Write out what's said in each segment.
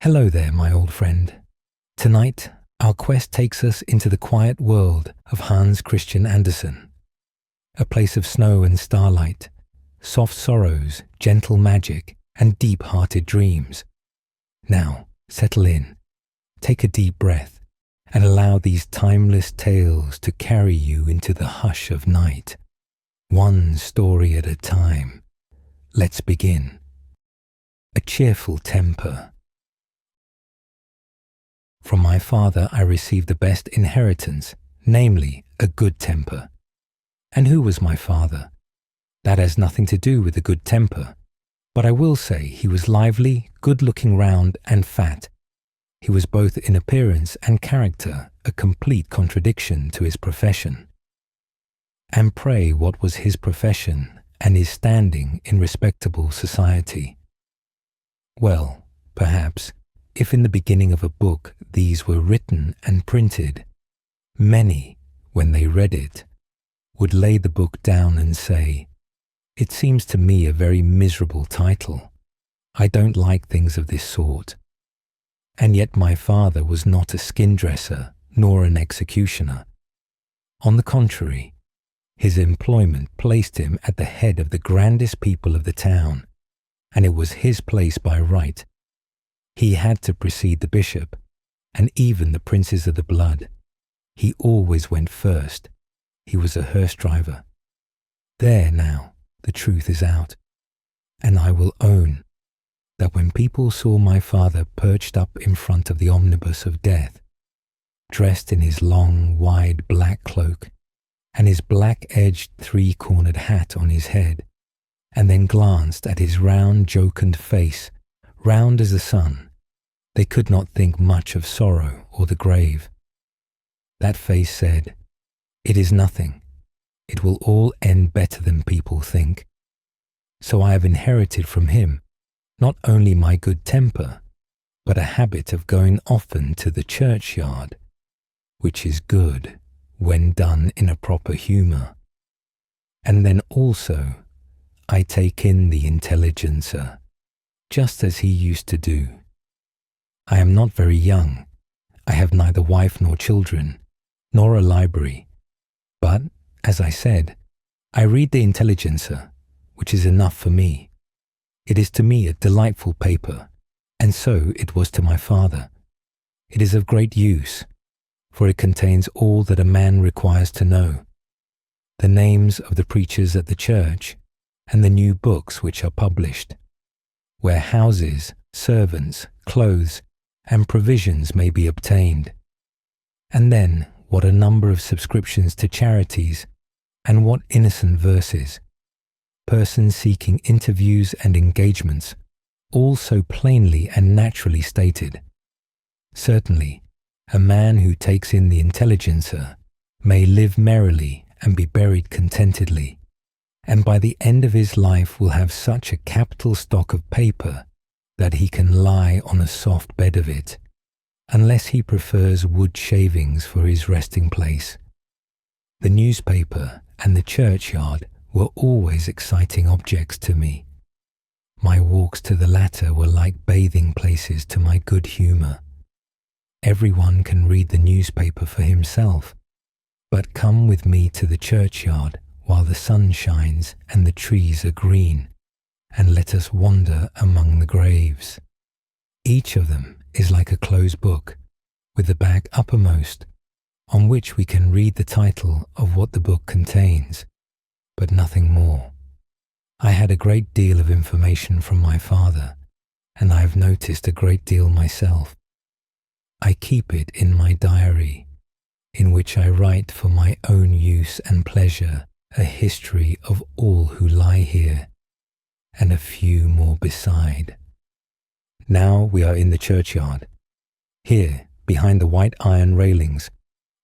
Hello there, my old friend. Tonight, our quest takes us into the quiet world of Hans Christian Andersen. A place of snow and starlight, soft sorrows, gentle magic, and deep-hearted dreams. Now, settle in, take a deep breath, and allow these timeless tales to carry you into the hush of night. One story at a time. Let's begin. A cheerful temper. From my father I received the best inheritance, namely a good temper. And who was my father? That has nothing to do with a good temper, but I will say he was lively, good-looking, round and fat. He was both in appearance and character a complete contradiction to his profession. And pray what was his profession and his standing in respectable society? Well, perhaps, if in the beginning of a book these were written and printed, many, when they read it, would lay the book down and say, "It seems to me a very miserable title. I don't like things of this sort." And yet my father was not a skin dresser nor an executioner. On the contrary, his employment placed him at the head of the grandest people of the town, and it was his place by right. He had to precede the bishop, and even the princes of the blood. He always went first. He was a hearse driver. There now, the truth is out, and I will own that when people saw my father perched up in front of the omnibus of death, dressed in his long, wide black cloak, and his black-edged three-cornered hat on his head, and then glanced at his round, jocund face, round as the sun, they could not think much of sorrow or the grave. That face said, "It is nothing. It will all end better than people think." So I have inherited from him not only my good temper, but a habit of going often to the churchyard, which is good when done in a proper humour. And then also I take in the Intelligencer, just as he used to do. I am not very young. I have neither wife nor children, nor a library. But, as I said, I read the Intelligencer, which is enough for me. It is to me a delightful paper, and so it was to my father. It is of great use, for it contains all that a man requires to know. The names of the preachers at the church, and the new books which are published, where houses, servants, clothes, and provisions may be obtained. And then what a number of subscriptions to charities, and what innocent verses, persons seeking interviews and engagements, all so plainly and naturally stated. Certainly, a man who takes in the Intelligencer may live merrily and be buried contentedly, and by the end of his life will have such a capital stock of paper that he can lie on a soft bed of it, unless he prefers wood shavings for his resting place. The newspaper and the churchyard were always exciting objects to me. My walks to the latter were like bathing places to my good humour. Everyone can read the newspaper for himself, but come with me to the churchyard while the sun shines and the trees are green, and let us wander among the graves. Each of them is like a closed book, with the back uppermost, on which we can read the title of what the book contains, but nothing more. I had a great deal of information from my father, and I have noticed a great deal myself. I keep it in my diary, in which I write for my own use and pleasure a history of all who lie here, and a few more beside. Now we are in the churchyard. Here, behind the white iron railings,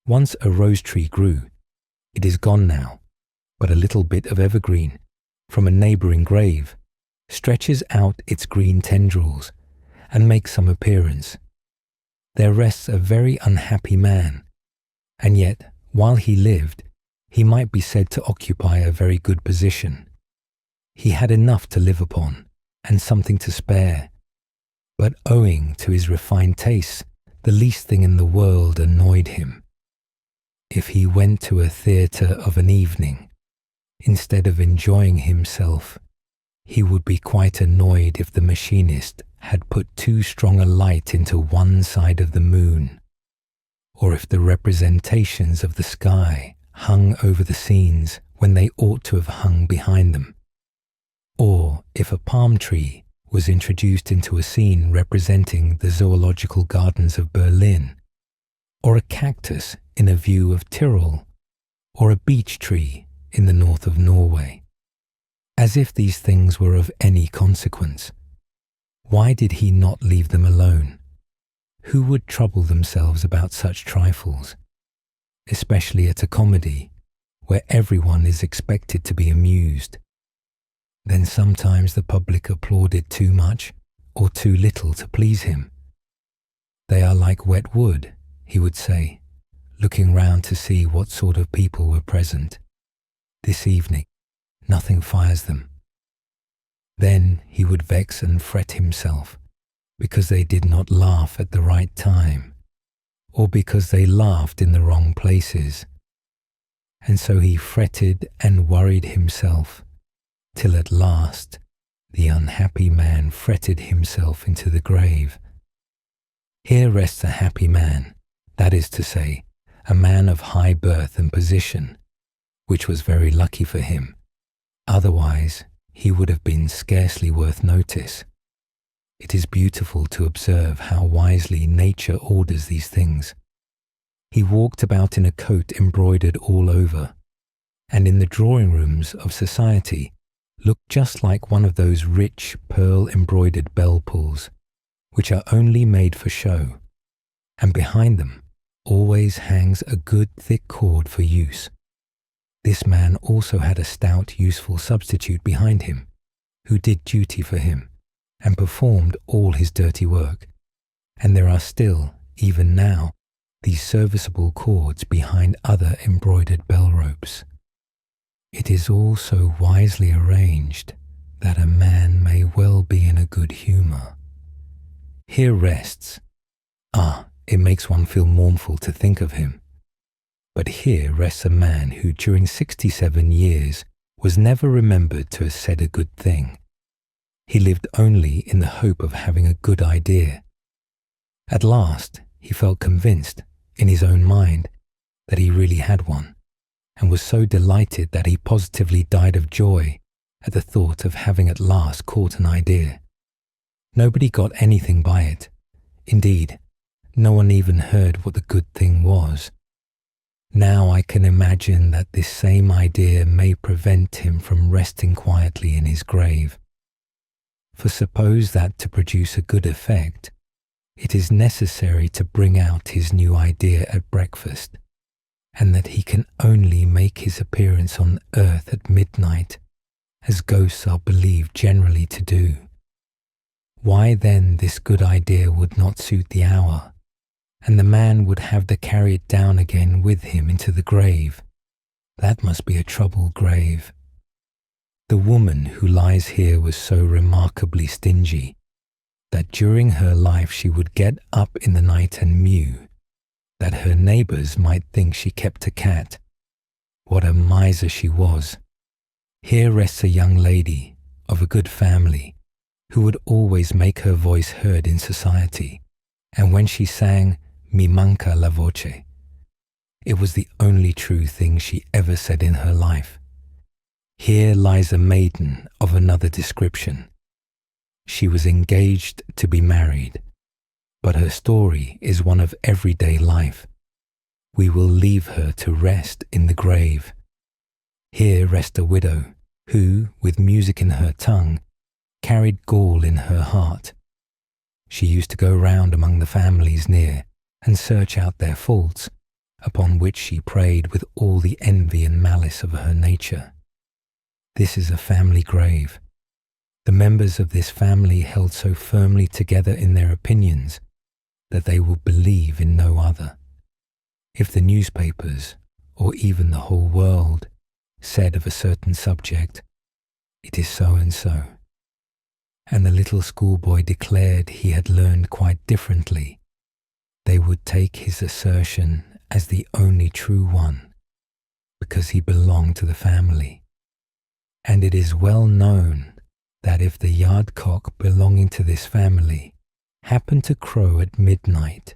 once a rose tree grew. It is gone now, but a little bit of evergreen, from a neighbouring grave, stretches out its green tendrils, and makes some appearance. There rests a very unhappy man, and yet, while he lived, he might be said to occupy a very good position. He had enough to live upon, and something to spare. But owing to his refined tastes, the least thing in the world annoyed him. If he went to a theatre of an evening, instead of enjoying himself, he would be quite annoyed if the machinist had put too strong a light into one side of the moon, or if the representations of the sky hung over the scenes when they ought to have hung behind them, or if a palm tree was introduced into a scene representing the zoological gardens of Berlin, or a cactus in a view of Tyrol, or a beech tree in the north of Norway. As if these things were of any consequence. Why did he not leave them alone? Who would trouble themselves about such trifles, especially at a comedy where everyone is expected to be amused? Then sometimes the public applauded too much or too little to please him. They are like wet wood, he would say, looking round to see what sort of people were present. This evening, nothing fires them. Then he would vex and fret himself because they did not laugh at the right time, or because they laughed in the wrong places. And so he fretted and worried himself, till at last the unhappy man fretted himself into the grave. Here rests a happy man, that is to say, a man of high birth and position, which was very lucky for him. Otherwise, he would have been scarcely worth notice. It is beautiful to observe how wisely nature orders these things. He walked about in a coat embroidered all over, and in the drawing rooms of society looked just like one of those rich pearl-embroidered bell-pulls, which are only made for show, and behind them always hangs a good thick cord for use. This man also had a stout, useful substitute behind him, who did duty for him, and performed all his dirty work, and there are still, even now, these serviceable cords behind other embroidered bell ropes. It is all so wisely arranged that a man may well be in a good humour. Here rests, it makes one feel mournful to think of him, but here rests a man who during 67 years was never remembered to have said a good thing. He lived only in the hope of having a good idea. At last he felt convinced, in his own mind, that he really had one, and was so delighted that he positively died of joy at the thought of having at last caught an idea. Nobody got anything by it. Indeed, no one even heard what the good thing was. Now I can imagine that this same idea may prevent him from resting quietly in his grave. For suppose that to produce a good effect, it is necessary to bring out his new idea at breakfast, and that he can only make his appearance on earth at midnight, as ghosts are believed generally to do. Why then this good idea would not suit the hour, and the man would have to carry it down again with him into the grave? That must be a troubled grave. The woman who lies here was so remarkably stingy that during her life she would get up in the night and mew, that her neighbours might think she kept a cat. What a miser she was! Here rests a young lady of a good family who would always make her voice heard in society, and when she sang "Mi manca la voce," it was the only true thing she ever said in her life. Here lies a maiden of another description. She was engaged to be married, but her story is one of everyday life. We will leave her to rest in the grave. Here rests a widow who, with music in her tongue, carried gall in her heart. She used to go round among the families near and search out their faults, upon which she preyed with all the envy and malice of her nature. This is a family grave. The members of this family held so firmly together in their opinions that they will believe in no other. If the newspapers, or even the whole world, said of a certain subject, "It is so and so," and the little schoolboy declared he had learned quite differently, they would take his assertion as the only true one, because he belonged to the family. And it is well known that if the yard cock belonging to this family happened to crow at midnight,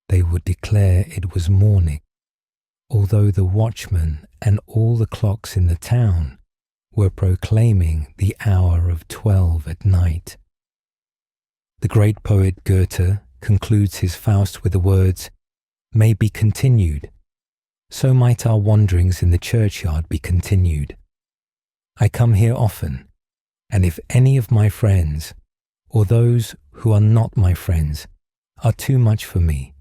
they would declare it was morning, although the watchman and all the clocks in the town were proclaiming the hour of 12 at night. The great poet Goethe concludes his Faust with the words, "May be continued, so might our wanderings in the churchyard be continued. I come here often, and if any of my friends, or those who are not my friends, are too much for me,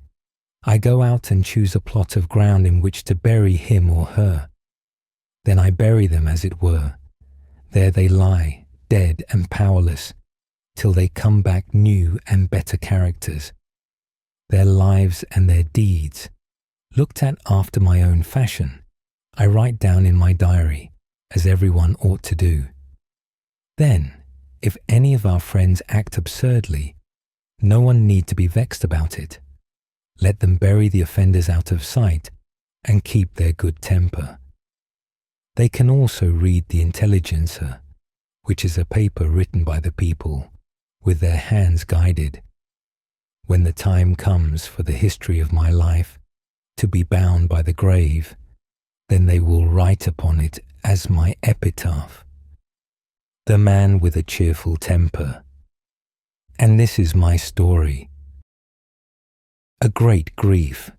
I go out and choose a plot of ground in which to bury him or her. Then I bury them, as it were. There they lie, dead and powerless, till they come back new and better characters. Their lives and their deeds, looked at after my own fashion, I write down in my diary, as everyone ought to do. Then, if any of our friends act absurdly, no one need to be vexed about it. Let them bury the offenders out of sight and keep their good temper. They can also read the Intelligencer, which is a paper written by the people, with their hands guided. When the time comes for the history of my life to be bound by the grave, then they will write upon it as my epitaph, The Man with a Cheerful Temper. And this is my story. A Great Grief.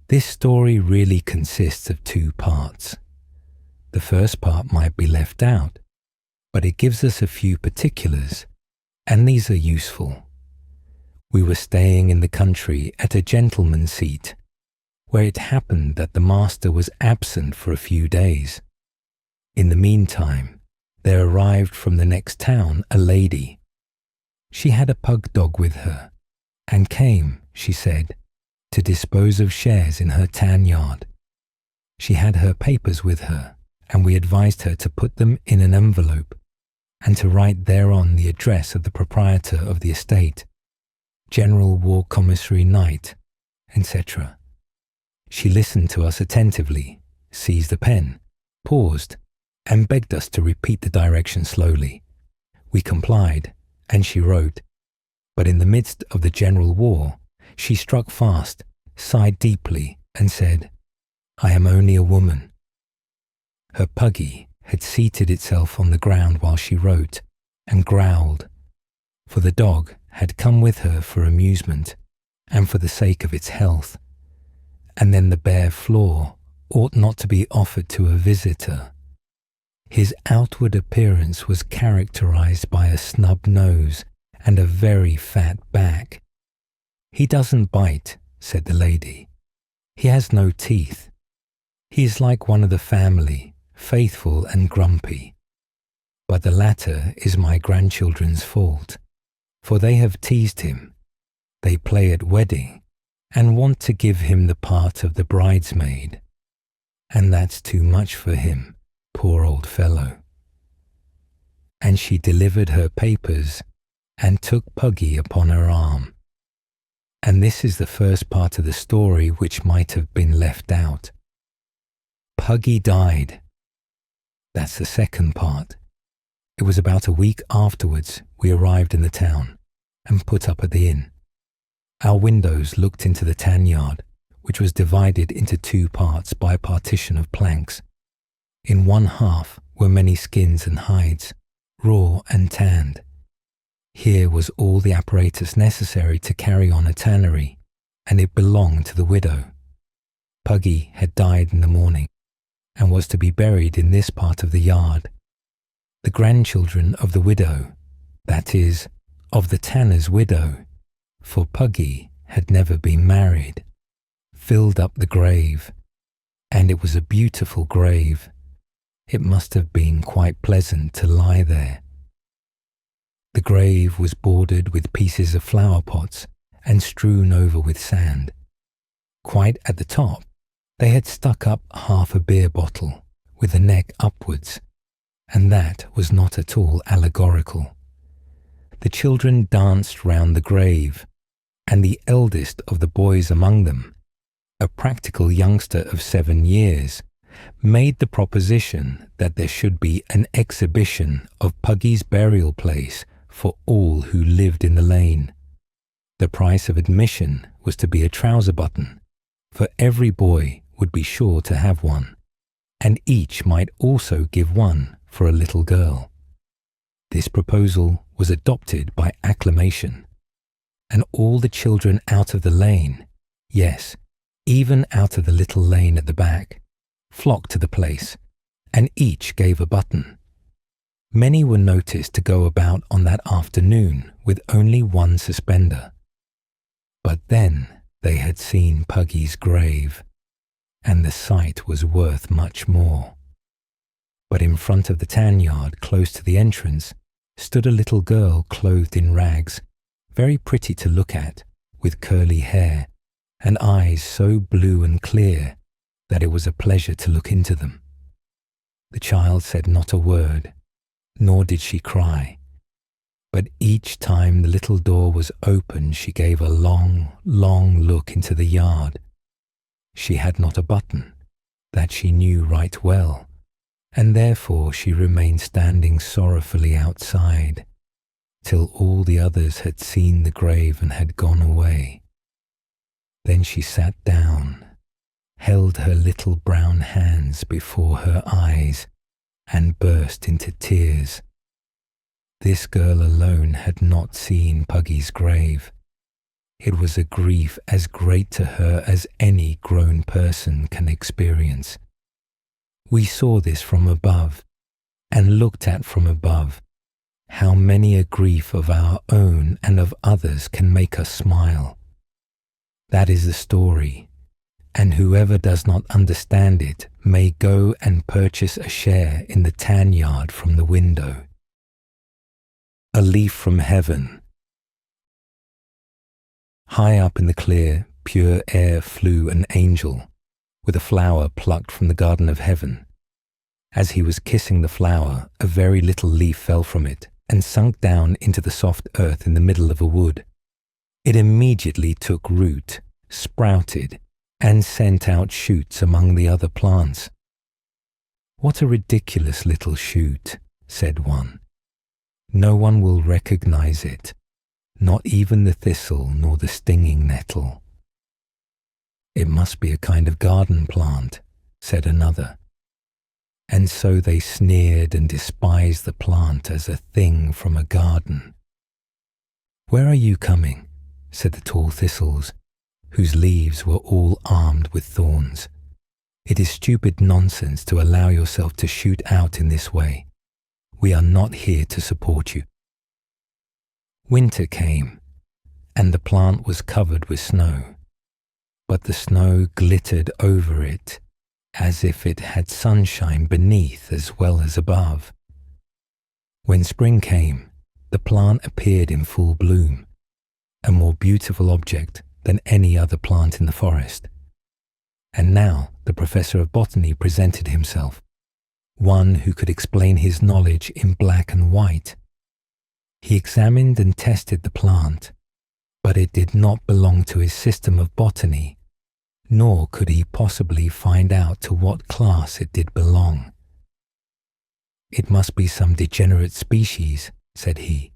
This story really consists of 2 parts. The first part might be left out, but it gives us a few particulars, and these are useful. We were staying in the country at a gentleman's seat, where it happened that the master was absent for a few days. In the meantime, there arrived from the next town a lady. She had a pug dog with her, and came, she said, to dispose of shares in her tan yard. She had her papers with her, and we advised her to put them in an envelope, and to write thereon the address of the proprietor of the estate, General War Commissary Knight, etc. She listened to us attentively, seized a pen, paused, and begged us to repeat the direction slowly. We complied, and she wrote, but in the midst of the general war, she struck fast, sighed deeply, and said, "I am only a woman." Her puggy had seated itself on the ground while she wrote, and growled, for the dog had come with her for amusement, and for the sake of its health, and then the bare floor ought not to be offered to a visitor. His outward appearance was characterized by a snub nose and a very fat back. "He doesn't bite," said the lady. "He has no teeth. He is like one of the family, faithful and grumpy. But the latter is my grandchildren's fault, for they have teased him. They play at wedding, and want to give him the part of the bridesmaid. And that's too much for him, poor old fellow." And she delivered her papers and took Puggy upon her arm. And this is the first part of the story which might have been left out. Puggy died. That's the second part. It was about a week afterwards we arrived in the town and put up at the inn. Our windows looked into the tan yard, which was divided into 2 parts by a partition of planks. In one half were many skins and hides, raw and tanned. Here was all the apparatus necessary to carry on a tannery, and it belonged to the widow. Puggy had died in the morning, and was to be buried in this part of the yard. The grandchildren of the widow, that is, of the tanner's widow, for Puggy had never been married, filled up the grave, and it was a beautiful grave. It must have been quite pleasant to lie there. The grave was bordered with pieces of flower pots and strewn over with sand. Quite at the top, they had stuck up half a beer bottle with the neck upwards, and that was not at all allegorical. The children danced round the grave, and the eldest of the boys among them, a practical youngster of 7 years, made the proposition that there should be an exhibition of Puggy's burial place for all who lived in the lane. The price of admission was to be a trouser button, for every boy would be sure to have one, and each might also give one for a little girl. This proposal was adopted by acclamation, and all the children out of the lane, yes, even out of the little lane at the back, flocked to the place, and each gave a button. Many were noticed to go about on that afternoon with only one suspender. But then they had seen Puggy's grave, and the sight was worth much more. But in front of the tan yard, close to the entrance, stood a little girl clothed in rags, very pretty to look at, with curly hair, and eyes so blue and clear that it was a pleasure to look into them. The child said not a word, nor did she cry, but each time the little door was opened she gave a long, long look into the yard. She had not a button, that she knew right well, and therefore she remained standing sorrowfully outside, till all the others had seen the grave and had gone away. Then she sat down, held her little brown hands before her eyes, and burst into tears. This girl alone had not seen Puggy's grave. It was a grief as great to her as any grown person can experience. We saw this from above, and looked at from above, how many a grief of our own and of others can make us smile. That is the story, and whoever does not understand it may go and purchase a share in the tan yard from the window. A leaf from heaven. High up in the clear, pure air flew an angel, with a flower plucked from the garden of heaven. As he was kissing the flower, a very little leaf fell from it and sunk down into the soft earth in the middle of a wood. It immediately took root, sprouted, and sent out shoots among the other plants. "What a ridiculous little shoot," said one. "No one will recognize it, not even the thistle nor the stinging nettle." "It must be a kind of garden plant," said another. And so they sneered and despised the plant as a thing from a garden. "Where are you coming?" said the tall thistles, whose leaves were all armed with thorns. "It is stupid nonsense to allow yourself to shoot out in this way. We are not here to support you." Winter came, and the plant was covered with snow, but the snow glittered over it as if it had sunshine beneath as well as above. When spring came, the plant appeared in full bloom, a more beautiful object than any other plant in the forest. And now the professor of botany presented himself, one who could explain his knowledge in black and white. He examined and tested the plant, but it did not belong to his system of botany, nor could he possibly find out to what class it did belong. "It must be some degenerate species," said he.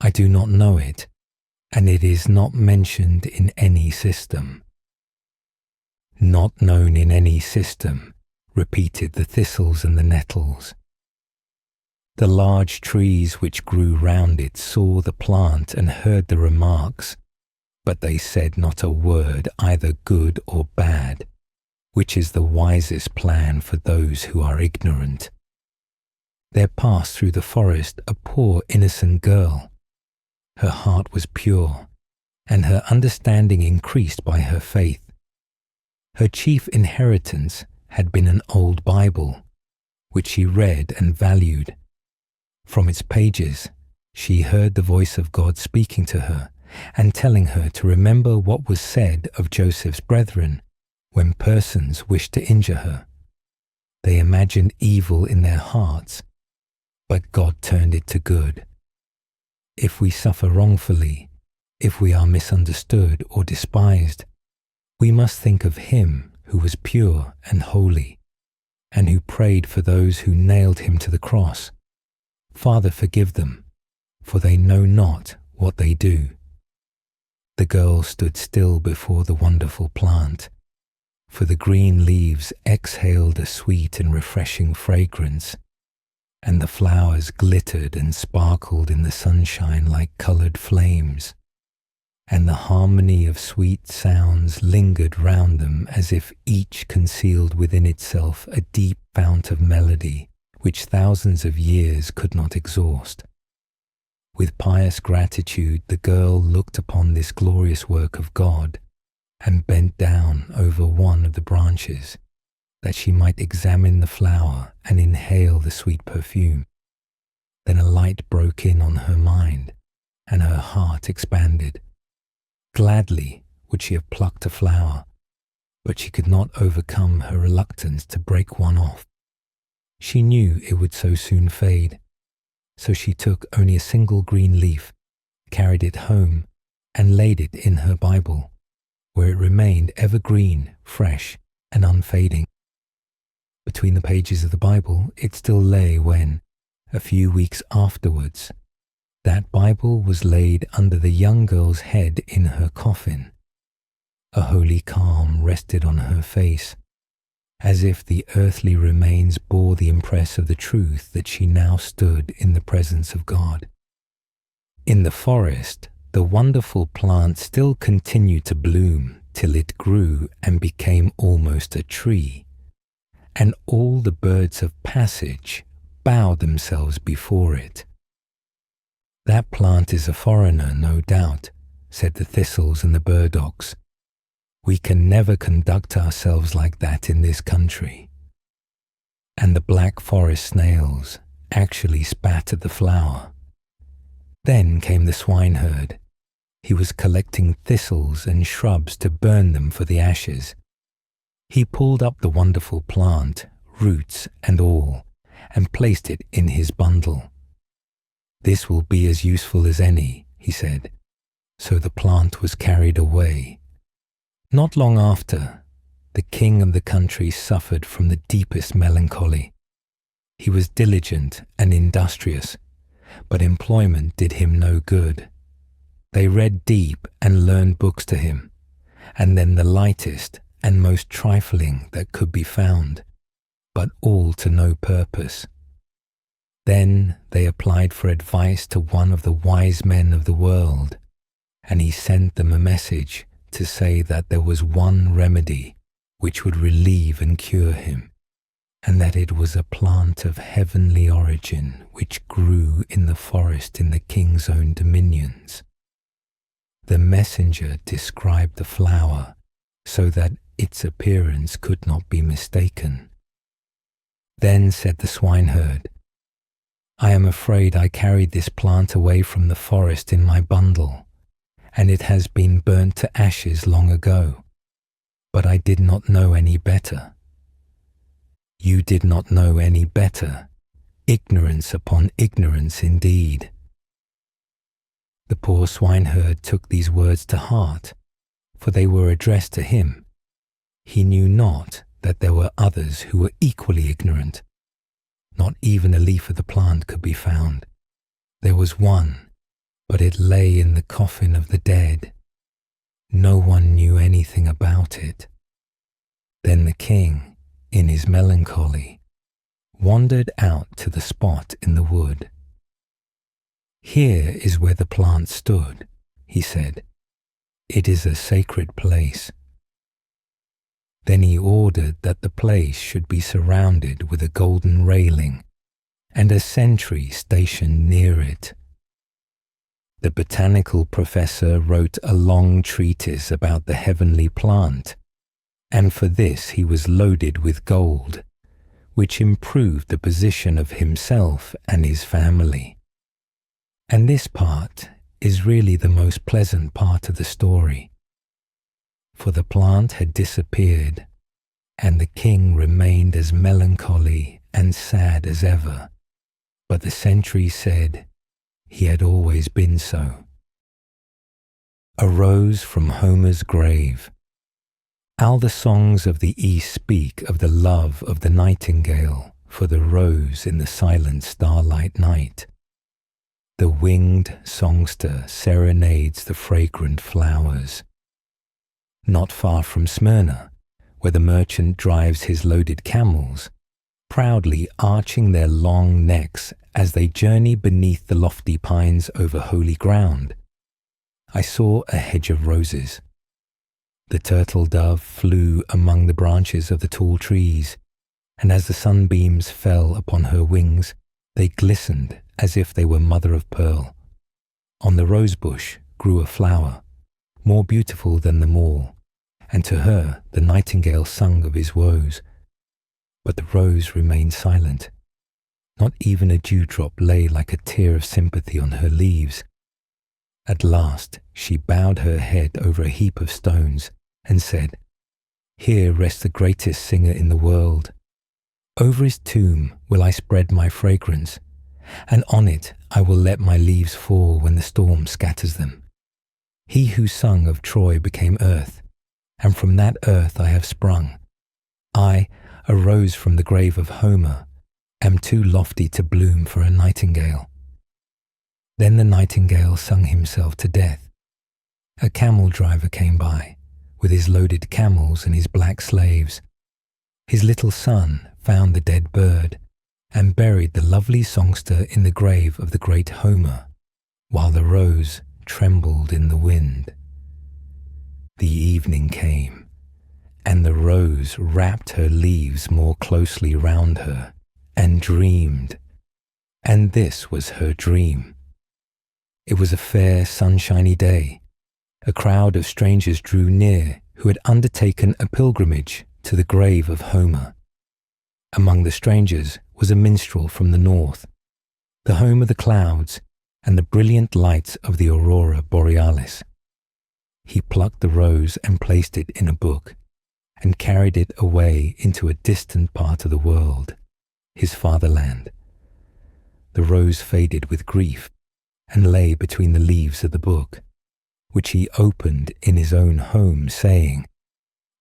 "I do not know it, and it is not mentioned in any system." "Not known in any system," repeated the thistles and the nettles. The large trees which grew round it saw the plant and heard the remarks, but they said not a word, either good or bad, which is the wisest plan for those who are ignorant. There passed through the forest a poor innocent girl. Her heart was pure, and her understanding increased by her faith. Her chief inheritance had been an old Bible, which she read and valued. From its pages, she heard the voice of God speaking to her and telling her to remember what was said of Joseph's brethren when persons wished to injure her. They imagined evil in their hearts but God turned it to good. If we suffer wrongfully, if we are misunderstood or despised, we must think of Him who was pure and holy, and who prayed for those who nailed Him to the cross. Father, forgive them, for they know not what they do. The girl stood still before the wonderful plant, for the green leaves exhaled a sweet and refreshing fragrance, and the flowers glittered and sparkled in the sunshine like coloured flames, and the harmony of sweet sounds lingered round them as if each concealed within itself a deep fount of melody which thousands of years could not exhaust. With pious gratitude the girl looked upon this glorious work of God and bent down over one of the branches, that she might examine the flower and inhale the sweet perfume. Then a light broke in on her mind, and her heart expanded. Gladly would she have plucked a flower, but she could not overcome her reluctance to break one off. She knew it would so soon fade, so she took only a single green leaf, carried it home, and laid it in her Bible, where it remained ever green, fresh, and unfading. Between the pages of the Bible it still lay when, a few weeks afterwards, that Bible was laid under the young girl's head in her coffin. A holy calm rested on her face, as if the earthly remains bore the impress of the truth that she now stood in the presence of God. In the forest, the wonderful plant still continued to bloom till it grew and became almost a tree, and all the birds of passage bowed themselves before it. "That plant is a foreigner, no doubt," said the thistles and the burdocks. "We can never conduct ourselves like that in this country." And the black forest snails actually spat at the flower. Then came the swineherd. He was collecting thistles and shrubs to burn them for the ashes. He pulled up the wonderful plant, roots and all, and placed it in his bundle. "This will be as useful as any," he said. So the plant was carried away. Not long after, the king of the country suffered from the deepest melancholy. He was diligent and industrious, but employment did him no good. They read deep and learned books to him, and then the lightest and most trifling that could be found, but all to no purpose. Then they applied for advice to one of the wise men of the world, and he sent them a message to say that there was one remedy which would relieve and cure him, and that it was a plant of heavenly origin which grew in the forest in the king's own dominions. The messenger described the flower so that its appearance could not be mistaken. Then said the swineherd, "I am afraid I carried this plant away from the forest in my bundle, and it has been burnt to ashes long ago, but I did not know any better." "You did not know any better. Ignorance upon ignorance indeed." The poor swineherd took these words to heart, for they were addressed to him. He knew not that there were others who were equally ignorant. Not even a leaf of the plant could be found. There was one, but it lay in the coffin of the dead. No one knew anything about it. Then the king, in his melancholy, wandered out to the spot in the wood. "Here is where the plant stood," he said. "It is a sacred place." Then he ordered that the place should be surrounded with a golden railing, and a sentry stationed near it. The botanical professor wrote a long treatise about the heavenly plant, and for this he was loaded with gold, which improved the position of himself and his family. And this part is really the most pleasant part of the story. For the plant had disappeared, and the king remained as melancholy and sad as ever, but the sentry said he had always been so. A rose from Homer's grave. How the songs of the East speak of the love of the nightingale for the rose in the silent starlight night. The winged songster serenades the fragrant flowers. Not far from Smyrna, where the merchant drives his loaded camels, proudly arching their long necks as they journey beneath the lofty pines over holy ground, I saw a hedge of roses. The turtle dove flew among the branches of the tall trees, and as the sunbeams fell upon her wings, they glistened as if they were mother of pearl. On the rosebush grew a flower, more beautiful than them all, and to her the nightingale sung of his woes. But the rose remained silent. Not even a dewdrop lay like a tear of sympathy on her leaves. At last she bowed her head over a heap of stones and said, "Here rests the greatest singer in the world. Over his tomb will I spread my fragrance, and on it I will let my leaves fall when the storm scatters them. He who sung of Troy became earth, and from that earth I have sprung. I, a rose from the grave of Homer, am too lofty to bloom for a nightingale." Then the nightingale sung himself to death. A camel driver came by, with his loaded camels and his black slaves. His little son found the dead bird, and buried the lovely songster in the grave of the great Homer, while the rose trembled in the wind. The evening came, and the rose wrapped her leaves more closely round her, and dreamed. And this was her dream. It was a fair, sunshiny day. A crowd of strangers drew near who had undertaken a pilgrimage to the grave of Homer. Among the strangers was a minstrel from the north, the home of the clouds and the brilliant lights of the aurora borealis. He plucked the rose and placed it in a book, and carried it away into a distant part of the world, his fatherland. The rose faded with grief, and lay between the leaves of the book, which he opened in his own home, saying,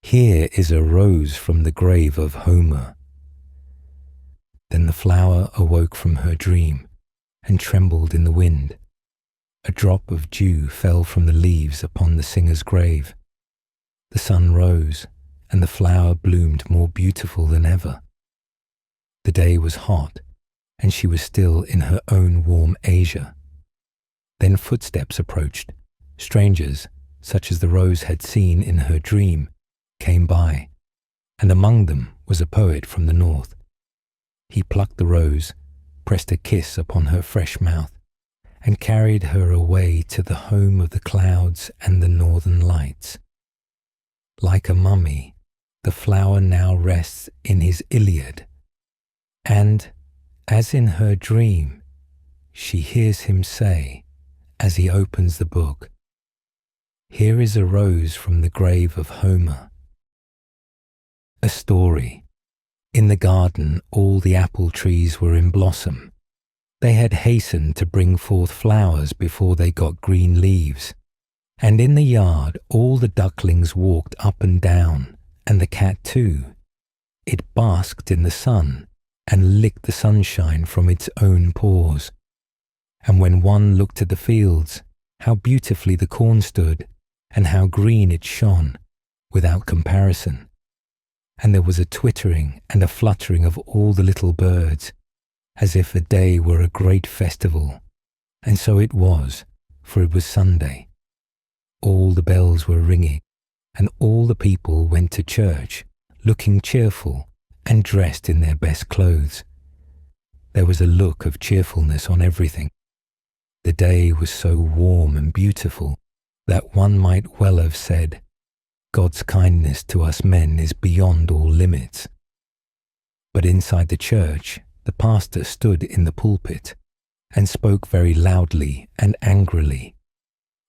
"Here is a rose from the grave of Homer." Then the flower awoke from her dream, and trembled in the wind. A drop of dew fell from the leaves upon the singer's grave. The sun rose, and the flower bloomed more beautiful than ever. The day was hot, and she was still in her own warm Asia. Then footsteps approached. Strangers, such as the rose had seen in her dream, came by, and among them was a poet from the north. He plucked the rose, pressed a kiss upon her fresh mouth, and carried her away to the home of the clouds and the northern lights. Like a mummy, the flower now rests in his Iliad, and, as in her dream, she hears him say, as he opens the book, "Here is a rose from the grave of Homer." A story. In the garden all the apple trees were in blossom. They had hastened to bring forth flowers before they got green leaves. And in the yard all the ducklings walked up and down, and the cat too. It basked in the sun, and licked the sunshine from its own paws. And when one looked at the fields, how beautifully the corn stood, and how green it shone, without comparison. And there was a twittering and a fluttering of all the little birds, as if the day were a great festival. And so it was, for it was Sunday. All the bells were ringing, and all the people went to church, looking cheerful and dressed in their best clothes. There was a look of cheerfulness on everything. The day was so warm and beautiful that one might well have said, "God's kindness to us men is beyond all limits." But inside the church, the pastor stood in the pulpit and spoke very loudly and angrily.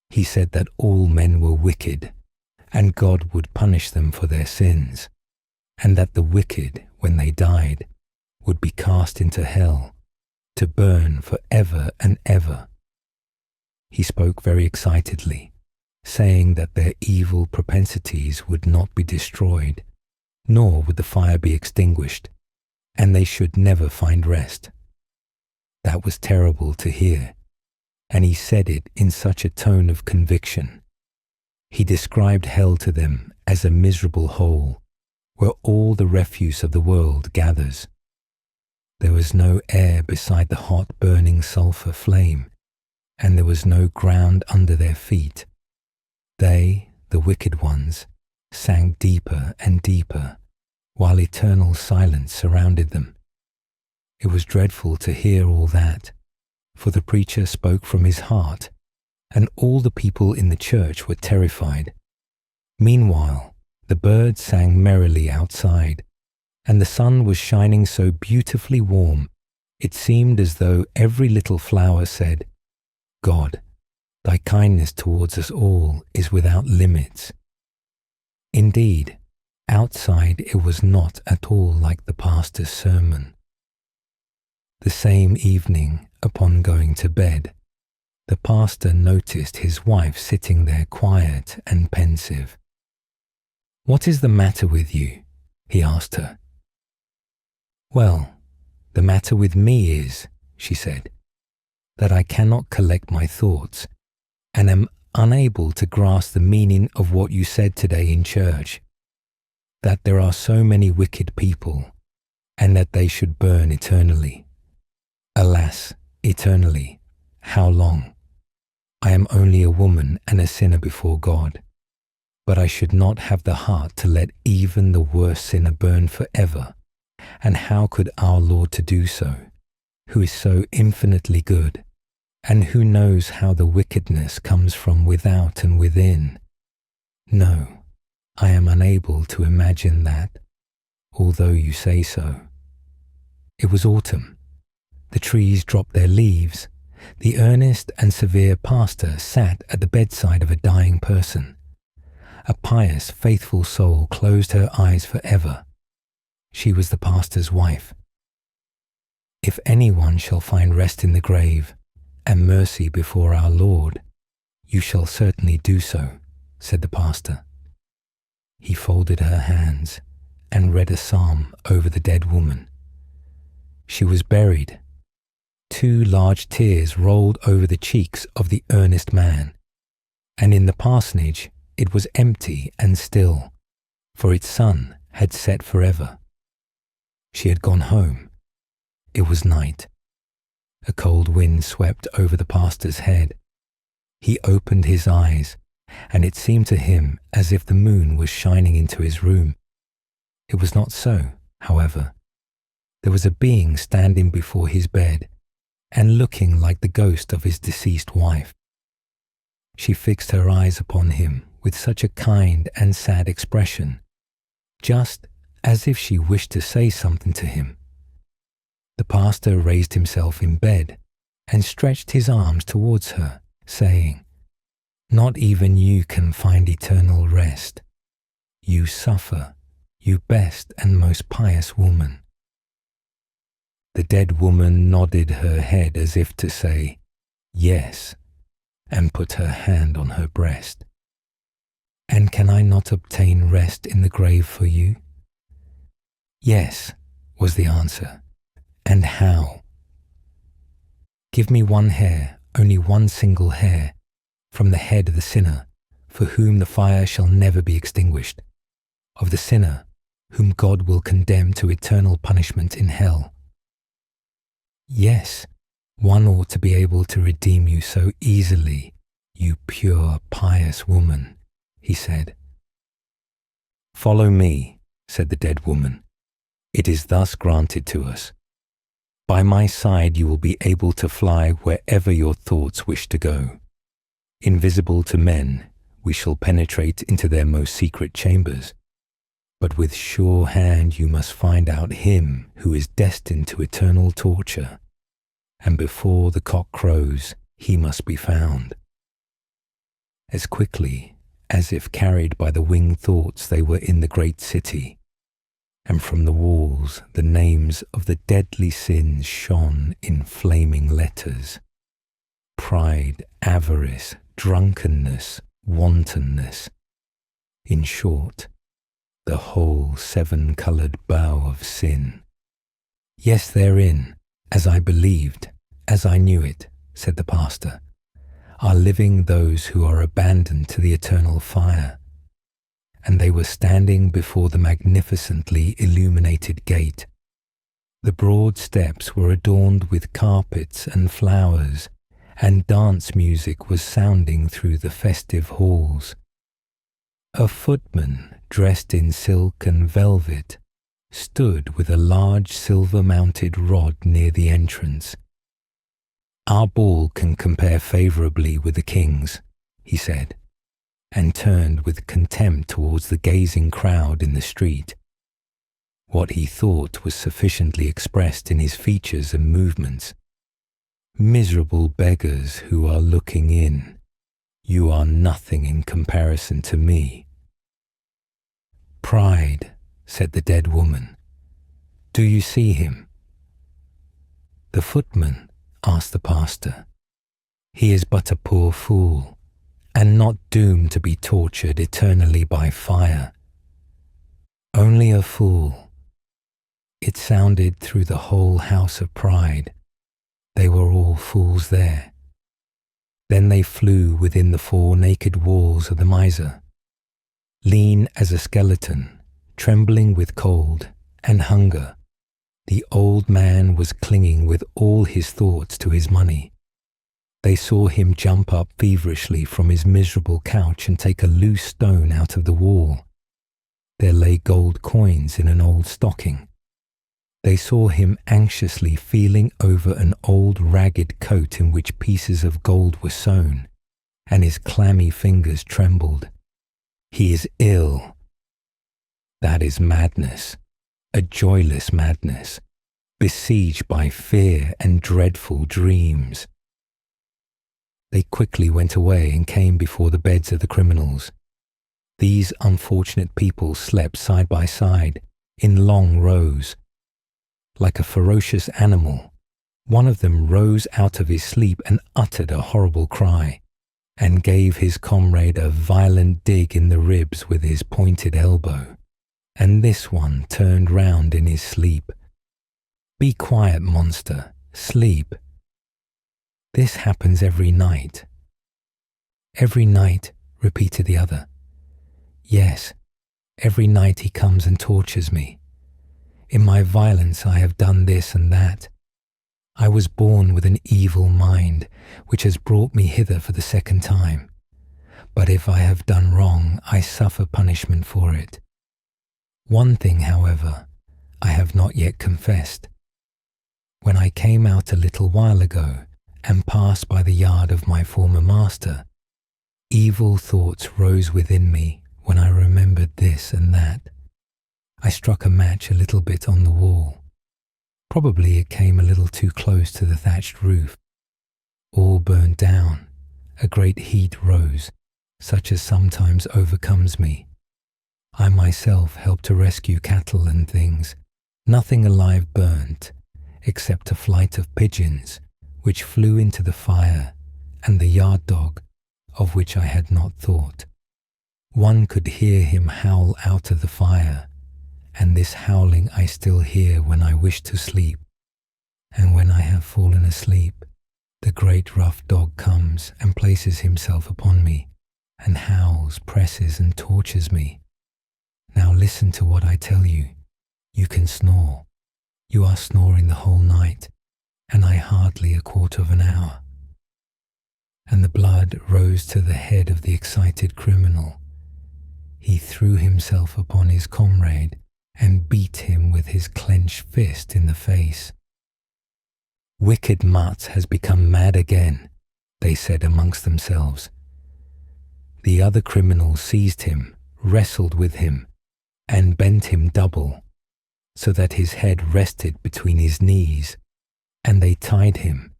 He said that all men were wicked, and God would punish them for their sins, and that the wicked, when they died, would be cast into hell, to burn for ever and ever. He spoke very excitedly, saying that their evil propensities would not be destroyed, nor would the fire be extinguished, and they should never find rest. That was terrible to hear, and he said it in such a tone of conviction. He described hell to them as a miserable hole, where all the refuse of the world gathers. There was no air beside the hot burning sulphur flame, and there was no ground under their feet. They, the wicked ones, sank deeper and deeper, while eternal silence surrounded them. It was dreadful to hear all that, for the preacher spoke from his heart, and all the people in the church were terrified. Meanwhile, the birds sang merrily outside, and the sun was shining so beautifully warm, it seemed as though every little flower said, "God, thy kindness towards us all is without limits." Indeed, outside it was not at all like the pastor's sermon. The same evening, upon going to bed, the pastor noticed his wife sitting there quiet and pensive. "What is the matter with you?" he asked her. "Well, the matter with me is," she said, "that I cannot collect my thoughts and am unable to grasp the meaning of what you said today in church, that there are so many wicked people and that they should burn eternally. Alas, eternally, how long? I am only a woman and a sinner before God, but I should not have the heart to let even the worst sinner burn forever. And how could our Lord to do so, who is so infinitely good, and who knows how the wickedness comes from without and within? No, I am unable to imagine that, although you say so." It was autumn. The trees dropped their leaves. The earnest and severe pastor sat at the bedside of a dying person. A pious, faithful soul closed her eyes forever. She was the pastor's wife. "If anyone shall find rest in the grave and mercy before our Lord, you shall certainly do so," said the pastor. He folded her hands and read a psalm over the dead woman. She was buried. 2 large tears rolled over the cheeks of the earnest man, and in the parsonage it was empty and still, for its sun had set forever. She had gone home. It was night. A cold wind swept over the pastor's head. He opened his eyes, and it seemed to him as if the moon was shining into his room. It was not so, however. There was a being standing before his bed, and looking like the ghost of his deceased wife. She fixed her eyes upon him with such a kind and sad expression, just as if she wished to say something to him. The pastor raised himself in bed and stretched his arms towards her, saying, "Not even you can find eternal rest. You suffer, you best and most pious woman." The dead woman nodded her head as if to say, "Yes," and put her hand on her breast. "And can I not obtain rest in the grave for you?" "Yes," was the answer. "And how?" "Give me one hair, only one single hair, from the head of the sinner, for whom the fire shall never be extinguished, of the sinner whom God will condemn to eternal punishment in hell." "Yes, one ought to be able to redeem you so easily, you pure, pious woman," he said. "Follow me," said the dead woman. "It is thus granted to us. By my side you will be able to fly wherever your thoughts wish to go. Invisible to men, we shall penetrate into their most secret chambers. But with sure hand you must find out him who is destined to eternal torture, and before the cock crows he must be found." As quickly as if carried by the winged thoughts they were in the great city, and from the walls the names of the deadly sins shone in flaming letters: pride, avarice, drunkenness, wantonness. In short, the whole 7-coloured bough of sin. Yes, therein, as I believed, as I knew it, said the pastor, are living those who are abandoned to the eternal fire. And they were standing before the magnificently illuminated gate. The broad steps were adorned with carpets and flowers, and dance music was sounding through the festive halls. A footman, dressed in silk and velvet, stood with a large silver-mounted rod near the entrance. "Our ball can compare favourably with the king's," he said, and turned with contempt towards the gazing crowd in the street. What he thought was sufficiently expressed in his features and movements. "Miserable beggars who are looking in, you are nothing in comparison to me." "Pride," said the dead woman. "Do you see him?" "The footman?" asked the pastor. "He is but a poor fool, and not doomed to be tortured eternally by fire." "Only a fool." It sounded through the whole house of Pride. They were all fools there. Then they flew within the 4 naked walls of the miser. Lean as a skeleton, trembling with cold and hunger, the old man was clinging with all his thoughts to his money. They saw him jump up feverishly from his miserable couch and take a loose stone out of the wall. There lay gold coins in an old stocking. They saw him anxiously feeling over an old ragged coat in which pieces of gold were sewn, and his clammy fingers trembled. He is ill. That is madness, a joyless madness, besieged by fear and dreadful dreams. They quickly went away and came before the beds of the criminals. These unfortunate people slept side by side, in long rows. Like a ferocious animal, one of them rose out of his sleep and uttered a horrible cry, and gave his comrade a violent dig in the ribs with his pointed elbow, and this one turned round in his sleep. "Be quiet, monster, sleep." "This happens every night." "Every night," repeated the other. "Yes, every night he comes and tortures me. In my violence I have done this and that. I was born with an evil mind, which has brought me hither for the 2nd time. But if I have done wrong, I suffer punishment for it. One thing, however, I have not yet confessed. When I came out a little while ago and passed by the yard of my former master, evil thoughts rose within me when I remembered this and that. I struck a match a little bit on the wall. Probably it came a little too close to the thatched roof. All burned down. A great heat rose, such as sometimes overcomes me. I myself helped to rescue cattle and things. Nothing alive burnt, except a flight of pigeons, which flew into the fire, and the yard dog, of which I had not thought. One could hear him howl out of the fire, and this howling I still hear when I wish to sleep. And when I have fallen asleep, the great rough dog comes and places himself upon me, and howls, presses, and tortures me. Now listen to what I tell you. You can snore. You are snoring the whole night, and I hardly a quarter of an hour." And the blood rose to the head of the excited criminal. He threw himself upon his comrade and beat him with his clenched fist in the face. "Wicked Mutt has become mad again," they said amongst themselves. The other criminals seized him, wrestled with him, and bent him double, so that his head rested between his knees, and they tied him,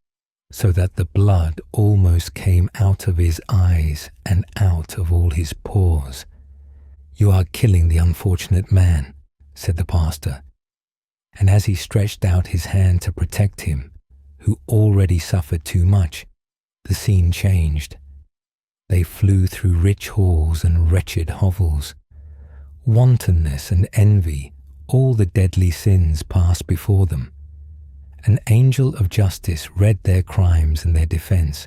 so that the blood almost came out of his eyes and out of all his pores. "You are killing the unfortunate man," said the pastor, and as he stretched out his hand to protect him, who already suffered too much, the scene changed. They flew through rich halls and wretched hovels. Wantonness and envy, all the deadly sins passed before them. An angel of justice read their crimes and their defense.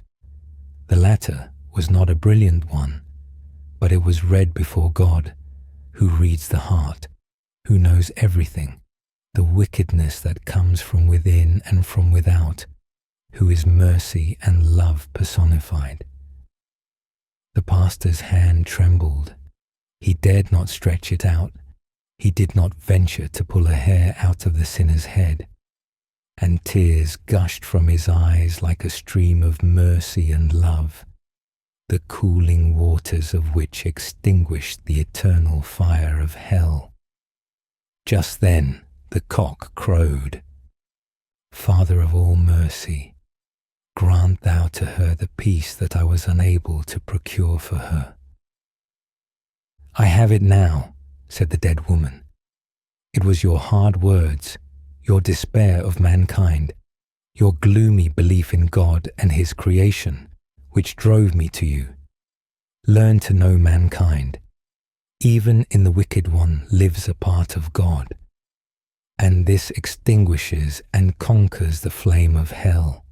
The latter was not a brilliant one, but it was read before God, who reads the heart, who knows everything, the wickedness that comes from within and from without, who is mercy and love personified. The pastor's hand trembled. He dared not stretch it out. He did not venture to pull a hair out of the sinner's head. And tears gushed from his eyes like a stream of mercy and love, the cooling waters of which extinguished the eternal fire of hell. Just then the cock crowed. Father of all mercy, grant thou to her the peace that I was unable to procure for her. I have it now, said the dead woman. It was your hard words, your despair of mankind, your gloomy belief in God and his creation, which drove me to you. Learn to know mankind. Even in the wicked one lives a part of God, and this extinguishes and conquers the flame of hell.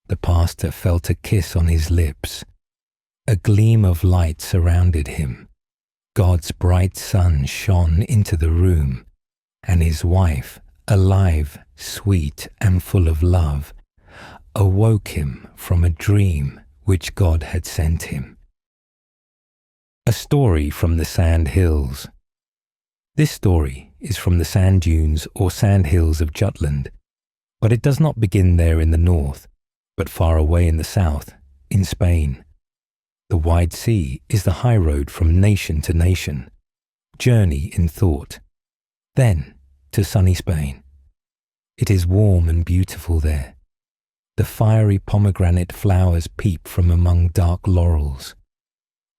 The pastor felt a kiss on his lips. A gleam of light surrounded him. God's bright sun shone into the room, and his wife, alive, sweet, and full of love, awoke him from a dream which God had sent him. A story from the Sandhills. This story is from the sand dunes or sandhills of Jutland, but it does not begin there in the north, but far away in the south, in Spain. The wide sea is the high road from nation to nation. Journey in thought, then to sunny Spain. It is warm and beautiful there. The fiery pomegranate flowers peep from among dark laurels.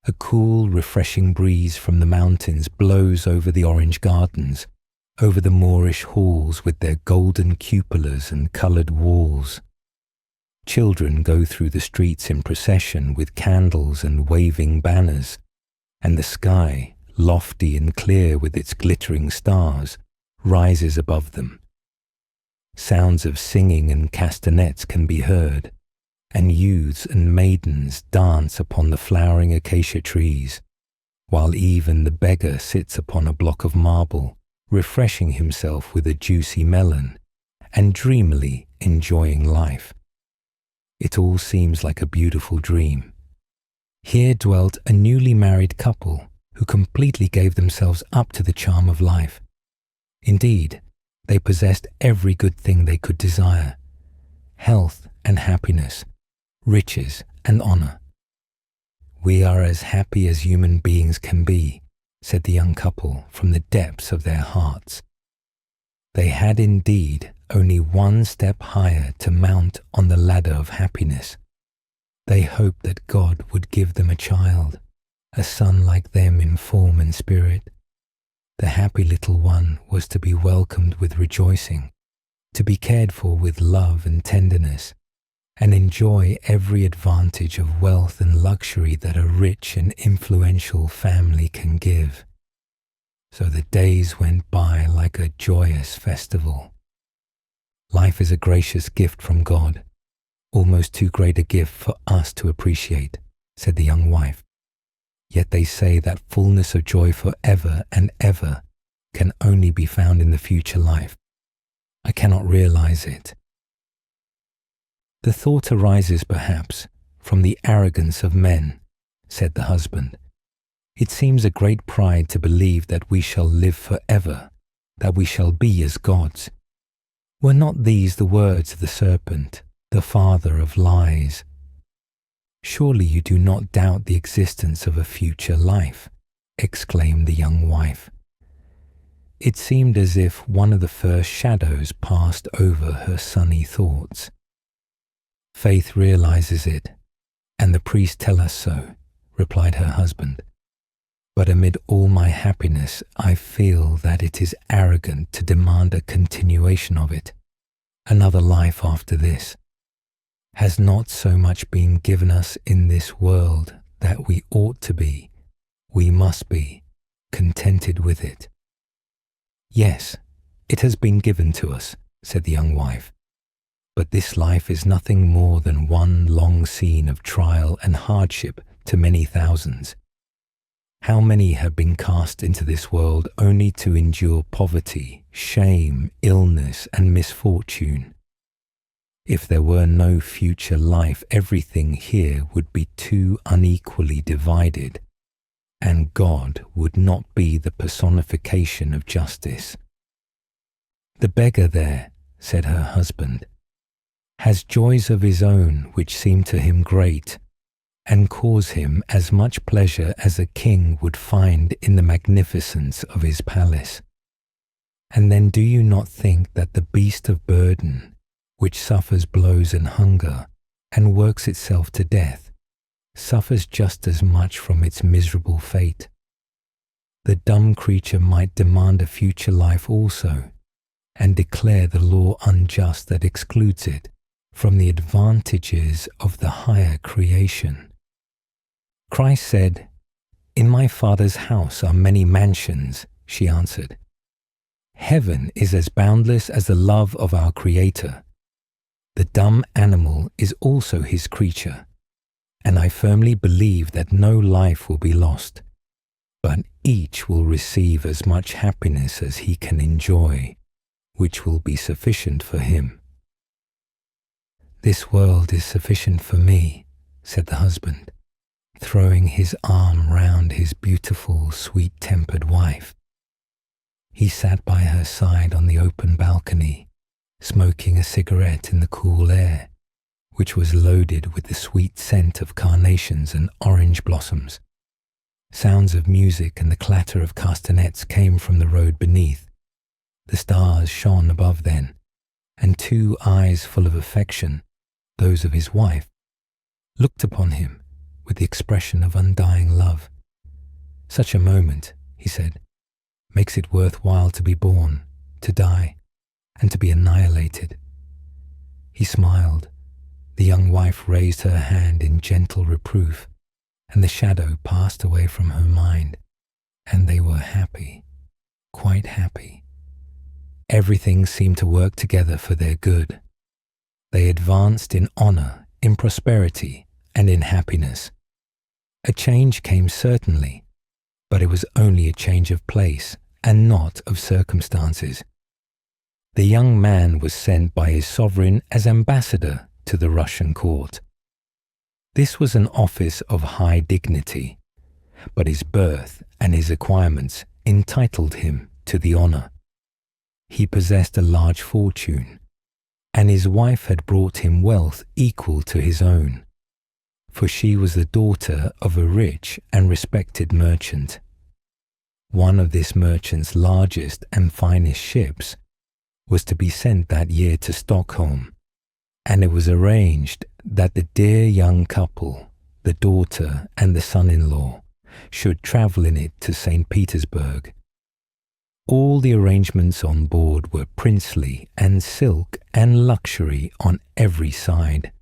A cool, refreshing breeze from the mountains blows over the orange gardens, over the Moorish halls with their golden cupolas and coloured walls. Children go through the streets in procession with candles and waving banners, and the sky, lofty and clear with its glittering stars, rises above them. Sounds of singing and castanets can be heard, and youths and maidens dance upon the flowering acacia trees, while even the beggar sits upon a block of marble, refreshing himself with a juicy melon, and dreamily enjoying life. It all seems like a beautiful dream. Here dwelt a newly married couple who completely gave themselves up to the charm of life. Indeed, they possessed every good thing they could desire: health and happiness, riches and honour. We are as happy as human beings can be, said the young couple from the depths of their hearts. They had indeed only one step higher to mount on the ladder of happiness. They hoped that God would give them a child, a son like them in form and spirit. The happy little one was to be welcomed with rejoicing, to be cared for with love and tenderness, and enjoy every advantage of wealth and luxury that a rich and influential family can give. So the days went by like a joyous festival. Life is a gracious gift from God, almost too great a gift for us to appreciate, said the young wife. Yet they say that fullness of joy forever and ever can only be found in the future life. I cannot realize it. The thought arises perhaps from the arrogance of men, said the husband. It seems a great pride to believe that we shall live forever, that we shall be as gods. Were not these the words of the serpent, the father of lies? Surely you do not doubt the existence of a future life, exclaimed the young wife. It seemed as if one of the first shadows passed over her sunny thoughts. Faith realizes it, and the priests tell us so, replied her husband. But amid all my happiness, I feel that it is arrogant to demand a continuation of it, another life after this. Has not so much been given us in this world that we ought to be, we must be, contented with it? Yes, it has been given to us, said the young wife, but this life is nothing more than one long scene of trial and hardship to many thousands. How many have been cast into this world only to endure poverty, shame, illness, and misfortune? If there were no future life, everything here would be too unequally divided, and God would not be the personification of justice. The beggar there, said her husband, has joys of his own which seem to him great, and cause him as much pleasure as a king would find in the magnificence of his palace. And then do you not think that the beast of burden, which suffers blows and hunger, and works itself to death, suffers just as much from its miserable fate? The dumb creature might demand a future life also, and declare the law unjust that excludes it from the advantages of the higher creation. Christ said, "In my Father's house are many mansions," she answered. Heaven is as boundless as the love of our Creator. The dumb animal is also his creature, and I firmly believe that no life will be lost, but each will receive as much happiness as he can enjoy, which will be sufficient for him. This world is sufficient for me, said the husband, throwing his arm round his beautiful, sweet-tempered wife. He sat by her side on the open balcony, smoking a cigarette in the cool air, which was loaded with the sweet scent of carnations and orange blossoms. Sounds of music and the clatter of castanets came from the road beneath. The stars shone above then, and two eyes full of affection, those of his wife, looked upon him with the expression of undying love. Such a moment, he said, makes it worth while to be born, to die, and to be annihilated. He smiled. The young wife raised her hand in gentle reproof, and the shadow passed away from her mind, and they were happy, quite happy. Everything seemed to work together for their good. They advanced in honor, in prosperity, and in happiness. A change came certainly, but it was only a change of place and not of circumstances. The young man was sent by his sovereign as ambassador to the Russian court. This was an office of high dignity, but his birth and his acquirements entitled him to the honor. He possessed a large fortune, and his wife had brought him wealth equal to his own, for she was the daughter of a rich and respected merchant. One of this merchant's largest and finest ships was to be sent that year to Stockholm, and it was arranged that the dear young couple, the daughter and the son-in-law, should travel in it to St. Petersburg. All the arrangements on board were princely and silk and luxury on every side.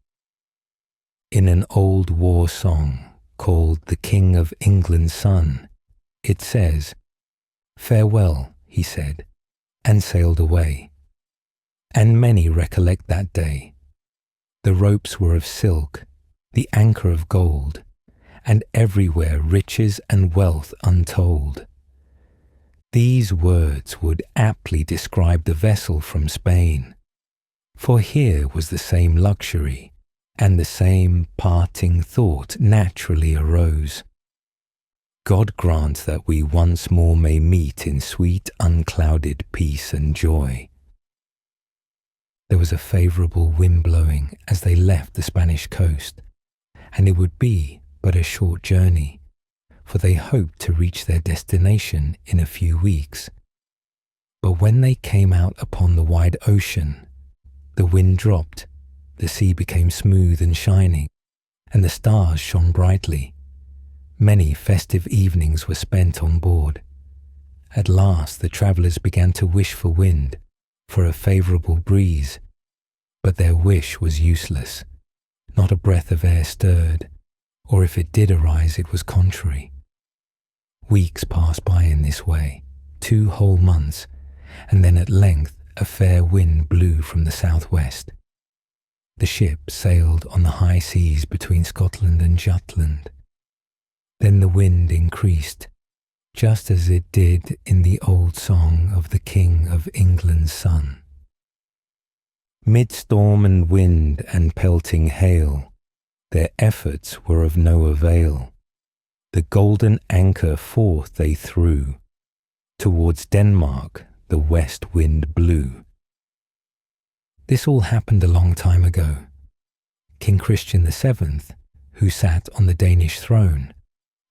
In an old war song called The King of England's Son, it says, "Farewell," he said, and sailed away. And many recollect that day. The ropes were of silk, the anchor of gold, and everywhere riches and wealth untold. These words would aptly describe the vessel from Spain, for here was the same luxury, and the same parting thought naturally arose. God grant that we once more may meet in sweet unclouded peace and joy. There was a favourable wind blowing as they left the Spanish coast, and it would be but a short journey, for they hoped to reach their destination in a few weeks. But when they came out upon the wide ocean, the wind dropped, the sea became smooth and shining, and the stars shone brightly. Many festive evenings were spent on board. At last the travellers began to wish for wind, for a favourable breeze, but their wish was useless. Not a breath of air stirred, or if it did arise it was contrary. Weeks passed by in this way, 2 whole months, and then at length a fair wind blew from the southwest. The ship sailed on the high seas between Scotland and Jutland. Then the wind increased, just as it did in the old song of the King of England's son. Mid storm and wind and pelting hail, their efforts were of no avail. The golden anchor forth they threw, towards Denmark the west wind blew. This all happened a long time ago. King Christian VII, who sat on the Danish throne,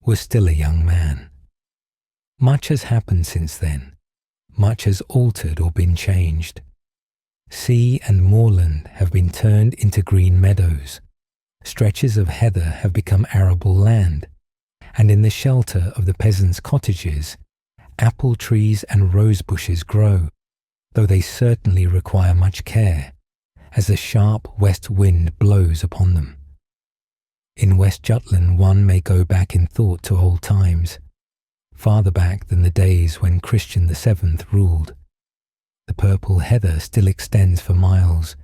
was still a young man. Much has happened since then. Much has altered or been changed. Sea and moorland have been turned into green meadows. Stretches of heather have become arable land, and in the shelter of the peasants' cottages, apple trees and rose bushes grow, though they certainly require much care, as the sharp west wind blows upon them. In West Jutland one may go back in thought to old times, farther back than the days when Christian VII ruled. The purple heather still extends for miles,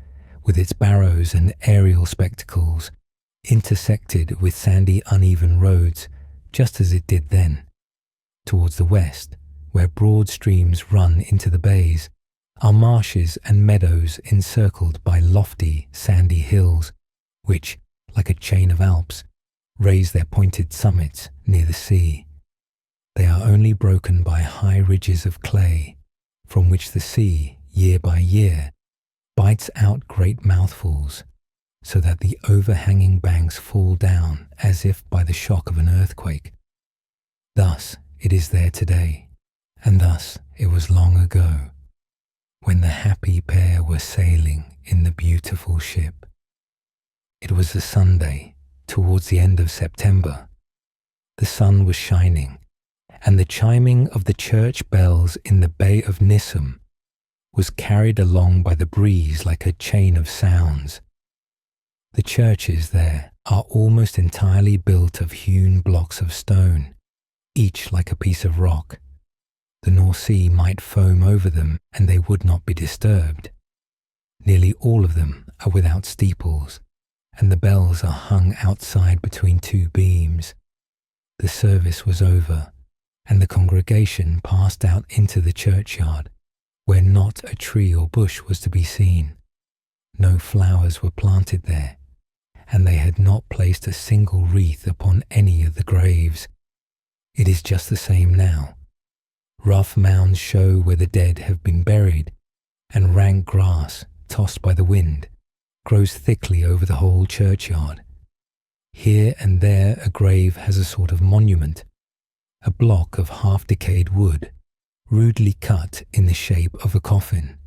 with its barrows and aerial spectacles, intersected with sandy uneven roads, just as it did then. Towards the west, where broad streams run into the bays, are marshes and meadows encircled by lofty, sandy hills, which, like a chain of Alps, raise their pointed summits near the sea. They are only broken by high ridges of clay, from which the sea, year by year, bites out great mouthfuls, so that the overhanging banks fall down as if by the shock of an earthquake. Thus it is there today, and thus it was long ago, when the happy pair were sailing in the beautiful ship. It was a Sunday, towards the end of September. The sun was shining, and the chiming of the church bells in the Bay of Nissum was carried along by the breeze like a chain of sounds. The churches there are almost entirely built of hewn blocks of stone, each like a piece of rock. The North Sea might foam over them and they would not be disturbed. Nearly all of them are without steeples, and the bells are hung outside between 2 beams. The service was over, and the congregation passed out into the churchyard, where not a tree or bush was to be seen. No flowers were planted there, and they had not placed a single wreath upon any of the graves. It is just the same now. Rough mounds show where the dead have been buried, and rank grass, tossed by the wind, grows thickly over the whole churchyard. Here and there a grave has a sort of monument, a block of half-decayed wood, rudely cut in the shape of a coffin.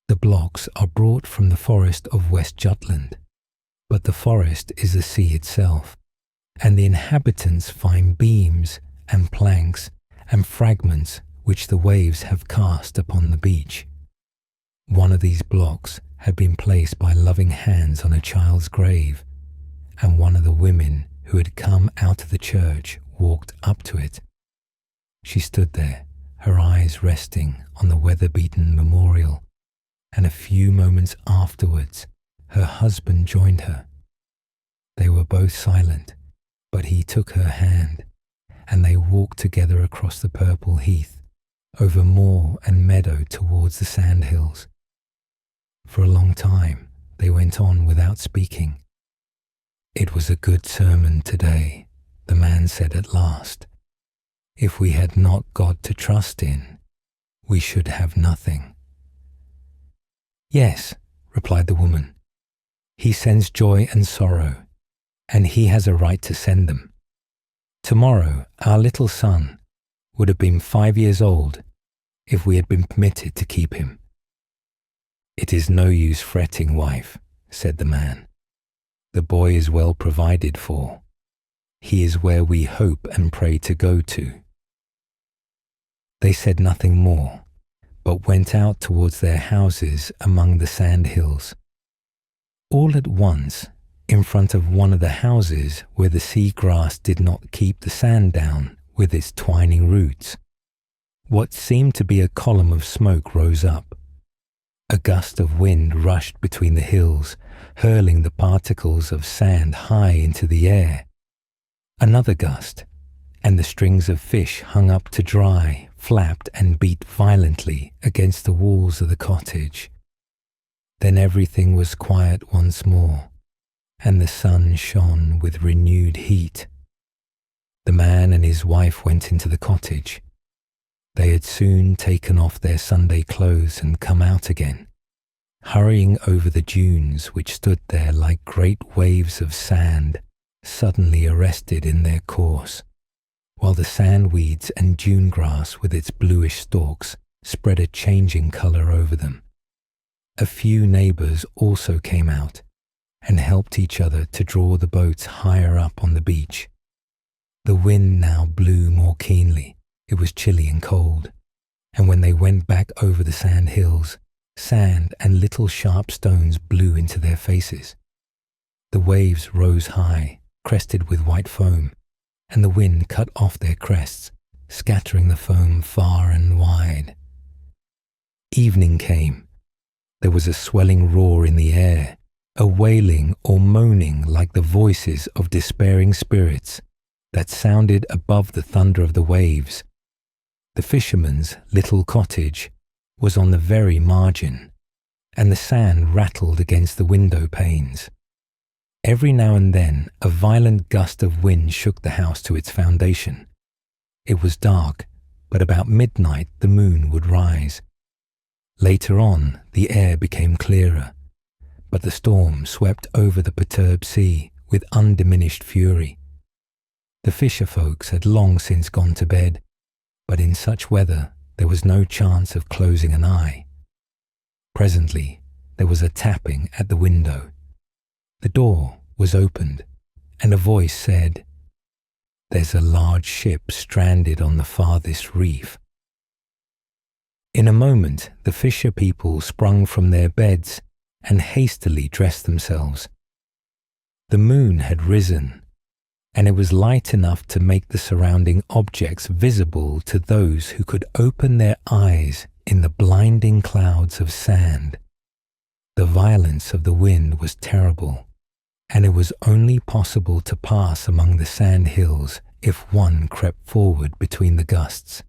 The blocks are brought from the forest of West Jutland, but the forest is the sea itself, and the inhabitants find beams and planks and fragments which the waves have cast upon the beach. One of these blocks had been placed by loving hands on a child's grave, and one of the women who had come out of the church walked up to it. She stood there, her eyes resting on the weather-beaten memorial, and a few moments afterwards her husband joined her. They were both silent, but he took her hand, and they walked together across the purple heath, over moor and meadow towards the Sandhills. For a long time they went on without speaking. "It was a good sermon today," the man said at last. "If we had not God to trust in, we should have nothing." "Yes," replied the woman. "He sends joy and sorrow, and he has a right to send them. Tomorrow our little son would have been 5 years old if we had been permitted to keep him." "It is no use fretting, wife," said the man. "The boy is well provided for. He is where we hope and pray to go to." They said nothing more, but went out towards their houses among the sandhills. All at once, in front of one of the houses where the sea grass did not keep the sand down with its twining roots, what seemed to be a column of smoke rose up. A gust of wind rushed between the hills, hurling the particles of sand high into the air. Another gust, and the strings of fish hung up to dry flapped and beat violently against the walls of the cottage. Then everything was quiet once more, and the sun shone with renewed heat. The man and his wife went into the cottage. They had soon taken off their Sunday clothes and come out again, hurrying over the dunes which stood there like great waves of sand, suddenly arrested in their course, while the sandweeds and dune grass with its bluish stalks spread a changing colour over them. A few neighbours also came out and helped each other to draw the boats higher up on the beach. The wind now blew more keenly. It was chilly and cold, and when they went back over the sand hills, sand and little sharp stones blew into their faces. The waves rose high, crested with white foam, and the wind cut off their crests, scattering the foam far and wide. Evening came. There was a swelling roar in the air, a wailing or moaning like the voices of despairing spirits that sounded above the thunder of the waves. The fisherman's little cottage was on the very margin, and the sand rattled against the window panes. Every now and then a violent gust of wind shook the house to its foundation. It was dark, but about midnight the moon would rise. Later on the air became clearer, but the storm swept over the perturbed sea with undiminished fury. The fisher folks had long since gone to bed, but in such weather there was no chance of closing an eye. Presently there was a tapping at the window. The door was opened, and a voice said, "There's a large ship stranded on the farthest reef." In a moment the fisher people sprung from their beds and hastily dressed themselves. The moon had risen, and it was light enough to make the surrounding objects visible to those who could open their eyes in the blinding clouds of sand. The violence of the wind was terrible, and it was only possible to pass among the sand hills if one crept forward between the gusts.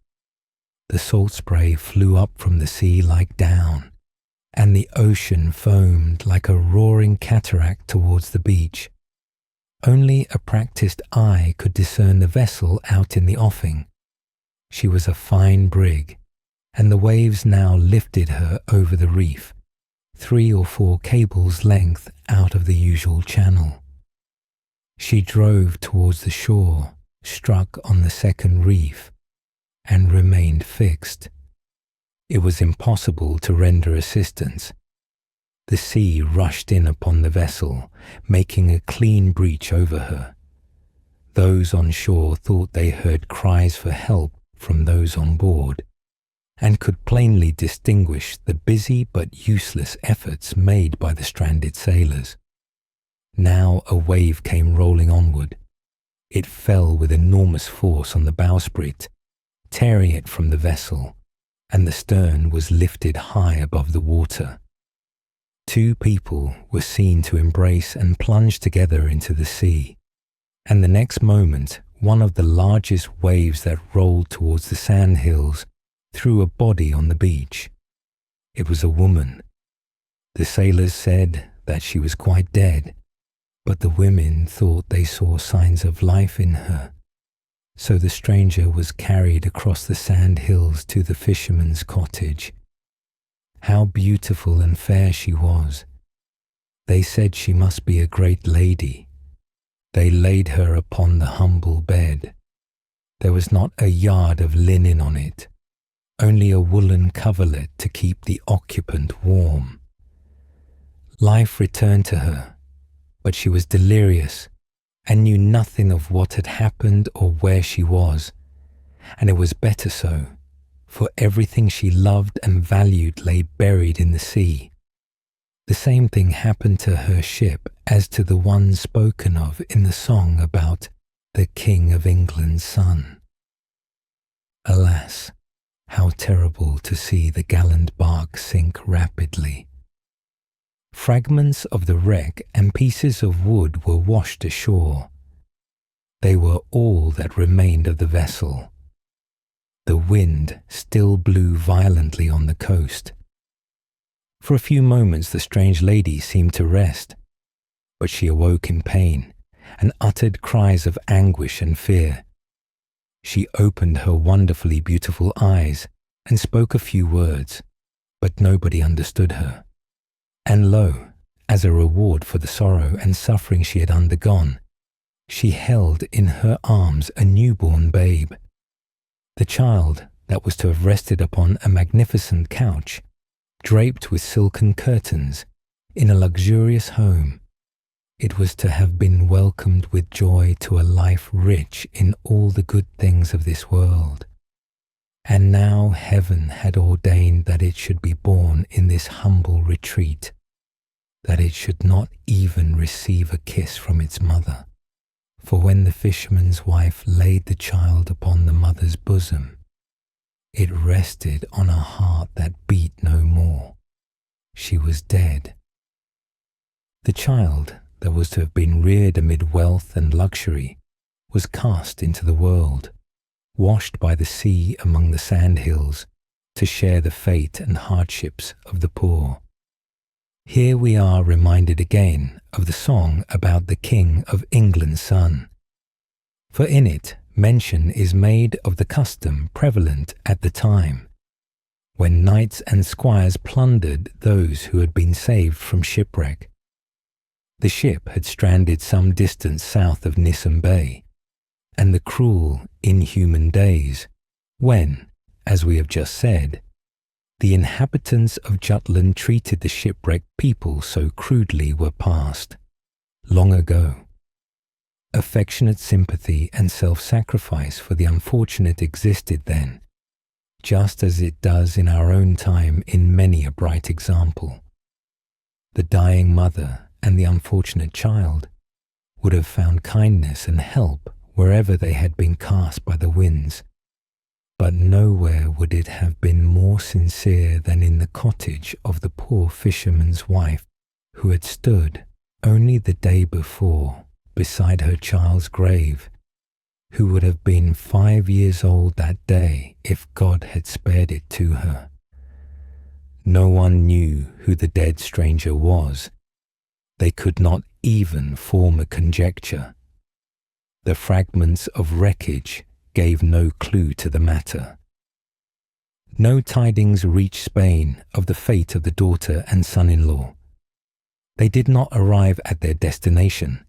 The salt spray flew up from the sea like down, and the ocean foamed like a roaring cataract towards the beach. Only a practised eye could discern the vessel out in the offing. She was a fine brig, and the waves now lifted her over the reef, 3 or 4 cables' length out of the usual channel. She drove towards the shore, struck on the second reef, and remained fixed. It was impossible to render assistance. The sea rushed in upon the vessel, making a clean breach over her. Those on shore thought they heard cries for help from those on board, and could plainly distinguish the busy but useless efforts made by the stranded sailors. Now a wave came rolling onward. It fell with enormous force on the bowsprit, tearing it from the vessel, and the stern was lifted high above the water. 2 people were seen to embrace and plunge together into the sea, and the next moment one of the largest waves that rolled towards the sandhills threw a body on the beach. It was a woman. The sailors said that she was quite dead, but the women thought they saw signs of life in her. So the stranger was carried across the sandhills to the fisherman's cottage. How beautiful and fair she was! They said she must be a great lady. They laid her upon the humble bed. There was not a yard of linen on it, only a woolen coverlet to keep the occupant warm. Life returned to her, but she was delirious, and knew nothing of what had happened or where she was, and it was better so, for everything she loved and valued lay buried in the sea. The same thing happened to her ship as to the one spoken of in the song about the King of England's son. Alas, how terrible to see the gallant bark sink rapidly. Fragments of the wreck and pieces of wood were washed ashore. They were all that remained of the vessel. The wind still blew violently on the coast. For a few moments the strange lady seemed to rest, but she awoke in pain and uttered cries of anguish and fear. She opened her wonderfully beautiful eyes and spoke a few words, but nobody understood her. And lo, as a reward for the sorrow and suffering she had undergone, she held in her arms a newborn babe. The child that was to have rested upon a magnificent couch, draped with silken curtains, in a luxurious home, it was to have been welcomed with joy to a life rich in all the good things of this world. And now heaven had ordained that it should be born in this humble retreat, that it should not even receive a kiss from its mother. For when the fisherman's wife laid the child upon the mother's bosom, it rested on a heart that beat no more. She was dead. The child that was to have been reared amid wealth and luxury was cast into the world, washed by the sea among the sandhills, to share the fate and hardships of the poor. Here we are reminded again of the song about the King of England's son, for in it mention is made of the custom prevalent at the time, when knights and squires plundered those who had been saved from shipwreck. The ship had stranded some distance south of Nissum Bay, and the cruel, inhuman days when, as we have just said, the inhabitants of Jutland treated the shipwrecked people so crudely were past, long ago. Affectionate sympathy and self-sacrifice for the unfortunate existed then, just as it does in our own time in many a bright example. The dying mother and the unfortunate child would have found kindness and help wherever they had been cast by the winds, but nowhere would it have been more sincere than in the cottage of the poor fisherman's wife, who had stood only the day before beside her child's grave, who would have been 5 years old that day if God had spared it to her. No one knew who the dead stranger was. They could not even form a conjecture. The fragments of wreckage gave no clue to the matter. No tidings reached Spain of the fate of the daughter and son-in-law. They did not arrive at their destination,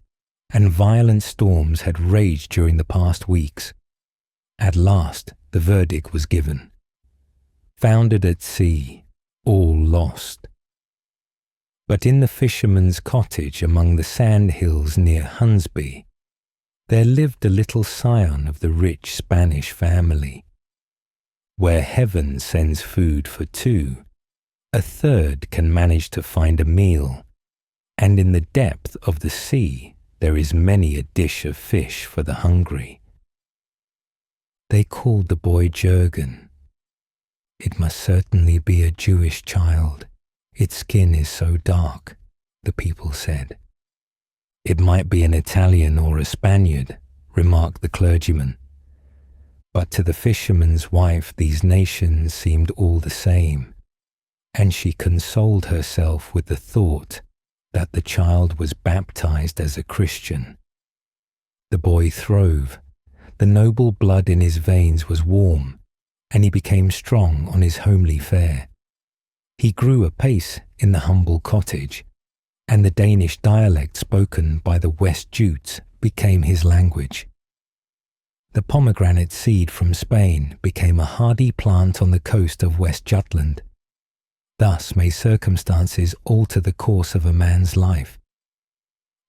and violent storms had raged during the past weeks. At last the verdict was given. Foundered at sea, all lost. But in the fisherman's cottage among the sandhills near Hunsby, there lived a little scion of the rich Spanish family. Where heaven sends food for two, a third can manage to find a meal, and in the depth of the sea there is many a dish of fish for the hungry. They called the boy Jurgen. It must certainly be a Jewish child. Its skin is so dark, the people said. It might be an Italian or a Spaniard, remarked the clergyman. But to the fisherman's wife these nations seemed all the same, and she consoled herself with the thought that the child was baptized as a Christian. The boy throve. The noble blood in his veins was warm, and he became strong on his homely fare. He grew apace in the humble cottage, and the Danish dialect spoken by the West Jutes became his language. The pomegranate seed from Spain became a hardy plant on the coast of West Jutland. Thus may circumstances alter the course of a man's life.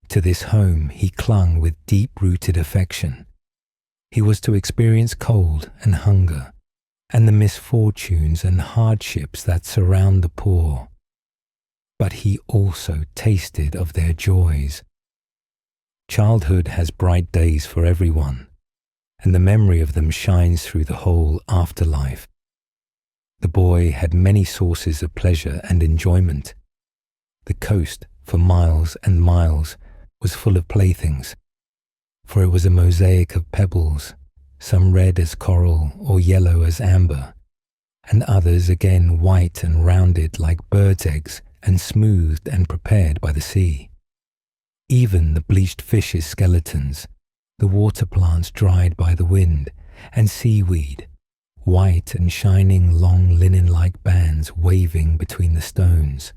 To this home he clung with deep-rooted affection. He was to experience cold and hunger, and the misfortunes and hardships that surround the poor. But he also tasted of their joys. Childhood has bright days for everyone, and the memory of them shines through the whole afterlife. The boy had many sources of pleasure and enjoyment. The coast, for miles and miles, was full of playthings, for it was a mosaic of pebbles, some red as coral or yellow as amber, and others again white and rounded like birds' eggs and smoothed and prepared by the sea. Even the bleached fish's skeletons, the water plants dried by the wind, and seaweed, white and shining long linen-like bands waving between the stones.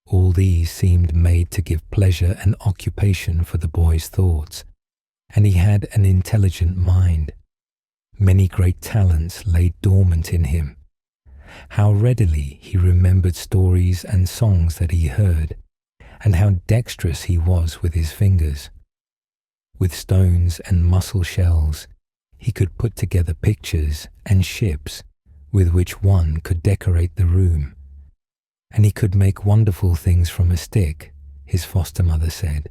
All these seemed made to give pleasure and occupation for the boy's thoughts, and he had an intelligent mind. Many great talents lay dormant in him. How readily he remembered stories and songs that he heard, and how dexterous he was with his fingers. With stones and mussel shells, he could put together pictures and ships with which one could decorate the room. And he could make wonderful things from a stick, his foster mother said.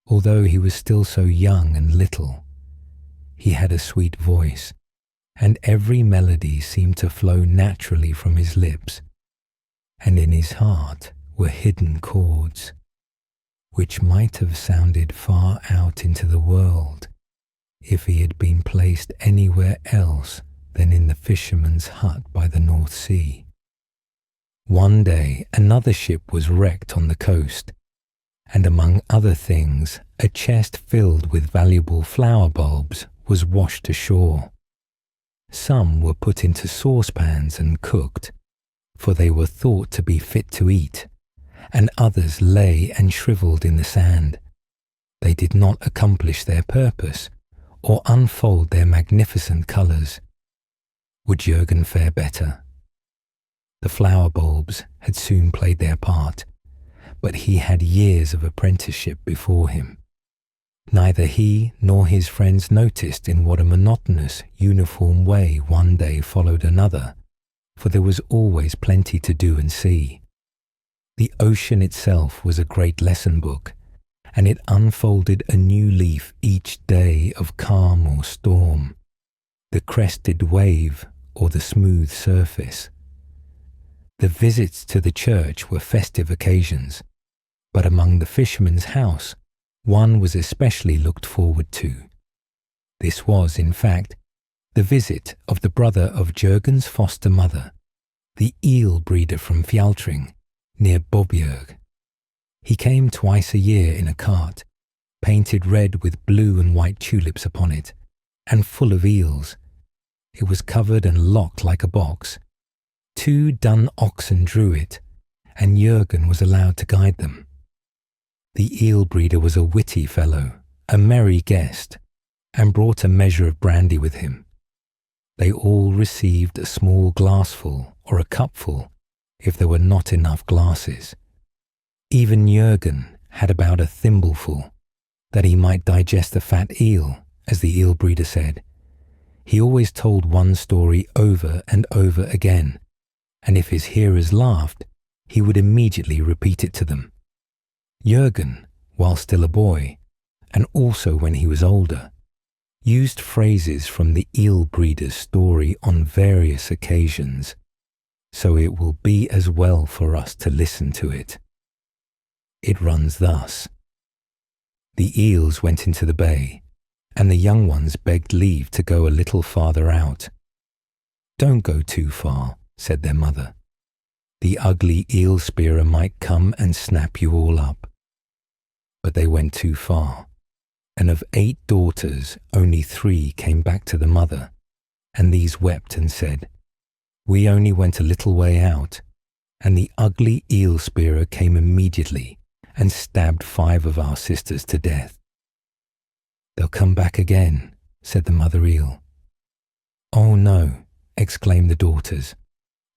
Although he was still so young and little, he had a sweet voice, and every melody seemed to flow naturally from his lips, and in his heart were hidden chords, which might have sounded far out into the world if he had been placed anywhere else than in the fisherman's hut by the North Sea. One day another ship was wrecked on the coast, and among other things a chest filled with valuable flower bulbs was washed ashore. Some were put into saucepans and cooked, for they were thought to be fit to eat, and others lay and shriveled in the sand. They did not accomplish their purpose or unfold their magnificent colours. Would Jürgen fare better? The flower bulbs had soon played their part, but he had years of apprenticeship before him. Neither he nor his friends noticed in what a monotonous, uniform way one day followed another, for there was always plenty to do and see. The ocean itself was a great lesson book, and it unfolded a new leaf each day of calm or storm, the crested wave or the smooth surface. The visits to the church were festive occasions, but among the fisherman's house, one was especially looked forward to. This was, in fact, the visit of the brother of Jürgen's foster mother, the eel breeder from Fjaltring, near Bobjerg. He came twice a year in a cart, painted red with blue and white tulips upon it, and full of eels. It was covered and locked like a box. 2 dun oxen drew it, and Jürgen was allowed to guide them. The eel breeder was a witty fellow, a merry guest, and brought a measure of brandy with him. They all received a small glassful or a cupful if there were not enough glasses. Even Jürgen had about a thimbleful, that he might digest the fat eel, as the eel breeder said. He always told one story over and over again, and if his hearers laughed, he would immediately repeat it to them. Jürgen, while still a boy, and also when he was older, used phrases from the eel breeder's story on various occasions, so it will be as well for us to listen to it. It runs thus. The eels went into the bay, and the young ones begged leave to go a little farther out. "Don't go too far," said their mother. "The ugly eel spearer might come and snap you all up." But they went too far, and of 8 daughters, only 3 came back to the mother, and these wept and said, "We only went a little way out, and the ugly eel spearer came immediately and stabbed 5 of our sisters to death." "They'll come back again," said the mother eel. "Oh no," exclaimed the daughters,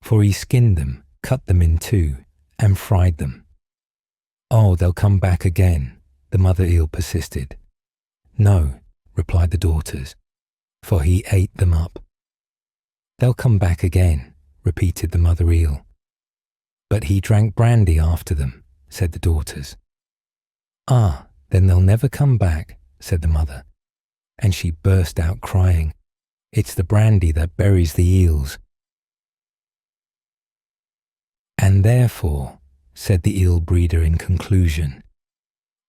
"for he skinned them, cut them in 2, and fried them." "Oh, they'll come back again," the mother eel persisted. No, replied the daughters, for he ate them up. They'll come back again, repeated the mother eel. But he drank brandy after them, said the daughters. Ah, then they'll never come back, said the mother, and she burst out crying. It's the brandy that buries the eels. And therefore, said the eel breeder in conclusion,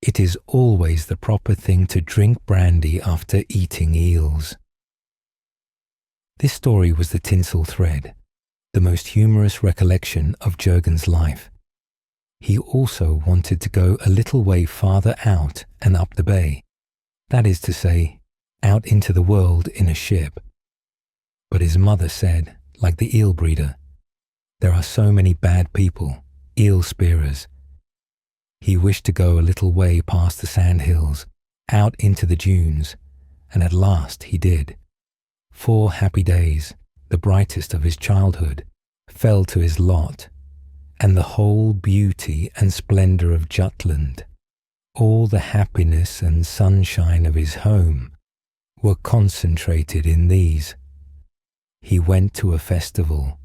it is always the proper thing to drink brandy after eating eels. This story was the tinsel thread, the most humorous recollection of Jurgen's life. He also wanted to go a little way farther out and up the bay, that is to say, out into the world in a ship. But his mother said, like the eel breeder, there are so many bad people, eel spearers. He wished to go a little way past the Sandhills, out into the dunes, and at last he did. 4 happy days, the brightest of his childhood, fell to his lot, and the whole beauty and splendour of Jutland, all the happiness and sunshine of his home, were concentrated in these. He went to a festival,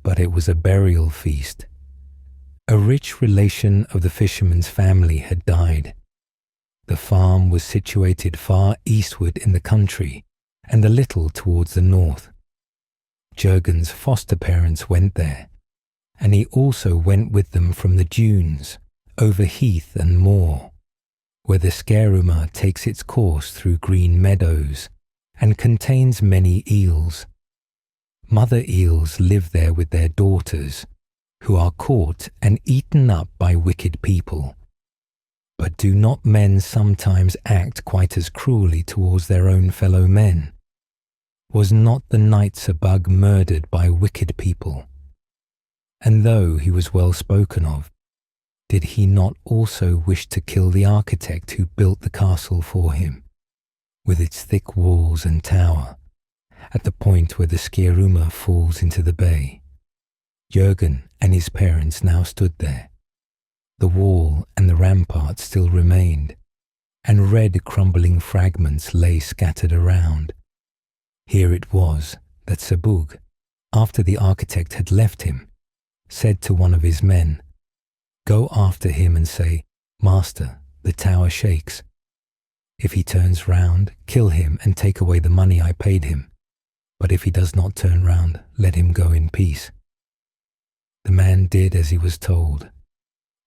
but it was a burial feast. A rich relation of the fisherman's family had died. The farm was situated far eastward in the country, and a little towards the north. Jurgen's foster parents went there, and he also went with them from the dunes, over heath and moor, where the Skewer takes its course through green meadows, and contains many eels. Mother eels live there with their daughters, who are caught and eaten up by wicked people. But do not men sometimes act quite as cruelly towards their own fellow men? Was not the Nursery murdered by wicked people? And though he was well spoken of, did he not also wish to kill the architect who built the castle for him, with its thick walls and tower, at the point where the Skewer falls into the bay? Jurgen and his parents now stood there. The wall and the rampart still remained, and red crumbling fragments lay scattered around. Here it was that Sebug, after the architect had left him, said to one of his men, "Go after him and say, 'Master, the tower shakes.' If he turns round, kill him and take away the money I paid him. But if he does not turn round, let him go in peace." The man did as he was told.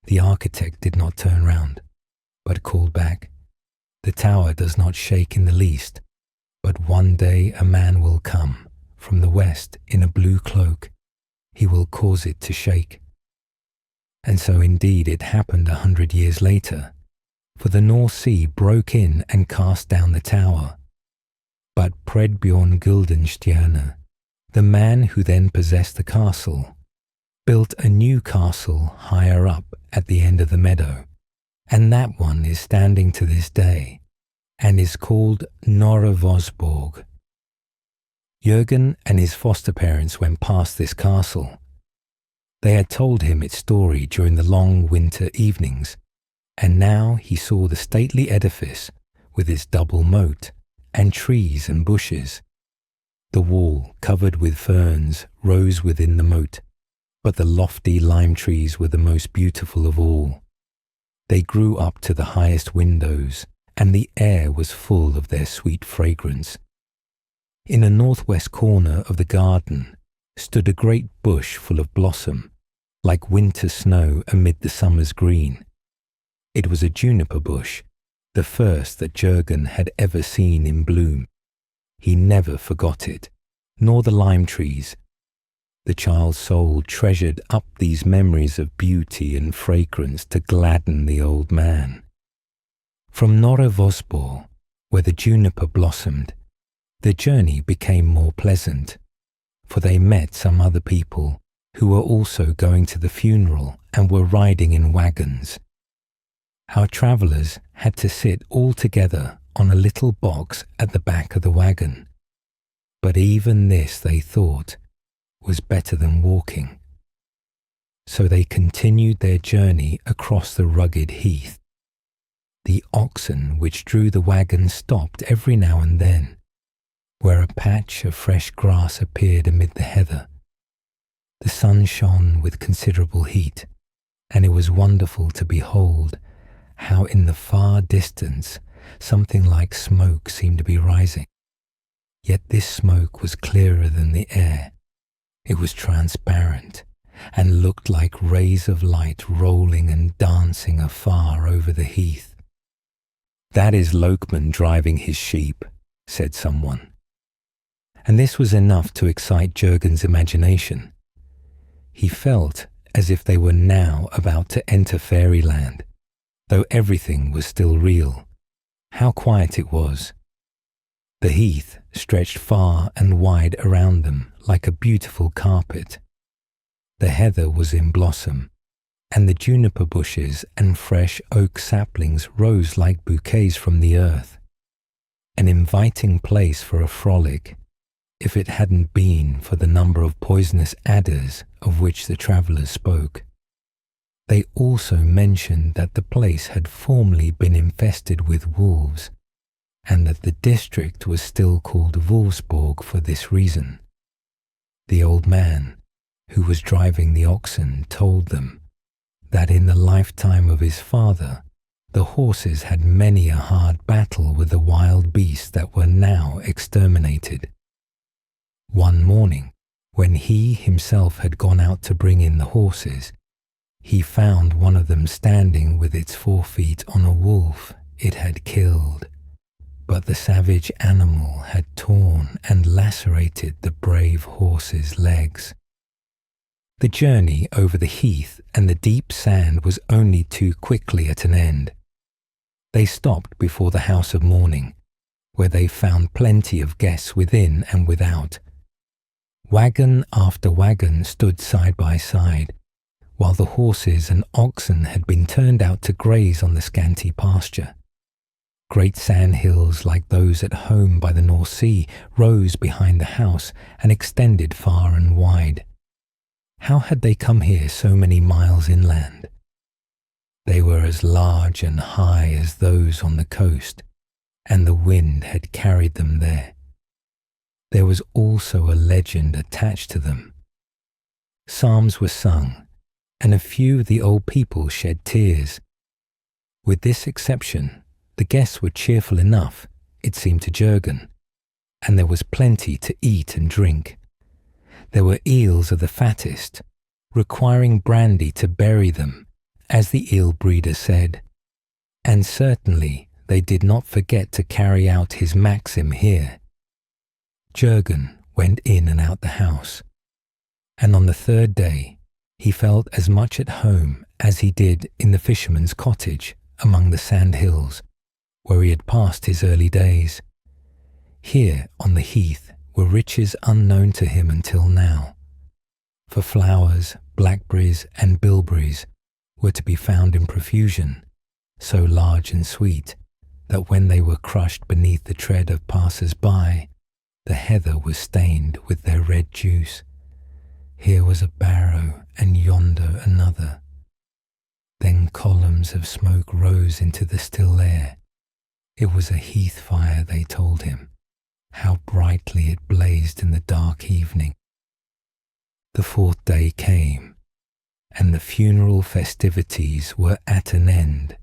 The architect did not turn round, but called back, "The tower does not shake in the least, but one day a man will come from the west in a blue cloak. He will cause it to shake." And so indeed it happened 100 years later, for the North Sea broke in and cast down the tower. But Predbjorn Guildenstjerne, the man who then possessed the castle, built a new castle higher up at the end of the meadow, and that one is standing to this day, and is called Norra Vosborg. Jurgen and his foster parents went past this castle. They had told him its story during the long winter evenings, and now he saw the stately edifice with its double moat, and trees and bushes. The wall, covered with ferns, rose within the moat, but the lofty lime trees were the most beautiful of all. They grew up to the highest windows, and the air was full of their sweet fragrance. In a northwest corner of the garden stood a great bush full of blossom, like winter snow amid the summer's green. It was a juniper bush, the first that Jurgen had ever seen in bloom. He never forgot it, nor the lime trees. The child's soul treasured up these memories of beauty and fragrance to gladden the old man. From Norra Vosborg, where the juniper blossomed, the journey became more pleasant, for they met some other people who were also going to the funeral and were riding in wagons. Our travellers had to sit all together on a little box at the back of the wagon, but even this, they thought, was better than walking. So they continued their journey across the rugged heath. The oxen which drew the wagon stopped every now and then, where a patch of fresh grass appeared amid the heather. The sun shone with considerable heat, and it was wonderful to behold how in the far distance something like smoke seemed to be rising. Yet this smoke was clearer than the air. It was transparent and looked like rays of light rolling and dancing afar over the heath. "That is Lokman driving his sheep," said someone. And this was enough to excite Jurgen's imagination. He felt as if they were now about to enter fairyland, though everything was still real. How quiet it was! The heath stretched far and wide around them like a beautiful carpet. The heather was in blossom, and the juniper bushes and fresh oak saplings rose like bouquets from the earth. An inviting place for a frolic, if it hadn't been for the number of poisonous adders of which the travellers spoke. They also mentioned that the place had formerly been infested with wolves, and that the district was still called Wolfsburg for this reason. The old man, who was driving the oxen, told them that in the lifetime of his father, the horses had many a hard battle with the wild beasts that were now exterminated. One morning, when he himself had gone out to bring in the horses, he found one of them standing with its forefeet on a wolf it had killed. But the savage animal had torn and lacerated the brave horse's legs. The journey over the heath and the deep sand was only too quickly at an end. They stopped before the house of mourning, where they found plenty of guests within and without. Wagon after wagon stood side by side, while the horses and oxen had been turned out to graze on the scanty pasture. Great sandhills like those at home by the North Sea rose behind the house and extended far and wide. How had they come here so many miles inland? They were as large and high as those on the coast, and the wind had carried them there. There was also a legend attached to them. Psalms were sung, and a few of the old people shed tears. With this exception, the guests were cheerful enough, it seemed to Jurgen, and there was plenty to eat and drink. There were eels of the fattest, requiring brandy to bury them, as the eel breeder said, and certainly they did not forget to carry out his maxim here. Jurgen went in and out the house, and on the third day he felt as much at home as he did in the fisherman's cottage among the Sandhills, where he had passed his early days. Here on the heath were riches unknown to him until now, for flowers, blackberries and bilberries were to be found in profusion, so large and sweet that when they were crushed beneath the tread of passers-by, the heather was stained with their red juice. Here was a barrow and yonder another. Then columns of smoke rose into the still air. It was a heath fire, they told him. How brightly it blazed in the dark evening. The fourth day came, and the funeral festivities were at an end.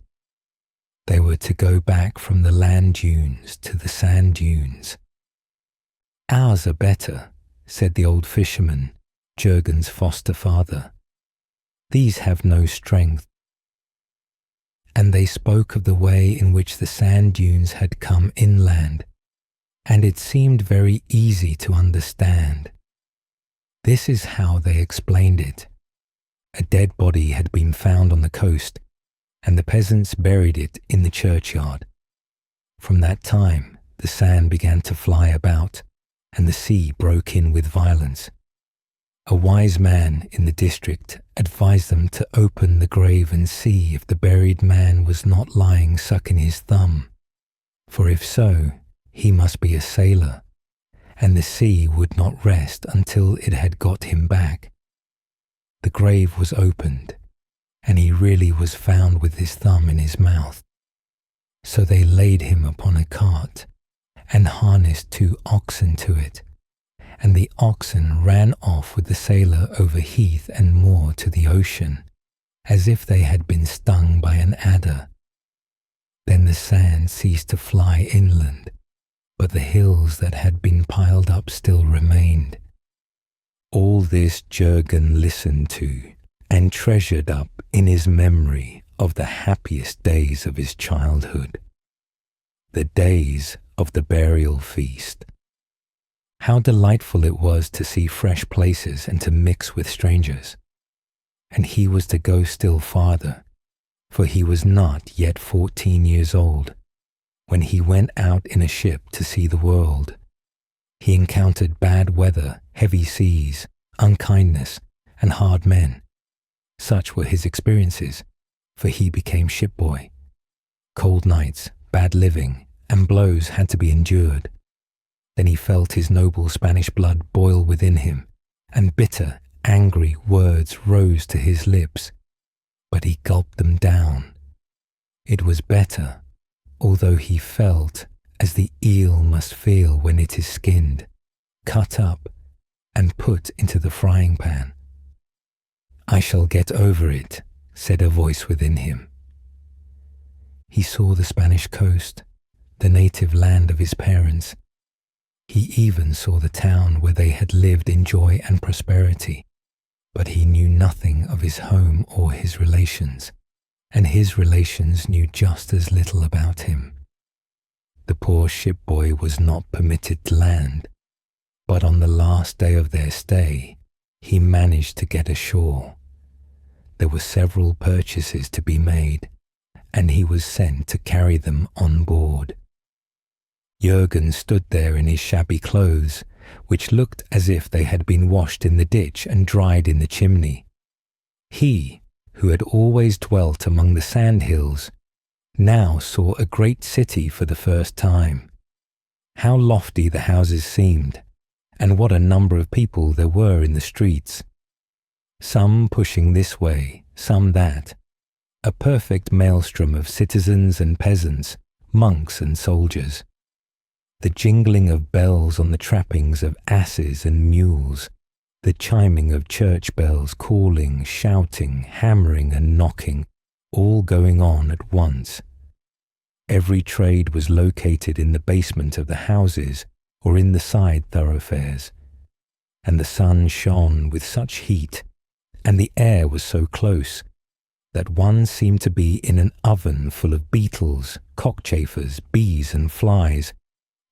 They were to go back from the land dunes to the sand dunes. "Ours are better," said the old fisherman, Jurgen's foster father. "These have no strength." And they spoke of the way in which the sand dunes had come inland, and it seemed very easy to understand. This is how they explained it. A dead body had been found on the coast, and the peasants buried it in the churchyard. From that time, the sand began to fly about, and the sea broke in with violence. A wise man in the district advised them to open the grave and see if the buried man was not lying sucking his thumb, for if so, he must be a sailor, and the sea would not rest until it had got him back. The grave was opened, and he really was found with his thumb in his mouth. So they laid him upon a cart, and harnessed 2 oxen to it, and the oxen ran off with the sailor over heath and moor to the ocean, as if they had been stung by an adder. Then the sand ceased to fly inland, but the hills that had been piled up still remained. All this Jurgen listened to, and treasured up in his memory of the happiest days of his childhood, the days of the burial feast. How delightful it was to see fresh places and to mix with strangers. And he was to go still farther, for he was not yet 14 years old, when he went out in a ship to see the world. He encountered bad weather, heavy seas, unkindness, and hard men. Such were his experiences, for he became shipboy. Cold nights, bad living, and blows had to be endured. Then he felt his noble Spanish blood boil within him, and bitter, angry words rose to his lips, but he gulped them down. It was better, although he felt as the eel must feel when it is skinned, cut up, and put into the frying pan. "I shall get over it," said a voice within him. He saw the Spanish coast, the native land of his parents. He even saw the town where they had lived in joy and prosperity, but he knew nothing of his home or his relations, and his relations knew just as little about him. The poor shipboy was not permitted to land, but on the last day of their stay, he managed to get ashore. There were several purchases to be made, and he was sent to carry them on board. Jurgen stood there in his shabby clothes, which looked as if they had been washed in the ditch and dried in the chimney. He, who had always dwelt among the Sandhills, now saw a great city for the first time. How lofty the houses seemed, and what a number of people there were in the streets. Some pushing this way, some that. A perfect maelstrom of citizens and peasants, monks and soldiers. The jingling of bells on the trappings of asses and mules, the chiming of church bells, calling, shouting, hammering and knocking, all going on at once. Every trade was located in the basement of the houses or in the side thoroughfares, and the sun shone with such heat, and the air was so close, that one seemed to be in an oven full of beetles, cockchafers, bees and flies,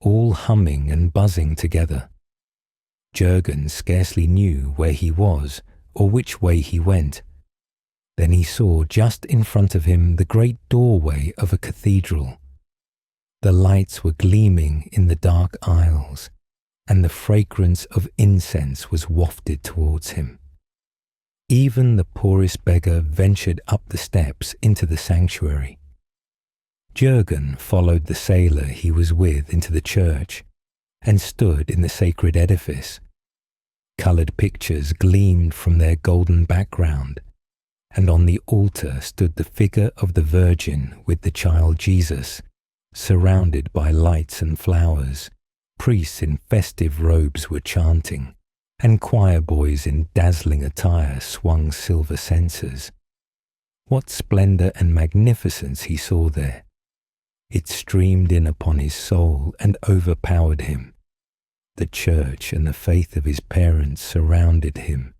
all humming and buzzing together. Jurgen scarcely knew where he was or which way he went. Then he saw just in front of him the great doorway of a cathedral. The lights were gleaming in the dark aisles, and the fragrance of incense was wafted towards him. Even the poorest beggar ventured up the steps into the sanctuary. Jurgen followed the sailor he was with into the church and stood in the sacred edifice. Coloured pictures gleamed from their golden background, and on the altar stood the figure of the Virgin with the child Jesus, surrounded by lights and flowers. Priests in festive robes were chanting, and choir boys in dazzling attire swung silver censers. What splendour and magnificence he saw there! It streamed in upon his soul and overpowered him. The church and the faith of his parents surrounded him,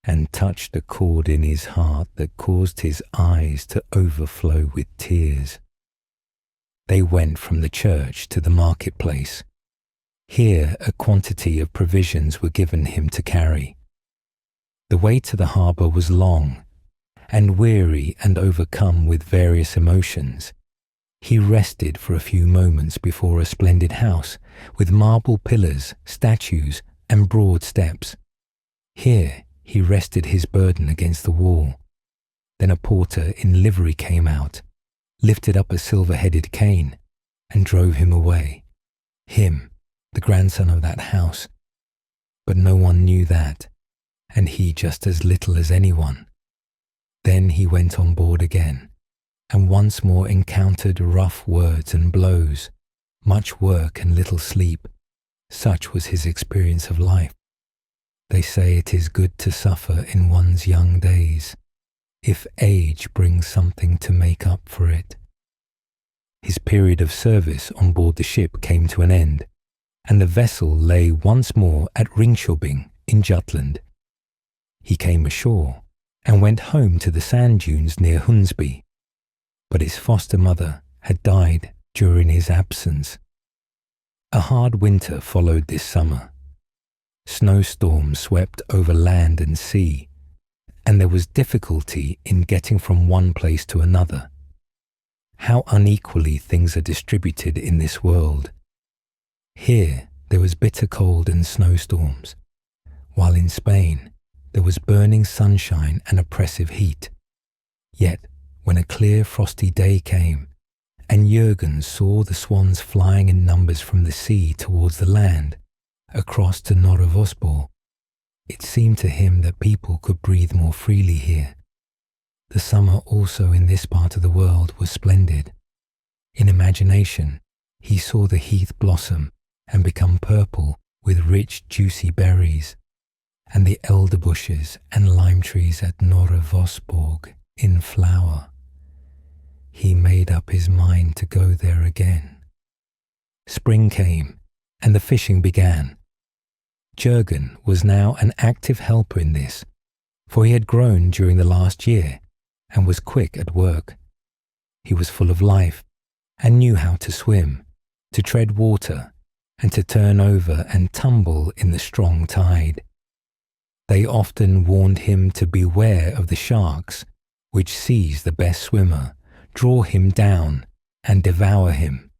and touched a chord in his heart that caused his eyes to overflow with tears. They went from the church to the marketplace. Here a quantity of provisions were given him to carry. The way to the harbour was long, and weary and overcome with various emotions, he rested for a few moments before a splendid house with marble pillars, statues, and broad steps. Here he rested his burden against the wall. Then a porter in livery came out, lifted up a silver-headed cane, and drove him away. Him, the grandson of that house. But no one knew that, and he just as little as anyone. Then he went on board again, and once more encountered rough words and blows, much work and little sleep. Such was his experience of life. They say it is good to suffer in one's young days, if age brings something to make up for it. His period of service on board the ship came to an end, and the vessel lay once more at Ringkøbing in Jutland. He came ashore and went home to the sand dunes near Hundsby, but his foster mother had died during his absence. A hard winter followed this summer. Snowstorms swept over land and sea, and there was difficulty in getting from one place to another. How unequally things are distributed in this world. Here there was bitter cold and snowstorms, while in Spain there was burning sunshine and oppressive heat. Yet, when a clear frosty day came, and Jürgen saw the swans flying in numbers from the sea towards the land, across to Norrvosborg, it seemed to him that people could breathe more freely here. The summer also in this part of the world was splendid. In imagination, he saw the heath blossom and become purple with rich, juicy berries, and the elder bushes and lime trees at Norrvosborg in flower. He made up his mind to go there again. Spring came, and the fishing began. Jürgen was now an active helper in this, for he had grown during the last year and was quick at work. He was full of life and knew how to swim, to tread water, and to turn over and tumble in the strong tide. They often warned him to beware of the sharks, which seize the best swimmer, draw him down, and devour him.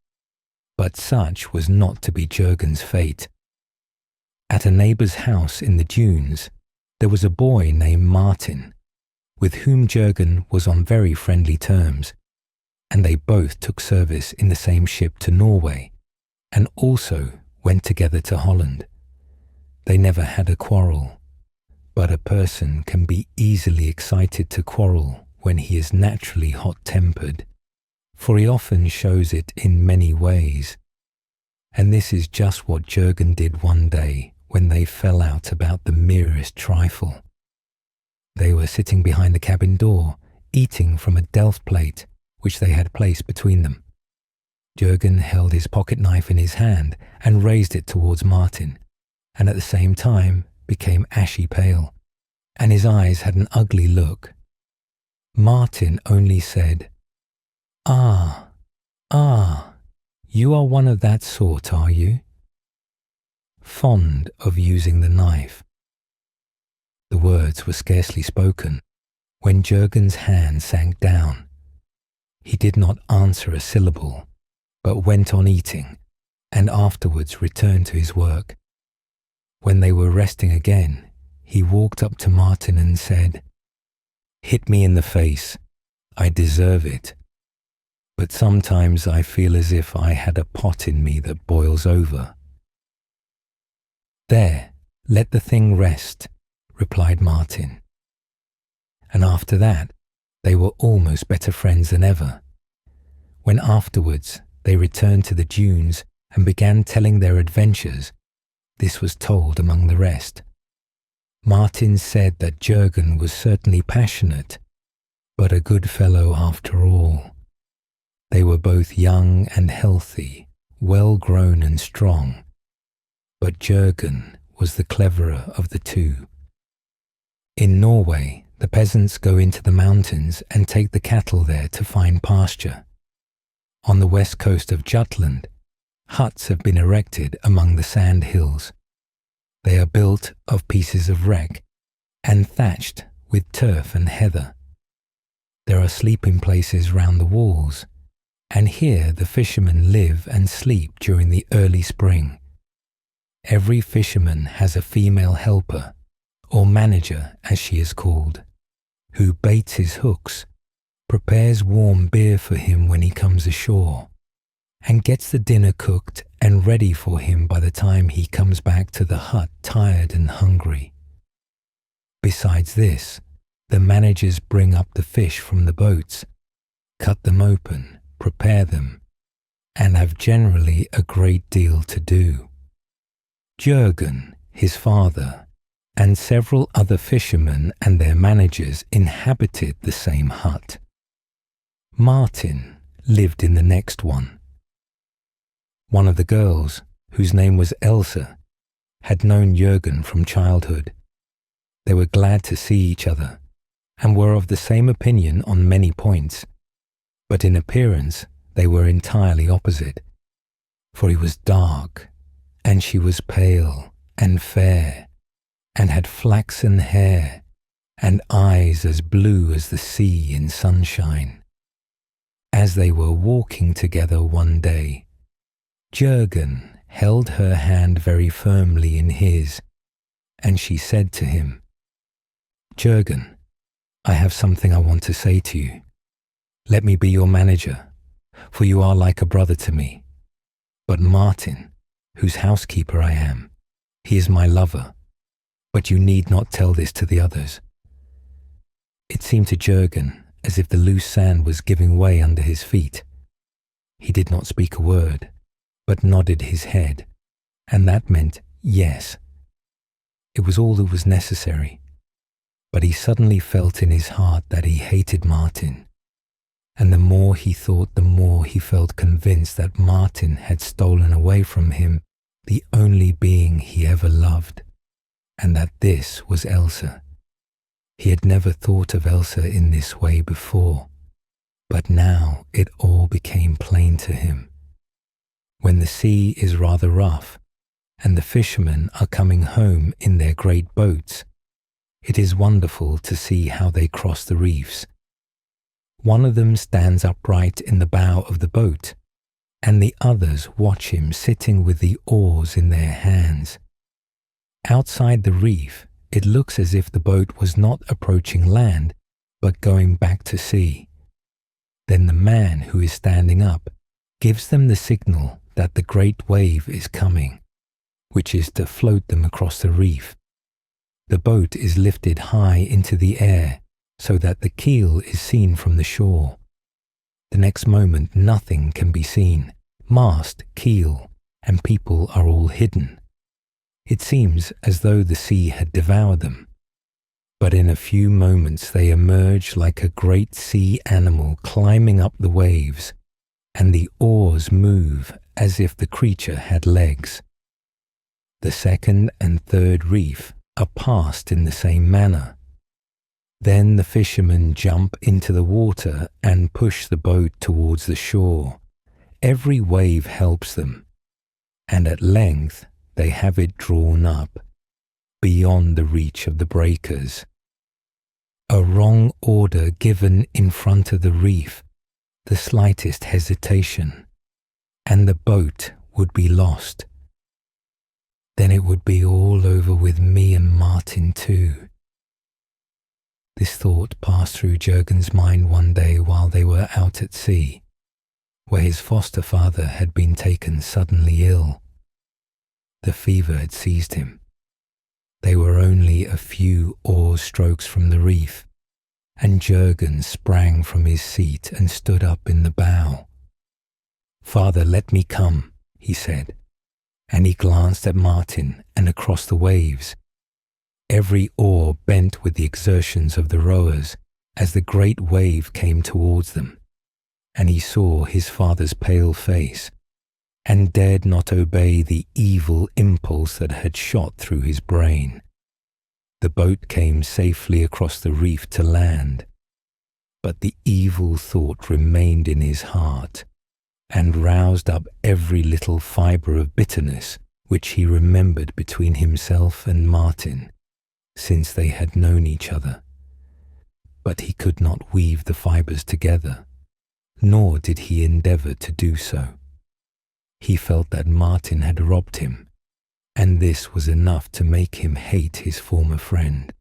But such was not to be Jürgen's fate. At a neighbour's house in the dunes, there was a boy named Martin, with whom Jürgen was on very friendly terms, and they both took service in the same ship to Norway, and also went together to Holland. They never had a quarrel, but a person can be easily excited to quarrel when he is naturally hot-tempered, for he often shows it in many ways. And this is just what Jürgen did one day when they fell out about the merest trifle. They were sitting behind the cabin door, eating from a delft plate which they had placed between them. Jürgen held his pocket knife in his hand and raised it towards Martin, and at the same time became ashy pale, and his eyes had an ugly look. Martin only said, "Ah, you are one of that sort, are you? Fond of using the knife." The words were scarcely spoken when Jürgen's hand sank down. He did not answer a syllable, but went on eating, and afterwards returned to his work. When they were resting again, he walked up to Martin and said, "Hit me in the face. I deserve it. But sometimes I feel as if I had a pot in me that boils over." "There, let the thing rest," replied Martin. And after that, they were almost better friends than ever. When afterwards they returned to the dunes and began telling their adventures, this was told among the rest. Martin said that Jürgen was certainly passionate, but a good fellow after all. They were both young and healthy, well grown and strong, but Jürgen was the cleverer of the two. In Norway, the peasants go into the mountains and take the cattle there to find pasture. On the west coast of Jutland, huts have been erected among the Sandhills. They are built of pieces of wreck and thatched with turf and heather. There are sleeping places round the walls, and here the fishermen live and sleep during the early spring. Every fisherman has a female helper, or manager as she is called, who baits his hooks, prepares warm beer for him when he comes ashore, and gets the dinner cooked and ready for him by the time he comes back to the hut tired and hungry. Besides this, the managers bring up the fish from the boats, cut them open, prepare them, and have generally a great deal to do. Jürgen, his father, and several other fishermen and their managers inhabited the same hut. Martin lived in the next one. One of the girls, whose name was Elsa, had known Jürgen from childhood. They were glad to see each other and were of the same opinion on many points, but in appearance they were entirely opposite, for he was dark and she was pale and fair and had flaxen hair and eyes as blue as the sea in sunshine. As they were walking together one day, Jürgen held her hand very firmly in his, and she said to him, "Jürgen, I have something I want to say to you. Let me be your manager, for you are like a brother to me. But Martin, whose housekeeper I am, he is my lover, but you need not tell this to the others." It seemed to Jürgen as if the loose sand was giving way under his feet. He did not speak a word, but nodded his head, and that meant yes. It was all that was necessary, but he suddenly felt in his heart that he hated Martin, and the more he thought, the more he felt convinced that Martin had stolen away from him the only being he ever loved, and that this was Elsa. He had never thought of Elsa in this way before, but now it all became plain to him. When the sea is rather rough, and the fishermen are coming home in their great boats, it is wonderful to see how they cross the reefs. One of them stands upright in the bow of the boat, and the others watch him sitting with the oars in their hands. Outside the reef, it looks as if the boat was not approaching land, but going back to sea. Then the man who is standing up gives them the signal that the great wave is coming, which is to float them across the reef. The boat is lifted high into the air so that the keel is seen from the shore. The next moment nothing can be seen. Mast, keel, and people are all hidden. It seems as though the sea had devoured them. But in a few moments they emerge like a great sea animal climbing up the waves, and the oars move as if the creature had legs. The second and third reef are passed in the same manner. Then the fishermen jump into the water and push the boat towards the shore. Every wave helps them, and at length they have it drawn up, beyond the reach of the breakers. A wrong order given in front of the reef, the slightest hesitation, and the boat would be lost. Then it would be all over with me and Martin too. This thought passed through Jürgen's mind one day while they were out at sea, where his foster father had been taken suddenly ill. The fever had seized him. They were only a few oar strokes from the reef, and Jürgen sprang from his seat and stood up in the bow. "Father, let me come," he said, and he glanced at Martin and across the waves. Every oar bent with the exertions of the rowers as the great wave came towards them, and he saw his father's pale face, and dared not obey the evil impulse that had shot through his brain. The boat came safely across the reef to land, but the evil thought remained in his heart, and roused up every little fibre of bitterness which he remembered between himself and Martin, since they had known each other. But he could not weave the fibres together, nor did he endeavour to do so. He felt that Martin had robbed him, and this was enough to make him hate his former friend.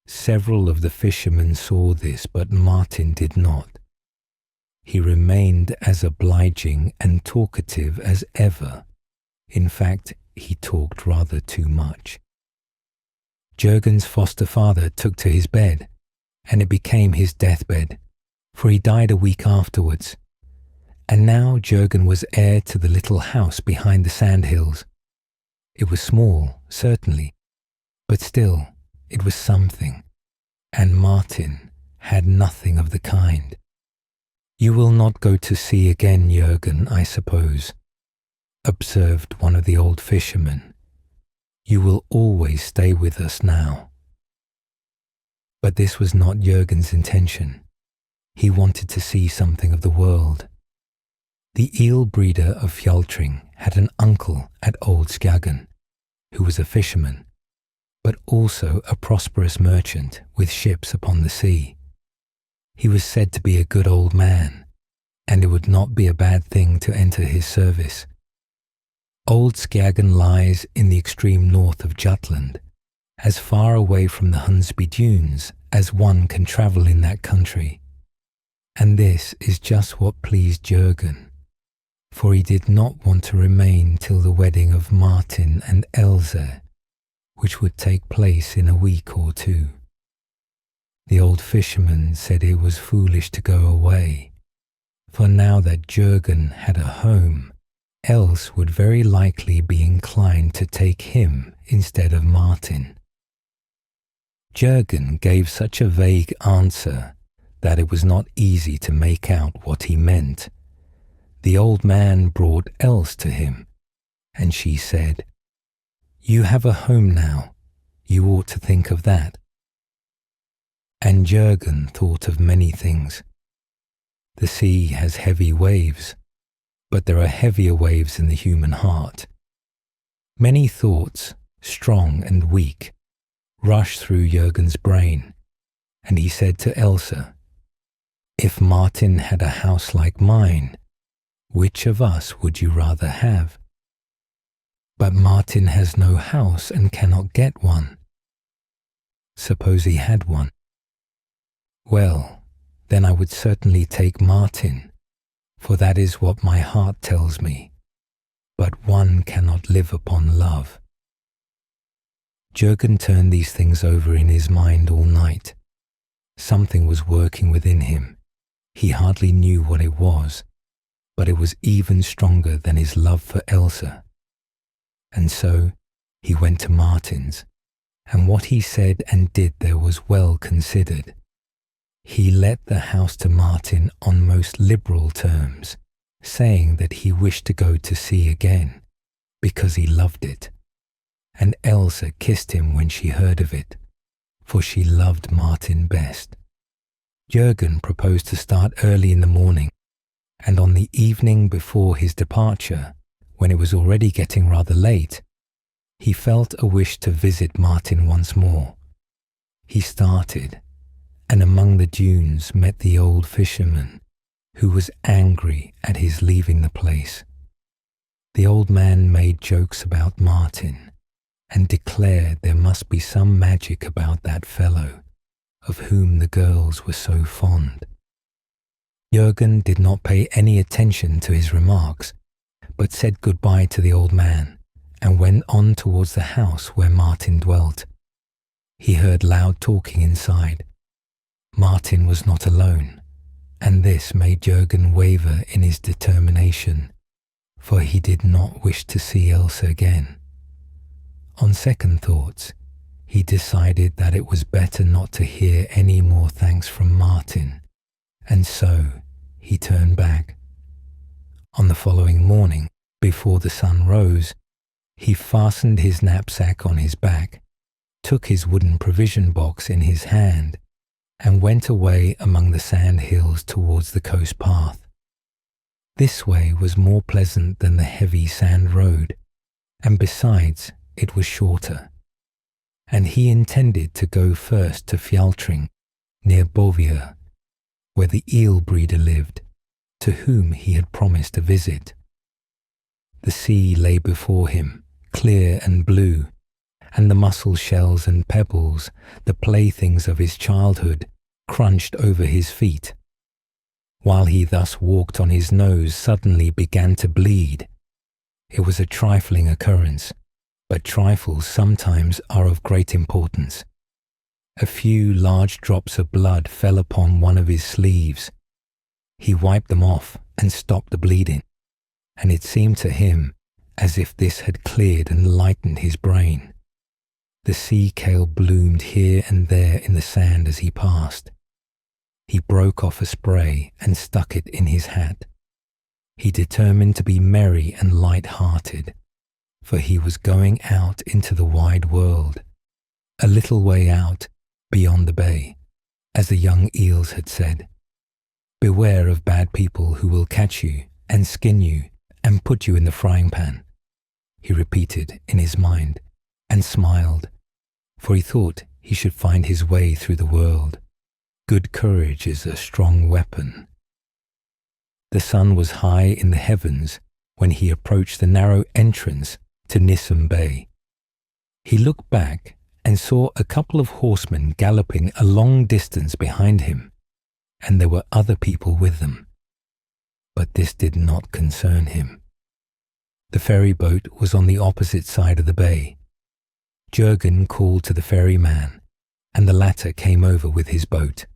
Several of the fishermen saw this, but Martin did not. He remained as obliging and talkative as ever. In fact, he talked rather too much. Jürgen's foster father took to his bed, and it became his deathbed, for he died a week afterwards. And now Jurgen was heir to the little house behind the Sandhills. It was small, certainly, but still it was something, and Martin had nothing of the kind. "You will not go to sea again, Jurgen, I suppose," observed one of the old fishermen. "You will always stay with us now." But this was not Jurgen's intention. He wanted to see something of the world. The eel breeder of Fjaltring had an uncle at Old Skagen, who was a fisherman, but also a prosperous merchant with ships upon the sea. He was said to be a good old man, and it would not be a bad thing to enter his service. Old Skagen lies in the extreme north of Jutland, as far away from the Hunsby dunes as one can travel in that country. And this is just what pleased Jurgen, for he did not want to remain till the wedding of Martin and Else, which would take place in a week or two. The old fisherman said it was foolish to go away, for now that Jurgen had a home, Else would very likely be inclined to take him instead of Martin. Jurgen gave such a vague answer that it was not easy to make out what he meant. The old man brought Else to him, and she said, "You have a home now. You ought to think of that." And Jurgen thought of many things. The sea has heavy waves, but there are heavier waves in the human heart. Many thoughts, strong and weak, rushed through Jurgen's brain, and he said to Elsa, "If Martin had a house like mine, which of us would you rather have?" "But Martin has no house and cannot get one." "Suppose he had one?" "Well, then I would certainly take Martin, for that is what my heart tells me. But one cannot live upon love." Jurgen turned these things over in his mind all night. Something was working within him. He hardly knew what it was, but it was even stronger than his love for Elsa. And so he went to Martin's, and what he said and did there was well considered. He let the house to Martin on most liberal terms, saying that he wished to go to sea again, because he loved it. And Elsa kissed him when she heard of it, for she loved Martin best. Jurgen proposed to start early in the morning, and on the evening before his departure, when it was already getting rather late, he felt a wish to visit Martin once more. He started, and among the dunes met the old fisherman, who was angry at his leaving the place. The old man made jokes about Martin, and declared there must be some magic about that fellow, of whom the girls were so fond. Jurgen did not pay any attention to his remarks, but said goodbye to the old man, and went on towards the house where Martin dwelt. He heard loud talking inside. Martin was not alone, and this made Jurgen waver in his determination, for he did not wish to see Elsa again. On second thoughts, he decided that it was better not to hear any more thanks from Martin, and so he turned back. On the following morning, before the sun rose, he fastened his knapsack on his back, took his wooden provision box in his hand, and went away among the sand hills towards the coast path. This way was more pleasant than the heavy sand road, and besides, it was shorter, and he intended to go first to Fjaltring, near Bovia, where the eel breeder lived, to whom he had promised a visit. The sea lay before him, clear and blue, and the mussel shells and pebbles, the playthings of his childhood, crunched over his feet. While he thus walked on his nose suddenly began to bleed. It was a trifling occurrence, but trifles sometimes are of great importance. A few large drops of blood fell upon one of his sleeves, He wiped them off and stopped the bleeding, and it seemed to him as if this had cleared and lightened his brain. The sea kale bloomed here and there in the sand as he passed. He broke off a spray and stuck it in his hat. He determined to be merry and light-hearted, for he was going out into the wide world, a little way out beyond the bay, as the young eels had said. Beware of bad people who will catch you and skin you and put you in the frying pan, he repeated in his mind, and smiled, for he thought he should find his way through the world. Good courage is a strong weapon. The sun was high in the heavens when he approached the narrow entrance to Nissum Bay. He looked back and saw a couple of horsemen galloping a long distance behind him, and there were other people with them. But this did not concern him. The ferry boat was on the opposite side of the bay. Jurgen called to the ferryman, and the latter came over with his boat.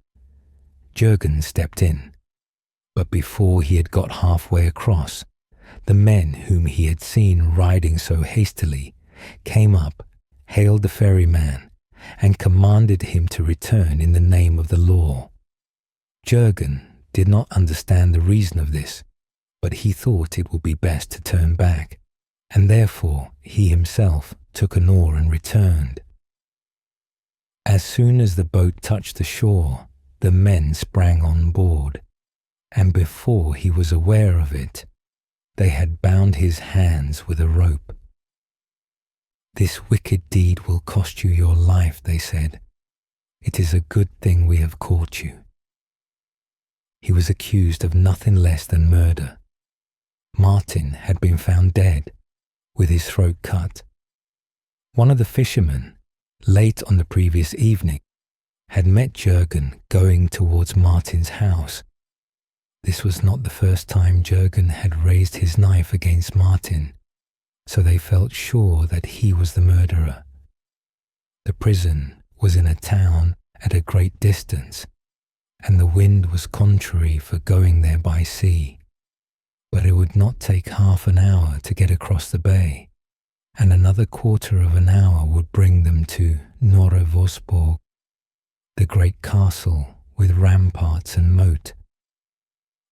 Jurgen stepped in, but before he had got halfway across, the men whom he had seen riding so hastily came up, hailed the ferryman, and commanded him to return in the name of the law. Jurgen did not understand the reason of this, but he thought it would be best to turn back, and therefore he himself took an oar and returned. As soon as the boat touched the shore, the men sprang on board, and before he was aware of it, they had bound his hands with a rope. "This wicked deed will cost you your life," they said. "It is a good thing we have caught you." He was accused of nothing less than murder. Martin had been found dead, with his throat cut. One of the fishermen, late on the previous evening, had met Jurgen going towards Martin's house. This was not the first time Jurgen had raised his knife against Martin, so they felt sure that he was the murderer. The prison was in a town at a great distance, and the wind was contrary for going there by sea, but it would not take half an hour to get across the bay, and another quarter of an hour would bring them to Norre Vosborg, the great castle with ramparts and moat.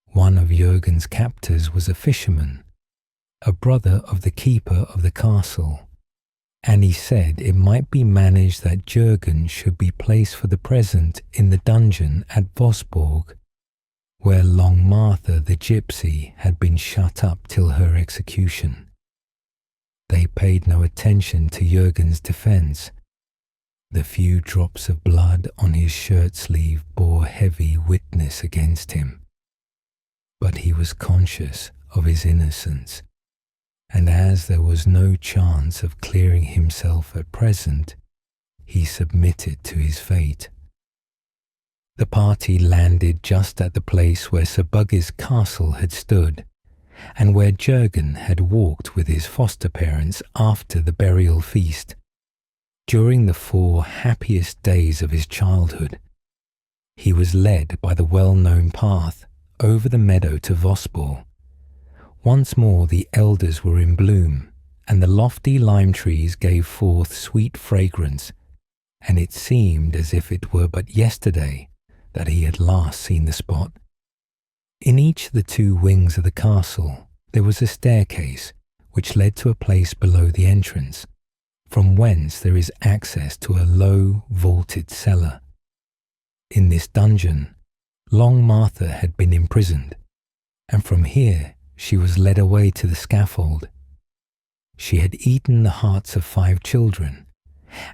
One of Jurgen's captors was a fisherman, a brother of the keeper of the castle, and he said it might be managed that Jurgen should be placed for the present in the dungeon at Vosborg, where Long Martha the gypsy had been shut up till her execution. They paid no attention to Jurgen's defence. The few drops of blood on his shirt sleeve bore heavy witness against him. But he was conscious of his innocence, and as there was no chance of clearing himself at present, he submitted to his fate. The party landed just at the place where Sir Buggy's castle had stood, and where Jurgen had walked with his foster parents after the burial feast. During the 4 happiest days of his childhood, he was led by the well-known path over the meadow to Vosborg. Once more the elders were in bloom, and the lofty lime trees gave forth sweet fragrance, and it seemed as if it were but yesterday that he had last seen the spot. In each of the 2 wings of the castle there was a staircase which led to a place below the entrance, from whence there is access to a low, vaulted cellar. In this dungeon, Long Martha had been imprisoned, and from here she was led away to the scaffold. She had eaten the hearts of 5 children,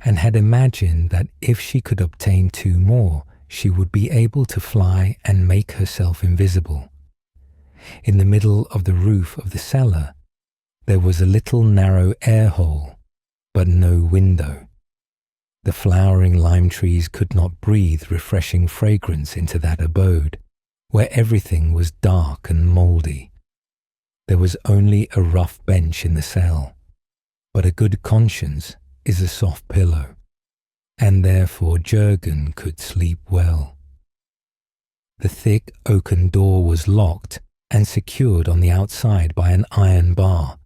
and had imagined that if she could obtain 2 more, she would be able to fly and make herself invisible. In the middle of the roof of the cellar, there was a little narrow air hole, but no window. The flowering lime trees could not breathe refreshing fragrance into that abode, where everything was dark and mouldy. There was only a rough bench in the cell, but a good conscience is a soft pillow, and therefore Jurgen could sleep well. The thick oaken door was locked and secured on the outside by an iron bar.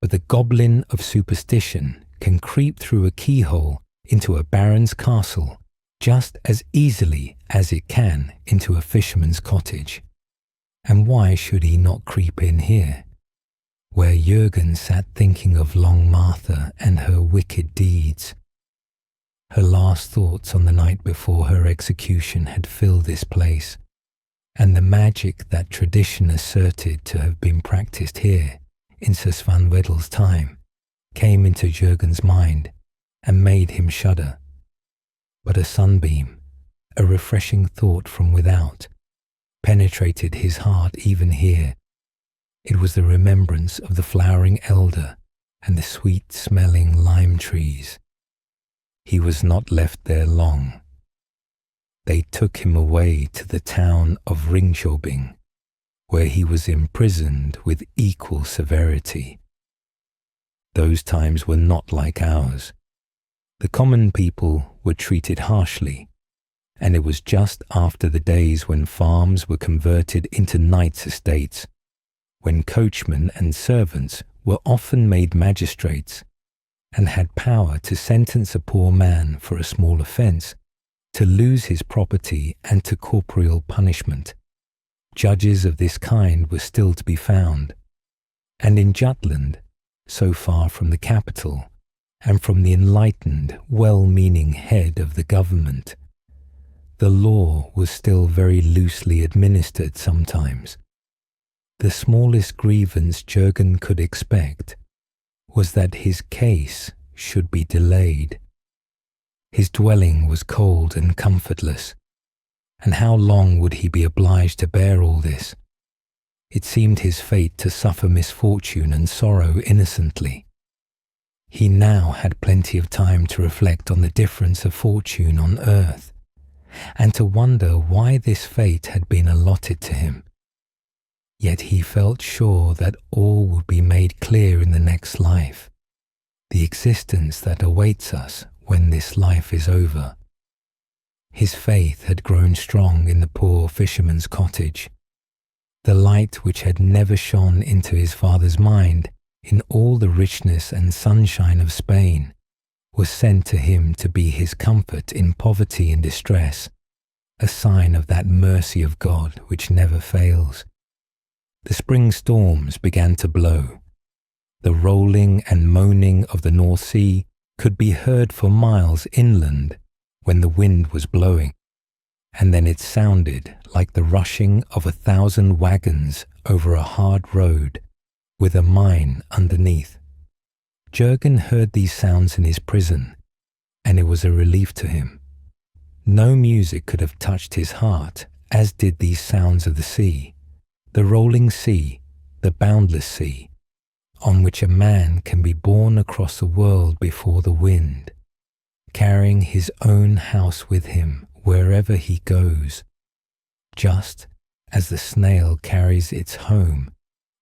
But the goblin of superstition can creep through a keyhole into a baron's castle just as easily as it can into a fisherman's cottage. And why should he not creep in here, where Jürgen sat thinking of Long Martha and her wicked deeds? Her last thoughts on the night before her execution had filled this place, and the magic that tradition asserted to have been practiced here in Sir Svanwedel's time came into Jürgen's mind and made him shudder. But a sunbeam, a refreshing thought from without, penetrated his heart even here. It was the remembrance of the flowering elder and the sweet-smelling lime trees. He was not left there long. They took him away to the town of Ringkjøbing, where he was imprisoned with equal severity. Those times were not like ours. The common people were treated harshly, and it was just after the days when farms were converted into knights' estates, when coachmen and servants were often made magistrates and had power to sentence a poor man for a small offence, to lose his property and to corporeal punishment. Judges of this kind were still to be found, and in Jutland, so far from the capital and from the enlightened, well-meaning head of the government, the law was still very loosely administered sometimes. The smallest grievance Jürgen could expect was that his case should be delayed. His dwelling was cold and comfortless, and how long would he be obliged to bear all this? It seemed his fate to suffer misfortune and sorrow innocently. He now had plenty of time to reflect on the difference of fortune on earth, and to wonder why this fate had been allotted to him. Yet he felt sure that all would be made clear in the next life, the existence that awaits us when this life is over. His faith had grown strong in the poor fisherman's cottage. The light which had never shone into his father's mind in all the richness and sunshine of Spain was sent to him to be his comfort in poverty and distress, a sign of that mercy of God which never fails. The spring storms began to blow. The rolling and moaning of the North Sea could be heard for miles inland when the wind was blowing, and then it sounded like the rushing of 1,000 wagons over a hard road with a mine underneath. Jürgen heard these sounds in his prison, and it was a relief to him. No music could have touched his heart as did these sounds of the sea, the rolling sea, the boundless sea, on which a man can be borne across the world before the wind, carrying his own house with him wherever he goes, just as the snail carries its home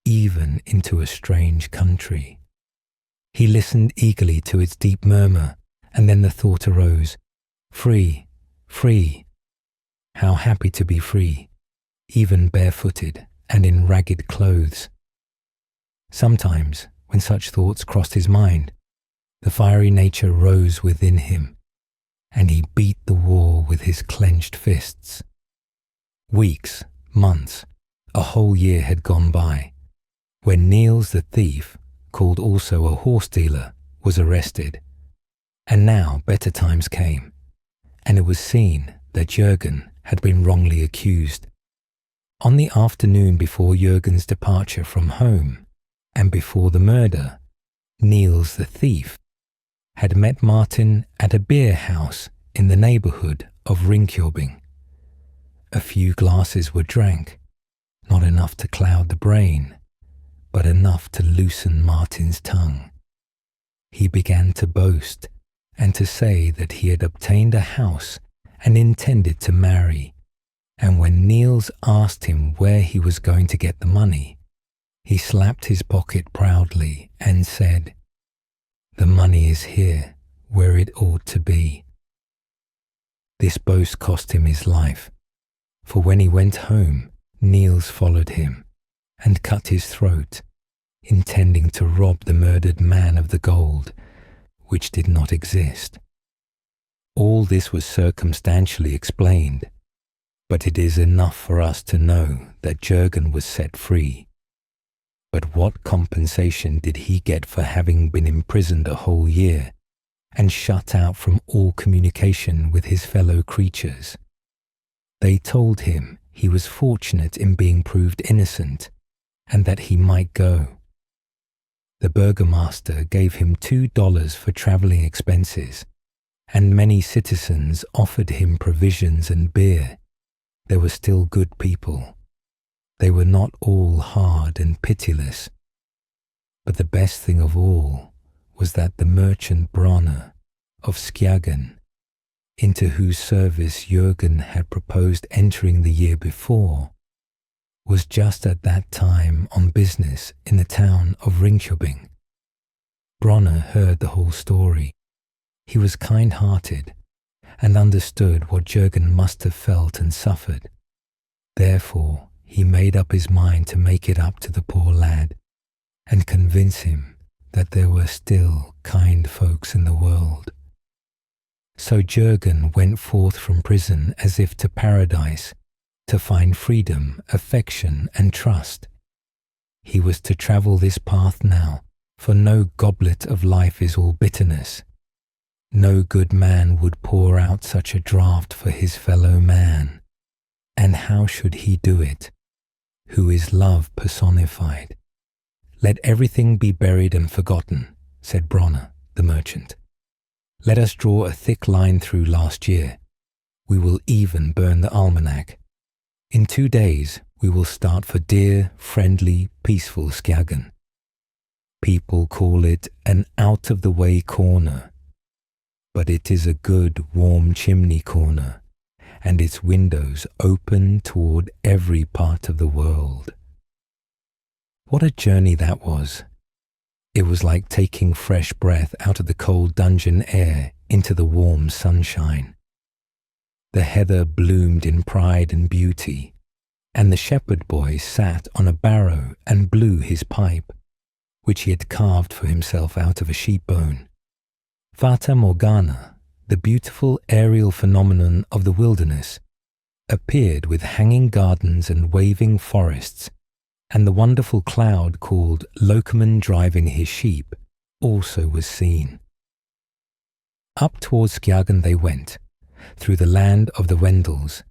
even into a strange country. He listened eagerly to its deep murmur, and then the thought arose, free, free. How happy to be free, even barefooted and in ragged clothes. Sometimes, when such thoughts crossed his mind, the fiery nature rose within him, and he beat the wall with his clenched fists. Weeks, months, a whole year had gone by, when Niels the thief, called also a horse dealer, was arrested. And now better times came, and it was seen that Jürgen had been wrongly accused. On the afternoon before Jürgen's departure from home, and before the murder, Niels the thief had met Martin at a beer house in the neighbourhood of Ringkjøbing. A few glasses were drank, not enough to cloud the brain, but enough to loosen Martin's tongue. He began to boast and to say that he had obtained a house and intended to marry, and when Niels asked him where he was going to get the money, he slapped his pocket proudly and said, "The money is here, where it ought to be." This boast cost him his life, For when he went home, Niels followed him and cut his throat, intending to rob the murdered man of the gold, which did not exist. All this was circumstantially explained, but it is enough for us to know that Jürgen was set free. But what compensation did he get for having been imprisoned a whole year and shut out from all communication with his fellow creatures? They told him he was fortunate in being proved innocent and that he might go. The burgomaster gave him $2 for travelling expenses, and many citizens offered him provisions and beer. There were still good people. They were not all hard and pitiless. But the best thing of all was that the merchant Bronner of Skjagen, into whose service Jürgen had proposed entering the year before, was just at that time on business in the town of Ringkøbing. Bronner heard the whole story. He was kind-hearted and understood what Jürgen must have felt and suffered. Therefore, he made up his mind to make it up to the poor lad and convince him that there were still kind folks in the world. So Jürgen went forth from prison as if to paradise, to find freedom, affection, and trust. He was to travel this path now, for no goblet of life is all bitterness. No good man would pour out such a draught for his fellow man. And how should he do it, who is love personified? Let everything be buried and forgotten, said Bronner, the merchant. Let us draw a thick line through last year. We will even burn the almanac. In 2 days we will start for dear, friendly, peaceful Skjagen. People call it an out-of-the-way corner, but it is a good, warm chimney corner, and its windows open toward every part of the world. What a journey that was! It was like taking fresh breath out of the cold dungeon air into the warm sunshine. The heather bloomed in pride and beauty, and the shepherd boy sat on a barrow and blew his pipe, which he had carved for himself out of a sheep bone. Fata Morgana, the beautiful aerial phenomenon of the wilderness, appeared with hanging gardens and waving forests, and the wonderful cloud called Lokeman driving his sheep also was seen. Up towards Skjagen they went, through the land of the Wendels,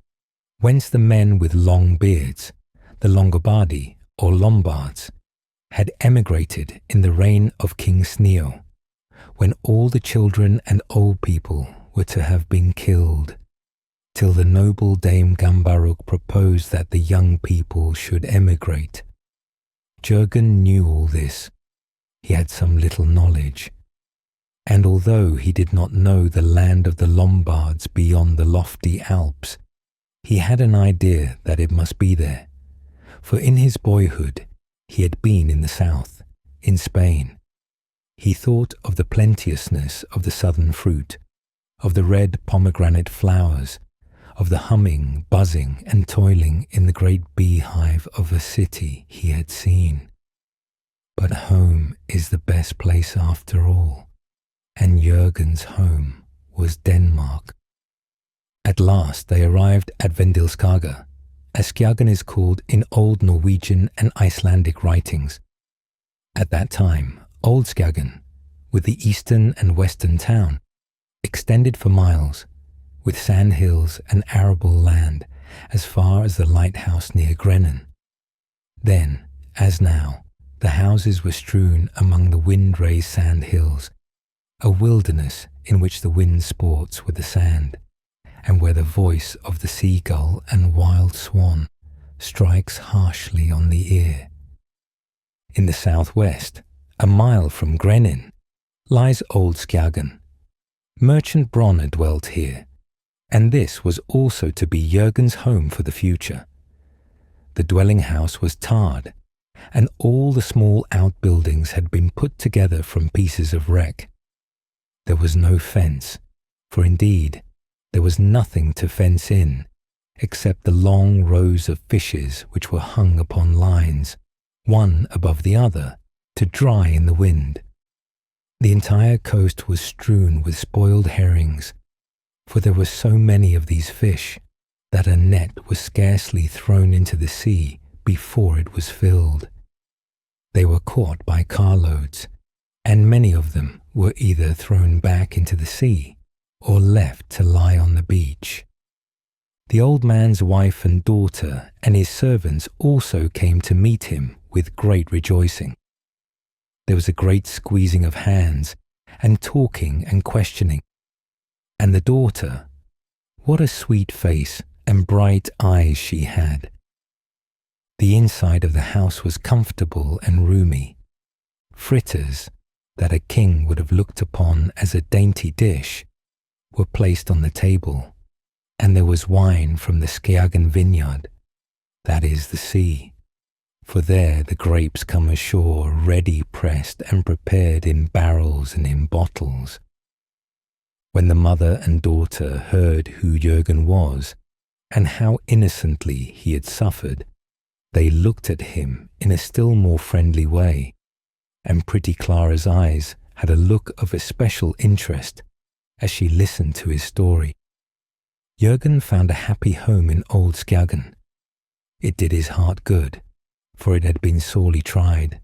whence the men with long beards, the Longobardi or Lombards, had emigrated in the reign of King Sneo, when all the children and old people were to have been killed, till the noble Dame Gambaruk proposed that the young people should emigrate. Jürgen knew all this. He had some little knowledge, and although he did not know the land of the Lombards beyond the lofty Alps, he had an idea that it must be there, for in his boyhood he had been in the south, in Spain. He thought of the plenteousness of the southern fruit, of the red pomegranate flowers, of the humming, buzzing, and toiling in the great beehive of a city he had seen. But home is the best place after all, and Jürgen's home was Denmark. At last they arrived at Vendilskaga, as Skjagen is called in Old Norwegian and Icelandic writings. At that time, Old Skjagen, with the eastern and western town, extended for miles, with sandhills and arable land as far as the lighthouse near Grennen. Then, as now, the houses were strewn among the wind-raised sandhills, a wilderness in which the wind sports with the sand, and where the voice of the seagull and wild swan strikes harshly on the ear. In the southwest, a mile from Grennen, lies Old Skjagen. Merchant Bronner dwelt here, and this was also to be Jürgen's home for the future. The dwelling house was tarred, and all the small outbuildings had been put together from pieces of wreck. There was no fence, for indeed there was nothing to fence in, except the long rows of fishes which were hung upon lines, one above the other, to dry in the wind. The entire coast was strewn with spoiled herrings, for there were so many of these fish that a net was scarcely thrown into the sea before it was filled. They were caught by carloads, and many of them were either thrown back into the sea or left to lie on the beach. The old man's wife and daughter and his servants also came to meet him with great rejoicing. There was a great squeezing of hands and talking and questioning. And the daughter, what a sweet face and bright eyes she had. The inside of the house was comfortable and roomy. Fritters, that a king would have looked upon as a dainty dish, were placed on the table, and there was wine from the Skeagan vineyard, that is the sea, for there the grapes come ashore ready pressed and prepared in barrels and in bottles. When the mother and daughter heard who Jürgen was, and how innocently he had suffered, they looked at him in a still more friendly way, and pretty Clara's eyes had a look of especial interest as she listened to his story. Jürgen found a happy home in old Skeagan. It did his heart good, for it had been sorely tried.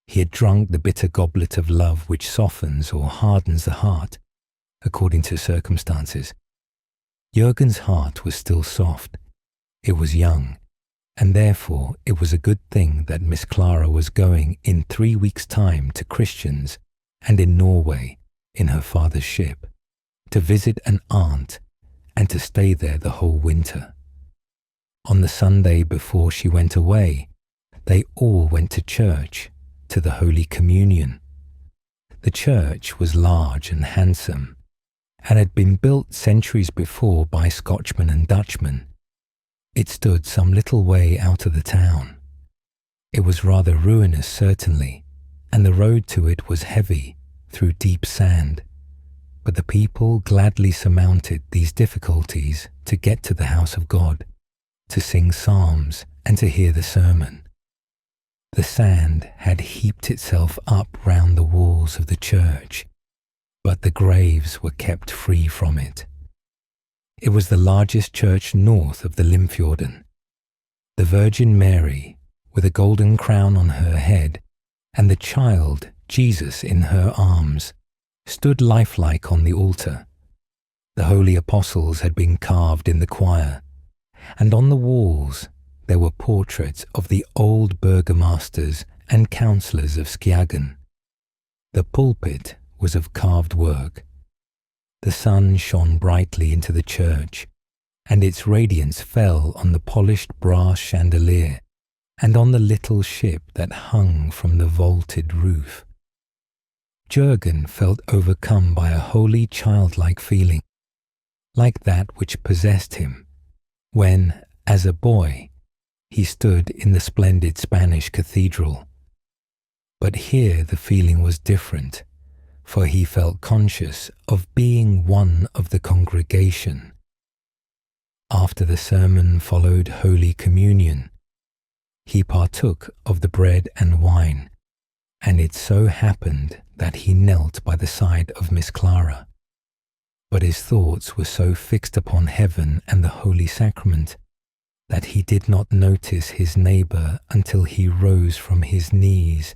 He had drunk the bitter goblet of love which softens or hardens the heart, according to circumstances. Jürgen's heart was still soft. It was young, and therefore it was a good thing that Miss Clara was going in 3 weeks' time to Christians and in Norway, in her father's ship, to visit an aunt and to stay there the whole winter. On the Sunday before she went away, they all went to church, to the Holy Communion. The church was large and handsome, and had been built centuries before by Scotchmen and Dutchmen. It stood some little way out of the town. It was rather ruinous, certainly, and the road to it was heavy, through deep sand. But the people gladly surmounted these difficulties to get to the house of God, to sing psalms and to hear the sermon. The sand had heaped itself up round the walls of the church, but the graves were kept free from it. It was the largest church north of the Limfjorden. The Virgin Mary, with a golden crown on her head, and the child, Jesus, in her arms, stood lifelike on the altar. The holy apostles had been carved in the choir, and on the walls there were portraits of the old burgomasters and councillors of Skeagan. The pulpit was of carved work. The sun shone brightly into the church, and its radiance fell on the polished brass chandelier and on the little ship that hung from the vaulted roof. Jürgen felt overcome by a holy childlike feeling, like that which possessed him when, as a boy, he stood in the splendid Spanish cathedral. But here the feeling was different, for he felt conscious of being one of the congregation. After the sermon followed Holy Communion. He partook of the bread and wine, and it so happened that he knelt by the side of Miss Clara. But his thoughts were so fixed upon heaven and the Holy Sacrament that he did not notice his neighbour until he rose from his knees,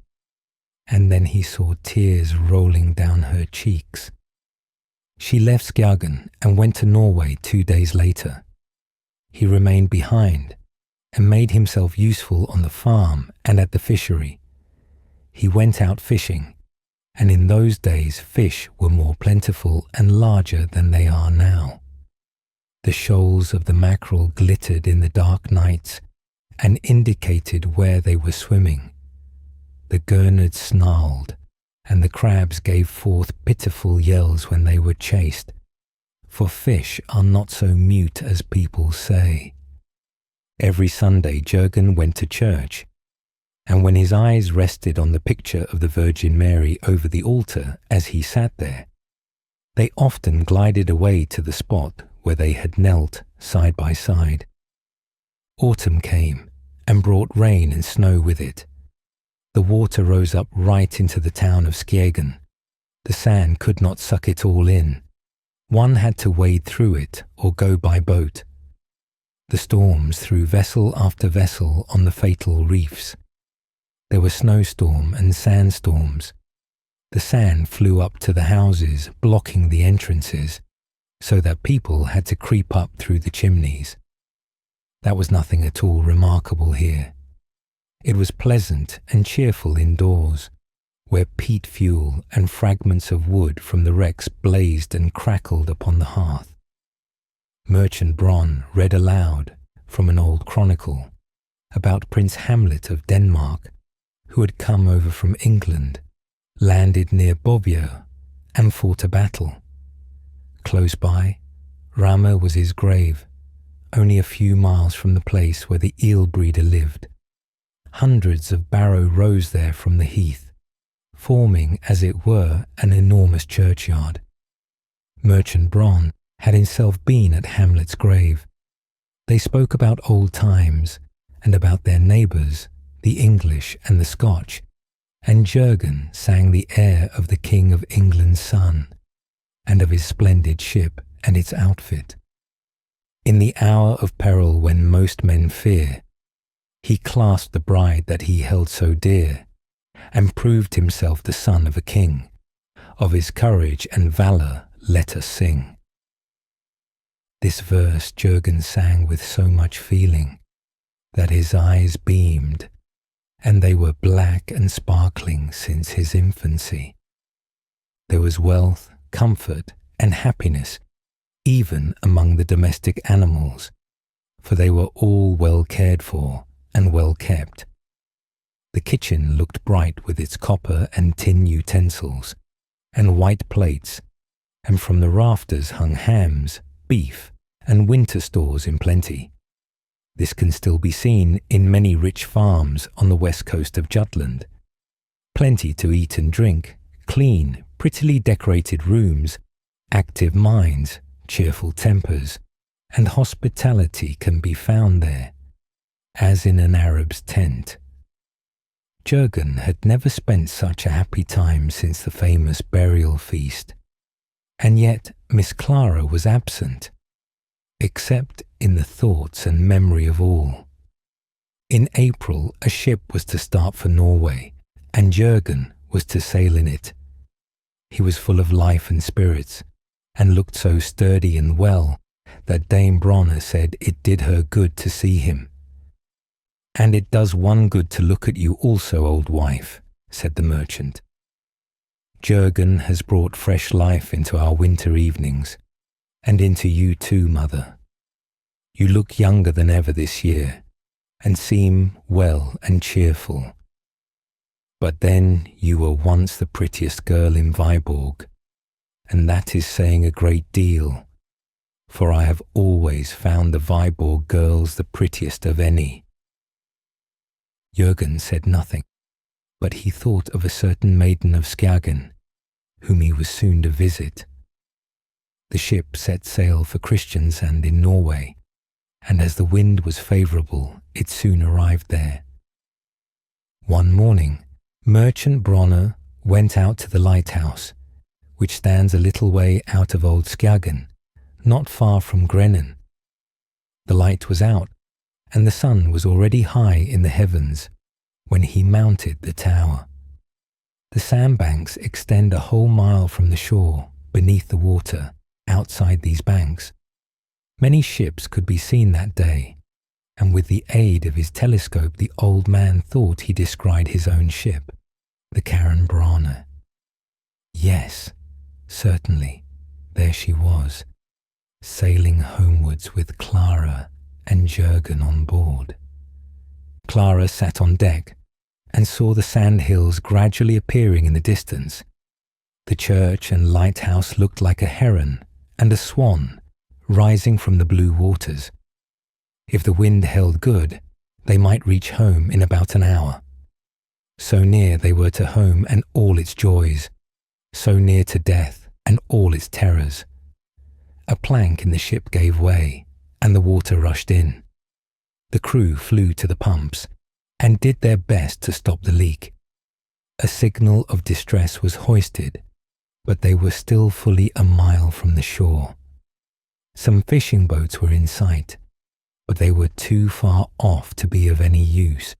and then he saw tears rolling down her cheeks. She left Skeagan and went to Norway 2 days later. He remained behind and made himself useful on the farm and at the fishery. He went out fishing, and in those days fish were more plentiful and larger than they are now. The shoals of the mackerel glittered in the dark nights and indicated where they were swimming. The gurnards snarled, and the crabs gave forth pitiful yells when they were chased, for fish are not so mute as people say. Every Sunday Jürgen went to church, and when his eyes rested on the picture of the Virgin Mary over the altar as he sat there, they often glided away to the spot where they had knelt side by side. Autumn came and brought rain and snow with it. The water rose up right into the town of Skjegen. The sand could not suck it all in. One had to wade through it or go by boat. The storms threw vessel after vessel on the fatal reefs. There were snowstorm and sandstorms. The sand flew up to the houses, blocking the entrances, so that people had to creep up through the chimneys. That was nothing at all remarkable here. It was pleasant and cheerful indoors, where peat fuel and fragments of wood from the wrecks blazed and crackled upon the hearth. Merchant Bron read aloud from an old chronicle about Prince Hamlet of Denmark, who had come over from England, landed near Bovio, and fought a battle. Close by, Rama was his grave, only a few miles from the place where the eel breeder lived. Hundreds of barrow rose there from the heath, forming, as it were, an enormous churchyard. Merchant Bron had himself been at Hamlet's grave. They spoke about old times and about their neighbours, the English and the Scotch, and Jurgen sang the air of the King of England's son, and of his splendid ship and its outfit. In the hour of peril when most men fear, he clasped the bride that he held so dear, and proved himself the son of a king. Of his courage and valour let us sing. This verse Jurgen sang with so much feeling that his eyes beamed, and they were black and sparkling since his infancy. There was wealth, comfort, and happiness even among the domestic animals, for they were all well cared for and well kept. The kitchen looked bright with its copper and tin utensils and white plates, and from the rafters hung hams, beef, and winter stores in plenty. This can still be seen in many rich farms on the west coast of Jutland. Plenty to eat and drink, clean, prettily decorated rooms, active minds, cheerful tempers, and hospitality can be found there, as in an Arab's tent. Jurgen had never spent such a happy time since the famous burial feast, and yet Miss Clara was absent, except in the thoughts and memory of all. In April, a ship was to start for Norway, and Jurgen was to sail in it. He was full of life and spirits, and looked so sturdy and well that Dame Bronner said it did her good to see him. "And it does one good to look at you also, old wife," said the merchant. "Jurgen has brought fresh life into our winter evenings, and into you too, mother. You look younger than ever this year, and seem well and cheerful. But then you were once the prettiest girl in Viborg, and that is saying a great deal, for I have always found the Viborg girls the prettiest of any." Jurgen said nothing, but he thought of a certain maiden of Skjegen, whom he was soon to visit. The ship set sail for Christiansand in Norway, and as the wind was favourable, it soon arrived there. One morning, Merchant Bronner went out to the lighthouse, which stands a little way out of Old Skjegen, not far from Grennen. The light was out, and the sun was already high in the heavens when he mounted the tower. The sandbanks extend a whole mile from the shore beneath the water. Outside these banks, many ships could be seen that day, and with the aid of his telescope the old man thought he descried his own ship, the Karen Brana. Yes, certainly, there she was, sailing homewards with Clara and Jurgen on board. Clara sat on deck and saw the Sandhills gradually appearing in the distance. The church and lighthouse looked like a heron and a swan rising from the blue waters. If the wind held good, they might reach home in about an hour. So near they were to home and all its joys, so near to death and all its terrors. a plank in the ship gave way, and the water rushed in. The crew flew to the pumps and did their best to stop the leak. A signal of distress was hoisted, but they were still fully a mile from the shore. Some fishing boats were in sight, but they were too far off to be of any use.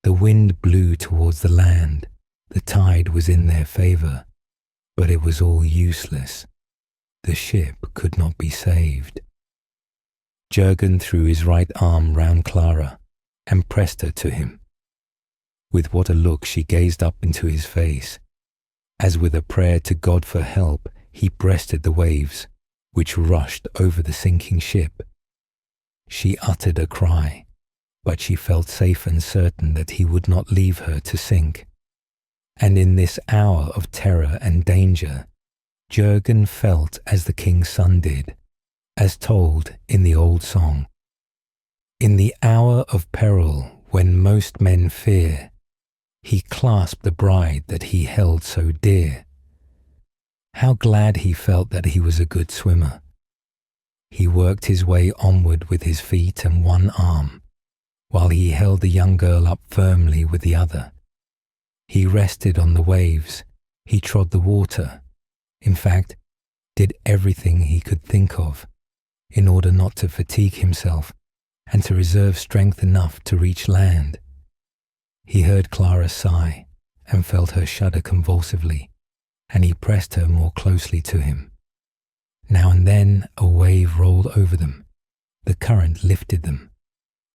The wind blew towards the land. The tide was in their favour, but it was all useless. The ship could not be saved. Jurgen threw his right arm round Clara and pressed her to him. With what a look she gazed up into his face. As with a prayer to God for help, he breasted the waves, which rushed over the sinking ship. She uttered a cry, but she felt safe and certain that he would not leave her to sink. And in this hour of terror and danger, Jurgen felt as the king's son did, as told in the old song. In the hour of peril, when most men fear, he clasped the bride that he held so dear. How glad he felt that he was a good swimmer. He worked his way onward with his feet and one arm, while he held the young girl up firmly with the other. He rested on the waves, he trod the water, in fact, did everything he could think of, in order not to fatigue himself and to reserve strength enough to reach land. He heard Clara sigh and felt her shudder convulsively, and he pressed her more closely to him. Now and then a wave rolled over them. The current lifted them.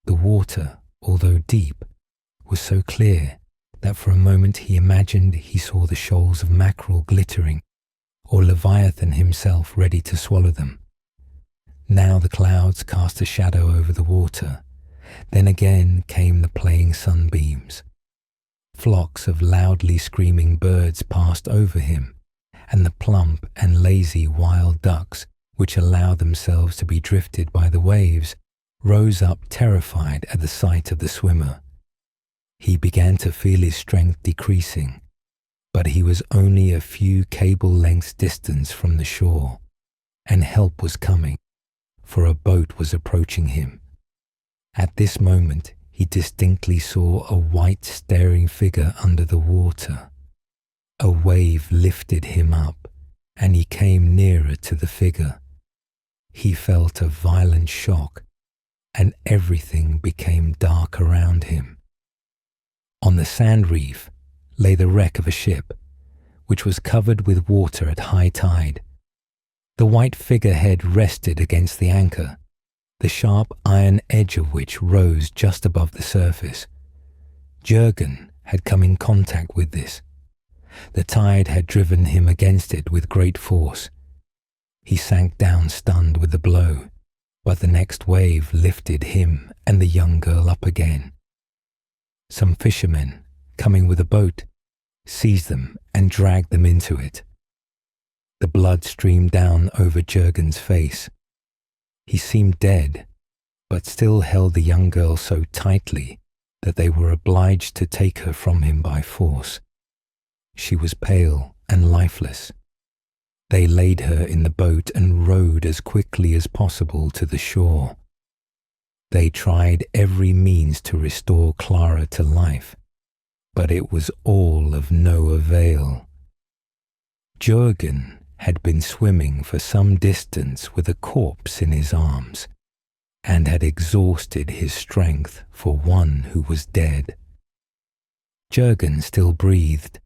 The water, although deep, was so clear that for a moment he imagined he saw the shoals of mackerel glittering, or Leviathan himself ready to swallow them. Now the clouds cast a shadow over the water. Then again came the playing sunbeams. Flocks of loudly screaming birds passed over him, and the plump and lazy wild ducks, which allow themselves to be drifted by the waves, rose up terrified at the sight of the swimmer. He began to feel his strength decreasing, but he was only a few cable lengths distance from the shore, and help was coming, for a boat was approaching him. At this moment he distinctly saw a white staring figure under the water. A wave lifted him up, and he came nearer to the figure. He felt a violent shock, and everything became dark around him. On the sand reef lay the wreck of a ship, which was covered with water at high tide. The white figurehead rested against the anchor, the sharp iron edge of which rose just above the surface. Jurgen had come in contact with this. The tide had driven him against it with great force. He sank down stunned with the blow, but the next wave lifted him and the young girl up again. Some fishermen, coming with a boat, seized them and dragged them into it. The blood streamed down over Jurgen's face. He seemed dead, but still held the young girl so tightly that they were obliged to take her from him by force. She was pale and lifeless. They laid her in the boat and rowed as quickly as possible to the shore. They tried every means to restore Clara to life, but it was all of no avail. Jurgen had been swimming for some distance with a corpse in his arms, and had exhausted his strength for one who was dead. Jurgen still breathed,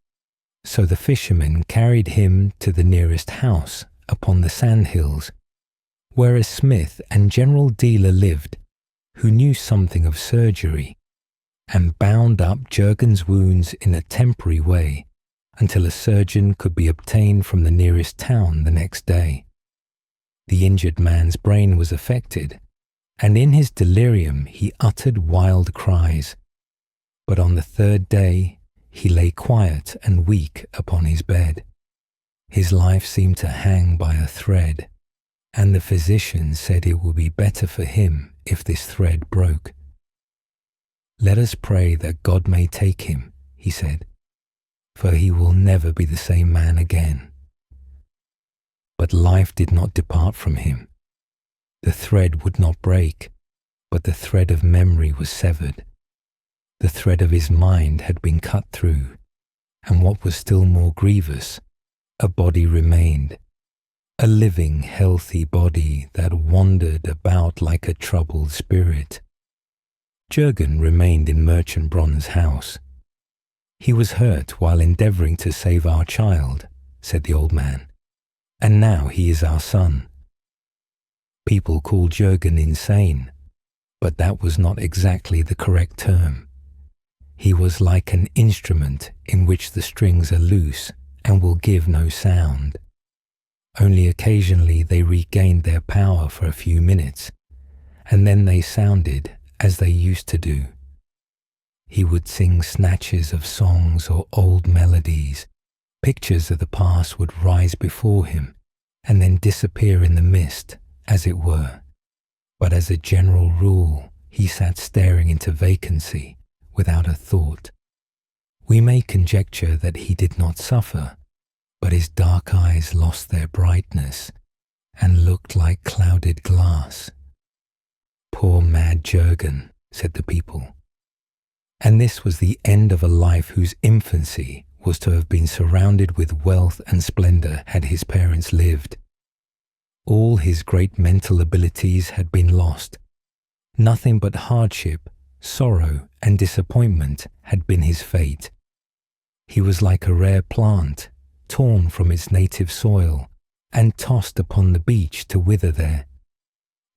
so the fishermen carried him to the nearest house upon the Sandhills, where a smith and general dealer lived, who knew something of surgery, and bound up Jurgen's wounds in a temporary way until a surgeon could be obtained from the nearest town the next day. The injured man's brain was affected, and in his delirium he uttered wild cries. But on the third day he lay quiet and weak upon his bed. His life seemed to hang by a thread, and the physician said it would be better for him if this thread broke. "Let us pray that God may take him," he said, "for he will never be the same man again." but life did not depart from him. The thread would not break, but the thread of memory was severed. The thread of his mind had been cut through, and what was still more grievous, a body remained, a living, healthy body that wandered about like a troubled spirit. Jürgen remained in Merchant Bronn's house. "He was hurt while endeavouring to save our child," said the old man, "and now he is our son." People called Jürgen insane, but that was not exactly the correct term. He was like an instrument in which the strings are loose and will give no sound. Only occasionally they regained their power for a few minutes, and then they sounded as they used to do. He would sing snatches of songs or old melodies. Pictures of the past would rise before him and then disappear in the mist, as it were. But as a general rule, he sat staring into vacancy without a thought. We may conjecture that he did not suffer, but his dark eyes lost their brightness and looked like clouded glass. "Poor mad Jürgen," said the people. And this was the end of a life whose infancy was to have been surrounded with wealth and splendour had his parents lived. All his great mental abilities had been lost. Nothing but hardship, sorrow, and disappointment had been his fate. He was like a rare plant, torn from its native soil and tossed upon the beach to wither there.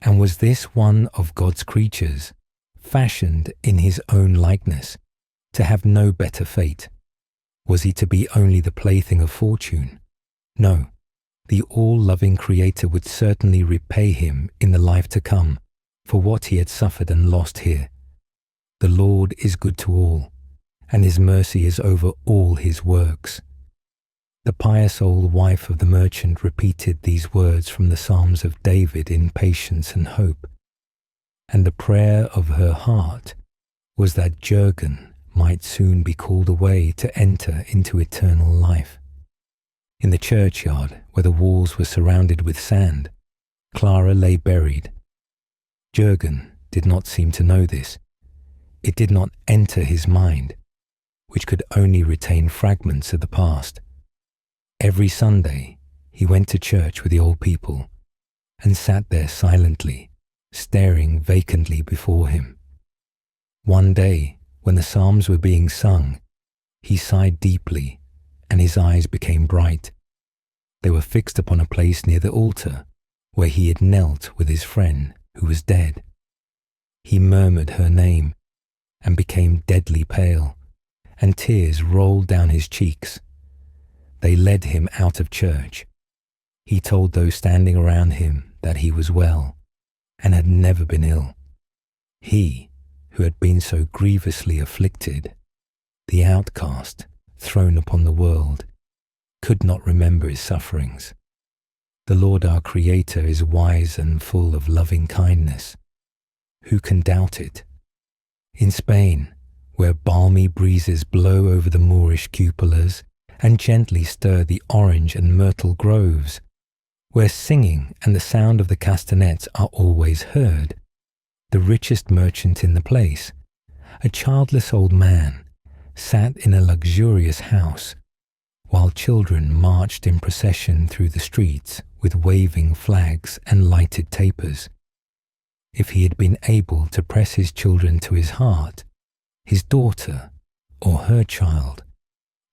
And was this one of God's creatures, fashioned in his own likeness, to have no better fate? Was he to be only the plaything of fortune? No, the all-loving Creator would certainly repay him in the life to come for what he had suffered and lost here. The Lord is good to all, and his mercy is over all his works. The pious old wife of the merchant repeated these words from the Psalms of David in patience and hope, and the prayer of her heart was that Jürgen might soon be called away to enter into eternal life. In the churchyard, where the walls were surrounded with sand, Clara lay buried. Jürgen did not seem to know this. It did not enter his mind, which could only retain fragments of the past. Every Sunday he went to church with the old people and sat there silently, staring vacantly before him. One day, when the psalms were being sung, he sighed deeply and his eyes became bright. They were fixed upon a place near the altar where he had knelt with his friend who was dead. He murmured her name and became deadly pale, and tears rolled down his cheeks. They led him out of church. He told those standing around him that he was well and had never been ill. He, who had been so grievously afflicted, the outcast thrown upon the world, could not remember his sufferings. The Lord our Creator is wise and full of loving kindness. Who can doubt it? In Spain, where balmy breezes blow over the Moorish cupolas and gently stir the orange and myrtle groves, where singing and the sound of the castanets are always heard, the richest merchant in the place, a childless old man, sat in a luxurious house, while children marched in procession through the streets with waving flags and lighted tapers. If he had been able to press his children to his heart, his daughter or her child,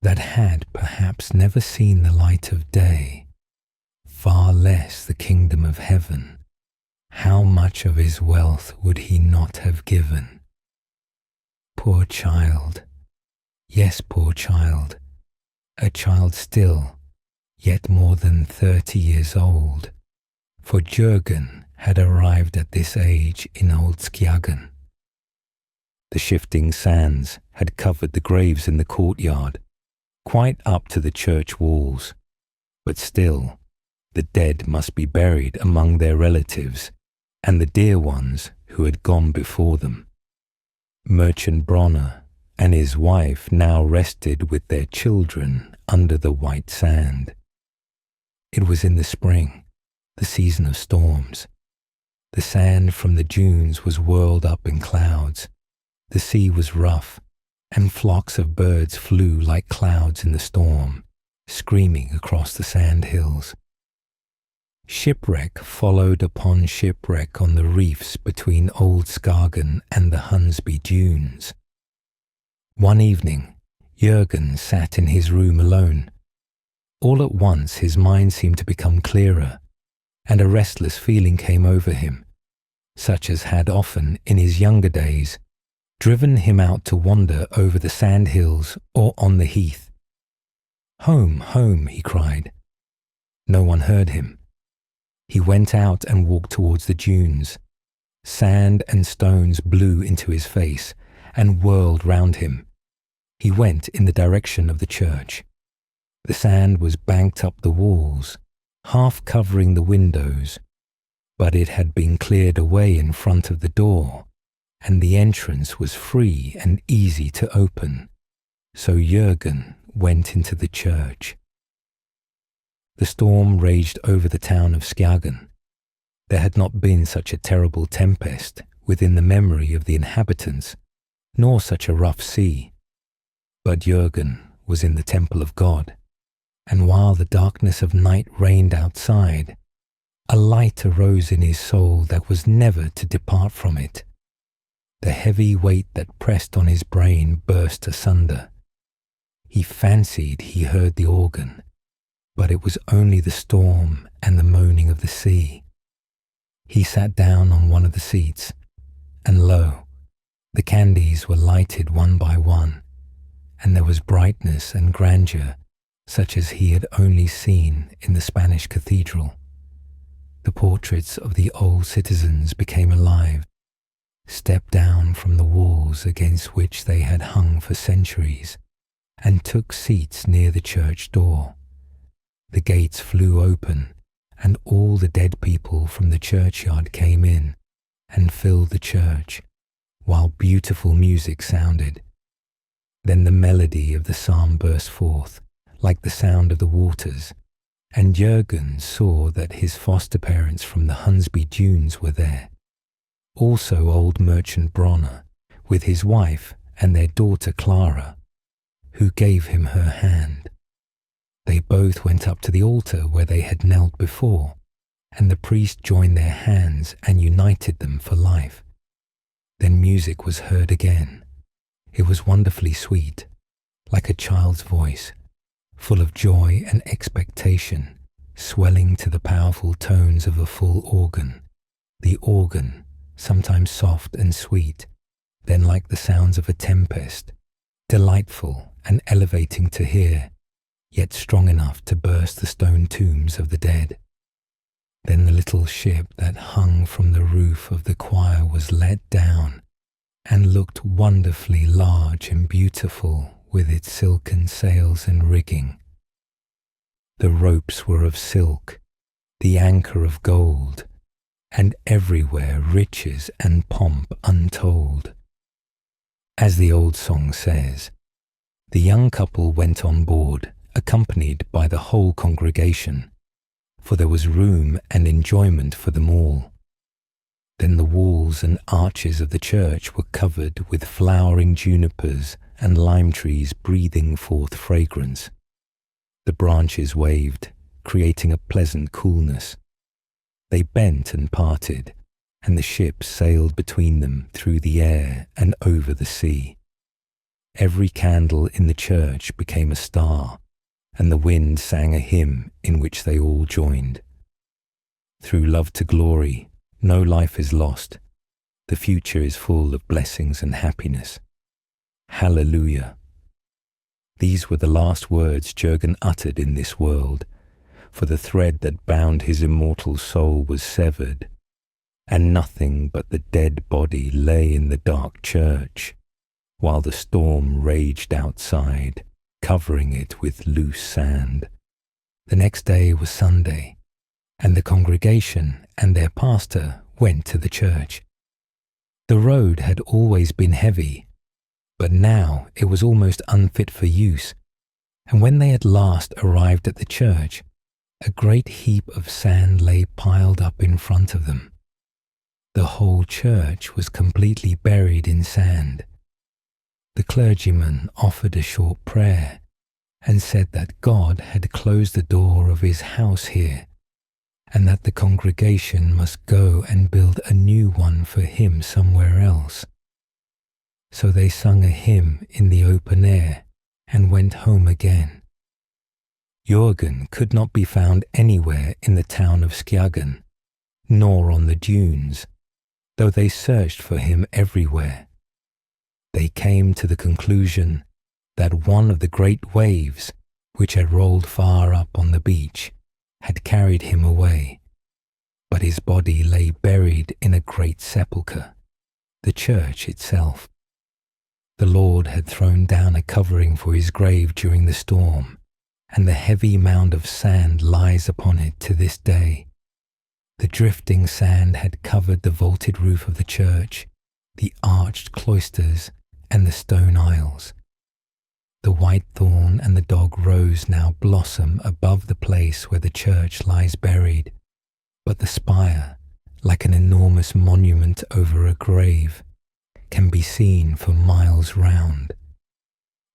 that had perhaps never seen the light of day, far less the kingdom of heaven, how much of his wealth would he not have given? Poor child, yes, poor child, a child still, yet more than 30 years old, for Jürgen had arrived at this age in Old Skjagen. The shifting sands had covered the graves in the courtyard, quite up to the church walls, but still the dead must be buried among their relatives and the dear ones who had gone before them. Merchant Bronner and his wife now rested with their children under the white sand. It was in the spring, the season of storms. The sand from the dunes was whirled up in clouds. The sea was rough, and flocks of birds flew like clouds in the storm, screaming across the sandhills. Shipwreck followed upon shipwreck on the reefs between Old Skagen and the Hunsby dunes. One evening, Jürgen sat in his room alone. All at once his mind seemed to become clearer, and a restless feeling came over him, such as had often, in his younger days, driven him out to wander over the sandhills or on the heath. "Home, home," he cried. No one heard him. He went out and walked towards the dunes. Sand and stones blew into his face and whirled round him. He went in the direction of the church. The sand was banked up the walls, half covering the windows, but it had been cleared away in front of the door, and the entrance was free and easy to open. So Jürgen went into the church. The storm raged over the town of Skagen. There had not been such a terrible tempest within the memory of the inhabitants, nor such a rough sea. But Jürgen was in the temple of God, and while the darkness of night reigned outside, a light arose in his soul that was never to depart from it. The heavy weight that pressed on his brain burst asunder. He fancied he heard the organ, but it was only the storm and the moaning of the sea. He sat down on one of the seats, and lo, the candles were lighted one by one, and there was brightness and grandeur such as he had only seen in the Spanish cathedral. The portraits of the old citizens became alive, stepped down from the walls against which they had hung for centuries, and took seats near the church door. The gates flew open, and all the dead people from the churchyard came in and filled the church, while beautiful music sounded. Then the melody of the psalm burst forth, like the sound of the waters, and Jürgen saw that his foster parents from the Hunsby dunes were there. Also old merchant Bronner, with his wife and their daughter Clara, who gave him her hand. They both went up to the altar where they had knelt before, and the priest joined their hands and united them for life. Then music was heard again. It was wonderfully sweet, like a child's voice, full of joy and expectation, swelling to the powerful tones of a full organ. The organ, sometimes soft and sweet, then like the sounds of a tempest, delightful and elevating to hear, yet strong enough to burst the stone tombs of the dead. Then the little ship that hung from the roof of the choir was let down, and looked wonderfully large and beautiful with its silken sails and rigging. The ropes were of silk, the anchor of gold, and everywhere riches and pomp untold. As the old song says, the young couple went on board, accompanied by the whole congregation, for there was room and enjoyment for them all. Then the walls and arches of the church were covered with flowering junipers and lime trees breathing forth fragrance. The branches waved, creating a pleasant coolness. They bent and parted, and the ship sailed between them through the air and over the sea. Every candle in the church became a star, and the wind sang a hymn in which they all joined. Through love to glory, no life is lost. The future is full of blessings and happiness. Hallelujah. These were the last words Jürgen uttered in this world, for the thread that bound his immortal soul was severed, and nothing but the dead body lay in the dark church, while the storm raged outside, covering it with loose sand. The next day was Sunday, and the congregation and their pastor went to the church. The road had always been heavy, but now it was almost unfit for use, and when they at last arrived at the church, A great heap of sand lay piled up in front of them. The whole church was completely buried in sand. The clergyman offered a short prayer and said that God had closed the door of his house here, and that the congregation must go and build a new one for him somewhere else. So they sung a hymn in the open air and went home again. Jürgen could not be found anywhere in the town of Skjagen, nor on the dunes, though they searched for him everywhere. They came to the conclusion that one of the great waves, which had rolled far up on the beach, had carried him away, but his body lay buried in a great sepulchre, the church itself. The Lord had thrown down a covering for his grave during the storm, and the heavy mound of sand lies upon it to this day. The drifting sand had covered the vaulted roof of the church, the arched cloisters, and the stone aisles. The white thorn and the dog rose now blossom above the place where the church lies buried, but the spire, like an enormous monument over a grave, can be seen for miles round.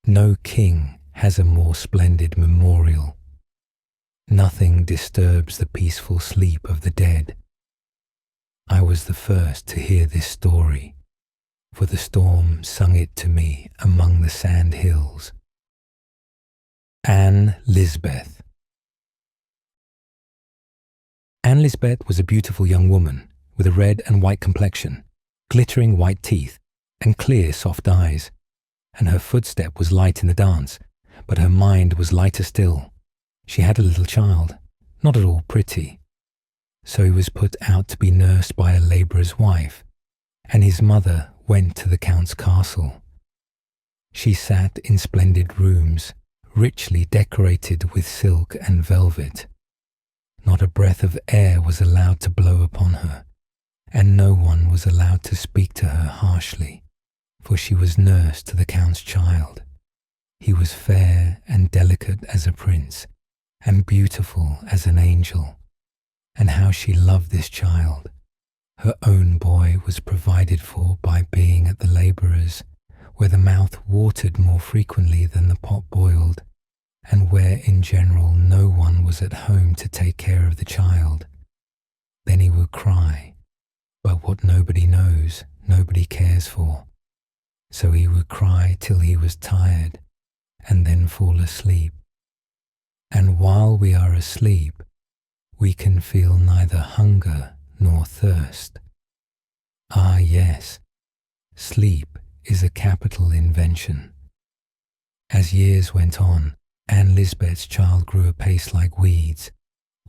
No king has a more splendid memorial. Nothing disturbs the peaceful sleep of the dead. I was the first to hear this story, for the storm sung it to me among the Sandhills. LIsbeth. LIsbeth was a beautiful young woman with a red and white complexion, glittering white teeth, and clear soft eyes, and her footstep was light in the dance, but her mind was lighter still. She had a little child, not at all pretty. So he was put out to be nursed by a labourer's wife, and his mother went to the Count's castle. She sat in splendid rooms, richly decorated with silk and velvet. Not a breath of air was allowed to blow upon her, and no one was allowed to speak to her harshly, for she was nurse to the Count's child. He was fair and delicate as a prince, and beautiful as an angel. And how she loved this child. Her own boy was provided for by being at the labourer's, where the mouth watered more frequently than the pot boiled, and where in general no one was at home to take care of the child. Then he would cry, but what nobody knows, nobody cares for. So he would cry till he was tired, and then fall asleep. And while we are asleep, we can feel neither hunger nor thirst. Ah yes, sleep is a capital invention. As years went on, LIsbeth's child grew apace like weeds,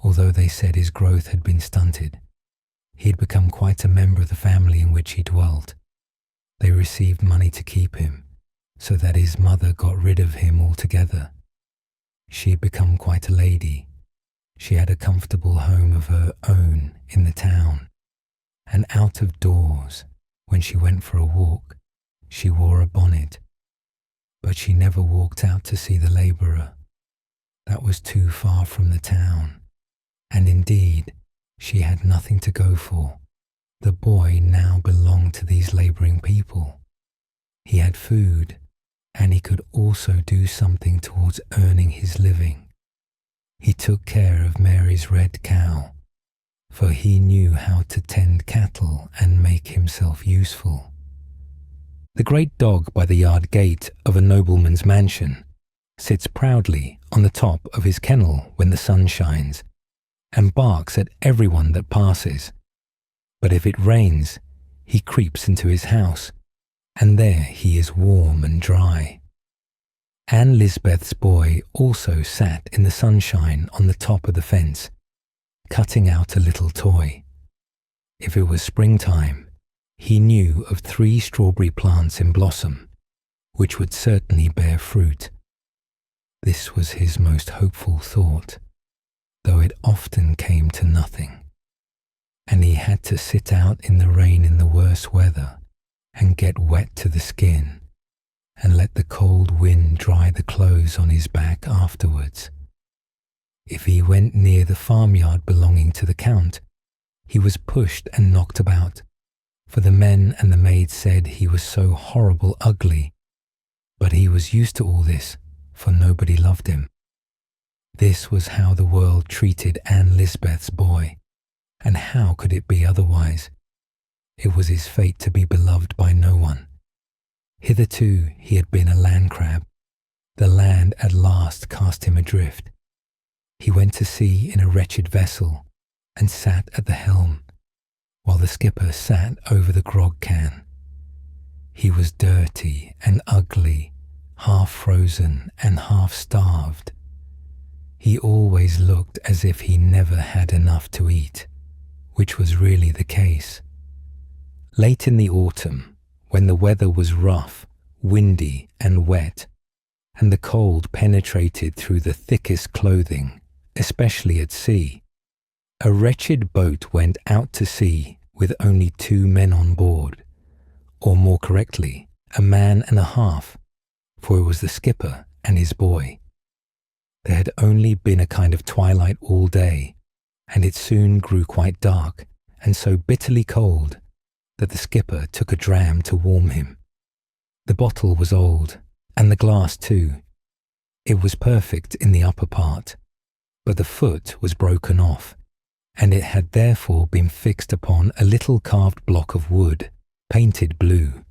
although they said his growth had been stunted. He had become quite a member of the family in which he dwelt. They received money to keep him, so that his mother got rid of him altogether. She had become quite a lady. She had a comfortable home of her own in the town, and out of doors, when she went for a walk, she wore a bonnet. But she never walked out to see the labourer. That was too far from the town, and indeed, she had nothing to go for. The boy now belonged to these labouring people. He had food, and he could also do something towards earning his living. He took care of Mary's red cow, for he knew how to tend cattle and make himself useful. The great dog by the yard gate of a nobleman's mansion sits proudly on the top of his kennel when the sun shines, and barks at everyone that passes. But if it rains, he creeps into his house, and there he is warm and dry. LIsbeth's boy also sat in the sunshine on the top of the fence, cutting out a little toy. If it was springtime, he knew of 3 strawberry plants in blossom, which would certainly bear fruit. This was his most hopeful thought, though it often came to nothing, and he had to sit out in the rain in the worst weather and get wet to the skin, and let the cold wind dry the clothes on his back afterwards. If he went near the farmyard belonging to the Count, he was pushed and knocked about, for the men and the maids said he was so horrible ugly. But he was used to all this, for nobody loved him. This was how the world treated LIsbeth's boy, and how could it be otherwise? It was his fate to be beloved by no one. Hitherto he had been a land crab. The land at last cast him adrift. He went to sea in a wretched vessel, and sat at the helm, while the skipper sat over the grog can. He was dirty and ugly, half frozen and half starved. He always looked as if he never had enough to eat, which was really the case. Late in the autumn, when the weather was rough, windy and wet, and the cold penetrated through the thickest clothing, especially at sea, a wretched boat went out to sea with only 2 men on board, or more correctly, a man and a half, for it was the skipper and his boy. There had only been a kind of twilight all day, and it soon grew quite dark and so bitterly cold that the skipper took a dram to warm him. The bottle was old, and the glass too. It was perfect in the upper part, but the foot was broken off, and it had therefore been fixed upon a little carved block of wood, painted blue.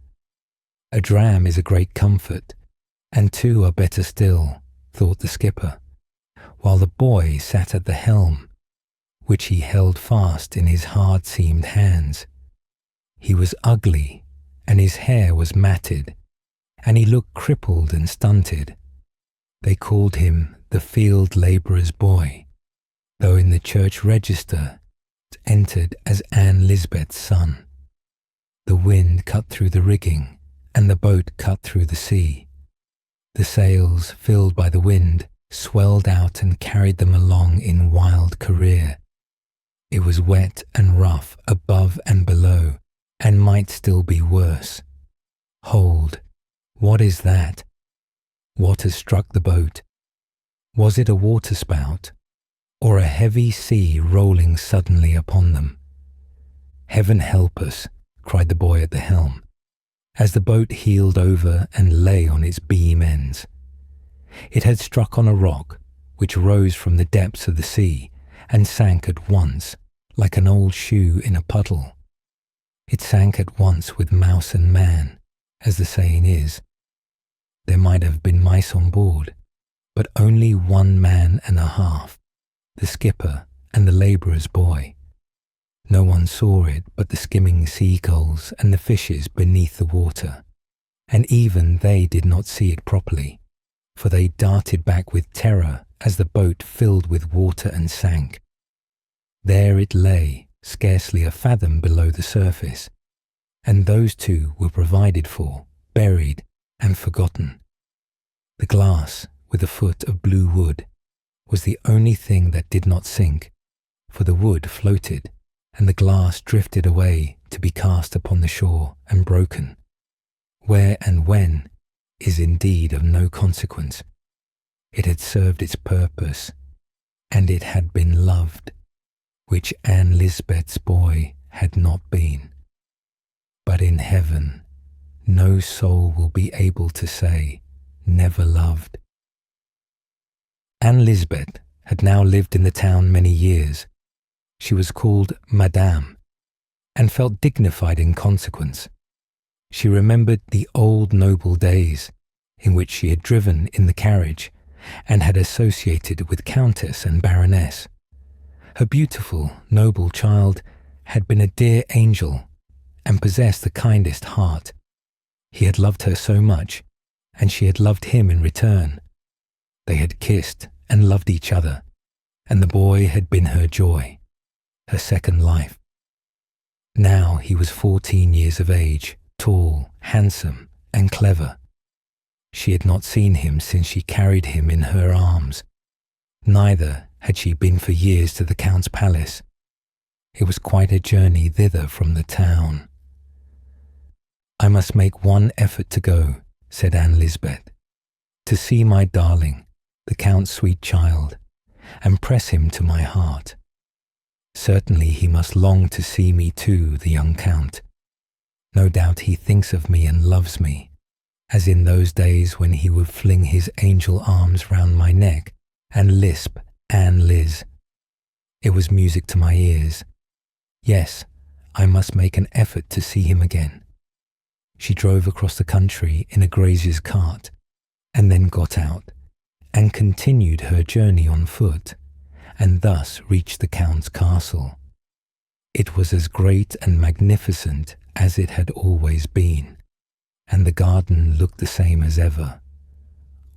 A dram is a great comfort, and 2 are better still, thought the skipper, while the boy sat at the helm, which he held fast in his hard-seamed hands. He was ugly, and his hair was matted, and he looked crippled and stunted. They called him the field labourer's boy, though in the church register it entered as LIsbeth's son. The wind cut through the rigging, and the boat cut through the sea. The sails, filled by the wind, swelled out and carried them along in wild career. It was wet and rough above and below, and might still be worse. Hold, what is that? What has struck the boat? Was it a waterspout, or a heavy sea rolling suddenly upon them? Heaven help us, cried the boy at the helm, as the boat heeled over and lay on its beam ends. It had struck on a rock, which rose from the depths of the sea, and sank at once, like an old shoe in a puddle. It sank at once with mouse and man, as the saying is. There might have been mice on board, but only 1 man and a half, the skipper and the labourer's boy. No one saw it but the skimming seagulls and the fishes beneath the water, and even they did not see it properly, for they darted back with terror as the boat filled with water and sank. There it lay, scarcely a fathom below the surface, and those 2 were provided for, buried, and forgotten. The glass, with a foot of blue wood, was the only thing that did not sink, for the wood floated, and the glass drifted away to be cast upon the shore and broken. Where and when is indeed of no consequence. It had served its purpose, and it had been loved, which LIsbeth's boy had not been. But in heaven, no soul will be able to say, never loved. LIsbeth had now lived in the town many years. She was called Madame, and felt dignified in consequence. She remembered the old noble days in which she had driven in the carriage and had associated with Countess and Baroness. Her beautiful, noble child had been a dear angel and possessed the kindest heart. He had loved her so much, and she had loved him in return. They had kissed and loved each other, and the boy had been her joy, her second life. Now he was 14 years of age, tall, handsome, and clever. She had not seen him since she carried him in her arms. Neither had she been for years to the Count's palace. It was quite a journey thither from the town. I must make one effort to go, said LIsbeth, to see my darling, the Count's sweet child, and press him to my heart. Certainly he must long to see me too, the young Count. No doubt he thinks of me and loves me, as in those days when he would fling his angel arms round my neck and lisp Ann Liz. It was music to my ears. Yes, I must make an effort to see him again. She drove across the country in a grazier's cart, and then got out, and continued her journey on foot, and thus reached the Count's castle. It was as great and magnificent as it had always been, and the garden looked the same as ever.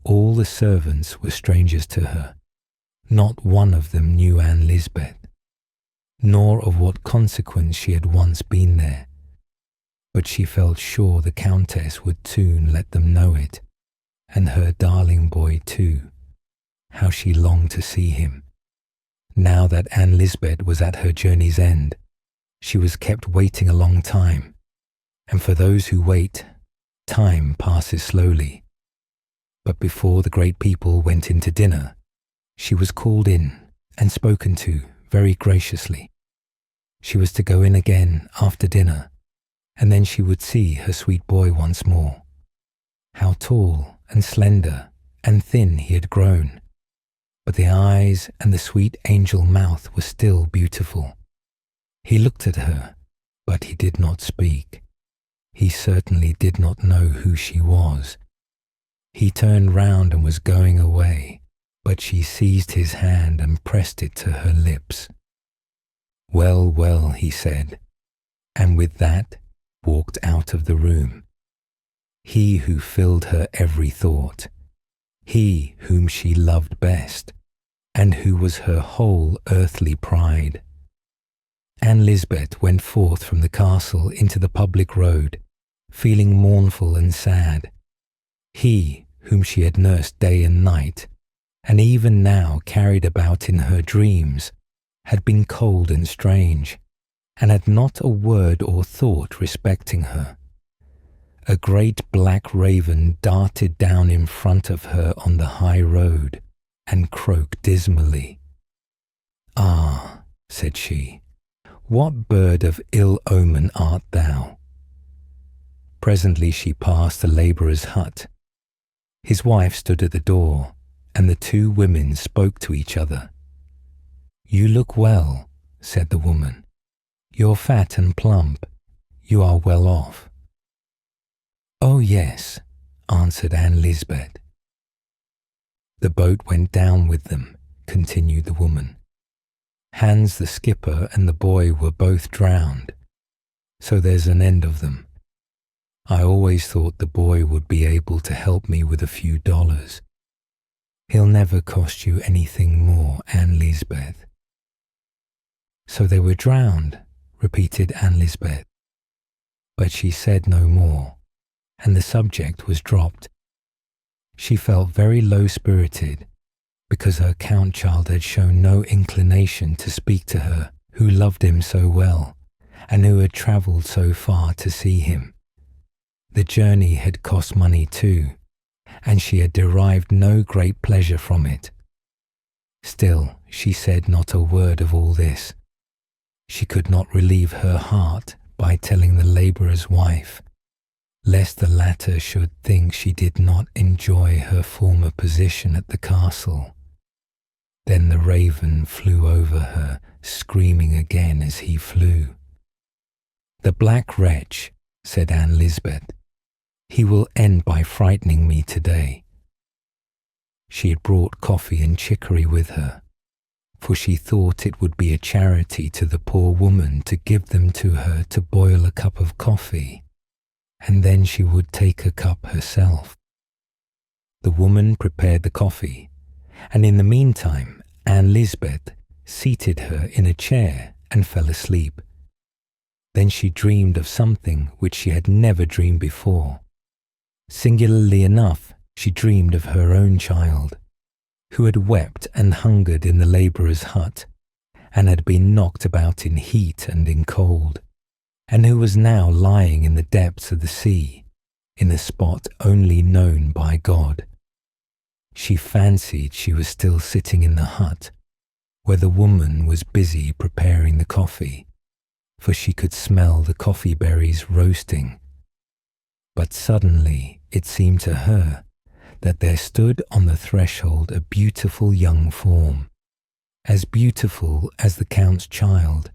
All the servants were strangers to her. Not one of them knew LIsbeth, nor of what consequence she had once been there. But she felt sure the Countess would soon let them know it, and her darling boy too. How she longed to see him. Now that LIsbeth was at her journey's end, she was kept waiting a long time, and for those who wait, time passes slowly. But before the great people went into dinner, she was called in and spoken to very graciously. She was to go in again after dinner, and then she would see her sweet boy once more. How tall and slender and thin he had grown, but the eyes and the sweet angel mouth were still beautiful. He looked at her, but he did not speak. He certainly did not know who she was. He turned round and was going away, but she seized his hand and pressed it to her lips. "Well, well," he said, and with that walked out of the room. He who filled her every thought, he whom she loved best, and who was her whole earthly pride. LIsbeth went forth from the castle into the public road, feeling mournful and sad. He whom she had nursed day and night, and even now carried about in her dreams, had been cold and strange, and had not a word or thought respecting her. A great black raven darted down in front of her on the high road, and croaked dismally. "Ah," said she, "what bird of ill omen art thou?" Presently she passed the labourer's hut. His wife stood at the door, and the two women spoke to each other. "You look well," said the woman. "You're fat and plump. You are well off." "Oh yes," answered LIsbeth. "The boat went down with them," continued the woman. "Hans the skipper and the boy were both drowned, so there's an end of them. I always thought the boy would be able to help me with a few dollars. He'll never cost you anything more, LIsbeth." "So they were drowned," repeated LIsbeth. But she said no more, and the subject was dropped. She felt very low-spirited, because her Count-child had shown no inclination to speak to her who loved him so well, and who had travelled so far to see him. The journey had cost money too, and she had derived no great pleasure from it. Still, she said not a word of all this. She could not relieve her heart by telling the labourer's wife, lest the latter should think she did not enjoy her former position at the castle. Then the raven flew over her, screaming again as he flew. "The black wretch," said LIsbeth. "He will end by frightening me today." She had brought coffee and chicory with her, for she thought it would be a charity to the poor woman to give them to her to boil a cup of coffee, and then she would take a cup herself. The woman prepared the coffee, and in the meantime LIsbeth seated her in a chair and fell asleep. Then she dreamed of something which she had never dreamed before. Singularly enough, she dreamed of her own child, who had wept and hungered in the labourer's hut, and had been knocked about in heat and in cold, and who was now lying in the depths of the sea, in a spot only known by God. She fancied she was still sitting in the hut where the woman was busy preparing the coffee, for she could smell the coffee berries roasting. But suddenly it seemed to her that there stood on the threshold a beautiful young form, as beautiful as the Count's child,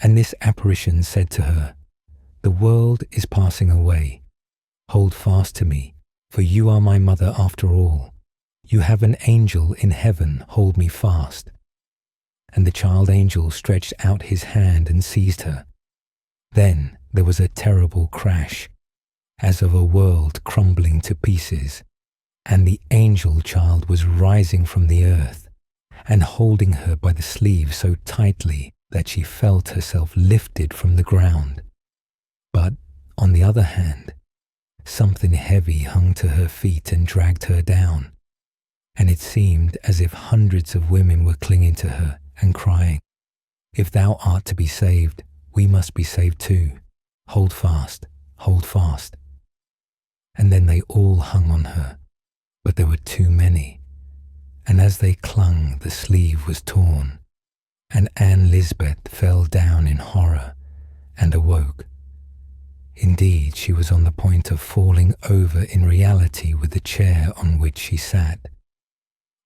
and this apparition said to her, "The world is passing away. Hold fast to me, for you are my mother after all. You have an angel in heaven, hold me fast." And the child angel stretched out his hand and seized her. Then there was a terrible crash, as of a world crumbling to pieces, and the angel child was rising from the earth and holding her by the sleeve so tightly that she felt herself lifted from the ground. But, on the other hand, something heavy hung to her feet and dragged her down, and it seemed as if hundreds of women were clinging to her and crying, "If thou art to be saved, we must be saved too. Hold fast, hold fast." And then they all hung on her, but there were too many, and as they clung the sleeve was torn, and LIsbeth fell down in horror and awoke. Indeed, she was on the point of falling over in reality with the chair on which she sat,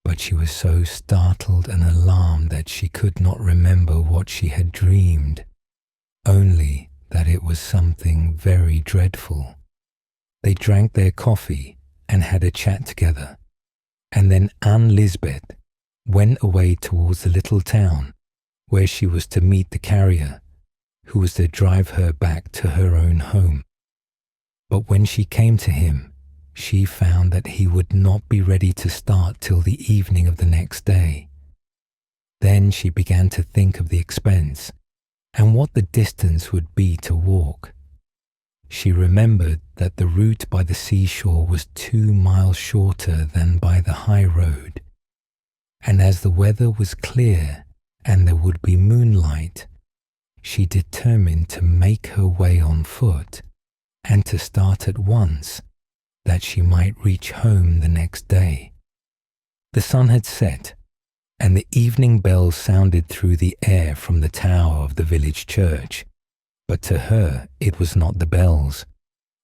but she was so startled and alarmed that she could not remember what she had dreamed, only that it was something very dreadful. They drank their coffee and had a chat together, and then LIsbeth went away towards the little town where she was to meet the carrier who was to drive her back to her own home. But when she came to him, she found that he would not be ready to start till the evening of the next day. Then she began to think of the expense and what the distance would be to walk. She remembered that the route by the seashore was 2 miles shorter than by the high road, and as the weather was clear and there would be moonlight, she determined to make her way on foot and to start at once, that she might reach home the next day. The sun had set, and the evening bells sounded through the air from the tower of the village church, but to her it was not the bells,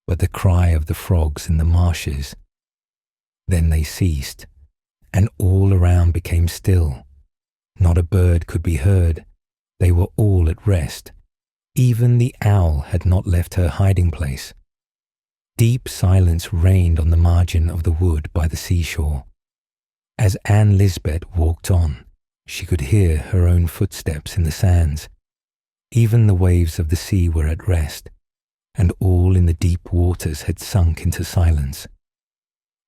but the cry of the frogs in the marshes. Then they ceased, and all around became still. Not a bird could be heard. They were all at rest. Even the owl had not left her hiding place. Deep silence reigned on the margin of the wood by the seashore. As LIsbeth walked on, she could hear her own footsteps in the sands. Even the waves of the sea were at rest, and all in the deep waters had sunk into silence.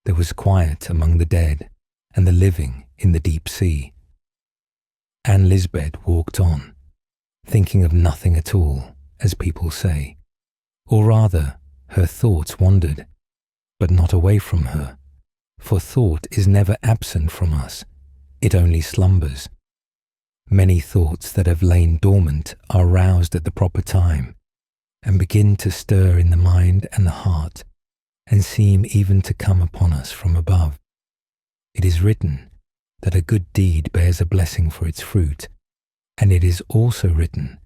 There was quiet among the dead and the living in the deep sea. LIsbeth walked on, thinking of nothing at all, as people say. Or rather, her thoughts wandered, but not away from her, for thought is never absent from us, it only slumbers. Many thoughts that have lain dormant are roused at the proper time, and begin to stir in the mind and the heart, and seem even to come upon us from above. It is written that a good deed bears a blessing for its fruit, and it is also written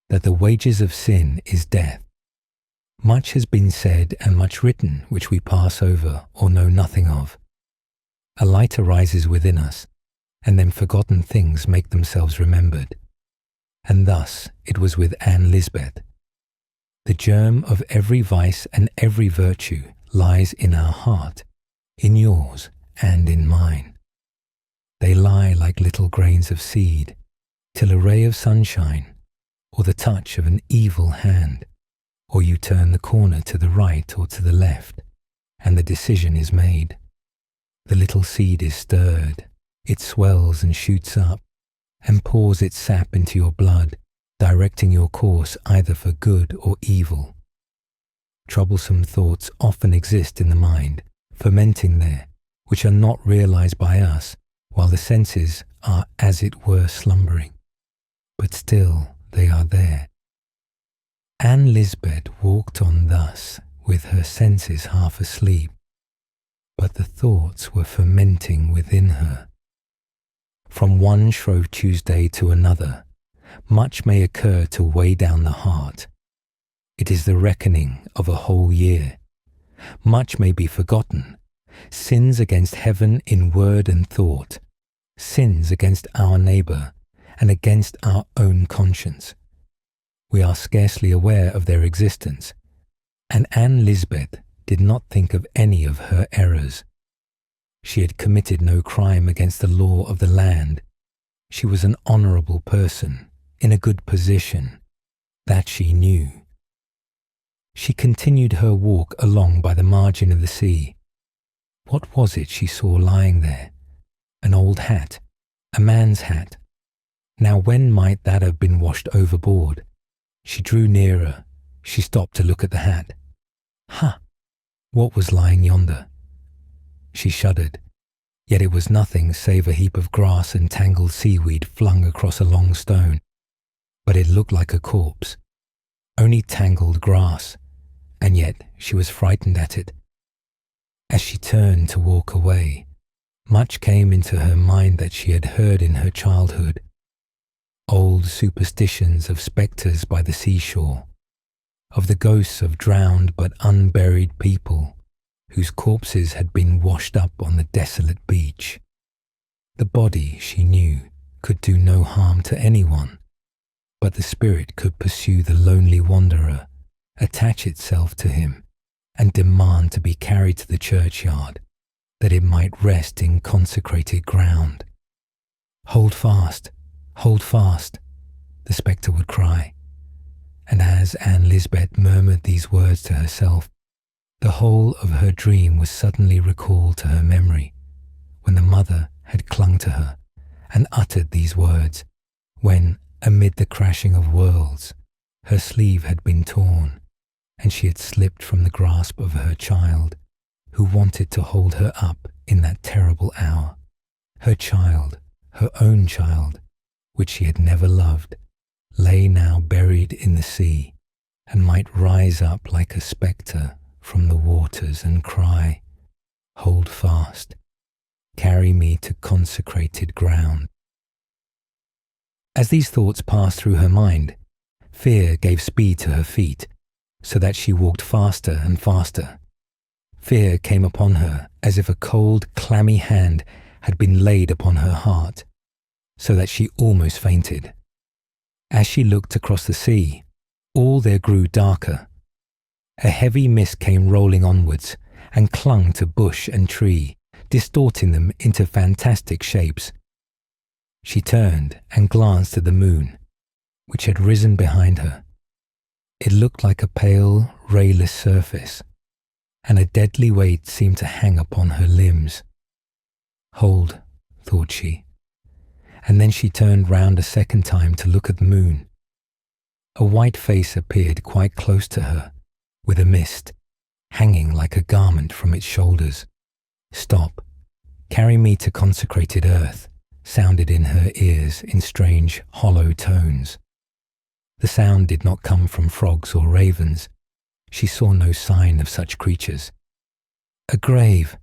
that the wages of sin is death. Much has been said and much written which we pass over or know nothing of. A light arises within us, and then forgotten things make themselves remembered. And thus it was with LIsbeth. The germ of every vice and every virtue lies in our heart, in yours and in mine. They lie like little grains of seed, till a ray of sunshine, or the touch of an evil hand, or you turn the corner to the right or to the left, and the decision is made. The little seed is stirred, it swells and shoots up, and pours its sap into your blood, directing your course either for good or evil. Troublesome thoughts often exist in the mind, fermenting there, which are not realized by us, while the senses are as it were slumbering. But still they are there. LIsbeth walked on thus, with her senses half asleep, but the thoughts were fermenting within her. From one Shrove Tuesday to another, much may occur to weigh down the heart. It is the reckoning of a whole year. Much may be forgotten. Sins against heaven in word and thought, sins against our neighbour and against our own conscience. We are scarcely aware of their existence, and LIsbeth did not think of any of her errors. She had committed no crime against the law of the land. She was an honourable person, in a good position. That she knew. She continued her walk along by the margin of the sea. What was it she saw lying there? An old hat, a man's hat. Now when might that have been washed overboard? She drew nearer. She stopped to look at the hat. Ha! What was lying yonder? She shuddered. Yet it was nothing save a heap of grass and tangled seaweed flung across a long stone. But it looked like a corpse. Only tangled grass, and yet she was frightened at it. As she turned to walk away, much came into her mind that she had heard in her childhood. Old superstitions of spectres by the seashore, of the ghosts of drowned but unburied people whose corpses had been washed up on the desolate beach. The body, she knew, could do no harm to anyone, but the spirit could pursue the lonely wanderer, attach itself to him, and demand to be carried to the churchyard, that it might rest in consecrated ground. "Hold fast, hold fast," the spectre would cry, and as LIsbeth murmured these words to herself, the whole of her dream was suddenly recalled to her memory, when the mother had clung to her and uttered these words, when, amid the crashing of worlds, her sleeve had been torn, and she had slipped from the grasp of her child, who wanted to hold her up in that terrible hour. Her child, her own child, which she had never loved, lay now buried in the sea, and might rise up like a spectre from the waters and cry, "Hold fast, carry me to consecrated ground." As these thoughts passed through her mind, fear gave speed to her feet, so that she walked faster and faster. Fear came upon her as if a cold, clammy hand had been laid upon her heart, so that she almost fainted. As she looked across the sea, all there grew darker. A heavy mist came rolling onwards and clung to bush and tree, distorting them into fantastic shapes. She turned and glanced at the moon, which had risen behind her. It looked like a pale, rayless surface, and a deadly weight seemed to hang upon her limbs. "Hold," thought she, and then she turned round a second time to look at the moon. A white face appeared quite close to her, with a mist, hanging like a garment from its shoulders. "Stop, carry me to consecrated earth," sounded in her ears in strange, hollow tones. The sound did not come from frogs or ravens. She saw no sign of such creatures. "A grave,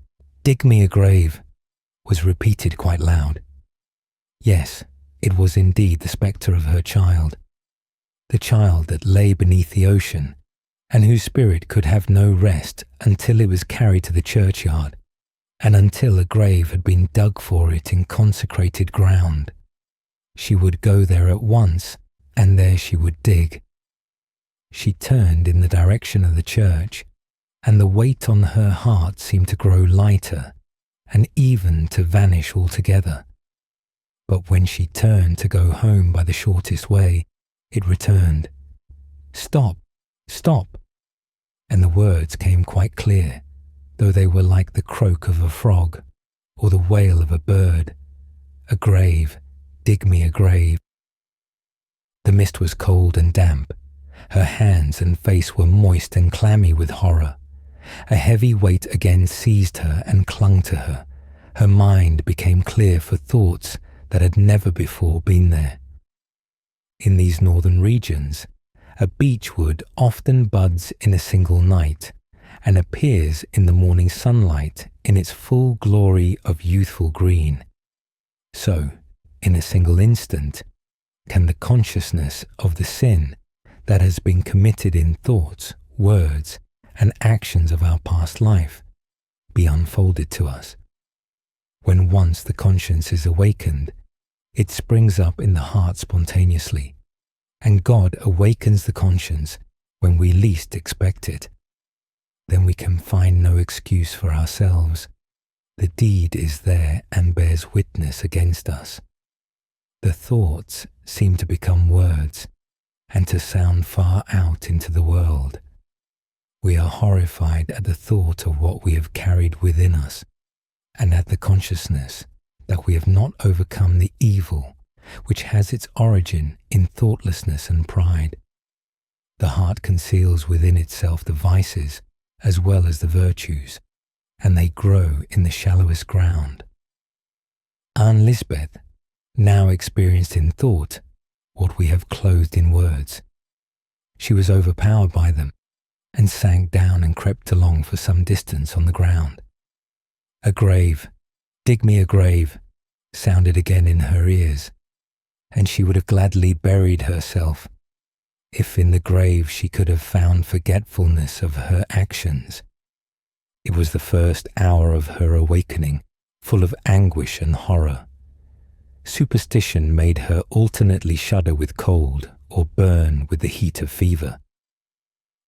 dig me a grave," was repeated quite loud. Yes, it was indeed the spectre of her child, the child that lay beneath the ocean, and whose spirit could have no rest until it was carried to the churchyard, and until a grave had been dug for it in consecrated ground. She would go there at once, and there she would dig. She turned in the direction of the church, and the weight on her heart seemed to grow lighter, and even to vanish altogether. But when she turned to go home by the shortest way, it returned. "Stop, stop!" And the words came quite clear, though they were like the croak of a frog, or the wail of a bird. "A grave, dig me a grave." The mist was cold and damp. Her hands and face were moist and clammy with horror. A heavy weight again seized her and clung to her. Her mind became clear for thoughts that had never before been there. In these northern regions, a beechwood often buds in a single night and appears in the morning sunlight in its full glory of youthful green. So, in a single instant, can the consciousness of the sin that has been committed in thoughts, words, and actions of our past life be unfolded to us. When once the conscience is awakened, it springs up in the heart spontaneously, and God awakens the conscience when we least expect it. Then we can find no excuse for ourselves. The deed is there and bears witness against us. The thoughts seem to become words and to sound far out into the world. We are horrified at the thought of what we have carried within us, and at the consciousness that we have not overcome the evil which has its origin in thoughtlessness and pride. The heart conceals within itself the vices as well as the virtues, and they grow in the shallowest ground. LIsbeth now experienced in thought what we have clothed in words. She was overpowered by them, and sank down and crept along for some distance on the ground. A grave, dig me a grave, sounded again in her ears, and she would have gladly buried herself if in the grave she could have found forgetfulness of her actions. It was the first hour of her awakening, full of anguish and horror. Superstition made her alternately shudder with cold or burn with the heat of fever.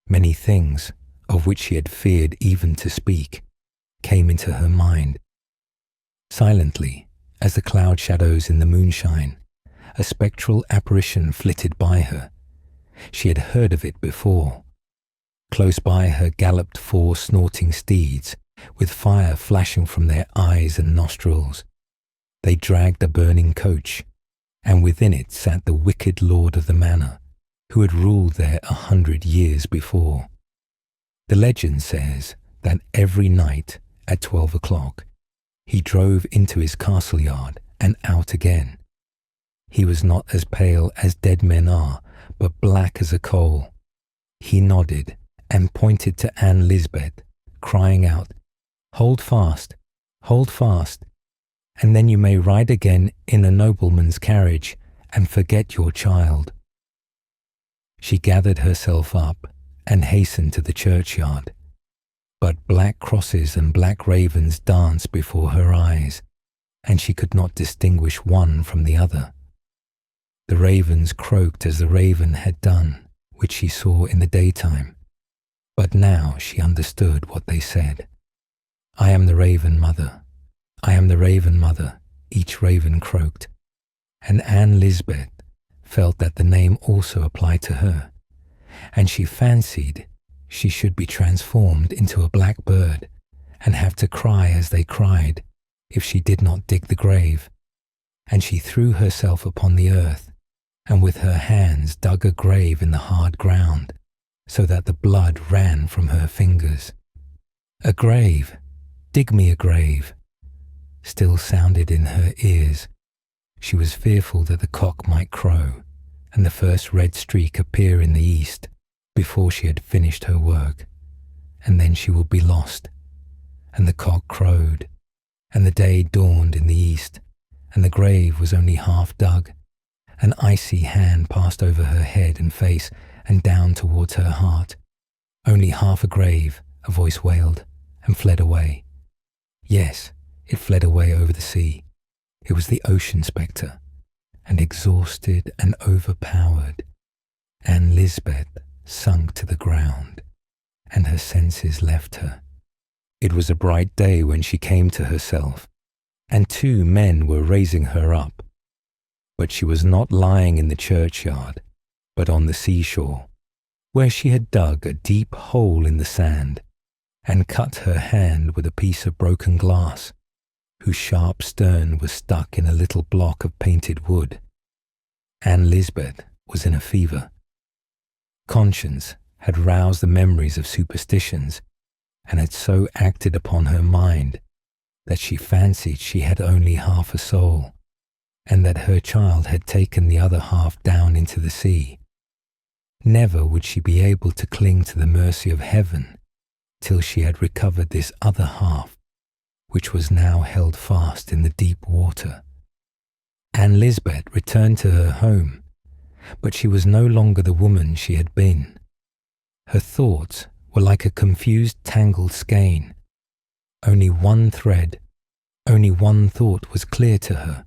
Many things, of which she had feared even to speak, came into her mind. Silently, as the cloud shadows in the moonshine, a spectral apparition flitted by her. She had heard of it before. Close by her galloped 4 snorting steeds, with fire flashing from their eyes and nostrils. They dragged a burning coach, and within it sat the wicked lord of the manor, who had ruled there 100 years before. The legend says that every night at 12 o'clock, he drove into his castle yard and out again. He was not as pale as dead men are, but black as a coal. He nodded and pointed to LIsbeth, crying out, "Hold fast, and then you may ride again in a nobleman's carriage and forget your child." She gathered herself up and hastened to the churchyard, but black crosses and black ravens danced before her eyes, and she could not distinguish one from the other. The ravens croaked as the raven had done, which she saw in the daytime, but now she understood what they said. "I am the raven mother, I am the raven mother," each raven croaked, and LIsbeth felt that the name also applied to her, and she fancied she should be transformed into a black bird and have to cry as they cried if she did not dig the grave, and she threw herself upon the earth and with her hands dug a grave in the hard ground so that the blood ran from her fingers. "A grave, dig me a grave," still sounded in her ears. She was fearful that the cock might crow and the first red streak appear in the east before she had finished her work, and then she would be lost. And the cock crowed, and the day dawned in the east, and the grave was only half dug. An icy hand passed over her head and face and down towards her heart. "Only half a grave," a voice wailed, and fled away. Yes, it fled away over the sea. It was the ocean spectre, and exhausted and overpowered, LIsbeth sunk to the ground, and her senses left her. It was a bright day when she came to herself, and 2 men were raising her up. But she was not lying in the churchyard, but on the seashore, where she had dug a deep hole in the sand, and cut her hand with a piece of broken glass, whose sharp stern was stuck in a little block of painted wood. LIsbeth was in a fever. Conscience had roused the memories of superstitions, and had so acted upon her mind that she fancied she had only half a soul, and that her child had taken the other half down into the sea. Never would she be able to cling to the mercy of heaven till she had recovered this other half, which was now held fast in the deep water. LIsbeth returned to her home, but she was no longer the woman she had been. Her thoughts were like a confused, tangled skein. Only one thread, only one thought was clear to her,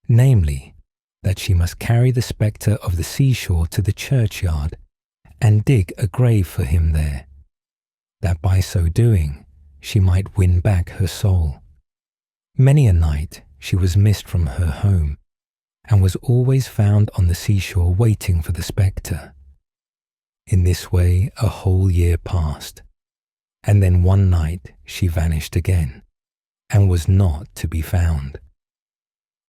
namely, that she must carry the spectre of the seashore to the churchyard and dig a grave for him there, that by so doing she might win back her soul. Many a night she was missed from her home, and was always found on the seashore waiting for the spectre. In this way a whole year passed, and then one night she vanished again, and was not to be found.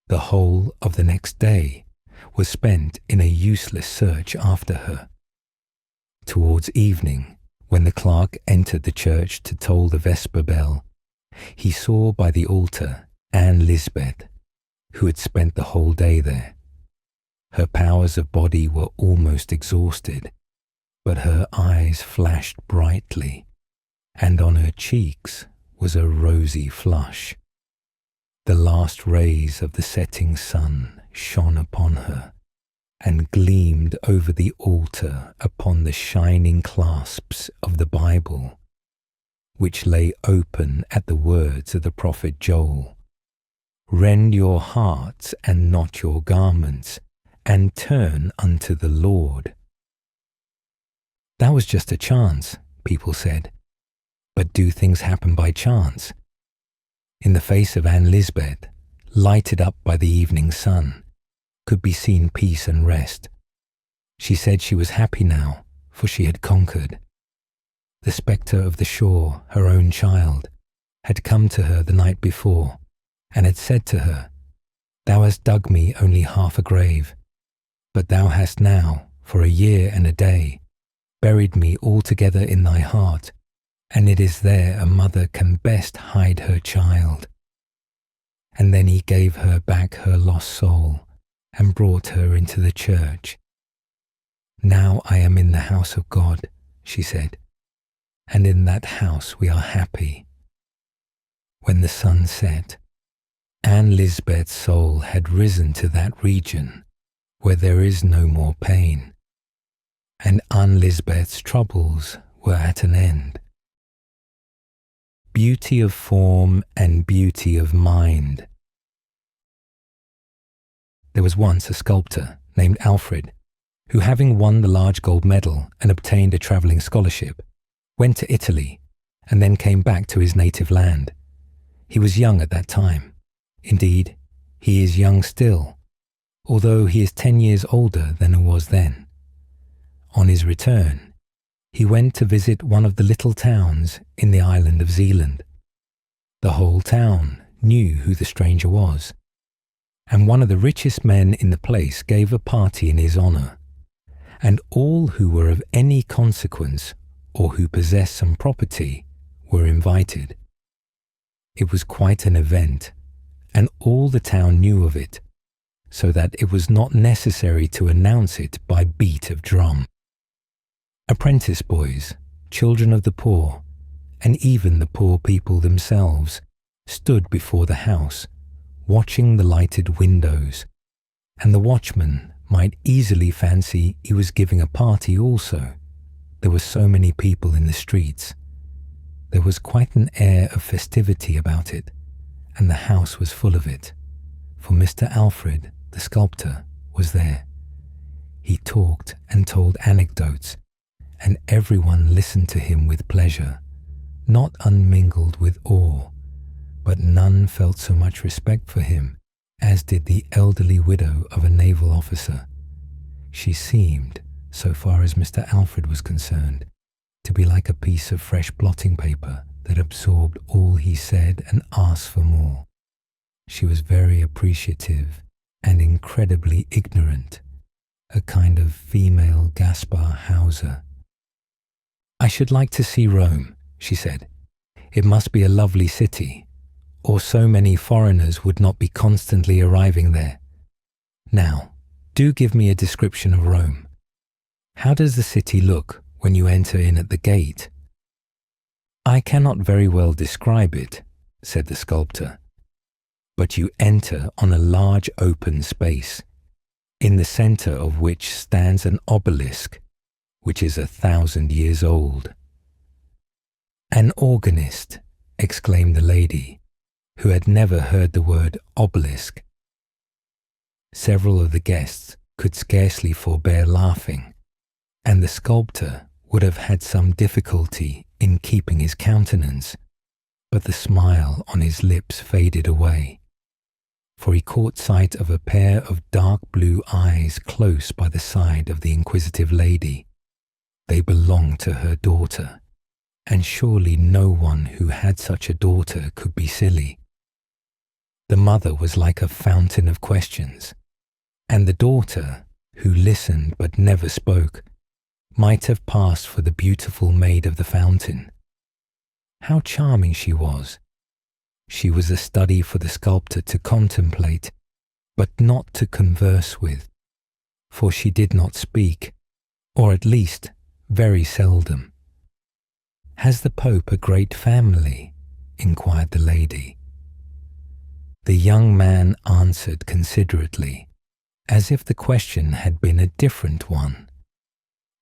The whole of the next day was spent in a useless search after her. Towards evening, when the clerk entered the church to toll the vesper bell, he saw by the altar LIsbeth, who had spent the whole day there. Her powers of body were almost exhausted, but her eyes flashed brightly, and on her cheeks was a rosy flush. The last rays of the setting sun shone upon her, and gleamed over the altar upon the shining clasps of the Bible, which lay open at the words of the prophet Joel. Rend your hearts and not your garments, and turn unto the Lord. That was just a chance, people said. But do things happen by chance? In the face of LIsbeth, lighted up by the evening sun, could be seen peace and rest. She said she was happy now, for she had conquered. The spectre of the shore, her own child, had come to her the night before, and had said to her, Thou hast dug me only half a grave, but thou hast now, for a year and a day, buried me altogether in thy heart, and it is there a mother can best hide her child. And then he gave her back her lost soul, and brought her into the church. Now I am in the house of God, she said, and in that house we are happy. When the sun set, LIsbeth's soul had risen to that region where there is no more pain, and LIsbeth's troubles were at an end. Beauty of form and beauty of mind. There was once a sculptor named Alfred, who, having won the large gold medal and obtained a travelling scholarship, went to Italy and then came back to his native land. He was young at that time. Indeed, he is young still, although he is 10 years older than he was then. On his return, he went to visit one of the little towns in the island of Zealand. The whole town knew who the stranger was, and one of the richest men in the place gave a party in his honour, and all who were of any consequence or who possessed some property were invited. It was quite an event, and all the town knew of it, so that it was not necessary to announce it by beat of drum. Apprentice boys, children of the poor, and even the poor people themselves, stood before the house, watching the lighted windows, and the watchman might easily fancy he was giving a party also. There were so many people in the streets. There was quite an air of festivity about it, and the house was full of it, for Mr. Alfred, the sculptor, was there. He talked and told anecdotes, and everyone listened to him with pleasure, not unmingled with awe, but none felt so much respect for him as did the elderly widow of a naval officer. She seemed, so far as Mr. Alfred was concerned, to be like a piece of fresh blotting paper that absorbed all he said and asked for more. She was very appreciative and incredibly ignorant, a kind of female Gaspar Hauser. I should like to see Rome, she said. It must be a lovely city, or so many foreigners would not be constantly arriving there. Now, do give me a description of Rome. How does the city look when you enter in at the gate? I cannot very well describe it, said the sculptor. but you enter on a large open space, in the centre of which stands an obelisk, which is 1,000 years old. An organist, exclaimed the lady, who had never heard the word obelisk. Several of the guests could scarcely forbear laughing, and the sculptor would have had some difficulty in keeping his countenance, but the smile on his lips faded away, for he caught sight of a pair of dark blue eyes close by the side of the inquisitive lady. They belonged to her daughter, and surely no one who had such a daughter could be silly. The mother was like a fountain of questions, and the daughter, who listened but never spoke, might have passed for the beautiful maid of the fountain. How charming she was! She was a study for the sculptor to contemplate, but not to converse with, for she did not speak, or at least very seldom. "Has the Pope a great family?" inquired the lady. The young man answered considerately, as if the question had been a different one.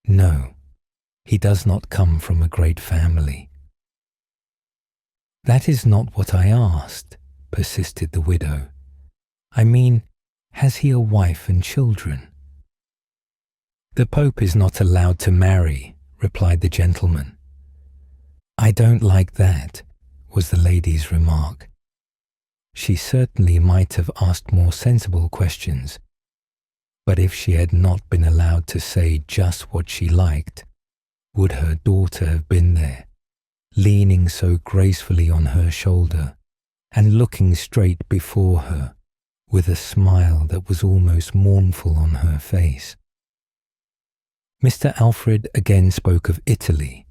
"No, he does not come from a great family." "That is not what I asked," persisted the widow. "I mean, has he a wife and children?" "The Pope is not allowed to marry," replied the gentleman. "I don't like that," was the lady's remark. She certainly might have asked more sensible questions, but if she had not been allowed to say just what she liked, would her daughter have been there, leaning so gracefully on her shoulder and looking straight before her, with a smile that was almost mournful on her face? Mr. Alfred again spoke of Italy,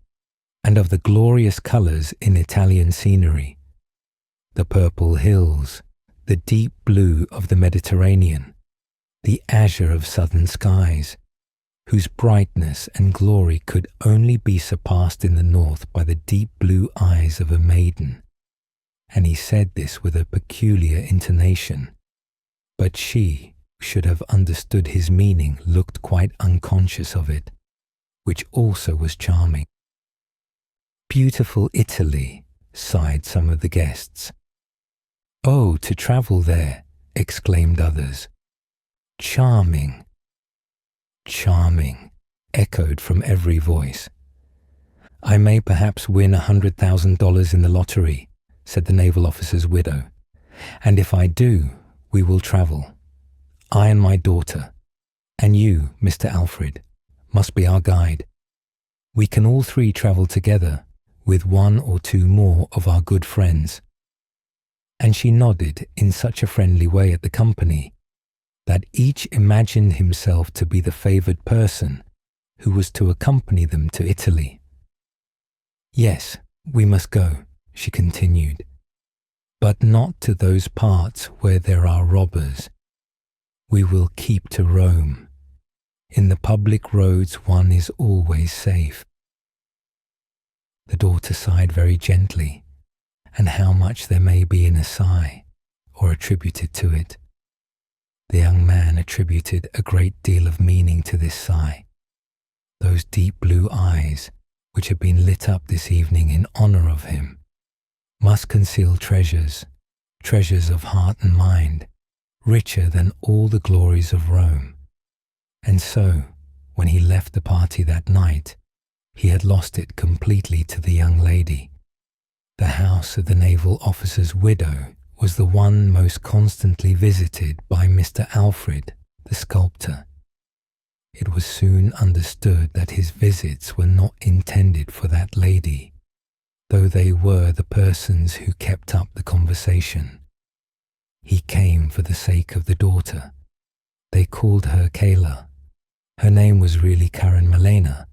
and of the glorious colours in Italian scenery, the purple hills, the deep blue of the Mediterranean, the azure of southern skies, whose brightness and glory could only be surpassed in the north by the deep blue eyes of a maiden. And he said this with a peculiar intonation, but she, who should have understood his meaning, looked quite unconscious of it, which also was charming. "Beautiful Italy," sighed some of the guests. "Oh, to travel there," exclaimed others. "Charming." "Charming," echoed from every voice. "I may perhaps win $100,000 in the lottery," said the naval officer's widow, "and if I do, we will travel. I and my daughter, and you, Mr. Alfred, must be our guide. We can all three travel together, with one or two more of our good friends." And she nodded in such a friendly way at the company that each imagined himself to be the favoured person who was to accompany them to Italy. "Yes, we must go," she continued, "but not to those parts where there are robbers. We will keep to Rome. In the public roads one is always safe." The daughter sighed very gently, and how much there may be in a sigh, or attributed to it. The young man attributed a great deal of meaning to this sigh. Those deep blue eyes, which had been lit up this evening in honour of him, must conceal treasures, treasures of heart and mind, richer than all the glories of Rome. And so, when he left the party that night, he had lost it completely to the young lady. The house of the naval officer's widow was the one most constantly visited by Mr. Alfred, the sculptor. It was soon understood that his visits were not intended for that lady, though they were the persons who kept up the conversation. He came for the sake of the daughter. They called her Kayla. Her name was really Karen Malena,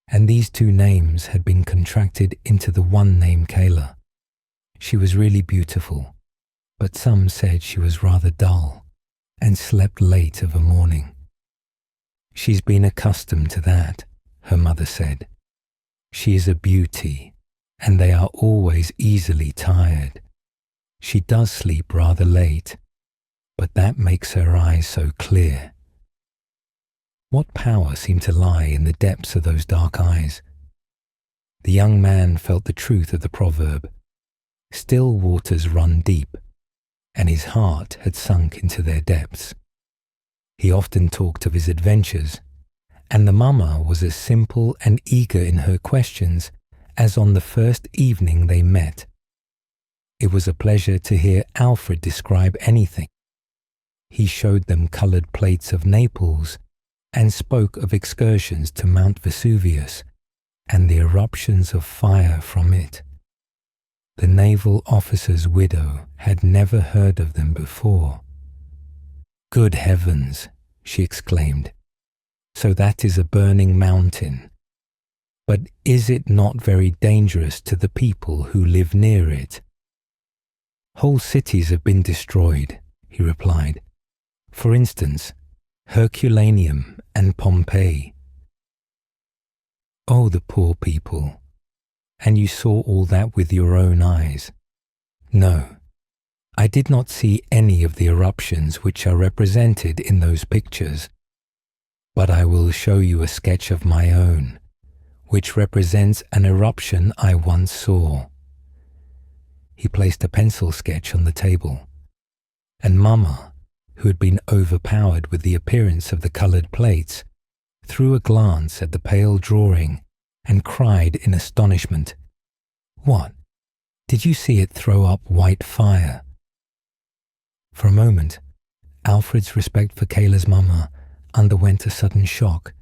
and these two names had been contracted into the one name Kayla. She was really beautiful, but some said she was rather dull and slept late of a morning. "She's been accustomed to that," her mother said. "She is a beauty, and they are always easily tired. She does sleep rather late, but that makes her eyes so clear. What power seemed to lie in the depths of those dark eyes? The young man felt the truth of the proverb, "Still waters run deep," and his heart had sunk into their depths. He often talked of his adventures, and the mamma was as simple and eager in her questions as on the first evening they met. It was a pleasure to hear Alfred describe anything. He showed them coloured plates of Naples and spoke of excursions to Mount Vesuvius and the eruptions of fire from it. The naval officer's widow had never heard of them before. "Good heavens!" she exclaimed. "So that is a burning mountain. But is it not very dangerous to the people who live near it?" "Whole cities have been destroyed," he replied. "For instance, Herculaneum and Pompeii." "Oh, the poor people! And you saw all that with your own eyes?" "No, I did not see any of the eruptions which are represented in those pictures. But I will show you a sketch of my own, which represents an eruption I once saw." He placed a pencil sketch on the table, and Mamma, who had been overpowered with the appearance of the coloured plates, threw a glance at the pale drawing and cried in astonishment, "What? Did you see it throw up white fire?" For a moment, Alfred's respect for Kayla's mamma underwent a sudden shock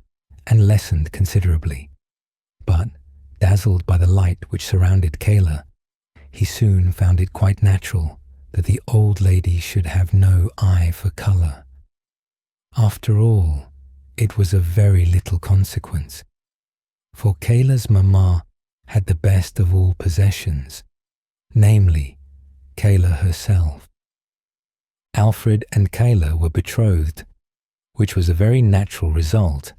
and lessened considerably. But, dazzled by the light which surrounded Kayla, he soon found it quite natural that the old lady should have no eye for colour. After all, it was of very little consequence, for Kayla's mamma had the best of all possessions, namely, Kayla herself. Alfred and Kayla were betrothed, which was a very natural result,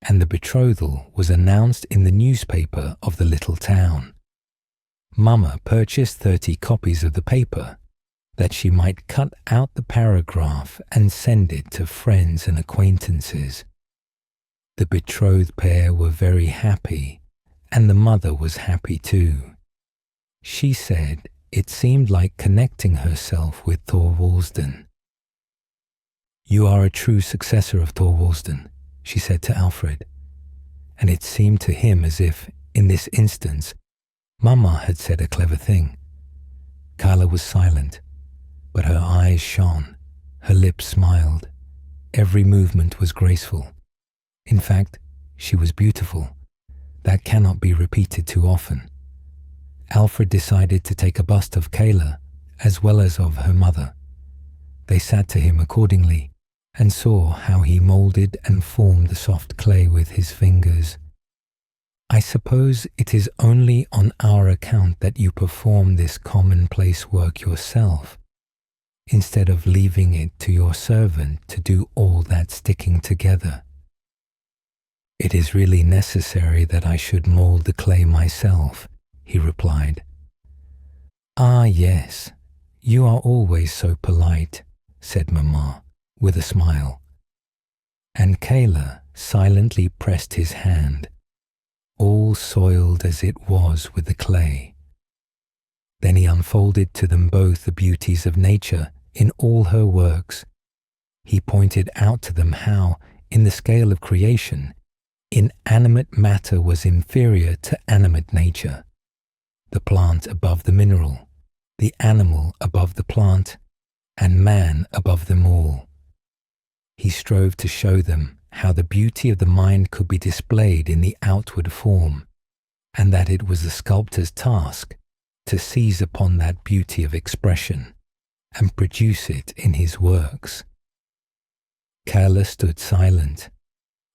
and the betrothal was announced in the newspaper of the little town. Mamma purchased 30 copies of the paper, that she might cut out the paragraph and send it to friends and acquaintances. The betrothed pair were very happy, and the mother was happy too. She said it seemed like connecting herself with Thorwaldsen. "You are a true successor of Thorwaldsen," she said to Alfred, and it seemed to him as if, in this instance, Mamma had said a clever thing. Kayla was silent, but her eyes shone, her lips smiled, every movement was graceful. In fact, she was beautiful. That cannot be repeated too often. Alfred decided to take a bust of Kayla as well as of her mother. They sat to him accordingly and saw how he moulded and formed the soft clay with his fingers. "I suppose it is only on our account that you perform this commonplace work yourself, instead of leaving it to your servant to do all that sticking together." "It is really necessary that I should mould the clay myself," he replied. "Ah, yes, you are always so polite," said Mamma, with a smile. And Kayla silently pressed his hand, all soiled as it was with the clay. Then he unfolded to them both the beauties of nature in all her works. He pointed out to them how, in the scale of creation, inanimate matter was inferior to animate nature, the plant above the mineral, the animal above the plant, and man above them all. He strove to show them how the beauty of the mind could be displayed in the outward form, and that it was the sculptor's task to seize upon that beauty of expression and produce it in his works. Kayla stood silent,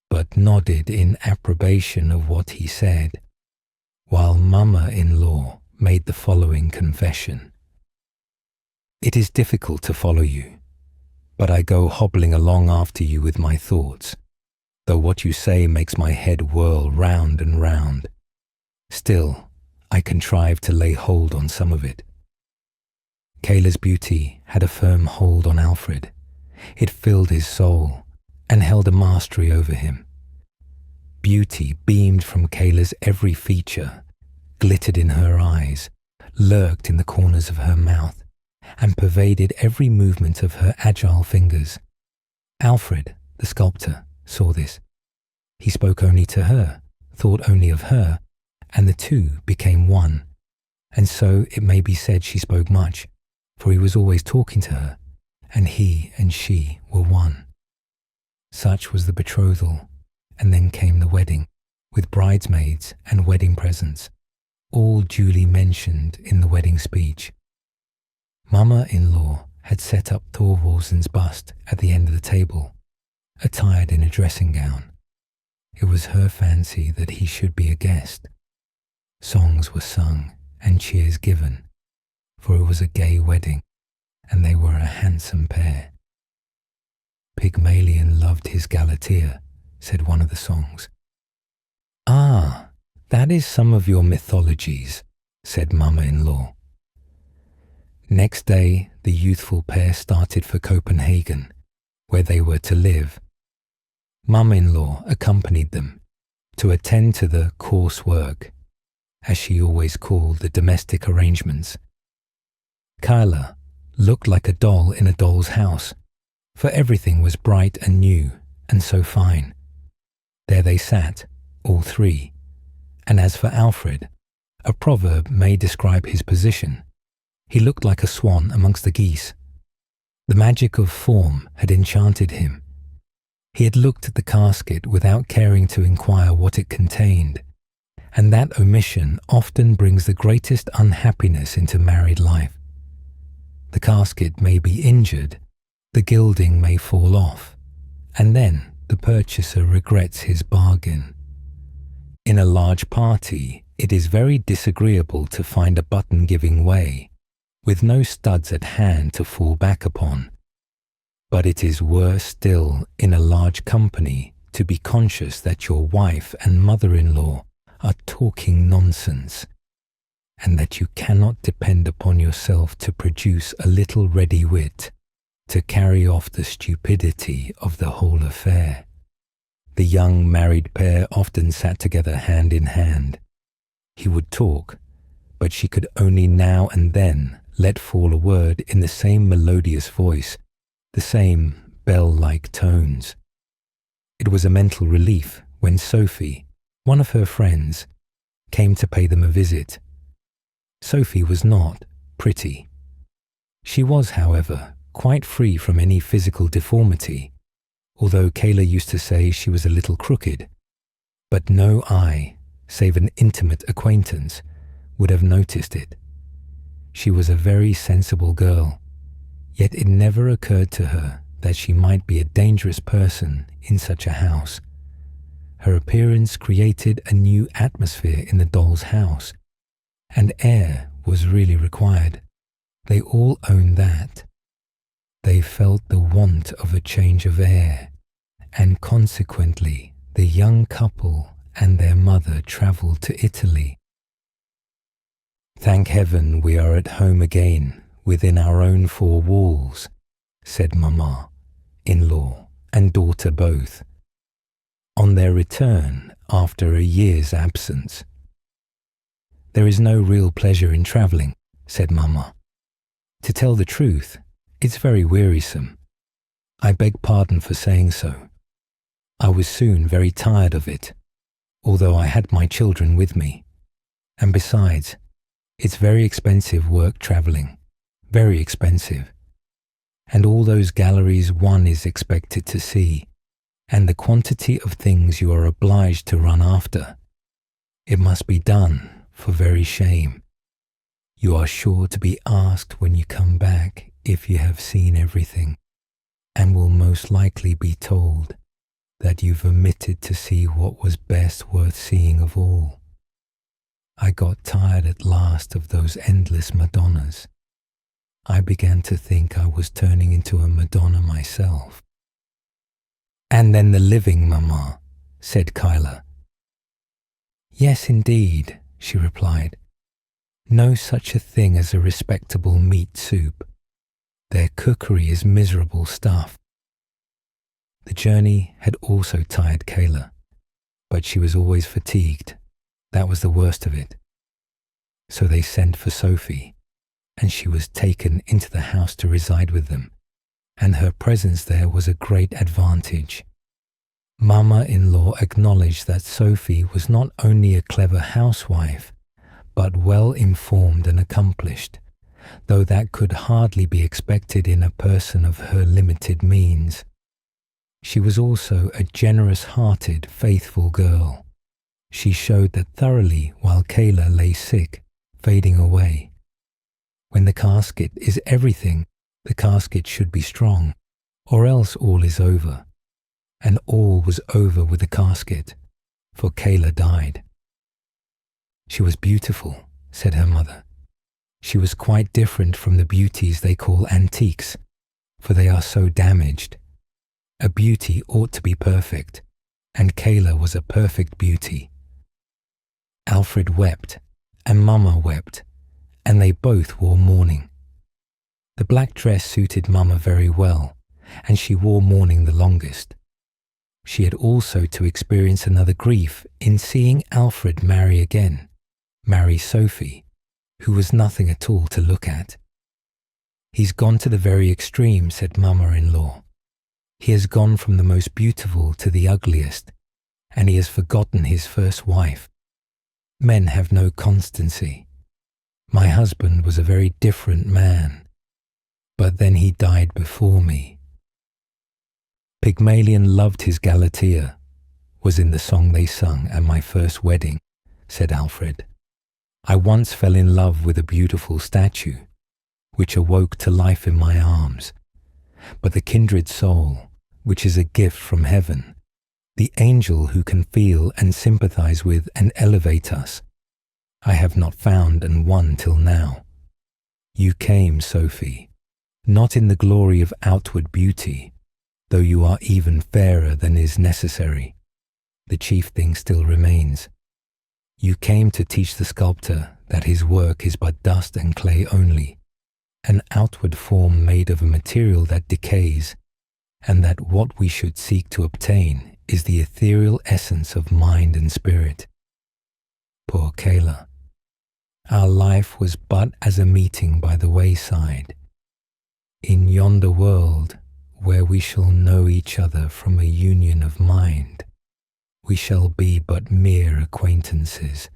but nodded in approbation of what he said, while Mamma-in-law made the following confession. "It is difficult to follow you, but I go hobbling along after you with my thoughts, though what you say makes my head whirl round and round. Still, I contrive to lay hold on some of it. Kayla's beauty had a firm hold on Alfred. It filled his soul and held a mastery over him. Beauty beamed from Kayla's every feature, glittered in her eyes, lurked in the corners of her mouth, and pervaded every movement of her agile fingers. Alfred, the sculptor, saw this. He spoke only to her, thought only of her, and the two became one. And so it may be said she spoke much, for he was always talking to her, and he and she were one. Such was the betrothal, and then came the wedding, with bridesmaids and wedding presents, all duly mentioned in the wedding speech. Mama-in-law had set up Thorvaldsen's bust at the end of the table, attired in a dressing gown. It was her fancy that he should be a guest. Songs were sung and cheers given, for it was a gay wedding, and they were a handsome pair. Pygmalion loved his Galatea, said one of the songs. Ah, that is some of your mythologies, said Mama-in-law. Next day, the youthful pair started for Copenhagen, where they were to live. Mama-in-law accompanied them to attend to the coarse work, as she always called the domestic arrangements. Kyla looked like a doll in a doll's house, for everything was bright and new and so fine. There they sat, all three, and as for Alfred, a proverb may describe his position. He looked like a swan amongst the geese. The magic of form had enchanted him. He had looked at the casket without caring to inquire what it contained, and that omission often brings the greatest unhappiness into married life. The casket may be injured, the gilding may fall off, and then the purchaser regrets his bargain. In a large party, it is very disagreeable to find a button giving way, with no studs at hand to fall back upon. But it is worse still in a large company to be conscious that your wife and mother-in-law are talking nonsense, and that you cannot depend upon yourself to produce a little ready wit to carry off the stupidity of the whole affair. The young married pair often sat together hand in hand. He would talk, but she could only now and then let fall a word in the same melodious voice, the same bell-like tones. It was a mental relief when Sophie, one of her friends, came to pay them a visit. Sophie was not pretty. She was, however, quite free from any physical deformity, although Kayla used to say she was a little crooked, but no eye, save an intimate acquaintance, would have noticed it. She was a very sensible girl, yet it never occurred to her that she might be a dangerous person in such a house. Her appearance created a new atmosphere in the doll's house, and air was really required. They all owned that. They felt the want of a change of air, and consequently the young couple and their mother travelled to Italy. "Thank heaven we are at home again, within our own four walls," said Mamma-in-law and daughter both, on their return after a year's absence. "There is no real pleasure in travelling," said Mamma. "To tell the truth, it's very wearisome. I beg pardon for saying so. I was soon very tired of it, although I had my children with me. And besides, it's very expensive work travelling, very expensive. And all those galleries one is expected to see, and the quantity of things you are obliged to run after. It must be done for very shame. You are sure to be asked when you come back if you have seen everything, and will most likely be told that you've omitted to see what was best worth seeing of all. I got tired at last of those endless Madonnas. I began to think I was turning into a Madonna myself." "And then the living, Mamma," said Kyla. "Yes, indeed," she replied. No such a thing as a respectable meat soup. Their cookery is miserable stuff. The journey had also tired Kayla, but she was always fatigued. That was the worst of it. So they sent for Sophie, and she was taken into the house to reside with them, and her presence there was a great advantage. Mama-in-law acknowledged that Sophie was not only a clever housewife, but well informed and accomplished, though that could hardly be expected in a person of her limited means. She was also a generous-hearted, faithful girl. She showed that thoroughly while Kayla lay sick, fading away. When the casket is everything, the casket should be strong, or else all is over. And all was over with the casket, for Kayla died. She was beautiful, said her mother. She was quite different from the beauties they call antiques, for they are so damaged. A beauty ought to be perfect, and Kayla was a perfect beauty. Alfred wept, and Mama wept, and they both wore mourning. The black dress suited Mama very well, and she wore mourning the longest. She had also to experience another grief in seeing Alfred marry again, marry Sophie, who was nothing at all to look at. He's gone to the very extreme, said Mama-in-law. He has gone from the most beautiful to the ugliest, and he has forgotten his first wife. Men have no constancy. My husband was a very different man, but then he died before me. Pygmalion loved his Galatea, was in the song they sung at my first wedding, said Alfred. I once fell in love with a beautiful statue, which awoke to life in my arms. But the kindred soul, which is a gift from heaven, the angel who can feel and sympathize with and elevate us, I have not found and won till now. You came, Sophie, not in the glory of outward beauty, though you are even fairer than is necessary. The chief thing still remains. You came to teach the sculptor that his work is but dust and clay only, an outward form made of a material that decays, and that what we should seek to obtain is the ethereal essence of mind and spirit. Poor Kayla. Our life was but as a meeting by the wayside. In yonder world, where we shall know each other from a union of mind, we shall be but mere acquaintances.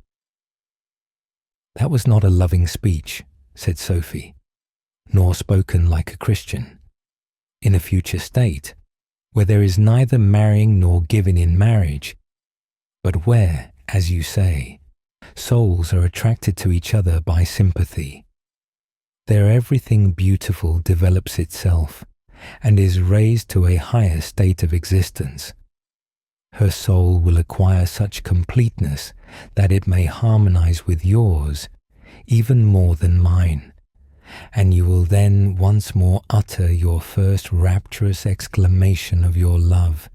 That was not a loving speech, said Sophie, nor spoken like a Christian. In a future state, where there is neither marrying nor giving in marriage, but where, as you say, souls are attracted to each other by sympathy, there everything beautiful develops itself and is raised to a higher state of existence. Her soul will acquire such completeness that it may harmonize with yours, even more than mine, and you will then once more utter your first rapturous exclamation of your love.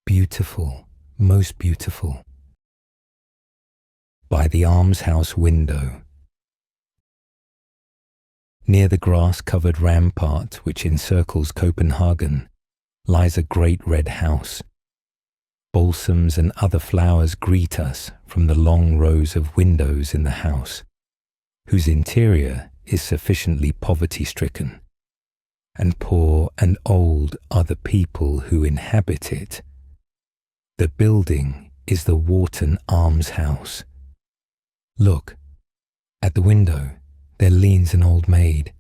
Beautiful, most beautiful. By the Almshouse Window. Near the grass-covered rampart which encircles Copenhagen lies a great red house. Balsams and other flowers greet us from the long rows of windows in the house, whose interior is sufficiently poverty-stricken, and poor and old are the people who inhabit it. The building is the Wharton Almshouse. Look, at the window there leans an old maid.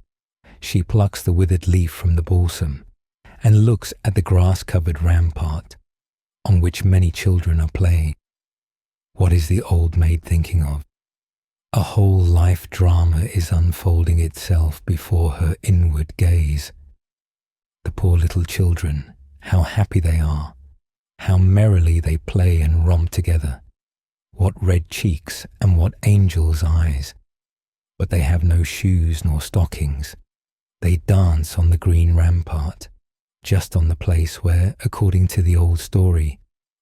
She plucks the withered leaf from the balsam and looks at the grass-covered rampart, on which many children are playing. What is the old maid thinking of? A whole life drama is unfolding itself before her inward gaze. The poor little children, how happy they are, how merrily they play and romp together. What red cheeks and what angels' eyes. But they have no shoes nor stockings. They dance on the green rampart, just on the place where, according to the old story,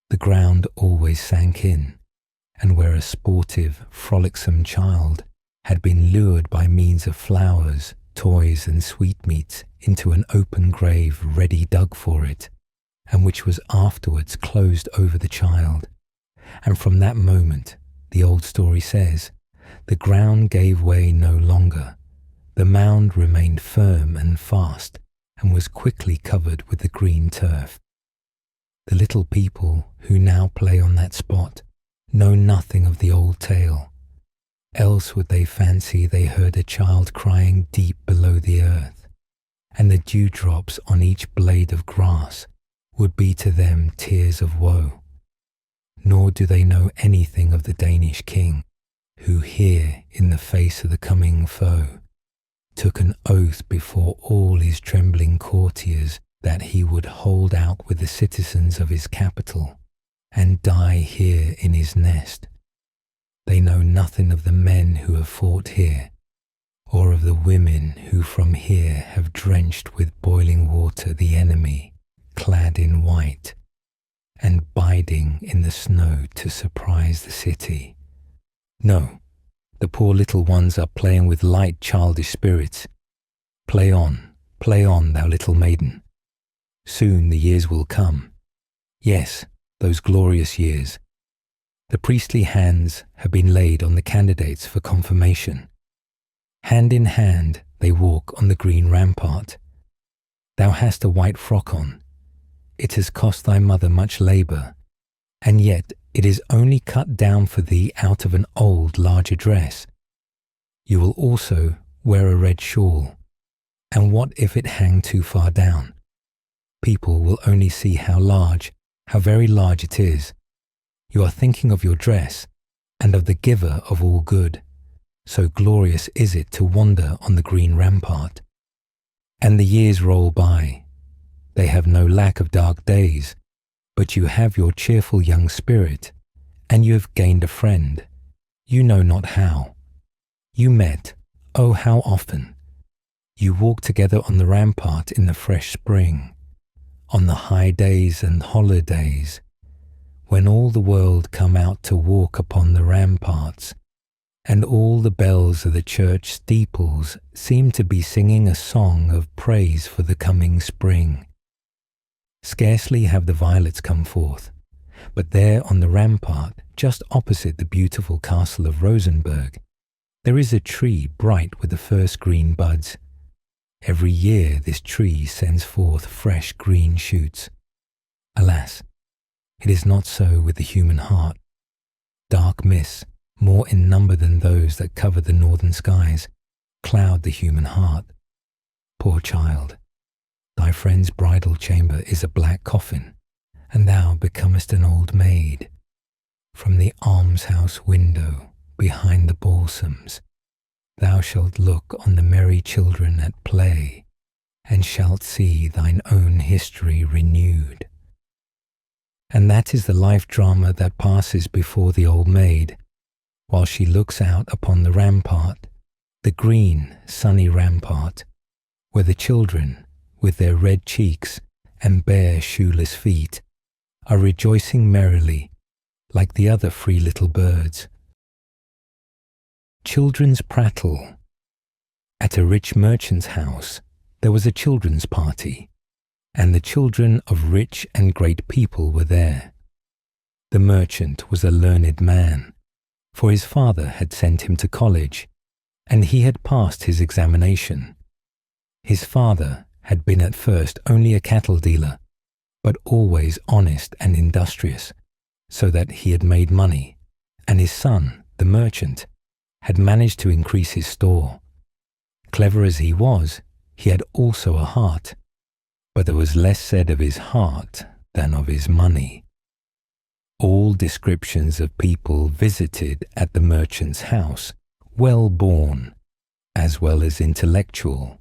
the ground always sank in, and where a sportive, frolicsome child had been lured by means of flowers, toys and sweetmeats into an open grave ready dug for it, and which was afterwards closed over the child. And from that moment, the old story says, the ground gave way no longer. The mound remained firm and fast, and was quickly covered with the green turf. The little people who now play on that spot know nothing of the old tale, else would they fancy they heard a child crying deep below the earth, and the dewdrops on each blade of grass would be to them tears of woe. Nor do they know anything of the Danish king, who here, in the face of the coming foe, took an oath before all his trembling courtiers that he would hold out with the citizens of his capital and die here in his nest. They know nothing of the men who have fought here, or of the women who from here have drenched with boiling water the enemy, clad in white, and biding in the snow to surprise the city. No, the poor little ones are playing with light childish spirits. Play on, thou little maiden. Soon the years will come. Yes, those glorious years. The priestly hands have been laid on the candidates for confirmation. Hand in hand they walk on the green rampart. Thou hast a white frock on. It has cost thy mother much labour, and yet it is only cut down for thee out of an old larger dress. You will also wear a red shawl, and what if it hang too far down? People will only see how very large it is. You are thinking of your dress, and of the giver of all good. So glorious is it to wander on the green rampart. And the years roll by. They have no lack of dark days, but you have your cheerful young spirit, and you have gained a friend, you know not how. You met, oh how often! You walked together on the rampart in the fresh spring, on the high days and holidays, when all the world come out to walk upon the ramparts, and all the bells of the church steeples seem to be singing a song of praise for the coming spring. Scarcely have the violets come forth, but there on the rampart, just opposite the beautiful castle of Rosenberg, there is a tree bright with the first green buds. Every year this tree sends forth fresh green shoots. Alas, it is not so with the human heart. Dark mists, more in number than those that cover the northern skies, cloud the human heart. Poor child, thy friend's bridal chamber is a black coffin, and thou becomest an old maid. From the almshouse window, behind the balsams, thou shalt look on the merry children at play, and shalt see thine own history renewed. And that is the life drama that passes before the old maid, while she looks out upon the rampart, the green, sunny rampart, where the children, with their red cheeks and bare shoeless feet, are rejoicing merrily, like the other free little birds. Children's prattle. At a rich merchant's house there was a children's party, and the children of rich and great people were there. The merchant was a learned man, for his father had sent him to college, and he had passed his examination. His father had been at first only a cattle dealer, but always honest and industrious, so that he had made money, and his son, the merchant, had managed to increase his store. Clever as he was, he had also a heart, but there was less said of his heart than of his money. All descriptions of people visited at the merchant's house, well born, as well as intellectual,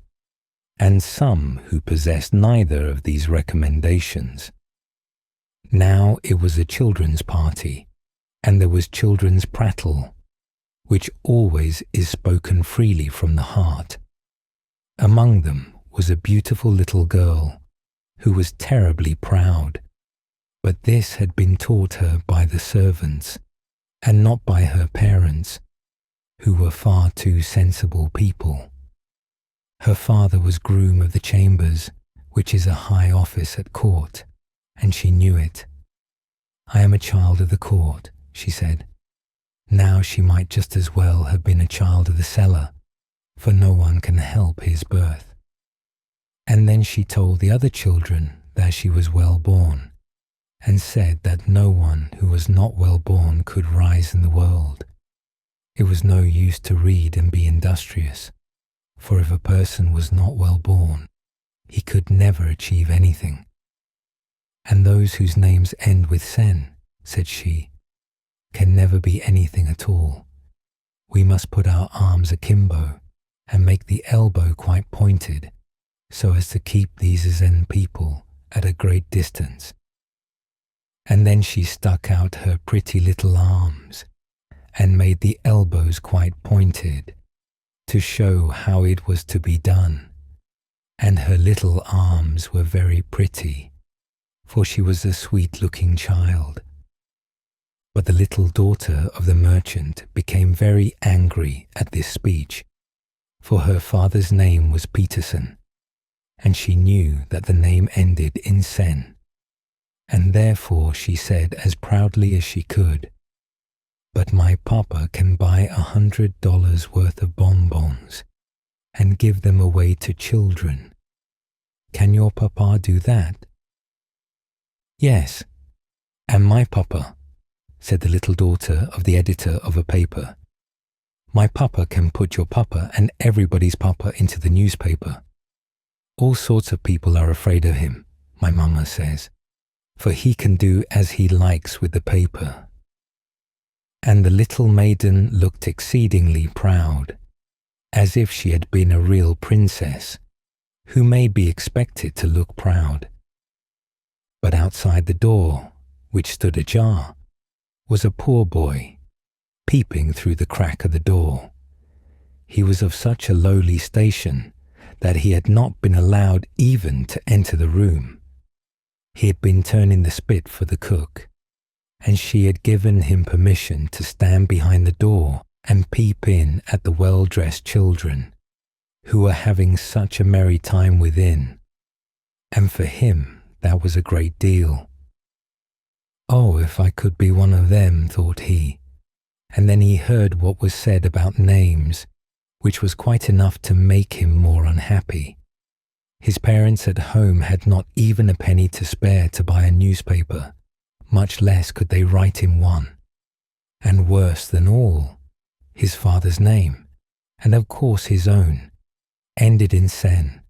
and some who possessed neither of these recommendations. Now it was a children's party, and there was children's prattle, which always is spoken freely from the heart. Among them was a beautiful little girl, who was terribly proud, but this had been taught her by the servants, and not by her parents, who were far too sensible people. Her father was groom of the chambers, which is a high office at court, and she knew it. "I am a child of the court," she said. Now she might just as well have been a child of the cellar, for no one can help his birth. And then she told the other children that she was well born, and said that no one who was not well born could rise in the world. It was no use to read and be industrious, for if a person was not well born, he could never achieve anything. And those whose names end with sen, said she, can never be anything at all. We must put our arms akimbo and make the elbow quite pointed, so as to keep these Zen people at a great distance. And then she stuck out her pretty little arms and made the elbows quite pointed to show how it was to be done. And her little arms were very pretty, for she was a sweet-looking child. But the little daughter of the merchant became very angry at this speech, for her father's name was Peterson, and she knew that the name ended in sen, and therefore she said as proudly as she could, "But my papa can buy $100 worth of bonbons and give them away to children. Can your papa do that?" "Yes, and my papa," said the little daughter of the editor of a paper. "My papa can put your papa and everybody's papa into the newspaper. All sorts of people are afraid of him, my mamma says, for he can do as he likes with the paper." And the little maiden looked exceedingly proud, as if she had been a real princess, who may be expected to look proud. But outside the door, which stood ajar, was a poor boy, peeping through the crack of the door. He was of such a lowly station that he had not been allowed even to enter the room. He had been turning the spit for the cook, and she had given him permission to stand behind the door and peep in at the well-dressed children, who were having such a merry time within, and for him that was a great deal. "Oh, if I could be one of them," thought he, and then he heard what was said about names, which was quite enough to make him more unhappy. His parents at home had not even a penny to spare to buy a newspaper, much less could they write him one. And worse than all, his father's name, and of course his own, ended in sen,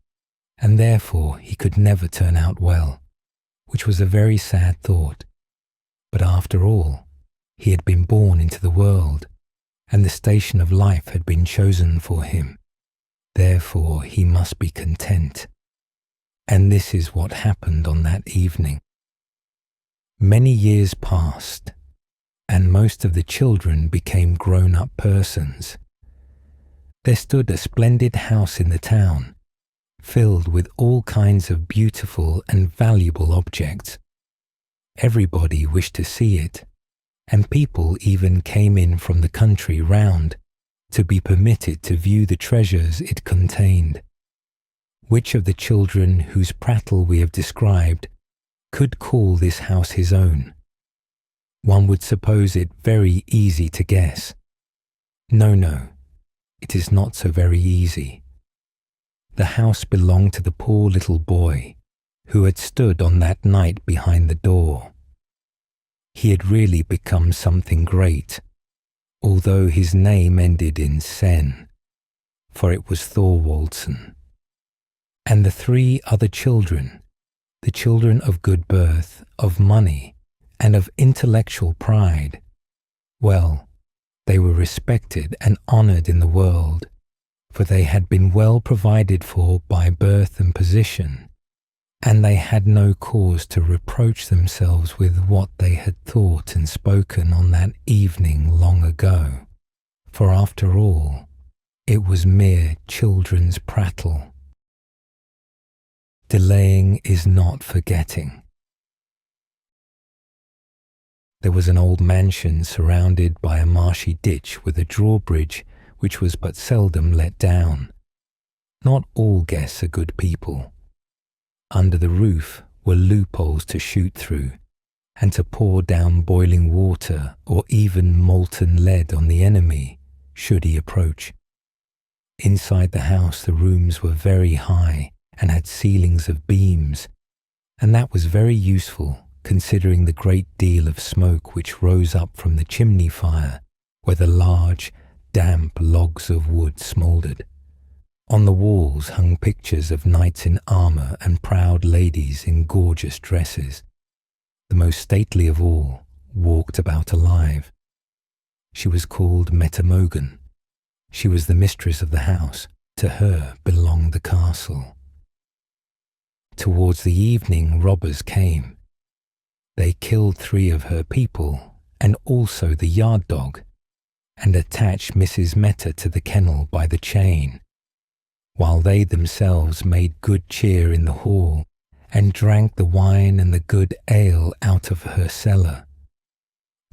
and therefore he could never turn out well, which was a very sad thought. But after all, he had been born into the world, and the station of life had been chosen for him. Therefore he must be content. And this is what happened on that evening. Many years passed, and most of the children became grown-up persons. There stood a splendid house in the town, filled with all kinds of beautiful and valuable objects. Everybody wished to see it, and people even came in from the country round to be permitted to view the treasures it contained. Which of the children whose prattle we have described could call this house his own? One would suppose it very easy to guess. No, it is not so very easy. The house belonged to the poor little boy who had stood on that night behind the door. He had really become something great, although his name ended in sen, for it was Thorwaldsen. And the 3 other children, the children of good birth, of money, and of intellectual pride, well, they were respected and honoured in the world, for they had been well provided for by birth and position, and they had no cause to reproach themselves with what they had thought and spoken on that evening long ago, for after all, it was mere children's prattle. Delaying is not forgetting. There was an old mansion surrounded by a marshy ditch with a drawbridge which was but seldom let down. Not all guests are good people. Under the roof were loopholes to shoot through, and to pour down boiling water or even molten lead on the enemy, should he approach. Inside the house the rooms were very high and had ceilings of beams, and that was very useful considering the great deal of smoke which rose up from the chimney fire where the large, damp logs of wood smouldered. On the walls hung pictures of knights in armour and proud ladies in gorgeous dresses. The most stately of all walked about alive. She was called Metamogen. She was the mistress of the house. To her belonged the castle. Towards the evening robbers came. They killed 3 of her people and also the yard dog, and attached Mrs. Meta to the kennel by the chain, while they themselves made good cheer in the hall and drank the wine and the good ale out of her cellar.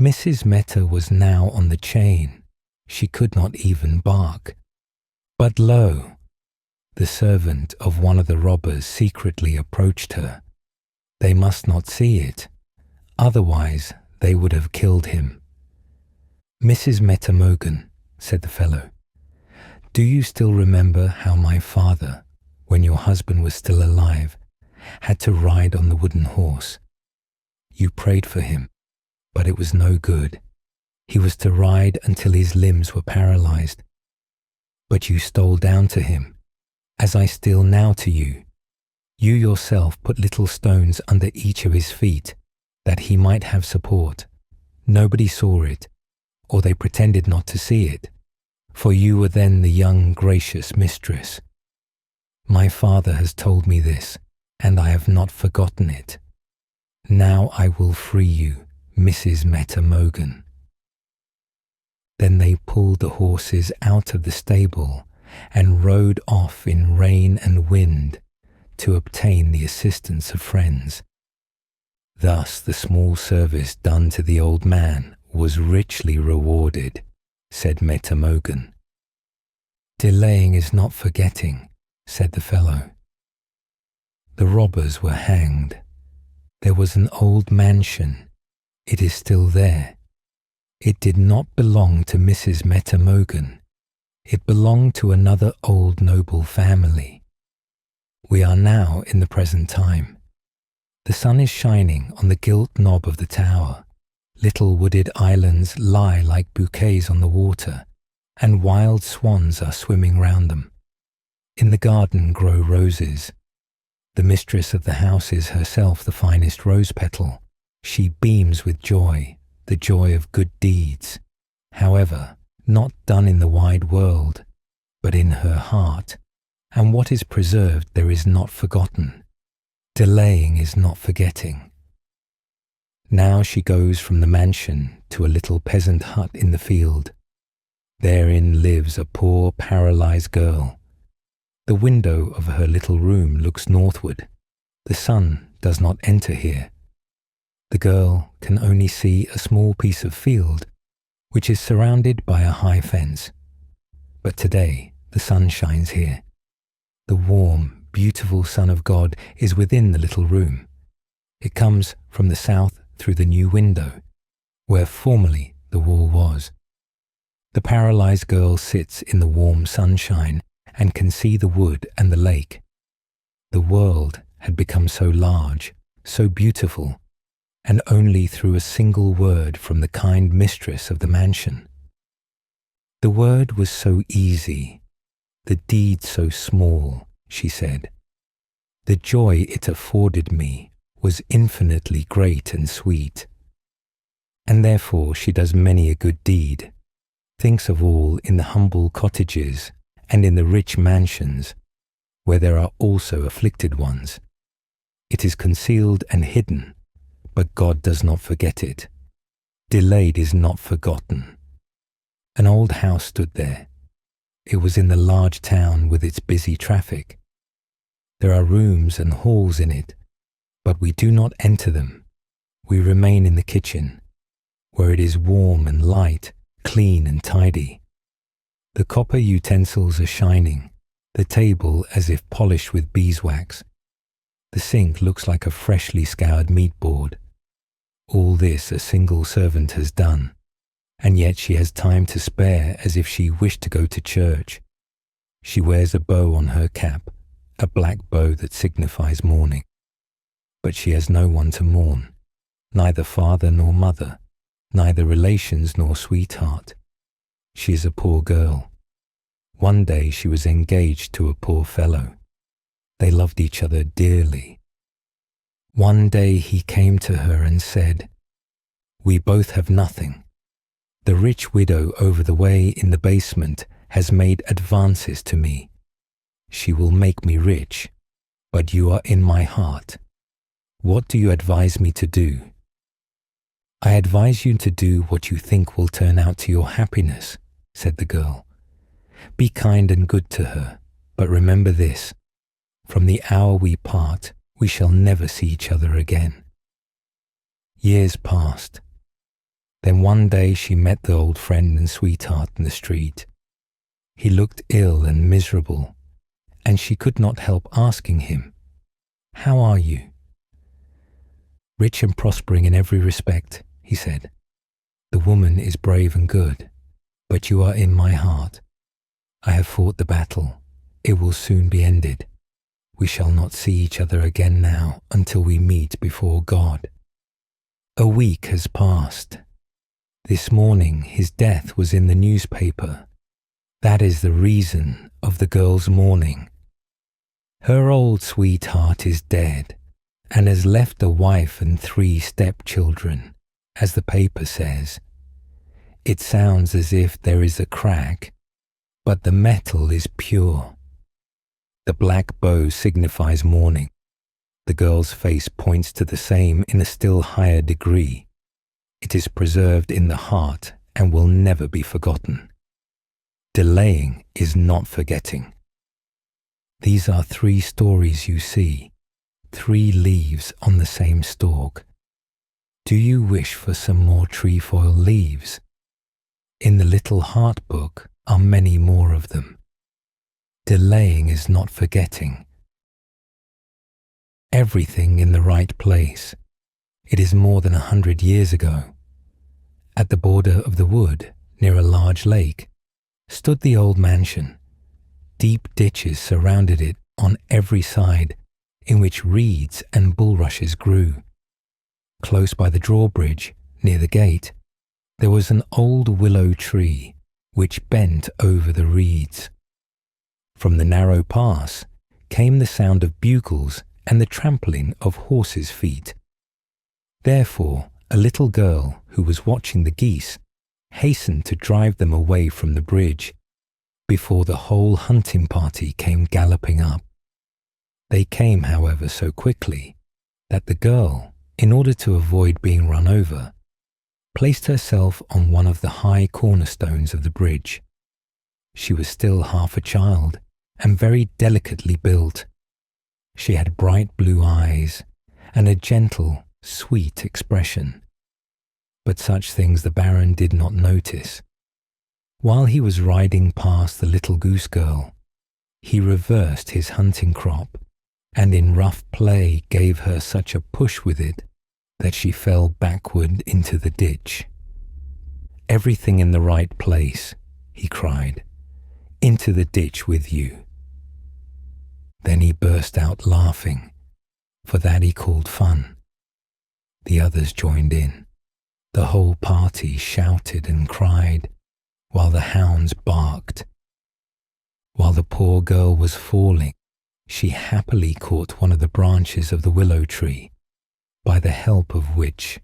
Mrs. Meta was now on the chain. She could not even bark. But lo! The servant of one of the robbers secretly approached her. They must not see it, otherwise they would have killed him. "Mrs. Metamogen," said the fellow, "do you still remember how my father, when your husband was still alive, had to ride on the wooden horse? You prayed for him, but it was no good. He was to ride until his limbs were paralyzed. But you stole down to him, as I steal now to you. You yourself put little stones under each of his feet, that he might have support. Nobody saw it, or they pretended not to see it, for you were then the young, gracious mistress. My father has told me this, and I have not forgotten it. Now I will free you, Mrs. Metamogen." Then they pulled the horses out of the stable and rode off in rain and wind to obtain the assistance of friends. Thus the small service done to the old man was richly rewarded, said Metamogen. "Delaying is not forgetting," said the fellow. The robbers were hanged. There was an old mansion. It is still there. It did not belong to Mrs. Metamogen. It belonged to another old noble family. We are now in the present time. The sun is shining on the gilt knob of the tower. Little wooded islands lie like bouquets on the water, and wild swans are swimming round them. In the garden grow roses. The mistress of the house is herself the finest rose petal. She beams with joy, the joy of good deeds, however, not done in the wide world, but in her heart, and what is preserved there is not forgotten. Delaying is not forgetting. Now she goes from the mansion to a little peasant hut in the field. Therein lives a poor paralyzed girl. The window of her little room looks northward. The sun does not enter here. The girl can only see a small piece of field, which is surrounded by a high fence. But today the sun shines here. The warm, beautiful Son of God is within the little room. It comes from the south through the new window, where formerly the wall was. The paralyzed girl sits in the warm sunshine and can see the wood and the lake. The world had become so large, so beautiful, and only through a single word from the kind mistress of the mansion. The word was so easy, the deed so small, she said. The joy it afforded me was infinitely great and sweet. And therefore she does many a good deed, thinks of all in the humble cottages and in the rich mansions, where there are also afflicted ones. It is concealed and hidden, but God does not forget it. Delayed is not forgotten. An old house stood there. It was in the large town with its busy traffic. There are rooms and halls in it, but we do not enter them. We remain in the kitchen, where it is warm and light, clean and tidy. The copper utensils are shining, the table as if polished with beeswax. The sink looks like a freshly scoured meat board. All this a single servant has done, and yet she has time to spare as if she wished to go to church. She wears a bow on her cap, a black bow that signifies mourning. But she has no one to mourn, neither father nor mother, neither relations nor sweetheart. She is a poor girl. One day she was engaged to a poor fellow. They loved each other dearly. One day he came to her and said, "We both have nothing. The rich widow over the way in the basement has made advances to me. She will make me rich, but you are in my heart. What do you advise me to do?" "I advise you to do what you think will turn out to your happiness," said the girl. "Be kind and good to her, but remember this. From the hour we part, we shall never see each other again." Years passed. Then one day she met the old friend and sweetheart in the street. He looked ill and miserable, and she could not help asking him, "How are you?" "Rich and prospering in every respect," he said. "The woman is brave and good, but you are in my heart. I have fought the battle. It will soon be ended. We shall not see each other again now until we meet before God." A week has passed. This morning his death was in the newspaper. That is the reason of the girl's mourning. Her old sweetheart is dead and has left a wife and 3 stepchildren, as the paper says. It sounds as if there is a crack, but the metal is pure. The black bow signifies mourning. The girl's face points to the same in a still higher degree. It is preserved in the heart and will never be forgotten. Delaying is not forgetting. These are 3 stories you see, 3 leaves on the same stalk. Do you wish for some more trefoil leaves? In the little heart book are many more of them. Delaying is not forgetting. Everything in the right place. It is more than 100 years ago. At the border of the wood, near a large lake, stood the old mansion. Deep ditches surrounded it on every side, in which reeds and bulrushes grew. Close by the drawbridge, near the gate, there was an old willow tree, which bent over the reeds. From the narrow pass came the sound of bugles and the trampling of horses' feet. Therefore, a little girl who was watching the geese hastened to drive them away from the bridge, before the whole hunting party came galloping up. They came, however, so quickly that the girl, in order to avoid being run over, placed herself on one of the high cornerstones of the bridge. She was still half a child and very delicately built. She had bright blue eyes and a gentle, sweet expression. But such things the Baron did not notice. While he was riding past the little goose girl, he reversed his hunting crop and in rough play gave her such a push with it that she fell backward into the ditch. "Everything in the right place," he cried. "Into the ditch with you." Then he burst out laughing, for that he called fun. The others joined in. The whole party shouted and cried, while the hounds barked. While the poor girl was falling, she happily caught one of the branches of the willow tree, by the help of which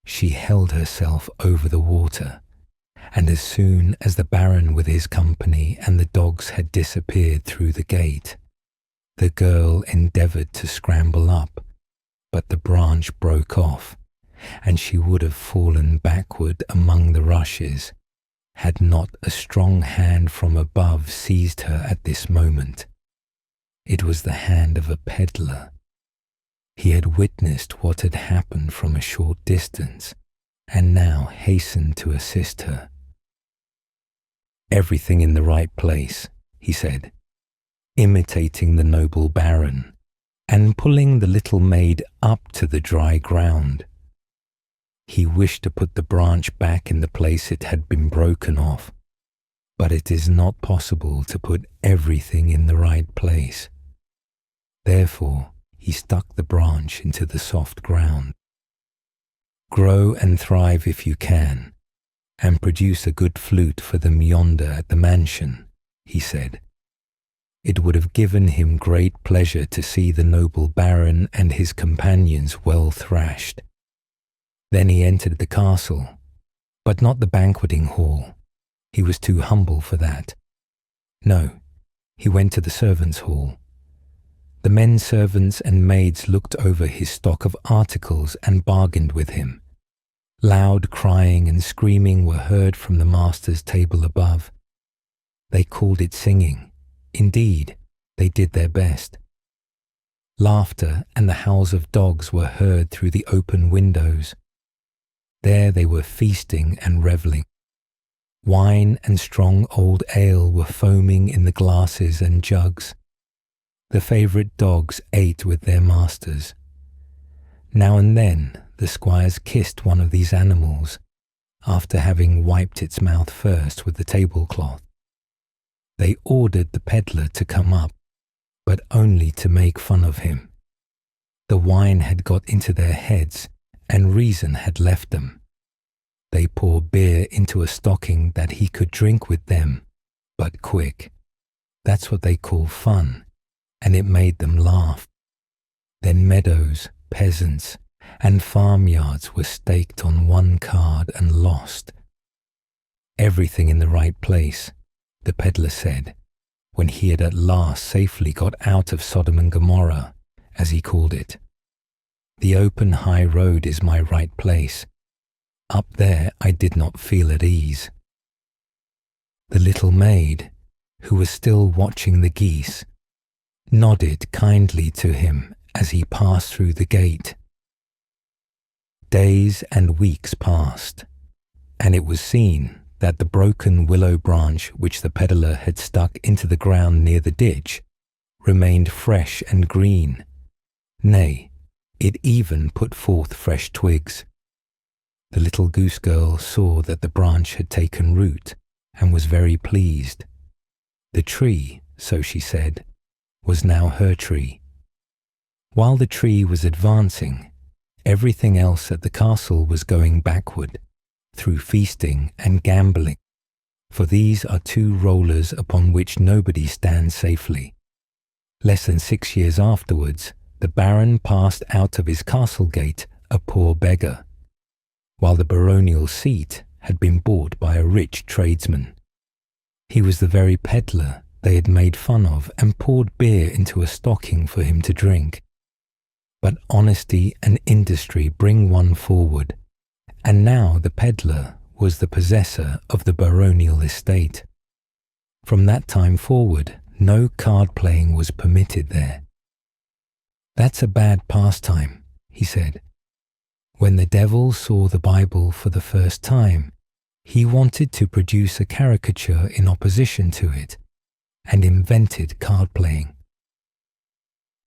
she held herself over the water, and as soon as the Baron with his company and the dogs had disappeared through the gate, the girl endeavoured to scramble up, but the branch broke off, and she would have fallen backward among the rushes, had not a strong hand from above seized her at this moment. It was the hand of a peddler. He had witnessed what had happened from a short distance, and now hastened to assist her. Everything in the right place, he said, imitating the noble baron, and pulling the little maid up to the dry ground. He wished to put the branch back in the place it had been broken off, but it is not possible to put everything in the right place. Therefore, he stuck the branch into the soft ground. Grow and thrive if you can, and produce a good flute for them yonder at the mansion, he said. It would have given him great pleasure to see the noble baron and his companions well thrashed. Then he entered the castle, but not the banqueting hall. He was too humble for that. No, he went to the servants' hall. The men servants and maids looked over his stock of articles and bargained with him. Loud crying and screaming were heard from the master's table above. They called it singing. Indeed, they did their best. Laughter and the howls of dogs were heard through the open windows. There they were feasting and revelling. Wine and strong old ale were foaming in the glasses and jugs. The favourite dogs ate with their masters. Now and then the squires kissed one of these animals, after having wiped its mouth first with the tablecloth. They ordered the pedlar to come up, but only to make fun of him. The wine had got into their heads, and reason had left them. They poured beer into a stocking that he could drink with them, but quick. That's what they call fun, and it made them laugh. Then meadows, peasants, and farmyards were staked on one card and lost. Everything in the right place, the pedlar said, when he had at last safely got out of Sodom and Gomorrah, as he called it. The open high road is my right place. Up there I did not feel at ease. The little maid, who was still watching the geese, nodded kindly to him as he passed through the gate. Days and weeks passed, and it was seen that the broken willow branch which the pedlar had stuck into the ground near the ditch remained fresh and green. Nay, it even put forth fresh twigs. The little goose girl saw that the branch had taken root and was very pleased. The tree, so she said, was now her tree. While the tree was advancing, everything else at the castle was going backward, through feasting and gambling, for these are two rollers upon which nobody stands safely. Less than 6 years afterwards, the baron passed out of his castle gate a poor beggar, while the baronial seat had been bought by a rich tradesman. He was the very pedlar they had made fun of and poured beer into a stocking for him to drink. But honesty and industry bring one forward, and now the pedlar was the possessor of the baronial estate. From that time forward, no card-playing was permitted there. "That's a bad pastime," he said. When the devil saw the Bible for the first time, he wanted to produce a caricature in opposition to it, and invented card-playing.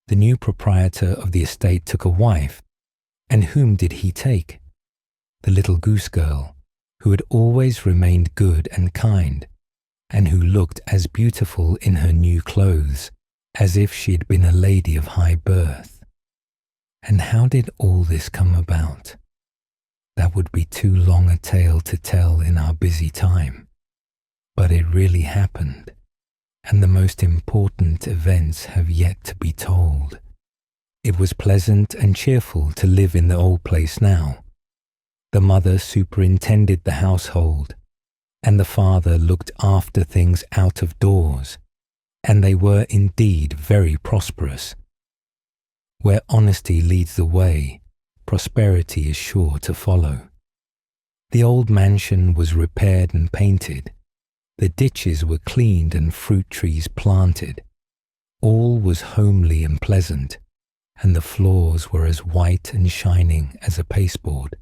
The new proprietor of the estate took a wife, and whom did he take? The little goose girl, who had always remained good and kind, and who looked as beautiful in her new clothes as if she had been a lady of high birth. And how did all this come about? That would be too long a tale to tell in our busy time. But it really happened, and the most important events have yet to be told. It was pleasant and cheerful to live in the old place now. The mother superintended the household, and the father looked after things out of doors, and they were indeed very prosperous. Where honesty leads the way, prosperity is sure to follow. The old mansion was repaired and painted. The ditches were cleaned and fruit trees planted. All was homely and pleasant, and the floors were as white and shining as a pasteboard.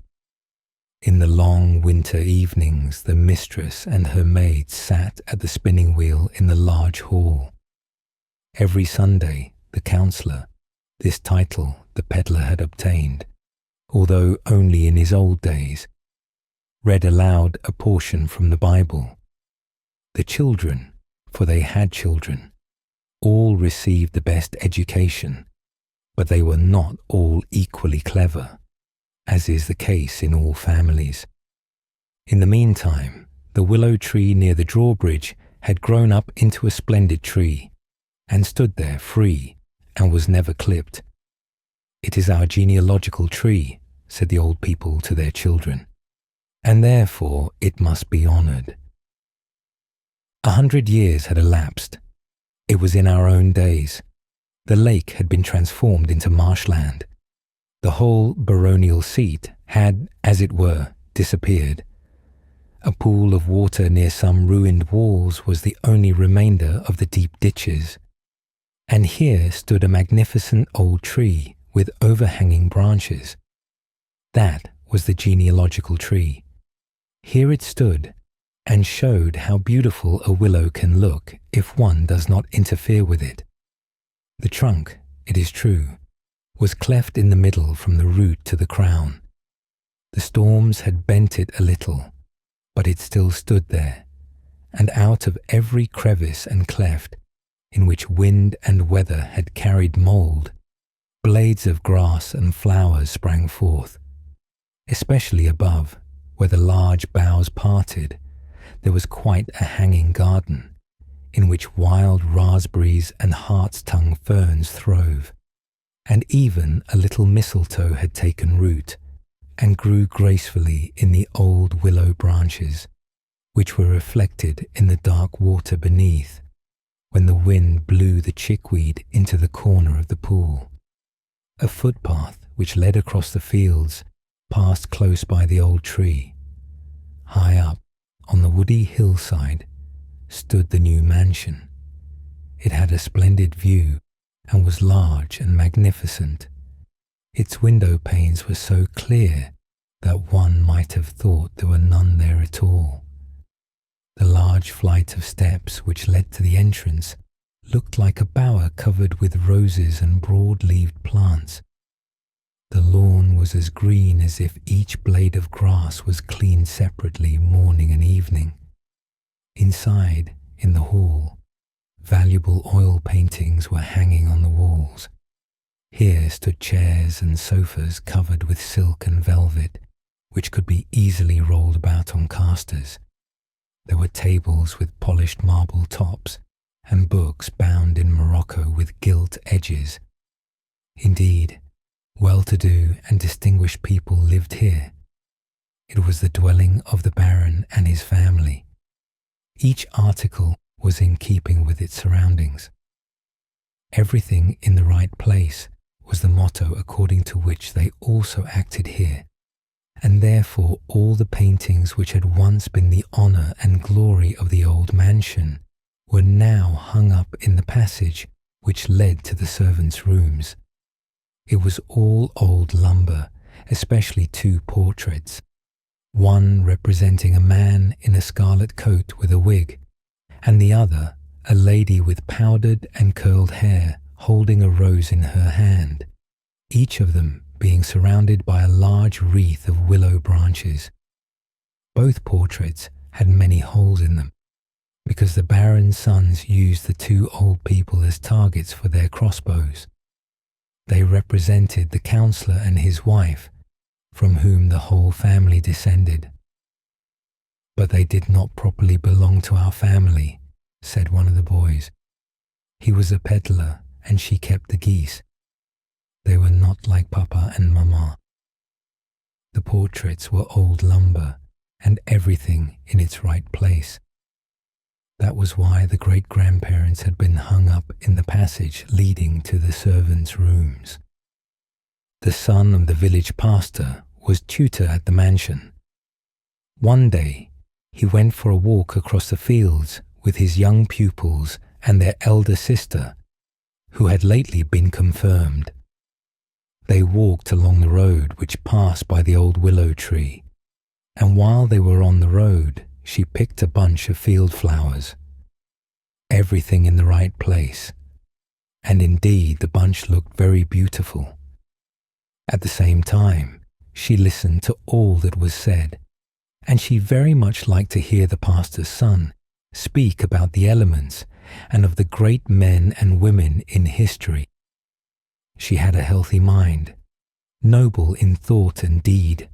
In the long winter evenings, the mistress and her maids sat at the spinning wheel in the large hall. Every Sunday, the counsellor, this title the pedlar had obtained, although only in his old days, read aloud a portion from the Bible. The children, for they had children, all received the best education, but they were not all equally clever, as is the case in all families. In the meantime, the willow tree near the drawbridge had grown up into a splendid tree, and stood there free, and was never clipped. "It is our genealogical tree," said the old people to their children, "and therefore it must be honoured." 100 years had elapsed. It was in our own days. The lake had been transformed into marshland. The whole baronial seat had, as it were, disappeared. A pool of water near some ruined walls was the only remainder of the deep ditches. And here stood a magnificent old tree with overhanging branches. That was the genealogical tree. Here it stood, and showed how beautiful a willow can look if one does not interfere with it. The trunk, it is true, was cleft in the middle from the root to the crown. The storms had bent it a little, but it still stood there, and out of every crevice and cleft, in which wind and weather had carried mould, blades of grass and flowers sprang forth. Especially above, where the large boughs parted, there was quite a hanging garden, in which wild raspberries and hart's-tongue ferns throve, and even a little mistletoe had taken root, and grew gracefully in the old willow branches, which were reflected in the dark water beneath, when the wind blew the chickweed into the corner of the pool. A footpath which led across the fields passed close by the old tree. High up, on the woody hillside, stood the new mansion. It had a splendid view, and was large and magnificent. Its window panes were so clear that one might have thought there were none there at all. The large flight of steps which led to the entrance looked like a bower covered with roses and broad-leaved plants. The lawn was as green as if each blade of grass was cleaned separately morning and evening. Inside, in the hall, valuable oil paintings were hanging on the walls. Here stood chairs and sofas covered with silk and velvet, which could be easily rolled about on casters. There were tables with polished marble tops, and books bound in morocco with gilt edges. Indeed, well-to-do and distinguished people lived here. It was the dwelling of the Baron and his family. Each article was in keeping with its surroundings. Everything in the right place was the motto according to which they also acted here, and therefore all the paintings which had once been the honour and glory of the old mansion were now hung up in the passage which led to the servants' rooms. It was all old lumber, especially 2 portraits, one representing a man in a scarlet coat with a wig, and the other a lady with powdered and curled hair holding a rose in her hand, each of them being surrounded by a large wreath of willow branches. Both portraits had many holes in them, because the Baron's sons used the 2 old people as targets for their crossbows. They represented the counsellor and his wife, from whom the whole family descended. "But they did not properly belong to our family," said one of the boys. "He was a pedlar, and she kept the geese. They were not like Papa and Mama." The portraits were old lumber, and everything in its right place. That was why the great-grandparents had been hung up in the passage leading to the servants' rooms. The son of the village pastor was tutor at the mansion. One day he went for a walk across the fields with his young pupils and their elder sister, who had lately been confirmed. They walked along the road which passed by the old willow tree, and while they were on the road, she picked a bunch of field flowers. Everything in the right place, and indeed the bunch looked very beautiful. At the same time, she listened to all that was said, and she very much liked to hear the pastor's son speak about the elements and of the great men and women in history. She had a healthy mind, noble in thought and deed,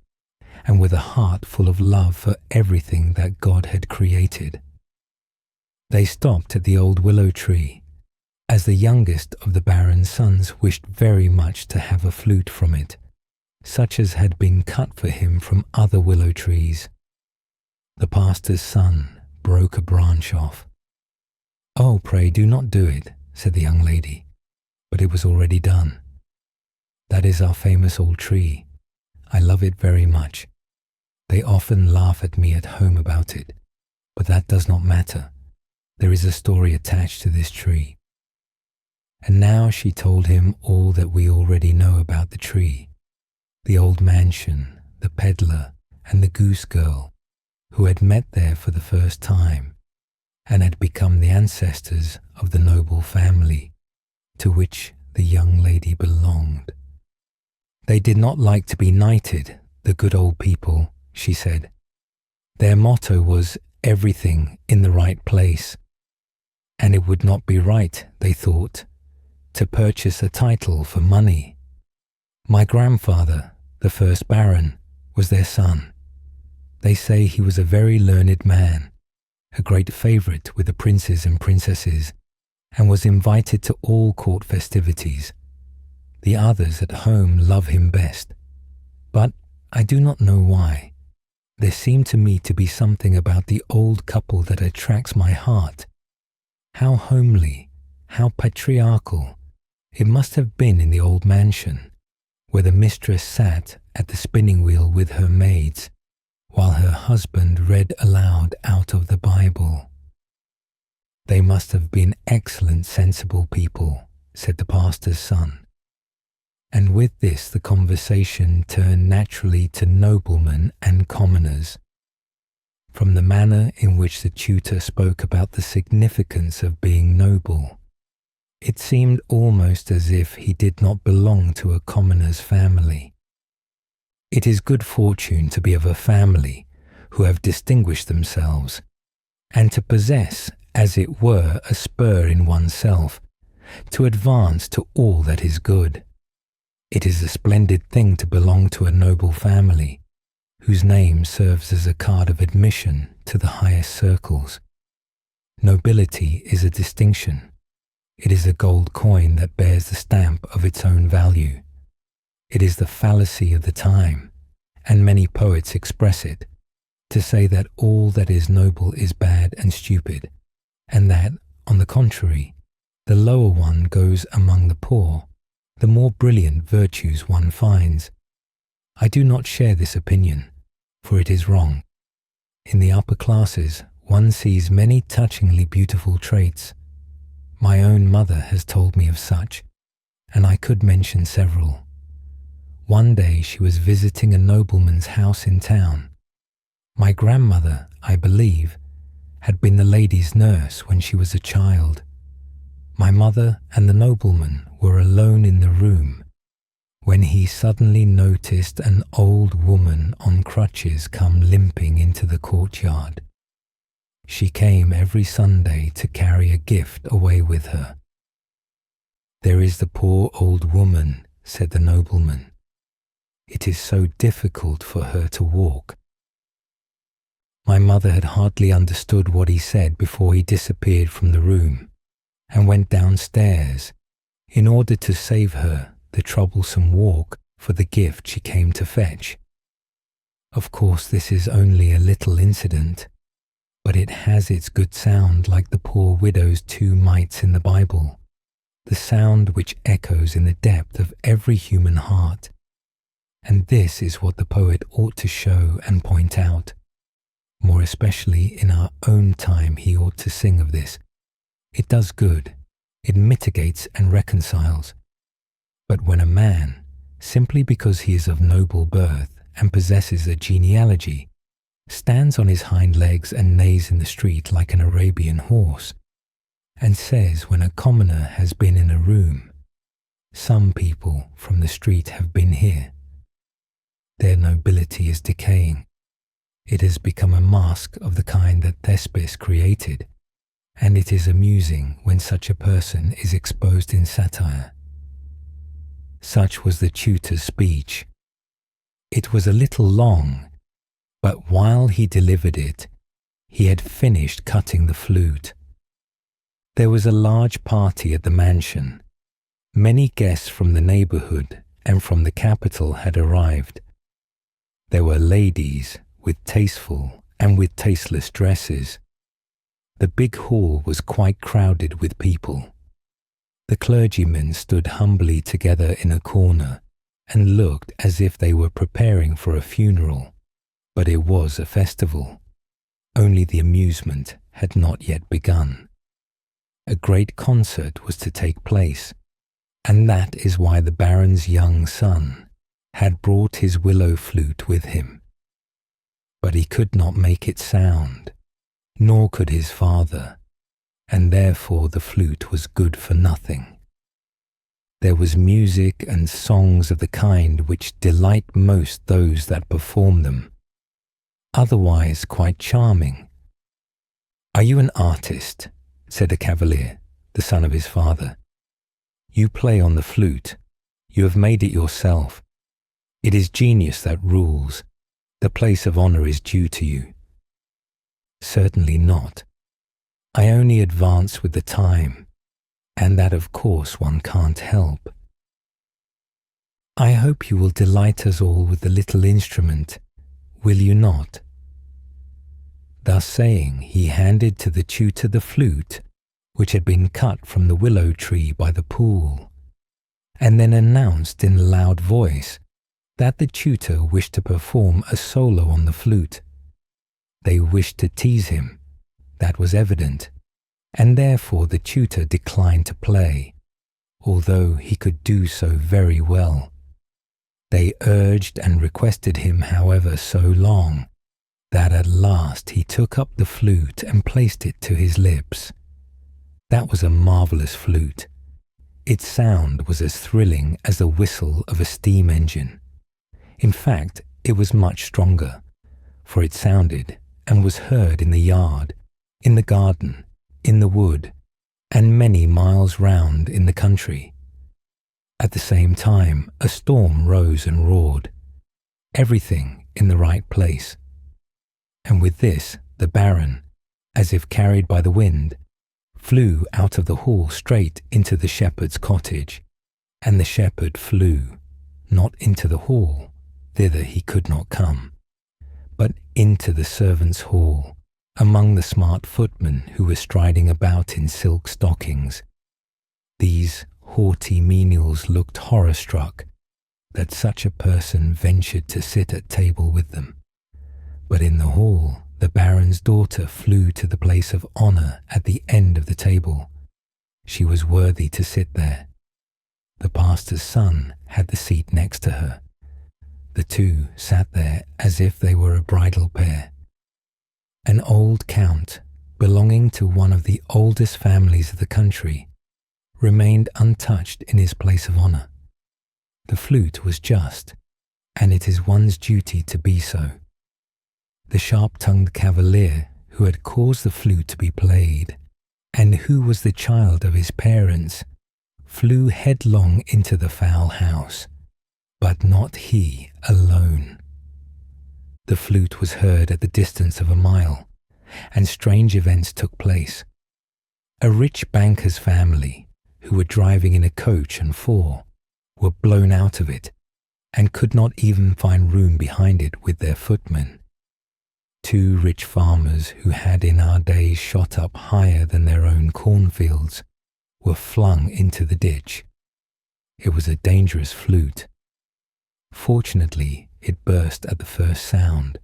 and with a heart full of love for everything that God had created. They stopped at the old willow tree, as the youngest of the Baron's sons wished very much to have a flute from it, such as had been cut for him from other willow trees. The pastor's son broke a branch off. "Oh, pray do not do it," said the young lady, but it was already done. "That is our famous old tree. I love it very much. They often laugh at me at home about it, but that does not matter. There is a story attached to this tree." And now she told him all that we already know about the tree, the old mansion, the peddler, and the goose girl, who had met there for the first time, and had become the ancestors of the noble family to which the young lady belonged. "They did not like to be knighted, the good old people," she said. "Their motto was everything in the right place, and it would not be right, they thought, to purchase a title for money. My grandfather, the first Baron, was their son. They say he was a very learned man, a great favourite with the princes and princesses, and was invited to all court festivities. The others at home love him best, but I do not know why. There seemed to me to be something about the old couple that attracts my heart. How homely, how patriarchal it must have been in the old mansion, where the mistress sat at the spinning wheel with her maids, while her husband read aloud out of the Bible. They must have been excellent, sensible people, said the pastor's son. And with this the conversation turned naturally to noblemen and commoners. From the manner in which the tutor spoke about the significance of being noble, it seemed almost as if he did not belong to a commoner's family. It is good fortune to be of a family who have distinguished themselves, and to possess, as it were, a spur in oneself, to advance to all that is good. It is a splendid thing to belong to a noble family, whose name serves as a card of admission to the highest circles. Nobility is a distinction. It is a gold coin that bears the stamp of its own value. It is the fallacy of the time, and many poets express it, to say that all that is noble is bad and stupid, and that, on the contrary, the lower one goes among the poor, the more brilliant virtues one finds. I do not share this opinion, for it is wrong. In the upper classes, one sees many touchingly beautiful traits. My own mother has told me of such, and I could mention several. One day she was visiting a nobleman's house in town. My grandmother, I believe, had been the lady's nurse when she was a child. My mother and the nobleman were alone in the room when he suddenly noticed an old woman on crutches come limping into the courtyard. She came every Sunday to carry a gift away with her. "There is the poor old woman," said the nobleman. "It is so difficult for her to walk." My mother had hardly understood what he said before he disappeared from the room, and went downstairs in order to save her the troublesome walk for the gift she came to fetch. Of course, this is only a little incident, but it has its good sound, like the poor widow's 2 mites in the Bible, the sound which echoes in the depth of every human heart. And this is what the poet ought to show and point out. More especially in our own time he ought to sing of this. It does good, it mitigates and reconciles. But when a man, simply because he is of noble birth and possesses a genealogy, stands on his hind legs and neighs in the street like an Arabian horse, and says when a commoner has been in a room, "Some people from the street have been here." Their nobility is decaying. It has become a mask of the kind that Thespis created, and it is amusing when such a person is exposed in satire. Such was the tutor's speech. It was a little long, but while he delivered it, he had finished cutting the flute. There was a large party at the mansion. Many guests from the neighbourhood and from the capital had arrived. There were ladies with tasteful and with tasteless dresses. The big hall was quite crowded with people. The clergymen stood humbly together in a corner and looked as if they were preparing for a funeral, but it was a festival. Only the amusement had not yet begun. A great concert was to take place, and that is why the Baron's young son had brought his willow flute with him. But he could not make it sound, nor could his father, and therefore the flute was good for nothing. There was music and songs of the kind which delight most those that perform them, otherwise quite charming. "Are you an artist?" said a cavalier, the son of his father. "You play on the flute. You have made it yourself. It is genius that rules. The place of honour is due to you." "Certainly not. I only advance with the time, and that of course one can't help." "I hope you will delight us all with the little instrument, will you not?" Thus saying, he handed to the tutor the flute, which had been cut from the willow tree by the pool, and then announced in a loud voice that the tutor wished to perform a solo on the flute. They wished to tease him, that was evident, and therefore the tutor declined to play, although he could do so very well. They urged and requested him, however, so long, that at last he took up the flute and placed it to his lips. That was a marvellous flute. Its sound was as thrilling as the whistle of a steam engine. In fact, it was much stronger, for it sounded and was heard in the yard, in the garden, in the wood, and many miles round in the country. At the same time, a storm rose and roared, everything in the right place. And with this, the Baron, as if carried by the wind, flew out of the hall straight into the shepherd's cottage, and the shepherd flew, not into the hall, thither he could not come, but into the servants' hall, among the smart footmen who were striding about in silk stockings. These haughty menials looked horror-struck that such a person ventured to sit at table with them. But in the hall, the Baron's daughter flew to the place of honour at the end of the table. She was worthy to sit there. The pastor's son had the seat next to her. The two sat there as if they were a bridal pair. An old count, belonging to one of the oldest families of the country, remained untouched in his place of honour. The flute was just, and it is one's duty to be so. The sharp-tongued cavalier who had caused the flute to be played, and who was the child of his parents, flew headlong into the fowl house, but not he alone. The flute was heard at the distance of a mile, and strange events took place. A rich banker's family, who were driving in a coach and four, were blown out of it, and could not even find room behind it with their footmen. Two rich farmers who had in our days shot up higher than their own cornfields were flung into the ditch. It was a dangerous flute. Fortunately, it burst at the first sound,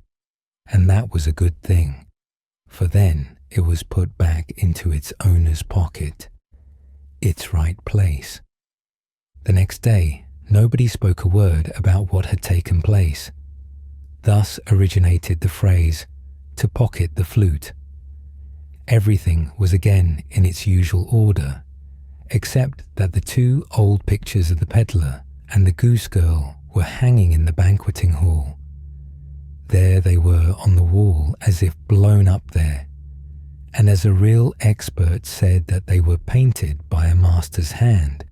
and that was a good thing, for then it was put back into its owner's pocket, its right place. The next day, nobody spoke a word about what had taken place. Thus originated the phrase, to pocket the flute. Everything was again in its usual order, except that the two old pictures of the peddler and the goose girl were hanging in the banqueting hall. There they were on the wall as if blown up there, and as a real expert said that they were painted by a master's hand,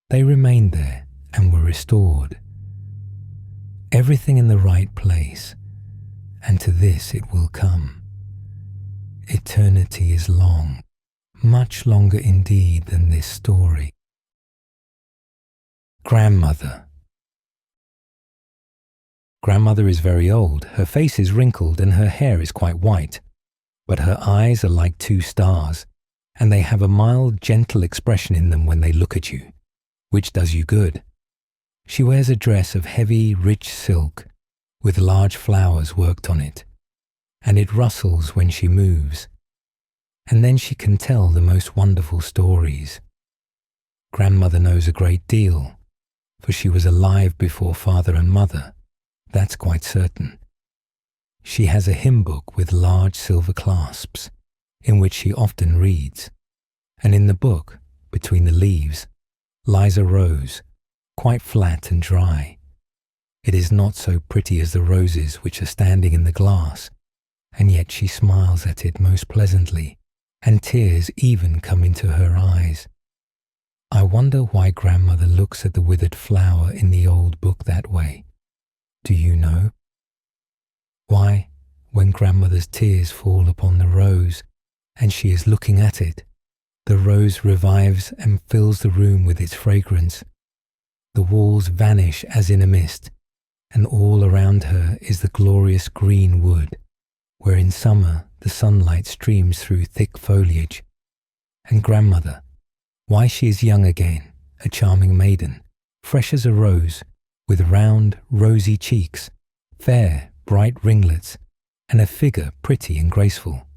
they remained there and were restored. Everything in the right place, and to this it will come. Eternity is long, much longer indeed than this story. Grandmother. Grandmother is very old, her face is wrinkled and her hair is quite white, but her eyes are like two stars, and they have a mild, gentle expression in them when they look at you, which does you good. She wears a dress of heavy, rich silk, with large flowers worked on it, and it rustles when she moves, and then she can tell the most wonderful stories. Grandmother knows a great deal, for she was alive before father and mother, that's quite certain. She has a hymn book with large silver clasps, in which she often reads, and in the book, between the leaves, lies a rose, quite flat and dry. It is not so pretty as the roses which are standing in the glass, and yet she smiles at it most pleasantly, and tears even come into her eyes. I wonder why grandmother looks at the withered flower in the old book that way. Do you know? Why, when grandmother's tears fall upon the rose, and she is looking at it, the rose revives and fills the room with its fragrance. The walls vanish as in a mist, and all around her is the glorious green wood, where in summer the sunlight streams through thick foliage. And grandmother, why she is young again, a charming maiden, fresh as a rose, with round, rosy cheeks, fair, bright ringlets, and a figure pretty and graceful.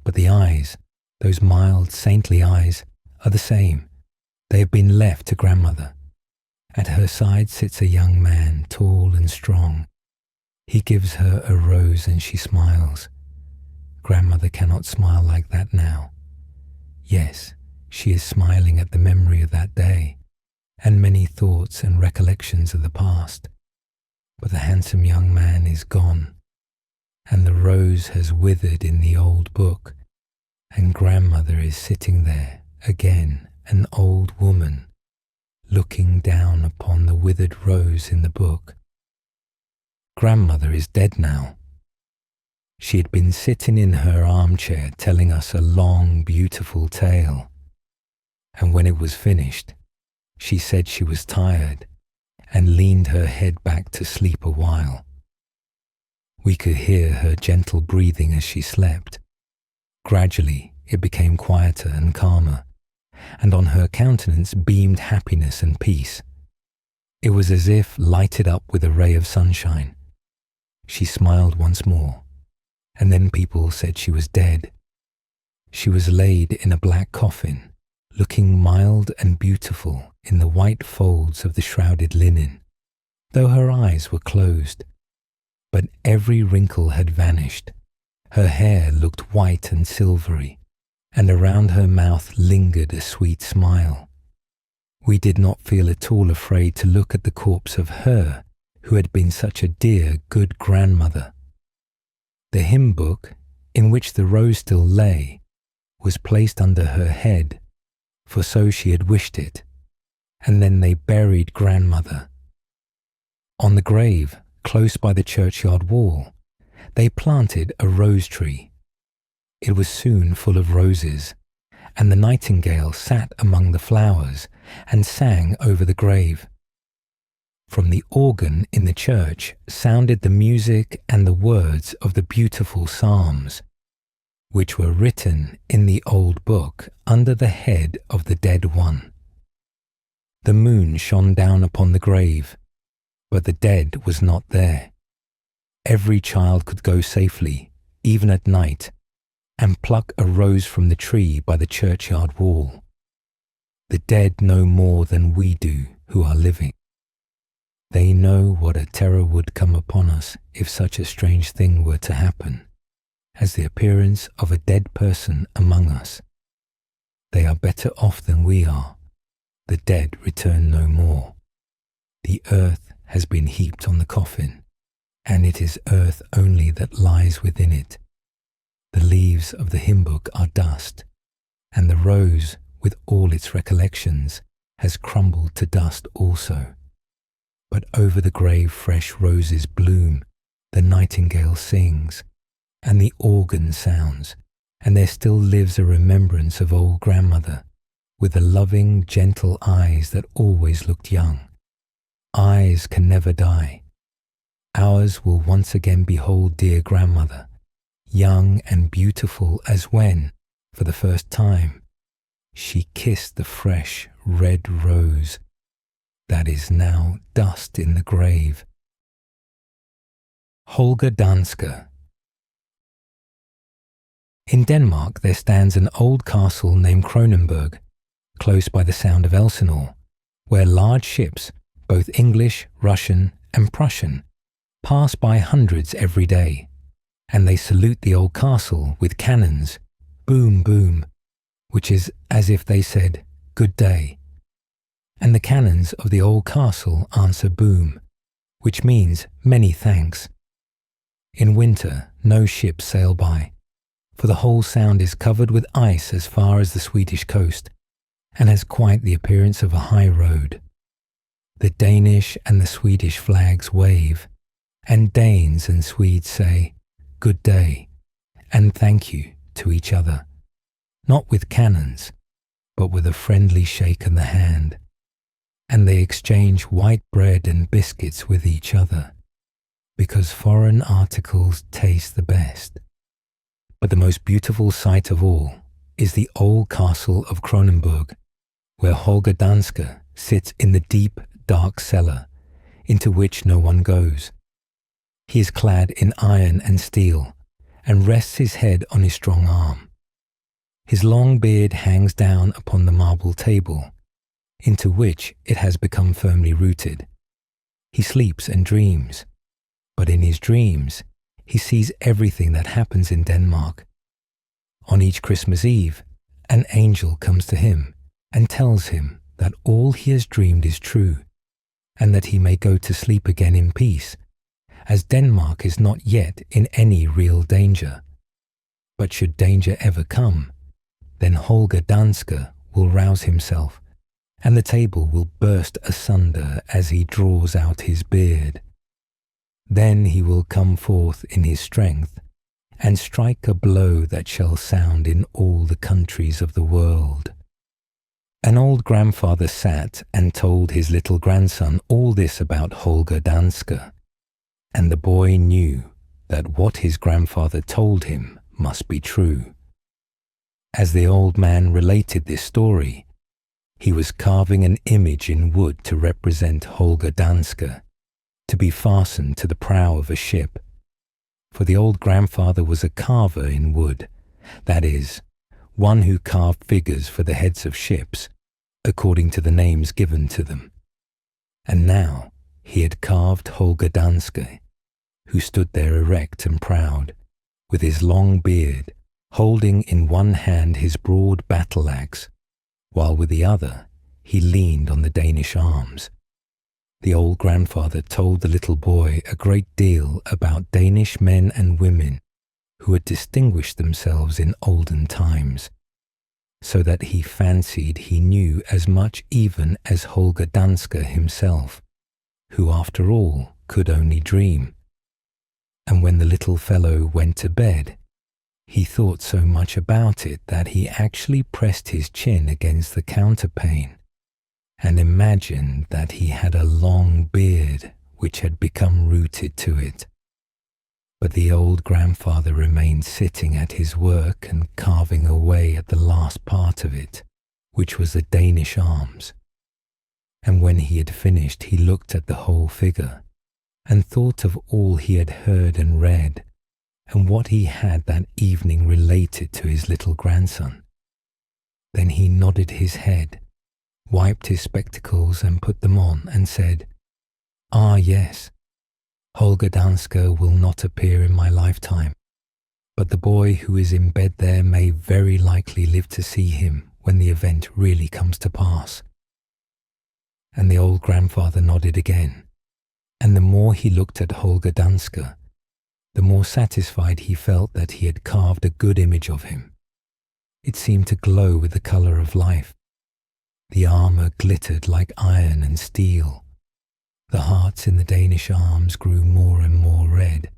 But the eyes, those mild, saintly eyes, are the same. They have been left to grandmother. At her side sits a young man, tall and strong. He gives her a rose and she smiles. Grandmother cannot smile like that now. Yes, she is smiling at the memory of that day, and many thoughts and recollections of the past. But the handsome young man is gone, and the rose has withered in the old book, and grandmother is sitting there, again an old woman, looking down upon the withered rose in the book. Grandmother is dead now. She had been sitting in her armchair telling us a long, beautiful tale, and when it was finished, she said she was tired and leaned her head back to sleep a while. We could hear her gentle breathing as she slept. Gradually it became quieter and calmer, and on her countenance beamed happiness and peace. It was as if lighted up with a ray of sunshine. She smiled once more, and then people said she was dead. She was laid in a black coffin, looking mild and beautiful in the white folds of the shrouded linen, though her eyes were closed. But every wrinkle had vanished. Her hair looked white and silvery, and around her mouth lingered a sweet smile. We did not feel at all afraid to look at the corpse of her who had been such a dear, good grandmother. The hymn book, in which the rose still lay, was placed under her head, for so she had wished it, and then they buried grandmother. On the grave, close by the churchyard wall, they planted a rose tree. It was soon full of roses, and the nightingale sat among the flowers and sang over the grave. From the organ in the church sounded the music and the words of the beautiful psalms, which were written in the old book under the head of the dead one. The moon shone down upon the grave, but the dead was not there. Every child could go safely, even at night, and pluck a rose from the tree by the churchyard wall. The dead know more than we do who are living. They know what a terror would come upon us if such a strange thing were to happen, as the appearance of a dead person among us. They are better off than we are. The dead return no more. The earth has been heaped on the coffin, and it is earth only that lies within it. The leaves of the hymn book are dust, and the rose, with all its recollections, has crumbled to dust also. But over the grave fresh roses bloom, the nightingale sings, and the organ sounds, and there still lives a remembrance of old grandmother, with the loving, gentle eyes that always looked young. Eyes can never die. Ours will once again behold dear grandmother, young and beautiful as when, for the first time, she kissed the fresh red rose that is now dust in the grave. Holger Danske. In Denmark there stands an old castle named Kronenberg, close by the Sound of Elsinore, where large ships, both English, Russian and Prussian, pass by hundreds every day, and they salute the old castle with cannons, boom, boom, which is as if they said, good day. And the cannons of the old castle answer boom, which means many thanks. In winter, no ships sail by, for the whole sound is covered with ice as far as the Swedish coast, and has quite the appearance of a high road. The Danish and the Swedish flags wave, and Danes and Swedes say, good day, and thank you to each other, not with cannons, but with a friendly shake of the hand. And they exchange white bread and biscuits with each other, because foreign articles taste the best. But the most beautiful sight of all is the old castle of Kronenberg, where Holger Danske sits in the deep, dark cellar, into which no one goes. He is clad in iron and steel, and rests his head on his strong arm. His long beard hangs down upon the marble table, into which it has become firmly rooted. He sleeps and dreams, but in his dreams he sees everything that happens in Denmark. On each Christmas Eve, an angel comes to him and tells him that all he has dreamed is true, and that he may go to sleep again in peace, as Denmark is not yet in any real danger. But should danger ever come, then Holger Danske will rouse himself, and the table will burst asunder as he draws out his beard. Then he will come forth in his strength, and strike a blow that shall sound in all the countries of the world. An old grandfather sat and told his little grandson all this about Holger Danske, and the boy knew that what his grandfather told him must be true. As the old man related this story, he was carving an image in wood to represent Holger Danske, to be fastened to the prow of a ship. For the old grandfather was a carver in wood, that is, one who carved figures for the heads of ships, according to the names given to them. And now he had carved Holger Danske, who stood there erect and proud, with his long beard, holding in one hand his broad battle-axe, while with the other he leaned on the Danish arms. The old grandfather told the little boy a great deal about Danish men and women who had distinguished themselves in olden times, so that he fancied he knew as much even as Holger Danske himself, who after all could only dream. And when the little fellow went to bed, he thought so much about it that he actually pressed his chin against the counterpane and imagined that he had a long beard which had become rooted to it. But the old grandfather remained sitting at his work and carving away at the last part of it, which was the Danish arms. And when he had finished, he looked at the whole figure and thought of all he had heard and read, and what he had that evening related to his little grandson. Then he nodded his head, wiped his spectacles and put them on, and said, Ah, yes, Holger Danske will not appear in my lifetime, but the boy who is in bed there may very likely live to see him when the event really comes to pass. And the old grandfather nodded again, and the more he looked at Holger Danske, the more satisfied he felt that he had carved a good image of him. It seemed to glow with the colour of life. The armour glittered like iron and steel. The hearts in the Danish arms grew more and more red,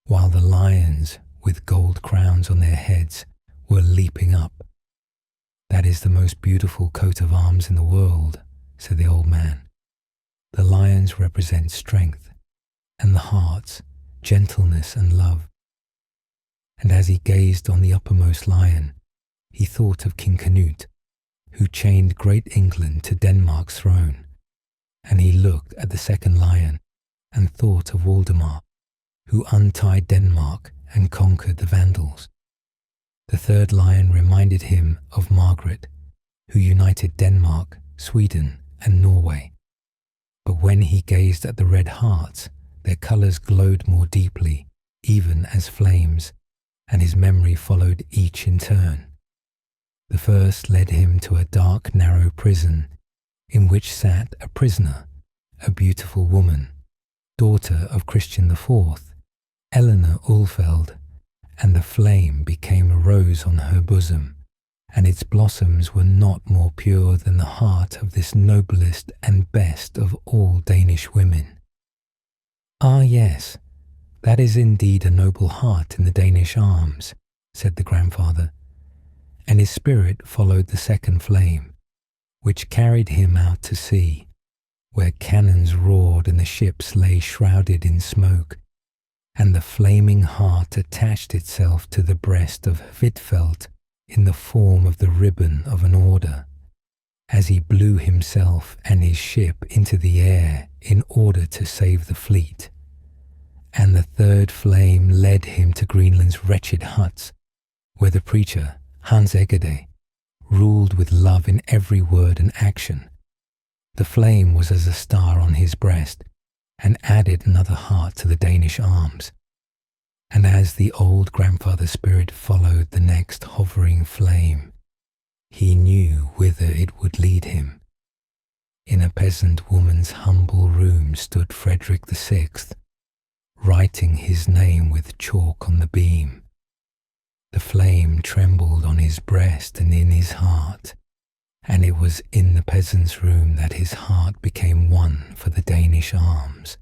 while the lions, with gold crowns on their heads, were leaping up. "That is the most beautiful coat of arms in the world," said the old man. "The lions represent strength, and the hearts, gentleness and love." And as he gazed on the uppermost lion, he thought of King Canute, who chained great England to Denmark's throne, and he looked at the second lion and thought of Waldemar, who untied Denmark and conquered the Vandals. The third lion reminded him of Margaret, who united Denmark, Sweden, and Norway. But when he gazed at the red hearts, their colours glowed more deeply, even as flames, and his memory followed each in turn. The first led him to a dark, narrow prison, in which sat a prisoner, a beautiful woman, daughter of Christian IV, Eleanor Ulfeld, and the flame became a rose on her bosom, and its blossoms were not more pure than the heart of this noblest and best of all Danish women. "Ah, yes, that is indeed a noble heart in the Danish arms," said the grandfather, and his spirit followed the second flame, which carried him out to sea, where cannons roared and the ships lay shrouded in smoke, and the flaming heart attached itself to the breast of Hvitfeldt in the form of the ribbon of an order, as he blew himself and his ship into the air in order to save the fleet. And the third flame led him to Greenland's wretched huts, where the preacher, Hans Christian, ruled with love in every word and action. The flame was as a star on his breast, and added another heart to the Danish arms. And as the old grandfather's spirit followed the next hovering flame, he knew whither it would lead him. In a peasant woman's humble room stood Frederick VI, writing his name with chalk on the beam. The flame trembled on his breast and in his heart, and it was in the peasant's room that his heart became one for the Danish arms.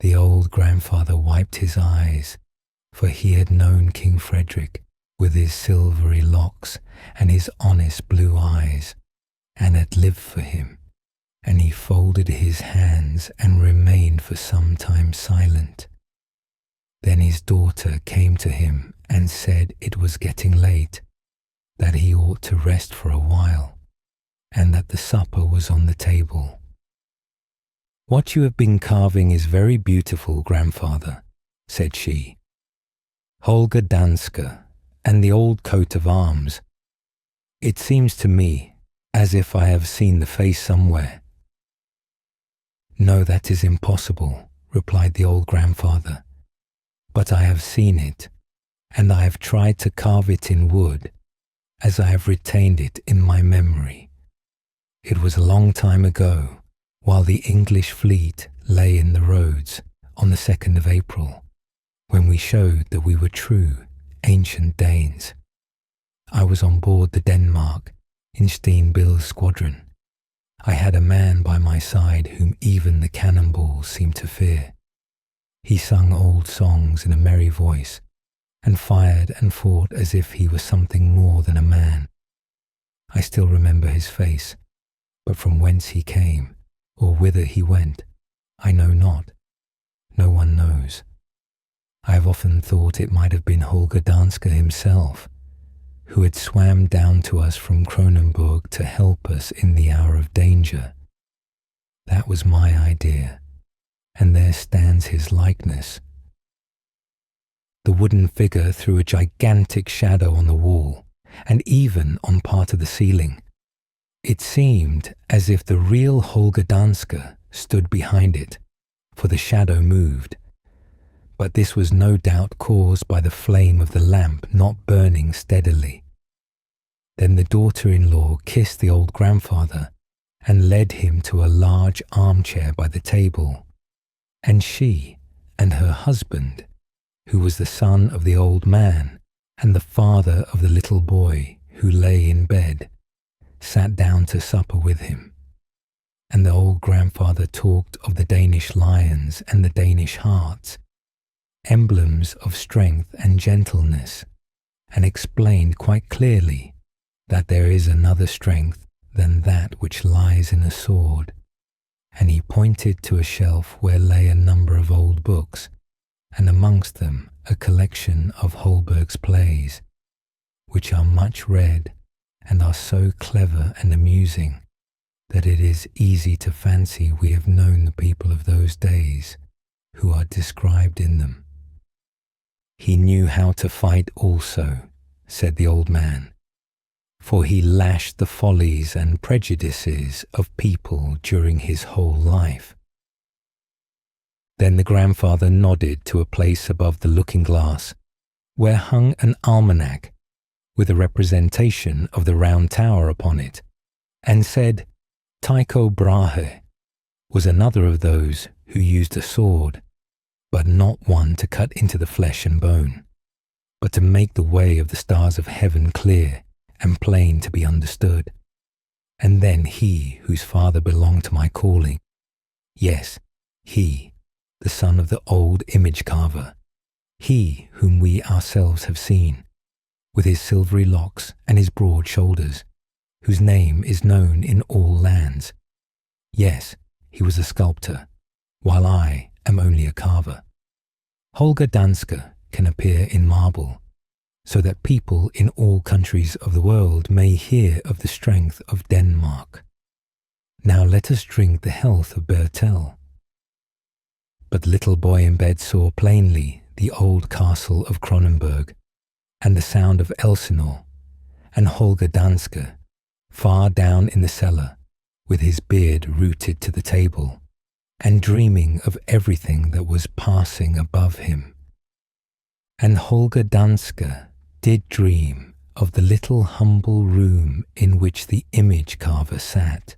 The old grandfather wiped his eyes, for he had known King Frederick with his silvery locks and his honest blue eyes, and had lived for him, and he folded his hands and remained for some time silent. Then his daughter came to him and said it was getting late, that he ought to rest for a while, and that the supper was on the table. "What you have been carving is very beautiful, grandfather," said she. "Holger Danske and the old coat of arms. It seems to me as if I have seen the face somewhere." "No, that is impossible," replied the old grandfather. "But I have seen it, and I have tried to carve it in wood, as I have retained it in my memory. It was a long time ago, while the English fleet lay in the roads on the 2nd of April, when we showed that we were true, ancient Danes. I was on board the Denmark in Sten Bille's squadron. I had a man by my side whom even the cannonballs seemed to fear. He sung old songs in a merry voice, and fired and fought as if he was something more than a man. I still remember his face, but from whence he came, or whither he went, I know not. No one knows. I have often thought it might have been Holger Danske himself, who had swam down to us from Kronenburg to help us in the hour of danger. That was my idea, and there stands his likeness. The wooden figure threw a gigantic shadow on the wall, and even on part of the ceiling. It seemed as if the real Holger Danske stood behind it, for the shadow moved. But this was no doubt caused by the flame of the lamp not burning steadily. Then the daughter-in-law kissed the old grandfather and led him to a large armchair by the table, and she and her husband, who was the son of the old man and the father of the little boy who lay in bed, sat down to supper with him. And the old grandfather talked of the Danish lions and the Danish hearts, emblems of strength and gentleness, and explained quite clearly that there is another strength than that which lies in a sword. And he pointed to a shelf where lay a number of old books, and amongst them a collection of Holberg's plays, which are much read and are so clever and amusing that it is easy to fancy we have known the people of those days who are described in them. He knew how to fight also, said the old man, for he lashed the follies and prejudices of people during his whole life. Then the grandfather nodded to a place above the looking-glass, where hung an almanac with a representation of the Round Tower upon it, and said Tycho Brahe was another of those who used a sword, but not one to cut into the flesh and bone, but to make the way of the stars of heaven clear and plain to be understood. And then he whose father belonged to my calling, yes, he, the son of the old image carver, he whom we ourselves have seen, with his silvery locks and his broad shoulders, whose name is known in all lands. Yes, he was a sculptor, while I am only a carver. Holger Danske can appear in marble, so that people in all countries of the world may hear of the strength of Denmark. Now let us drink the health of Bertel. But the little boy in bed saw plainly the old castle of Kronenberg, and the sound of Elsinore, and Holger Danske, far down in the cellar, with his beard rooted to the table, and dreaming of everything that was passing above him. And Holger Danske did dream of the little humble room in which the image carver sat.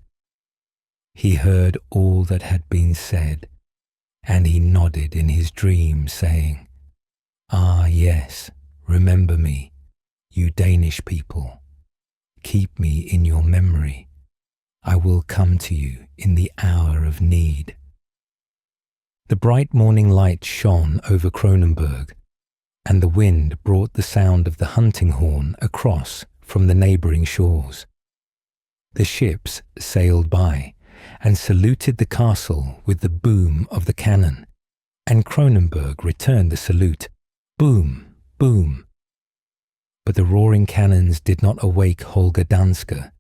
He heard all that had been said, and he nodded in his dream, saying, "Ah, yes, remember me, you Danish people. Keep me in your memory. I will come to you in the hour of need." The bright morning light shone over Kronenberg, and the wind brought the sound of the hunting horn across from the neighbouring shores. The ships sailed by and saluted the castle with the boom of the cannon, and Kronenberg returned the salute, boom, boom. But the roaring cannons did not awake Holger Danske,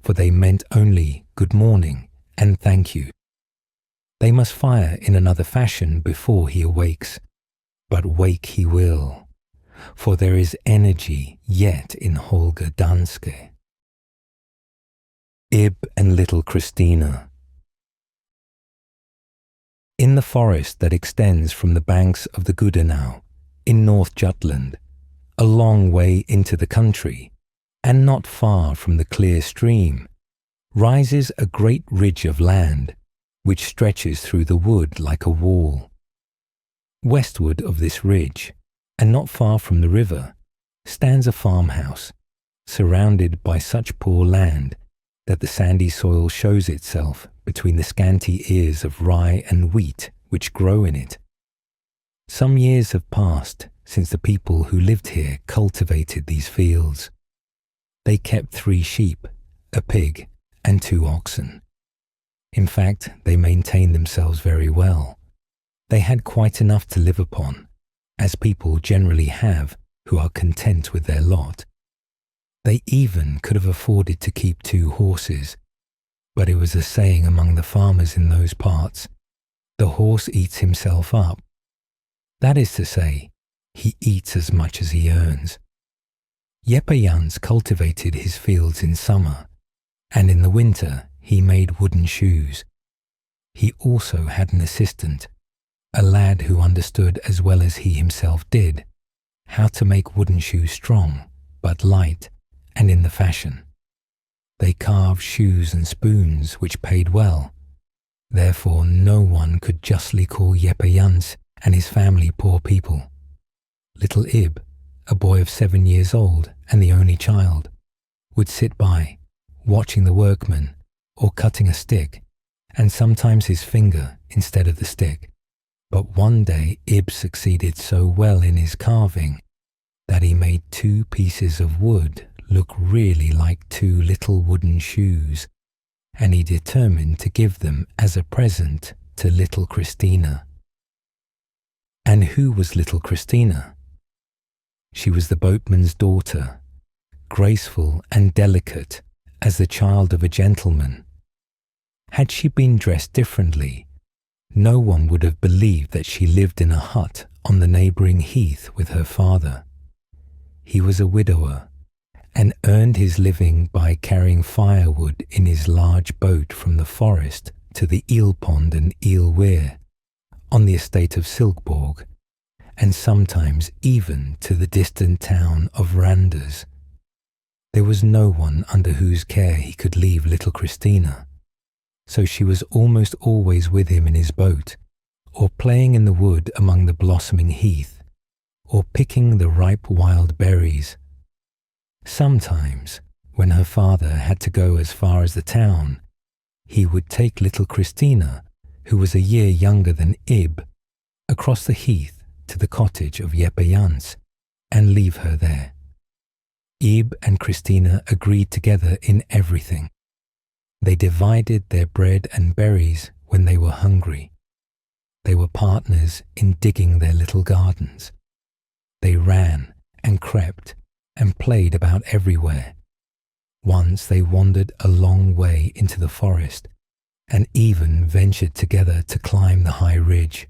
for they meant only good morning and thank you. They must fire in another fashion before he awakes, but wake he will, for there is energy yet in Holger Danske. Ib and Little Christina. In the forest that extends from the banks of the Gudenau, in North Jutland, a long way into the country, and not far from the clear stream, rises a great ridge of land, which stretches through the wood like a wall. Westward of this ridge, and not far from the river, stands a farmhouse, surrounded by such poor land that the sandy soil shows itself between the scanty ears of rye and wheat which grow in it. Some years have passed since the people who lived here cultivated these fields. They kept 3 sheep, a pig, and 2 oxen. In fact, they maintained themselves very well. They had quite enough to live upon, as people generally have who are content with their lot. They even could have afforded to keep 2 horses, but it was a saying among the farmers in those parts, "The horse eats himself up." That is to say, he eats as much as he earns. Jeppe Jans cultivated his fields in summer, and in the winter he made wooden shoes. He also had an assistant, a lad who understood as well as he himself did how to make wooden shoes strong, but light, and in the fashion. They carved shoes and spoons which paid well. Therefore no one could justly call Jeppe Jans and his family poor people. Little Ib, a boy of 7 years old and the only child, would sit by, watching the workmen, or cutting a stick, and sometimes his finger instead of the stick. But one day Ib succeeded so well in his carving that he made 2 pieces of wood look really like 2 little wooden shoes, and he determined to give them as a present to Little Christina. And who was Little Christina? She was the boatman's daughter, graceful and delicate as the child of a gentleman. Had she been dressed differently, no one would have believed that she lived in a hut on the neighbouring heath with her father. He was a widower, and earned his living by carrying firewood in his large boat from the forest to the eel pond and eel weir, on the estate of Silkeborg, and sometimes even to the distant town of Randers. There was no one under whose care he could leave Little Christina, so she was almost always with him in his boat, or playing in the wood among the blossoming heath, or picking the ripe wild berries. Sometimes, when her father had to go as far as the town, he would take Little Christina, who was a year younger than Ib, across the heath to the cottage of Jeppe Jans, and leave her there. Ib and Christina agreed together in everything. They divided their bread and berries when they were hungry. They were partners in digging their little gardens. They ran and crept and played about everywhere. Once they wandered a long way into the forest and even ventured together to climb the high ridge.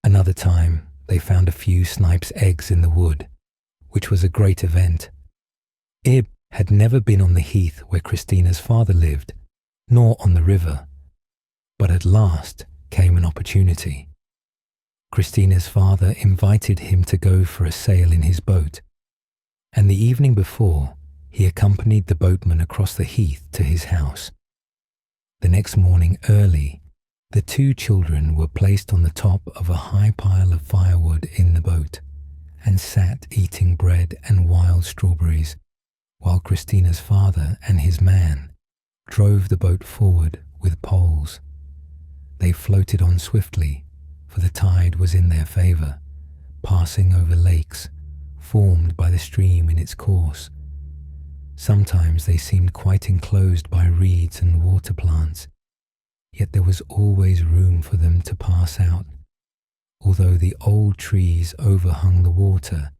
Another time they found a few snipes' eggs in the wood, which was a great event. Ib had never been on the heath where Christina's father lived, nor on the river, but at last came an opportunity. Christina's father invited him to go for a sail in his boat, and the evening before he accompanied the boatman across the heath to his house. The next morning early, the 2 children were placed on the top of a high pile of firewood in the boat, and sat eating bread and wild strawberries, while Christina's father and his man drove the boat forward with poles. They floated on swiftly, for the tide was in their favour, passing over lakes formed by the stream in its course. Sometimes they seemed quite enclosed by reeds and water plants, yet there was always room for them to pass out, although the old trees overhung the water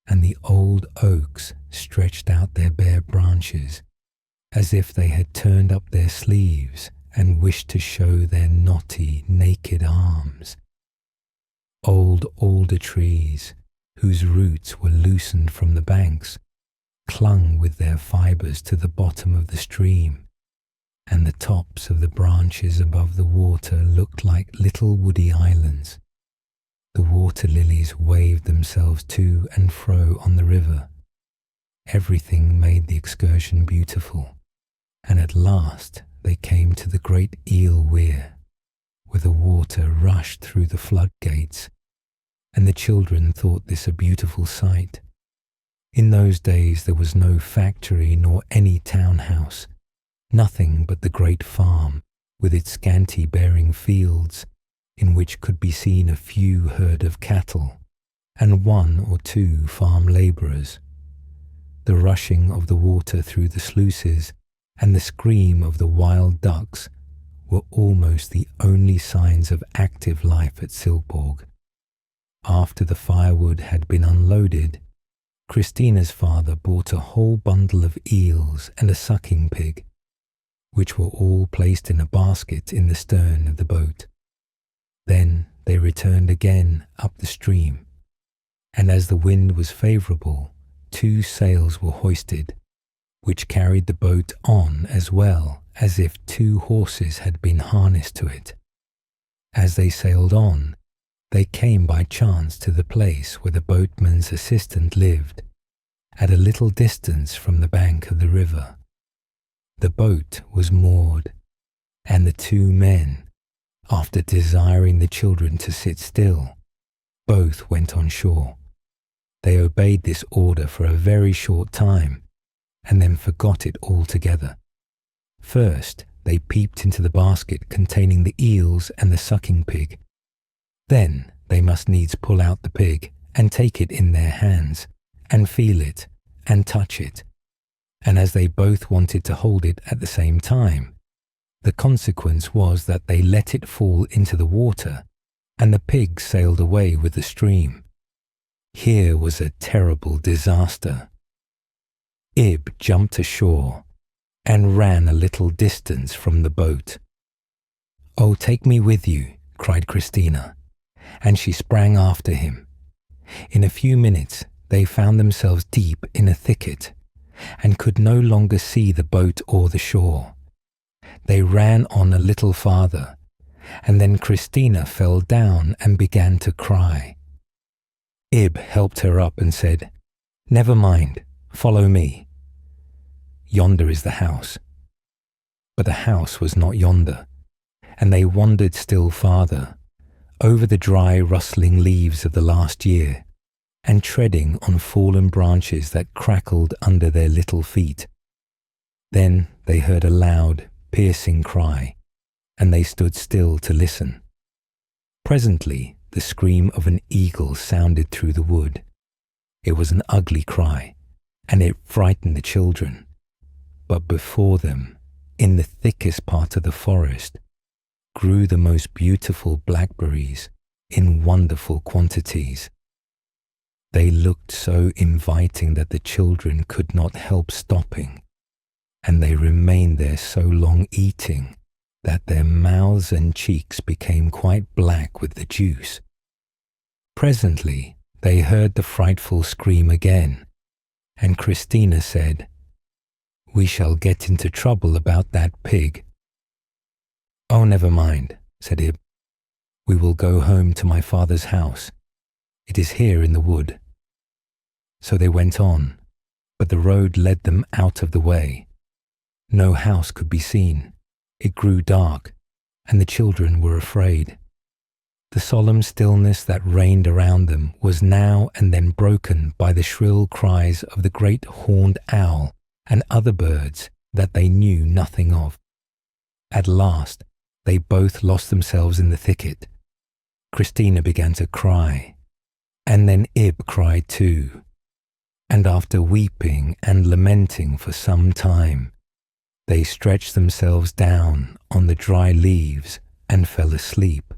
and the old oaks stretched out their bare branches, as if they had turned up their sleeves and wished to show their knotty, naked arms. Old alder trees, whose roots were loosened from the banks, clung with their fibres to the bottom of the stream, and the tops of the branches above the water looked like little woody islands. The water lilies waved themselves to and fro on the river. Everything made the excursion beautiful, and at last they came to the great eel weir, where the water rushed through the floodgates, and the children thought this a beautiful sight. In those days there was no factory nor any town house, nothing but the great farm with its scanty bearing fields, in which could be seen a few herd of cattle and 1 or 2 farm labourers. The rushing of the water through the sluices and the scream of the wild ducks were almost the only signs of active life at Silkeborg. After the firewood had been unloaded, Christina's father bought a whole bundle of eels and a sucking pig, which were all placed in a basket in the stern of the boat. Then they returned again up the stream, and as the wind was favourable, 2 sails were hoisted, which carried the boat on as well as if 2 horses had been harnessed to it. As they sailed on, they came by chance to the place where the boatman's assistant lived, at a little distance from the bank of the river. The boat was moored, and the two men, after desiring the children to sit still, both went on shore. They obeyed this order for a very short time, and then forgot it altogether. First, they peeped into the basket containing the eels and the sucking pig. Then they must needs pull out the pig and take it in their hands, and feel it, and touch it. And as they both wanted to hold it at the same time, the consequence was that they let it fall into the water, and the pig sailed away with the stream. Here was a terrible disaster. Ib jumped ashore and ran a little distance from the boat. "Oh, take me with you," cried Christina, and she sprang after him. In a few minutes they found themselves deep in a thicket, and could no longer see the boat or the shore. They ran on a little farther, and then Christina fell down and began to cry. Ib helped her up and said, "Never mind, follow me. Yonder is the house." But the house was not yonder, and they wandered still farther, over the dry rustling leaves of the last year, and treading on fallen branches that crackled under their little feet. Then they heard a loud, piercing cry, and they stood still to listen. Presently the scream of an eagle sounded through the wood. It was an ugly cry, and it frightened the children. But before them, in the thickest part of the forest, grew the most beautiful blackberries in wonderful quantities. They looked so inviting that the children could not help stopping, and they remained there so long eating that their mouths and cheeks became quite black with the juice. Presently they heard the frightful scream again, and Christina said, "We shall get into trouble about that pig." "Oh, never mind," said Ib. "We will go home to my father's house. It is here in the wood." So they went on, but the road led them out of the way. No house could be seen. It grew dark, and the children were afraid. The solemn stillness that reigned around them was now and then broken by the shrill cries of the great horned owl and other birds that they knew nothing of. At last, they both lost themselves in the thicket. Christina began to cry, and then Ib cried too. And after weeping and lamenting for some time, they stretched themselves down on the dry leaves and fell asleep.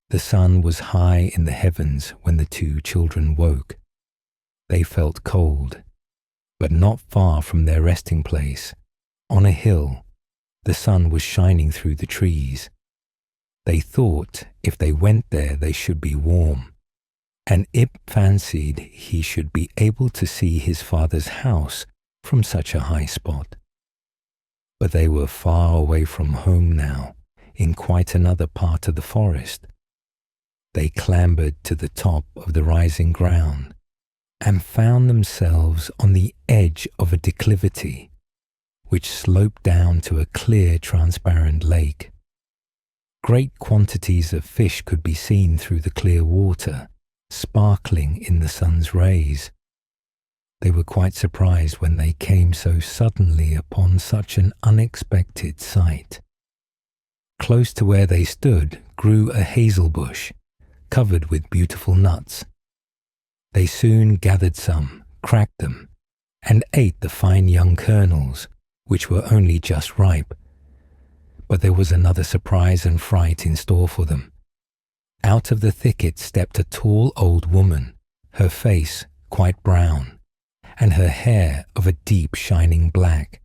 The sun was high in the heavens when the two children woke. They felt cold, but not far from their resting place, on a hill, the sun was shining through the trees. They thought if they went there they should be warm, and Ib fancied he should be able to see his father's house from such a high spot. But they were far away from home now, in quite another part of the forest. They clambered to the top of the rising ground, and found themselves on the edge of a declivity, which sloped down to a clear, transparent lake. Great quantities of fish could be seen through the clear water, sparkling in the sun's rays. They were quite surprised when they came so suddenly upon such an unexpected sight. Close to where they stood grew a hazel bush, covered with beautiful nuts. They soon gathered some, cracked them, and ate the fine young kernels, which were only just ripe. But there was another surprise and fright in store for them. Out of the thicket stepped a tall old woman, her face quite brown, and her hair of a deep shining black.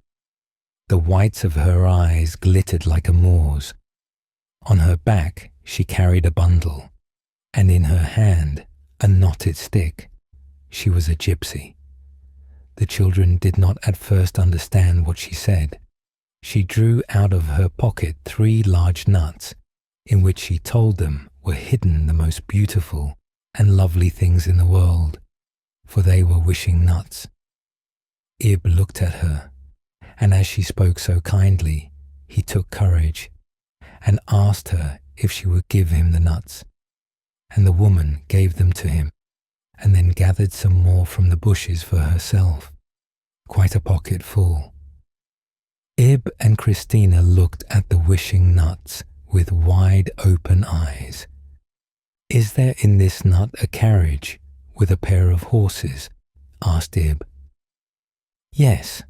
The whites of her eyes glittered like a Moor's. On her back she carried a bundle, and in her hand a knotted stick. She was a gypsy. The children did not at first understand what she said. She drew out of her pocket 3 large nuts, in which she told them were hidden the most beautiful and lovely things in the world, for they were wishing nuts. Ib looked at her, and as she spoke so kindly, he took courage and asked her if she would give him the nuts. And the woman gave them to him, and then gathered some more from the bushes for herself, quite a pocket full. Ib and Christina looked at the wishing nuts with wide open eyes. "Is there in this nut a carriage with a pair of horses?" asked Ib. "Yes,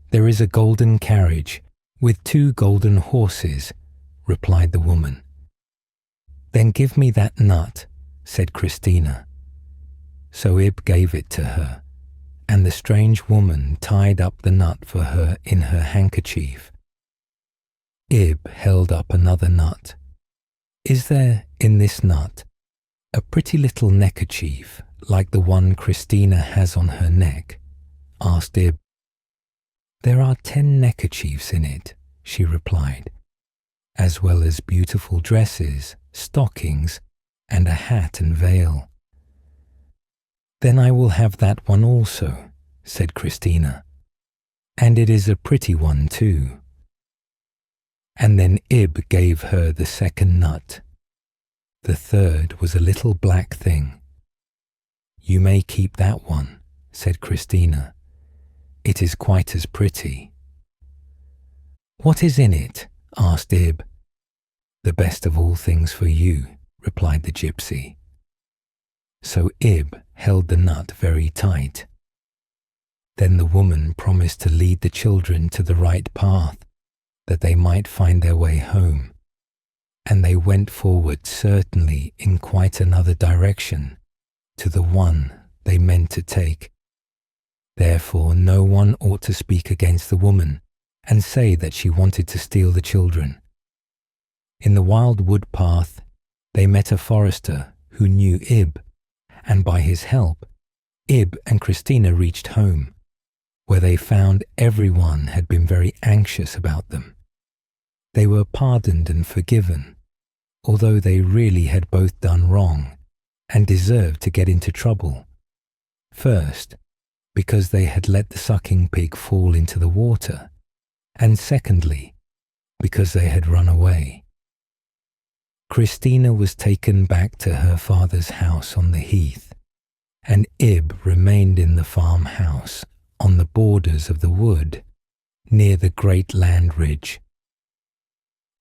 there is a golden carriage with 2 golden horses," replied the woman. "Then give me that nut," said Christina. So Ib gave it to her, and the strange woman tied up the nut for her in her handkerchief. Ib held up another nut. "Is there in this nut a pretty little neckerchief like the one Christina has on her neck?" asked Ib. "There are 10 neckerchiefs in it," she replied, "as well as beautiful dresses, stockings, and a hat and veil." "Then I will have that one also," said Christina, "and it is a pretty one too." And then Ib gave her the second nut. The third was a little black thing. "You may keep that one," said Christina. "It is quite as pretty." "What is in it?" asked Ib. "The best of all things for you," replied the gypsy. So Ib held the nut very tight. Then the woman promised to lead the children to the right path, that they might find their way home, and they went forward certainly in quite another direction to the one they meant to take. Therefore no one ought to speak against the woman and say that she wanted to steal the children. In the wild wood path they met a forester who knew Ib, and by his help, Ib and Christina reached home, where they found everyone had been very anxious about them. They were pardoned and forgiven, although they really had both done wrong and deserved to get into trouble. First, because they had let the sucking pig fall into the water, and secondly, because they had run away. Christina was taken back to her father's house on the heath, and Ib remained in the farmhouse on the borders of the wood, near the great land ridge.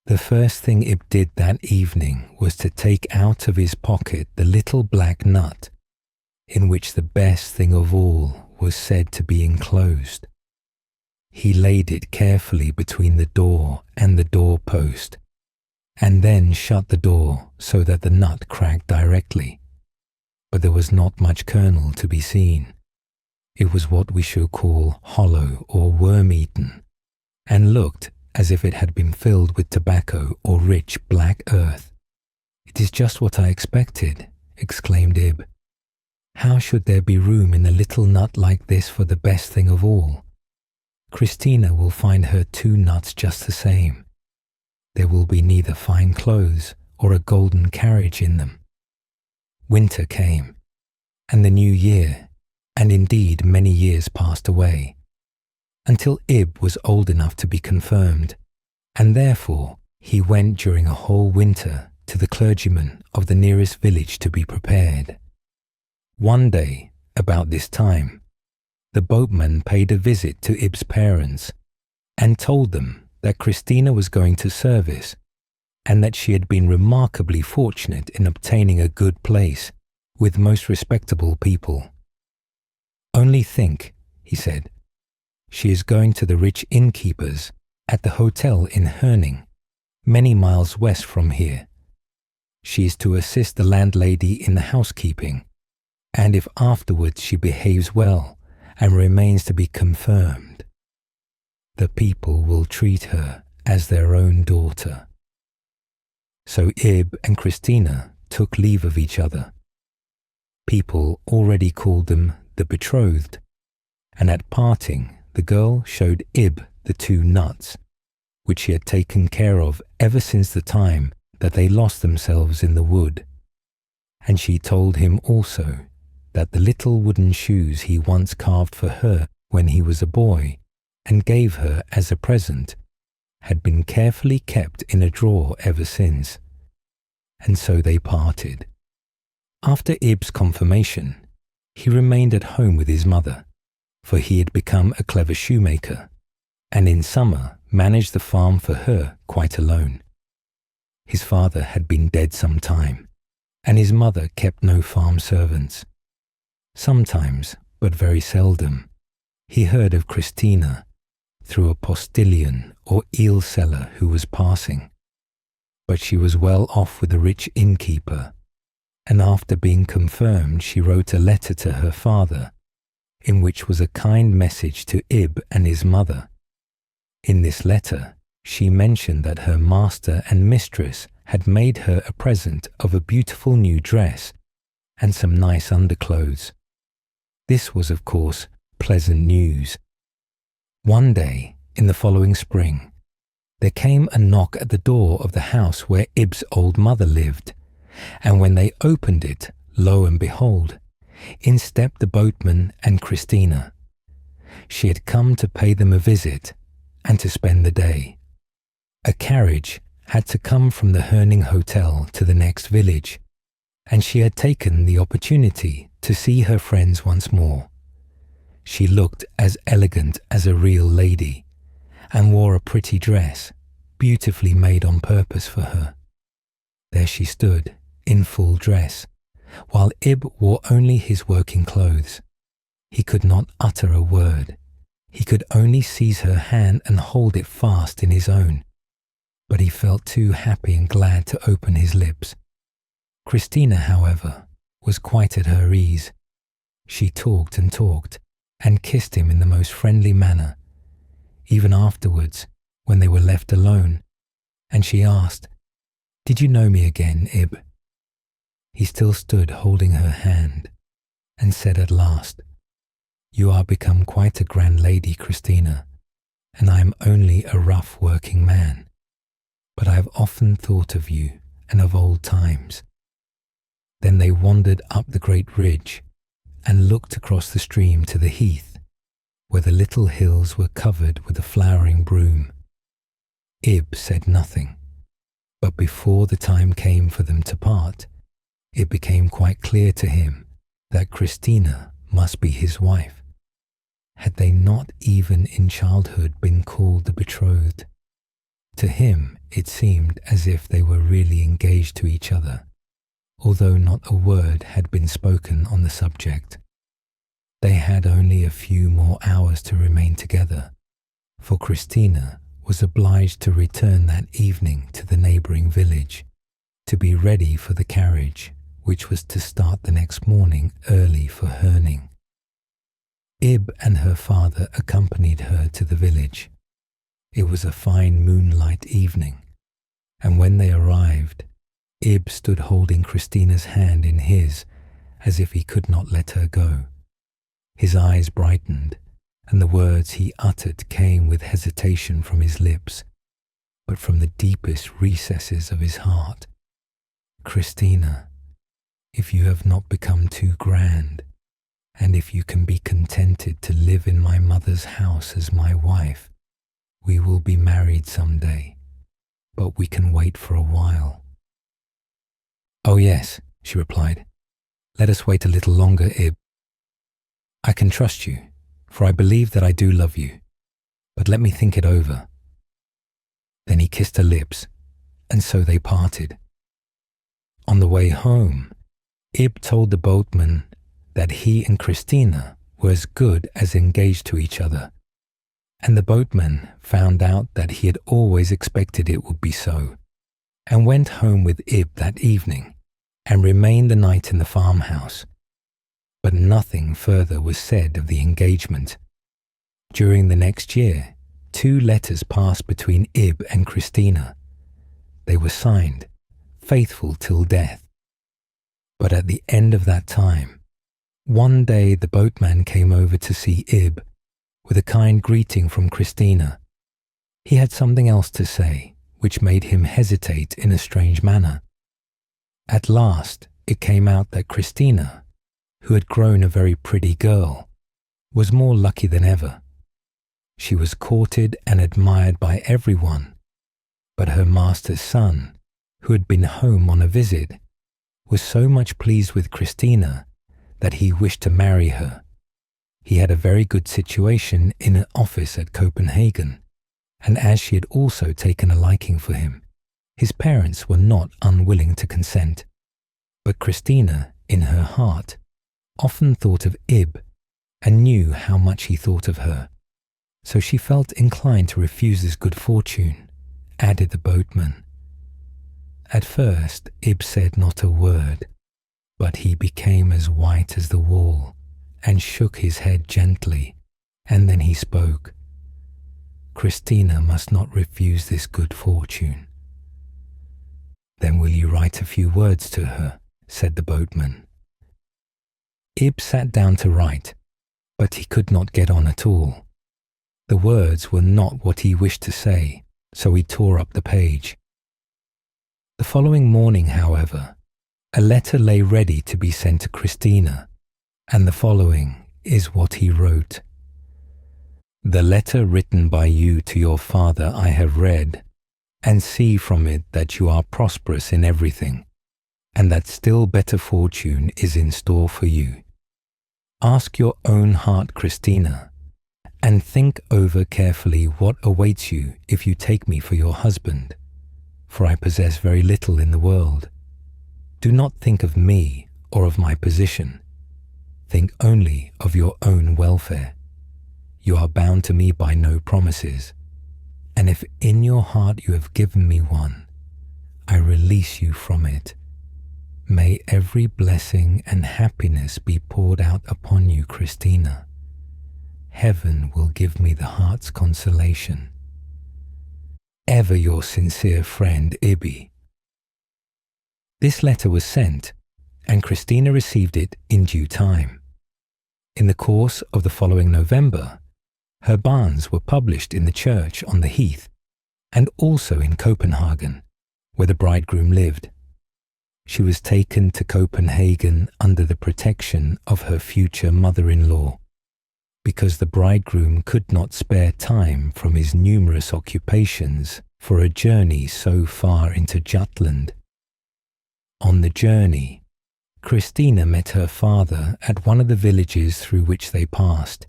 The first thing Ib did that evening was to take out of his pocket the little black nut, in which the best thing of all was said to be enclosed. He laid it carefully between the door and the doorpost, and then shut the door so that the nut cracked directly. But there was not much kernel to be seen. It was what we should call hollow or worm-eaten, and looked as if it had been filled with tobacco or rich black earth. "It is just what I expected," exclaimed Ib. "How should there be room in a little nut like this for the best thing of all? Christina will find her 2 nuts just the same. There will be neither fine clothes or a golden carriage in them." Winter came, and the new year, and indeed many years passed away, until Ib was old enough to be confirmed, and therefore he went during a whole winter to the clergyman of the nearest village to be prepared. One day, about this time, the boatman paid a visit to Ib's parents, and told them that Christina was going to service, and that she had been remarkably fortunate in obtaining a good place with most respectable people. "Only think," he said, "she is going to the rich innkeepers at the hotel in Herning, many miles west from here. She is to assist the landlady in the housekeeping, and if afterwards she behaves well and remains to be confirmed, the people will treat her as their own daughter." So Ib and Christina took leave of each other. People already called them the betrothed, and at parting the girl showed Ib the 2 nuts, which she had taken care of ever since the time that they lost themselves in the wood, and she told him also that the little wooden shoes he once carved for her when he was a boy and gave her as a present had been carefully kept in a drawer ever since. And so they parted. After Ib's confirmation, he remained at home with his mother, for he had become a clever shoemaker, and in summer managed the farm for her quite alone. His father had been dead some time, and his mother kept no farm servants. Sometimes, but very seldom, he heard of Christina through a postilion or eel seller who was passing. But she was well off with a rich innkeeper, and after being confirmed she wrote a letter to her father, in which was a kind message to Ib and his mother. In this letter, she mentioned that her master and mistress had made her a present of a beautiful new dress and some nice underclothes. This was, of course, pleasant news. One day, in the following spring, there came a knock at the door of the house where Ib's old mother lived, and when they opened it, lo and behold, in stepped the boatman and Christina. She had come to pay them a visit and to spend the day. A carriage had to come from the Herning Hotel to the next village, and she had taken the opportunity to see her friends once more. She looked as elegant as a real lady, and wore a pretty dress, beautifully made on purpose for her. There she stood, in full dress, while Ib wore only his working clothes. He could not utter a word. He could only seize her hand and hold it fast in his own. But he felt too happy and glad to open his lips. Christina, however, was quite at her ease. She talked and kissed him in the most friendly manner, even afterwards, when they were left alone, and she asked, "Did you know me again, Ib?" He still stood holding her hand, and said at last, "You are become quite a grand lady, Christina, and I am only a rough working man. But I have often thought of you and of old times." Then they wandered up the great ridge, and looked across the stream to the heath, where the little hills were covered with a flowering broom. Ib said nothing, but before the time came for them to part, it became quite clear to him that Christina must be his wife. Had they not even in childhood been called the betrothed? To him it seemed as if they were really engaged to each other, although not a word had been spoken on the subject. They had only a few more hours to remain together, for Christina was obliged to return that evening to the neighbouring village, to be ready for the carriage, which was to start the next morning early for Herning. Ib and her father accompanied her to the village. It was a fine moonlight evening, and when they arrived, Ib stood holding Christina's hand in his, as if he could not let her go. His eyes brightened, and the words he uttered came with hesitation from his lips, but from the deepest recesses of his heart. "Christina, if you have not become too grand, and if you can be contented to live in my mother's house as my wife, we will be married some day, but we can wait for a while." "Oh yes," she replied. "Let us wait a little longer, Ib. I can trust you, for I believe that I do love you, but let me think it over." Then he kissed her lips, and so they parted. On the way home, Ib told the boatman that he and Christina were as good as engaged to each other, and the boatman found out that he had always expected it would be so, and went home with Ib that evening and remained the night in the farmhouse. But nothing further was said of the engagement. During the next year, 2 letters passed between Ib and Christina. They were signed, "Faithful till death." But at the end of that time, one day the boatman came over to see Ib, with a kind greeting from Christina. He had something else to say, which made him hesitate in a strange manner. At last it came out that Christina, who had grown a very pretty girl, was more lucky than ever. She was courted and admired by everyone, but her master's son, who had been home on a visit, was so much pleased with Christina that he wished to marry her. He had a very good situation in an office at Copenhagen, and as she had also taken a liking for him, his parents were not unwilling to consent. But Christina, in her heart, often thought of Ib and knew how much he thought of her, so she felt inclined to refuse this good fortune, added the boatman. At first Ib said not a word, but he became as white as the wall and shook his head gently, and then he spoke. Christina must not refuse this good fortune. Then will you write a few words to her, said the boatman. Ib sat down to write, but he could not get on at all. The words were not what he wished to say, so he tore up the page. The following morning, however, a letter lay ready to be sent to Christina, and the following is what he wrote. The letter written by you to your father I have read, and see from it that you are prosperous in everything, and that still better fortune is in store for you. Ask your own heart, Christina, and think over carefully what awaits you if you take me for your husband, for I possess very little in the world. Do not think of me or of my position. Think only of your own welfare. You are bound to me by no promises, and if in your heart you have given me one, I release you from it. May every blessing and happiness be poured out upon you, Christina. Heaven will give me the heart's consolation. Ever your sincere friend, Ibby. This letter was sent, and Christina received it in due time. In the course of the following November, her barns were published in the church on the heath, and also in Copenhagen, where the bridegroom lived. She was taken to Copenhagen under the protection of her future mother-in-law, because the bridegroom could not spare time from his numerous occupations for a journey so far into Jutland. On the journey, Christina met her father at one of the villages through which they passed,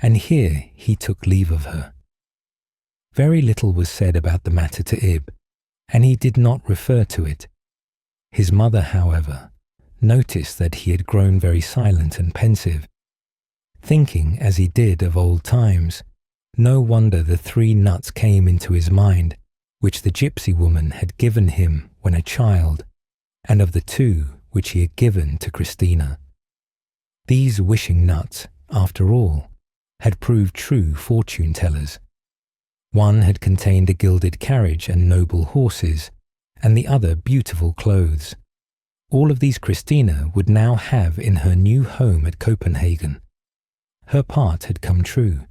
and here he took leave of her. Very little was said about the matter to Ib, and he did not refer to it. His mother, however, noticed that he had grown very silent and pensive. Thinking, as he did, of old times, no wonder the 3 nuts came into his mind, which the gypsy woman had given him when a child, and of the 2 which he had given to Christina. These wishing nuts, after all, had proved true fortune-tellers. One had contained a gilded carriage and noble horses, and the other beautiful clothes. All of these Christina would now have in her new home at Copenhagen. Her part had come true,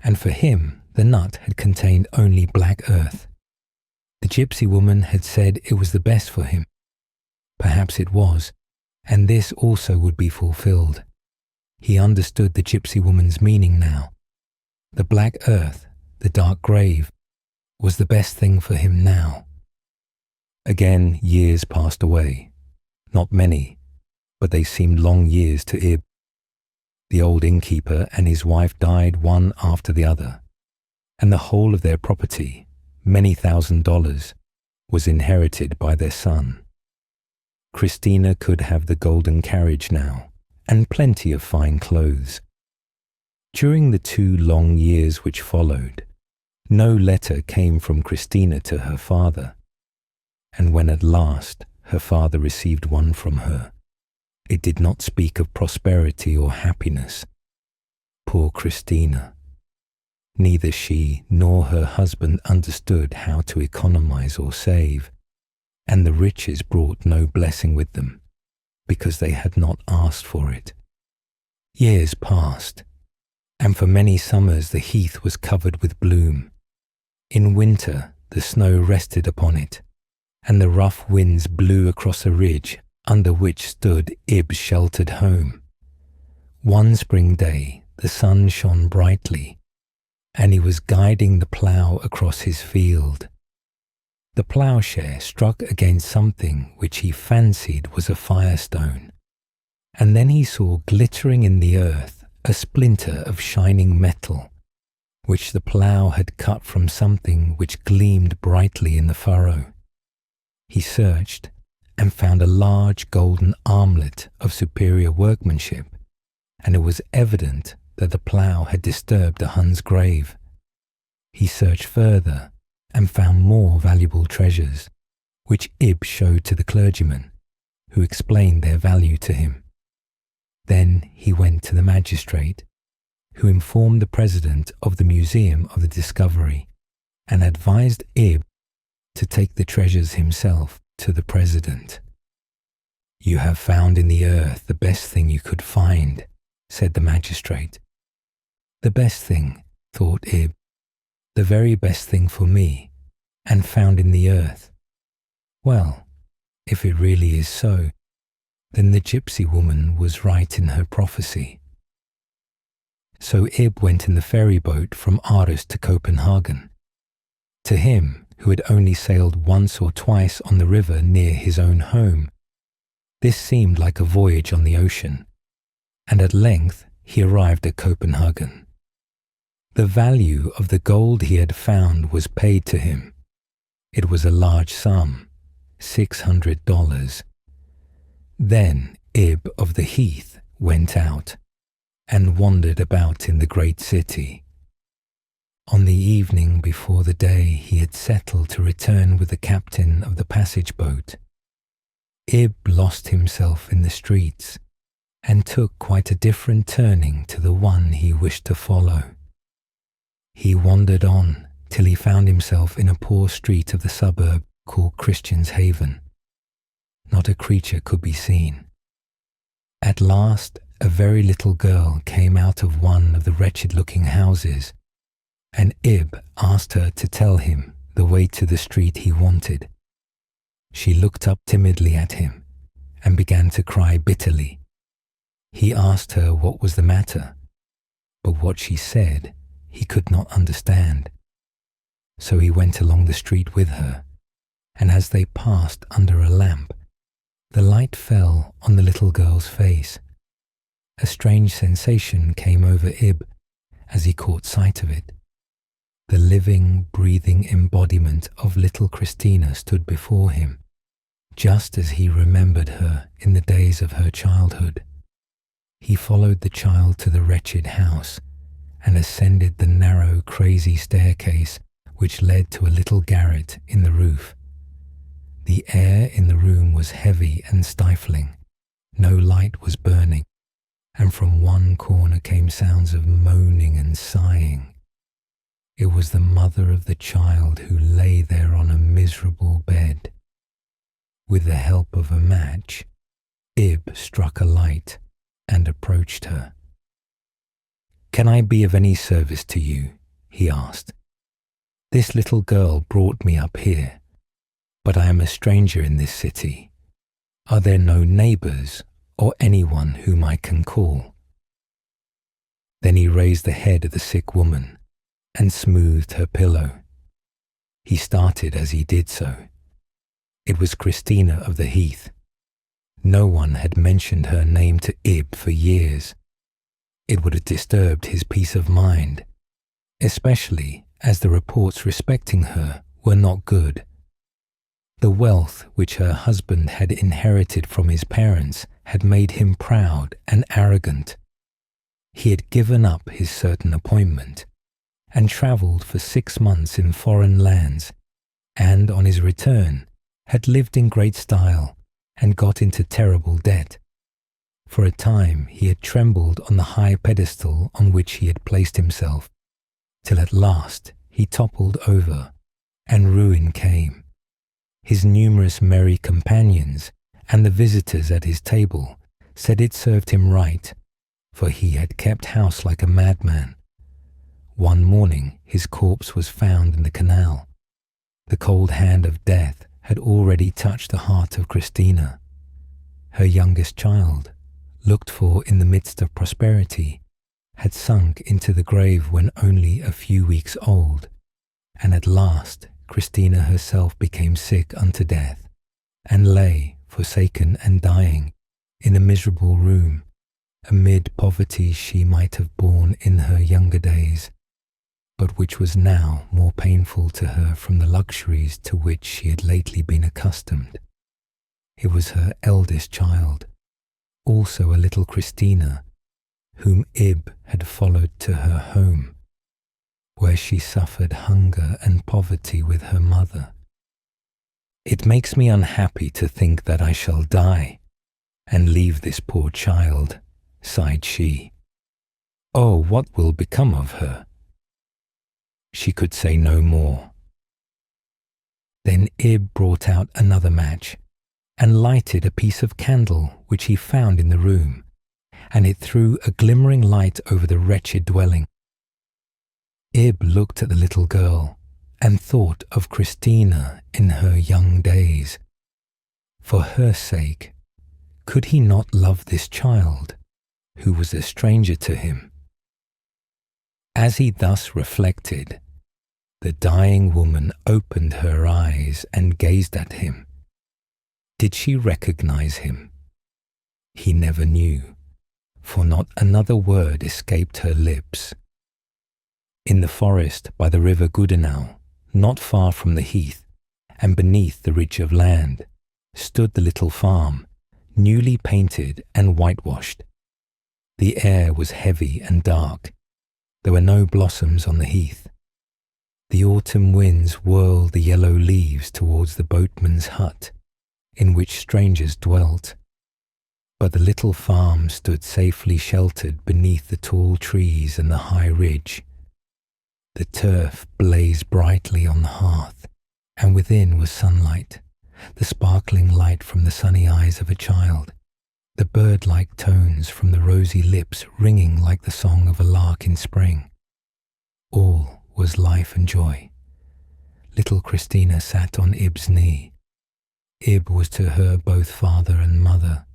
and for him the nut had contained only black earth. The gypsy woman had said it was the best for him. Perhaps it was, and this also would be fulfilled. He understood the gypsy woman's meaning now. The black earth, the dark grave, was the best thing for him now. Again years passed away. Not many, but they seemed long years to Ib. The old innkeeper and his wife died one after the other, and the whole of their property, many $1,000s, was inherited by their son. Christina could have the golden carriage now, and plenty of fine clothes. During the 2 long years which followed, no letter came from Christina to her father, and when at last her father received one from her, it did not speak of prosperity or happiness. Poor Christina! Neither she nor her husband understood how to economize or save, and the riches brought no blessing with them, because they had not asked for it. Years passed, and for many summers the heath was covered with bloom. In winter the snow rested upon it, and the rough winds blew across a ridge under which stood Ib's sheltered home. One spring day the sun shone brightly, and he was guiding the plough across his field. The ploughshare struck against something which he fancied was a firestone, and then he saw glittering in the earth a splinter of shining metal, which the plough had cut from something which gleamed brightly in the furrow. He searched and found a large golden armlet of superior workmanship, and it was evident that the plough had disturbed a Hun's grave. He searched further and found more valuable treasures, which Ib showed to the clergyman, who explained their value to him. Then he went to the magistrate, who informed the president of the Museum of the Discovery and advised Ib to take the treasures himself to the president. "You have found in the earth the best thing you could find," said the magistrate. "The best thing," thought Ib, "the very best thing for me, and found in the earth. Well, if it really is so, then the gypsy woman was right in her prophecy." So Ib went in the ferry boat from Aarhus to Copenhagen. To him, who had only sailed once or twice on the river near his own home, this seemed like a voyage on the ocean, and at length he arrived at Copenhagen. The value of the gold he had found was paid to him. It was a large sum, $600. Then Ib of the Heath went out and wandered about in the great city. On the evening before the day he had settled to return with the captain of the passage boat, Ib lost himself in the streets and took quite a different turning to the one he wished to follow. He wandered on till he found himself in a poor street of the suburb called Christian's Haven. Not a creature could be seen. At last a very little girl came out of one of the wretched-looking houses, and Ib asked her to tell him the way to the street he wanted. She looked up timidly at him and began to cry bitterly. He asked her what was the matter, but what she said he could not understand. So he went along the street with her, and as they passed under a lamp, the light fell on the little girl's face. A strange sensation came over Ib as he caught sight of it. The living, breathing embodiment of little Christina stood before him, just as he remembered her in the days of her childhood. He followed the child to the wretched house and ascended the narrow, crazy staircase which led to a little garret in the roof. The air in the room was heavy and stifling. No light was burning, and from one corner came sounds of moaning and sighing. It was the mother of the child who lay there on a miserable bed. With the help of a match, Ib struck a light and approached her. "Can I be of any service to you?" he asked. "This little girl brought me up here, but I am a stranger in this city. Are there no neighbours or anyone whom I can call?" Then he raised the head of the sick woman and smoothed her pillow. He started as he did so. It was Christina of the Heath. No one had mentioned her name to Ib for years. It would have disturbed his peace of mind, especially as the reports respecting her were not good. The wealth which her husband had inherited from his parents had made him proud and arrogant. He had given up his certain appointment and travelled for 6 months in foreign lands, and on his return had lived in great style and got into terrible debt. For a time he had trembled on the high pedestal on which he had placed himself, till at last he toppled over, and ruin came. His numerous merry companions and the visitors at his table said it served him right, for he had kept house like a madman. One morning his corpse was found in the canal. The cold hand of death had already touched the heart of Christina. Her youngest child, looked for in the midst of prosperity, had sunk into the grave when only a few weeks old, and at last Christina herself became sick unto death, and lay, forsaken and dying, in a miserable room, amid poverty she might have borne in her younger days, but which was now more painful to her from the luxuries to which she had lately been accustomed. It was her eldest child, also a little Christina, whom Ib had followed to her home, where she suffered hunger and poverty with her mother. "It makes me unhappy to think that I shall die, and leave this poor child," sighed she. "Oh, what will become of her?" She could say no more. Then Ib brought out another match, and lighted a piece of candle which he found in the room, and it threw a glimmering light over the wretched dwelling. Ib looked at the little girl, and thought of Christina in her young days. For her sake, could he not love this child, who was a stranger to him? As he thus reflected, the dying woman opened her eyes and gazed at him. Did she recognize him? He never knew, for not another word escaped her lips. In the forest by the river Gudenau, not far from the heath, and beneath the ridge of land, stood the little farm, newly painted and whitewashed. The air was heavy and dark. There were no blossoms on the heath. The autumn winds whirled the yellow leaves towards the boatman's hut, in which strangers dwelt. But the little farm stood safely sheltered beneath the tall trees and the high ridge. The turf blazed brightly on the hearth, and within was sunlight, the sparkling light from the sunny eyes of a child, the bird-like tones from the rosy lips ringing like the song of a lark in spring. All was life and joy. Little Christina sat on Ib's knee. Ib was to her both father and mother.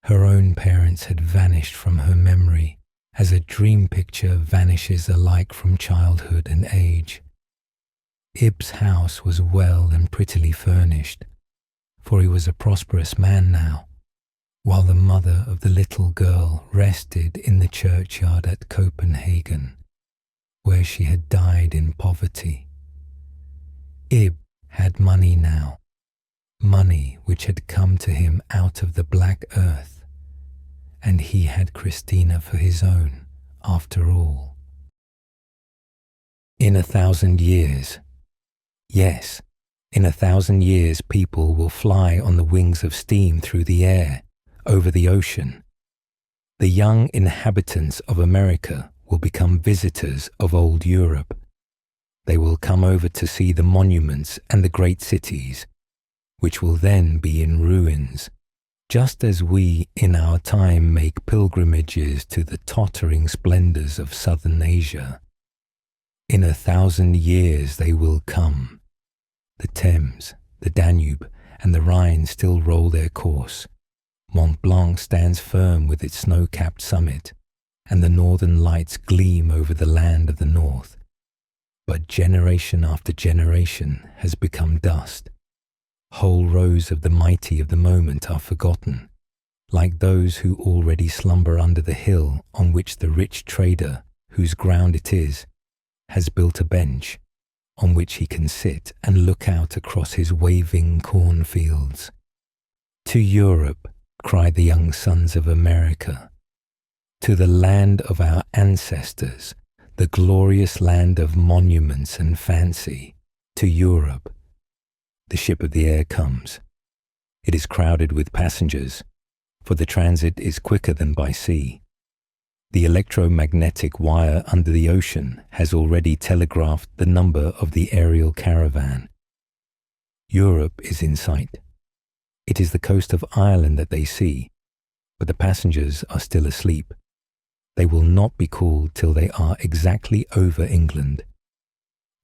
Her own parents had vanished from her memory, as a dream picture vanishes alike from childhood and age. Ib's house was well and prettily furnished, for he was a prosperous man now, while the mother of the little girl rested in the churchyard at Copenhagen, where she had died in poverty. Ib had money now, money which had come to him out of the black earth, and he had Christina for his own, after all. In 1,000 years, yes, in 1,000 years people will fly on the wings of steam through the air, over the ocean. The young inhabitants of America will become visitors of old Europe. They will come over to see the monuments and the great cities, which will then be in ruins, just as we in our time make pilgrimages to the tottering splendors of southern Asia. In 1,000 years they will come. The Thames, the Danube, and the Rhine still roll their course. Mont Blanc stands firm with its snow-capped summit, and the northern lights gleam over the land of the north. But generation after generation has become dust. Whole rows of the mighty of the moment are forgotten, like those who already slumber under the hill on which the rich trader, whose ground it is, has built a bench, on which he can sit and look out across his waving cornfields. To Europe, cry the young sons of America. To the land of our ancestors, the glorious land of monuments and fancy, to Europe. The ship of the air comes. It is crowded with passengers, for the transit is quicker than by sea. The electromagnetic wire under the ocean has already telegraphed the number of the aerial caravan. Europe is in sight. It is the coast of Ireland that they see, but the passengers are still asleep. They will not be called till they are exactly over England.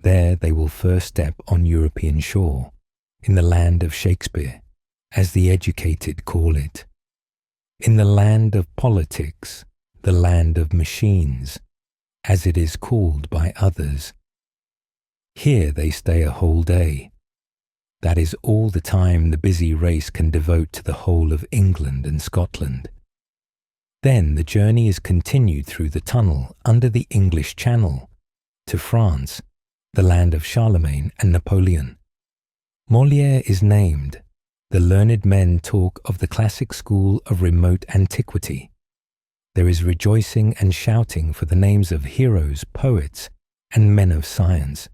There they will first step on European shore, in the land of Shakespeare, as the educated call it, in the land of politics, the land of machines, as it is called by others. Here they stay a whole day. That is all the time the busy race can devote to the whole of England and Scotland. Then the journey is continued through the tunnel under the English Channel, to France, the land of Charlemagne and Napoleon. Molière is named. The learned men talk of the classic school of remote antiquity. There is rejoicing and shouting for the names of heroes, poets, and men of science,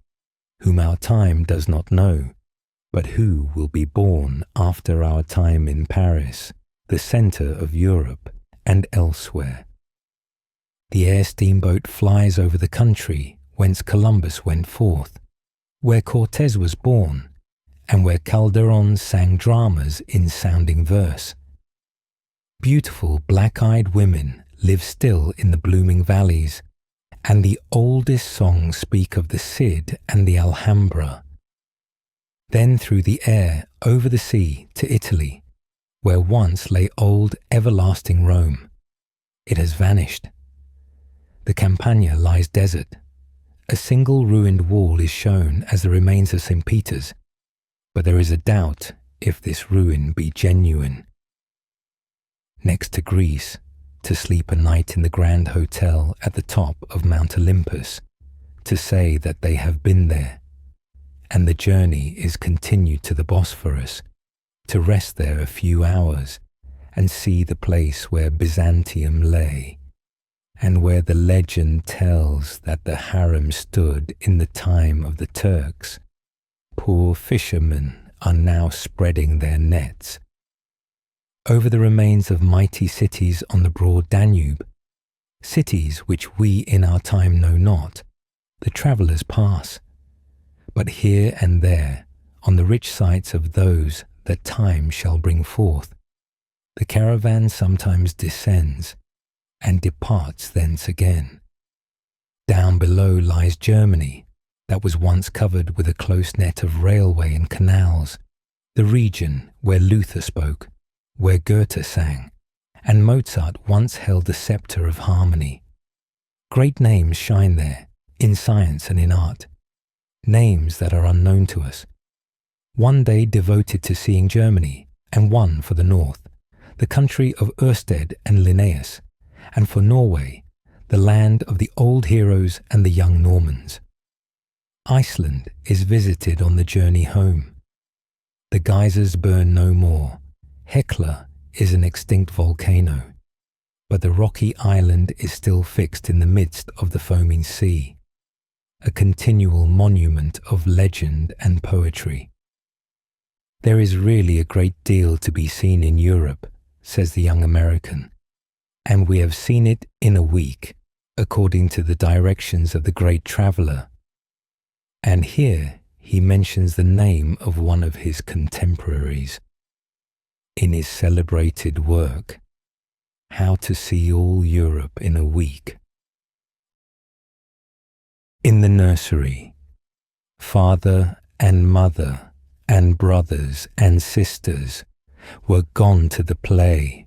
whom our time does not know, but who will be born after our time in Paris, the centre of Europe, and elsewhere. The air steamboat flies over the country whence Columbus went forth, where Cortez was born, and where Calderon sang dramas in sounding verse. Beautiful black-eyed women live still in the blooming valleys, and the oldest songs speak of the Cid and the Alhambra. Then through the air, over the sea, to Italy, where once lay old everlasting Rome. It has vanished. The Campagna lies desert. A single ruined wall is shown as the remains of St. Peter's, but there is a doubt if this ruin be genuine. Next to Greece, to sleep a night in the Grand Hotel at the top of Mount Olympus, to say that they have been there, and the journey is continued to the Bosphorus, to rest there a few hours and see the place where Byzantium lay, and where the legend tells that the harem stood in the time of the Turks. Poor fishermen are now spreading their nets. Over the remains of mighty cities on the broad Danube, cities which we in our time know not, the travellers pass. But here and there, on the rich sites of those that time shall bring forth, the caravan sometimes descends and departs thence again. Down below lies Germany, that was once covered with a close net of railway and canals, the region where Luther spoke, where Goethe sang, and Mozart once held the sceptre of harmony. Great names shine there, in science and in art, names that are unknown to us. One day devoted to seeing Germany, and one for the north, the country of Ørsted and Linnaeus, and for Norway, the land of the old heroes and the young Normans. Iceland is visited on the journey home. The geysers burn no more. Hekla is an extinct volcano, but the rocky island is still fixed in the midst of the foaming sea, a continual monument of legend and poetry. There is really a great deal to be seen in Europe, says the young American, and we have seen it in a week, according to the directions of the great traveller. And here he mentions the name of one of his contemporaries. In his celebrated work, How to See All Europe in a Week. In the nursery, father and mother and brothers and sisters were gone to the play.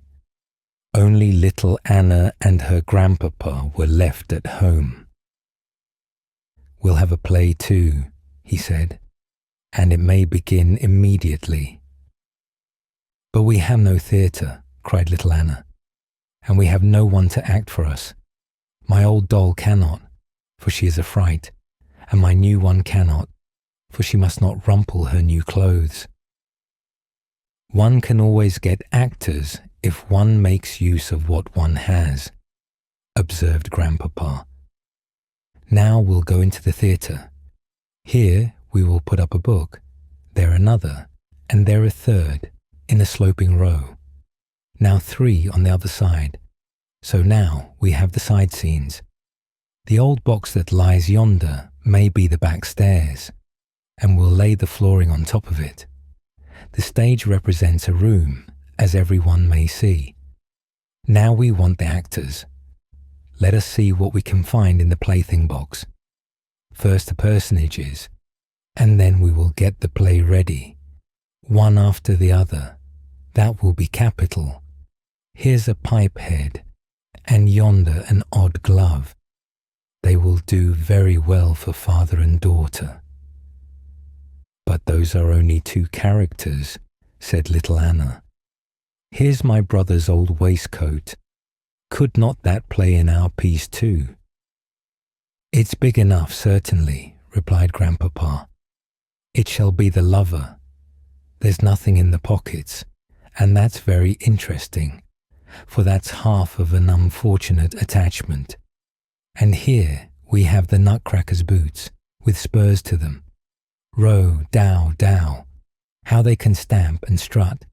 Only little Anna and her grandpapa were left at home. We'll have a play too, he said, and it may begin immediately. But we have no theatre, cried little Anna, and we have no one to act for us. My old doll cannot, for she is a fright, and my new one cannot, for she must not rumple her new clothes. One can always get actors if one makes use of what one has, observed Grandpapa. Now we'll go into the theatre. Here we will put up a book, there another, and there a third, in a sloping row. Now 3 on the other side. So now we have the side scenes. The old box that lies yonder may be the back stairs, and we'll lay the flooring on top of it. The stage represents a room, as everyone may see. Now we want the actors. Let us see what we can find in the plaything box. First the personages, and then we will get the play ready, one after the other. That will be capital. Here's a pipe head, and yonder an odd glove. They will do very well for father and daughter." "But those are only two characters," said little Anna. "Here's my brother's old waistcoat. Could not that play in our piece too?" "It's big enough, certainly," replied Grandpapa. "It shall be the lover. There's nothing in the pockets, and that's very interesting, for that's half of an unfortunate attachment. And here we have the nutcracker's boots, with spurs to them. Row, dow, dow. How they can stamp and strut.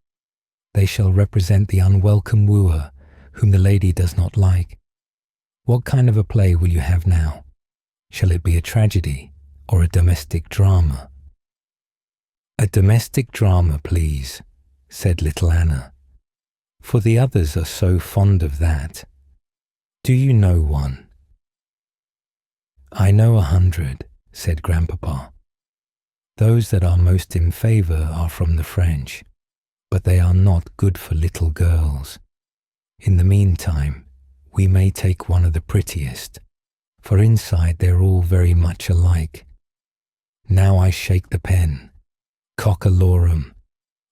They shall represent the unwelcome wooer whom the lady does not like. What kind of a play will you have now? Shall it be a tragedy or a domestic drama?" "A domestic drama, please," said little Anna, "for the others are so fond of that. Do you know one?" "I know 100, said Grandpapa. "Those that are most in favour are from the French, but they are not good for little girls. In the meantime, we may take one of the prettiest, for inside they're all very much alike. Now I shake the pen. Cock-a-lorum.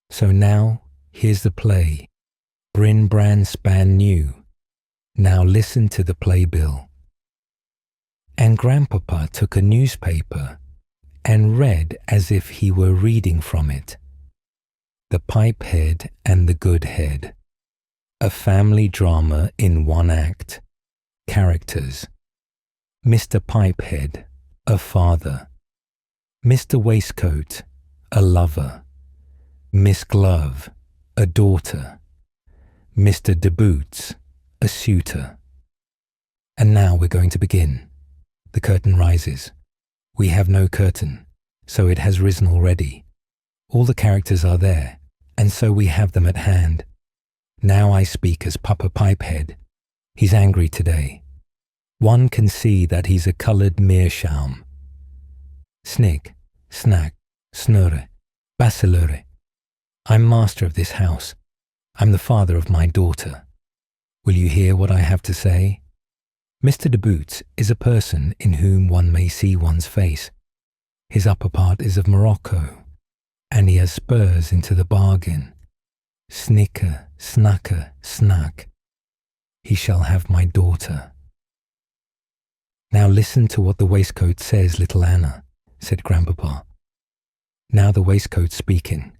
So now, here's the play. Bryn Bran Span New. Now listen to the playbill." And Grandpapa took a newspaper and read as if he were reading from it. "The Pipehead and the Good Head. A family drama in one act. Characters. Mr. Pipehead, a father. Mr. Waistcoat, a lover. Miss Glove, a daughter. Mr. De Boots, a suitor. And now we're going to begin. The curtain rises. We have no curtain, so it has risen already. All the characters are there, and so we have them at hand. Now I speak as Papa Pipehead. He's angry today. One can see that he's a coloured meerschaum. Snig, snack, snurre, basilure. I'm master of this house. I'm the father of my daughter. Will you hear what I have to say? Mr. De Boots is a person in whom one may see one's face. His upper part is of Morocco, and he has spurs into the bargain. Snicker, snacker, snack. He shall have my daughter. Now listen to what the waistcoat says, little Anna, said Grandpapa. Now the waistcoat's speaking.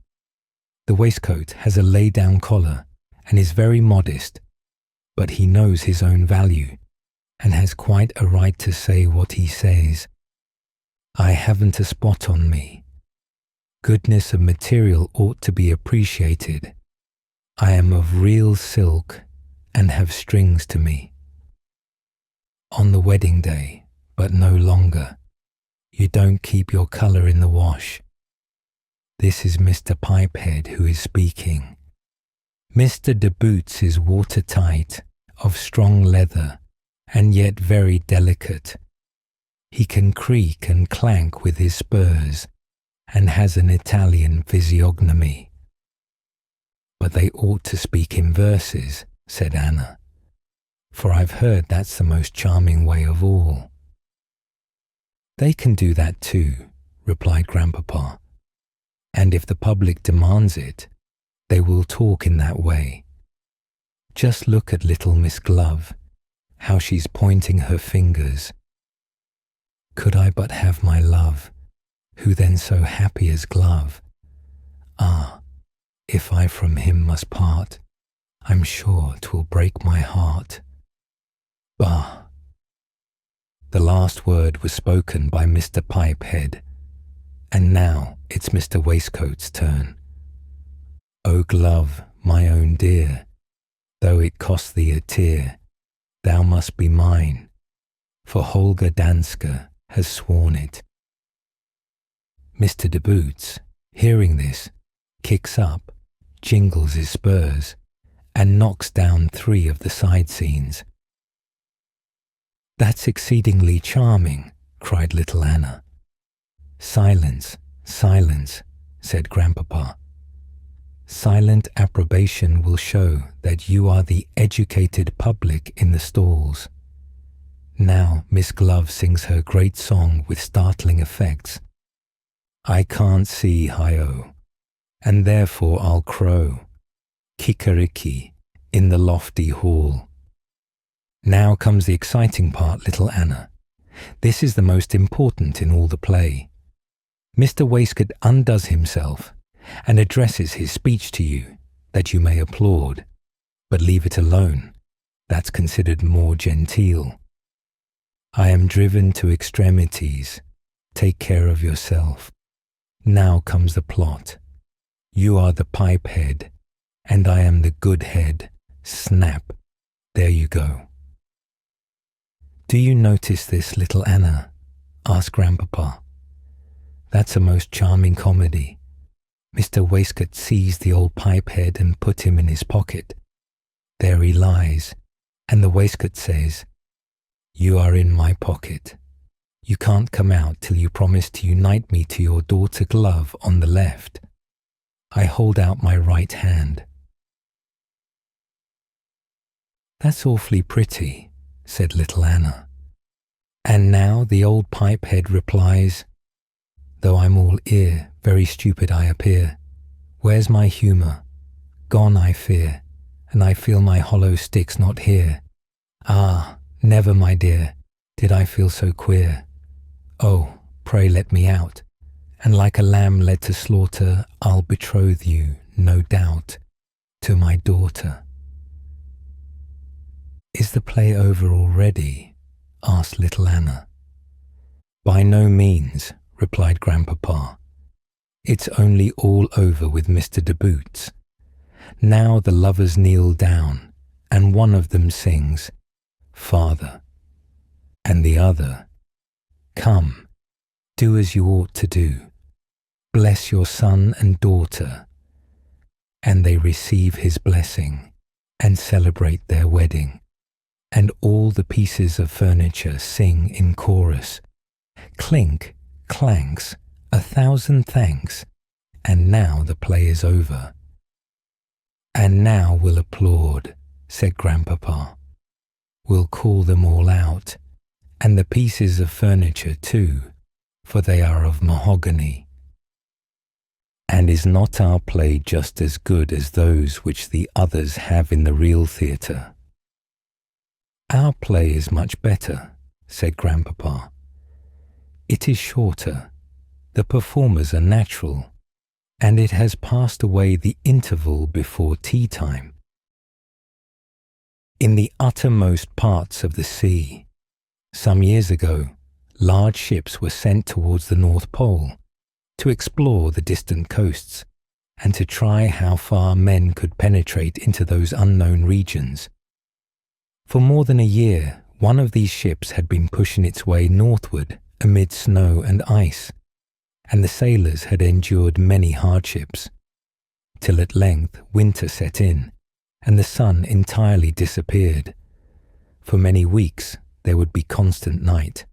The waistcoat has a lay-down collar and is very modest, but he knows his own value and has quite a right to say what he says. I haven't a spot on me. Goodness of material ought to be appreciated. I am of real silk and have strings to me. On the wedding day, but no longer. You don't keep your colour in the wash. This is Mr. Pipehead who is speaking. Mr. De Boots is watertight, of strong leather, and yet very delicate. He can creak and clank with his spurs, and has an Italian physiognomy. But they ought to speak in verses, said Anna, for I've heard that's the most charming way of all. They can do that too, replied Grandpapa, and if the public demands it, they will talk in that way. Just look at little Miss Glove, how she's pointing her fingers. Could I but have my love, who then so happy as Glove? Ah, if I from him must part, I'm sure 'twill break my heart. Bah! The last word was spoken by Mr. Pipehead, and now it's Mr. Waistcoat's turn. O Glove, my own dear, though it cost thee a tear, thou must be mine, for Holger Danske has sworn it. Mr. De Boots, hearing this, kicks up, jingles his spurs, and knocks down 3 of the side scenes. That's exceedingly charming, cried little Anna. Silence, silence, said Grandpapa. Silent approbation will show that you are the educated public in the stalls. Now Miss Glove sings her great song with startling effects. I can't see, hi-oh, and therefore I'll crow, kikariki, in the lofty hall. Now comes the exciting part, little Anna. This is the most important in all the play. Mr. Waistcoat undoes himself and addresses his speech to you, that you may applaud, but leave it alone. That's considered more genteel. I am driven to extremities. Take care of yourself. Now comes the plot. You are the pipe head, and I am the good head. Snap. There you go. Do you notice this, little Anna? Asked Grandpapa. That's a most charming comedy. Mr. Waistcoat seized the old pipe head and put him in his pocket. There he lies, and the waistcoat says, You are in my pocket. You can't come out till you promise to unite me to your daughter Glove on the left. I hold out my right hand. That's awfully pretty, said little Anna. And now the old pipe head replies, Though I'm all ear, very stupid I appear. Where's my humour? Gone I fear, and I feel my hollow sticks not here. Ah, never, my dear, did I feel so queer. Oh, pray let me out, and like a lamb led to slaughter, I'll betroth you, no doubt, to my daughter. Is the play over already? Asked little Anna. By no means, replied Grandpapa. It's only all over with Mr. de Boots. Now the lovers kneel down, and one of them sings, Father, and the other, Come, do as you ought to do. Bless your son and daughter. And they receive his blessing and celebrate their wedding. And all the pieces of furniture sing in chorus, Clink, clanks, 1,000 thanks, and now the play is over. And now we'll applaud, said Grandpapa. We'll call them all out, and the pieces of furniture too, for they are of mahogany. And is not our play just as good as those which the others have in the real theatre? Our play is much better, said Grandpapa. It is shorter, the performers are natural, and it has passed away the interval before tea time. In the uttermost parts of the sea, some years ago, large ships were sent towards the North Pole to explore the distant coasts and to try how far men could penetrate into those unknown regions. For more than a year, one of these ships had been pushing its way northward amid snow and ice, and the sailors had endured many hardships, till at length winter set in, and the sun entirely disappeared. For many weeks there would be constant night.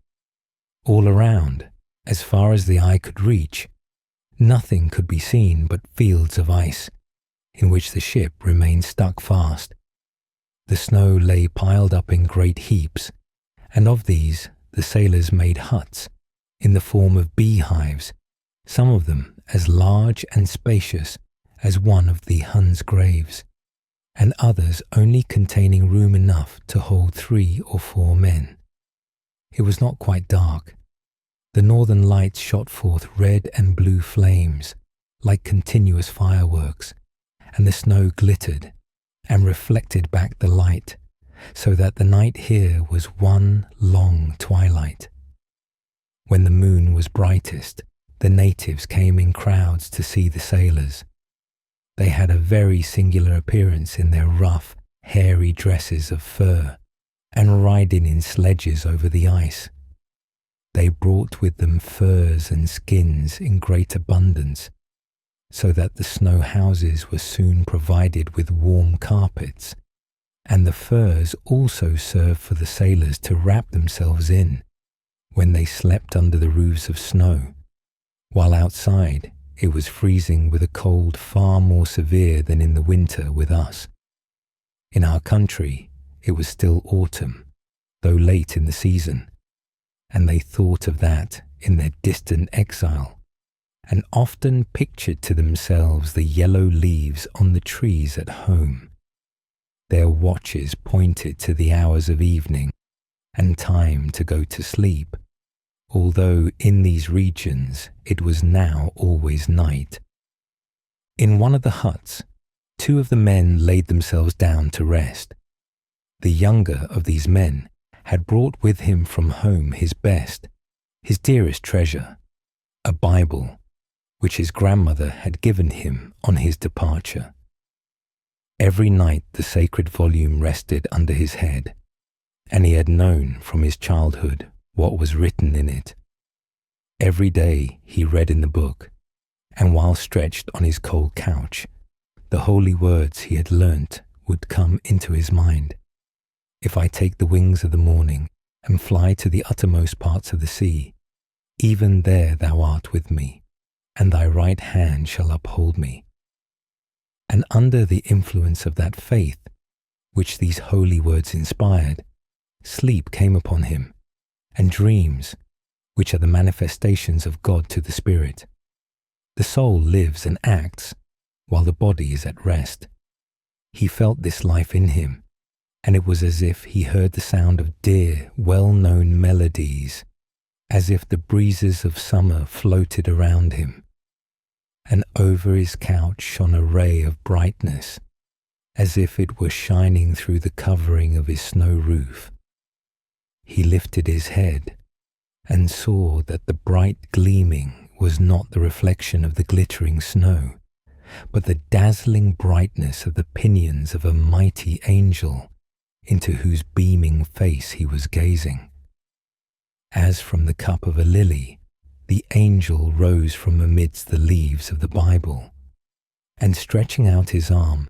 All around, as far as the eye could reach, nothing could be seen but fields of ice, in which the ship remained stuck fast. The snow lay piled up in great heaps, and of these the sailors made huts in the form of beehives, some of them as large and spacious as one of the Huns' graves, and others only containing room enough to hold 3 or 4 men. It was not quite dark. The northern lights shot forth red and blue flames, like continuous fireworks, and the snow glittered and reflected back the light, so that the night here was one long twilight. When the moon was brightest, the natives came in crowds to see the sailors. They had a very singular appearance in their rough, hairy dresses of fur, and riding in sledges over the ice. They brought with them furs and skins in great abundance, so that the snow houses were soon provided with warm carpets, and the furs also served for the sailors to wrap themselves in, when they slept under the roofs of snow, while outside it was freezing with a cold far more severe than in the winter with us. In our country it was still autumn, though late in the season, and they thought of that in their distant exile, and often pictured to themselves the yellow leaves on the trees at home. Their watches pointed to the hours of evening and time to go to sleep, although in these regions it was now always night. In one of the huts, 2 of the men laid themselves down to rest. The younger of these men had brought with him from home his best, his dearest treasure, a Bible, which his grandmother had given him on his departure. Every night the sacred volume rested under his head, and he had known from his childhood what was written in it. Every day he read in the book, and while stretched on his cold couch, the holy words he had learnt would come into his mind. If I take the wings of the morning and fly to the uttermost parts of the sea, even there thou art with me, and thy right hand shall uphold me. And under the influence of that faith, which these holy words inspired, sleep came upon him, and dreams, which are the manifestations of God to the spirit. The soul lives and acts, while the body is at rest. He felt this life in him, and it was as if he heard the sound of dear, well-known melodies, as if the breezes of summer floated around him, and over his couch shone a ray of brightness, as if it were shining through the covering of his snow roof. He lifted his head and saw that the bright gleaming was not the reflection of the glittering snow, but the dazzling brightness of the pinions of a mighty angel into whose beaming face he was gazing. As from the cup of a lily, the angel rose from amidst the leaves of the Bible, and stretching out his arm,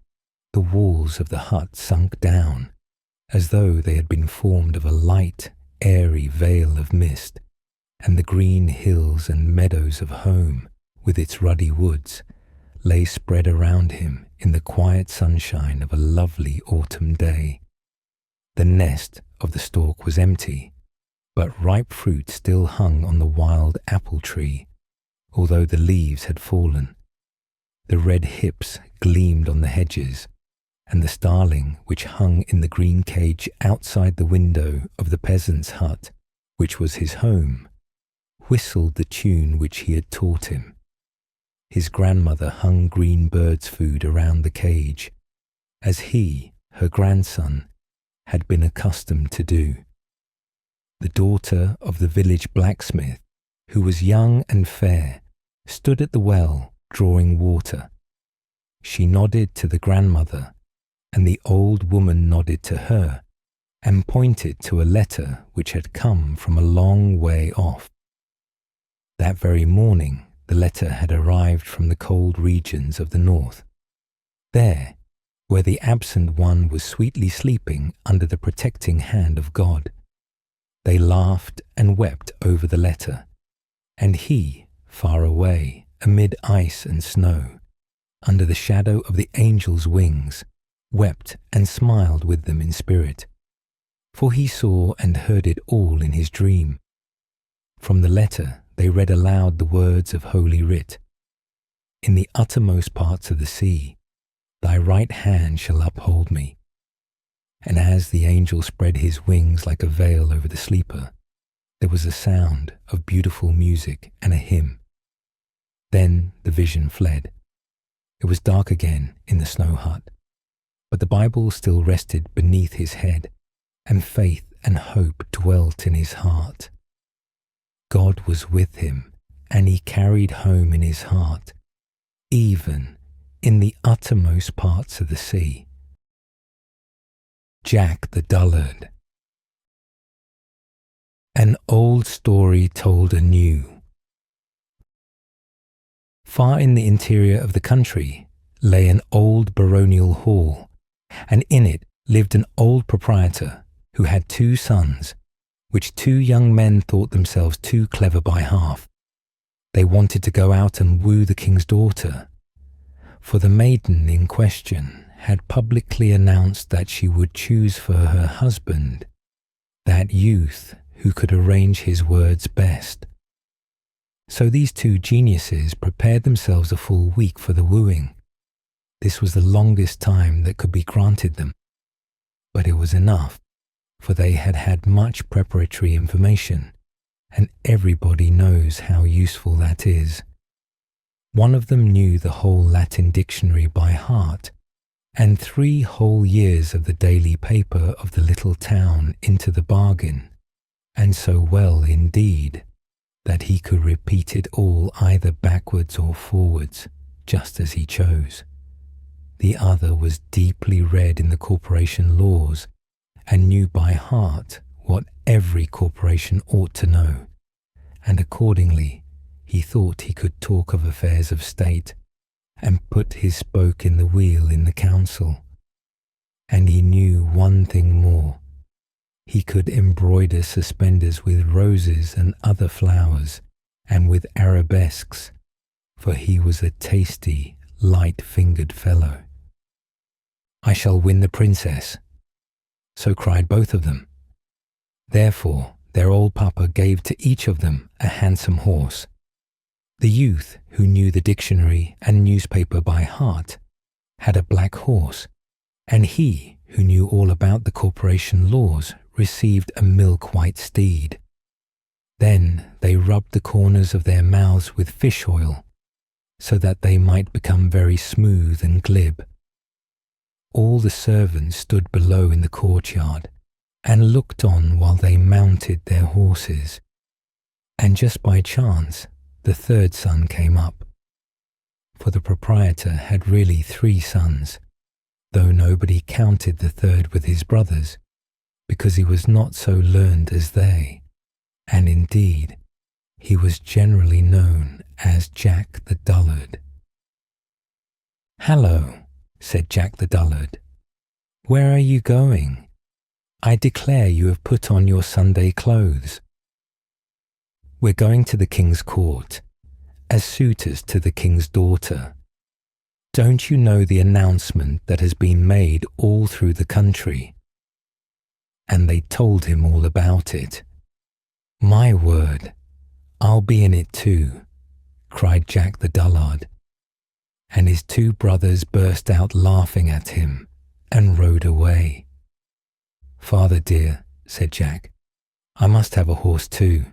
the walls of the hut sunk down, as though they had been formed of a light, airy veil of mist, and the green hills and meadows of home, with its ruddy woods, lay spread around him in the quiet sunshine of a lovely autumn day. The nest of the stork was empty, but ripe fruit still hung on the wild apple tree, although the leaves had fallen. The red hips gleamed on the hedges, and the starling, which hung in the green cage outside the window of the peasant's hut, which was his home, whistled the tune which he had taught him. His grandmother hung green bird's food around the cage, as he, her grandson, had been accustomed to do. The daughter of the village blacksmith, who was young and fair, stood at the well drawing water. She nodded to the grandmother, and the old woman nodded to her, and pointed to a letter which had come from a long way off. That very morning the letter had arrived from the cold regions of the north. There, where the absent one was sweetly sleeping under the protecting hand of God, they laughed and wept over the letter, and he, far away, amid ice and snow, under the shadow of the angel's wings, wept and smiled with them in spirit, for he saw and heard it all in his dream. From the letter they read aloud the words of Holy Writ. In the uttermost parts of the sea, thy right hand shall uphold me. And as the angel spread his wings like a veil over the sleeper, there was a sound of beautiful music and a hymn. Then the vision fled. It was dark again in the snow hut, but the Bible still rested beneath his head, and faith and hope dwelt in his heart. God was with him, and he carried home in his heart, even in the uttermost parts of the sea. Jack the Dullard. An old story told anew. Far in the interior of the country lay an old baronial hall, and in it lived an old proprietor who had 2 sons, which 2 young men thought themselves too clever by half. They wanted to go out and woo the king's daughter, for the maiden in question had publicly announced that she would choose for her husband that youth who could arrange his words best. So these 2 geniuses prepared themselves a full week for the wooing. This was the longest time that could be granted them, but it was enough, for they had had much preparatory information, and everybody knows how useful that is. One of them knew the whole Latin dictionary by heart, and 3 whole years of the daily paper of the little town into the bargain, and so well indeed that he could repeat it all either backwards or forwards, just as he chose. The other was deeply read in the corporation laws, and knew by heart what every corporation ought to know, and accordingly he thought he could talk of affairs of state, and put his spoke in the wheel in the council. And he knew one thing more. He could embroider suspenders with roses and other flowers, and with arabesques, for he was a tasty, light-fingered fellow. "I shall win the princess," so cried both of them. Therefore their old papa gave to each of them a handsome horse. The youth, who knew the dictionary and newspaper by heart, had a black horse, and he, who knew all about the corporation laws, received a milk-white steed. Then they rubbed the corners of their mouths with fish oil, so that they might become very smooth and glib. All the servants stood below in the courtyard, and looked on while they mounted their horses. And just by chance, the 3rd son came up, for the proprietor had really 3 sons, though nobody counted the 3rd with his brothers, because he was not so learned as they, and indeed he was generally known as Jack the Dullard. "Hallo," said Jack the Dullard, "where are you going? I declare you have put on your Sunday clothes." "We're going to the king's court, as suitors to the king's daughter. Don't you know the announcement that has been made all through the country?" And they told him all about it. "My word, I'll be in it too," cried Jack the Dullard, and his 2 brothers burst out laughing at him and rode away. "Father dear," said Jack, "I must have a horse too.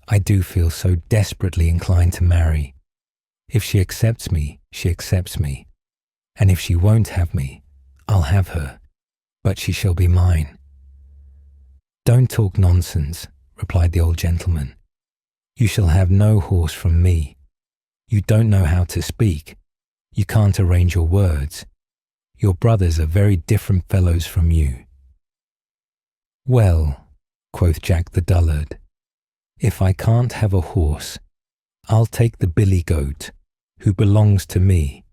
I do feel so desperately inclined to marry. If she accepts me, she accepts me, and if she won't have me, I'll have her, but she shall be mine." "Don't talk nonsense," replied the old gentleman. "You shall have no horse from me. You don't know how to speak. You can't arrange your words. Your brothers are very different fellows from you." "Well," quoth Jack the Dullard, "if I can't have a horse, I'll take the billy goat, who belongs to me,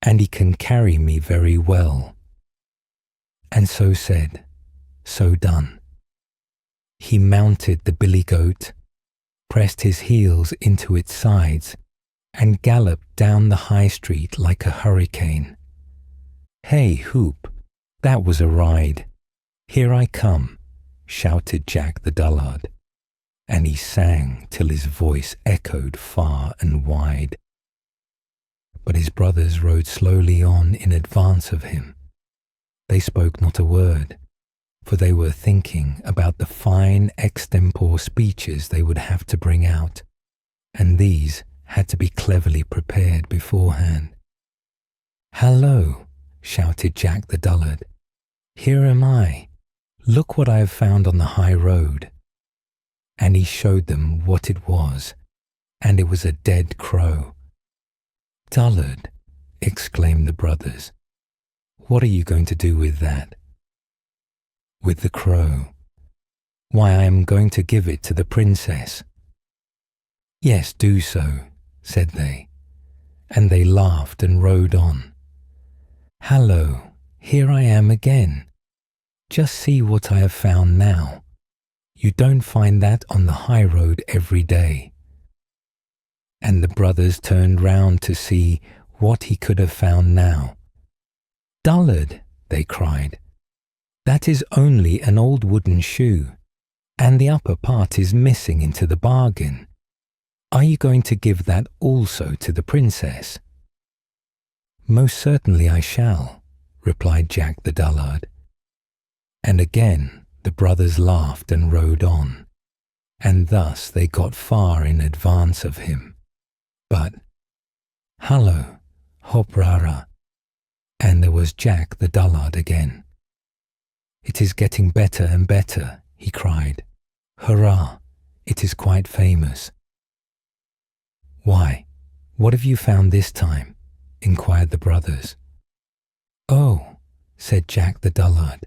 and he can carry me very well." And so said, so done. He mounted the billy goat, pressed his heels into its sides, and galloped down the high street like a hurricane. "Hey, hoop, that was a ride. Here I come," shouted Jack the Dullard, and he sang till his voice echoed far and wide. But his brothers rode slowly on in advance of him. They spoke not a word, for they were thinking about the fine extempore speeches they would have to bring out, and these had to be cleverly prepared beforehand. "Hallo," shouted Jack the Dullard, "here am I. Look what I have found on the high road." And he showed them what it was, and it was a dead crow. "Dullard," exclaimed the brothers, "what are you going to do with that?" "With the crow? Why, I am going to give it to the princess." "Yes, do so," said they, and they laughed and rode on. "Hallo, here I am again. Just see what I have found now. You don't find that on the high road every day." And the brothers turned round to see what he could have found now. "Dullard," they cried, "that is only an old wooden shoe, and the upper part is missing into the bargain. Are you going to give that also to the princess?" "Most certainly I shall," replied Jack the Dullard. And again the brothers laughed and rode on, and thus they got far in advance of him. But, "Hallo, hop rara," and there was Jack the Dullard again. "It is getting better and better," he cried. "Hurrah, it is quite famous." "Why, what have you found this time?" inquired the brothers. "Oh," said Jack the Dullard,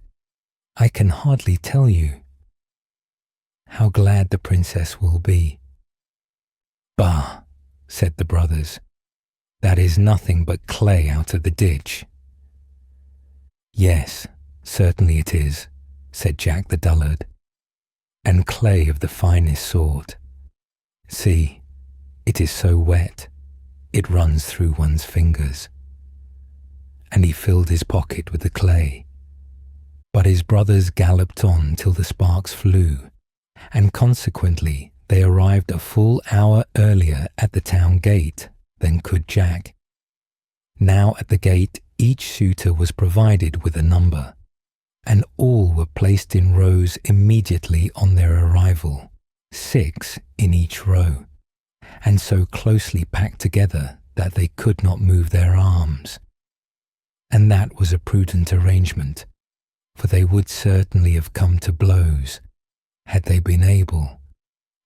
"I can hardly tell you." "How glad the princess will be." "Bah," said the brothers, "that is nothing but clay out of the ditch." "Yes, certainly it is," said Jack the Dullard, "and clay of the finest sort. See, it is so wet, it runs through one's fingers." And he filled his pocket with the clay. But his brothers galloped on till the sparks flew, and consequently they arrived a full hour earlier at the town gate than could Jack. Now at the gate each suitor was provided with a number, and all were placed in rows immediately on their arrival, 6 in each row, and so closely packed together that they could not move their arms. And that was a prudent arrangement, for they would certainly have come to blows, had they been able,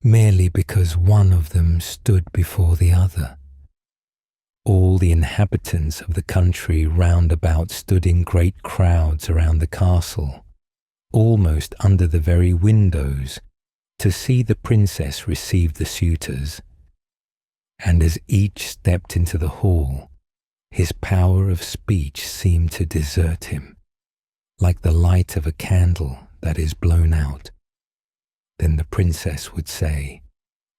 merely because one of them stood before the other. All the inhabitants of the country round about stood in great crowds around the castle, almost under the very windows, to see the princess receive the suitors. And as each stepped into the hall, his power of speech seemed to desert him, like the light of a candle that is blown out. Then the princess would say,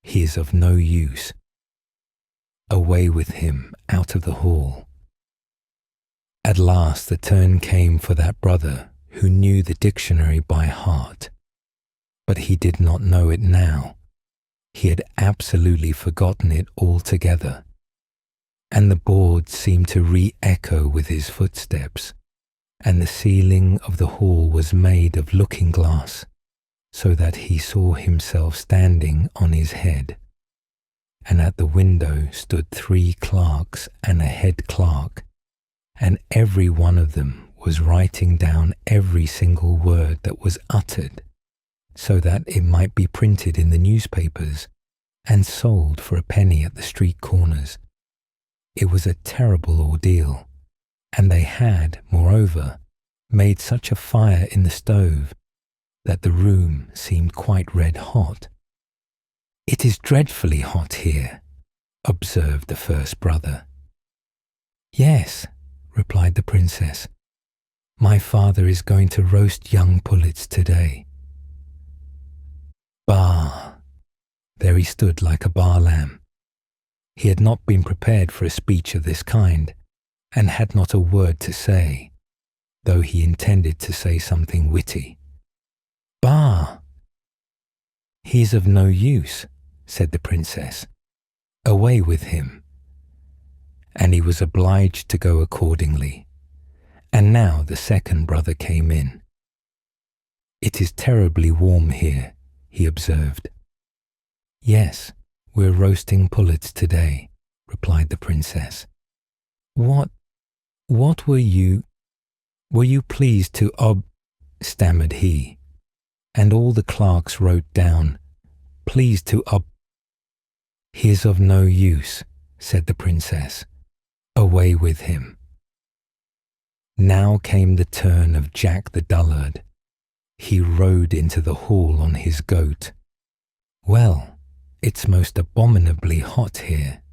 "He is of no use. Away with him out of the hall." At last the turn came for that brother who knew the dictionary by heart. But he did not know it now. He had absolutely forgotten it altogether, and the boards seemed to re-echo with his footsteps, and the ceiling of the hall was made of looking-glass, so that he saw himself standing on his head. And at the window stood 3 clerks and a head clerk, and every one of them was writing down every single word that was uttered, so that it might be printed in the newspapers and sold for a penny at the street corners. It was a terrible ordeal, and they had, moreover, made such a fire in the stove that the room seemed quite red hot. "It is dreadfully hot here," observed the first brother. "Yes," replied the princess, "my father is going to roast young pullets today." Bah! There he stood like a bar lamb. He had not been prepared for a speech of this kind, and had not a word to say, though he intended to say something witty. "Bah! He is of no use," said the princess. "Away with him." And he was obliged to go accordingly. And now the second brother came in. "It is terribly warm here," he observed. "Yes, we're roasting pullets today," replied the princess. What were you pleased to stammered he, and all the clerks wrote down, "Pleased to "He is of no use," said the princess. "Away with him." Now came the turn of Jack the Dullard. He rode into the hall on his goat. "Well, it's most abominably hot here."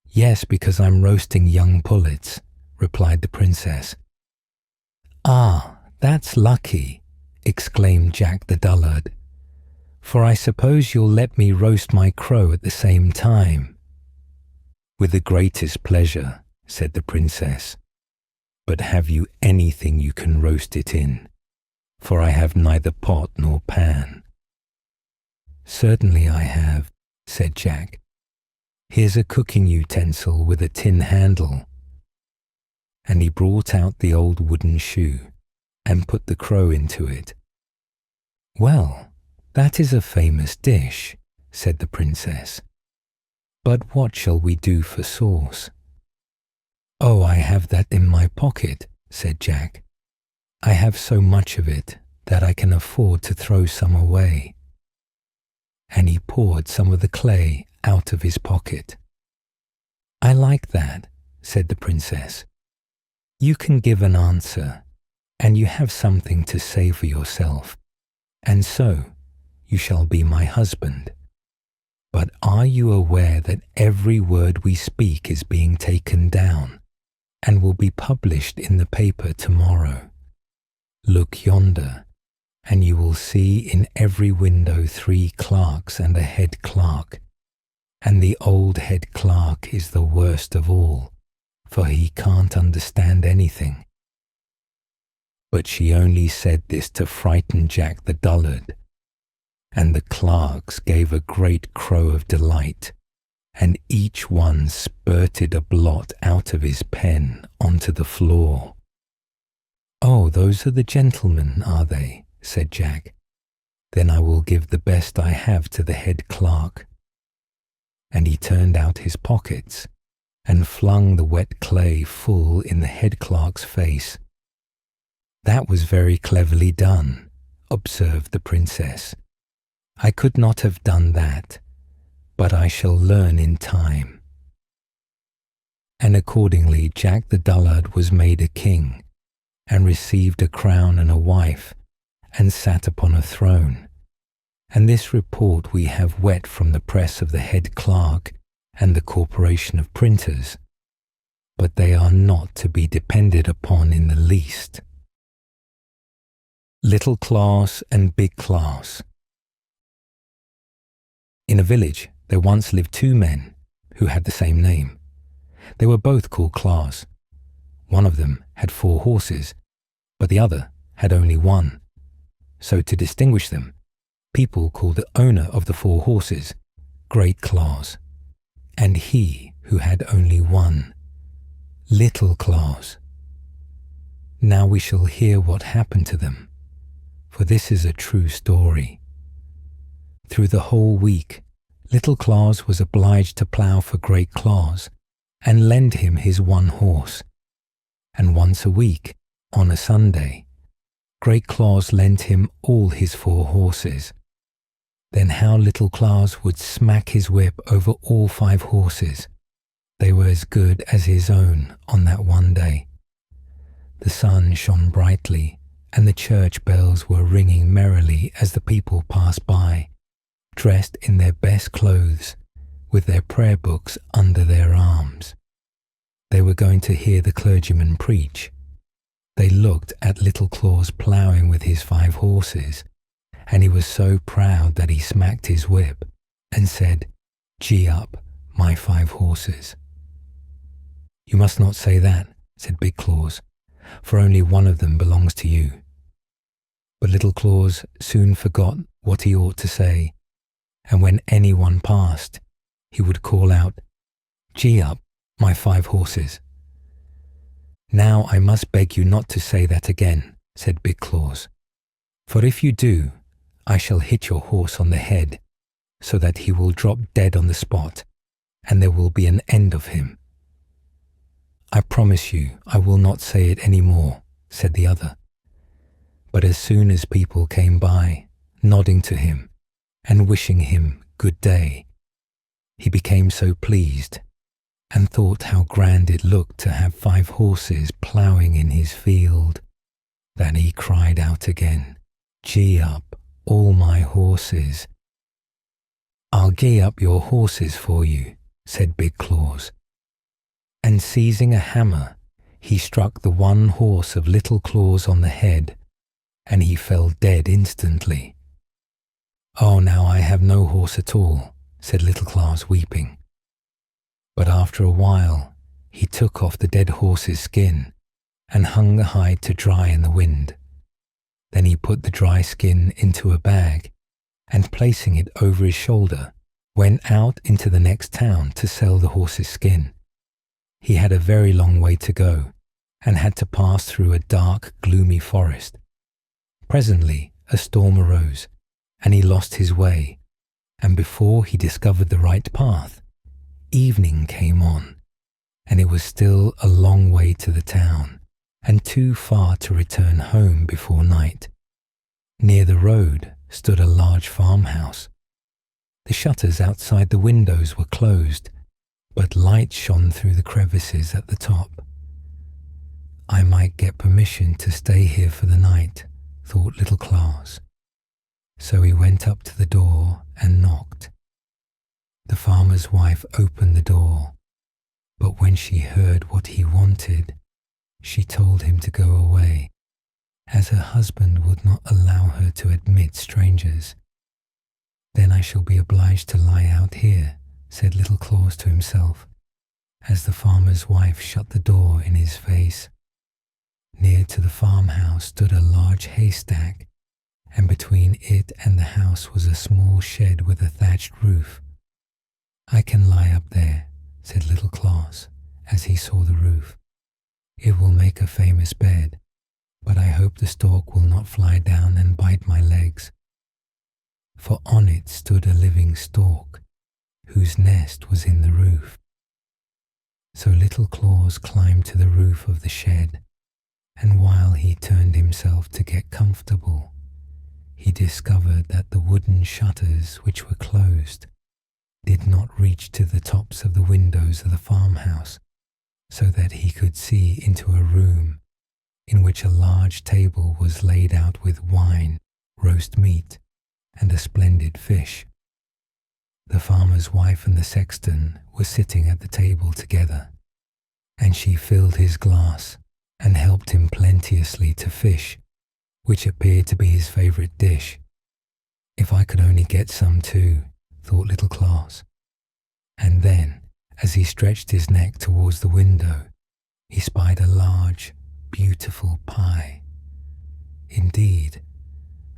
"Yes, because I'm roasting young pullets," replied the princess. "Ah, that's lucky. exclaimed Jack the Dullard, "for I suppose you'll let me roast my crow at the same time." "With the greatest pleasure," said the princess. "But have you anything you can roast it in? For I have neither pot nor pan." "Certainly I have," said Jack. "Here's a cooking utensil with a tin handle." And he brought out the old wooden shoe and put the crow into it. "Well, that is a famous dish," said the princess. "But what shall we do for sauce?" "Oh, I have that in my pocket," said Jack. "I have so much of it that I can afford to throw some away." And he poured some of the clay out of his pocket. "I like that," said the princess. "You can give an answer, and you have something to say for yourself, and so you shall be my husband. But are you aware that every word we speak is being taken down and will be published in the paper tomorrow? Look yonder, and you will see in every window 3 clerks and a head clerk, and the old head clerk is the worst of all, for he can't understand anything." But she only said this to frighten Jack the Dullard, and the clerks gave a great crow of delight, and each one spurted a blot out of his pen onto the floor. "Oh, those are the gentlemen, are they?" said Jack. "Then I will give the best I have to the head clerk." And he turned out his pockets and flung the wet clay full in the head clerk's face. "That was very cleverly done," observed the princess. "I could not have done that, but I shall learn in time." And accordingly Jack the Dullard was made a king, and received a crown and a wife, and sat upon a throne. And this report we have wet from the press of the head clerk and the corporation of printers, but they are not to be depended upon in the least. Little Claus and Big Claus. In a village there once lived 2 men who had the same name. They were both called Claus. One of them had 4 horses, but the other had only 1. So to distinguish them, people called the owner of the 4 horses Great Claus, and he who had only 1, Little Claus. Now we shall hear what happened to them, for this is a true story. Through the whole week, Little Claus was obliged to plough for Great Claus and lend him his 1 horse. And once a week, on a Sunday, Great Claus lent him all his 4 horses. Then how Little Claus would smack his whip over all 5 horses. They were as good as his own on that one day. The sun shone brightly, and the church bells were ringing merrily as the people passed by, dressed in their best clothes, with their prayer books under their arms. They were going to hear the clergyman preach. They looked at Little Claus ploughing with his 5 horses, and he was so proud that he smacked his whip and said, "Gee up, my 5 horses." "You must not say that," said Big Claus, "for only one of them belongs to you." But Little Claus soon forgot what he ought to say, and when anyone passed, he would call out, "Gee up, my 5 horses." "Now I must beg you not to say that again," said Big Claus, "for if you do, I shall hit your horse on the head, so that he will drop dead on the spot, and there will be an end of him." "I promise you I will not say it any more," said the other. But as soon as people came by, nodding to him and wishing him good day, he became so pleased and thought how grand it looked to have 5 horses ploughing in his field, that he cried out again, "Gee up, all my horses." "I'll gee up your horses for you," said Big Claus. And seizing a hammer, he struck the 1 horse of Little Claus on the head, and he fell dead instantly. "Oh, now I have no horse at all," said little Claus, weeping. But after a while he took off the dead horse's skin and hung the hide to dry in the wind. Then he put the dry skin into a bag and, placing it over his shoulder, went out into the next town to sell the horse's skin. He had a very long way to go and had to pass through a dark, gloomy forest. Presently a storm arose and he lost his way, and before he discovered the right path, evening came on, and it was still a long way to the town and too far to return home before night. Near the road stood a large farmhouse. The shutters outside the windows were closed, but light shone through the crevices at the top. "I might get permission to stay here for the night," thought little Claus. So he went up to the door and knocked. The farmer's wife opened the door, but when she heard what he wanted, she told him to go away, as her husband would not allow her to admit strangers. "Then I shall be obliged to lie out here," said little Claus to himself, as the farmer's wife shut the door in his face. Near to the farmhouse stood a large haystack, and between it and the house was a small shed with a thatched roof. "I can lie up there," said little Claus, as he saw the roof. "It will make a famous bed, but I hope the stork will not fly down and bite my legs." For on it stood a living stork, whose nest was in the roof. So little Claus climbed to the roof of the shed, and while he turned himself to get comfortable, he discovered that the wooden shutters, which were closed, did not reach to the tops of the windows of the farmhouse, so that he could see into a room in which a large table was laid out with wine, roast meat, and a splendid fish. The farmer's wife and the sexton were sitting at the table together, and she filled his glass and helped him plenteously to fish, which appeared to be his favourite dish. "If I could only get some too," thought little Claus. And then, as he stretched his neck towards the window, he spied a large, beautiful pie. Indeed,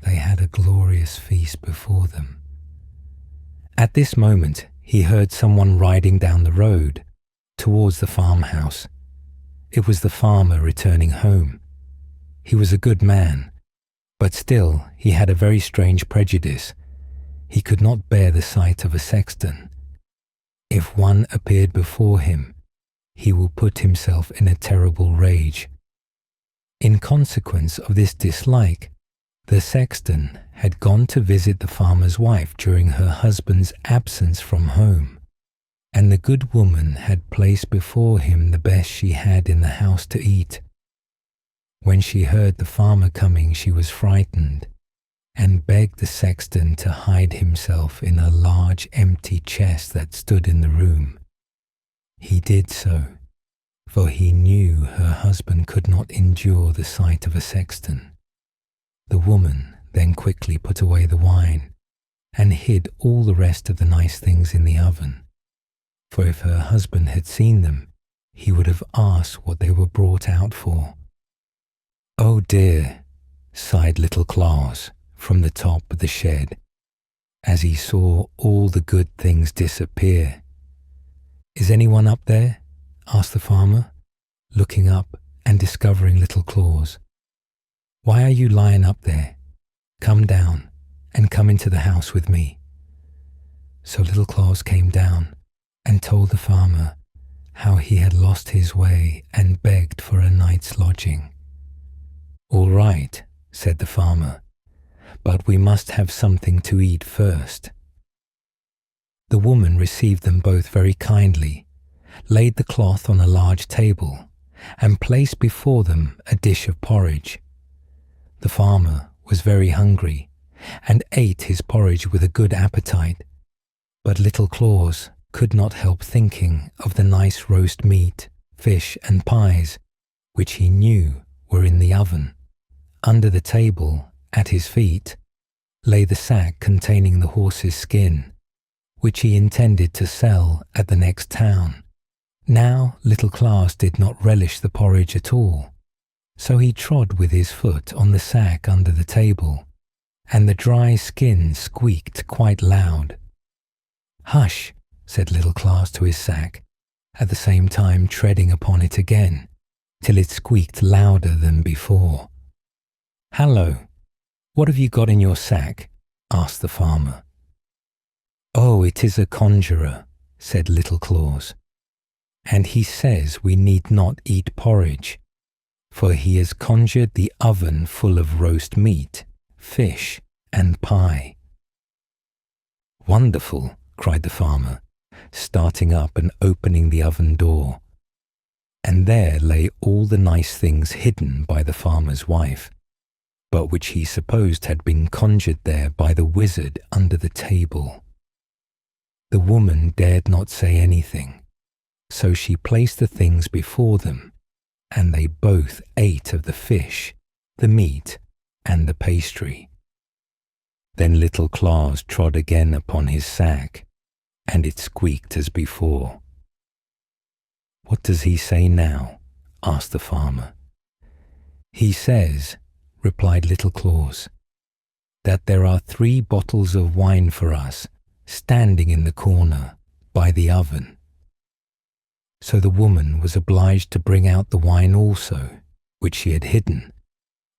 they had a glorious feast before them. At this moment he heard someone riding down the road towards the farmhouse. It was the farmer returning home. He was a good man, but still he had a very strange prejudice. He could not bear the sight of a sexton. If one appeared before him, he will put himself in a terrible rage. In consequence of this dislike, the sexton had gone to visit the farmer's wife during her husband's absence from home, and the good woman had placed before him the best she had in the house to eat. When she heard the farmer coming, she was frightened, and begged the sexton to hide himself in a large empty chest that stood in the room. He did so, for he knew her husband could not endure the sight of a sexton. The woman then quickly put away the wine and hid all the rest of the nice things in the oven, for if her husband had seen them, he would have asked what they were brought out for. "Oh dear," sighed little Claus from the top of the shed, as he saw all the good things disappear. "Is anyone up there?" asked the farmer, looking up and discovering little Claus. "Why are you lying up there? Come down and come into the house with me." So little Claus came down and told the farmer how he had lost his way and begged for a night's lodging. "All right," said the farmer, "but we must have something to eat first." The woman received them both very kindly, laid the cloth on a large table, and placed before them a dish of porridge. The farmer was very hungry, and ate his porridge with a good appetite, but little Claus could not help thinking of the nice roast meat, fish, and pies, which he knew were in the oven. under the table, at his feet, lay the sack containing the horse's skin, which he intended to sell at the next town. Now little Claus did not relish the porridge at all, so he trod with his foot on the sack under the table, and the dry skin squeaked quite loud. "Hush," said little Claus to his sack, at the same time treading upon it again, till it squeaked louder than before. "Hallo, what have you got in your sack?" asked the farmer. "Oh, it is a conjurer," said little Claus, "and he says we need not eat porridge, for he has conjured the oven full of roast meat, fish, and pie." "Wonderful," cried the farmer, starting up and opening the oven door. And there lay all the nice things hidden by the farmer's wife, but which he supposed had been conjured there by the wizard under the table. The woman dared not say anything, so she placed the things before them, and they both ate of the fish, the meat, and the pastry. Then little Claus trod again upon his sack, and it squeaked as before. "What does he say now?" asked the farmer. "He says," replied little Claus, "that there are 3 bottles of wine for us standing in the corner by the oven." So the woman was obliged to bring out the wine also, which she had hidden,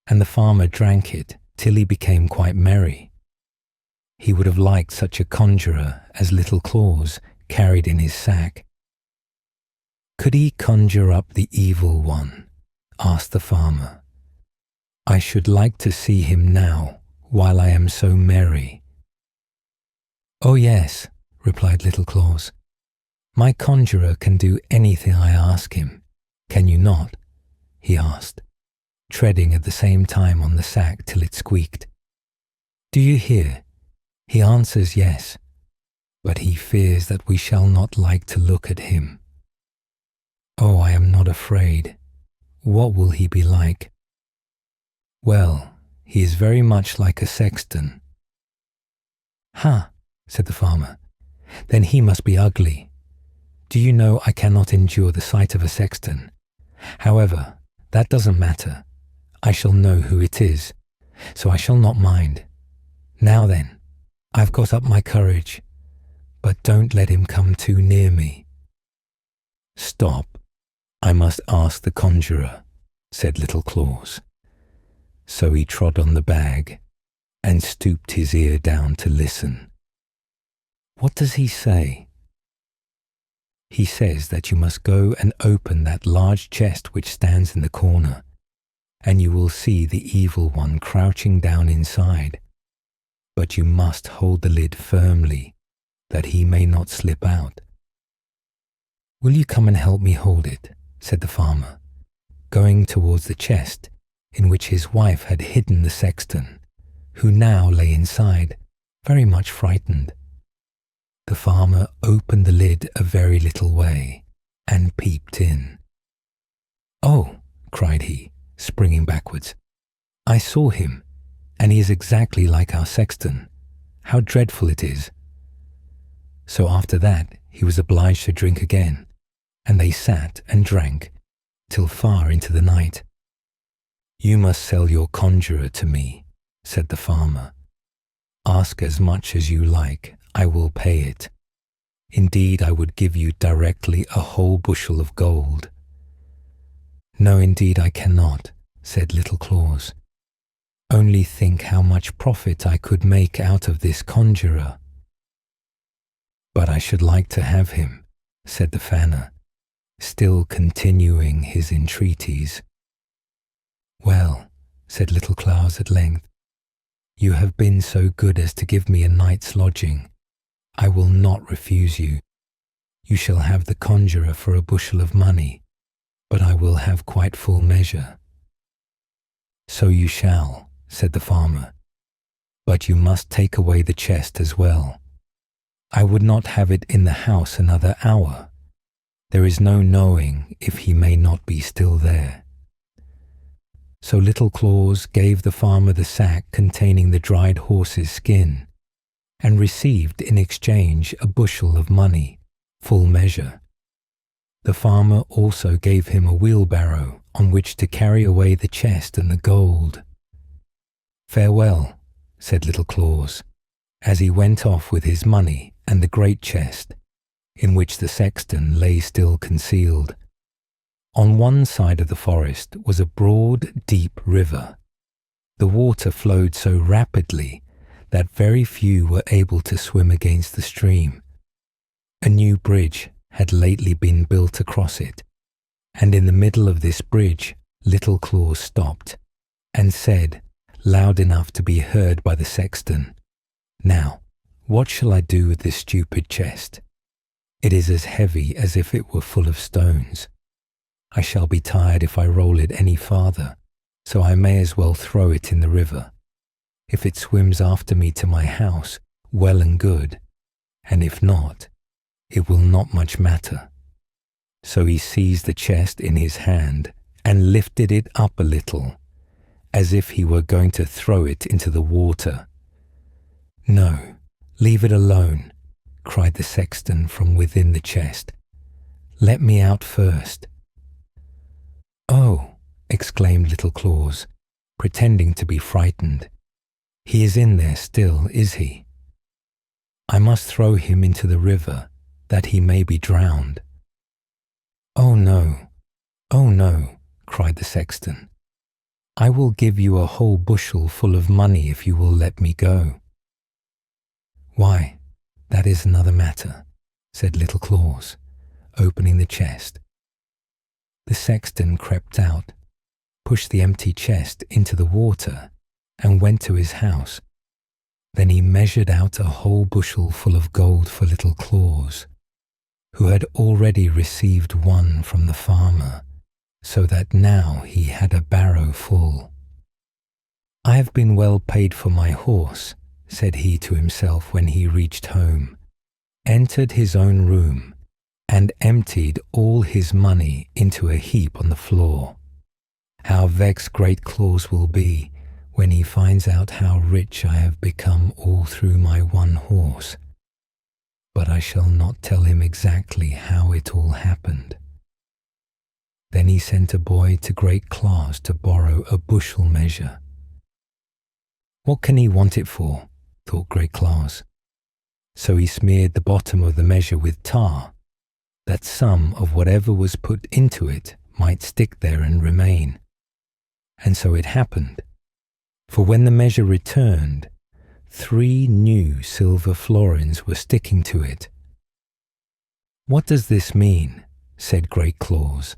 and the farmer drank it till he became quite merry. He would have liked such a conjurer as little Claus carried in his sack. "Could he conjure up the evil one?" asked the farmer. "I should like to see him now, while I am so merry." "Oh yes," replied little Claus. "My conjurer can do anything I ask him. Can you not?" he asked, treading at the same time on the sack till it squeaked. "Do you hear? He answers yes, but he fears that we shall not like to look at him. Oh, I am not afraid. What will he be like?" "Well, he is very much like a sexton." "Ha," said the farmer, "then he must be ugly. Do you know I cannot endure the sight of a sexton? However, that doesn't matter. I shall know who it is, so I shall not mind. Now then, I've got up my courage, but don't let him come too near me." "Stop, I must ask the conjurer," said little Claus. So he trod on the bag and stooped his ear down to listen. "What does he say?" "He says that you must go and open that large chest which stands in the corner, and you will see the evil one crouching down inside. But you must hold the lid firmly, that he may not slip out." "Will you come and help me hold it?" said the farmer, going towards the chest in which his wife had hidden the sexton, who now lay inside, very much frightened. The farmer opened the lid a very little way and peeped in. "Oh," cried he, springing backwards, "I saw him, and he is exactly like our sexton. How dreadful it is!" So after that he was obliged to drink again, and they sat and drank till far into the night. "You must sell your conjurer to me," said the farmer. "Ask as much as you like, I will pay it. Indeed, I would give you directly a whole bushel of gold." "No, indeed I cannot," said little Claus. "Only think how much profit I could make out of this conjurer." "But I should like to have him," said the fanner, still continuing his entreaties. "Well," said little Claus at length, "you have been so good as to give me a night's lodging. I will not refuse you. You shall have the conjurer for a bushel of money, but I will have quite full measure." "So you shall," said the farmer, "but you must take away the chest as well. I would not have it in the house another hour. There is no knowing if he may not be still there." So Little Claus gave the farmer the sack containing the dried horse's skin, and received in exchange a bushel of money, full measure. The farmer also gave him a wheelbarrow on which to carry away the chest and the gold. "Farewell," said Little Claus, as he went off with his money and the great chest, in which the sexton lay still concealed. On one side of the forest was a broad, deep river. The water flowed so rapidly that very few were able to swim against the stream. A new bridge had lately been built across it, and in the middle of this bridge Little Claus stopped and said, loud enough to be heard by the sexton, "Now, what shall I do with this stupid chest? It is as heavy as if it were full of stones. I shall be tired if I roll it any farther, so I may as well throw it in the river. If it swims after me to my house, well and good, and if not, it will not much matter." So he seized the chest in his hand and lifted it up a little, as if he were going to throw it into the water. "No, leave it alone," cried the sexton from within the chest. "Let me out first." "Oh," exclaimed Little Claus, pretending to be frightened. "He is in there still, is he? I must throw him into the river, that he may be drowned." "Oh no, oh no," cried the sexton. "I will give you a whole bushel full of money if you will let me go." "Why, that is another matter," said Little Claus, opening the chest. The sexton crept out, pushed the empty chest into the water, and went to his house. Then he measured out a whole bushel full of gold for Little Claus, who had already received one from the farmer, so that now he had a barrow full. "I have been well paid for my horse," said he to himself when he reached home, entered his own room, and emptied all his money into a heap on the floor. "How vexed Great Claus will be when he finds out how rich I have become all through my one horse. But I shall not tell him exactly how it all happened." Then he sent a boy to Great Claus to borrow a bushel measure. "What can he want it for?" thought Great Claus. So he smeared the bottom of the measure with tar, that some of whatever was put into it might stick there and remain. And so it happened, for when the measure returned, 3 new silver florins were sticking to it. "What does this mean?" said Great Claus.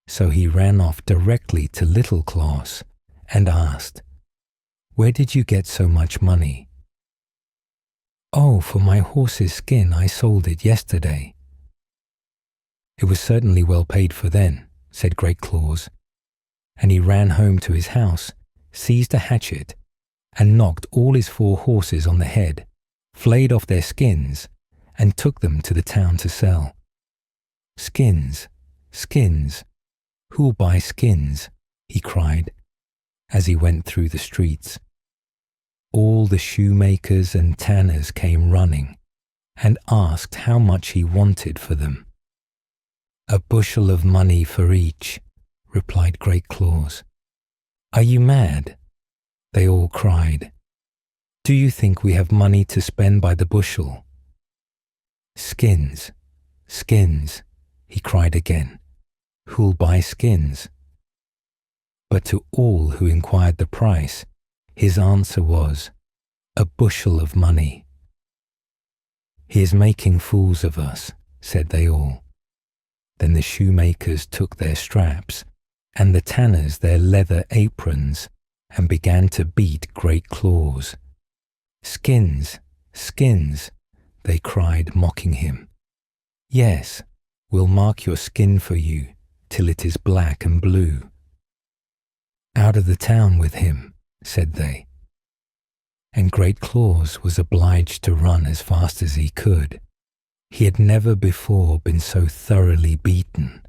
So he ran off directly to Little Claus and asked, "Where did you get so much money?" "Oh, for my horse's skin, I sold it yesterday." "It was certainly well paid for then," said Great Claus, and he ran home to his house, seized a hatchet, and knocked all his 4 horses on the head, flayed off their skins, and took them to the town to sell. "Skins, skins, who'll buy skins?" he cried, as he went through the streets. All the shoemakers and tanners came running, and asked how much he wanted for them. "A bushel of money for each," replied Great Claus. "Are you mad?" they all cried. "Do you think we have money to spend by the bushel?" "Skins, skins," he cried again. "Who'll buy skins?" But to all who inquired the price, his answer was, "A bushel of money." "He is making fools of us," said they all. Then the shoemakers took their straps, and the tanners their leather aprons, and began to beat Great Claus. "Skins, skins," they cried, mocking him. "Yes, we'll mark your skin for you till it is black and blue." "Out of the town with him," said they. And Great Claus was obliged to run as fast as he could. He had never before been so thoroughly beaten.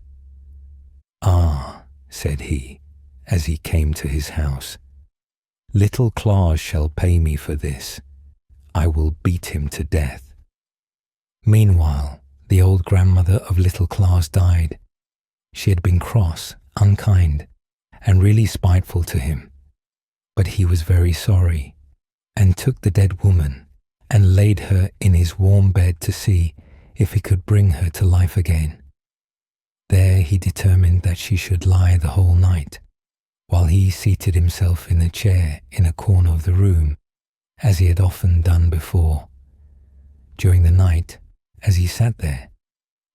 "Ah," said he, as he came to his house. "Little Claus shall pay me for this. I will beat him to death." Meanwhile, the old grandmother of little Claus died. She had been cross, unkind, and really spiteful to him. But he was very sorry, and took the dead woman and laid her in his warm bed to see if he could bring her to life again. There he determined that she should lie the whole night, while he seated himself in a chair in a corner of the room, as he had often done before. During the night, as he sat there,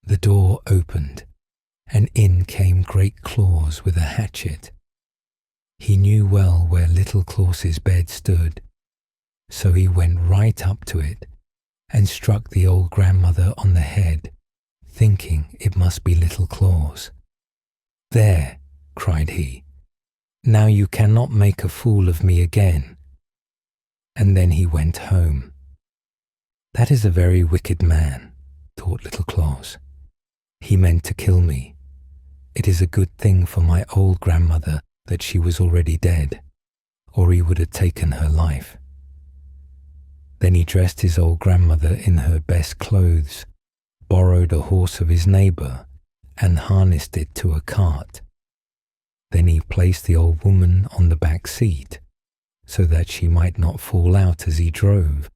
the door opened, and in came Great Claus with a hatchet. He knew well where little Claus's bed stood, so he went right up to it and struck the old grandmother on the head, thinking it must be little Claus. "There," cried he, "now you cannot make a fool of me again." And then he went home. "That is a very wicked man," thought little Claus. "He meant to kill me. It is a good thing for my old grandmother that she was already dead, or he would have taken her life." Then he dressed his old grandmother in her best clothes, borrowed a horse of his neighbour, and harnessed it to a cart. Then he placed the old woman on the back seat, so that she might not fall out as he drove,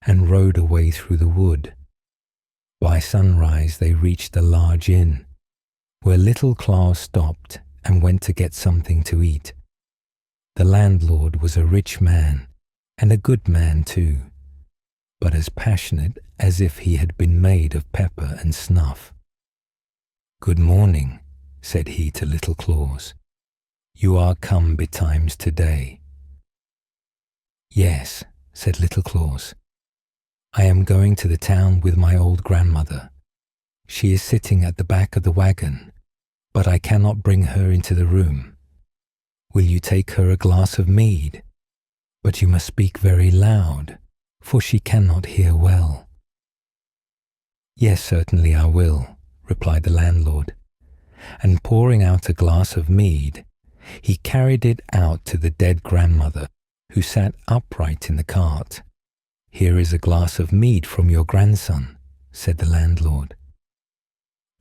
and rode away through the wood. By sunrise they reached a large inn, where little Claus stopped and went to get something to eat. The landlord was a rich man, and a good man too, but as passionate as if he had been made of pepper and snuff. "Good morning," said he to little Claus. "You are come betimes today." "Yes," said little Claus. "I am going to the town with my old grandmother. She is sitting at the back of the wagon, but I cannot bring her into the room. Will you take her a glass of mead? But you must speak very loud, for she cannot hear well." "Yes, certainly I will," replied the landlord, and pouring out a glass of mead, he carried it out to the dead grandmother, who sat upright in the cart. "Here is a glass of mead from your grandson," said the landlord.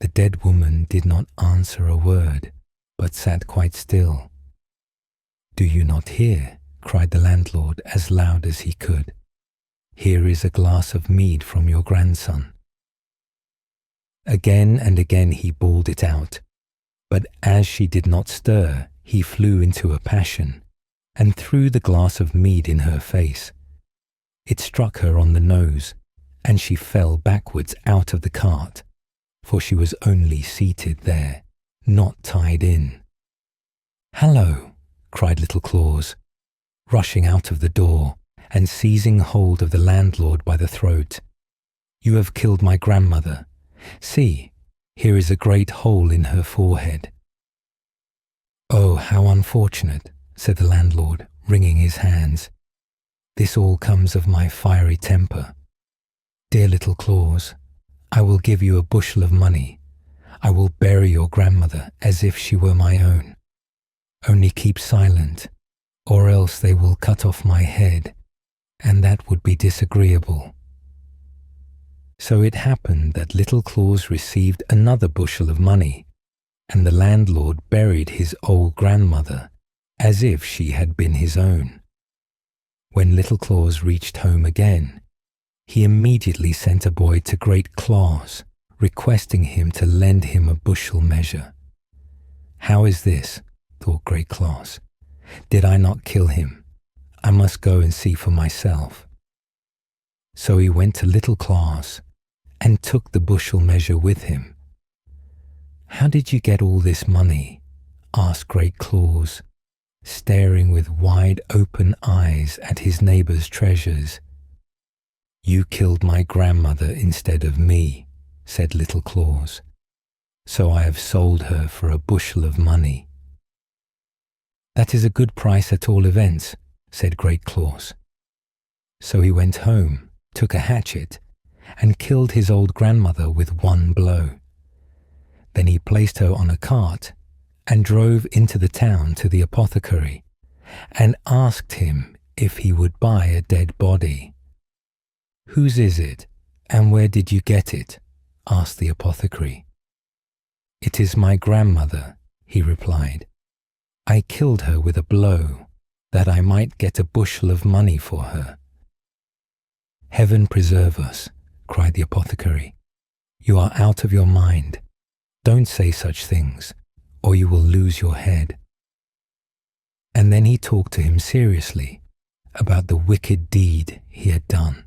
The dead woman did not answer a word, but sat quite still. "Do you not hear?" cried the landlord as loud as he could. "Here is a glass of mead from your grandson." Again and again he bawled it out, but as she did not stir, he flew into a passion, and threw the glass of mead in her face. It struck her on the nose, and she fell backwards out of the cart, for she was only seated there, not tied in. "Hallo!" cried little Claus, rushing out of the door and seizing hold of the landlord by the throat. "You have killed my grandmother. See, here is a great hole in her forehead." "Oh, how unfortunate," said the landlord, wringing his hands. "This all comes of my fiery temper. Dear little Claus, I will give you a bushel of money. I will bury your grandmother as if she were my own. Only keep silent, or else they will cut off my head, and that would be disagreeable." So it happened that little Claus received another bushel of money, and the landlord buried his old grandmother as if she had been his own. When little Claus reached home again, he immediately sent a boy to Great Claus, requesting him to lend him a bushel measure. "How is this?" thought Great Claus. "Did I not kill him? I must go and see for myself." So he went to little Claus and took the bushel measure with him. "How did you get all this money?" asked Great Claus, staring with wide open eyes at his neighbour's treasures. "You killed my grandmother instead of me," said little Claus, "so I have sold her for a bushel of money." "That is a good price at all events," said Great Claus. So he went home, took a hatchet, and killed his old grandmother with one blow. Then he placed her on a cart and drove into the town to the apothecary and asked him if he would buy a dead body. "Whose is it, and where did you get it?" asked the apothecary. "It is my grandmother," he replied. "I killed her with a blow, that I might get a bushel of money for her." "Heaven preserve us," cried the apothecary. "You are out of your mind. Don't say such things, or you will lose your head." And then he talked to him seriously about the wicked deed he had done,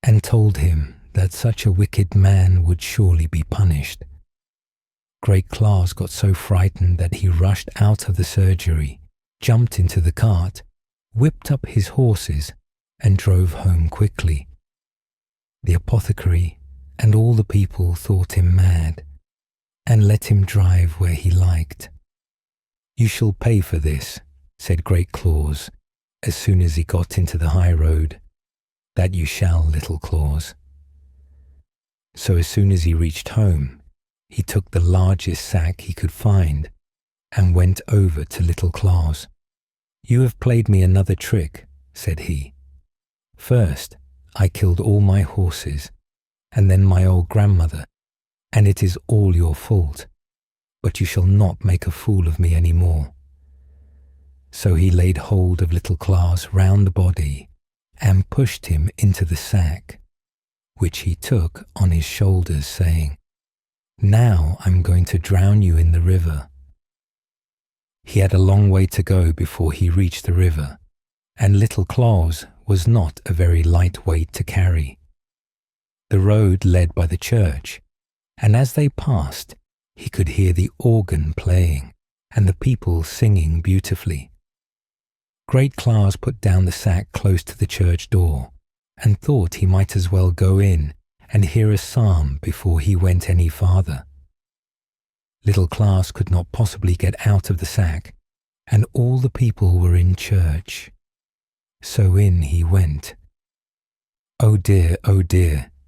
and told him that such a wicked man would surely be punished. Great Claus got so frightened that he rushed out of the surgery, jumped into the cart, whipped up his horses, and drove home quickly. The apothecary and all the people thought him mad, and let him drive where he liked. "You shall pay for this," said Great Claus, as soon as he got into the high road. "That you shall, Little Claus." So as soon as he reached home, he took the largest sack he could find and went over to Little Claus. "You have played me another trick," said he. "First, I killed all my horses, and then my old grandmother, and it is all your fault, but you shall not make a fool of me any more." So he laid hold of Little Claus round the body and pushed him into the sack, which he took on his shoulders, saying, "Now I'm going to drown you in the river." He had a long way to go before he reached the river, and Little Claus was not a very light weight to carry. The road led by the church, and as they passed, he could hear the organ playing and the people singing beautifully. Great Claus put down the sack close to the church door and thought he might as well go in and hear a psalm before he went any farther. Little Claus could not possibly get out of the sack, and all the people were in church. So in he went. "Oh dear,"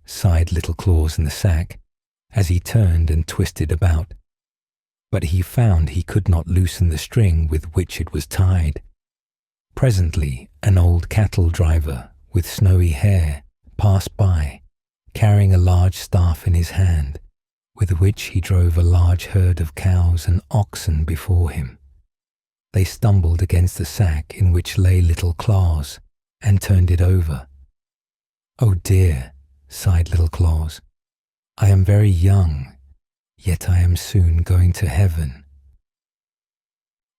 sighed Little Claus in the sack, as he turned and twisted about. But he found he could not loosen the string with which it was tied. Presently an old cattle driver with snowy hair passed by, carrying a large staff in his hand, with which he drove a large herd of cows and oxen before him. They stumbled against the sack in which lay Little Claus and turned it over. "Oh dear," sighed Little Claus, "I am very young, yet I am soon going to heaven."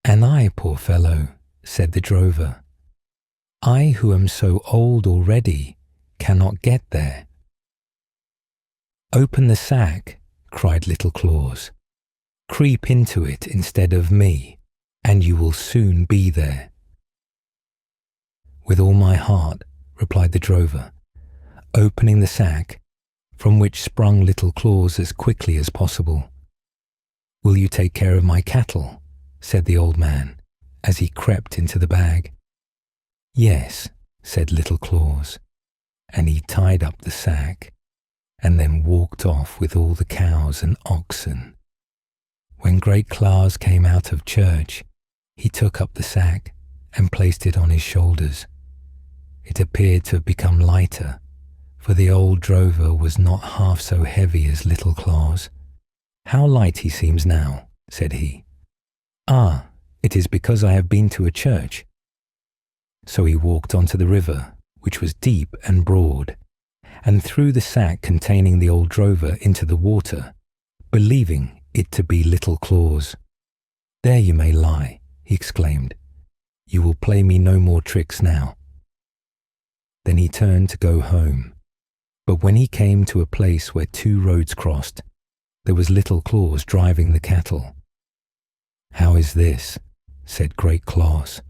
"And I, poor fellow," said the drover, "I who am so old already cannot get there." "Open the sack," cried Little Claus. "Creep into it instead of me, and you will soon be there." "With all my heart," replied the drover, opening the sack, from which sprung Little Claus as quickly as possible. "Will you take care of my cattle?" said the old man, as he crept into the bag. "Yes," said Little Claus, and he tied up the sack, and then walked off with all the cows and oxen. When Great Claus came out of church, he took up the sack and placed it on his shoulders. It appeared to have become lighter, for the old drover was not half so heavy as Little Claus. "How light he seems now," said he. "Ah, it is because I have been to a church." So he walked on to the river, which was deep and broad, and threw the sack containing the old drover into the water, believing it to be Little Claus. "There you may lie," he exclaimed. "You will play me no more tricks now." Then he turned to go home, but when he came to a place where two roads crossed, there was Little Claus driving the cattle. "How is this?" said Great Claus.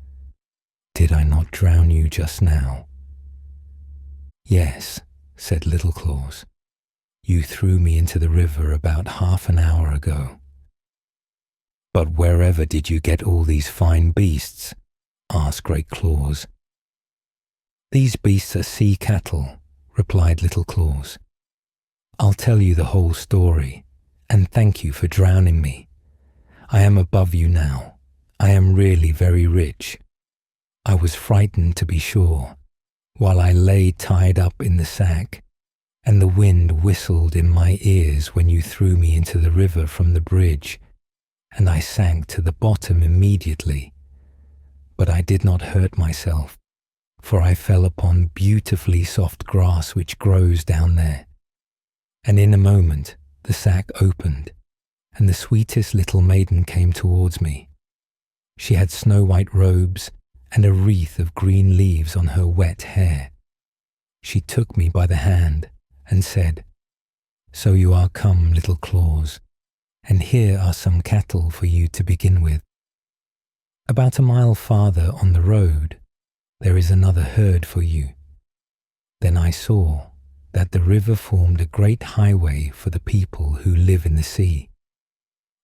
"Did I not drown you just now?" "Yes," said Little Claus. "You threw me into the river about half an hour ago." "But wherever did you get all these fine beasts?" asked Great Claus. "These beasts are sea cattle," replied Little Claus. "I'll tell you the whole story, and thank you for drowning me. I am above you now. I am really very rich. I was frightened, to be sure, while I lay tied up in the sack, and the wind whistled in my ears when you threw me into the river from the bridge, and I sank to the bottom immediately. But I did not hurt myself, for I fell upon beautifully soft grass which grows down there. And in a moment the sack opened, and the sweetest little maiden came towards me. She had snow-white robes and a wreath of green leaves on her wet hair. She took me by the hand and said, "So you are come, little Claus, and here are some cattle for you to begin with. About a mile farther on the road there is another herd for you." Then I saw that the river formed a great highway for the people who live in the sea.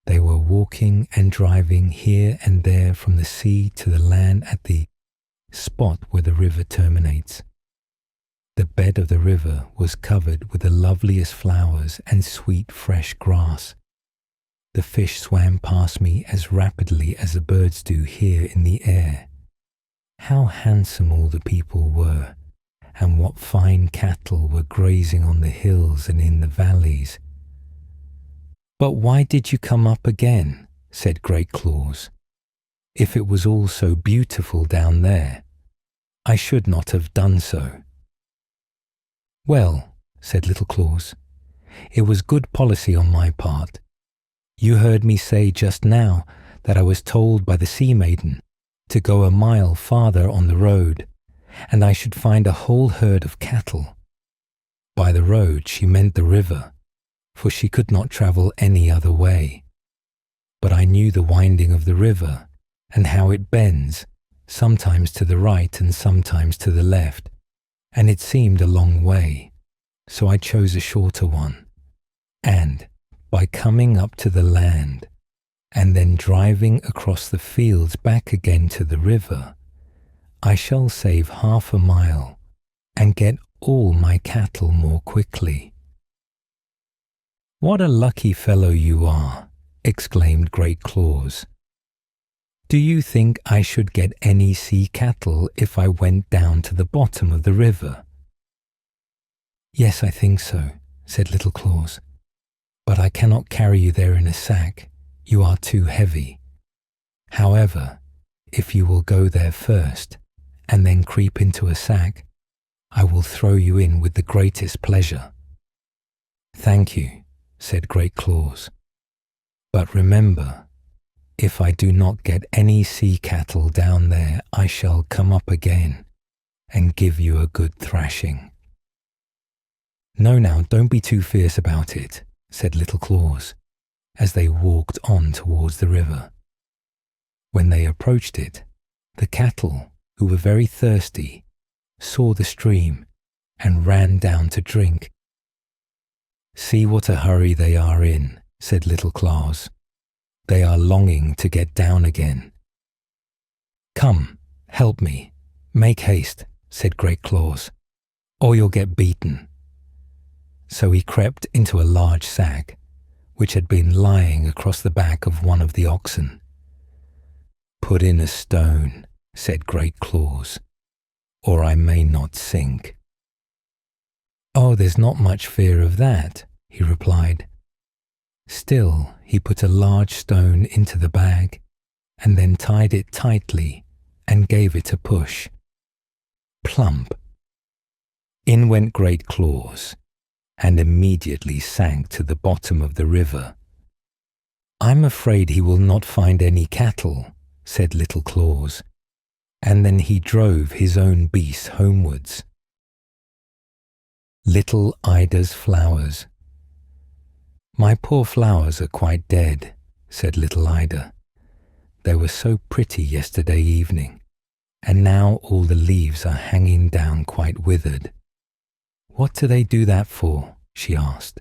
They were walking and driving here and there from the sea to the land at the spot where the river terminates. The bed of the river was covered with the loveliest flowers and sweet fresh grass. The fish swam past me as rapidly as the birds do here in the air. How handsome all the people were, and what fine cattle were grazing on the hills and in the valleys. "But why did you come up again?" said Great Claus. "If it was all so beautiful down there, I should not have done so." "Well," said Little Claus, "it was good policy on my part. You heard me say just now that I was told by the sea maiden to go a mile farther on the road, and I should find a whole herd of cattle. By the road she meant the river, for she could not travel any other way. But I knew the winding of the river, and how it bends, sometimes to the right and sometimes to the left, and it seemed a long way, so I chose a shorter one. And by coming up to the land, and then driving across the fields back again to the river, I shall save half a mile and get all my cattle more quickly." "What a lucky fellow you are!" exclaimed Great Claus. "Do you think I should get any sea cattle if I went down to the bottom of the river?" "Yes, I think so," said Little Claus. "But I cannot carry you there in a sack. You are too heavy. However, if you will go there first, and then creep into a sack, I will throw you in with the greatest pleasure." "Thank you," said Great Claus. "But remember, if I do not get any sea cattle down there, I shall come up again and give you a good thrashing." "No, now, don't be too fierce about it," said Little Claus, as they walked on towards the river. When they approached it, the cattle, who were very thirsty, saw the stream and ran down to drink. "See what a hurry they are in," said Little Claus. "They are longing to get down again." "Come, help me. Make haste," said Great Claus, "or you'll get beaten." So he crept into a large sack, which had been lying across the back of one of the oxen. "Put in a stone," said Great Claus, "or I may not sink." "Oh, there's not much fear of that," he replied. Still, he put a large stone into the bag, and then tied it tightly and gave it a push. Plump! In went Great Claus, and immediately sank to the bottom of the river. "I'm afraid he will not find any cattle," said Little Claus, and then he drove his own beasts homewards. Little Ida's flowers. "My poor flowers are quite dead," said Little Ida. "They were so pretty yesterday evening, and now all the leaves are hanging down quite withered." "What do they do that for?" she asked,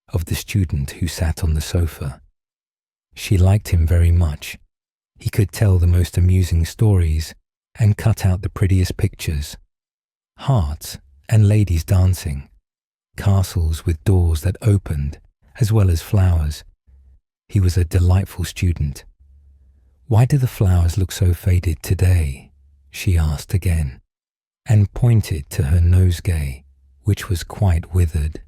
of the student who sat on the sofa. She liked him very much. He could tell the most amusing stories and cut out the prettiest pictures. Hearts and ladies dancing, castles with doors that opened, as well as flowers. He was a delightful student. "Why do the flowers look so faded today?" she asked again, and pointed to her nosegay, which was quite withered.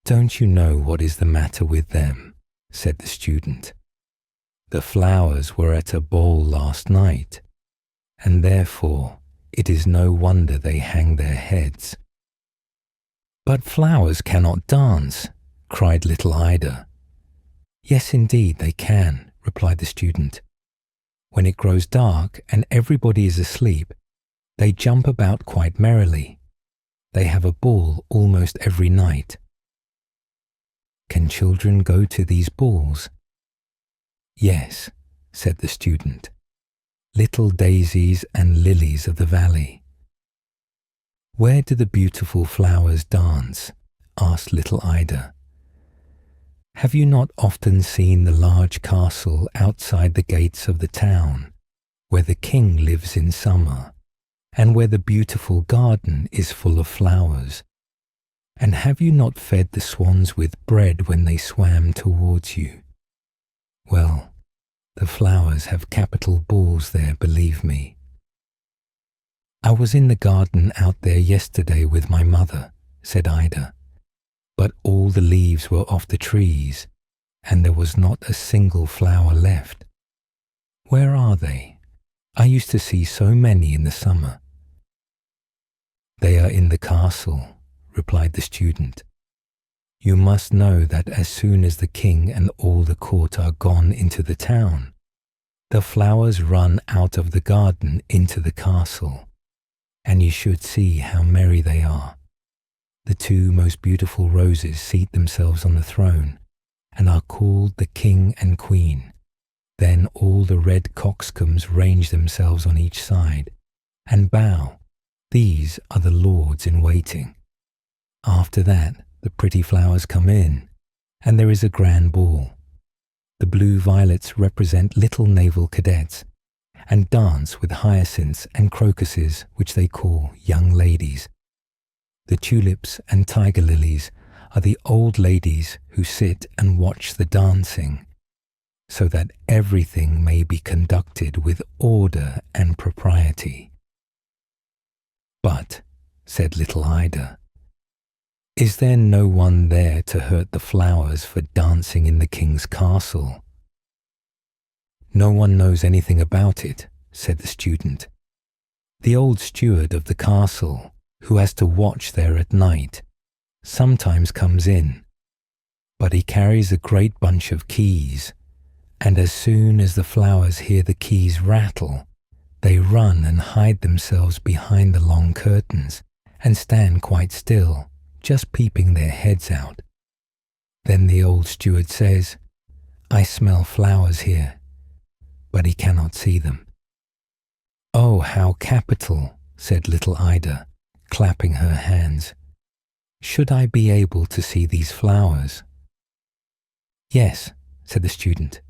"Don't you know what is the matter with them?" said the student. "The flowers were at a ball last night, and therefore it is no wonder they hang their heads." "But flowers cannot dance," cried little Ida. "Yes, indeed they can," replied the student. "When it grows dark and everybody is asleep, they jump about quite merrily. They have a ball almost every night." "Can children go to these balls?" "Yes," said the student. "Little daisies and lilies of the valley." "Where do the beautiful flowers dance?" asked little Ida. "Have you not often seen the large castle outside the gates of the town, where the king lives in summer, and where the beautiful garden is full of flowers? And have you not fed the swans with bread when they swam towards you? Well, the flowers have capital balls there, believe me. I was in the garden out there yesterday with my mother," said Ida, "but all the leaves were off the trees, and there was not a single flower left. Where are they? I used to see so many in the summer." "They are in the castle," replied the student. "You must know that as soon as the king and all the court are gone into the town, the flowers run out of the garden into the castle, and you should see how merry they are. The two most beautiful roses seat themselves on the throne, and are called the king and queen. Then all the red coxcombs range themselves on each side, and bow. These are the lords in waiting. After that, the pretty flowers come in, and there is a grand ball. The blue violets represent little naval cadets, and dance with hyacinths and crocuses, which they call young ladies. The tulips and tiger lilies are the old ladies who sit and watch the dancing, so that everything may be conducted with order and propriety." "But," said little Ida, "is there no one there to hurt the flowers for dancing in the king's castle?" "No one knows anything about it," said the student. "The old steward of the castle, who has to watch there at night, sometimes comes in, but he carries a great bunch of keys, and as soon as the flowers hear the keys rattle, they run and hide themselves behind the long curtains and stand quite still, just peeping their heads out. Then the old steward says, 'I smell flowers here,' but he cannot see them." "Oh, how capital," said little Ida, clapping her hands. "Should I be able to see these flowers?" "Yes," said the student.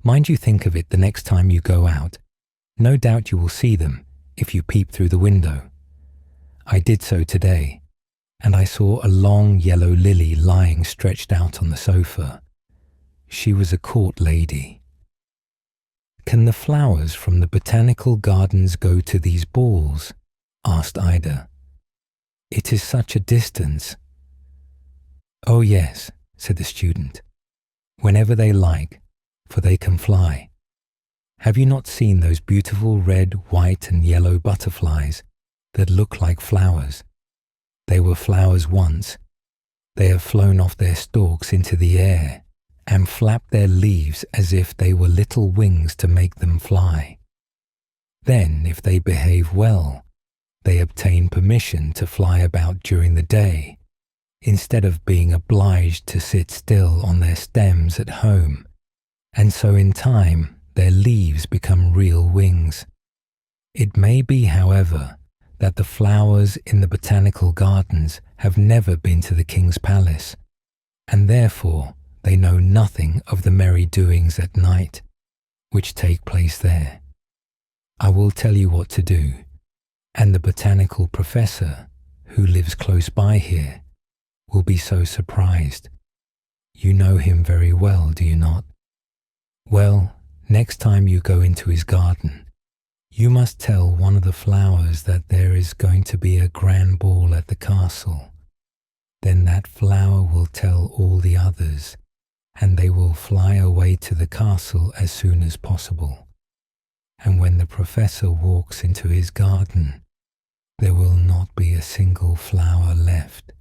"Mind you think of it the next time you go out. No doubt you will see them if you peep through the window. I did so today, and I saw a long yellow lily lying stretched out on the sofa. She was a court lady." "Can the flowers from the botanical gardens go to these balls?" asked Ida. "It is such a distance." "Oh yes," said the student, "whenever they like, for they can fly. Have you not seen those beautiful red, white and yellow butterflies that look like flowers? They were flowers once. They have flown off their stalks into the air and flapped their leaves as if they were little wings to make them fly. Then, if they behave well, they obtain permission to fly about during the day, instead of being obliged to sit still on their stems at home, and so in time their leaves become real wings. It may be, however, that the flowers in the botanical gardens have never been to the king's palace, and therefore they know nothing of the merry doings at night, which take place there. I will tell you what to do, and the botanical professor, who lives close by here, will be so surprised. You know him very well, do you not? Well, next time you go into his garden, you must tell one of the flowers that there is going to be a grand ball at the castle. Then that flower will tell all the others, and they will fly away to the castle as soon as possible. And when the professor walks into his garden, there will not be a single flower left.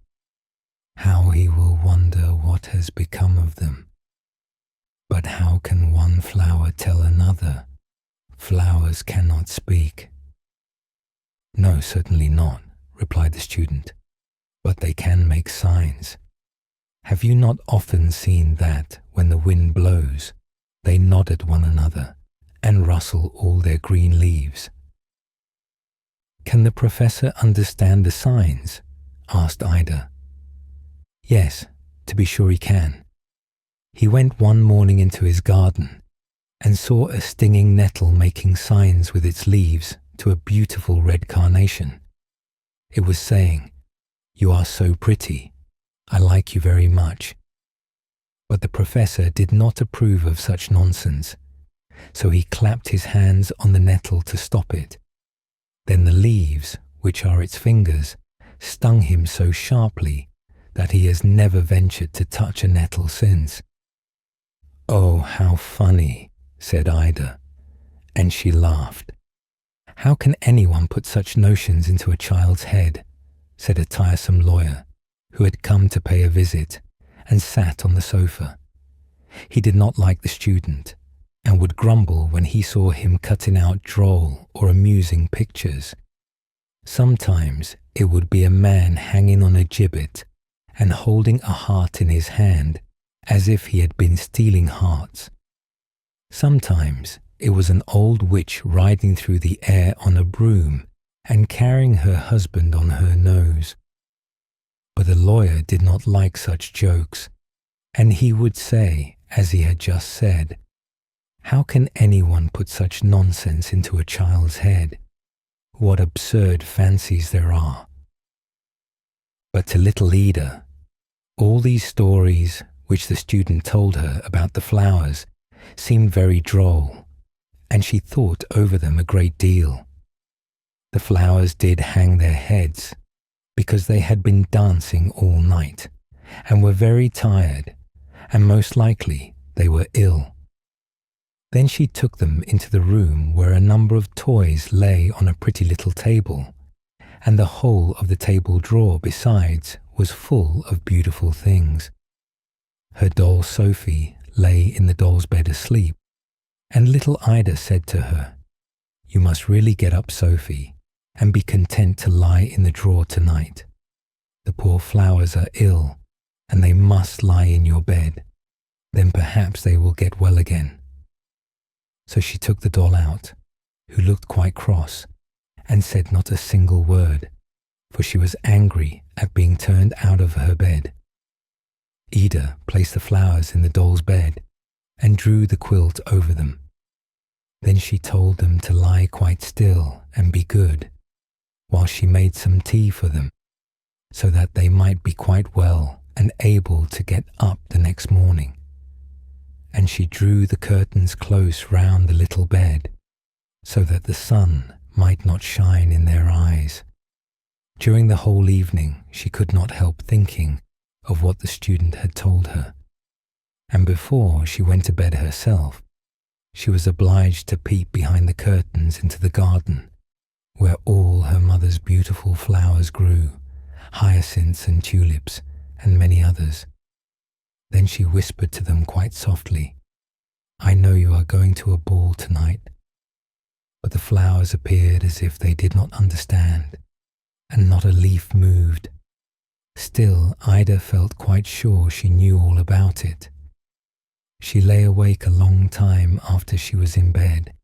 How he will wonder what has become of them. But how can one flower tell another? Flowers cannot speak. No, certainly not, replied the student, but they can make signs. Have you not often seen that when the wind blows, they nod at one another and rustle all their green leaves? Can the professor understand the signs? Asked Ida. Yes, to be sure he can. He went one morning into his garden and saw a stinging nettle making signs with its leaves to a beautiful red carnation. It was saying, "You are so pretty. I like you very much." But the professor did not approve of such nonsense, so he clapped his hands on the nettle to stop it. Then the leaves, which are its fingers, stung him so sharply that he has never ventured to touch a nettle since. "Oh, how funny," said Ida, and she laughed. "How can anyone put such notions into a child's head?" said a tiresome lawyer, who had come to pay a visit and sat on the sofa. He did not like the student, and would grumble when he saw him cutting out droll or amusing pictures. Sometimes it would be a man hanging on a gibbet and holding a heart in his hand as if he had been stealing hearts. Sometimes it was an old witch riding through the air on a broom and carrying her husband on her nose. But the lawyer did not like such jokes, and he would say, as he had just said, "How can anyone put such nonsense into a child's head? What absurd fancies there are." But to little Ida, all these stories which the student told her about the flowers seemed very droll, and she thought over them a great deal. The flowers did hang their heads, because they had been dancing all night, and were very tired, and most likely they were ill. Then she took them into the room where a number of toys lay on a pretty little table, and the whole of the table drawer besides was full of beautiful things. Her doll Sophie lay in the doll's bed asleep, and little Ida said to her, "You must really get up, Sophie, and be content to lie in the drawer tonight. The poor flowers are ill, and they must lie in your bed. Then perhaps they will get well again." So she took the doll out, who looked quite cross, and said not a single word, for she was angry at being turned out of her bed. Ida placed the flowers in the doll's bed and drew the quilt over them. Then she told them to lie quite still and be good, while she made some tea for them, so that they might be quite well and able to get up the next morning. And she drew the curtains close round the little bed, so that the sun might not shine in their eyes. During the whole evening she could not help thinking of what the student had told her, and before she went to bed herself, she was obliged to peep behind the curtains into the garden, where all her mother's beautiful flowers grew, hyacinths and tulips, and many others. Then she whispered to them quite softly, "I know you are going to a ball tonight." But the flowers appeared as if they did not understand, and not a leaf moved. Still, Ida felt quite sure she knew all about it. She lay awake a long time after she was in bed,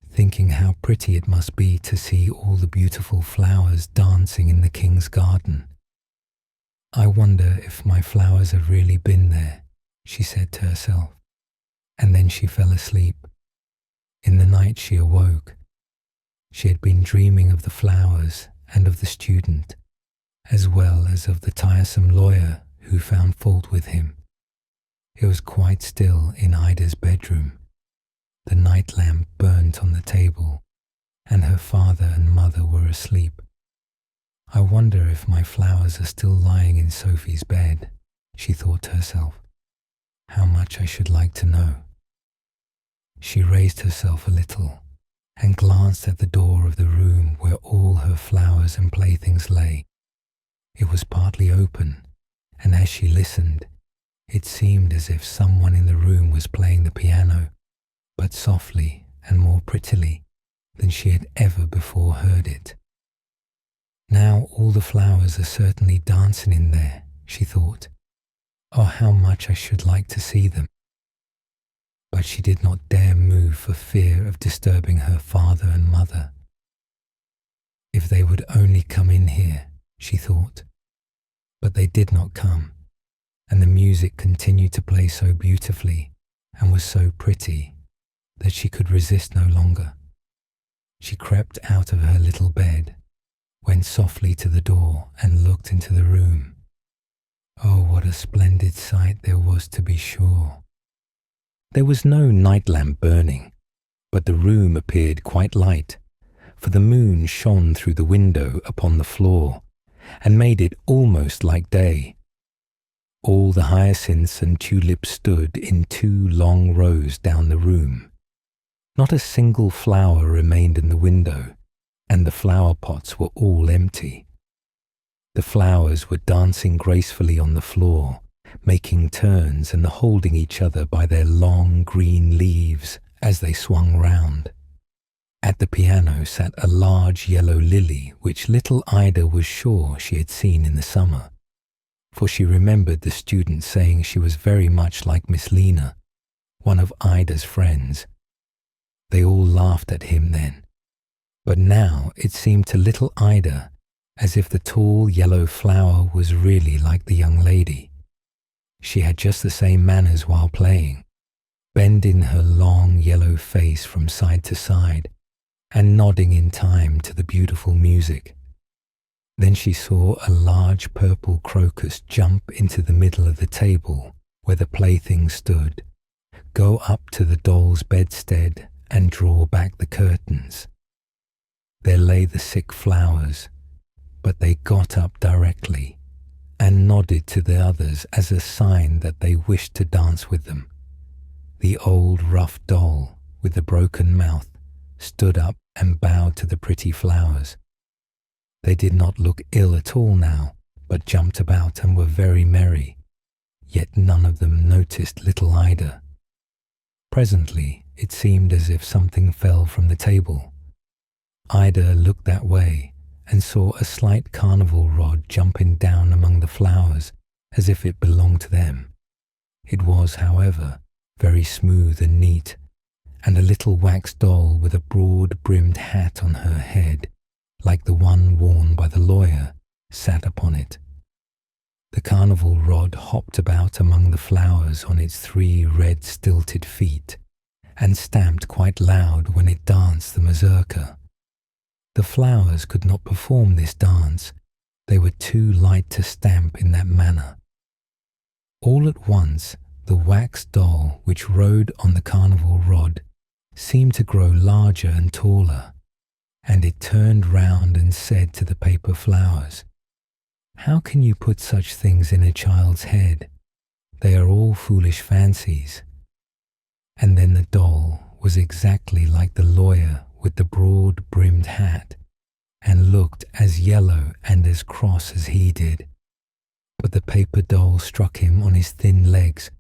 thinking how pretty it must be to see all the beautiful flowers dancing in the king's garden. "I wonder if my flowers have really been there," she said to herself, and then she fell asleep. In the night she awoke. She had been dreaming of the flowers and of the student, as well as of the tiresome lawyer who found fault with him. It was quite still in Ida's bedroom. The night lamp burnt on the table, and her father and mother were asleep. I wonder if my flowers are still lying in Sophie's bed, she thought to herself. How much I should like to know. She raised herself a little and glanced at the door of the room where all her flowers and playthings lay. It was partly open, and as she listened, it seemed as if someone in the room was playing the piano, but softly and more prettily than she had ever before heard it. Now all the flowers are certainly dancing in there, she thought. Oh, how much I should like to see them. But she did not dare move for fear of disturbing her father and mother. If they would only come in here, she thought. But they did not come, and the music continued to play so beautifully and was so pretty that she could resist no longer. She crept out of her little bed, went softly to the door and looked into the room. Oh, what a splendid sight there was, to be sure. There was no night lamp burning, but the room appeared quite light, for the moon shone through the window upon the floor and made it almost like day. All the hyacinths and tulips stood in 2 long rows down the room. Not a single flower remained in the window, and the flower pots were all empty. The flowers were dancing gracefully on the floor, making turns and holding each other by their long green leaves as they swung round. At the piano sat a large yellow lily which little Ida was sure she had seen in the summer, for she remembered the student saying she was very much like Miss Lena, one of Ida's friends. They all laughed at him then, but now it seemed to little Ida as if the tall yellow flower was really like the young lady. She had just the same manners while playing, bending her long yellow face from side to side and nodding in time to the beautiful music. Then she saw a large purple crocus jump into the middle of the table where the plaything stood, go up to the doll's bedstead and draw back the curtains. There lay the sick flowers, but they got up directly and nodded to the others as a sign that they wished to dance with them. The old rough doll with the broken mouth stood up and bowed to the pretty flowers. They did not look ill at all now, but jumped about and were very merry, yet none of them noticed little Ida. Presently it seemed as if something fell from the table. Ida looked that way and saw a slight carnival rod jumping down among the flowers as if it belonged to them. It was, however, very smooth and neat, and a little wax doll with a broad-brimmed hat on her head, like the one worn by the lawyer, sat upon it. The carnival rod hopped about among the flowers on its 3 red stilted feet, and stamped quite loud when it danced the mazurka. The flowers could not perform this dance. They were too light to stamp in that manner. All at once, the wax doll which rode on the carnival rod seemed to grow larger and taller, and it turned round and said to the paper flowers, "How can you put such things in a child's head? They are all foolish fancies." And then the doll was exactly like the lawyer with the broad-brimmed hat, and looked as yellow and as cross as he did. But the paper doll struck him on his thin legs,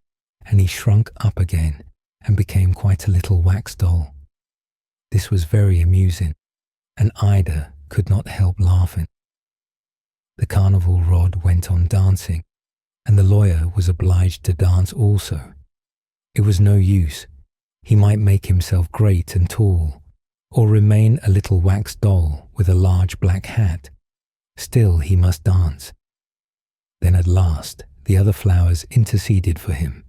and he shrunk up again and became quite a little wax doll. This was very amusing, and Ida could not help laughing. The carnival rod went on dancing, and the lawyer was obliged to dance also. It was no use. He might make himself great and tall, or remain a little wax doll with a large black hat. Still he must dance. Then at last the other flowers interceded for him,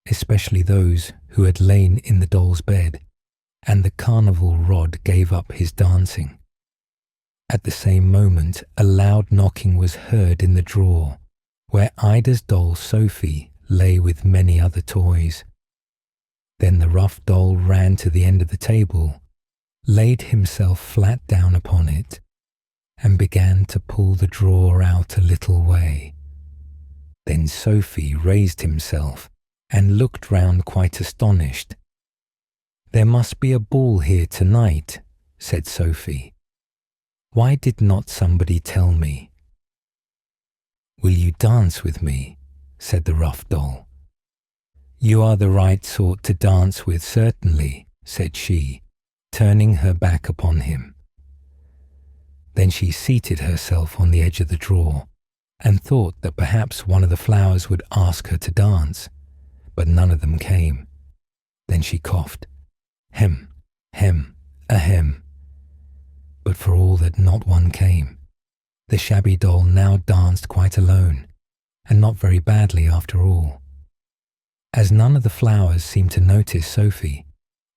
especially those who had lain in the doll's bed, and the carnival rod gave up his dancing. At the same moment a loud knocking was heard in the drawer, where Ida's doll Sophie lay with many other toys. Then the rough doll ran to the end of the table, laid himself flat down upon it, and began to pull the drawer out a little way. Then Sophie raised himself and looked round quite astonished. "There must be a ball here tonight," said Sophie. "Why did not somebody tell me?" "Will you dance with me?" said the rough doll. "You are the right sort to dance with, certainly," said she, turning her back upon him. Then she seated herself on the edge of the drawer and thought that perhaps one of the flowers would ask her to dance, but none of them came. Then she coughed, "Hem, hem, ahem." But for all that not one came. The shabby doll now danced quite alone, and not very badly after all. As none of the flowers seemed to notice Sophie,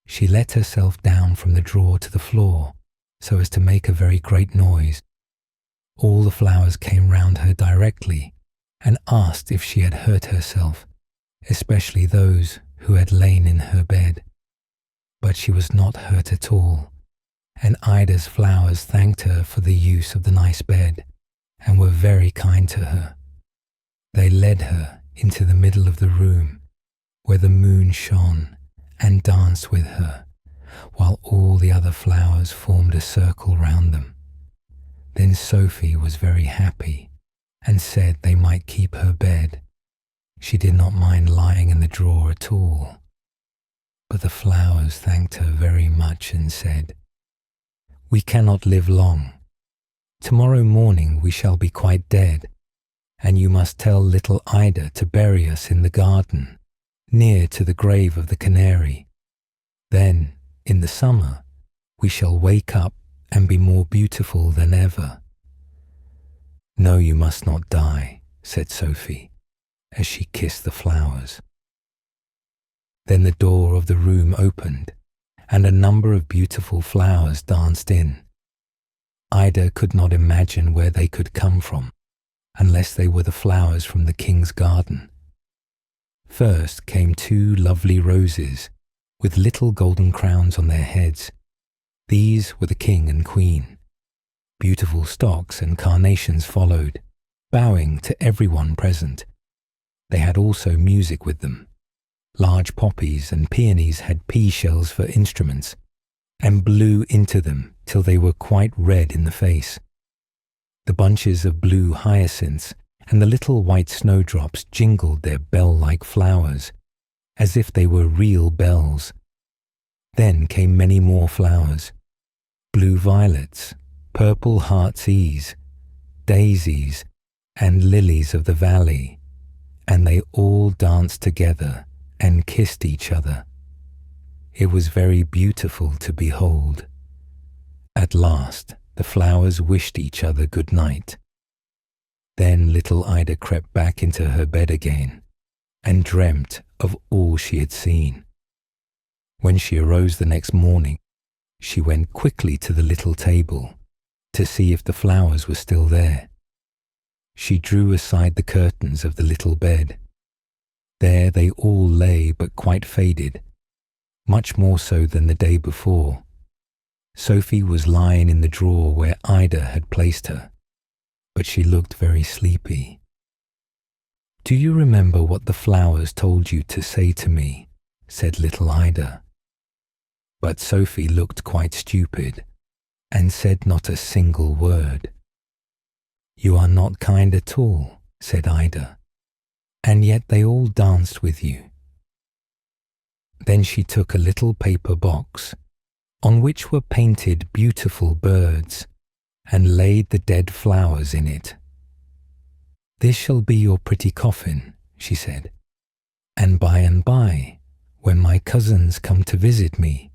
she let herself down from the drawer to the floor so as to make a very great noise. All the flowers came round her directly and asked if she had hurt herself, especially those who had lain in her bed. But she was not hurt at all, and Ida's flowers thanked her for the use of the nice bed and were very kind to her. They led her into the middle of the room where the moon shone and danced with her, while all the other flowers formed a circle round them. Then Sophie was very happy and said they might keep her bed. She did not mind lying in the drawer at all. But the flowers thanked her very much and said, "We cannot live long. Tomorrow morning we shall be quite dead, and you must tell little Ida to bury us in the garden, near to the grave of the canary. Then, in the summer, we shall wake up and be more beautiful than ever." "No, you must not die," said Sophie, as she kissed the flowers. Then the door of the room opened, and a number of beautiful flowers danced in. Ida could not imagine where they could come from, unless they were the flowers from the king's garden. First came 2 lovely roses, with little golden crowns on their heads. These were the king and queen. Beautiful stocks and carnations followed, bowing to everyone present. They had also music with them. Large poppies and peonies had pea shells for instruments, and blew into them till they were quite red in the face. The bunches of blue hyacinths and the little white snowdrops jingled their bell-like flowers, as if they were real bells. Then came many more flowers, blue violets, purple heart's ease, daisies, and lilies of the valley, and they all danced together and kissed each other. It was very beautiful to behold. At last the flowers wished each other good night. Then little Ida crept back into her bed again and dreamt of all she had seen. When she arose the next morning, she went quickly to the little table to see if the flowers were still there. She drew aside the curtains of the little bed. There they all lay, but quite faded, much more so than the day before. Sophie was lying in the drawer where Ida had placed her, but she looked very sleepy. "Do you remember what the flowers told you to say to me?" said little Ida. But Sophie looked quite stupid and said not a single word. "You are not kind at all," said Ida, "and yet they all danced with you." Then she took a little paper box on which were painted beautiful birds and laid the dead flowers in it. "This shall be your pretty coffin," she said, "and by, when my cousins come to visit me,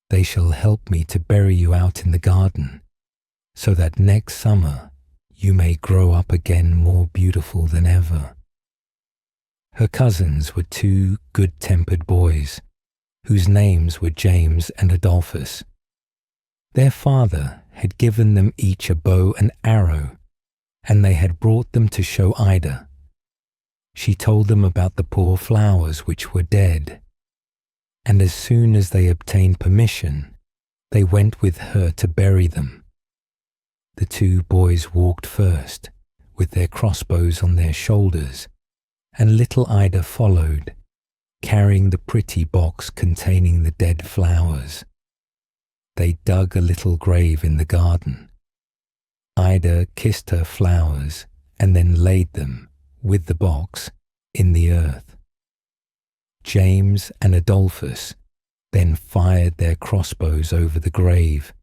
they shall help me to bury you out in the garden, so that next summer you may grow up again more beautiful than ever." Her cousins were 2 good-tempered boys, whose names were James and Adolphus. Their father had given them each a bow and arrow, and they had brought them to show Ida. She told them about the poor flowers which were dead, and as soon as they obtained permission, they went with her to bury them. The two boys walked first, with their crossbows on their shoulders, and little Ida followed, carrying the pretty box containing the dead flowers. They dug a little grave in the garden. Ida kissed her flowers and then laid them, with the box, in the earth. James and Adolphus then fired their crossbows over the grave,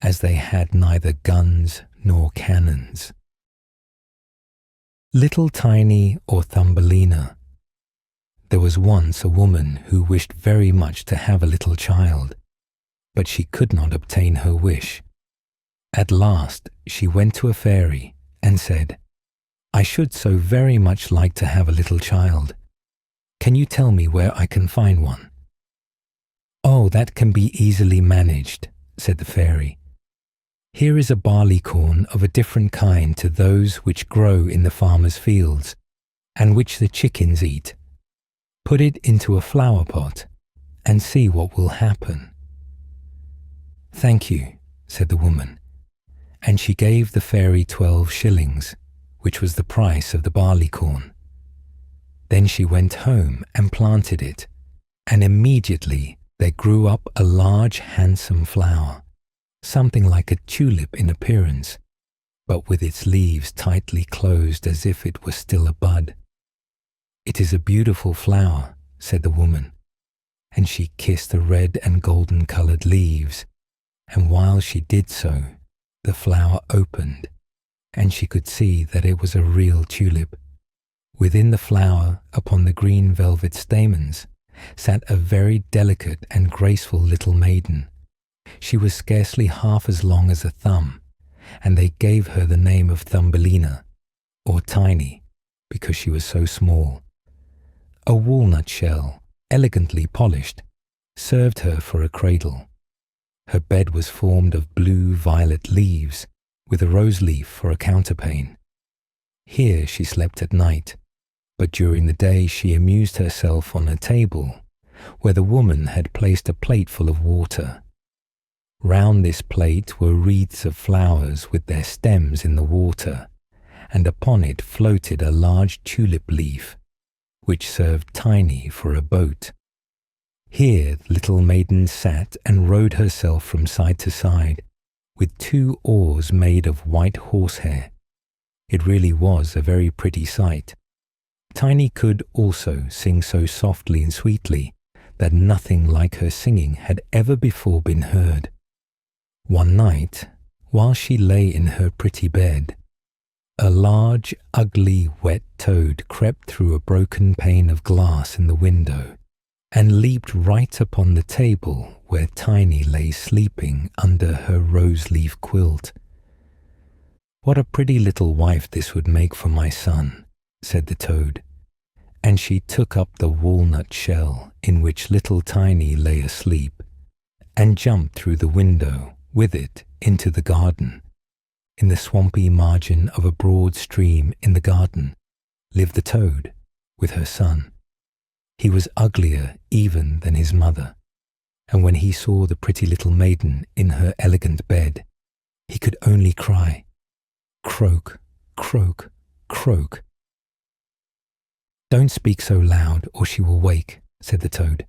as they had neither guns nor cannons. Little Tiny or Thumbelina. There was once a woman who wished very much to have a little child, but she could not obtain her wish. At last she went to a fairy and said, "I should so very much like to have a little child. Can you tell me where I can find one?" "Oh, that can be easily managed," said the fairy. "Here is a barley corn of a different kind to those which grow in the farmer's fields, and which the chickens eat. Put it into a flower pot, and see what will happen." "Thank you," said the woman, and she gave the fairy 12 shillings, which was the price of the barley corn. Then she went home and planted it, and immediately there grew up a large handsome flower, something like a tulip in appearance, but with its leaves tightly closed as if it were still a bud. "It is a beautiful flower," said the woman, and she kissed the red and golden-coloured leaves, and while she did so, the flower opened, and she could see that it was a real tulip. Within the flower, upon the green velvet stamens, sat a very delicate and graceful little maiden. She was scarcely half as long as a thumb, and they gave her the name of Thumbelina, or Tiny, because she was so small. A walnut shell, elegantly polished, served her for a cradle. Her bed was formed of blue-violet leaves, with a rose leaf for a counterpane. Here she slept at night, but during the day she amused herself on a table, where the woman had placed a plate full of water. Round this plate were wreaths of flowers with their stems in the water, and upon it floated a large tulip leaf, which served Tiny for a boat. Here the little maiden sat and rowed herself from side to side, with 2 oars made of white horsehair. It really was a very pretty sight. Tiny could also sing so softly and sweetly that nothing like her singing had ever before been heard. One night, while she lay in her pretty bed, a large, ugly, wet toad crept through a broken pane of glass in the window and leaped right upon the table where Tiny lay sleeping under her rose-leaf quilt. "What a pretty little wife this would make for my son," said the toad, and she took up the walnut shell in which little Tiny lay asleep and jumped through the window with it into the garden. In the swampy margin of a broad stream in the garden lived the toad with her son. He was uglier even than his mother, and when he saw the pretty little maiden in her elegant bed, he could only cry, "Croak, croak, croak." "Don't speak so loud or she will wake," said the toad,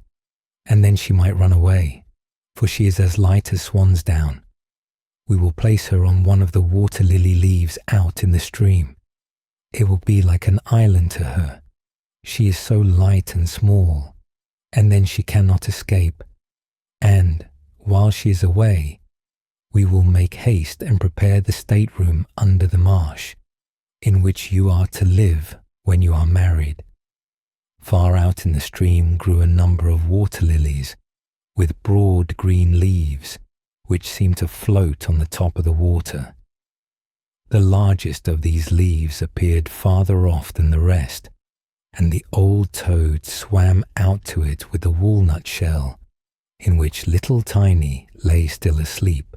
"and then she might run away, for she is as light as swan's down. We will place her on one of the water-lily leaves out in the stream. It will be like an island to her. She is so light and small, and then she cannot escape. And, while she is away, we will make haste and prepare the stateroom under the marsh, in which you are to live when you are married." Far out in the stream grew a number of water lilies, with broad green leaves, which seemed to float on the top of the water. The largest of these leaves appeared farther off than the rest, and the old toad swam out to it with the walnut shell, in which little Tiny lay still asleep.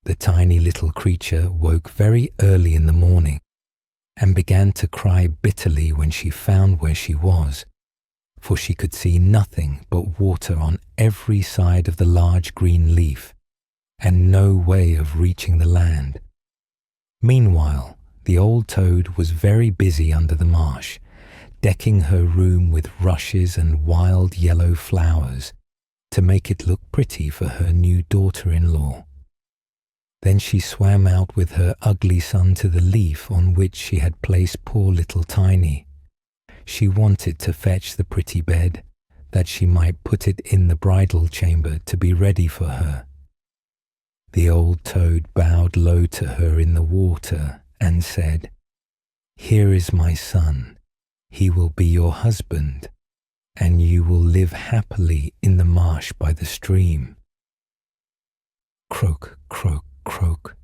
The tiny little creature woke very early in the morning, and began to cry bitterly when she found where she was, for she could see nothing but water on every side of the large green leaf, and no way of reaching the land. Meanwhile, the old toad was very busy under the marsh, decking her room with rushes and wild yellow flowers to make it look pretty for her new daughter-in-law. Then she swam out with her ugly son to the leaf on which she had placed poor little Tiny. She wanted to fetch the pretty bed, that she might put it in the bridal chamber to be ready for her. The old toad bowed low to her in the water and said, "Here is my son. He will be your husband, and you will live happily in the marsh by the stream." Croak, croak, croak,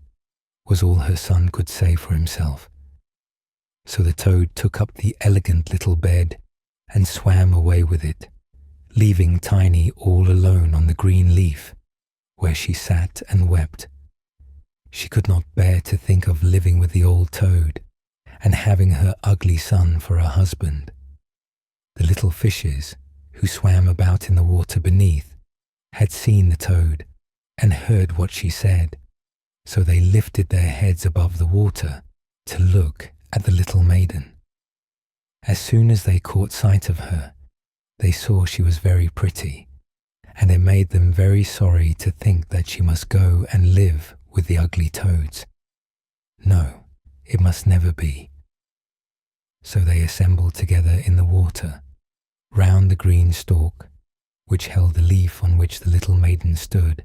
was all her son could say for himself. So the toad took up the elegant little bed and swam away with it, leaving Tiny all alone on the green leaf, where she sat and wept. She could not bear to think of living with the old toad and having her ugly son for a husband. The little fishes, who swam about in the water beneath, had seen the toad and heard what she said, so they lifted their heads above the water to look at the little maiden. As soon as they caught sight of her, they saw she was very pretty, and it made them very sorry to think that she must go and live with the ugly toads. No, it must never be. So they assembled together in the water, round the green stalk, which held the leaf on which the little maiden stood,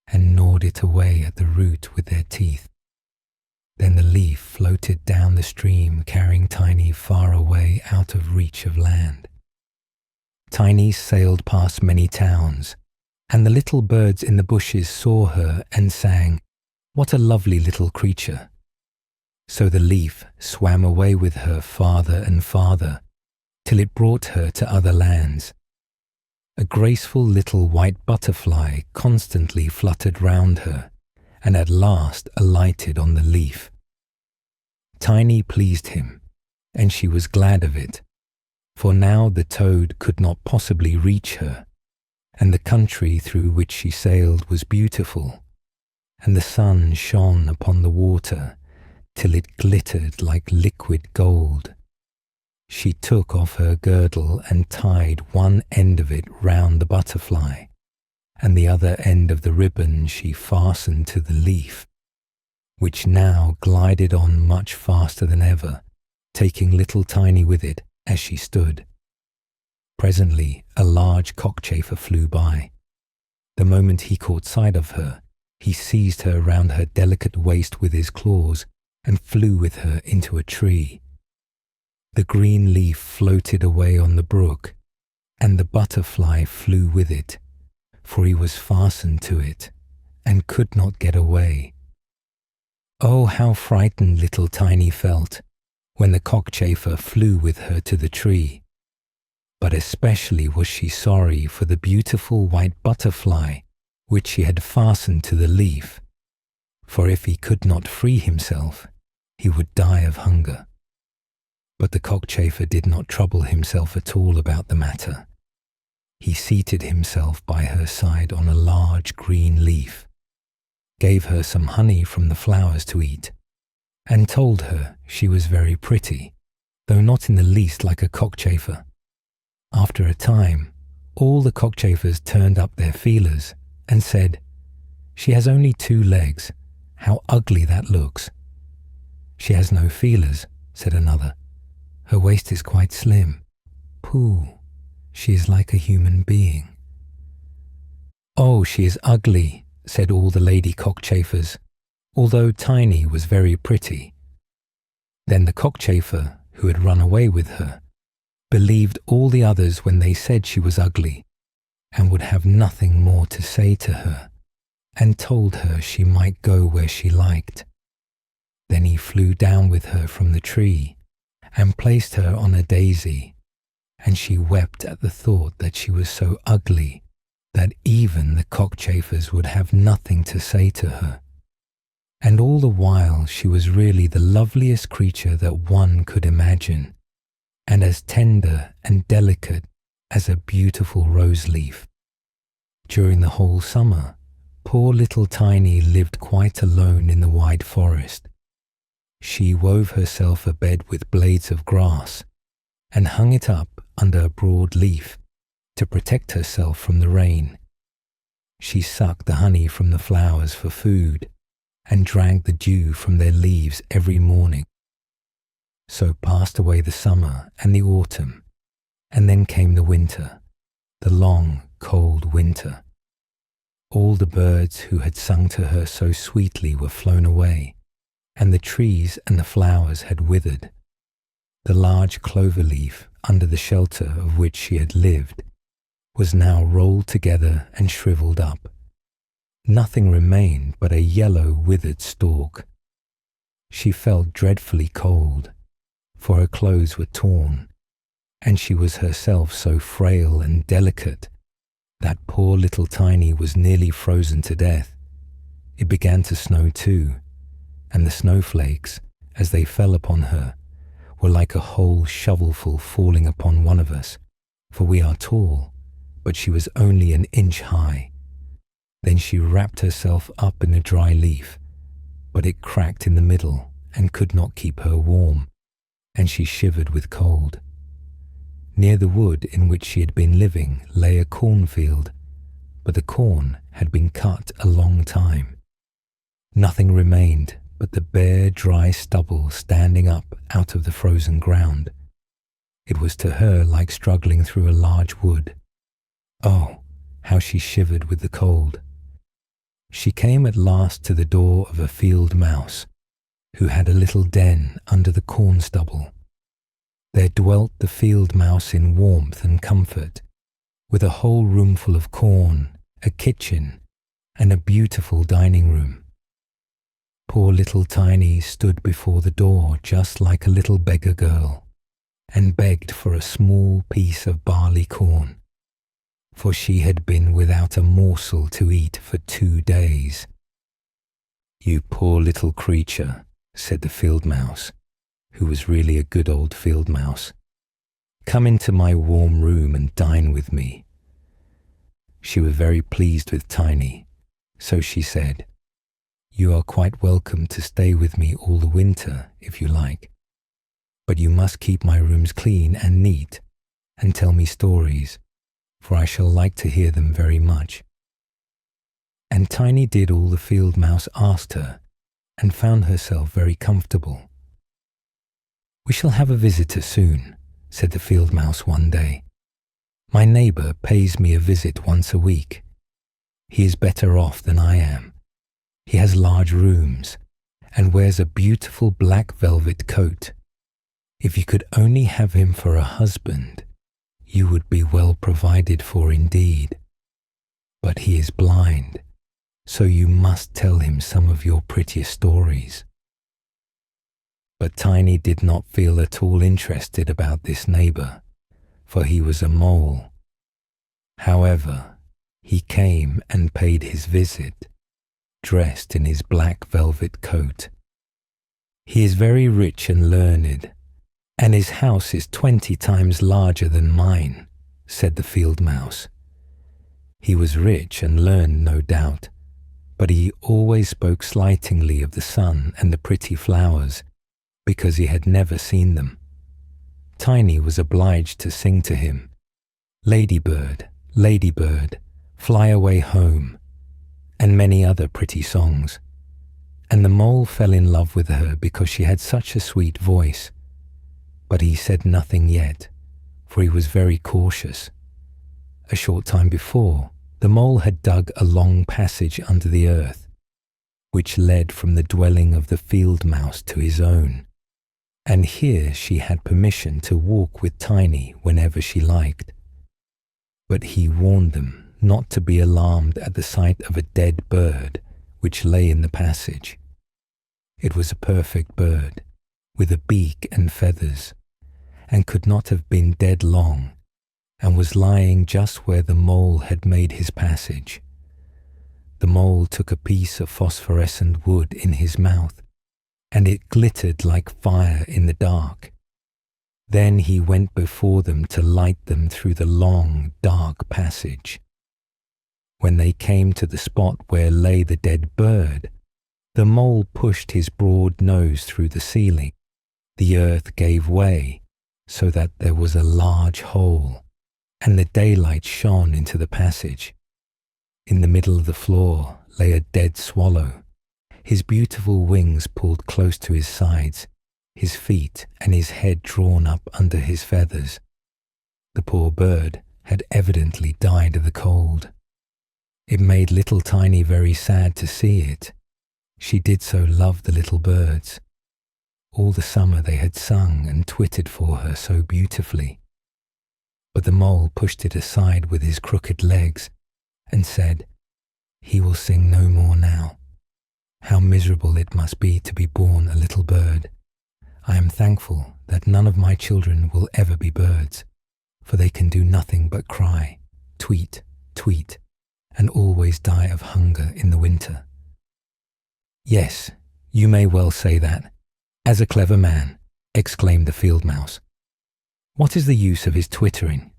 and gnawed it away at the root with their teeth. Then the leaf floated down the stream, carrying Tiny far away out of reach of land. Tiny sailed past many towns, and the little birds in the bushes saw her and sang, "What a lovely little creature!" So the leaf swam away with her farther and farther, till it brought her to other lands. A graceful little white butterfly constantly fluttered round her, and at last alighted on the leaf. Tiny pleased him, and she was glad of it, for now the toad could not possibly reach her, and the country through which she sailed was beautiful, and the sun shone upon the water till it glittered like liquid gold. She took off her girdle and tied one end of it round the butterfly, and the other end of the ribbon she fastened to the leaf, which now glided on much faster than ever, taking little Tiny with it as she stood. Presently a large cockchafer flew by. The moment he caught sight of her, he seized her round her delicate waist with his claws and flew with her into a tree. The green leaf floated away on the brook, and the butterfly flew with it, for he was fastened to it and could not get away. Oh, how frightened little Tiny felt when the cockchafer flew with her to the tree. But especially was she sorry for the beautiful white butterfly which she had fastened to the leaf, for if he could not free himself, he would die of hunger. But the cockchafer did not trouble himself at all about the matter. He seated himself by her side on a large green leaf, gave her some honey from the flowers to eat, and told her she was very pretty, though not in the least like a cockchafer. After a time, all the cockchafers turned up their feelers and said, "She has only 2 legs. How ugly that looks." "She has no feelers," said another. "Her waist is quite slim. Pooh, she is like a human being." "Oh, she is ugly," said all the lady cockchafers, although Tiny was very pretty. Then the cockchafer, who had run away with her, believed all the others when they said she was ugly, and would have nothing more to say to her, and told her she might go where she liked. Then he flew down with her from the tree, and placed her on a daisy, and she wept at the thought that she was so ugly that even the cockchafers would have nothing to say to her. And all the while she was really the loveliest creature that one could imagine, and as tender and delicate as a beautiful rose leaf. During the whole summer, poor little Tiny lived quite alone in the wide forest. She wove herself a bed with blades of grass and hung it up under a broad leaf to protect herself from the rain. She sucked the honey from the flowers for food and drank the dew from their leaves every morning. So passed away the summer and the autumn, and then came the winter, the long, cold winter. All the birds who had sung to her so sweetly were flown away, and the trees and the flowers had withered. The large clover leaf, under the shelter of which she had lived, was now rolled together and shriveled up. Nothing remained but a yellow, withered stalk. She felt dreadfully cold, for her clothes were torn, and she was herself so frail and delicate that poor little Tiny was nearly frozen to death. It began to snow too, and the snowflakes, as they fell upon her, were like a whole shovelful falling upon one of us, for we are tall, but she was only an inch high. Then she wrapped herself up in a dry leaf, but it cracked in the middle and could not keep her warm, and she shivered with cold. Near the wood in which she had been living lay a cornfield, but the corn had been cut a long time. Nothing remained but the bare, dry stubble standing up out of the frozen ground. It was to her like struggling through a large wood. Oh, how she shivered with the cold! She came at last to the door of a field mouse, who had a little den under the corn stubble. There dwelt the field mouse in warmth and comfort, with a whole roomful of corn, a kitchen, and a beautiful dining room. Poor little Tiny stood before the door just like a little beggar girl, and begged for a small piece of barley corn, for she had been without a morsel to eat for 2 days. "You poor little creature," said the field mouse, who was really a good old field mouse. "Come into my warm room and dine with me." She was very pleased with Tiny, so she said, "You are quite welcome to stay with me all the winter, if you like, but you must keep my rooms clean and neat, and tell me stories, for I shall like to hear them very much." And Tiny did all the field mouse asked her, and found herself very comfortable. "We shall have a visitor soon," said the field mouse one day. "My neighbour pays me a visit once a week. He is better off than I am. He has large rooms, and wears a beautiful black velvet coat. If you could only have him for a husband, you would be well provided for indeed. But he is blind, so you must tell him some of your prettiest stories." But Tiny did not feel at all interested about this neighbour, for he was a mole. However, he came and paid his visit, dressed in his black velvet coat. "He is very rich and learned, and his house is 20 times larger than mine," said the field mouse. He was rich and learned, no doubt, but he always spoke slightingly of the sun and the pretty flowers, because he had never seen them. Tiny was obliged to sing to him, "Ladybird, ladybird, fly away home," and many other pretty songs. And the mole fell in love with her because she had such a sweet voice. But he said nothing yet, for he was very cautious. A short time before, the mole had dug a long passage under the earth, which led from the dwelling of the field mouse to his own. And here she had permission to walk with Tiny whenever she liked. But he warned them not to be alarmed at the sight of a dead bird which lay in the passage. It was a perfect bird, with a beak and feathers, and could not have been dead long, and was lying just where the mole had made his passage. The mole took a piece of phosphorescent wood in his mouth, and it glittered like fire in the dark. Then he went before them to light them through the long, dark passage. When they came to the spot where lay the dead bird, the mole pushed his broad nose through the ceiling. The earth gave way so that there was a large hole, and the daylight shone into the passage. In the middle of the floor lay a dead swallow, his beautiful wings pulled close to his sides, his feet and his head drawn up under his feathers. The poor bird had evidently died of the cold. It made little Tiny very sad to see it. She did so love the little birds. All the summer they had sung and twittered for her so beautifully. But the mole pushed it aside with his crooked legs and said, "He will sing no more now. How miserable it must be to be born a little bird. I am thankful that none of my children will ever be birds, for they can do nothing but cry, tweet, tweet, and always die of hunger in the winter." "Yes, you may well say that, as a clever man," exclaimed the field mouse. "What is the use of his twittering?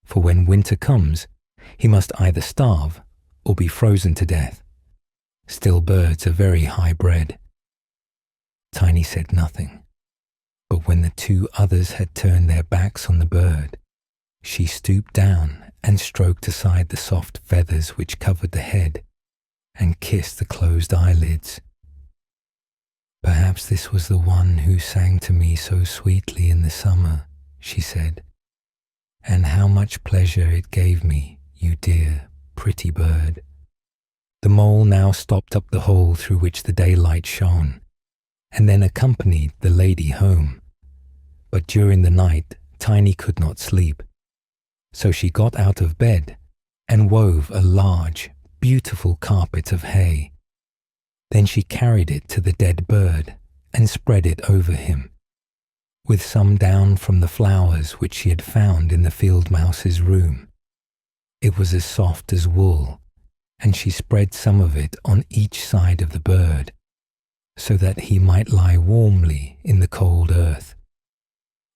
For when winter comes, he must either starve or be frozen to death. Still, birds are very high bred." Tiny said nothing, but when the two others had turned their backs on the bird, she stooped down and stroked aside the soft feathers which covered the head and kissed the closed eyelids. "Perhaps this was the one who sang to me so sweetly in the summer," she said, "and how much pleasure it gave me, you dear, pretty bird." The mole now stopped up the hole through which the daylight shone, and then accompanied the lady home. But during the night Tiny could not sleep, so she got out of bed and wove a large, beautiful carpet of hay. Then she carried it to the dead bird and spread it over him, with some down from the flowers which she had found in the field mouse's room. It was as soft as wool, and she spread some of it on each side of the bird, so that he might lie warmly in the cold earth.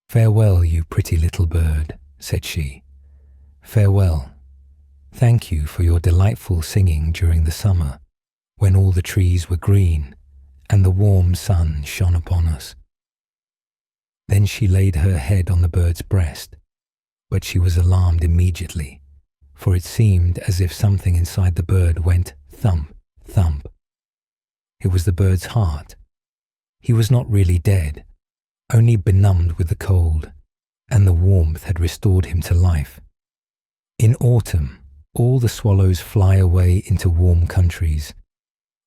"Farewell, you pretty little bird," said she. "Farewell. Thank you for your delightful singing during the summer, when all the trees were green and the warm sun shone upon us." Then she laid her head on the bird's breast, but she was alarmed immediately, for it seemed as if something inside the bird went thump, thump. It was the bird's heart. He was not really dead, only benumbed with the cold, and the warmth had restored him to life. In autumn, all the swallows fly away into warm countries,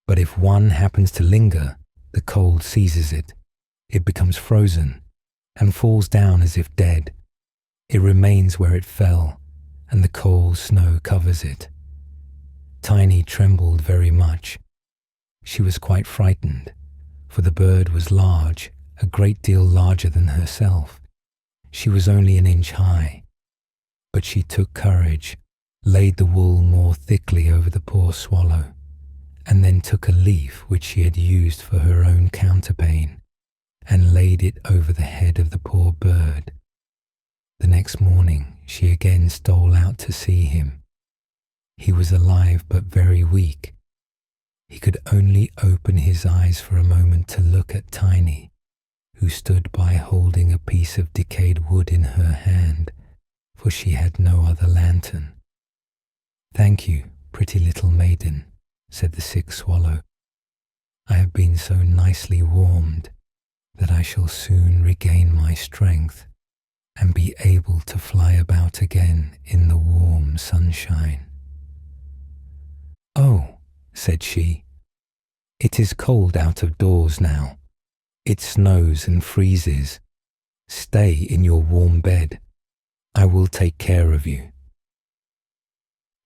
but if one happens to linger, the cold seizes it. It becomes frozen and falls down as if dead. It remains where it fell, and the cold snow covers it. Tiny trembled very much. She was quite frightened, for the bird was large, a great deal larger than herself. She was only an inch high. But she took courage, laid the wool more thickly over the poor swallow, and then took a leaf which she had used for her own counterpane, and laid it over the head of the poor bird. The next morning she again stole out to see him. He was alive but very weak. He could only open his eyes for a moment to look at Tiny, who stood by holding a piece of decayed wood in her hand, for she had no other lantern. "Thank you, pretty little maiden," said the sick swallow. "I have been so nicely warmed that I shall soon regain my strength and be able to fly about again in the warm sunshine." "Oh," said she, "it is cold out of doors now. It snows and freezes. Stay in your warm bed. I will take care of you."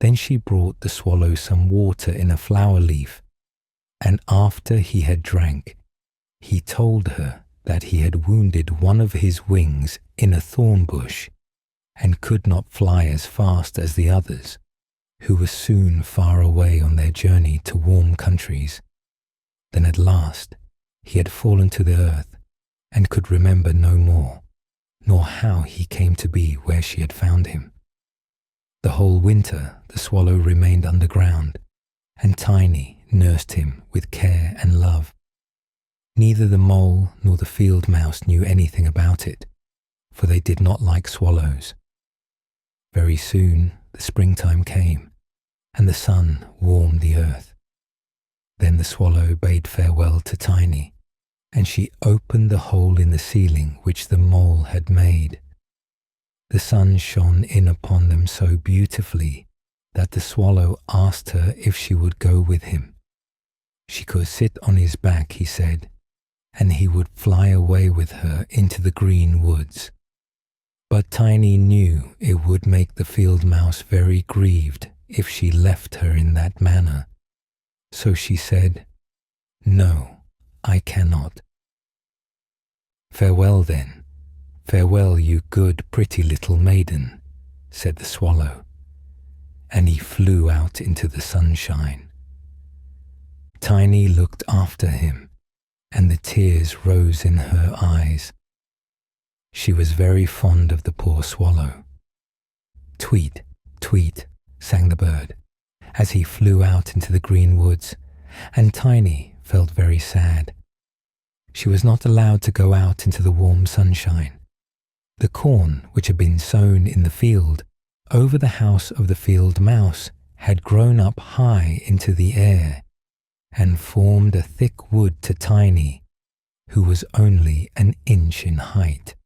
Then she brought the swallow some water in a flower leaf, and after he had drank, he told her that he had wounded one of his wings in a thorn bush, and could not fly as fast as the others, who were soon far away on their journey to warm countries. Then at last he had fallen to the earth and could remember no more, nor how he came to be where she had found him. The whole winter the swallow remained underground, and Tiny nursed him with care and love. Neither the mole nor the field mouse knew anything about it, for they did not like swallows. Very soon the springtime came, and the sun warmed the earth. Then the swallow bade farewell to Tiny, and she opened the hole in the ceiling which the mole had made. The sun shone in upon them so beautifully that the swallow asked her if she would go with him. She could sit on his back, he said, and he would fly away with her into the green woods. But Tiny knew it would make the field mouse very grieved if she left her in that manner. So she said, "No, I cannot." "Farewell then, farewell, you good pretty little maiden," said the swallow, and he flew out into the sunshine. Tiny looked after him, and the tears rose in her eyes. She was very fond of the poor swallow. "Tweet, tweet," sang the bird, as he flew out into the green woods, and Tiny felt very sad. She was not allowed to go out into the warm sunshine. The corn which had been sown in the field over the house of the field mouse had grown up high into the air and formed a thick wood to Tiny, who was only an inch in height.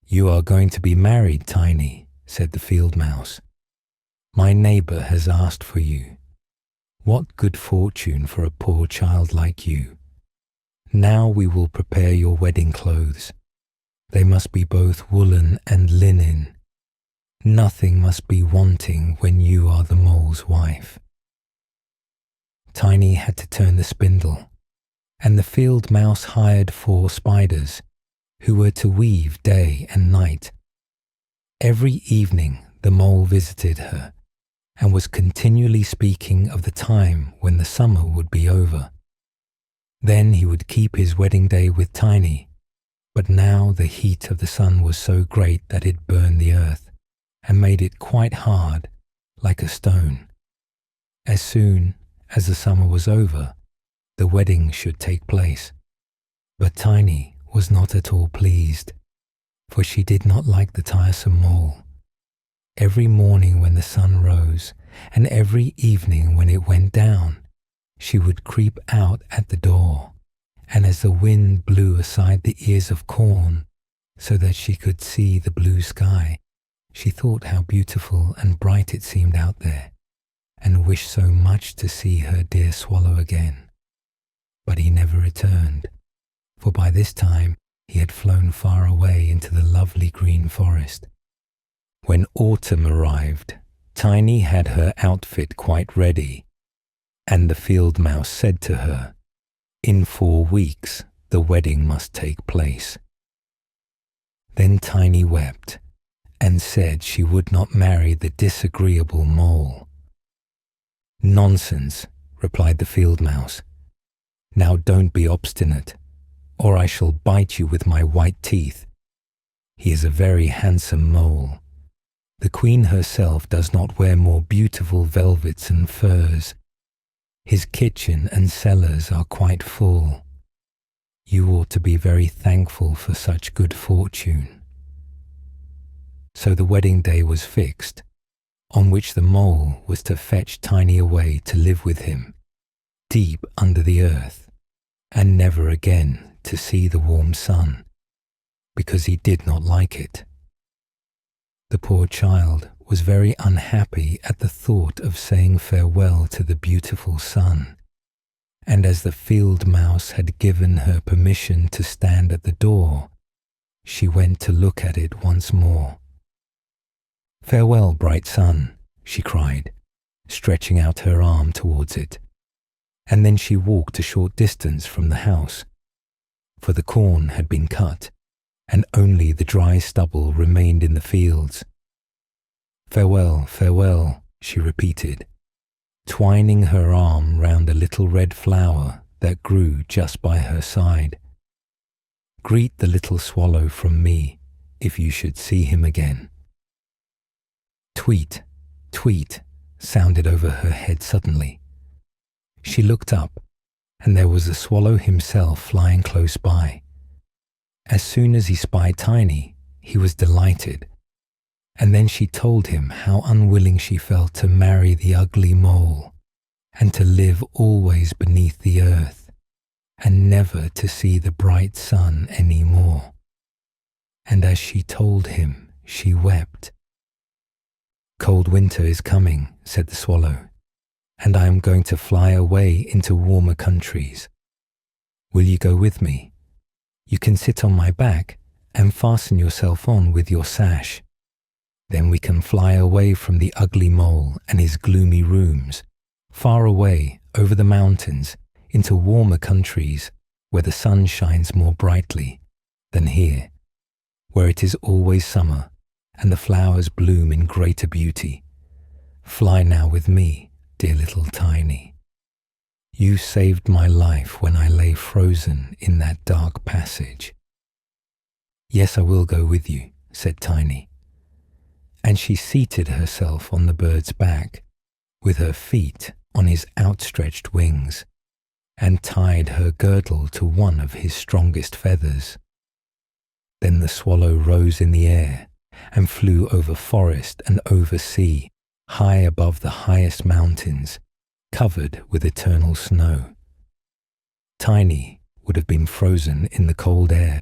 "You are going to be married, Tiny," said the field mouse. "My neighbour has asked for you. What good fortune for a poor child like you. Now we will prepare your wedding clothes. They must be both woolen and linen. Nothing must be wanting when you are the mole's wife." Tiny had to turn the spindle, and the field mouse hired 4 spiders, who were to weave day and night. Every evening the mole visited her, and was continually speaking of the time when the summer would be over. Then he would keep his wedding day with Tiny, but now the heat of the sun was so great that it burned the earth, and made it quite hard, like a stone. As soon as the summer was over, the wedding should take place. But Tiny was not at all pleased, for she did not like the tiresome mole. Every morning when the sun rose, and every evening when it went down, she would creep out at the door, and as the wind blew aside the ears of corn, so that she could see the blue sky, she thought how beautiful and bright it seemed out there, and wished so much to see her dear swallow again. But he never returned, for by this time he had flown far away into the lovely green forest. When autumn arrived, Tiny had her outfit quite ready, and the field mouse said to her, "In 4 weeks the wedding must take place." Then Tiny wept, and said she would not marry the disagreeable mole. "Nonsense," replied the field mouse. "Now don't be obstinate, or I shall bite you with my white teeth. He is a very handsome mole. The queen herself does not wear more beautiful velvets and furs. His kitchen and cellars are quite full. You ought to be very thankful for such good fortune." So the wedding day was fixed, on which the mole was to fetch Tiny away to live with him, deep under the earth, and never again to see the warm sun, because he did not like it. The poor child was very unhappy at the thought of saying farewell to the beautiful sun, and as the field mouse had given her permission to stand at the door, she went to look at it once more. "Farewell, bright sun," she cried, stretching out her arm towards it, and then she walked a short distance from the house, for the corn had been cut, and only the dry stubble remained in the fields. "Farewell, farewell," she repeated, twining her arm round a little red flower that grew just by her side. Greet the little swallow from me if you should see him again. Tweet, tweet, sounded over her head suddenly. She looked up, and there was the swallow himself flying close by. As soon as he spied Tiny, he was delighted, and then she told him how unwilling she felt to marry the ugly mole, and to live always beneath the earth, and never to see the bright sun any more. And as she told him, she wept. Cold winter is coming, said the swallow, and I am going to fly away into warmer countries. Will you go with me? You can sit on my back and fasten yourself on with your sash. Then we can fly away from the ugly mole and his gloomy rooms, far away over the mountains into warmer countries where the sun shines more brightly than here, where it is always summer and the flowers bloom in greater beauty. Fly now with me, dear little Tiny. You saved my life when I lay frozen in that dark passage. Yes, I will go with you, said Tiny. And she seated herself on the bird's back, with her feet on his outstretched wings, and tied her girdle to one of his strongest feathers. Then the swallow rose in the air and flew over forest and over sea, high above the highest mountains, covered with eternal snow. Tiny would have been frozen in the cold air,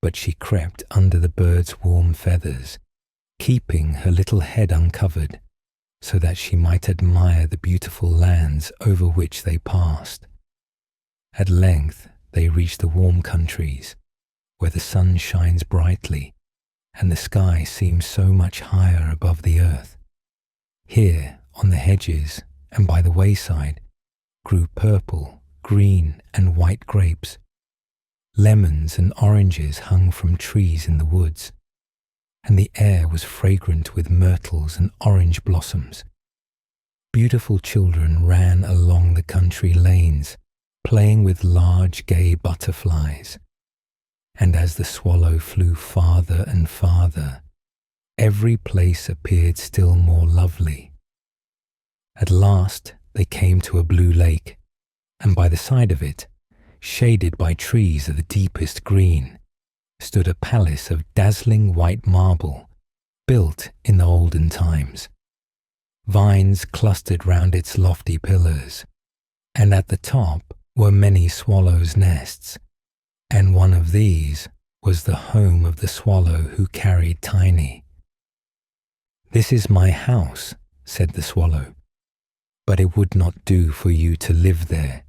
but she crept under the bird's warm feathers, keeping her little head uncovered, so that she might admire the beautiful lands over which they passed. At length they reached the warm countries, where the sun shines brightly, and the sky seems so much higher above the earth. Here, on the hedges and by the wayside, grew purple, green, and white grapes. Lemons and oranges hung from trees in the woods, and the air was fragrant with myrtles and orange blossoms. Beautiful children ran along the country lanes, playing with large gay butterflies. And as the swallow flew farther and farther, every place appeared still more lovely. At last they came to a blue lake, and by the side of it, shaded by trees of the deepest green, stood a palace of dazzling white marble, built in the olden times. Vines clustered round its lofty pillars, and at the top were many swallows' nests, and one of these was the home of the swallow who carried Tiny. "This is my house," said the swallow, "but it would not do for you to live there.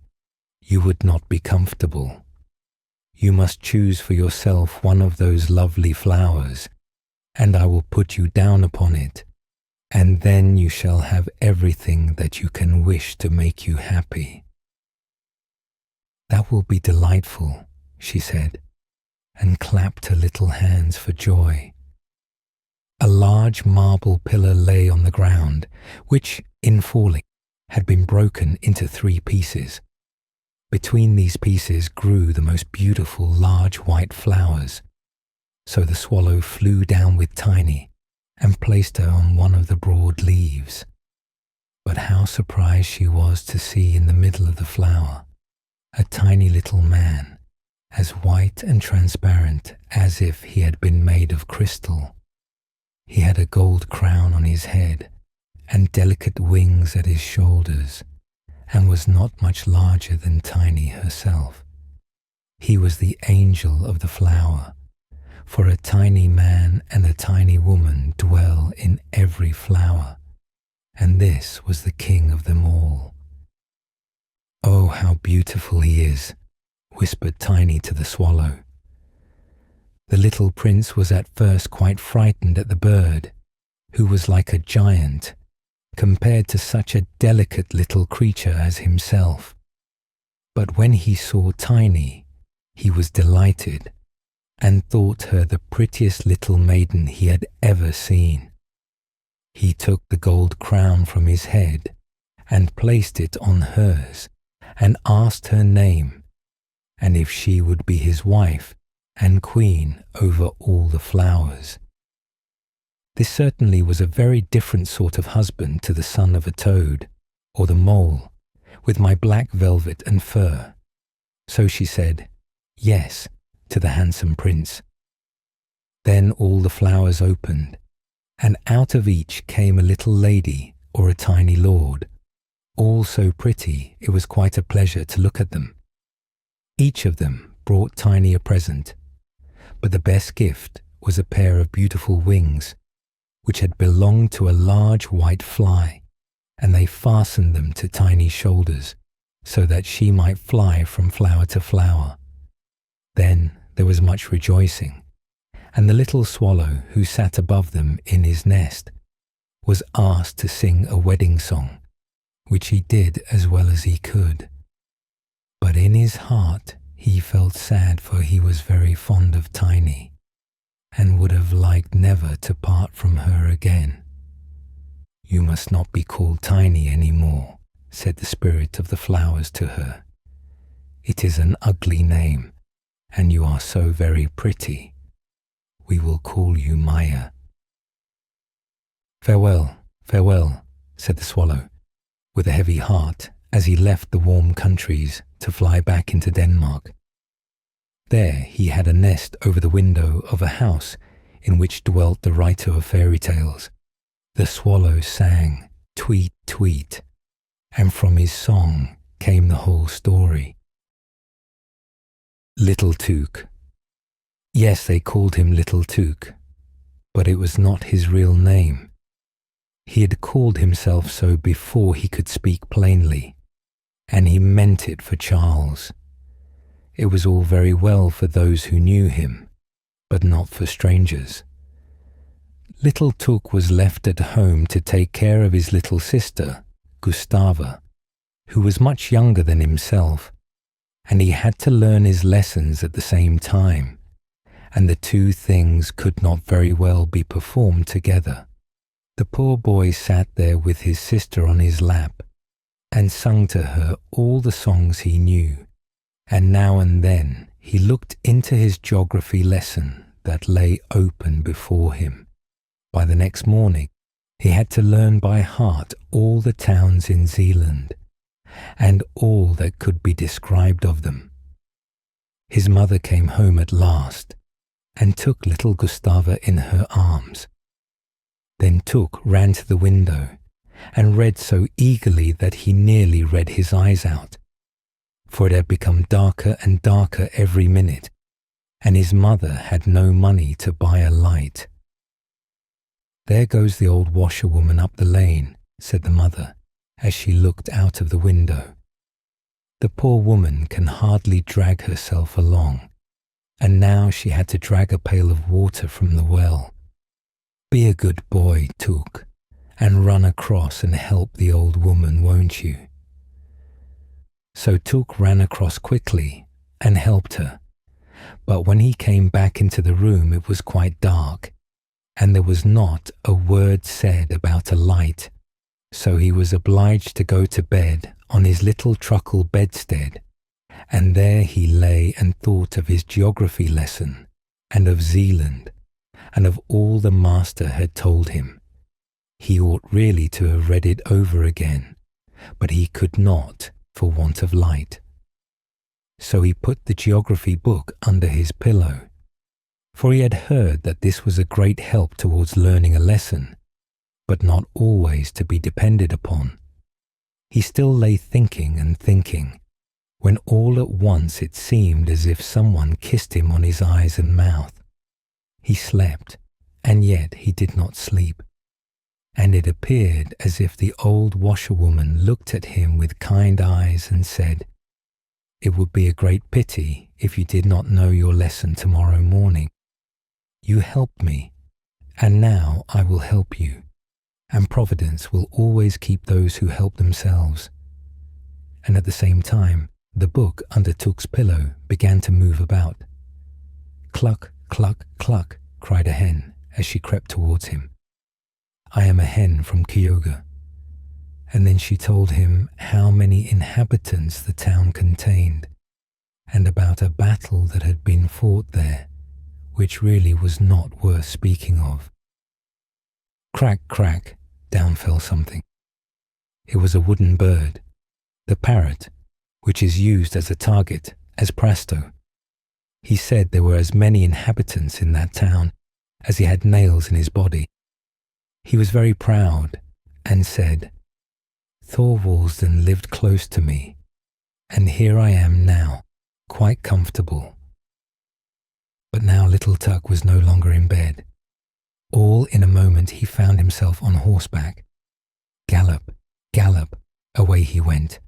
You would not be comfortable. You must choose for yourself one of those lovely flowers, and I will put you down upon it, and then you shall have everything that you can wish to make you happy." "That will be delightful," she said, and clapped her little hands for joy. A large marble pillar lay on the ground, which, in falling, had been broken into 3 pieces. Between these pieces grew the most beautiful large white flowers. So the swallow flew down with Tiny and placed her on one of the broad leaves. But how surprised she was to see in the middle of the flower a tiny little man, as white and transparent as if he had been made of crystal. He had a gold crown on his head and delicate wings at his shoulders, and was not much larger than Tiny herself. He was the angel of the flower, for a tiny man and a tiny woman dwell in every flower, and this was the king of them all. "Oh, how beautiful he is," whispered Tiny to the swallow. The little prince was at first quite frightened at the bird, who was like a giant, compared to such a delicate little creature as himself. But when he saw Tiny, he was delighted, and thought her the prettiest little maiden he had ever seen. He took the gold crown from his head and placed it on hers, and asked her name, and if she would be his wife and queen over all the flowers. This certainly was a very different sort of husband to the son of a toad, or the mole, with my black velvet and fur. So she said, yes, to the handsome prince. Then all the flowers opened, and out of each came a little lady or a tiny lord, all so pretty it was quite a pleasure to look at them. Each of them brought Tiny a present, but the best gift was a pair of beautiful wings, which had belonged to a large white fly, and they fastened them to Tiny's shoulders, so that she might fly from flower to flower. Then there was much rejoicing, and the little swallow who sat above them in his nest was asked to sing a wedding song, which he did as well as he could. But in his heart he felt sad, for he was very fond of Tiny, and would have liked never to part from her again. You must not be called Tiny any more, said the spirit of the flowers to her. It is an ugly name, and you are so very pretty. We will call you Maya. Farewell, farewell, said the swallow, with a heavy heart, as he left the warm countries to fly back into Denmark. There he had a nest over the window of a house in which dwelt the writer of fairy tales. The swallow sang, tweet, tweet, and from his song came the whole story. Little Took. Yes, they called him Little Took, but it was not his real name. He had called himself so before he could speak plainly, and he meant it for Charles. It was all very well for those who knew him, but not for strangers. Little Took was left at home to take care of his little sister, Gustava, who was much younger than himself, and he had to learn his lessons at the same time, and the two things could not very well be performed together. The poor boy sat there with his sister on his lap, and sung to her all the songs he knew, and now and then he looked into his geography lesson that lay open before him. By the next morning, he had to learn by heart all the towns in Zealand, and all that could be described of them. His mother came home at last, and took little Gustava in her arms. Then Took ran to the window, and read so eagerly that he nearly read his eyes out, for it had become darker and darker every minute, and his mother had no money to buy a light. There goes the old washerwoman up the lane, said the mother, as she looked out of the window. The poor woman can hardly drag herself along, and now she had to drag a pail of water from the well. Be a good boy, Took, and run across and help the old woman, won't you? So Took ran across quickly and helped her, but when he came back into the room it was quite dark, and there was not a word said about a light, so he was obliged to go to bed on his little truckle bedstead, and there he lay and thought of his geography lesson, and of Zealand, and of all the master had told him. He ought really to have read it over again, but he could not for want of light. So he put the geography book under his pillow, for he had heard that this was a great help towards learning a lesson, but not always to be depended upon. He still lay thinking and thinking, when all at once it seemed as if someone kissed him on his eyes and mouth. He slept, and yet he did not sleep, and it appeared as if the old washerwoman looked at him with kind eyes and said, "It would be a great pity if you did not know your lesson tomorrow morning. You helped me, and now I will help you, and Providence will always keep those who help themselves." And at the same time, the book under Took's pillow began to move about. "Cluck, cluck, cluck," cried a hen as she crept towards him. I am a hen from Kyoga." And then she told him how many inhabitants the town contained, and about a battle that had been fought there, which really was not worth speaking of. Crack, crack, down fell something. It was a wooden bird, the parrot, which is used as a target, as Prasto. He said there were as many inhabitants in that town as he had nails in his body. He was very proud and said, "Thorwaldsen lived close to me, and here I am now, quite comfortable." But now little Tuk was no longer in bed. All in a moment he found himself on horseback. Gallop, gallop, away he went,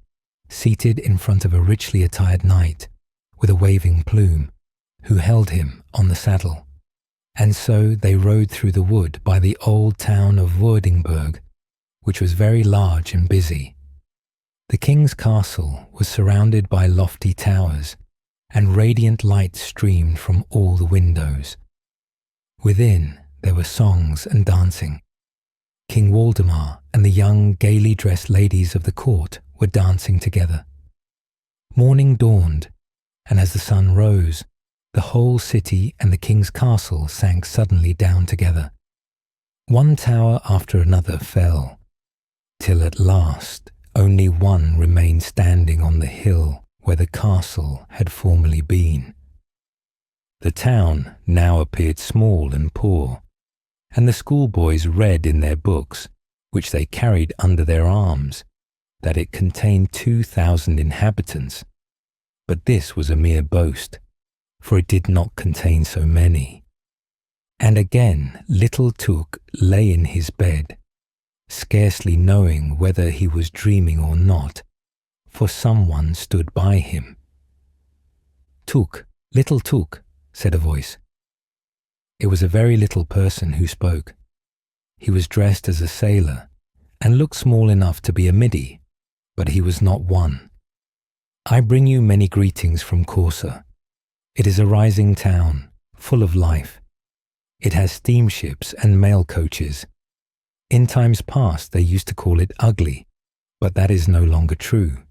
seated in front of a richly attired knight with a waving plume, who held him on the saddle. And so they rode through the wood by the old town of Wordingberg, which was very large and busy. The king's castle was surrounded by lofty towers, and radiant light streamed from all the windows. Within there were songs and dancing. King Waldemar and the young, gaily dressed ladies of the court were dancing together. Morning dawned, and as the sun rose, the whole city and the king's castle sank suddenly down together. One tower after another fell, till at last only one remained standing on the hill where the castle had formerly been. The town now appeared small and poor, and the schoolboys read in their books, which they carried under their arms, that it contained 2,000 inhabitants. But this was a mere boast, for it did not contain so many. And again little Tuk lay in his bed, scarcely knowing whether he was dreaming or not, for someone stood by him. "Tuk, little Tuk," said a voice. It was a very little person who spoke. He was dressed as a sailor, and looked small enough to be a middy, but he was not one. "I bring you many greetings from Corsa. It is a rising town, full of life. It has steamships and mail coaches. In times past they used to call it ugly, but that is no longer true.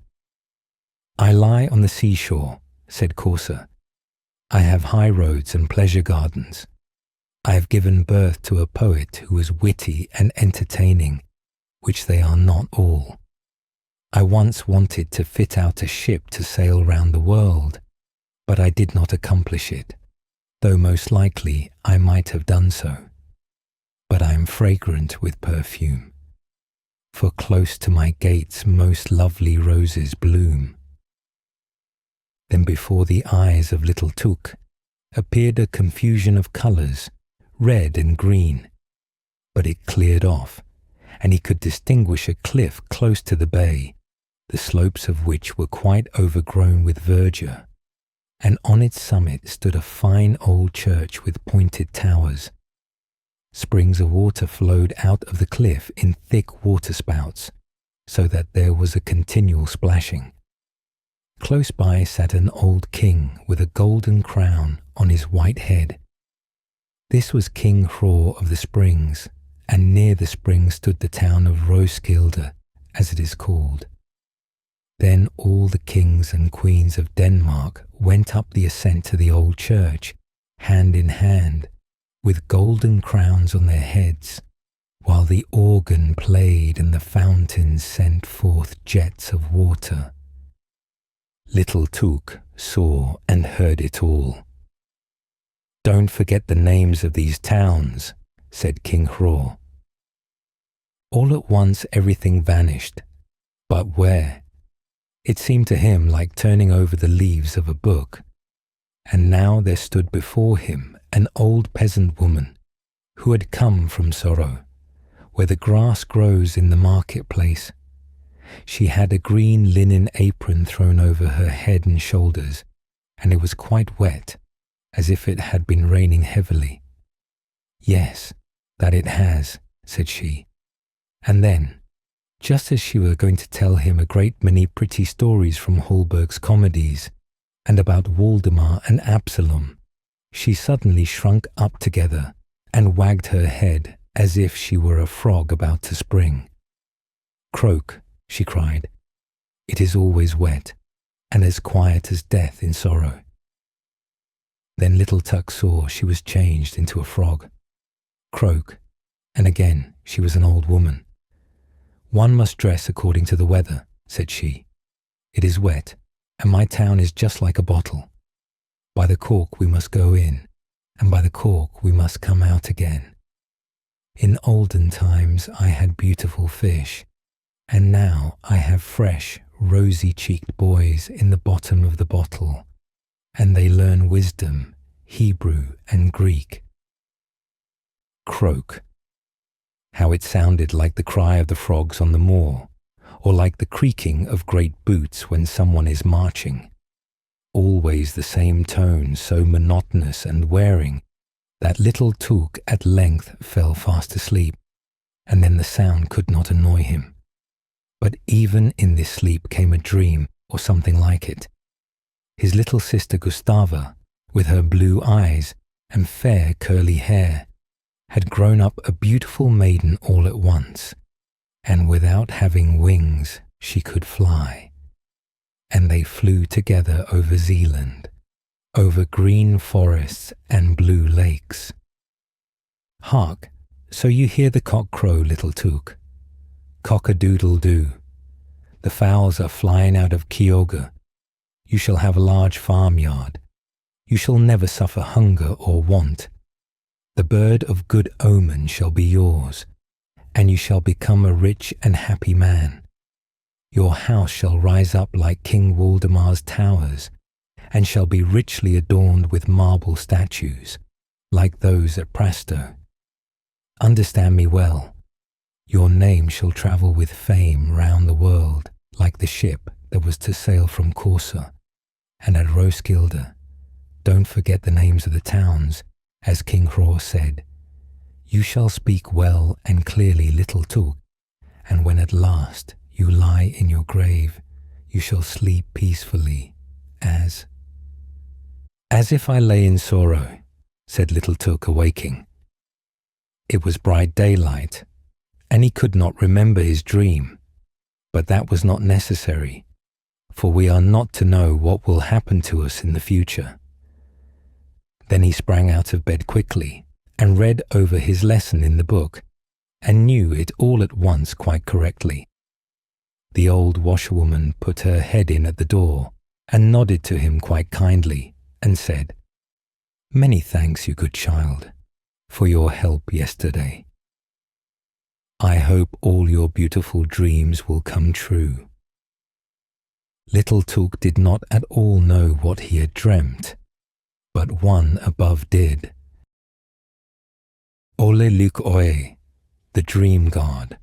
I lie on the seashore," said Corsa. "I have high roads and pleasure gardens. I have given birth to a poet who was witty and entertaining, which they are not all. I once wanted to fit out a ship to sail round the world, but I did not accomplish it, though most likely I might have done so. But I am fragrant with perfume, for close to my gates most lovely roses bloom." Then before the eyes of little Tuk appeared a confusion of colours, red and green, but it cleared off, and he could distinguish a cliff close to the bay, the slopes of which were quite overgrown with verdure, and on its summit stood a fine old church with pointed towers. Springs of water flowed out of the cliff in thick waterspouts, so that there was a continual splashing. Close by sat an old king with a golden crown on his white head. This was King Hroar of the Springs, and near the springs stood the town of Roskilde, as it is called. Then all the kings and queens of Denmark went up the ascent to the old church, hand in hand, with golden crowns on their heads, while the organ played and the fountains sent forth jets of water. Little Tuk saw and heard it all. "Don't forget the names of these towns," said King Hroar. All at once everything vanished, but where? It seemed to him like turning over the leaves of a book, and now there stood before him an old peasant woman who had come from Sorrow, where the grass grows in the marketplace. She had a green linen apron thrown over her head and shoulders, and it was quite wet, as if it had been raining heavily. "Yes, that it has," said she. And then, just as she were going to tell him a great many pretty stories from Holberg's comedies, and about Waldemar and Absalom, she suddenly shrunk up together and wagged her head as if she were a frog about to spring. "Croak," she cried. "It is always wet, and as quiet as death in sorrow." Then little Tuk saw she was changed into a frog. "Croak," and again she was an old woman. "One must dress according to the weather," said she. "It is wet, and my town is just like a bottle. By the cork we must go in, and by the cork we must come out again. In olden times I had beautiful fish, and now I have fresh, rosy-cheeked boys in the bottom of the bottle, and they learn wisdom, Hebrew and Greek." Croak. How it sounded like the cry of the frogs on the moor, or like the creaking of great boots when someone is marching. Always the same tone, so monotonous and wearing that little Tuk at length fell fast asleep, and then the sound could not annoy him. But even in this sleep came a dream, or something like it. His little sister Gustava, with her blue eyes and fair curly hair, had grown up a beautiful maiden all at once, and without having wings she could fly. And they flew together over Zealand, over green forests and blue lakes. "Hark, so you hear the cock crow, little Tuk? Cock-a-doodle-doo. The fowls are flying out of Kyoga. You shall have a large farmyard. You shall never suffer hunger or want. The bird of good omen shall be yours, and you shall become a rich and happy man. Your house shall rise up like King Waldemar's towers, and shall be richly adorned with marble statues, like those at Prasto. Understand me well. Your name shall travel with fame round the world, like the ship that was to sail from Corsa. And at Roskilde, don't forget the names of the towns, as King Hror said. You shall speak well and clearly, little Tuk, and when at last you lie in your grave, you shall sleep peacefully, as if I lay in sorrow," said little Tuk, awaking. It was bright daylight, and he could not remember his dream, but that was not necessary, for we are not to know what will happen to us in the future. Then he sprang out of bed quickly and read over his lesson in the book, and knew it all at once quite correctly. The old washerwoman put her head in at the door and nodded to him quite kindly and said, "Many thanks, you good child, for your help yesterday. I hope all your beautiful dreams will come true." Little Tuk did not at all know what he had dreamt, but one above did. Ole Luk Oe, the Dream God.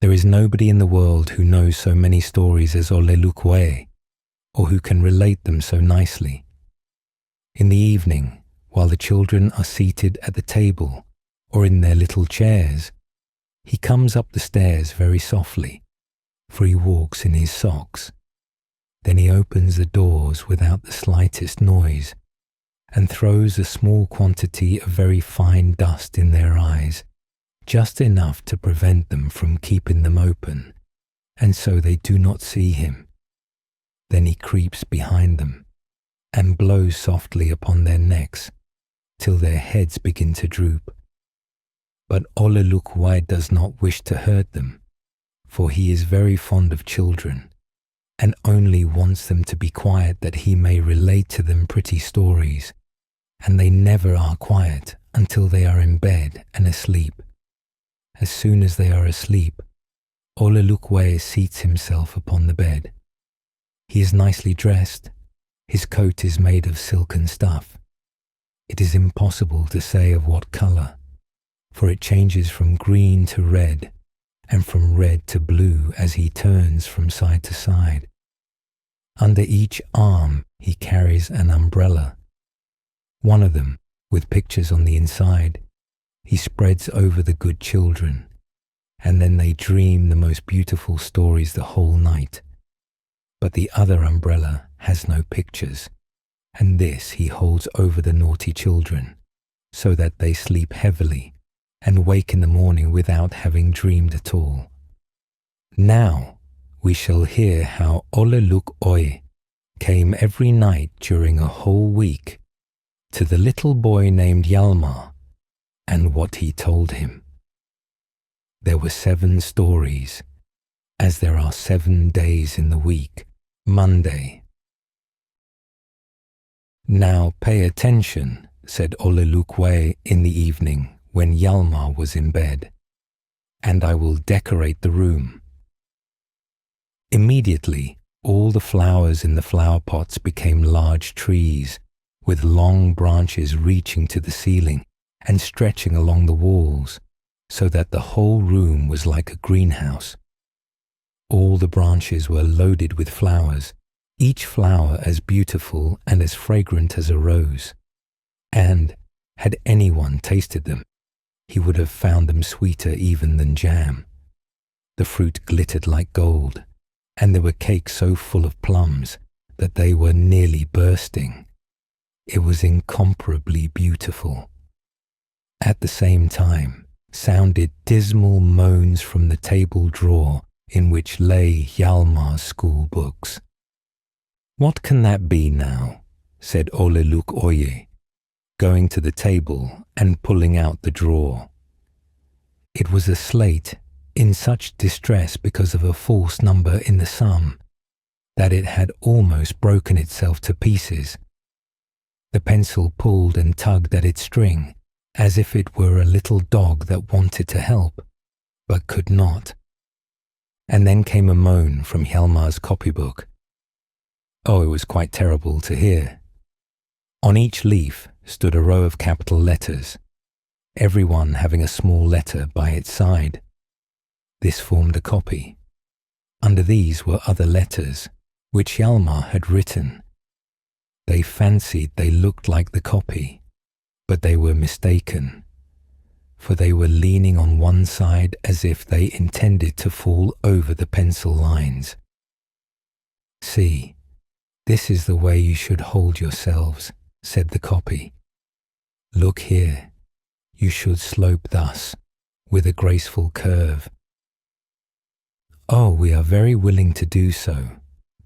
There is nobody in the world who knows so many stories as Ole Luk Oe, or who can relate them so nicely. In the evening, while the children are seated at the table or in their little chairs, he comes up the stairs very softly, for he walks in his socks. Then he opens the doors without the slightest noise, and throws a small quantity of very fine dust in their eyes, just enough to prevent them from keeping them open, and so they do not see him. Then he creeps behind them, and blows softly upon their necks, till their heads begin to droop. But Ole Luk Oe does not wish to hurt them, for he is very fond of children, and only wants them to be quiet that he may relate to them pretty stories, and they never are quiet until they are in bed and asleep. As soon as they are asleep, Ole Luk Oe seats himself upon the bed. He is nicely dressed. His coat is made of silken stuff. It is impossible to say of what colour, for it changes from green to red, and from red to blue as he turns from side to side. Under each arm he carries an umbrella. One of them, with pictures on the inside, he spreads over the good children, and then they dream the most beautiful stories the whole night. But the other umbrella has no pictures, and this he holds over the naughty children, so that they sleep heavily and wake in the morning without having dreamed at all. Now we shall hear how Ole Luk Oye came every night during a whole week to the little boy named Hjalmar and what he told him. There were 7 stories, as there are 7 days in the week. Monday. Now pay attention, said Ole Luk Oye in the evening when Hjalmar was in bed, and I will decorate the room. Immediately, all the flowers in the flower pots became large trees, with long branches reaching to the ceiling and stretching along the walls, so that the whole room was like a greenhouse. All the branches were loaded with flowers, each flower as beautiful and as fragrant as a rose. And, had anyone tasted them, he would have found them sweeter even than jam. The fruit glittered like gold, and there were cakes so full of plums that they were nearly bursting. It was incomparably beautiful. At the same time, sounded dismal moans from the table drawer in which lay Hjalmar's school books. What can that be now? Said Ole Luk Oye, going to the table and pulling out the drawer. It was a slate in such distress because of a false number in the sum that it had almost broken itself to pieces. The pencil pulled and tugged at its string as if it were a little dog that wanted to help, but could not. And then came a moan from Hjalmar's copybook. Oh, it was quite terrible to hear. On each leaf stood a row of capital letters, every one having a small letter by its side. This formed a copy. Under these were other letters, which Hjalmar had written. They fancied they looked like the copy, but they were mistaken, for they were leaning on one side as if they intended to fall over the pencil lines. See, this is the way you should hold yourselves, said the copy. Look here, you should slope thus, with a graceful curve. Oh, we are very willing to do so,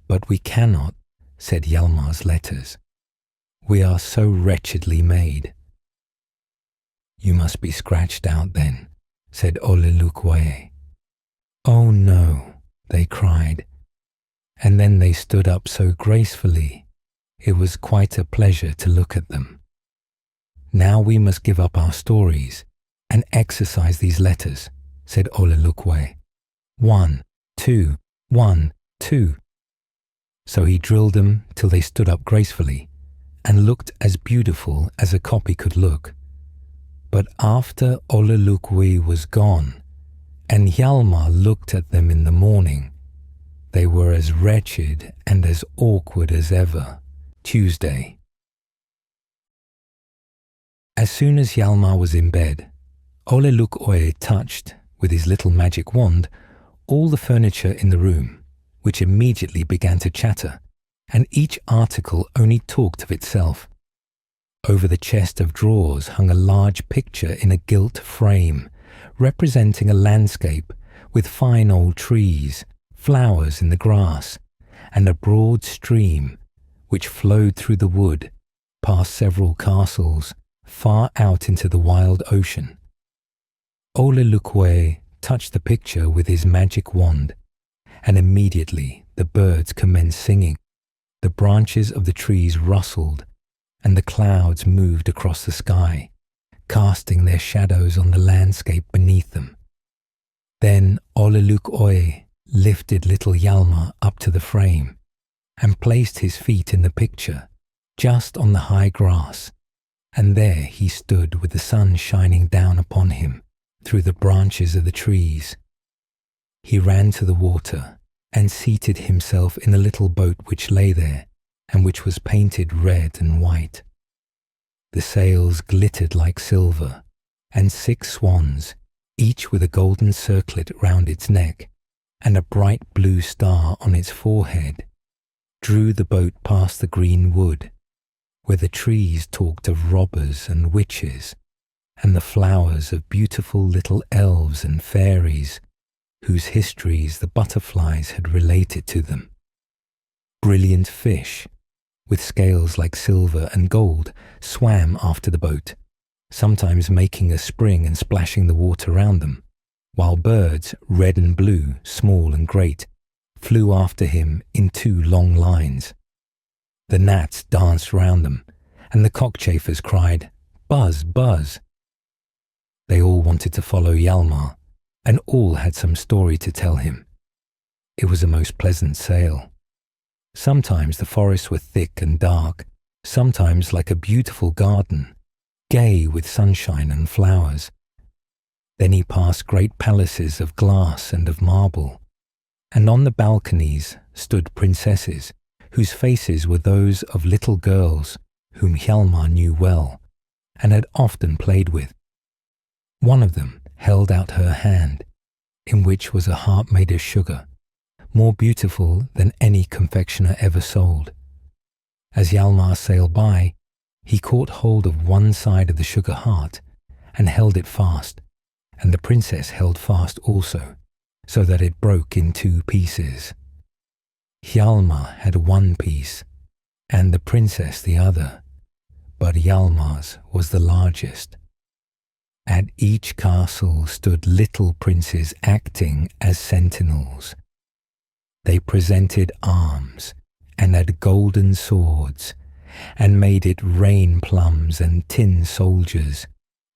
but we cannot, said Hjalmar's letters. We are so wretchedly made. You must be scratched out then, said Ole Luk Oye. Oh no, they cried, and then they stood up so gracefully, it was quite a pleasure to look at them. Now we must give up our stories and exercise these letters, said Ole Luk Oye. 1, 2, 1, 2. So he drilled them till they stood up gracefully and looked as beautiful as a copy could look. But after Ole Luk Oye was gone, and Hjalmar looked at them in the morning, they were as wretched and as awkward as ever. Tuesday. As soon as Hjalmar was in bed, Ole Luk Oye touched, with his little magic wand, all the furniture in the room, which immediately began to chatter, and each article only talked of itself. Over the chest of drawers hung a large picture in a gilt frame, representing a landscape with fine old trees, flowers in the grass, and a broad stream which flowed through the wood, past several castles, far out into the wild ocean. Ole Luk Oye touched the picture with his magic wand, and immediately the birds commenced singing. The branches of the trees rustled, and the clouds moved across the sky, casting their shadows on the landscape beneath them. Then Ole Luk Oye lifted little Hjalmar up to the frame and placed his feet in the picture, just on the high grass, and there he stood with the sun shining down upon him through the branches of the trees. He ran to the water and seated himself in a little boat which lay there, and which was painted red and white. The sails glittered like silver, and 6 swans, each with a golden circlet round its neck, and a bright blue star on its forehead, drew the boat past the green wood, where the trees talked of robbers and witches and the flowers of beautiful little elves and fairies, whose histories the butterflies had related to them. Brilliant fish, with scales like silver and gold, swam after the boat, sometimes making a spring and splashing the water round them, while birds, red and blue, small and great, flew after him in 2 long lines. The gnats danced round them, and the cockchafers cried, "Buzz, buzz!" They all wanted to follow Hjalmar, and all had some story to tell him. It was a most pleasant sail. Sometimes the forests were thick and dark, sometimes like a beautiful garden, gay with sunshine and flowers. Then he passed great palaces of glass and of marble, and on the balconies stood princesses, whose faces were those of little girls whom Hjalmar knew well, and had often played with. One of them held out her hand, in which was a harp made of sugar, more beautiful than any confectioner ever sold. As Hjalmar sailed by, he caught hold of one side of the sugar heart and held it fast, and the princess held fast also, so that it broke in 2 pieces. Hjalmar had one piece, and the princess the other, but Hjalmar's was the largest. At each castle stood little princes acting as sentinels. They presented arms and had golden swords, and made it rain plums and tin soldiers,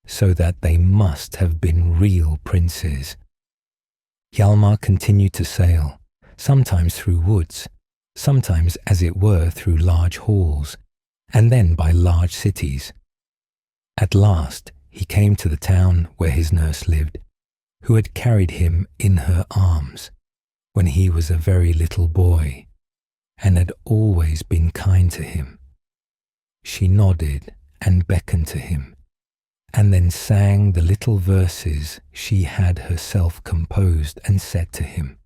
so that they must have been real princes. Hjalmar continued to sail, sometimes through woods, sometimes as it were through large halls, and then by large cities. At last he came to the town where his nurse lived, who had carried him in her arms when he was a very little boy, and had always been kind to him. She nodded and beckoned to him, and then sang the little verses she had herself composed, and said to him,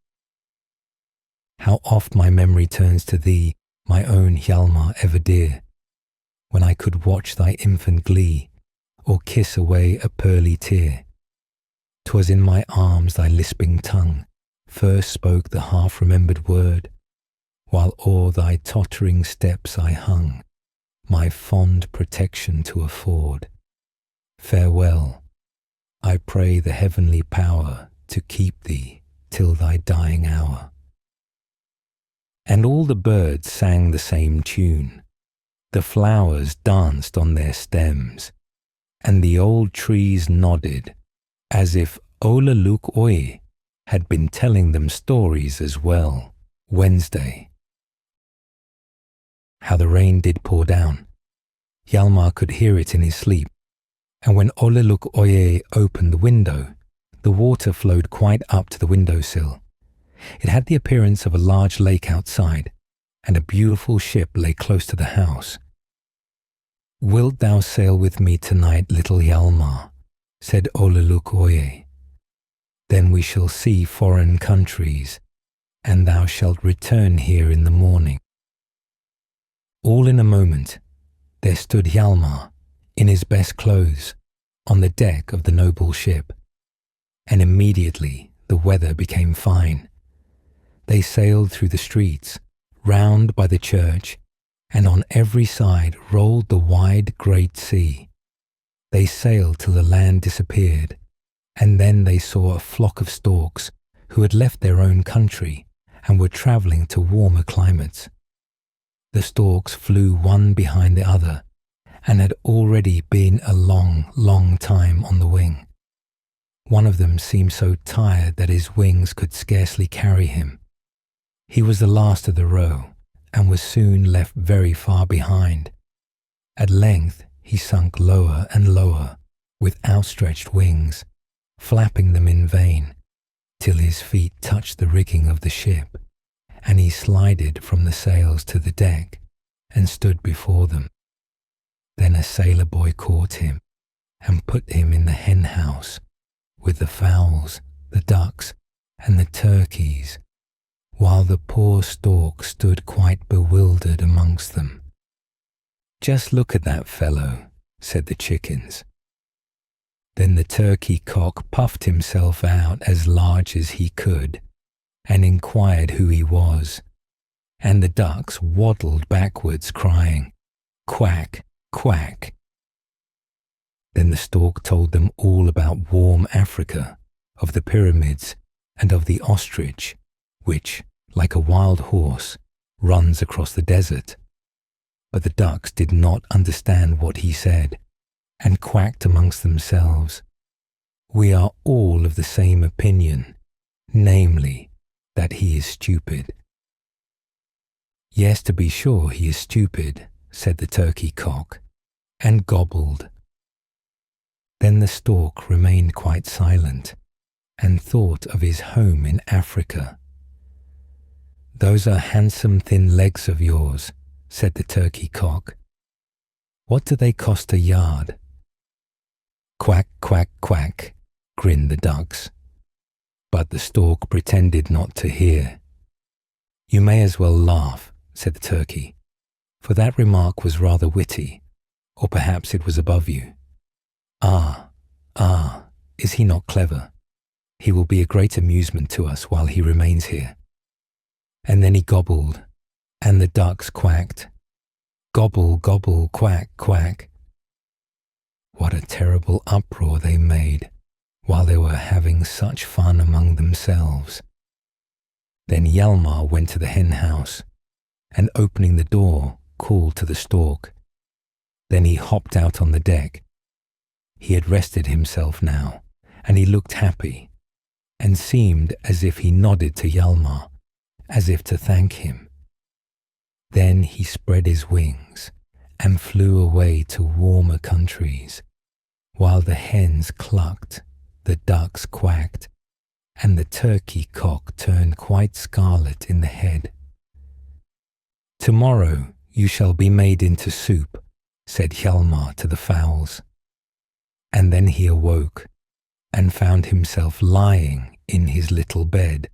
"How oft my memory turns to thee, my own Hjalmar ever dear, when I could watch thy infant glee, or kiss away a pearly tear. 'Twas in my arms thy lisping tongue first spoke the half-remembered word, while o'er thy tottering steps I hung, my fond protection to afford. Farewell, I pray the heavenly power to keep thee till thy dying hour." And all the birds sang the same tune, the flowers danced on their stems, and the old trees nodded, as if Ola Luk Oye had been telling them stories as well. Wednesday. How the rain did pour down. Hjalmar could hear it in his sleep, and when Ola Luk Oye opened the window, the water flowed quite up to the windowsill. It had the appearance of a large lake outside, and a beautiful ship lay close to the house. "Wilt thou sail with me tonight, little Hjalmar?" said Ola Luk Oye. "Then we shall see foreign countries, and thou shalt return here in the morning." All in a moment, there stood Hjalmar, in his best clothes, on the deck of the noble ship, and immediately the weather became fine. They sailed through the streets, round by the church, and on every side rolled the wide great sea. They sailed till the land disappeared, and then they saw a flock of storks who had left their own country and were travelling to warmer climates. The storks flew one behind the other, and had already been a long, long time on the wing. One of them seemed so tired that his wings could scarcely carry him. He was the last of the row, and was soon left very far behind. At length he sunk lower and lower, with outstretched wings, flapping them in vain, till his feet touched the rigging of the ship, and he slided from the sails to the deck, and stood before them. Then a sailor boy caught him, and put him in the hen house, with the fowls, the ducks, and the turkeys, while the poor stork stood quite bewildered amongst them. "Just look at that fellow," said the chickens. Then the turkey cock puffed himself out as large as he could, and inquired who he was, and the ducks waddled backwards, crying, "Quack, quack." Then the stork told them all about warm Africa, of the pyramids, and of the ostrich, which, like a wild horse, runs across the desert. But the ducks did not understand what he said, and quacked amongst themselves, "We are all of the same opinion, namely, that he is stupid." "Yes, to be sure he is stupid," said the turkey cock, and gobbled. Then the stork remained quite silent, and thought of his home in Africa. "Those are handsome thin legs of yours," said the turkey cock. "What do they cost a yard?" "Quack, quack, quack," grinned the ducks. But the stork pretended not to hear. "You may as well laugh," said the turkey, "for that remark was rather witty, or perhaps it was above you. Ah, is he not clever? He will be a great amusement to us while he remains here." And then he gobbled, and the ducks quacked, "Gobble, gobble, quack, quack." What a terrible uproar they made while they were having such fun among themselves. Then Hjalmar went to the hen house, and opening the door, called to the stork. Then he hopped out on the deck. He had rested himself now, and he looked happy, and seemed as if he nodded to Hjalmar, as if to thank him. Then he spread his wings and flew away to warmer countries, while the hens clucked, the ducks quacked, and the turkey cock turned quite scarlet in the head. "Tomorrow you shall be made into soup," said Hjalmar to the fowls. And then he awoke and found himself lying in his little bed.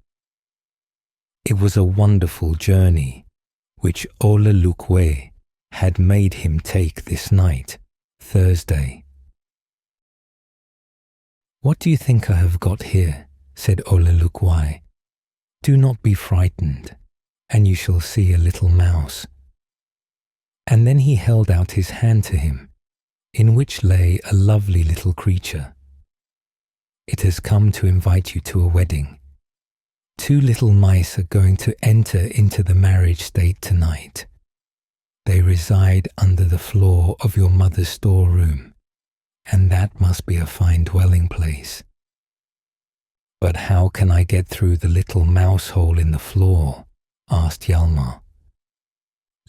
It was a wonderful journey, which Ole Lukwe had made him take this night, Thursday. "What do you think I have got here?" said Ole Lukwe. "Do not be frightened, and you shall see a little mouse." And then he held out his hand to him, in which lay a lovely little creature. "It has come to invite you to a wedding. 2 little mice are going to enter into the marriage state tonight. They reside under the floor of your mother's storeroom, and that must be a fine dwelling place." "But how can I get through the little mouse hole in the floor?" asked Hjalmar.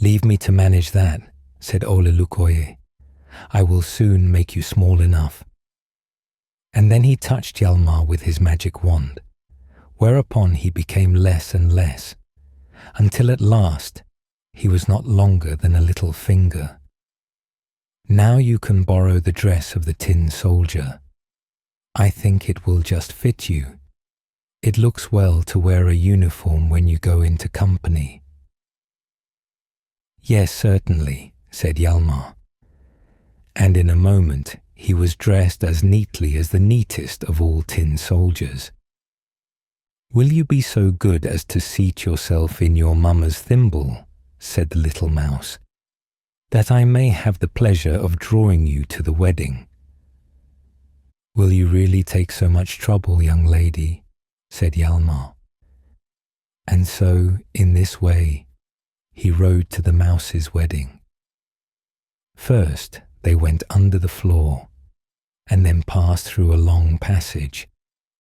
"Leave me to manage that," said Ole Lukoye. "I will soon make you small enough." And then he touched Hjalmar with his magic wand, whereupon he became less and less, until at last he was not longer than a little finger. "Now you can borrow the dress of the tin soldier. I think it will just fit you. It looks well to wear a uniform when you go into company." "Yes, certainly," said Hjalmar. And in a moment he was dressed as neatly as the neatest of all tin soldiers. "Will you be so good as to seat yourself in your mamma's thimble," said the little mouse, "that I may have the pleasure of drawing you to the wedding?" "Will you really take so much trouble, young lady?" said Hjalmar. And so, in this way, he rode to the mouse's wedding. First, they went under the floor, and then passed through a long passage,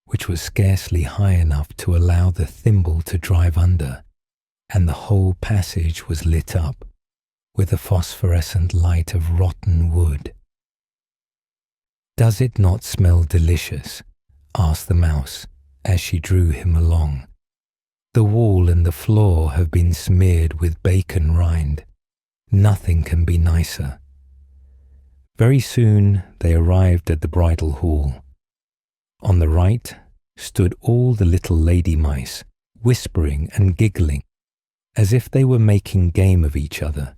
which was scarcely high enough to allow the thimble to drive under, and the whole passage was lit up with a phosphorescent light of rotten wood. "Does it not smell delicious?" asked the mouse as she drew him along. "The wall and the floor have been smeared with bacon rind. Nothing can be nicer." Very soon they arrived at the bridal hall. On the right stood all the little lady mice, whispering and giggling, as if they were making game of each other.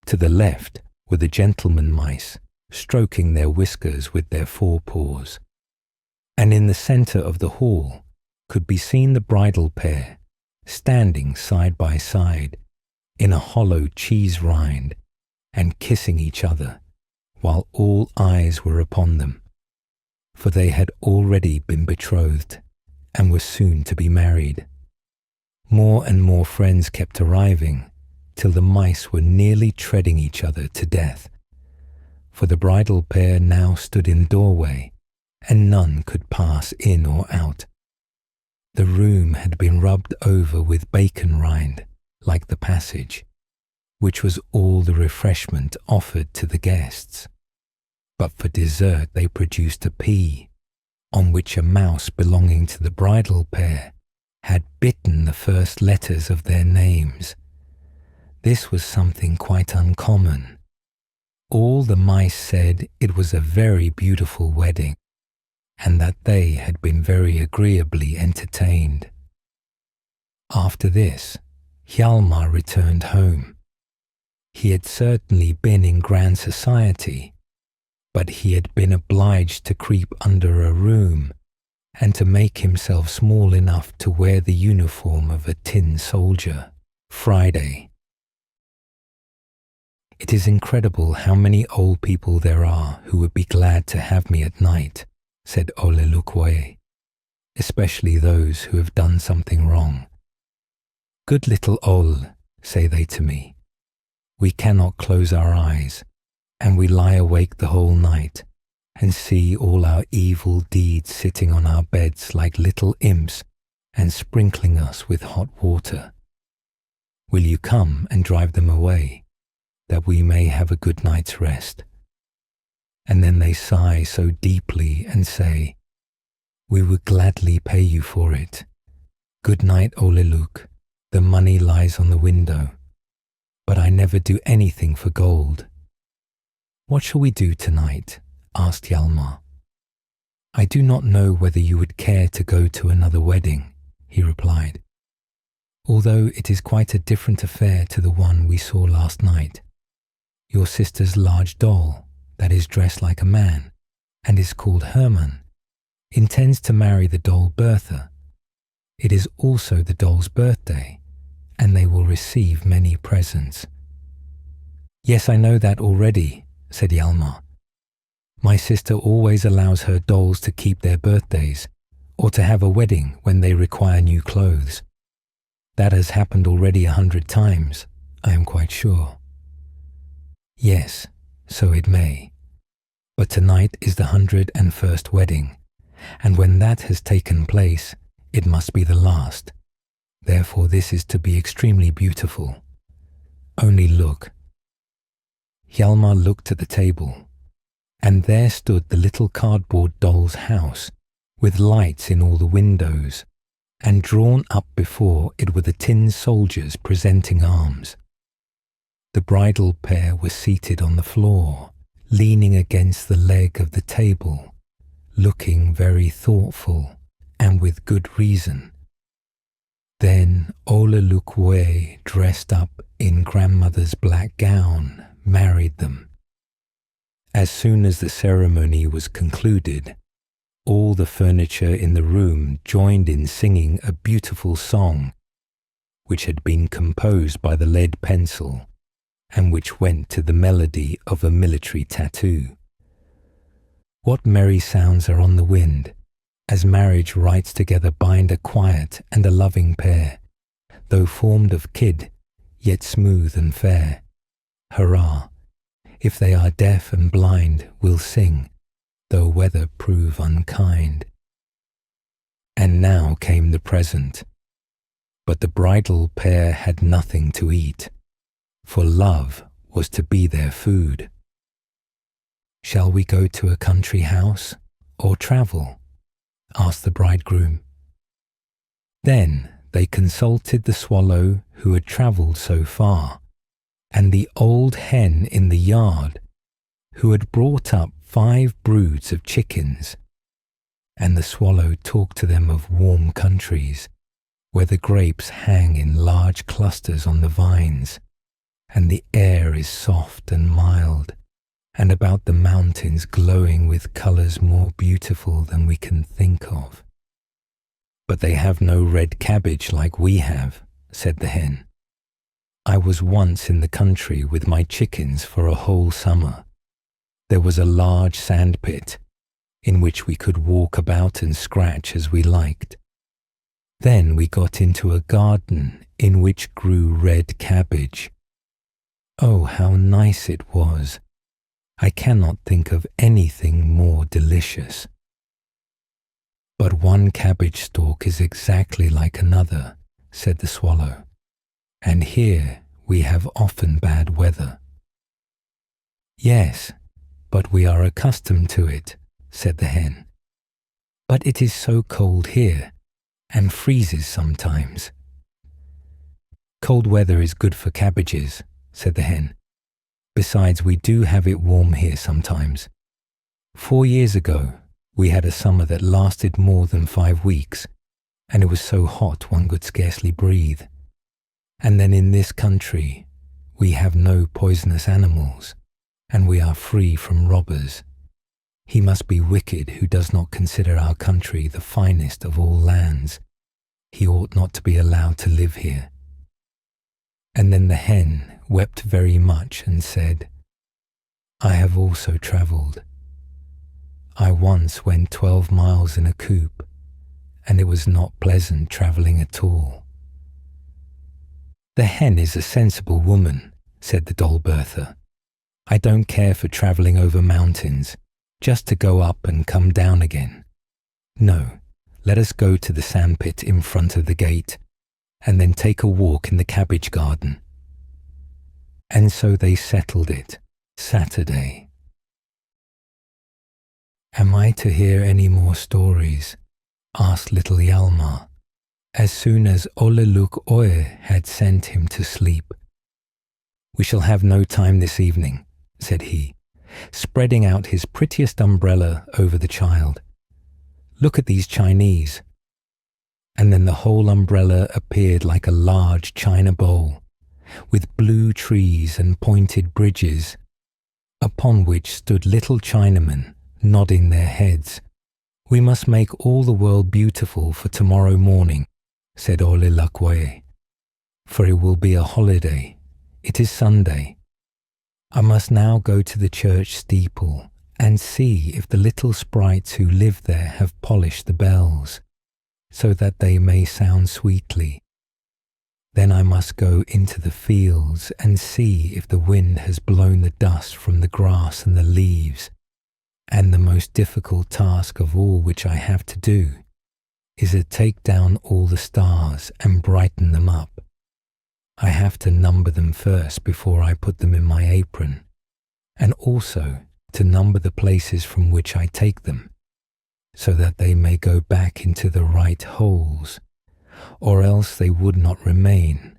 To the left were the gentleman mice, stroking their whiskers with their forepaws. And in the centre of the hall could be seen the bridal pair, standing side by side in a hollow cheese rind and kissing each other, while all eyes were upon them, for they had already been betrothed and were soon to be married. More and more friends kept arriving, till the mice were nearly treading each other to death, for the bridal pair now stood in the doorway, and none could pass in or out. The room had been rubbed over with bacon rind, like the passage, which was all the refreshment offered to the guests. But for dessert they produced a pea, on which a mouse belonging to the bridal pair had bitten the first letters of their names. This was something quite uncommon. All the mice said it was a very beautiful wedding, and that they had been very agreeably entertained. After this, Hjalmar returned home. He had certainly been in grand society, but he had been obliged to creep under a room and to make himself small enough to wear the uniform of a tin soldier. Friday. It is incredible how many old people there are who would be glad to have me at night, said Ole Lukwe, especially those who have done something wrong. Good little Ole, say they to me. We cannot close our eyes, and we lie awake the whole night, and see all our evil deeds sitting on our beds like little imps and sprinkling us with hot water. Will you come and drive them away, that we may have a good night's rest? And then they sigh so deeply and say, we would gladly pay you for it. Good night, Ole Luke. The money lies on the window, but I never do anything for gold. What shall we do tonight? Asked Hjalmar. I do not know whether you would care to go to another wedding, he replied, although it is quite a different affair to the one we saw last night. Your sister's large doll, that is dressed like a man, and is called Herman, intends to marry the doll Bertha. It is also the doll's birthday, and they will receive many presents. Yes, I know that already, said Hjalmar. My sister always allows her dolls to keep their birthdays, or to have a wedding when they require new clothes. That has happened already 100 times, I am quite sure. Yes, so it may. But tonight is the 101st wedding, and when that has taken place, it must be the last. Therefore this is to be extremely beautiful. Only look. Hjalmar looked at the table, and there stood the little cardboard doll's house, with lights in all the windows, and drawn up before it were the tin soldiers presenting arms. The bridal pair were seated on the floor, leaning against the leg of the table, looking very thoughtful, and with good reason. Then Ole Lukwe, dressed up in grandmother's black gown, married them. As soon as the ceremony was concluded, all the furniture in the room joined in singing a beautiful song, which had been composed by the lead pencil, and which went to the melody of a military tattoo. What merry sounds are on the wind, as marriage rites together bind a quiet and a loving pair, though formed of kid, yet smooth and fair. Hurrah! If they are deaf and blind, we'll sing, though weather prove unkind. And now came the present, but the bridal pair had nothing to eat, for love was to be their food. Shall we go to a country house, or travel? Asked the bridegroom. Then they consulted the swallow who had travelled so far, and the old hen in the yard, who had brought up 5 broods of chickens. And the swallow talked to them of warm countries, where the grapes hang in large clusters on the vines, and the air is soft and mild, and about the mountains glowing with colours more beautiful than we can think of. But they have no red cabbage like we have, said the hen. I was once in the country with my chickens for a whole summer. There was a large sand pit in which we could walk about and scratch as we liked. Then we got into a garden in which grew red cabbage. Oh, how nice it was! I cannot think of anything more delicious. But one cabbage stalk is exactly like another, said the swallow, and here we have often bad weather. Yes, but we are accustomed to it, said the hen. But it is so cold here, and freezes sometimes. Cold weather is good for cabbages, said the hen. Besides, we do have it warm here sometimes. 4 years ago, we had a summer that lasted more than 5 weeks, and it was so hot one could scarcely breathe. And then in this country, we have no poisonous animals, and we are free from robbers. He must be wicked who does not consider our country the finest of all lands. He ought not to be allowed to live here. And then the hen wept very much and said, I have also travelled. I once went 12 miles in a coop, and it was not pleasant travelling at all. The hen is a sensible woman, said the doll Bertha. I don't care for travelling over mountains, just to go up and come down again. No, let us go to the sandpit in front of the gate, and then take a walk in the cabbage garden. And so they settled it, Saturday. Am I to hear any more stories? Asked little Hjalmar, as soon as Ole Luk Oe had sent him to sleep. We shall have no time this evening, said he, spreading out his prettiest umbrella over the child. Look at these Chinese. And then the whole umbrella appeared like a large china bowl, with blue trees and pointed bridges, upon which stood little Chinamen nodding their heads. We must make all the world beautiful for tomorrow morning, said Ole Luk Oe, for it will be a holiday. It is Sunday. I must now go to the church steeple and see if the little sprites who live there have polished the bells, so that they may sound sweetly. Then I must go into the fields and see if the wind has blown the dust from the grass and the leaves. And the most difficult task of all which I have to do is to take down all the stars and brighten them up. I have to number them first before I put them in my apron, and also to number the places from which I take them, so that they may go back into the right holes, or else they would not remain,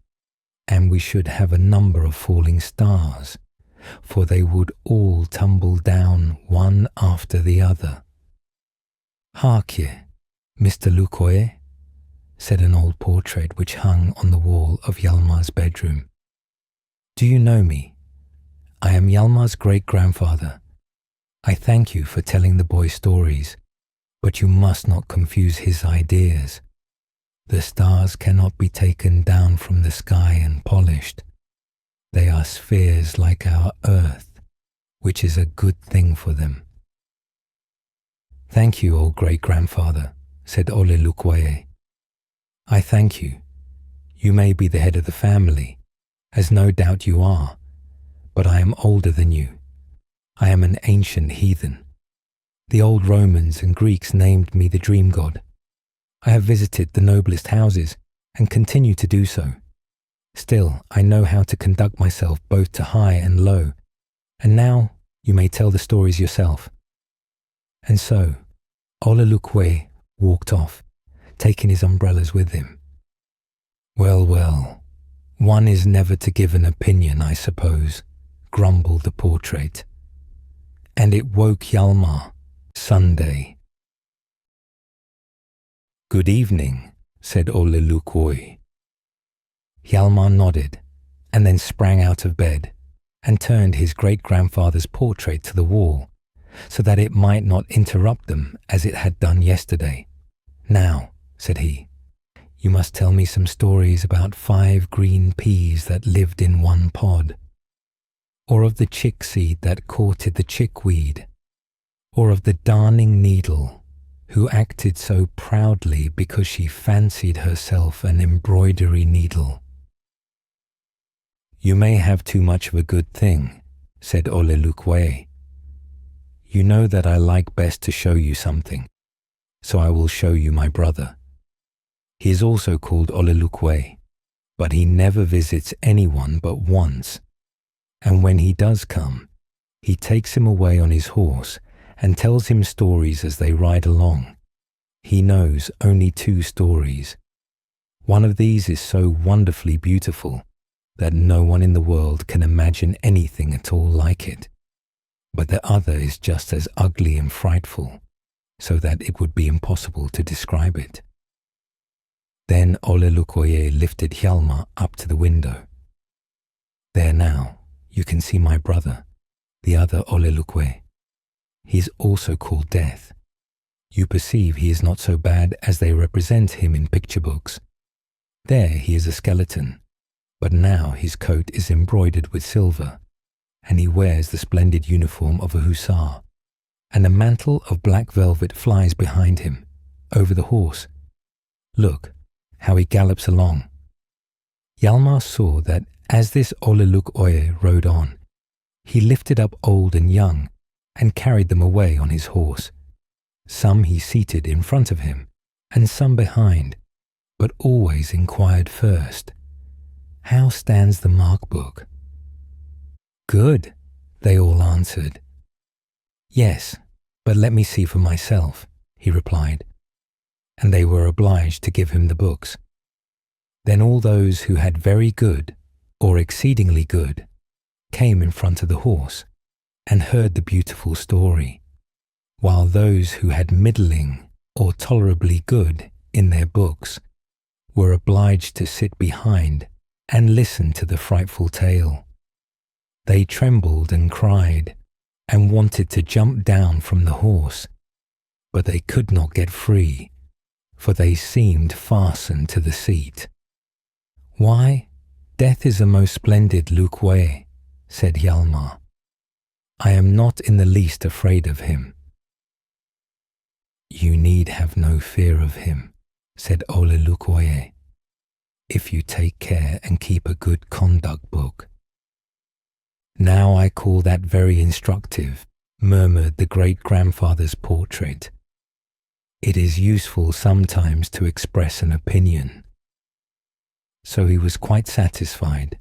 and we should have a number of falling stars, for they would all tumble down one after the other. Hark ye, Mr. Luk Oe, said an old portrait which hung on the wall of Hjalmar's bedroom. Do you know me? I am Hjalmar's great-grandfather. I thank you for telling the boy stories, but you must not confuse his ideas. The stars cannot be taken down from the sky and polished. They are spheres like our earth, which is a good thing for them. Thank you, old great-grandfather, said Ole Luk Oe. I thank you. You may be the head of the family, as no doubt you are, but I am older than you. I am an ancient heathen. The old Romans and Greeks named me the dream god. I have visited the noblest houses and continue to do so. Still, I know how to conduct myself both to high and low, and now you may tell the stories yourself. And so, Ole Luk Oe walked off, taking his umbrellas with him. Well, well, one is never to give an opinion, I suppose, grumbled the portrait. And it woke Hjalmar, Sunday. Good evening, said Ole Luk Oe. Hjalmar nodded, and then sprang out of bed, and turned his great-grandfather's portrait to the wall, so that it might not interrupt them as it had done yesterday. "Now," said he, "you must tell me some stories about 5 green peas that lived in one pod, or of the chickseed that courted the chickweed, or of the darning needle who acted so proudly because she fancied herself an embroidery needle." "You may have too much of a good thing," said Olelukwe. "You know that I like best to show you something, so I will show you my brother. He is also called Olelukwe, but he never visits anyone but once, and when he does come, he takes him away on his horse and tells him stories as they ride along. He knows only 2 stories. One of these is so wonderfully beautiful that no one in the world can imagine anything at all like it, but the other is just as ugly and frightful, so that it would be impossible to describe it." Then Olelukwe lifted Hjalmar up to the window. "There now, you can see my brother, the other Olelukwe. He is also called Death. You perceive he is not so bad as they represent him in picture books. There he is a skeleton, but now his coat is embroidered with silver, and he wears the splendid uniform of a hussar, and a mantle of black velvet flies behind him, over the horse. Look how he gallops along." Hjalmar saw that as this Olelukwe rode on, he lifted up old and young and carried them away on his horse. Some he seated in front of him, and some behind, but always inquired first, "How stands the mark book?" "Good," they all answered. "Yes, but let me see for myself," he replied, and they were obliged to give him the books. Then all those who had very good, or exceedingly good, came in front of the horse and heard the beautiful story, while those who had middling or tolerably good in their books were obliged to sit behind and listen to the frightful tale. They trembled and cried and wanted to jump down from the horse, but they could not get free, for they seemed fastened to the seat. "Why, Death is a most splendid Lukwe," said Hjalmar. "I am not in the least afraid of him." "You need have no fear of him," said Olelukwe, "if you take care and keep a good conduct book." "Now I call that very instructive," murmured the great-grandfather's portrait. "It is useful sometimes to express an opinion." So he was quite satisfied.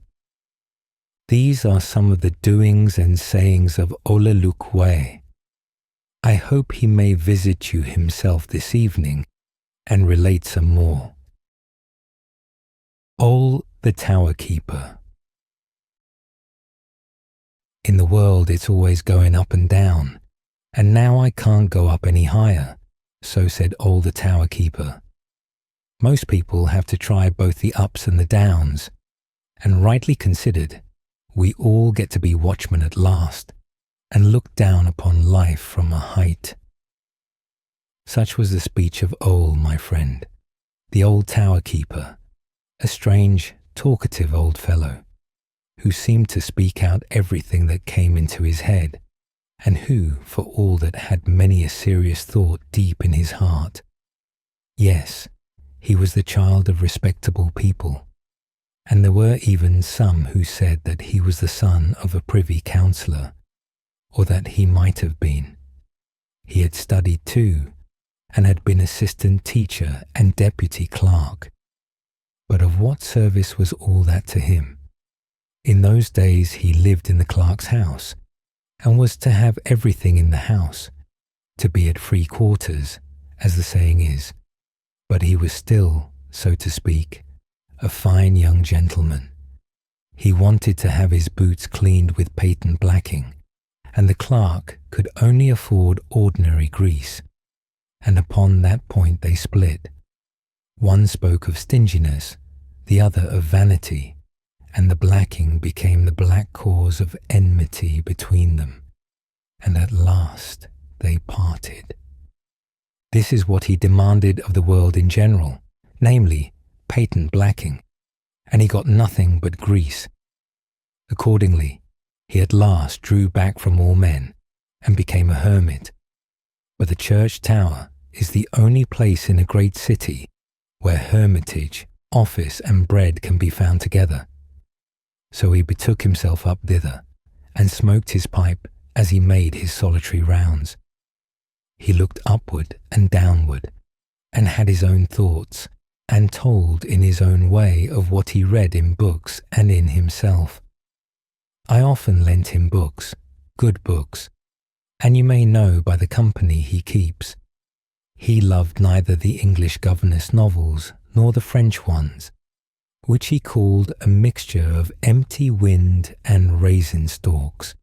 These are some of the doings and sayings of Olelukwe. I hope he may visit you himself this evening and relate some more. Ole the Tower Keeper. In the world it's always going up and down, and now I can't go up any higher, so said Ole the Tower Keeper. Most people have to try both the ups and the downs, and rightly considered, we all get to be watchmen at last, and look down upon life from a height. Such was the speech of Ole, my friend, the old tower keeper, a strange, talkative old fellow, who seemed to speak out everything that came into his head, and who, for all that, had many a serious thought deep in his heart. Yes, he was the child of respectable people, and there were even some who said that he was the son of a privy councillor, or that he might have been. He had studied too, and had been assistant teacher and deputy clerk. But of what service was all that to him? In those days he lived in the clerk's house, and was to have everything in the house, to be at free quarters, as the saying is. But he was still, so to speak, a fine young gentleman. He wanted to have his boots cleaned with patent blacking, and the clerk could only afford ordinary grease, and upon that point they split. One spoke of stinginess, the other of vanity, and the blacking became the black cause of enmity between them, and at last they parted. This is what he demanded of the world in general, namely, patent blacking, and he got nothing but grease. Accordingly, he at last drew back from all men and became a hermit. But the church tower is the only place in a great city where hermitage, office, and bread can be found together. So he betook himself up thither, and smoked his pipe as he made his solitary rounds. He looked upward and downward, and had his own thoughts, and told in his own way of what he read in books and in himself. I often lent him books, good books, and you may know by the company he keeps. He loved neither the English governess novels nor the French ones, which he called a mixture of empty wind and raisin stalks.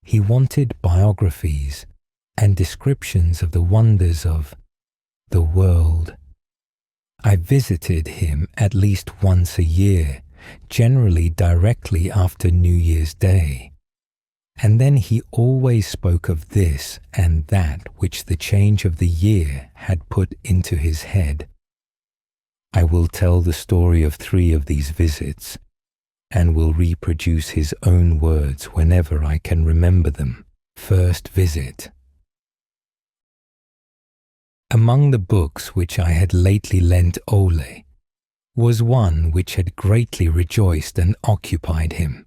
He wanted biographies and descriptions of the wonders of the world. I visited him at least once a year, generally directly after New Year's Day, and then he always spoke of this and that which the change of the year had put into his head. I will tell the story of 3 of these visits, and will reproduce his own words whenever I can remember them. First visit. Among the books which I had lately lent Ole was one which had greatly rejoiced and occupied him.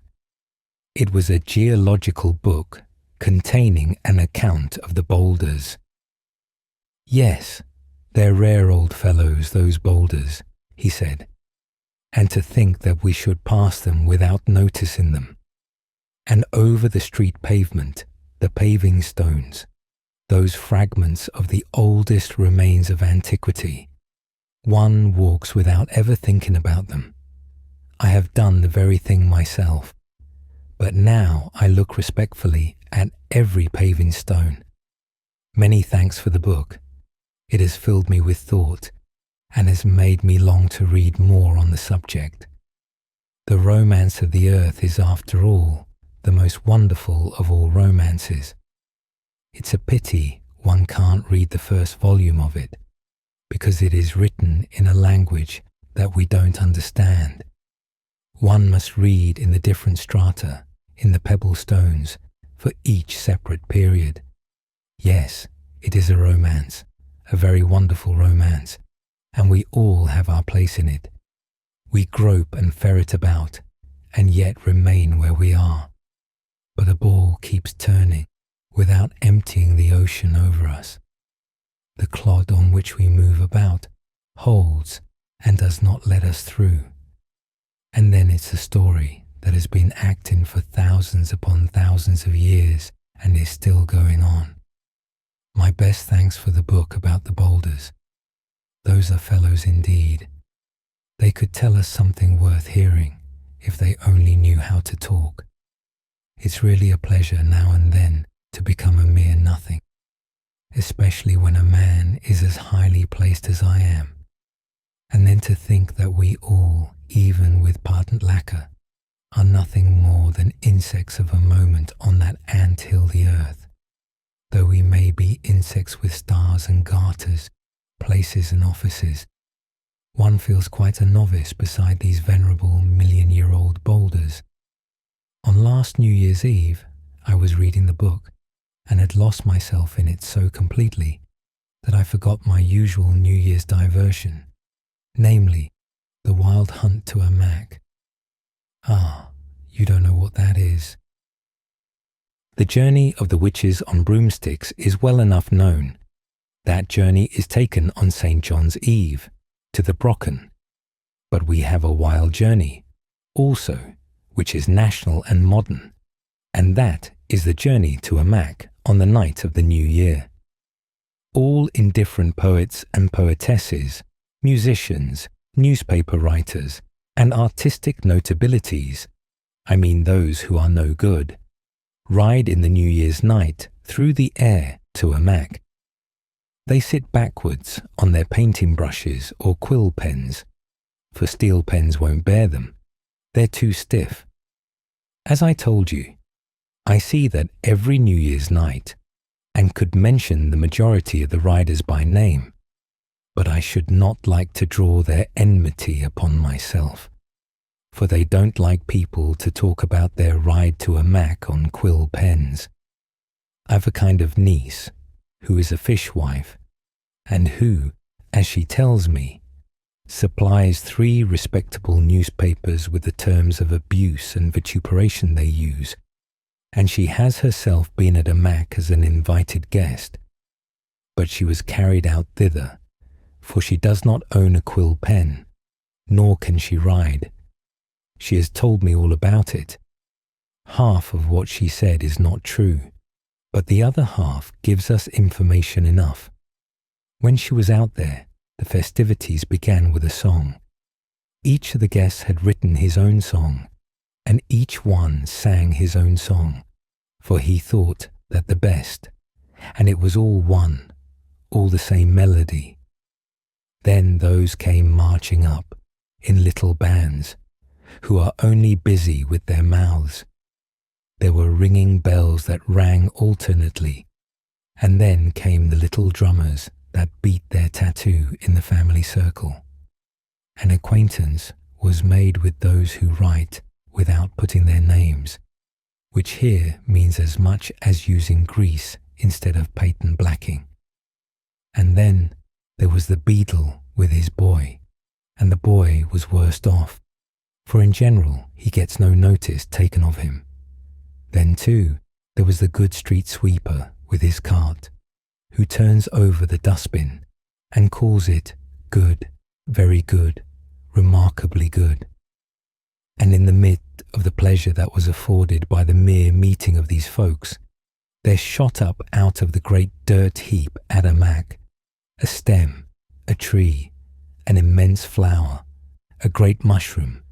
It was a geological book containing an account of the boulders. Yes, they're rare old fellows, those boulders, he said, and to think that we should pass them without noticing them. And over the street pavement, the paving stones, those fragments of the oldest remains of antiquity, one walks without ever thinking about them. I have done the very thing myself, but now I look respectfully at every paving stone. Many thanks for the book. It has filled me with thought, and has made me long to read more on the subject. The romance of the earth is, after all, the most wonderful of all romances. It's a pity one can't read the first volume of it, because it is written in a language that we don't understand. One must read in the different strata, in the pebble stones, for each separate period. Yes, it is a romance, a very wonderful romance, and we all have our place in it. We grope and ferret about, and yet remain where we are. But the ball keeps turning, without emptying the ocean over us. The clod on which we move about holds and does not let us through. And then it's a story that has been acting for thousands upon thousands of years and is still going on. My best thanks for the book about the boulders. Those are fellows indeed. They could tell us something worth hearing if they only knew how to talk. It's really a pleasure now and then to become a mere nothing, especially when a man is as highly placed as I am, and then to think that we all, even with patent lacquer, are nothing more than insects of a moment on that ant-hill the earth, though we may be insects with stars and garters, places and offices. One feels quite a novice beside these venerable million-year-old boulders. On last New Year's Eve, I was reading the book, and had lost myself in it so completely that I forgot my usual New Year's diversion, namely, the wild hunt to a mac. Ah, you don't know what that is. The journey of the witches on broomsticks is well enough known. That journey is taken on St. John's Eve, to the Brocken. But we have a wild journey, also, which is national and modern, and that is the journey to a mac on the night of the New Year. All indifferent poets and poetesses, musicians, newspaper writers, and artistic notabilities, I mean those who are no good, ride in the New Year's night through the air to a mac. They sit backwards on their painting brushes or quill pens, for steel pens won't bear them, They're too stiff. As I told you, I see that every New Year's night, and could mention the majority of the riders by name, but I should not like to draw their enmity upon myself, for they don't like people to talk about their ride to a mac on quill pens. I've a kind of niece who is a fishwife, and who, as she tells me, supplies 3 respectable newspapers with the terms of abuse and vituperation they use, and she has herself been at a mac as an invited guest, but she was carried out thither, for she does not own a quill pen, nor can she ride. She has told me all about it. Half of what she said is not true, but the other half gives us information enough. When she was out there, the festivities began with a song. Each of the guests had written his own song, and each one sang his own song, for he thought that the best, and it was all one, all the same melody. Then those came marching up, in little bands, who are only busy with their mouths. There were ringing bells that rang alternately, and then came the little drummers that beat their tattoo in the family circle. An acquaintance was made with those who write without putting their names, which here means as much as using grease instead of patent blacking. And then there was the beadle with his boy, and the boy was worst off, for in general he gets no notice taken of him. Then too there was the good street sweeper with his cart, who turns over the dustbin and calls it good, very good, remarkably good. And in the midst of the pleasure that was afforded by the mere meeting of these folks, there shot up out of the great dirt heap at a mac, a stem, a tree, an immense flower, a great mushroom,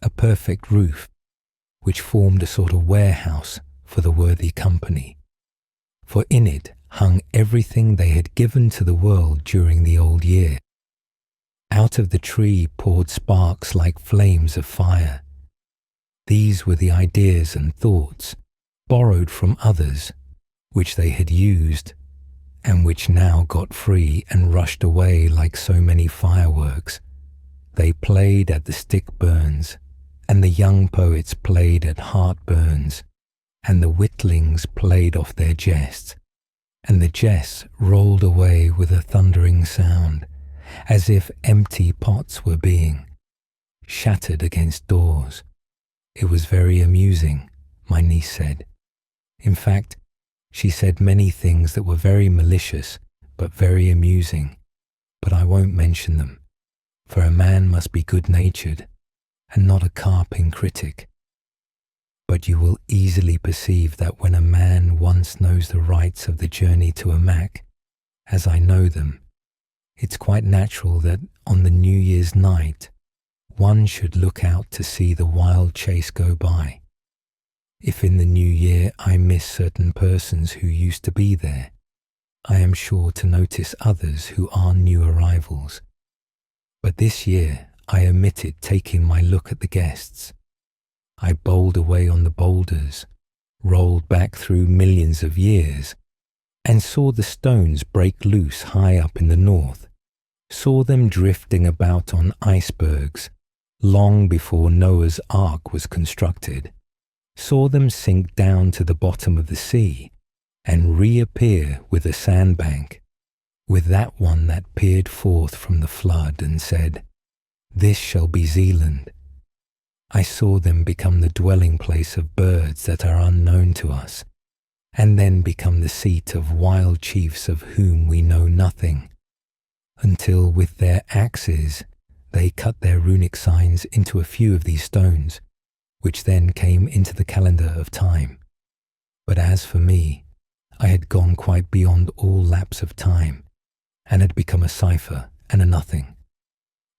a perfect roof, which formed a sort of warehouse for the worthy company. For in it hung everything they had given to the world during the old year. Out of the tree poured sparks like flames of fire. These were the ideas and thoughts, borrowed from others, which they had used, and which now got free and rushed away like so many fireworks. They played at the stick burns, and the young poets played at heartburns, and the witlings played off their jests, and the jests rolled away with a thundering sound, as if empty pots were being shattered against doors. It was very amusing, my niece said. In fact, she said many things that were very malicious, but very amusing, but I won't mention them, for a man must be good-natured, and not a carping critic. But you will easily perceive that when a man once knows the rights of the journey to a mac, as I know them, it's quite natural that on the New Year's night one should look out to see the wild chase go by. If in the new year I miss certain persons who used to be there, I am sure to notice others who are new arrivals. But this year I omitted taking my look at the guests. I bowled away on the boulders, rolled back through millions of years, and saw the stones break loose high up in the north, saw them drifting about on icebergs long before Noah's Ark was constructed, saw them sink down to the bottom of the sea and reappear with a sandbank, with that one that peered forth from the flood and said, "This shall be Zealand." I saw them become the dwelling place of birds that are unknown to us, and then become the seat of wild chiefs of whom we know nothing, until with their axes they cut their runic signs into a few of these stones, which then came into the calendar of time. But as for me, I had gone quite beyond all lapse of time, and had become a cipher and a nothing.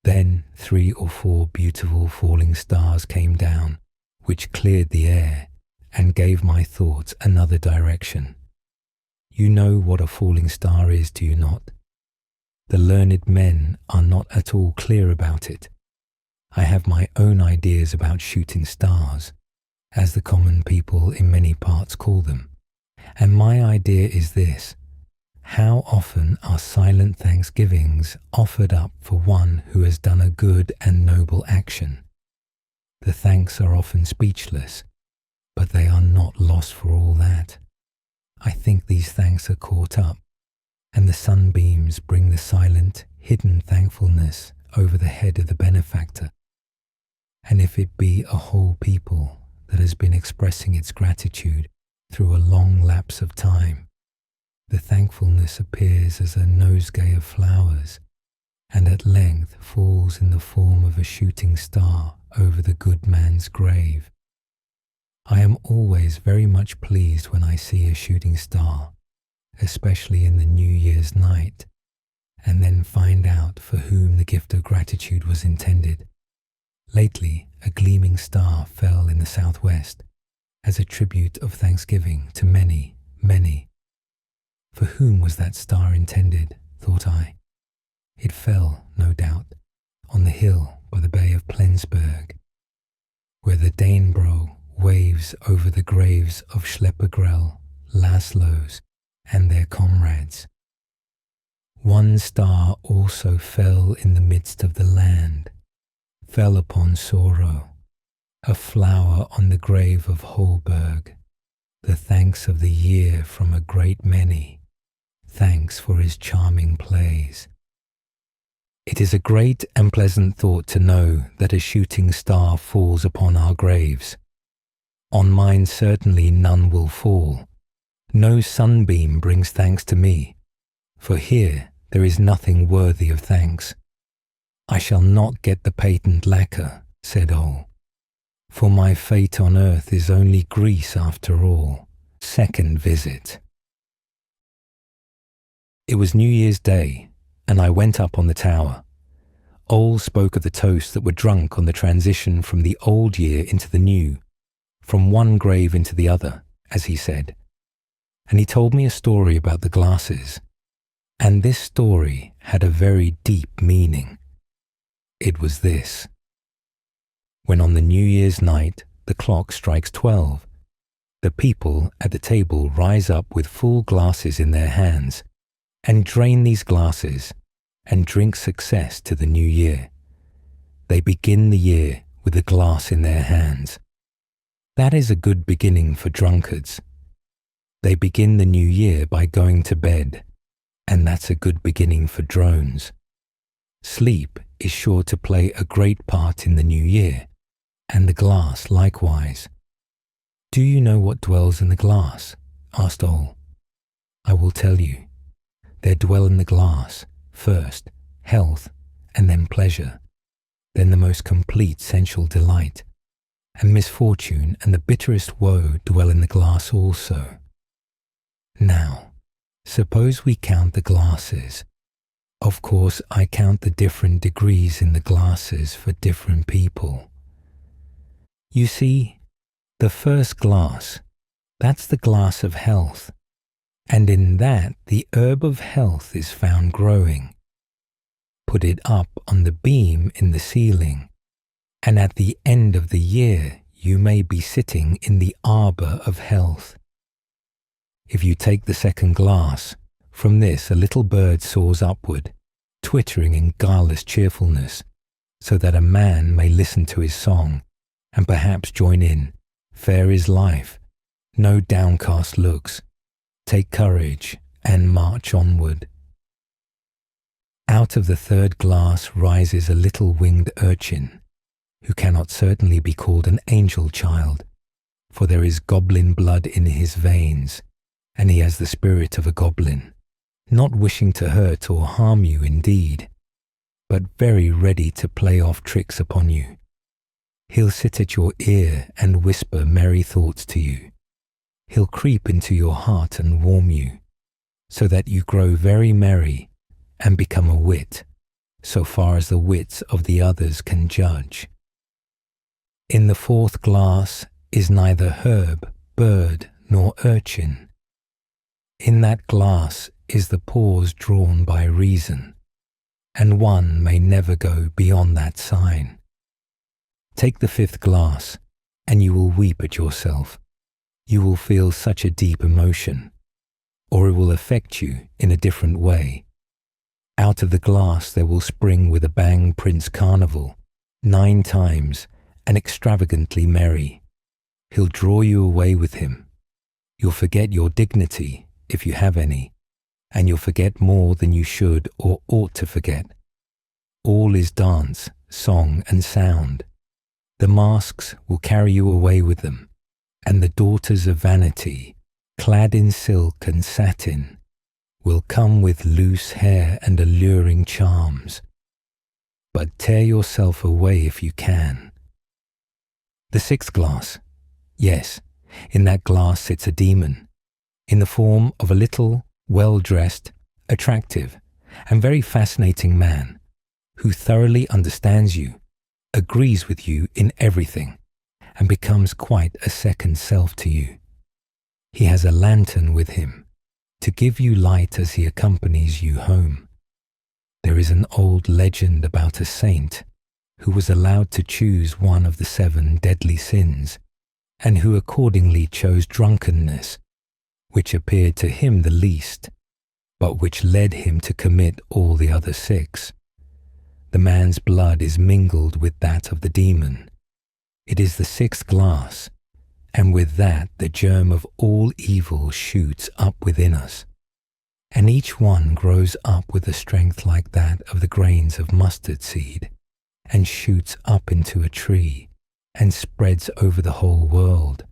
Then 3 or 4 beautiful falling stars came down, which cleared the air and gave my thoughts another direction. You know what a falling star is, do you not? The learned men are not at all clear about it. I have my own ideas about shooting stars, as the common people in many parts call them. And my idea is this: how often are silent thanksgivings offered up for one who has done a good and noble action? The thanks are often speechless, but they are not lost for all that. I think these thanks are caught up, and the sunbeams bring the silent, hidden thankfulness over the head of the benefactor. And if it be a whole people that has been expressing its gratitude through a long lapse of time, the thankfulness appears as a nosegay of flowers, and at length falls in the form of a shooting star over the good man's grave. I am always very much pleased when I see a shooting star, especially in the New Year's night, and then find out for whom the gift of gratitude was intended. Lately, a gleaming star fell in the southwest as a tribute of thanksgiving to many, many. For whom was that star intended, thought I? It fell, no doubt, on the hill by the Bay of Plensburg, where the Danebro waves over the graves of Schleppergrell, Laszlos, and their comrades. One star also fell in the midst of the land, fell upon sorrow, a flower on the grave of Holberg, the thanks of the year from a great many, thanks for his charming plays. It is a great and pleasant thought to know that a shooting star falls upon our graves. On mine certainly none will fall. No sunbeam brings thanks to me, for here there is nothing worthy of thanks. I shall not get the patent lacquer, said Ole, for my fate on earth is only Greece after all. Second visit. It was New Year's Day, and I went up on the tower. Ole spoke of the toasts that were drunk on the transition from the old year into the new, from one grave into the other, as he said. And he told me a story about the glasses, and this story had a very deep meaning. It was this: when on the New Year's night the clock strikes 12, the people at the table rise up with full glasses in their hands and drain these glasses and drink success to the new year. They begin the year with a glass in their hands. That is a good beginning for drunkards. They begin the new year by going to bed, and that's a good beginning for drones. Sleep is sure to play a great part in the new year, and the glass likewise. Do you know what dwells in the glass? Asked Ole. I will tell you. There dwell in the glass, first, health, and then pleasure, then the most complete sensual delight, and misfortune and the bitterest woe dwell in the glass also. Now, suppose we count the glasses. Of course, I count the different degrees in the glasses for different people. You see, the first glass, that's the glass of health, and in that the herb of health is found growing. Put it up on the beam in the ceiling, and at the end of the year you may be sitting in the arbour of health. If you take the second glass, from this a little bird soars upward, twittering in guileless cheerfulness, so that a man may listen to his song, and perhaps join in. Fair is life, no downcast looks. Take courage and march onward. Out of the third glass rises a little winged urchin, who cannot certainly be called an angel child, for there is goblin blood in his veins, and he has the spirit of a goblin, not wishing to hurt or harm you indeed, but very ready to play off tricks upon you. He'll sit at your ear and whisper merry thoughts to you. He'll creep into your heart and warm you, so that you grow very merry and become a wit, so far as the wits of the others can judge. In the fourth glass is neither herb, bird, nor urchin. In that glass is the pause drawn by reason, and one may never go beyond that sign. Take the 5th glass, and you will weep at yourself. You will feel such a deep emotion, or it will affect you in a different way. Out of the glass there will spring with a bang Prince Carnival, 9 times, and extravagantly merry. He'll draw you away with him. You'll forget your dignity, if you have any, and you'll forget more than you should or ought to forget. All is dance, song, and sound. The masks will carry you away with them, and the daughters of vanity, clad in silk and satin, will come with loose hair and alluring charms. But tear yourself away if you can. The 6th glass. Yes, in that glass sits a demon, in the form of a little, well-dressed, attractive, and very fascinating man, who thoroughly understands you, agrees with you in everything, and becomes quite a second self to you. He has a lantern with him, to give you light as he accompanies you home. There is an old legend about a saint who was allowed to choose one of the 7 deadly sins, and who accordingly chose drunkenness, which appeared to him the least, but which led him to commit all the other 6. The man's blood is mingled with that of the demon. It is the 6th glass, and with that the germ of all evil shoots up within us, and each one grows up with a strength like that of the grains of mustard seed, and shoots up into a tree, and spreads over the whole world.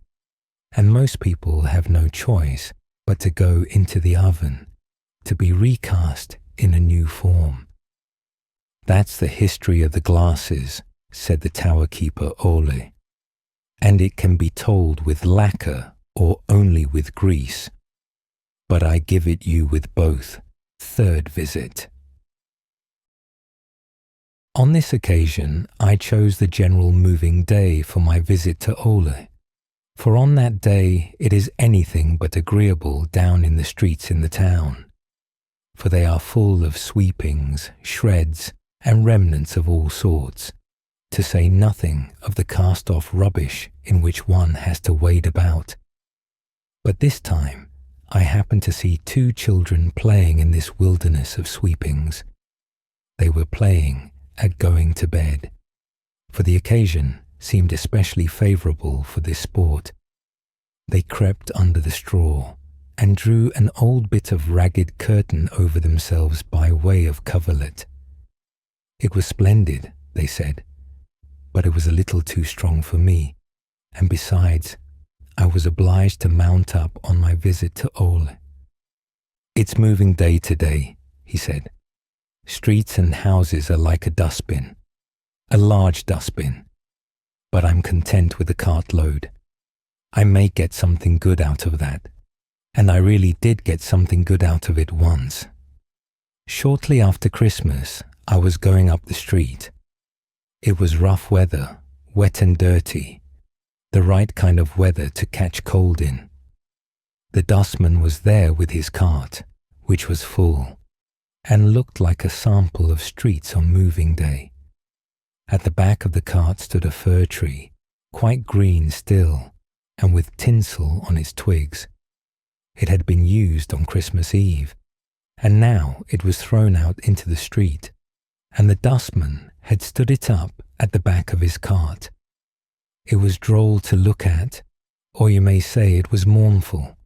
And most people have no choice but to go into the oven, to be recast in a new form. That's the history of the glasses, said the tower keeper Ole, and it can be told with lacquer or only with grease. But I give it you with both. 3rd visit. On this occasion, I chose the general moving day for my visit to Ole, for on that day it is anything but agreeable down in the streets in the town, for they are full of sweepings, shreds, and remnants of all sorts, to say nothing of the cast-off rubbish in which one has to wade about. But this time I happened to see 2 children playing in this wilderness of sweepings. They were playing at going to bed, for the occasion seemed especially favourable for this sport. They crept under the straw and drew an old bit of ragged curtain over themselves by way of coverlet. It was splendid, they said, but it was a little too strong for me, and besides, I was obliged to mount up on my visit to Ole. It's moving day today, he said. Streets and houses are like a dustbin, a large dustbin, but I'm content with a cartload. I may get something good out of that, and I really did get something good out of it once. Shortly after Christmas, I was going up the street. It was rough weather, wet and dirty, the right kind of weather to catch cold in. The dustman was there with his cart, which was full, and looked like a sample of streets on moving day. At the back of the cart stood a fir tree, quite green still, and with tinsel on its twigs. It had been used on Christmas Eve, and now it was thrown out into the street, and the dustman had stood it up at the back of his cart. It was droll to look at, or you may say it was mournful.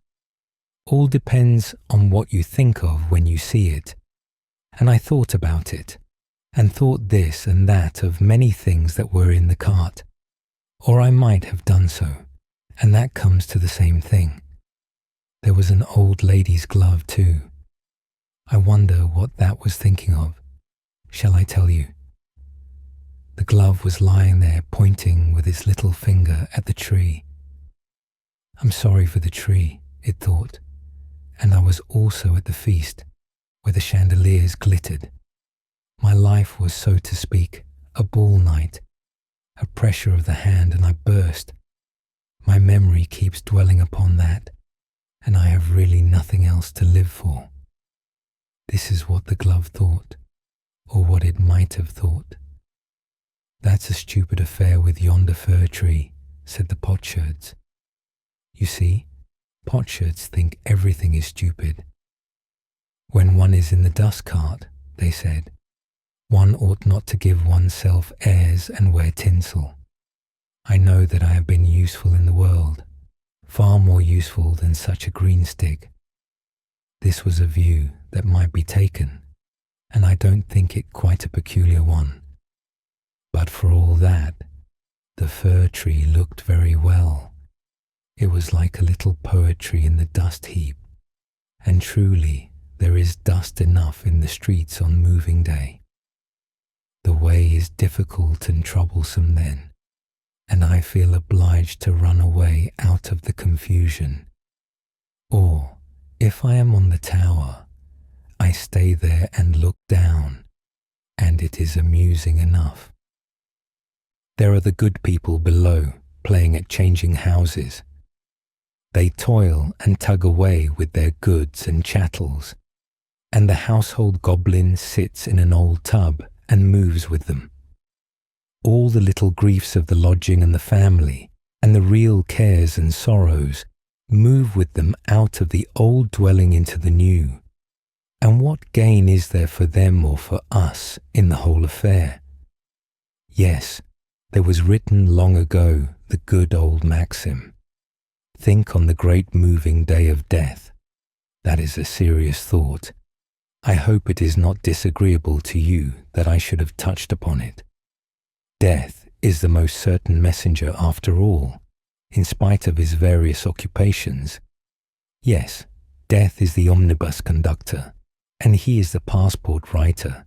All depends on what you think of when you see it. And I thought about it, and thought this and that of many things that were in the cart. Or I might have done so, and that comes to the same thing. There was an old lady's glove too. I wonder what that was thinking of. Shall I tell you? The glove was lying there pointing with its little finger at the tree. I'm sorry for the tree, it thought, and I was also at the feast, where the chandeliers glittered. My life was, so to speak, a ball night, a pressure of the hand, and I burst. My memory keeps dwelling upon that, and I have really nothing else to live for. This is what the glove thought, or what it might have thought. "That's a stupid affair with yonder fir tree," said the potsherds. You see, potsherds think everything is stupid. "When one is in the dust cart," they said, "one ought not to give oneself airs and wear tinsel. I know that I have been useful in the world, far more useful than such a green stick." This was a view that might be taken, and I don't think it quite a peculiar one. But for all that, the fir tree looked very well. It was like a little poetry in the dust heap, and truly there is dust enough in the streets on moving day. The way is difficult and troublesome then, and I feel obliged to run away out of the confusion. Or, if I am on the tower, I stay there and look down, and it is amusing enough. There are the good people below, playing at changing houses. They toil and tug away with their goods and chattels, and the household goblin sits in an old tub and moves with them. All the little griefs of the lodging and the family, and the real cares and sorrows, move with them out of the old dwelling into the new. And what gain is there for them or for us in the whole affair? Yes, there was written long ago the good old maxim, "Think on the great moving day of death." That is a serious thought. I hope it is not disagreeable to you that I should have touched upon it. Death is the most certain messenger after all, in spite of his various occupations. Yes, death is the omnibus conductor, and he is the passport writer,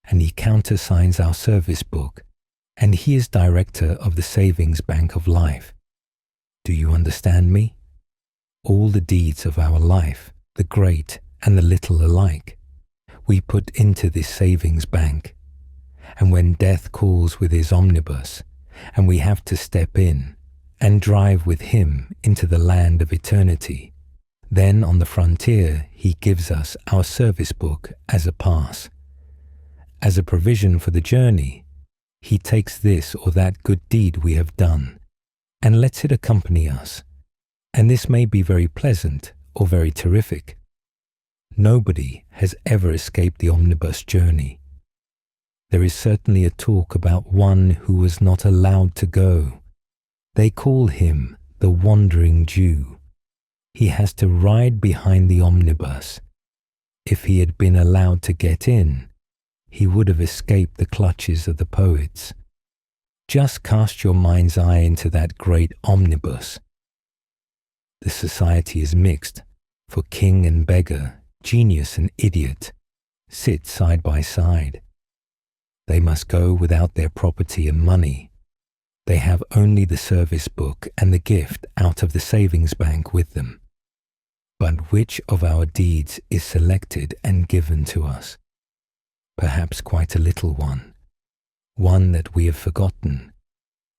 and he countersigns our service book, and he is director of the savings bank of life. Do you understand me? All the deeds of our life, the great and the little alike, we put into this savings bank, and when death calls with his omnibus, and we have to step in and drive with him into the land of eternity, then on the frontier he gives us our service book as a pass. As a provision for the journey, he takes this or that good deed we have done, and lets it accompany us, and this may be very pleasant or very terrific. Nobody has ever escaped the omnibus journey. There is certainly a talk about one who was not allowed to go. They call him the Wandering Jew. He has to ride behind the omnibus. If he had been allowed to get in, he would have escaped the clutches of the poets. Just cast your mind's eye into that great omnibus. The society is mixed, for king and beggar, genius and idiot, sit side by side. They must go without their property and money. They have only the service book and the gift out of the savings bank with them. But which of our deeds is selected and given to us? Perhaps quite a little one that we have forgotten,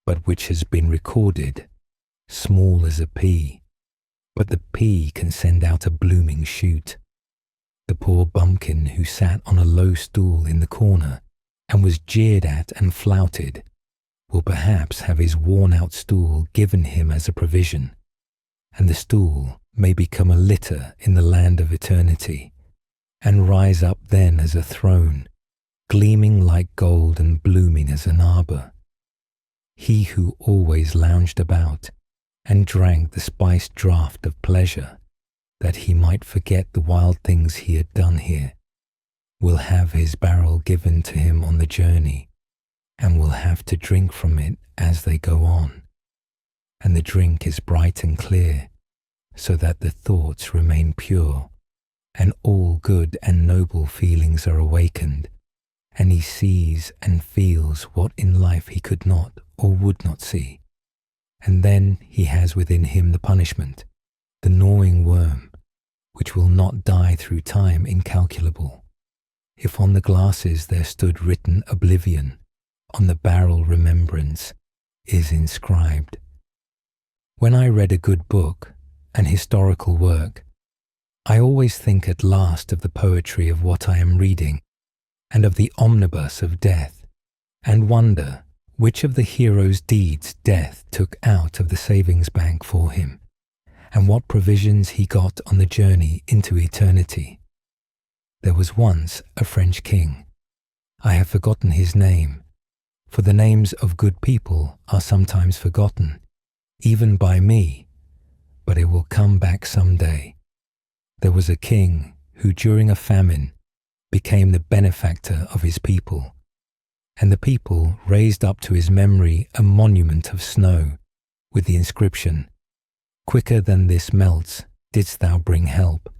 but which has been recorded, small as a pea, but the pea can send out a blooming shoot. The poor bumpkin who sat on a low stool in the corner and was jeered at and flouted will perhaps have his worn-out stool given him as a provision, and the stool may become a litter in the land of eternity, and rise up then as a throne, gleaming like gold and blooming as an arbour. He who always lounged about and drank the spiced draught of pleasure, that he might forget the wild things he had done here, will have his barrel given to him on the journey, and will have to drink from it as they go on. And the drink is bright and clear, so that the thoughts remain pure, and all good and noble feelings are awakened, and he sees and feels what in life he could not or would not see. And then he has within him the punishment, the gnawing worm, which will not die through time incalculable. If on the glasses there stood written oblivion, on the barrel remembrance is inscribed. When I read a good book, an historical work, I always think at last of the poetry of what I am reading, and of the omnibus of death, and wonder which of the hero's deeds death took out of the savings bank for him, and what provisions he got on the journey into eternity. There was once a French king. I have forgotten his name, for the names of good people are sometimes forgotten, even by me, but it will come back some day. There was a king who during a famine became the benefactor of his people, and the people raised up to his memory a monument of snow with the inscription, "Quicker than this melts, didst thou bring help."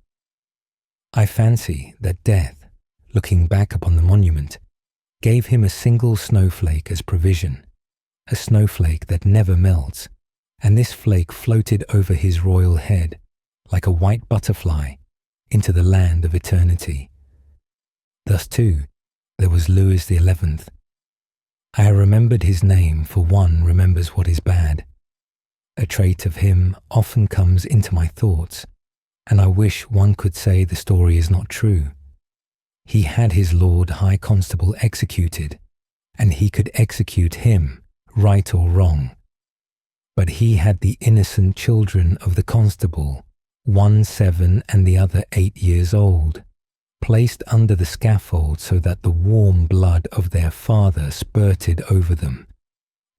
I fancy that death, looking back upon the monument, gave him a single snowflake as provision, a snowflake that never melts, and this flake floated over his royal head like a white butterfly into the land of eternity. Thus too, there was Louis XI. I remembered his name, for one remembers what is bad. A trait of him often comes into my thoughts, and I wish one could say the story is not true. He had his Lord High Constable executed, and he could execute him, right or wrong. But he had the innocent children of the constable, one 7 and the other 8 years old, placed under the scaffold so that the warm blood of their father spurted over them,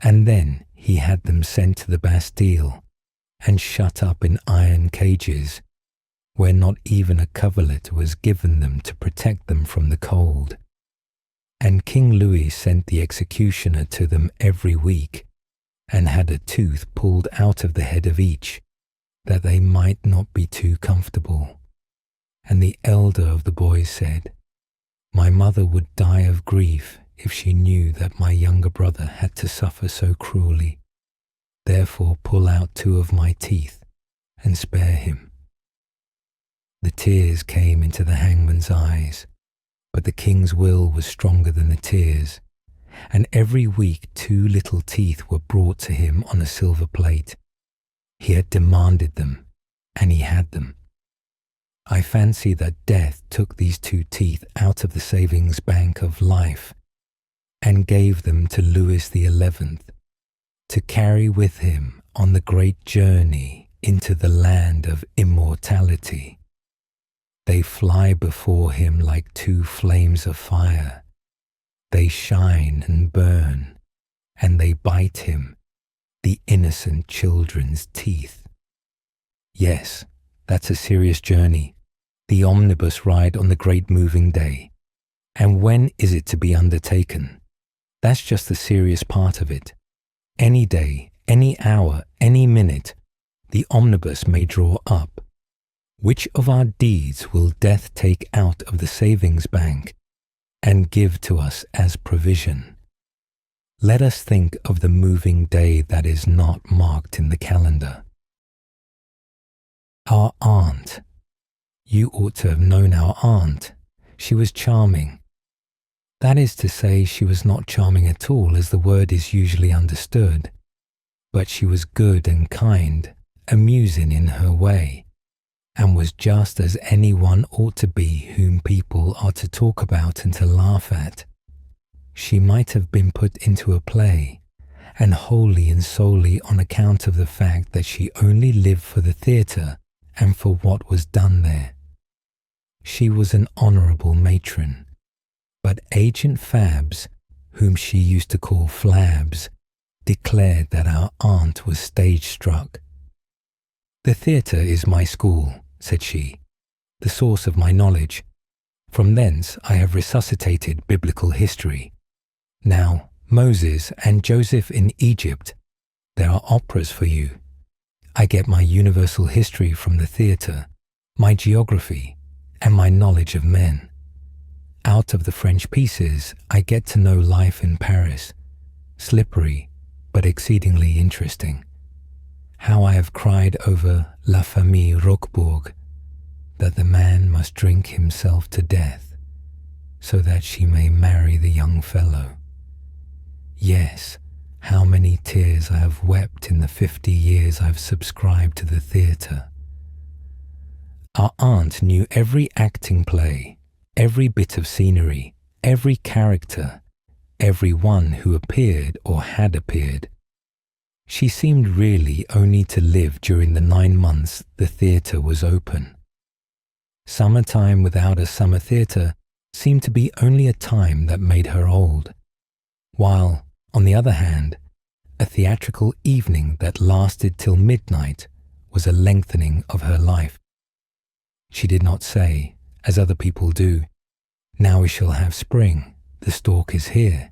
and then he had them sent to the Bastille and shut up in iron cages, where not even a coverlet was given them to protect them from the cold. And King Louis sent the executioner to them every week, and had a tooth pulled out of the head of each, that they might not be too comfortable. And the elder of the boys said, "My mother would die of grief if she knew that my younger brother had to suffer so cruelly. Therefore pull out 2 of my teeth and spare him." The tears came into the hangman's eyes, but the king's will was stronger than the tears, and every week 2 little teeth were brought to him on a silver plate. He had demanded them, and he had them. I fancy that death took these 2 teeth out of the savings bank of life and gave them to Louis XI to carry with him on the great journey into the land of immortality. They fly before him like 2 flames of fire. They shine and burn, and they bite him, the innocent children's teeth. Yes, that's a serious journey, the omnibus ride on the great moving day. And when is it to be undertaken? That's just the serious part of it. Any day, any hour, any minute, the omnibus may draw up. Which of our deeds will death take out of the savings bank and give to us as provision? Let us think of the moving day that is not marked in the calendar. Our aunt. You ought to have known our aunt. She was charming. That is to say, she was not charming at all as the word is usually understood, but she was good and kind, amusing in her way, and was just as anyone ought to be whom people are to talk about and to laugh at. She might have been put into a play, and wholly and solely on account of the fact that she only lived for the theatre and for what was done there. She was an honourable matron, but Agent Fabs, whom she used to call Flabs, declared that our aunt was stage-struck. "The theatre is my school," said she, "the source of my knowledge. From thence I have resuscitated biblical history. Now, Moses and Joseph in Egypt, there are operas for you. I get my universal history from the theatre, my geography, and my knowledge of men. Out of the French pieces, I get to know life in Paris, slippery but exceedingly interesting. How I have cried over La Famille Roquebourg, that the man must drink himself to death, so that she may marry the young fellow. Yes, how many tears I have wept in the 50 years I've subscribed to the theatre. Our aunt knew every acting play, every bit of scenery, every character, every one who appeared or had appeared. She seemed really only to live during the 9 months the theatre was open. Summertime without a summer theatre seemed to be only a time that made her old, while, on the other hand, a theatrical evening that lasted till midnight was a lengthening of her life. She did not say, as other people do, "Now we shall have spring, the stalk is here,"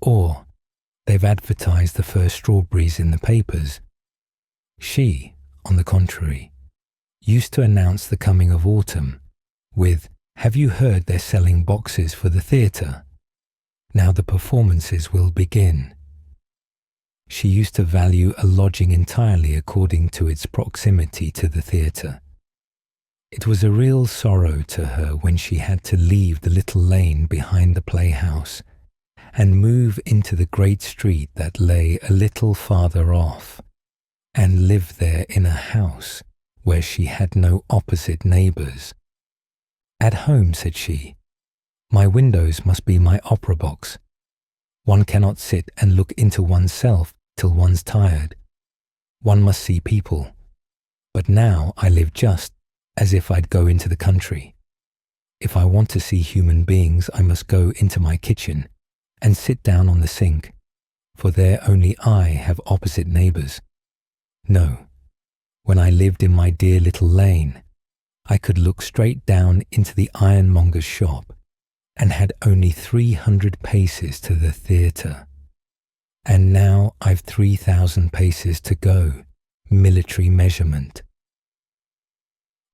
or "They've advertised the first strawberries in the papers." She, on the contrary, used to announce the coming of autumn with, "Have you heard they're selling boxes for the theatre? Now the performances will begin." She used to value a lodging entirely according to its proximity to the theatre. It was a real sorrow to her when she had to leave the little lane behind the playhouse and move into the great street that lay a little farther off, and live there in a house where she had no opposite neighbours. "At home," said she, "my windows must be my opera box. One cannot sit and look into oneself till one's tired. One must see people. But now I live just as if I'd go into the country. If I want to see human beings, I must go into my kitchen and sit down on the sink, for there only I have opposite neighbours. No, when I lived in my dear little lane, I could look straight down into the ironmonger's shop and had only 300 paces to the theatre. And now I've 3,000 paces to go, military measurement."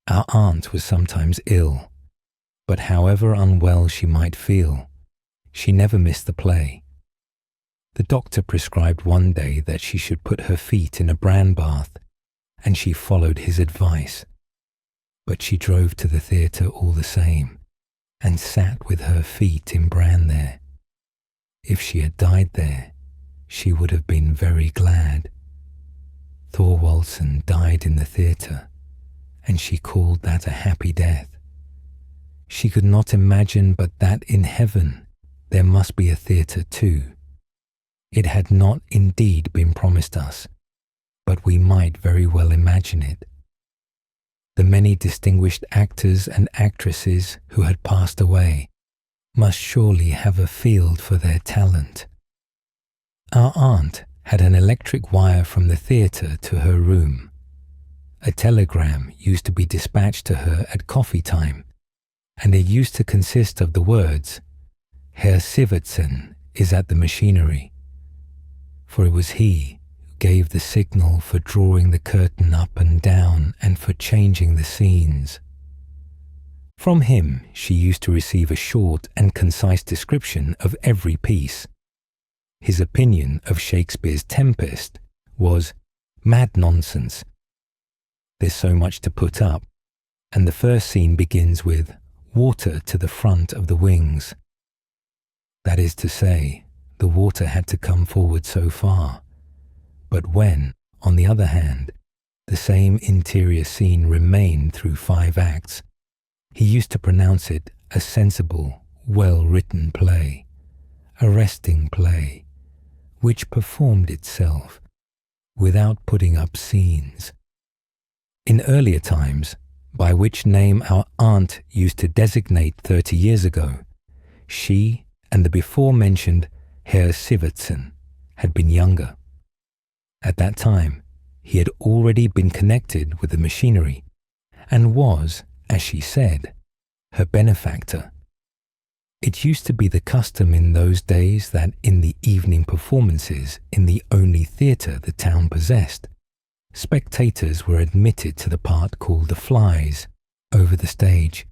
Our aunt was sometimes ill, but however unwell she might feel, she never missed the play. The doctor prescribed one day that she should put her feet in a bran bath, and she followed his advice. But she drove to the theatre all the same, and sat with her feet in bran there. If she had died there, she would have been very glad. Thorwaldsen died in the theatre, and she called that a happy death. She could not imagine but that in heaven there must be a theatre too. It had not indeed been promised us, but we might very well imagine it. The many distinguished actors and actresses who had passed away must surely have a field for their talent. Our aunt had an electric wire from the theatre to her room. A telegram used to be dispatched to her at coffee time, and it used to consist of the words, "Herr Sivertsen is at the machinery," for it was he who gave the signal for drawing the curtain up and down and for changing the scenes. From him she used to receive a short and concise description of every piece. His opinion of Shakespeare's Tempest was mad nonsense. There's so much to put up, and the first scene begins with water to the front of the wings. That is to say, the water had to come forward so far. But when, on the other hand, the same interior scene remained through 5 acts, he used to pronounce it a sensible, well-written play, a resting play, which performed itself without putting up scenes. In earlier times, by which name our aunt used to designate 30 years ago, she and the before-mentioned Herr Sivertsen had been younger. At that time, he had already been connected with the machinery, and was, as she said, her benefactor. It used to be the custom in those days that in the evening performances in the only theatre the town possessed, spectators were admitted to the part called the flies over the stage,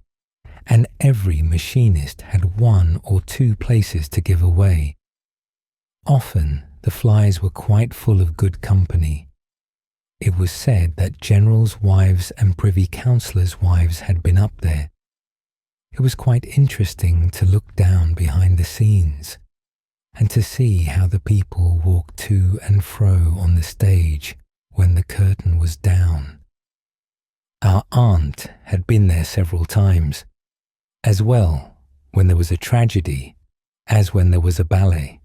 and every machinist had 1 or 2 places to give away. Often the flies were quite full of good company. It was said that generals' wives and privy councillors' wives had been up there. It was quite interesting to look down behind the scenes and to see how the people walked to and fro on the stage when the curtain was down. Our aunt had been there several times. As well, when there was a tragedy, as when there was a ballet,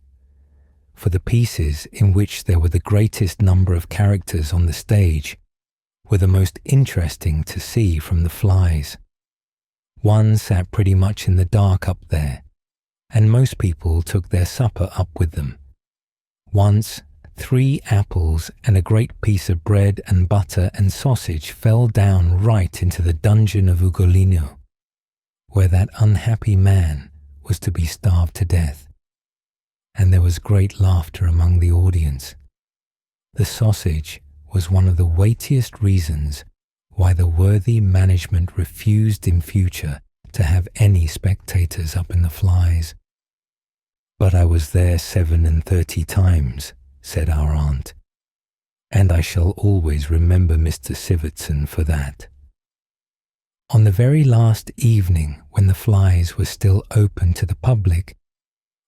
for the pieces in which there were the greatest number of characters on the stage were the most interesting to see from the flies. One sat pretty much in the dark up there, and most people took their supper up with them. Once, 3 apples and a great piece of bread and butter and sausage fell down right into the dungeon of Ugolino, where that unhappy man was to be starved to death, and there was great laughter among the audience. The sausage was one of the weightiest reasons why the worthy management refused in future to have any spectators up in the flies. "But I was there 37 times," said our aunt, "and I shall always remember Mr. Siverdson for that." On the very last evening, when the flies were still open to the public,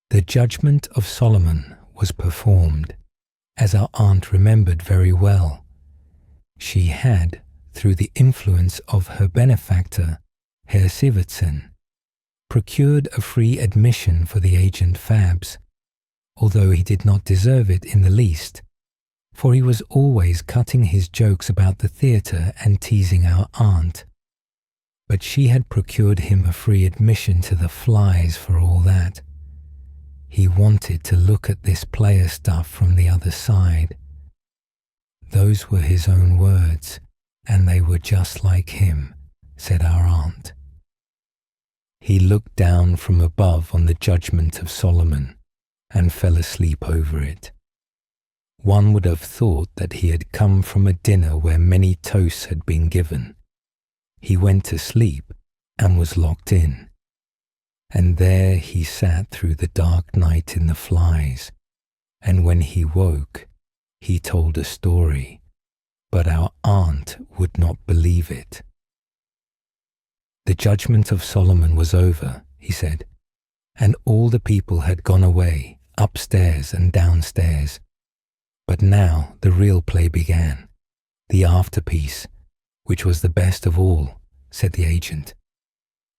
the Judgment of Solomon was performed, as our aunt remembered very well. She had, through the influence of her benefactor, Herr Siverdson, procured a free admission for the agent Fabs, although he did not deserve it in the least, for he was always cutting his jokes about the theatre and teasing our aunt. But she had procured him a free admission to the flies for all that. He wanted to look at this player stuff from the other side. Those were his own words, and they were just like him, said our aunt. He looked down from above on the Judgment of Solomon and fell asleep over it. One would have thought that he had come from a dinner where many toasts had been given. He went to sleep and was locked in. And there he sat through the dark night in the flies, and when he woke, he told a story, but our aunt would not believe it. The Judgment of Solomon was over, he said, and all the people had gone away, upstairs and downstairs. But now the real play began, the afterpiece, which was the best of all, said the agent.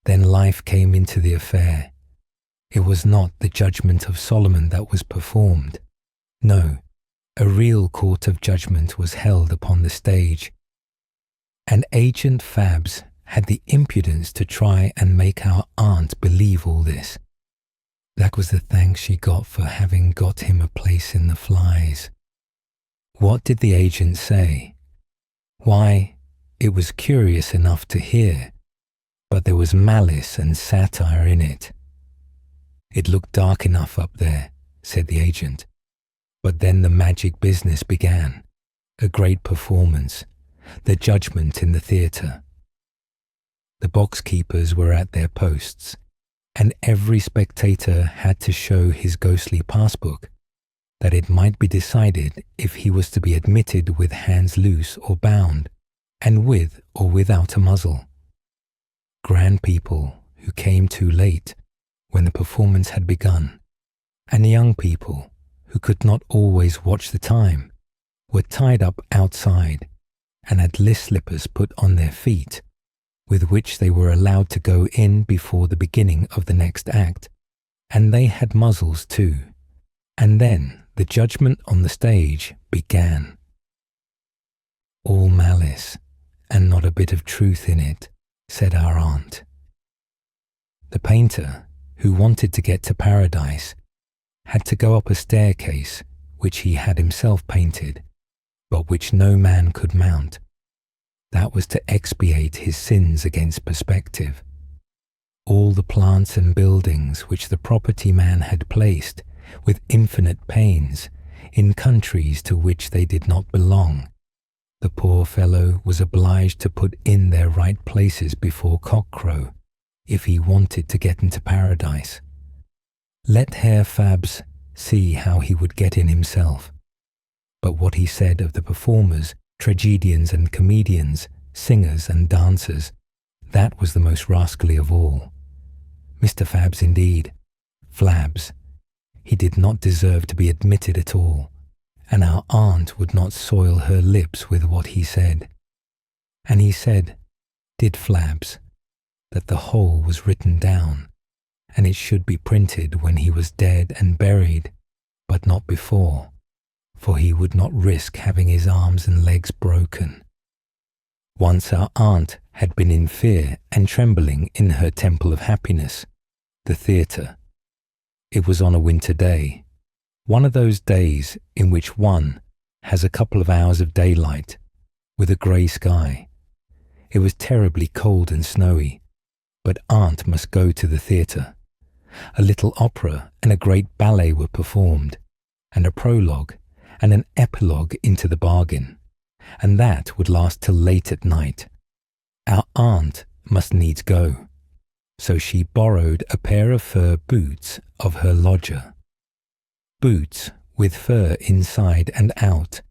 Then life came into the affair. It was not the Judgment of Solomon that was performed. No, a real court of judgment was held upon the stage. And Agent Fabs had the impudence to try and make our aunt believe all this. That was the thanks she got for having got him a place in the flies. What did the agent say? Why, it was curious enough to hear, but there was malice and satire in it. It looked dark enough up there, said the agent. But then the magic business began, a great performance, the judgment in the theatre. The box keepers were at their posts, and every spectator had to show his ghostly passbook, that it might be decided if he was to be admitted with hands loose or bound, and with or without a muzzle. Grand people who came too late when the performance had begun, and young people who could not always watch the time, were tied up outside and had list slippers put on their feet, with which they were allowed to go in before the beginning of the next act, and they had muzzles too. And then the judgment on the stage began. All malice, and not a bit of truth in it, said our aunt. The painter, who wanted to get to paradise, had to go up a staircase which he had himself painted, but which no man could mount. That was to expiate his sins against perspective. All the plants and buildings which the property man had placed, with infinite pains, in countries to which they did not belong, the poor fellow was obliged to put in their right places before cockcrow, if he wanted to get into paradise. Let Herr Fabs see how he would get in himself. But what he said of the performers, tragedians and comedians, singers and dancers, that was the most rascally of all. Mr. Fabs indeed, Flabs, he did not deserve to be admitted at all, and our aunt would not soil her lips with what he said. And he said, did Flabs, that the whole was written down, and it should be printed when he was dead and buried, but not before, for he would not risk having his arms and legs broken. Once our aunt had been in fear and trembling in her temple of happiness, the theatre. It was on a winter day, one of those days in which one has a couple of hours of daylight with a grey sky. It was terribly cold and snowy, but aunt must go to the theatre. A little opera and a great ballet were performed, and a prologue and an epilogue into the bargain, and that would last till late at night. Our aunt must needs go, so she borrowed a pair of fur boots of her lodger. Boots with fur inside and out,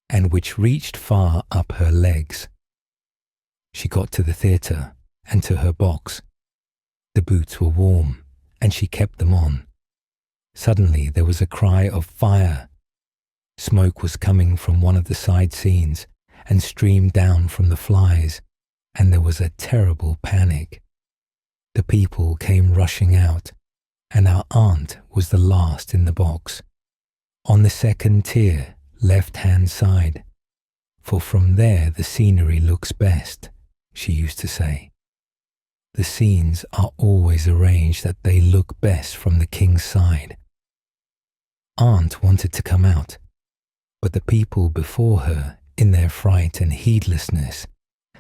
and which reached far up her legs. She got to the theatre and to her box. The boots were warm, and she kept them on. Suddenly there was a cry of fire. Smoke was coming from one of the side scenes and streamed down from the flies, and there was a terrible panic. The people came rushing out, and our aunt was the last in the box, on the second tier, left-hand side, for from there the scenery looks best, she used to say. The scenes are always arranged that they look best from the king's side. Aunt wanted to come out, but the people before her, in their fright and heedlessness,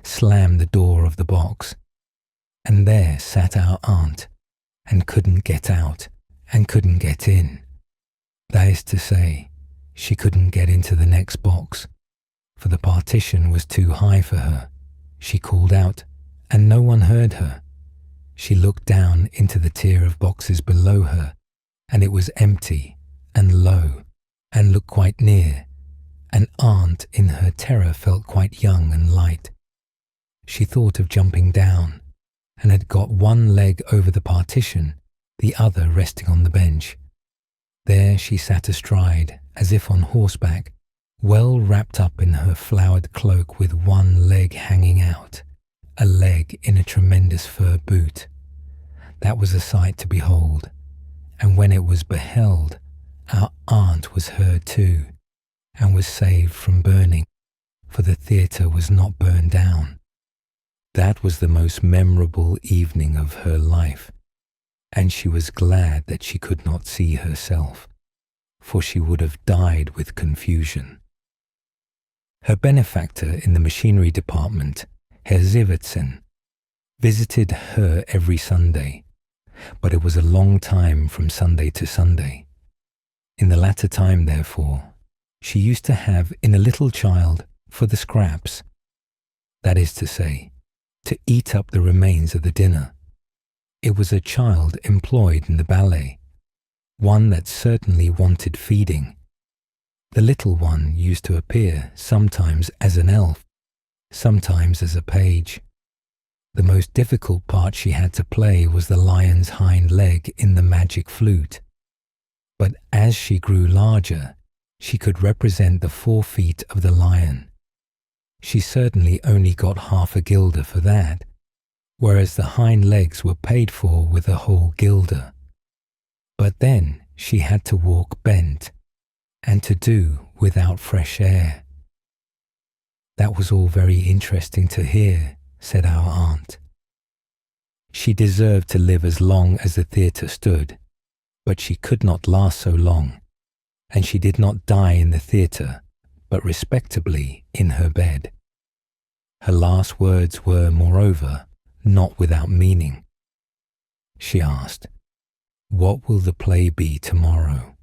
slammed the door of the box, and there sat our aunt, and couldn't get out and couldn't get in. That is to say, she couldn't get into the next box, for the partition was too high for her. She called out, and no one heard her. She looked down into the tier of boxes below her, and it was empty and low, and looked quite near, and aunt in her terror felt quite young and light. She thought of jumping down, and had got one leg over the partition, the other resting on the bench. There she sat astride, as if on horseback, well wrapped up in her flowered cloak with one leg hanging out, a leg in a tremendous fur boot. That was a sight to behold, and when it was beheld, our aunt was heard too, and was saved from burning, for the theatre was not burned down. That was the most memorable evening of her life, and she was glad that she could not see herself, for she would have died with confusion. Her benefactor in the machinery department, Herr Sivertsen, visited her every Sunday, but it was a long time from Sunday to Sunday. In the latter time, therefore, she used to have in a little child for the scraps, that is to say, to eat up the remains of the dinner. It was a child employed in the ballet, one that certainly wanted feeding. The little one used to appear sometimes as an elf, sometimes as a page. The most difficult part she had to play was the lion's hind leg in the magic flute. But as she grew larger, she could represent the 4 feet of the lion. She certainly only got half a guilder for that, whereas the hind legs were paid for with a whole guilder. But then she had to walk bent, and to do without fresh air. That was all very interesting to hear, said our aunt. She deserved to live as long as the theatre stood, but she could not last so long, and she did not die in the theatre, but respectably in her bed. Her last words were, moreover, not without meaning. She asked, "What will the play be tomorrow?"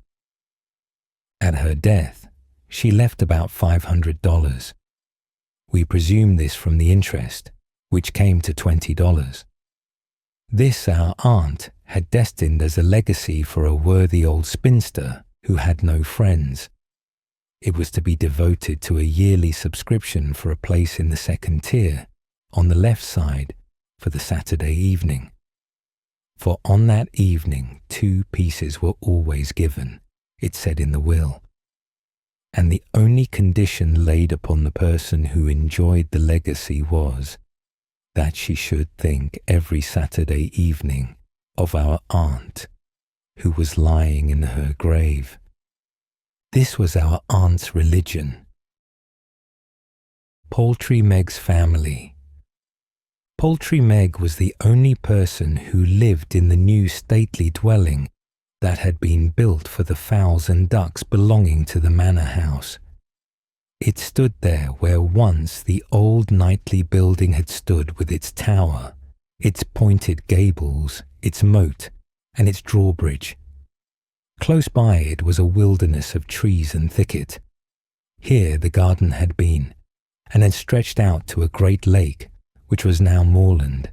At her death, she left about $500. We presume this from the interest, which came to $20. This our aunt had destined as a legacy for a worthy old spinster who had no friends. It was to be devoted to a yearly subscription for a place in the second tier, on the left side, for the Saturday evening. For on that evening 2 pieces were always given, it said in the will, and the only condition laid upon the person who enjoyed the legacy was that she should think every Saturday evening of our aunt, who was lying in her grave. This was our aunt's religion. Poultry Meg's family. Poultry Meg was the only person who lived in the new stately dwelling that had been built for the fowls and ducks belonging to the manor house. It stood there where once the old knightly building had stood with its tower, its pointed gables, its moat, and its drawbridge. Close by it was a wilderness of trees and thicket. Here the garden had been, and had stretched out to a great lake, which was now moorland.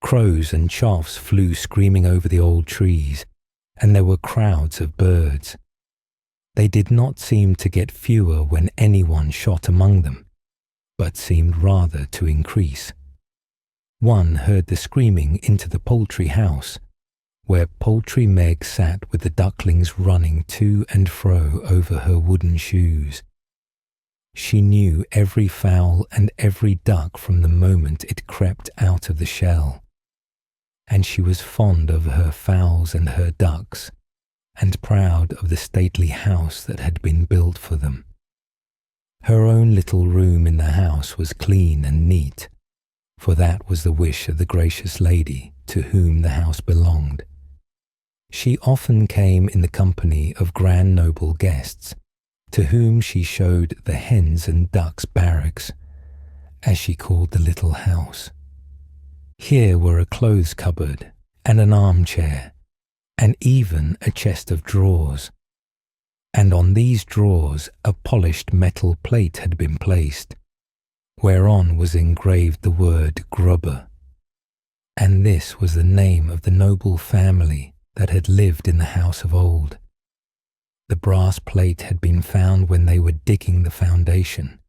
Crows and choughs flew screaming over the old trees, and there were crowds of birds. They did not seem to get fewer when anyone shot among them, but seemed rather to increase. One heard the screaming into the poultry house, where Poultry Meg sat with the ducklings running to and fro over her wooden shoes. She knew every fowl and every duck from the moment it crept out of the shell, and she was fond of her fowls and her ducks, and proud of the stately house that had been built for them. Her own little room in the house was clean and neat, for that was the wish of the gracious lady to whom the house belonged. She often came in the company of grand noble guests, to whom she showed the hens and ducks' barracks, as she called the little house. Here were a clothes cupboard and an armchair, and even a chest of drawers, and on these drawers a polished metal plate had been placed, whereon was engraved the word Grubber, and this was the name of the noble family that had lived in the house of old. The brass plate had been found when they were digging the foundation,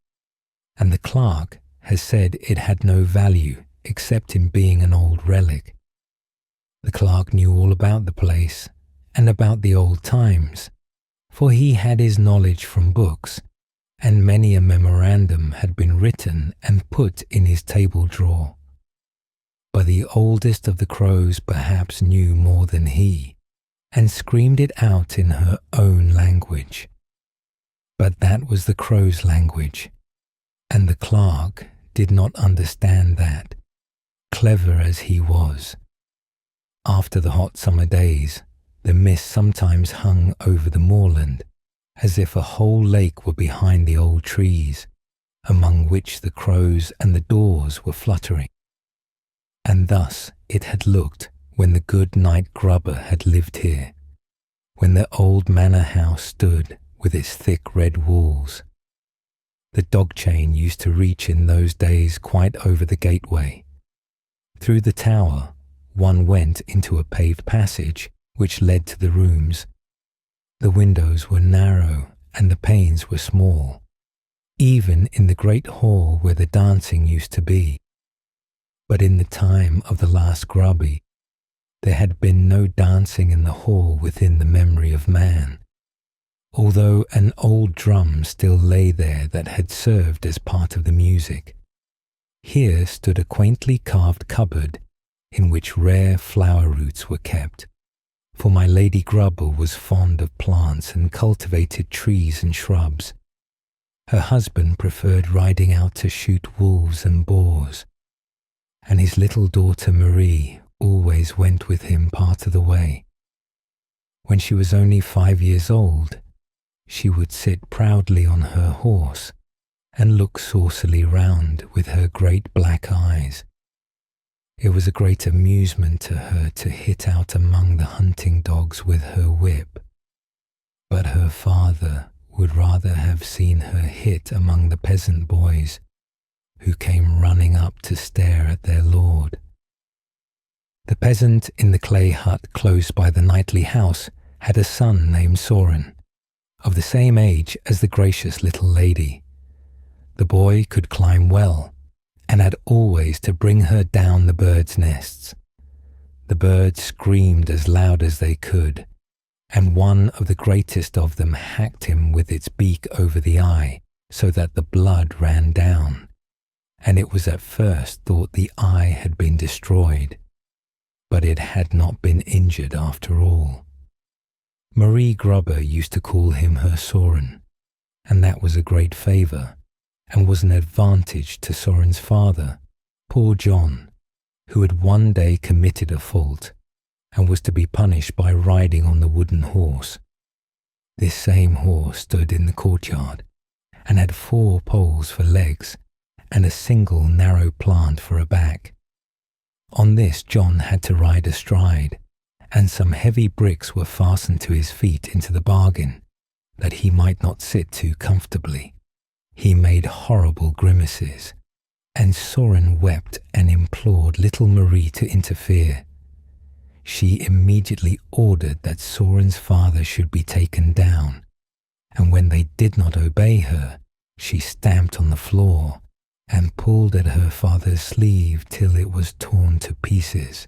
and the clerk has said it had no value except in being an old relic. The clerk knew all about the place and about the old times, for he had his knowledge from books, and many a memorandum had been written and put in his table drawer. But the oldest of the crows perhaps knew more than he, and screamed it out in her own language. But that was the crow's language, and the clerk did not understand that, clever as he was. After the hot summer days, the mist sometimes hung over the moorland, as if a whole lake were behind the old trees, among which the crows and the daws were fluttering. And thus it had looked when the good knight Grubber had lived here, when the old manor house stood with its thick red walls. The dog chain used to reach in those days quite over the gateway. Through the tower one went into a paved passage which led to the rooms. The windows were narrow and the panes were small, even in the great hall where the dancing used to be. But in the time of the last Grubby, there had been no dancing in the hall within the memory of man, although an old drum still lay there that had served as part of the music. Here stood a quaintly carved cupboard in which rare flower roots were kept, for my Lady Grubber was fond of plants and cultivated trees and shrubs. Her husband preferred riding out to shoot wolves and boars, and his little daughter Marie always went with him part of the way. When she was only 5 years old, she would sit proudly on her horse and look saucily round with her great black eyes. It was a great amusement to her to hit out among the hunting dogs with her whip, but her father would rather have seen her hit among the peasant boys who came running up to stare at their lord. The peasant in the clay hut close by the knightly house had a son named Soren, of the same age as the gracious little lady. The boy could climb well, and had always to bring her down the birds' nests. The birds screamed as loud as they could, and one of the greatest of them hacked him with its beak over the eye, so that the blood ran down, and it was at first thought the eye had been destroyed. but it had not been injured after all. Marie Grubber used to call him her Soren, and that was a great favour, and was an advantage to Soren's father, poor John, who had one day committed a fault, and was to be punished by riding on the wooden horse. This same horse stood in the courtyard, and had 4 poles for legs, and a single narrow plant for a back. On this John had to ride astride, and some heavy bricks were fastened to his feet into the bargain, that he might not sit too comfortably. He made horrible grimaces, and Soren wept and implored little Marie to interfere. She immediately ordered that Soren's father should be taken down, and when they did not obey her, she stamped on the floor and pulled at her father's sleeve till it was torn to pieces.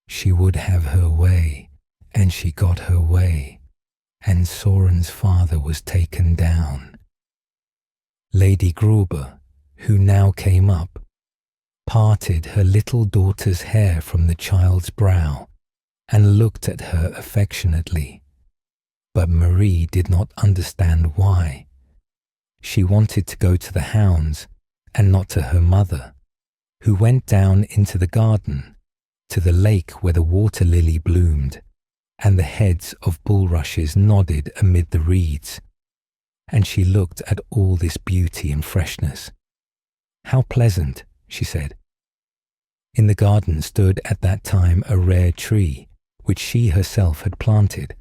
She would have her way, and she got her way, and Soren's father was taken down. Lady Gruber, who now came up, parted her little daughter's hair from the child's brow and looked at her affectionately. But Marie did not understand why. She wanted to go to the hounds and not to her mother, who went down into the garden, to the lake where the water lily bloomed, and the heads of bulrushes nodded amid the reeds, and she looked at all this beauty and freshness. "How pleasant," she said. In the garden stood at that time a rare tree, which she herself had planted.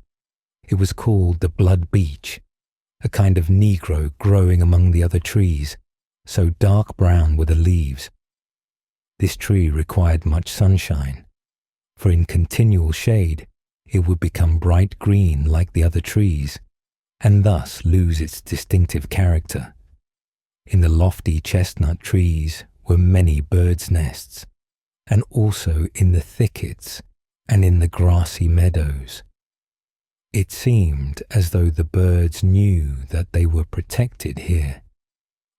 It was called the blood beech, a kind of negro growing among the other trees, so dark brown were the leaves. This tree required much sunshine, for in continual shade it would become bright green like the other trees, and thus lose its distinctive character. In the lofty chestnut trees were many birds' nests, and also in the thickets and in the grassy meadows. It seemed as though the birds knew that they were protected here,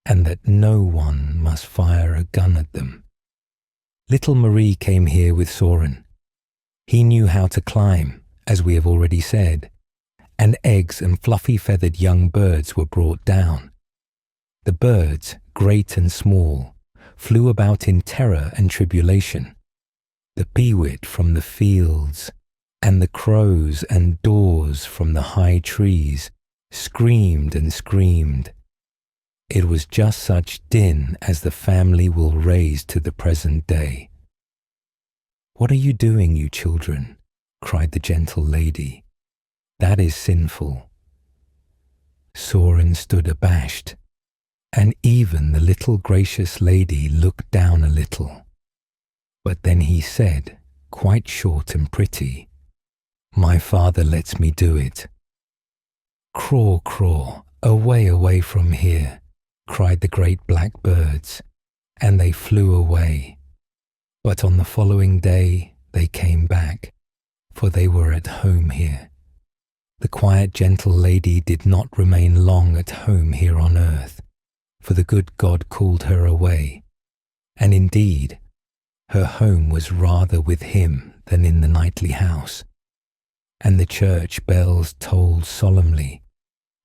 and that no one must fire a gun at them. Little Marie came here with Soren. He knew how to climb, as we have already said, and eggs and fluffy-feathered young birds were brought down. The birds, great and small, flew about in terror and tribulation. The peewit from the fields, and the crows and daws from the high trees, screamed and screamed. It was just such din as the family will raise to the present day. "What are you doing, you children?" cried the gentle lady. "That is sinful." Soren stood abashed, and even the little gracious lady looked down a little. But then he said, quite short and pretty, "My father lets me do it." "Craw, craw, away, away from here," cried the great black birds, and they flew away. But on the following day they came back, for they were at home here. The quiet, gentle lady did not remain long at home here on earth, for the good God called her away, and indeed, her home was rather with him than in the nightly house, and the church bells tolled solemnly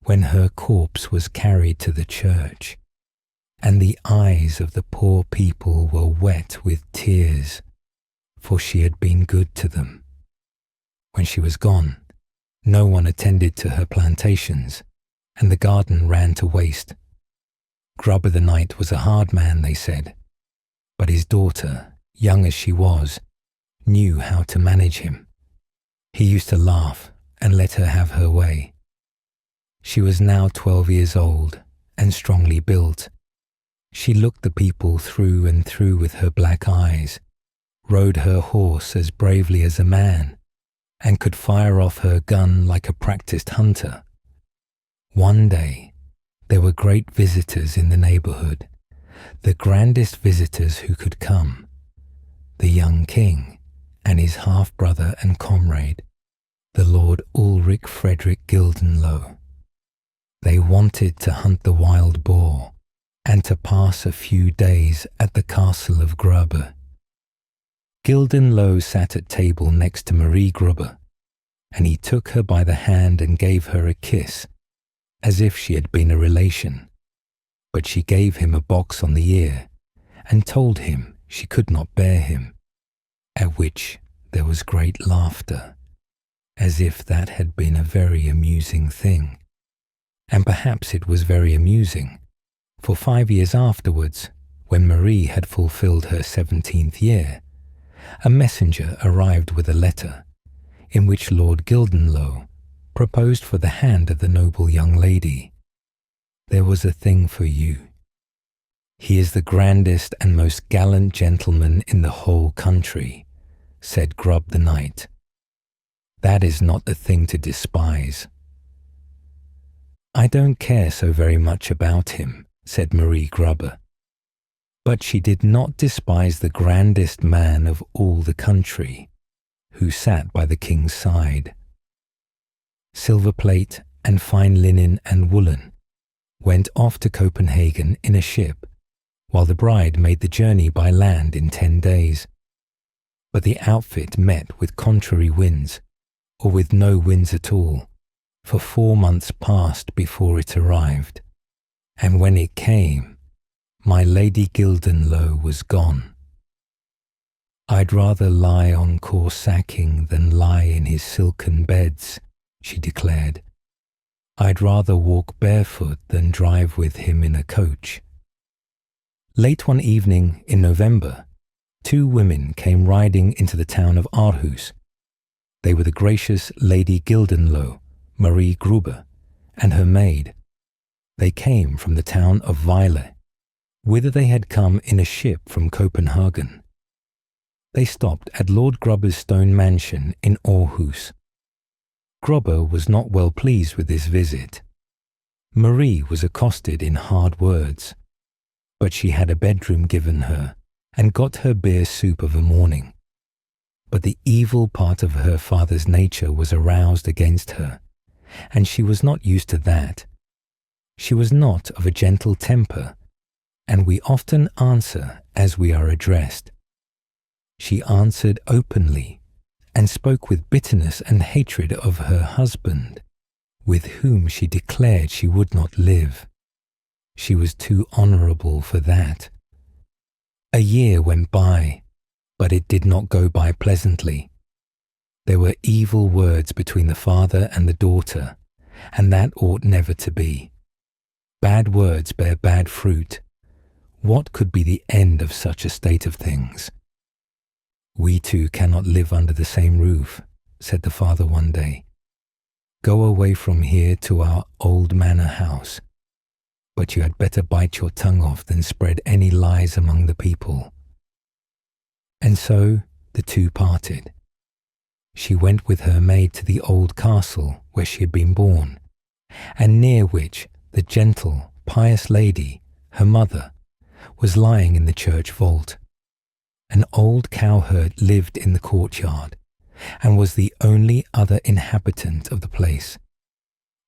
when her corpse was carried to the church, and the eyes of the poor people were wet with tears, for she had been good to them. When she was gone, no one attended to her plantations, and the garden ran to waste. Grubber the Knight was a hard man, they said, but his daughter, young as she was, knew how to manage him. He used to laugh and let her have her way. She was now 12 years old and strongly built. She looked the people through and through with her black eyes, rode her horse as bravely as a man, and could fire off her gun like a practiced hunter. One day, there were great visitors in the neighbourhood, the grandest visitors who could come, the young king and his half-brother and comrade, the Lord Ulrich Frederick Gildenlow. They wanted to hunt the wild boar and to pass a few days at the castle of Grubber. Gildenlow sat at table next to Marie Grubber, and he took her by the hand and gave her a kiss, as if she had been a relation. But she gave him a box on the ear, and told him she could not bear him, at which there was great laughter, as if that had been a very amusing thing. And perhaps it was very amusing, for 5 years afterwards, when Marie had fulfilled her 17th year, a messenger arrived with a letter, in which Lord Gildenlow proposed for the hand of the noble young lady. There was a thing for you. He is the grandest and most gallant gentleman in the whole country, said Grub the knight. That is not a thing to despise. I don't care so very much about him, said Marie Grubber. But she did not despise the grandest man of all the country, who sat by the king's side. Silver plate and fine linen and woolen went off to Copenhagen in a ship, while the bride made the journey by land in 10 days. But the outfit met with contrary winds, or with no winds at all, for 4 months passed before it arrived. And when it came, my Lady Gildenlow was gone. I'd rather lie on coarse sacking than lie in his silken beds, she declared. I'd rather walk barefoot than drive with him in a coach. Late one evening in November, 2 women came riding into the town of Aarhus. They were the gracious Lady Gildenlow, Marie Grubber, and her maid. They came from the town of Vejle, whither they had come in a ship from Copenhagen. They stopped at Lord Grubber's stone mansion in Aarhus. Grubber was not well pleased with this visit. Marie was accosted in hard words, but she had a bedroom given her and got her beer soup of a morning. But the evil part of her father's nature was aroused against her, and she was not used to that. She was not of a gentle temper, and we often answer as we are addressed. She answered openly, and spoke with bitterness and hatred of her husband, with whom she declared she would not live. She was too honourable for that. A year went by, but it did not go by pleasantly. There were evil words between the father and the daughter, and that ought never to be. Bad words bear bad fruit. What could be the end of such a state of things? We two cannot live under the same roof, said the father one day. Go away from here to our old manor house, but you had better bite your tongue off than spread any lies among the people. And so the two parted. She went with her maid to the old castle where she had been born, and near which the gentle, pious lady, her mother, was lying in the church vault. An old cowherd lived in the courtyard, and was the only other inhabitant of the place.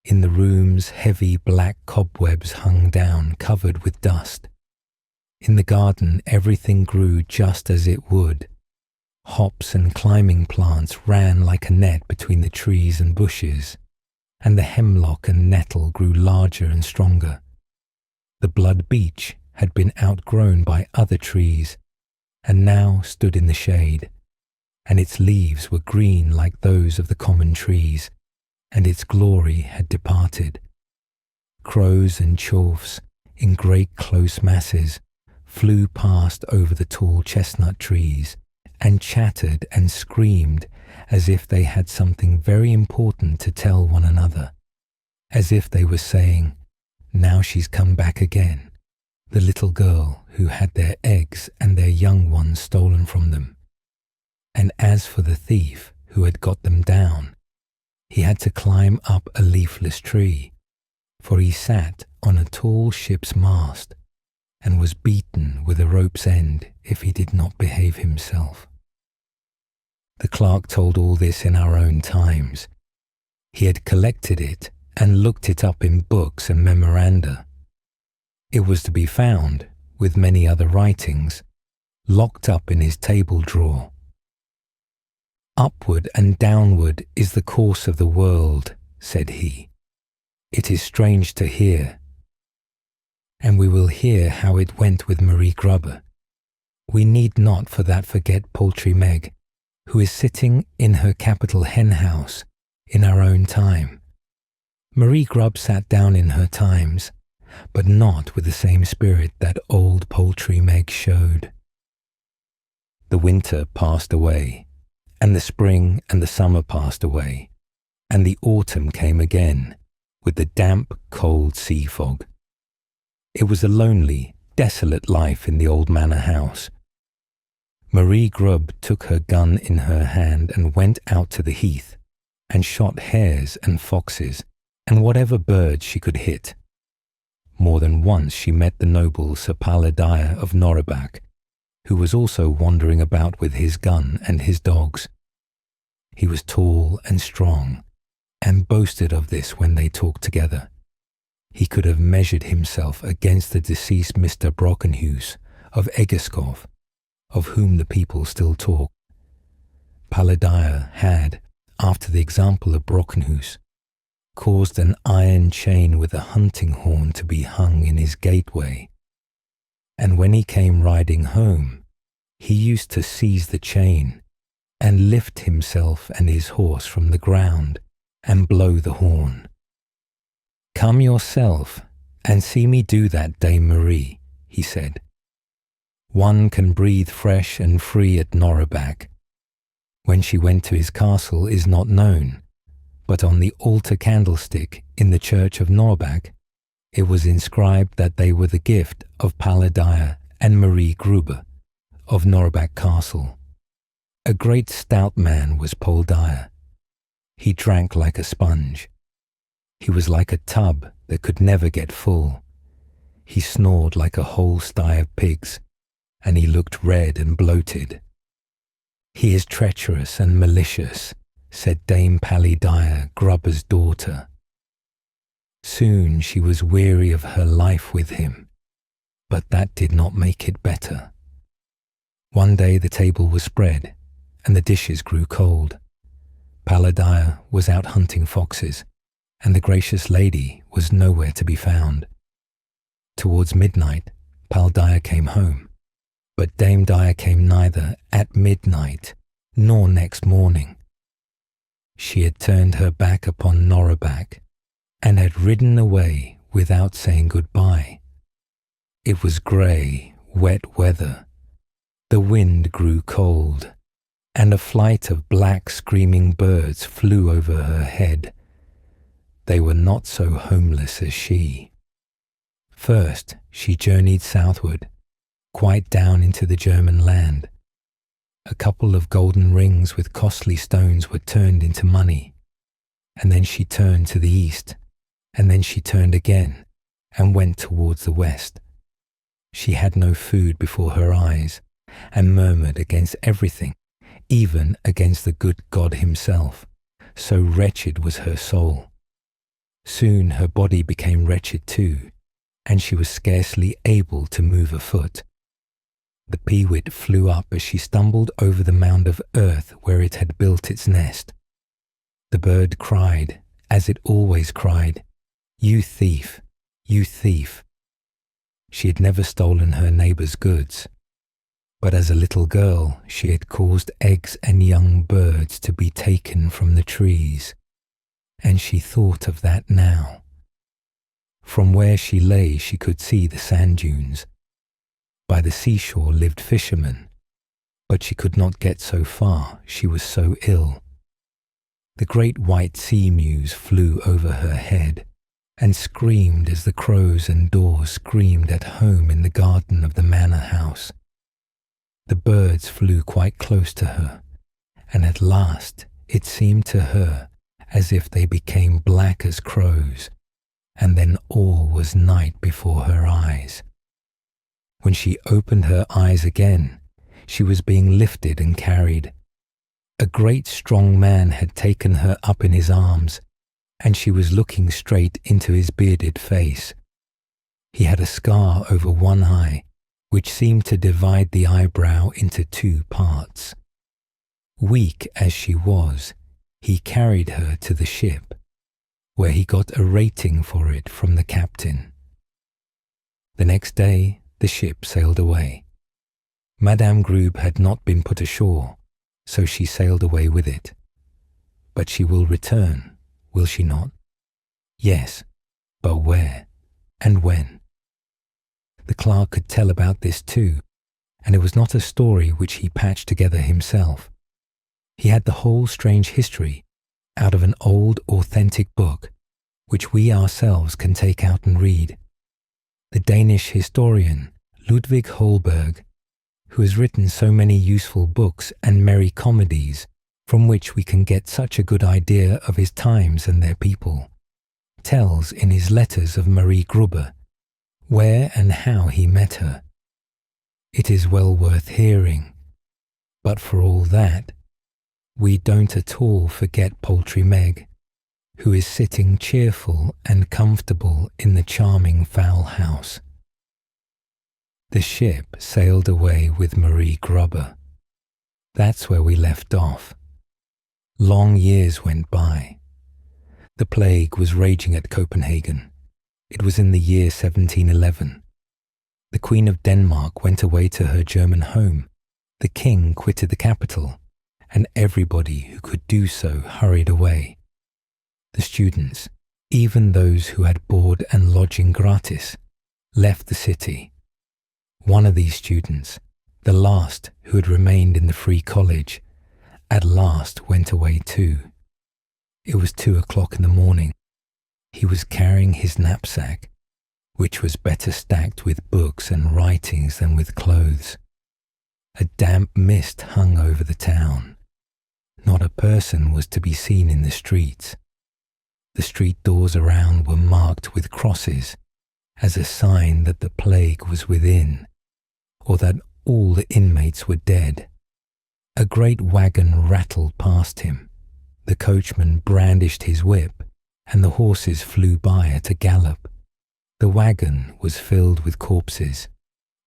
In the rooms heavy black cobwebs hung down, covered with dust. In the garden everything grew just as it would. Hops and climbing plants ran like a net between the trees and bushes, and the hemlock and nettle grew larger and stronger. The blood beech had been outgrown by other trees, and now stood in the shade, and its leaves were green like those of the common trees, and its glory had departed. Crows and choughs, in great close masses, flew past over the tall chestnut trees, and chattered and screamed as if they had something very important to tell one another, as if they were saying, "Now she's come back again, the little girl who had their eggs and their young ones stolen from them." And as for the thief who had got them down, he had to climb up a leafless tree, for he sat on a tall ship's mast, and was beaten with a rope's end if he did not behave himself. The clerk told all this in our own times. He had collected it and looked it up in books and memoranda. It was to be found, with many other writings, locked up in his table drawer, Upward and downward is the course of the world, said he. It is strange to hear. And we will hear how it went with Marie Grubber. We need not for that forget Poultry Meg, who is sitting in her capital hen house in our own time. Marie Grub sat down in her times, but not with the same spirit that old Poultry Meg showed. The winter passed away, and the spring and the summer passed away, and the autumn came again, with the damp, cold sea fog. It was a lonely, desolate life in the old manor house. Marie Grub took her gun in her hand and went out to the heath, and shot hares and foxes, and whatever birds she could hit. More than once she met the noble Sir Paladire of Norrobak, who was also wandering about with his gun and his dogs. He was tall and strong, and boasted of this when they talked together. He could have measured himself against the deceased Mr. Brockenhues of Egeskov, of whom the people still talk. Paladire had, after the example of Brockenhues, caused an iron chain with a hunting horn to be hung in his gateway, and when he came riding home, he used to seize the chain and lift himself and his horse from the ground and blow the horn. "Come yourself and see me do that, Dame Marie," he said. "One can breathe fresh and free at Norrobak. When she went to his castle is not known, but on the altar candlestick in the church of Norrobak it was inscribed that they were the gift of Paladire and Marie Gruber of Norrobak Castle. A great stout man was Paladire. He drank like a sponge. He was like a tub that could never get full. He snored like a whole sty of pigs, and he looked red and bloated. "He is treacherous and malicious," said Dame Paladire, Grubber's daughter. Soon she was weary of her life with him, but that did not make it better. One day the table was spread, and the dishes grew cold. Paladire was out hunting foxes, and the gracious lady was nowhere to be found. Towards midnight, Paladire came home, but Dame Dire came neither at midnight nor next morning. She had turned her back upon Norrobak, and had ridden away without saying goodbye. It was grey, wet weather. The wind grew cold, and a flight of black screaming birds flew over her head. They were not so homeless as she. First she journeyed southward, quite down into the German land. A couple of golden rings with costly stones were turned into money, and then she turned to the east, and then she turned again and went towards the west. She had no food before her eyes, and murmured against everything, even against the good God himself, so wretched was her soul. Soon her body became wretched too, and she was scarcely able to move a foot. The peewit flew up as she stumbled over the mound of earth where it had built its nest. The bird cried, as it always cried, "You thief, you thief." She had never stolen her neighbour's goods, but as a little girl she had caused eggs and young birds to be taken from the trees, and she thought of that now. From where she lay she could see the sand dunes. By the seashore lived fishermen, but she could not get so far, she was so ill. The great white sea mews flew over her head, and screamed as the crows and daws screamed at home in the garden of the manor house. The birds flew quite close to her, and at last it seemed to her as if they became black as crows, and then all was night before her eyes. When she opened her eyes again, she was being lifted and carried. A great strong man had taken her up in his arms, and she was looking straight into his bearded face. He had a scar over one eye, which seemed to divide the eyebrow into two parts. Weak as she was, he carried her to the ship, where he got a rating for it from the captain. The next day the ship sailed away. Madame Grube had not been put ashore, so she sailed away with it. But she will return, will she not? Yes, but where and when? The clerk could tell about this too, and it was not a story which he patched together himself. He had the whole strange history out of an old authentic book, which we ourselves can take out and read. The Danish historian Ludvig Holberg, who has written so many useful books and merry comedies from which we can get such a good idea of his times and their people, tells in his letters of Marie Gruber where and how he met her. It is well worth hearing, but for all that, we don't at all forget Poultry Meg, who is sitting cheerful and comfortable in the charming fowl house. The ship sailed away with Marie Grubber. That's where we left off. Long years went by. The plague was raging at Copenhagen. It was in the year 1711. The Queen of Denmark went away to her German home. The king quitted the capital, and everybody who could do so hurried away. The students, even those who had board and lodging gratis, left the city. One of these students, the last who had remained in the free college, at last went away too. It was 2:00 in the morning. He was carrying his knapsack, which was better stacked with books and writings than with clothes. A damp mist hung over the town. Not a person was to be seen in the streets. The street doors around were marked with crosses as a sign that the plague was within, or that all the inmates were dead. A great wagon rattled past him. The coachman brandished his whip, and the horses flew by at a gallop. The wagon was filled with corpses.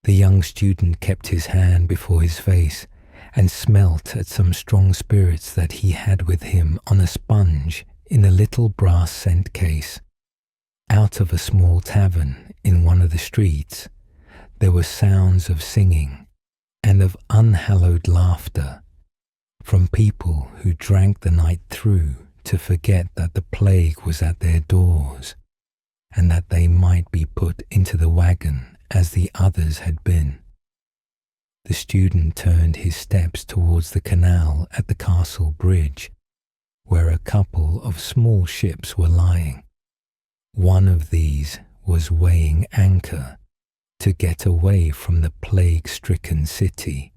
The young student kept his hand before his face and smelt at some strong spirits that he had with him on a sponge in a little brass scent case. Out of a small tavern in one of the streets, there were sounds of singing and of unhallowed laughter from people who drank the night through to forget that the plague was at their doors, and that they might be put into the wagon as the others had been. The student turned his steps towards the canal at the castle bridge, where a couple of small ships were lying. One of these was weighing anchor to get away from the plague-stricken city.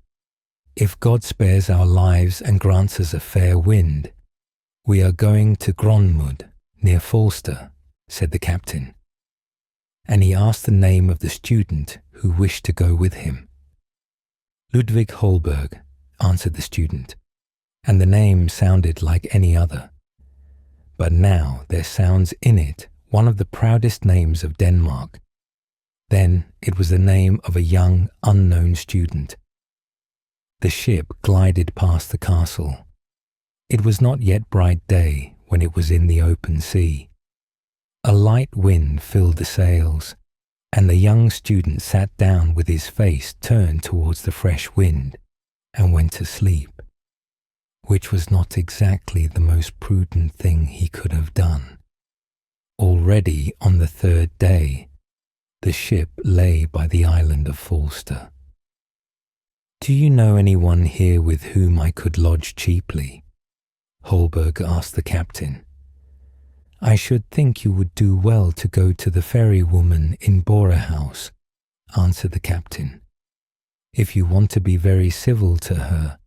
If God spares our lives and grants us a fair wind, we are going to Gronmud, near Falster, said the captain, and he asked the name of the student who wished to go with him. Ludvig Holberg, answered the student, and the name sounded like any other. But now there sounds in it one of the proudest names of Denmark. Then it was the name of a young, unknown student. The ship glided past the castle. It was not yet bright day when it was in the open sea. A light wind filled the sails, and the young student sat down with his face turned towards the fresh wind and went to sleep, which was not exactly the most prudent thing he could have done. Already on the third day, the ship lay by the island of Falster. "Do you know anyone here with whom I could lodge cheaply?" Holberg asked the captain. "I should think you would do well to go to the ferry woman in Bora House," answered the captain. "If you want to be very civil to her,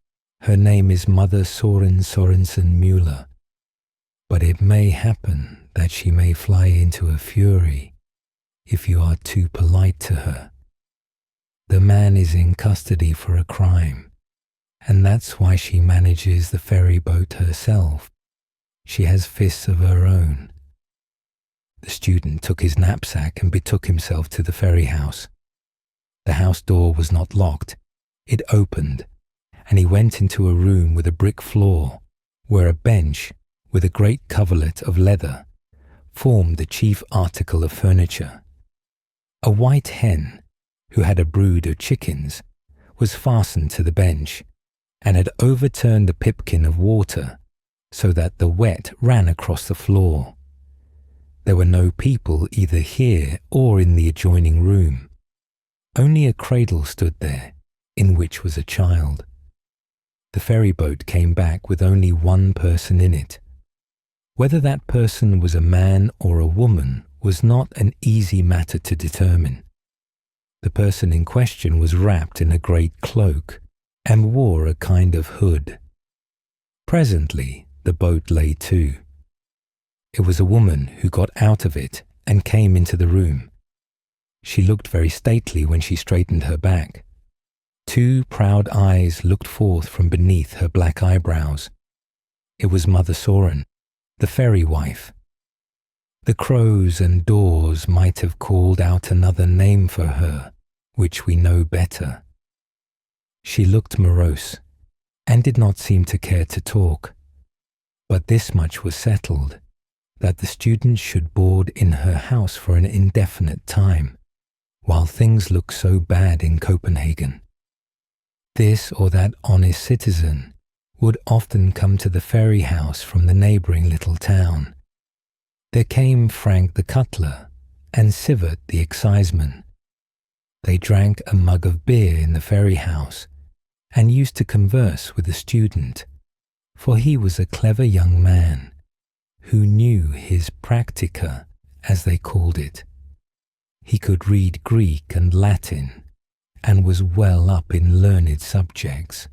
her name is Mother Soren Sorensen Müller, but it may happen that she may fly into a fury if you are too polite to her. The man is in custody for a crime, and that's why she manages the ferry boat herself. She has fists of her own." The student took his knapsack and betook himself to the ferry house. The house door was not locked. It opened, and he went into a room with a brick floor, where a bench with a great coverlet of leather formed the chief article of furniture. A white hen, who had a brood of chickens, was fastened to the bench, and had overturned the pipkin of water, so that the wet ran across the floor. There were no people either here or in the adjoining room. Only a cradle stood there, in which was a child. The ferry boat came back with only one person in it. Whether that person was a man or a woman was not an easy matter to determine. The person in question was wrapped in a great cloak and wore a kind of hood. Presently the boat lay to. It was a woman who got out of it and came into the room. She looked very stately when she straightened her back. Two proud eyes looked forth from beneath her black eyebrows. It was Mother Soren, the fairy wife. The crows and daws might have called out another name for her, which we know better. She looked morose, and did not seem to care to talk. But this much was settled, that the students should board in her house for an indefinite time, while things looked so bad in Copenhagen. This or that honest citizen would often come to the ferry house from the neighbouring little town. There came Frank the cutler and Sivert the exciseman. They drank a mug of beer in the ferry house and used to converse with the student, for he was a clever young man who knew his practica, as they called it. He could read Greek and Latin and was well up in learned subjects.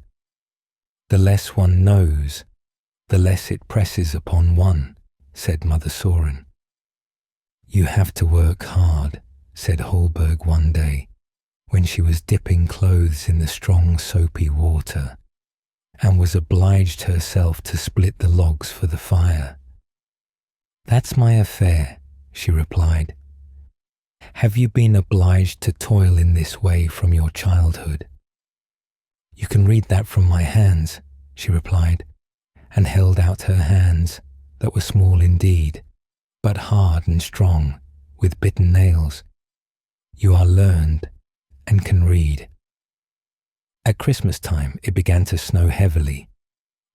The less one knows, the less it presses upon one, said Mother Soren. You have to work hard, said Holberg one day, when she was dipping clothes in the strong soapy water, and was obliged herself to split the logs for the fire. That's my affair, she replied. Have you been obliged to toil in this way from your childhood? You can read that from my hands, she replied, and held out her hands, that were small indeed, but hard and strong, with bitten nails. You are learned, and can read. At Christmas time it began to snow heavily.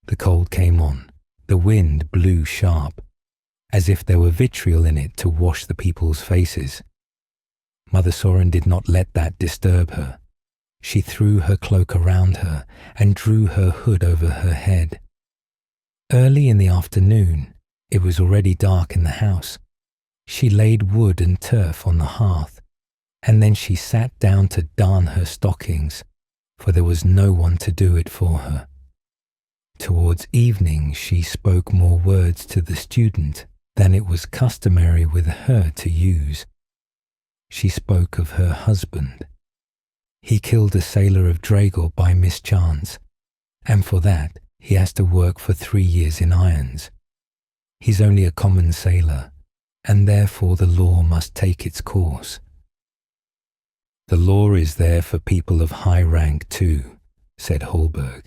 The cold came on, the wind blew sharp, as if there were vitriol in it to wash the people's faces. Mother Soren did not let that disturb her. She threw her cloak around her and drew her hood over her head. Early in the afternoon, it was already dark in the house. She laid wood and turf on the hearth, and then she sat down to darn her stockings, for there was no one to do it for her. Towards evening she spoke more words to the student than it was customary with her to use. She spoke of her husband. He killed a sailor of Dragor by mischance, and for that he has to work for 3 years in irons. He's only a common sailor, and therefore the law must take its course. The law is there for people of high rank too, said Holberg.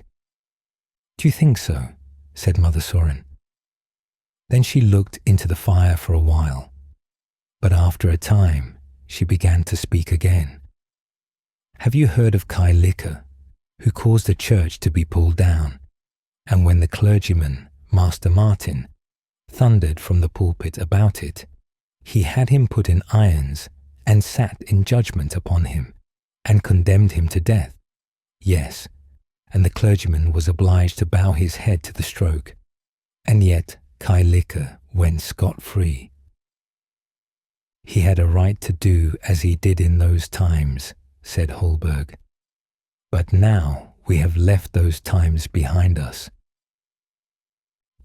Do you think so? Said Mother Soren. Then she looked into the fire for a while, but after a time she began to speak again. Have you heard of Kai Lykke, who caused a church to be pulled down, and when the clergyman, Master Martin, thundered from the pulpit about it, he had him put in irons and sat in judgment upon him, and condemned him to death? Yes, and the clergyman was obliged to bow his head to the stroke, and yet Kai Lykke went scot-free. He had a right to do as he did in those times, said Holberg. But now we have left those times behind us.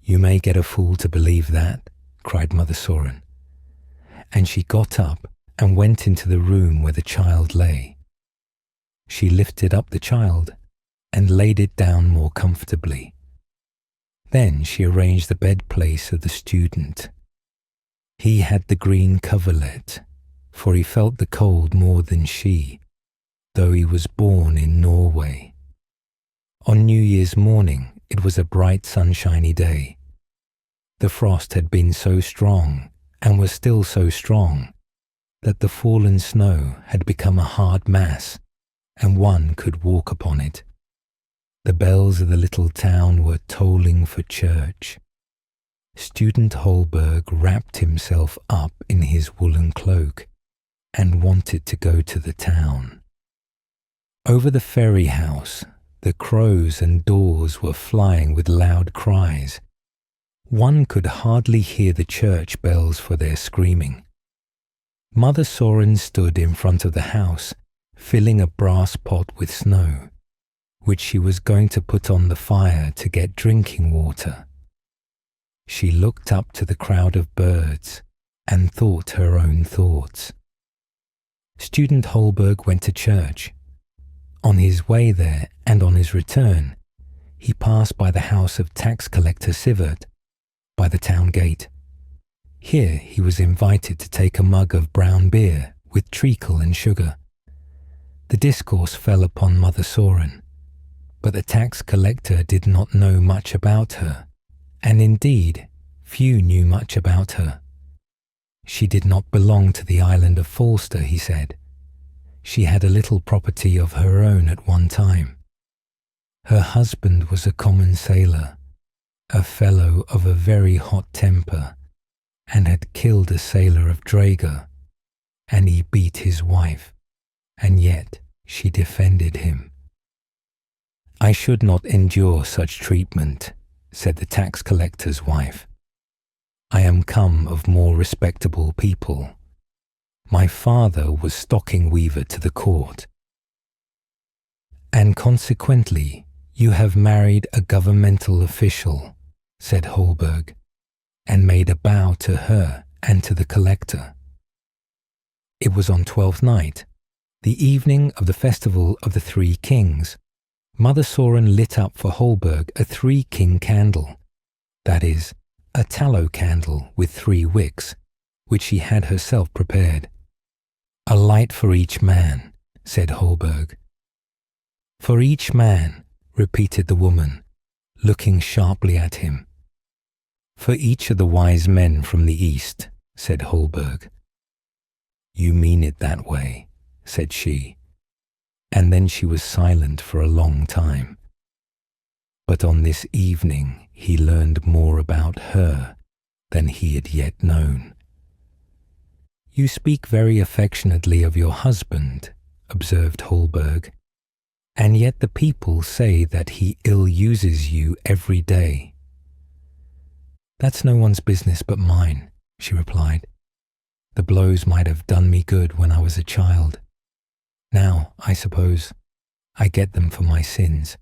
You may get a fool to believe that, cried Mother Soren. And she got up and went into the room where the child lay. She lifted up the child and laid it down more comfortably. Then she arranged the bed-place of the student. He had the green coverlet, for he felt the cold more than she, though he was born in Norway. On New Year's morning, it was a bright sunshiny day. The frost had been so strong, and was still so strong, that the fallen snow had become a hard mass, and one could walk upon it. The bells of the little town were tolling for church. Student Holberg wrapped himself up in his woolen cloak and wanted to go to the town. Over the ferry house, the crows and daws were flying with loud cries. One could hardly hear the church bells for their screaming. Mother Soren stood in front of the house, filling a brass pot with snow, which she was going to put on the fire to get drinking water. She looked up to the crowd of birds and thought her own thoughts. Student Holberg went to church. On his way there and on his return, he passed by the house of tax collector Sivert, by the town gate. Here he was invited to take a mug of brown beer with treacle and sugar. The discourse fell upon Mother Soren, but the tax collector did not know much about her, and indeed few knew much about her. She did not belong to the island of Falster, he said. She had a little property of her own at one time. Her husband was a common sailor, a fellow of a very hot temper, and had killed a sailor of Drager, and he beat his wife, and yet she defended him. I should not endure such treatment, said the tax collector's wife. I am come of more respectable people. My father was stocking weaver to the court. And consequently, you have married a governmental official, said Holberg, and made a bow to her and to the collector. It was on Twelfth Night, the evening of the festival of the Three Kings. Mother Soren lit up for Holberg a 3-king candle, that is, a tallow candle with 3 wicks, which she had herself prepared. A light for each man, said Holberg. For each man, repeated the woman, looking sharply at him. For each of the wise men from the east, said Holberg. You mean it that way, said she, and then she was silent for a long time. But on this evening he learned more about her than he had yet known. You speak very affectionately of your husband, observed Holberg, and yet the people say that he ill-uses you every day. That's no one's business but mine, she replied. The blows might have done me good when I was a child. Now, I suppose, I get them for my sins,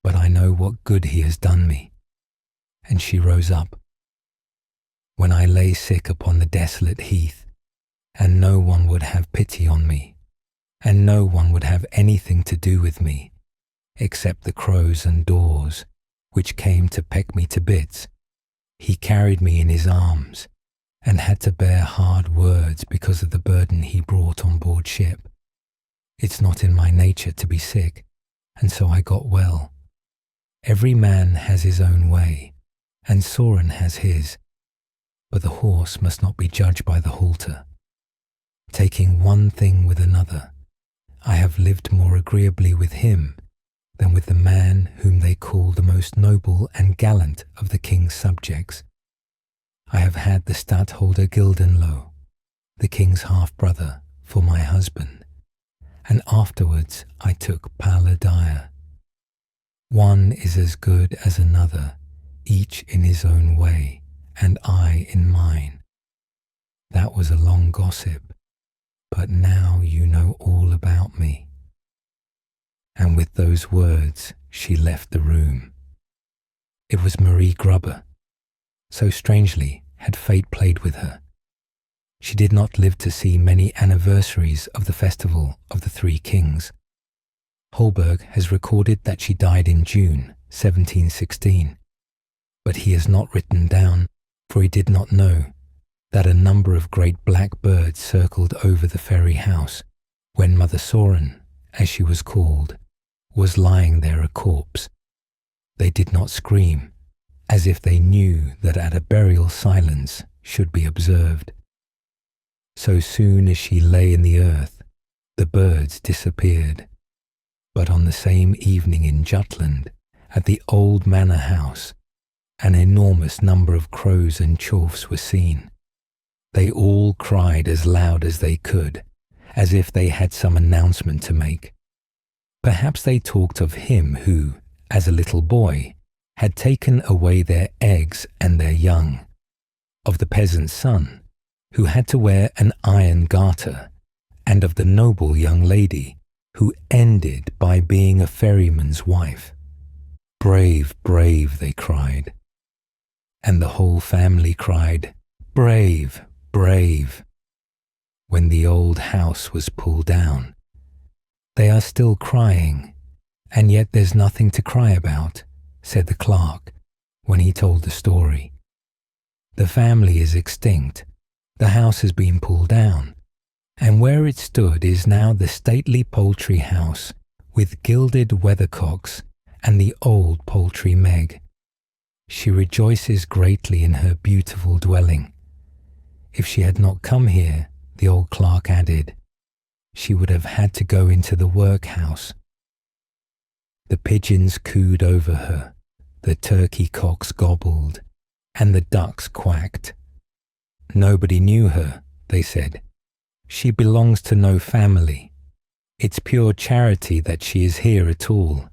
but I know what good he has done me. And she rose up. When I lay sick upon the desolate heath, and no one would have pity on me, and no one would have anything to do with me, except the crows and daws, which came to peck me to bits, he carried me in his arms, and had to bear hard words because of the burden he brought on board ship. It's not in my nature to be sick, and so I got well. Every man has his own way, and Soren has his, but the horse must not be judged by the halter. Taking one thing with another, I have lived more agreeably with him than with the man whom they call the most noble and gallant of the king's subjects. I have had the Stadtholder Gildenlow, the king's half-brother, for my husband, and afterwards I took Paladire. One is as good as another, each in his own way, and I in mine. That was a long gossip, but now you know all about me. And with those words she left the room. It was Marie Grubber. So strangely had fate played with her. She did not live to see many anniversaries of the festival of the Three Kings. Holberg has recorded that she died in June 1716, but he has not written down, for he did not know, that a number of great black birds circled over the ferry house when Mother Soren, as she was called, was lying there a corpse. They did not scream, as if they knew that at a burial silence should be observed. So soon as she lay in the earth, the birds disappeared. But on the same evening in Jutland, at the old manor house, an enormous number of crows and chorfs were seen. They all cried as loud as they could, as if they had some announcement to make. Perhaps they talked of him who, as a little boy, had taken away their eggs and their young, of the peasant's son, who had to wear an iron garter, and of the noble young lady, who ended by being a ferryman's wife. Brave, brave, they cried. And the whole family cried, brave, brave. When the old house was pulled down, they are still crying, and yet there's nothing to cry about, said the clerk when he told the story. The family is extinct, the house has been pulled down, and where it stood is now the stately poultry house with gilded weathercocks and the old poultry Meg. She rejoices greatly in her beautiful dwelling. If she had not come here, the old clerk added, she would have had to go into the workhouse. The pigeons cooed over her, the turkey cocks gobbled, and the ducks quacked. Nobody knew her, they said. She belongs to no family. It's pure charity that she is here at all.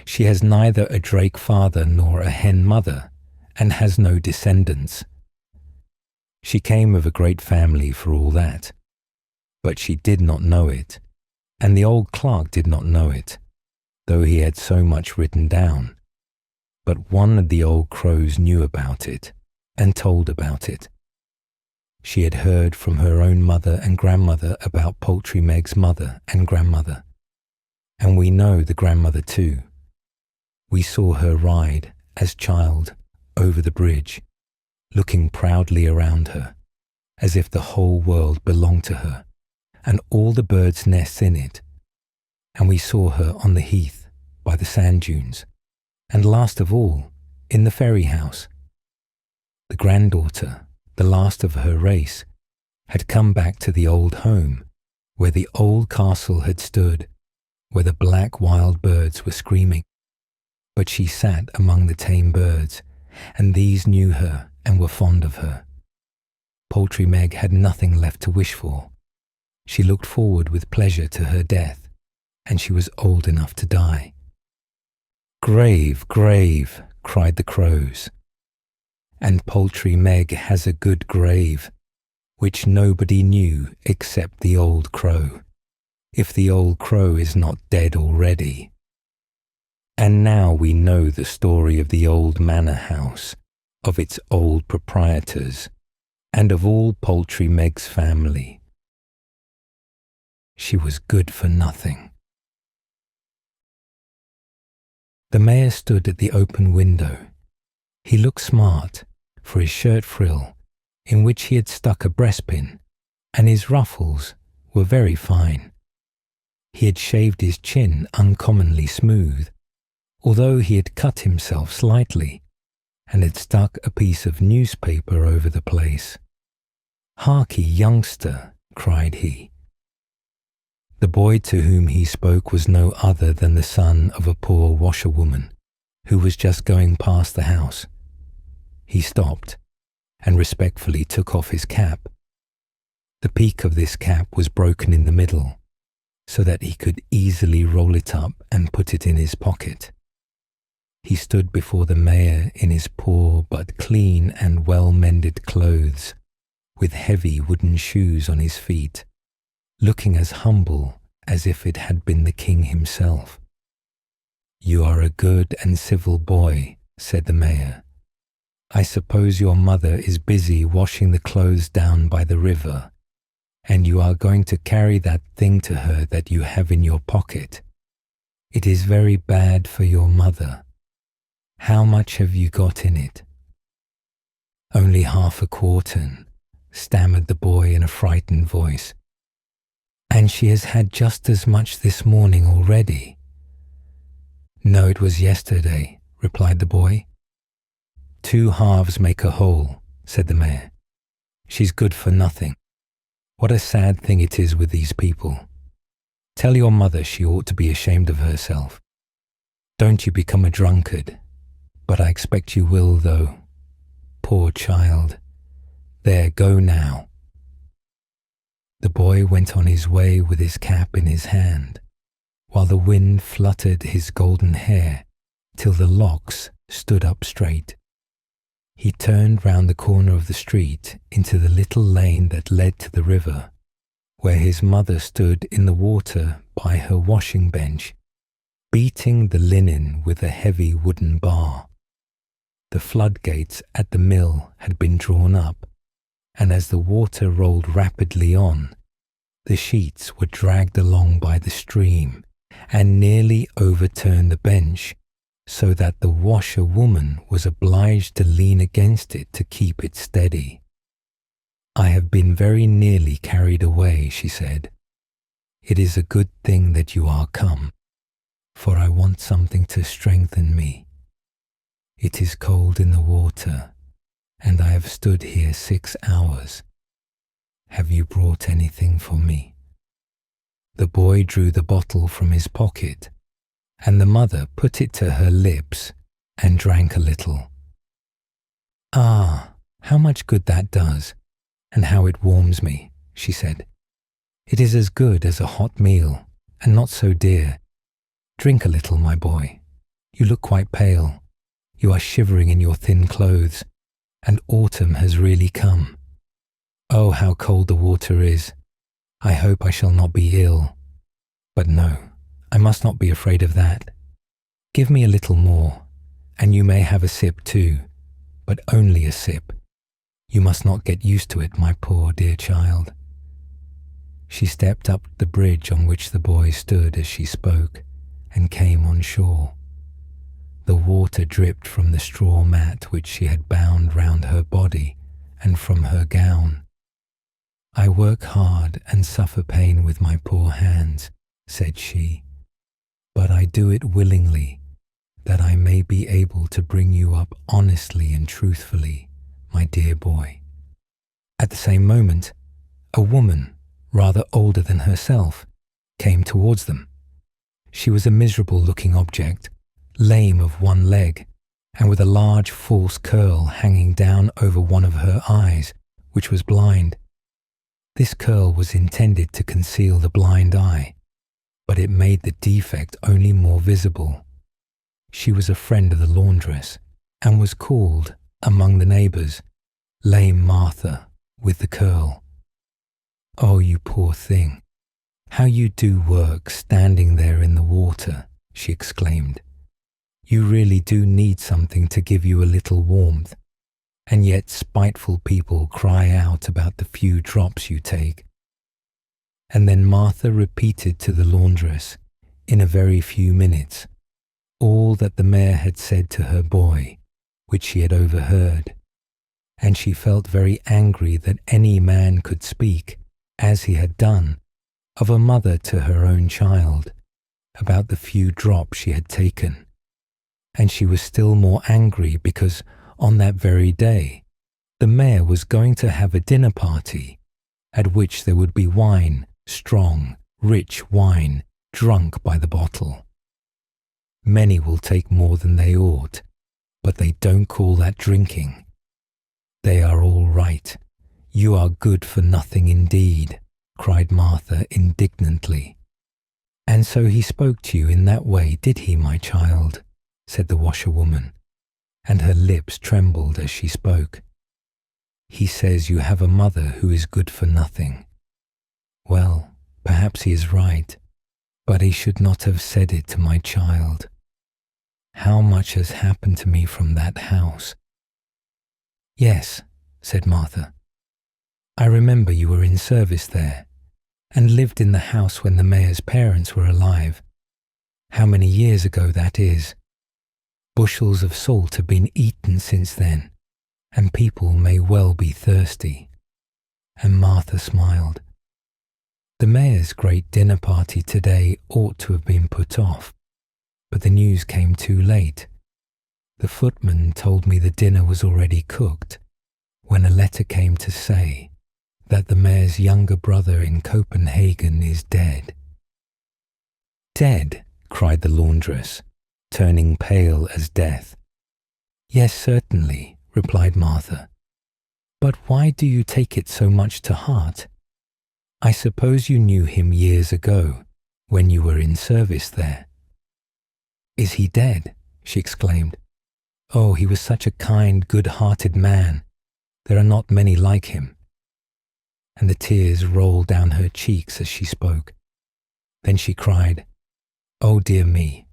She has neither a drake father nor a hen mother, and has no descendants. She came of a great family for all that, but she did not know it, and the old clerk did not know it, though he had so much written down. But one of the old crows knew about it, and told about it. She had heard from her own mother and grandmother about Poultry Meg's mother and grandmother, and we know the grandmother too. We saw her ride, as child, over the bridge, looking proudly around her, as if the whole world belonged to her, and all the birds' nests in it. And we saw her on the heath, by the sand dunes, and last of all, in the ferry house. The granddaughter, the last of her race, had come back to the old home, where the old castle had stood, where the black wild birds were screaming. But she sat among the tame birds, and these knew her and were fond of her. Poultry Meg had nothing left to wish for. She looked forward with pleasure to her death, and she was old enough to die. Grave, grave, cried the crows. And Poultry Meg has a good grave, which nobody knew except the old crow, if the old crow is not dead already. And now we know the story of the old manor house, of its old proprietors, and of all Poultry Meg's family. She was good for nothing. The mayor stood at the open window. He looked smart, for his shirt frill, in which he had stuck a breastpin, and his ruffles were very fine. He had shaved his chin uncommonly smooth, although he had cut himself slightly, and had stuck a piece of newspaper over the place. "Harkee, youngster," cried he. The boy to whom he spoke was no other than the son of a poor washerwoman, who was just going past the house. He stopped, and respectfully took off his cap. The peak of this cap was broken in the middle, so that he could easily roll it up and put it in his pocket. He stood before the mayor in his poor but clean and well-mended clothes, with heavy wooden shoes on his feet, looking as humble as if it had been the king himself. "You are a good and civil boy," said the mayor. "I suppose your mother is busy washing the clothes down by the river, and you are going to carry that thing to her that you have in your pocket. It is very bad for your mother. How much have you got in it?" "Only half a quartern," stammered the boy in a frightened voice. "And she has had just as much this morning already." No, it was yesterday, replied the boy. 2 halves make a whole, said the mayor. She's good for nothing. What a sad thing it is with these people. Tell your mother she ought to be ashamed of herself. Don't you become a drunkard, but I expect you will, though. Poor child. There, go now. The boy went on his way with his cap in his hand, while the wind fluttered his golden hair till the locks stood up straight. He turned round the corner of the street into the little lane that led to the river, where his mother stood in the water by her washing bench, beating the linen with a heavy wooden bar. The floodgates at the mill had been drawn up, and as the water rolled rapidly on, the sheets were dragged along by the stream and nearly overturned the bench, so that the washerwoman was obliged to lean against it to keep it steady. I have been very nearly carried away, she said. It is a good thing that you are come, for I want something to strengthen me. It is cold in the water, and I have stood here 6 hours. Have you brought anything for me? The boy drew the bottle from his pocket, and the mother put it to her lips and drank a little. Ah, how much good that does, and how it warms me, she said. It is as good as a hot meal, and not so dear. Drink a little, my boy. You look quite pale. You are shivering in your thin clothes, and autumn has really come. Oh, how cold the water is. I hope I shall not be ill. But no, I must not be afraid of that. Give me a little more, and you may have a sip too, but only a sip. You must not get used to it, my poor dear child. She stepped up the bridge on which the boy stood as she spoke, and came on shore. The water dripped from the straw mat which she had bound round her body and from her gown. I work hard and suffer pain with my poor hands, said she, but I do it willingly, that I may be able to bring you up honestly and truthfully, my dear boy. At the same moment, a woman, rather older than herself, came towards them. She was a miserable-looking object, lame of one leg, and with a large false curl hanging down over one of her eyes, which was blind. This curl was intended to conceal the blind eye, but it made the defect only more visible. She was a friend of the laundress, and was called, among the neighbours, Lame Martha with the curl. Oh, you poor thing, how you do work standing there in the water, she exclaimed. You really do need something to give you a little warmth, and yet spiteful people cry out about the few drops you take. And then Martha repeated to the laundress, in a very few minutes, all that the mayor had said to her boy, which she had overheard, and she felt very angry that any man could speak, as he had done, of a mother to her own child, about the few drops she had taken. And she was still more angry because on that very day the mayor was going to have a dinner party at which there would be wine, strong, rich wine, drunk by the bottle. Many will take more than they ought, but they don't call that drinking. They are all right. You are good for nothing indeed, cried Martha indignantly. And so he spoke to you in that way, did he, my child? Said the washerwoman, and her lips trembled as she spoke. He says you have a mother who is good for nothing. Well, perhaps he is right, but he should not have said it to my child. How much has happened to me from that house? Yes, said Martha. I remember you were in service there, and lived in the house when the mayor's parents were alive. How many years ago that is! Bushels of salt have been eaten since then, and people may well be thirsty. And Martha smiled. The mayor's great dinner party today ought to have been put off, but the news came too late. The footman told me the dinner was already cooked, when a letter came to say that the mayor's younger brother in Copenhagen is dead." "Dead?" cried the laundress, turning pale as death. "Yes, certainly," replied Martha. "But why do you take it so much to heart? I suppose you knew him years ago, when you were in service there." "Is he dead?" she exclaimed. "Oh, he was such a kind, good-hearted man. There are not many like him." And the tears rolled down her cheeks as she spoke. Then she cried, "Oh dear me,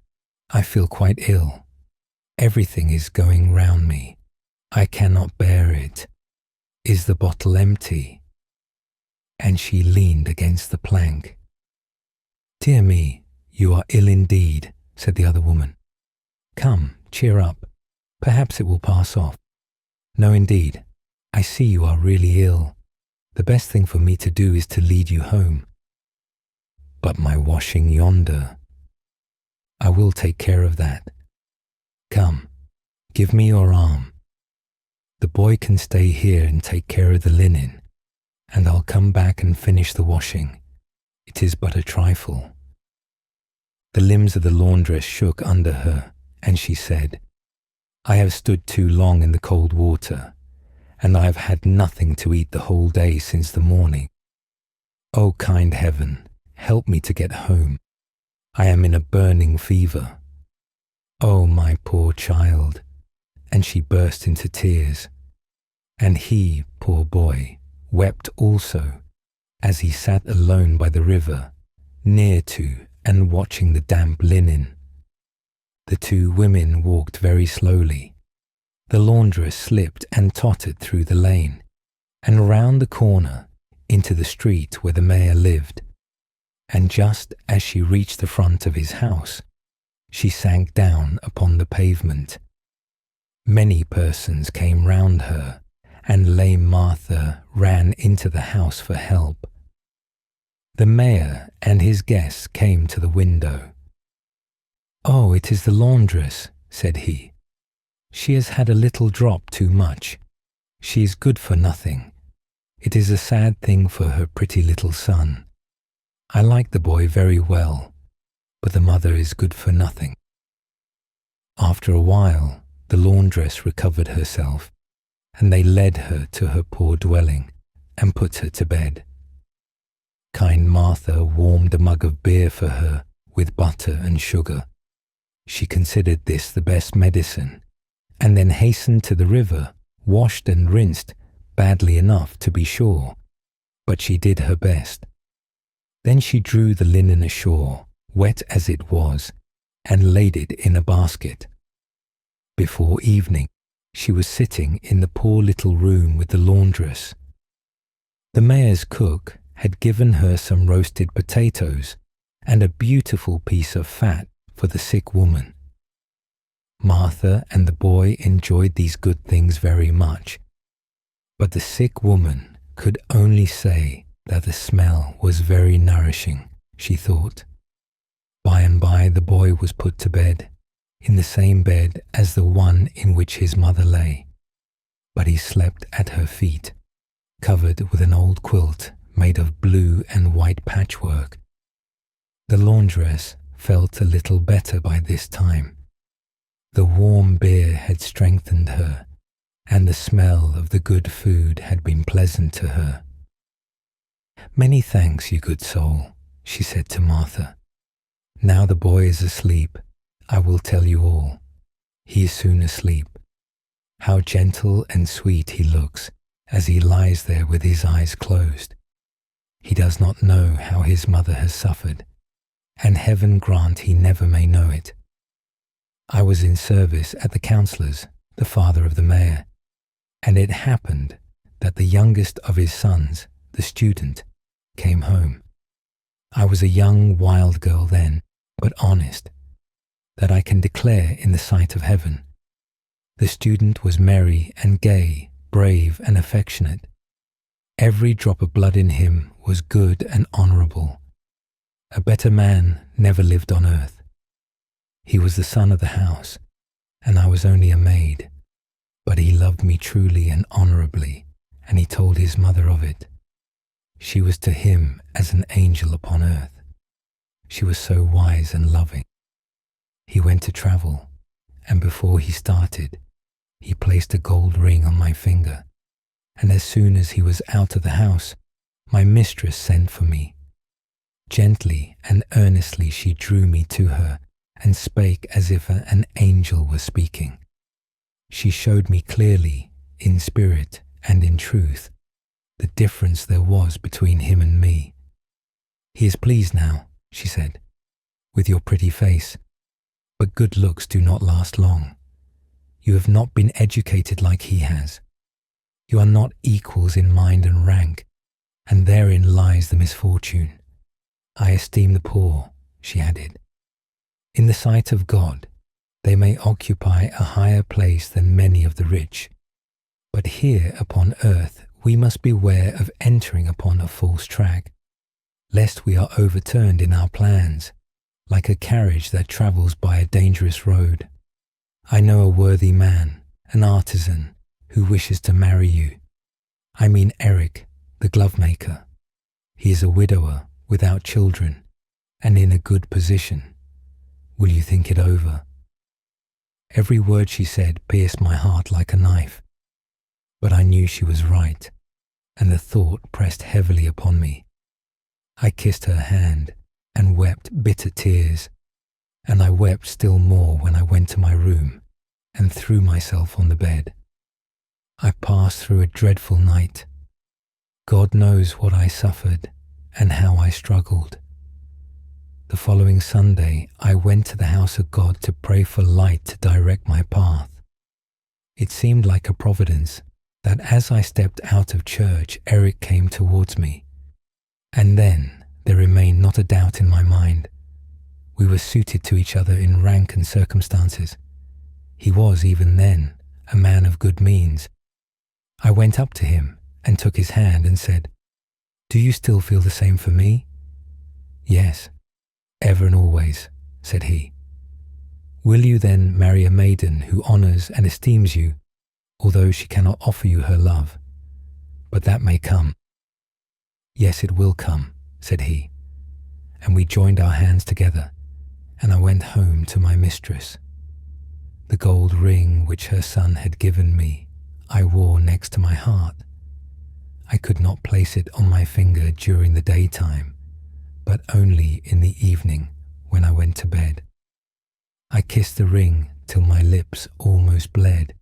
I feel quite ill. Everything is going round me. I cannot bear it. Is the bottle empty?" And she leaned against the plank. "Dear me, you are ill indeed," said the other woman. "Come, cheer up. Perhaps it will pass off. No, indeed, I see you are really ill. The best thing for me to do is to lead you home." "But my washing yonder—" "I will take care of that. Come, give me your arm. The boy can stay here and take care of the linen, and I'll come back and finish the washing. It is but a trifle." The limbs of the laundress shook under her, and she said, "I have stood too long in the cold water, and I have had nothing to eat the whole day since the morning. Oh, kind heaven, help me to get home. I am in a burning fever. Oh, my poor child." And she burst into tears. And he, poor boy, wept also, as he sat alone by the river, near to and watching the damp linen. The two women walked very slowly. The laundress slipped and tottered through the lane, and round the corner into the street where the mayor lived. And just as she reached the front of his house, she sank down upon the pavement. Many persons came round her, and lame Martha ran into the house for help. The mayor and his guests came to the window. "Oh, it is the laundress," said he. "She has had a little drop too much. She is good for nothing. It is a sad thing for her pretty little son. I like the boy very well, but the mother is good for nothing." After a while, the laundress recovered herself, and they led her to her poor dwelling and put her to bed. Kind Martha warmed a mug of beer for her with butter and sugar. She considered this the best medicine, and then hastened to the river, washed and rinsed, badly enough to be sure, but she did her best. Then she drew the linen ashore, wet as it was, and laid it in a basket. Before evening, she was sitting in the poor little room with the laundress. The mayor's cook had given her some roasted potatoes and a beautiful piece of fat for the sick woman. Martha and the boy enjoyed these good things very much, but the sick woman could only say that the smell was very nourishing, she thought. By and by the boy was put to bed, in the same bed as the one in which his mother lay, but he slept at her feet, covered with an old quilt made of blue and white patchwork. The laundress felt a little better by this time. The warm beer had strengthened her, and the smell of the good food had been pleasant to her. "Many thanks, you good soul," she said to Martha. "Now the boy is asleep, I will tell you all. He is soon asleep. How gentle and sweet he looks as he lies there with his eyes closed. He does not know how his mother has suffered, and heaven grant he never may know it. I was in service at the councillor's, the father of the mayor, and it happened that the youngest of his sons, the student, came home. I was a young wild girl then, but honest, that I can declare in the sight of heaven. The student was merry and gay, brave and affectionate. Every drop of blood in him was good and honourable. A better man never lived on earth. He was the son of the house, and I was only a maid. But he loved me truly and honourably, and he told his mother of it. She was to him as an angel upon earth. She was so wise and loving. He went to travel, and before he started, he placed a gold ring on my finger, and as soon as he was out of the house, my mistress sent for me. Gently and earnestly she drew me to her and spake as if an angel were speaking. She showed me clearly, in spirit and in truth, the difference there was between him and me. He is pleased now, she said, with your pretty face, but good looks do not last long. You have not been educated like he has. You are not equals in mind and rank, and therein lies the misfortune. I esteem the poor, she added. In the sight of God, they may occupy a higher place than many of the rich, but here upon earth we must beware of entering upon a false track, lest we are overturned in our plans, like a carriage that travels by a dangerous road. I know a worthy man, an artisan, who wishes to marry you. I mean Eric, the glove-maker. He is a widower, without children, and in a good position. Will you think it over? Every word she said pierced my heart like a knife, but I knew she was right, and the thought pressed heavily upon me. I kissed her hand and wept bitter tears, and I wept still more when I went to my room and threw myself on the bed. I passed through a dreadful night. God knows what I suffered and how I struggled. The following Sunday I went to the house of God to pray for light to direct my path. It seemed like a providence that as I stepped out of church, Eric came towards me. And then there remained not a doubt in my mind. We were suited to each other in rank and circumstances. He was, even then, a man of good means. I went up to him and took his hand and said, "Do you still feel the same for me?" "Yes, ever and always," said he. "Will you then marry a maiden who honours and esteems you, although she cannot offer you her love? But that may come." "Yes, it will come," said he, and we joined our hands together, and I went home to my mistress. The gold ring which her son had given me I wore next to my heart. I could not place it on my finger during the daytime, but only in the evening when I went to bed. I kissed the ring till my lips almost bled,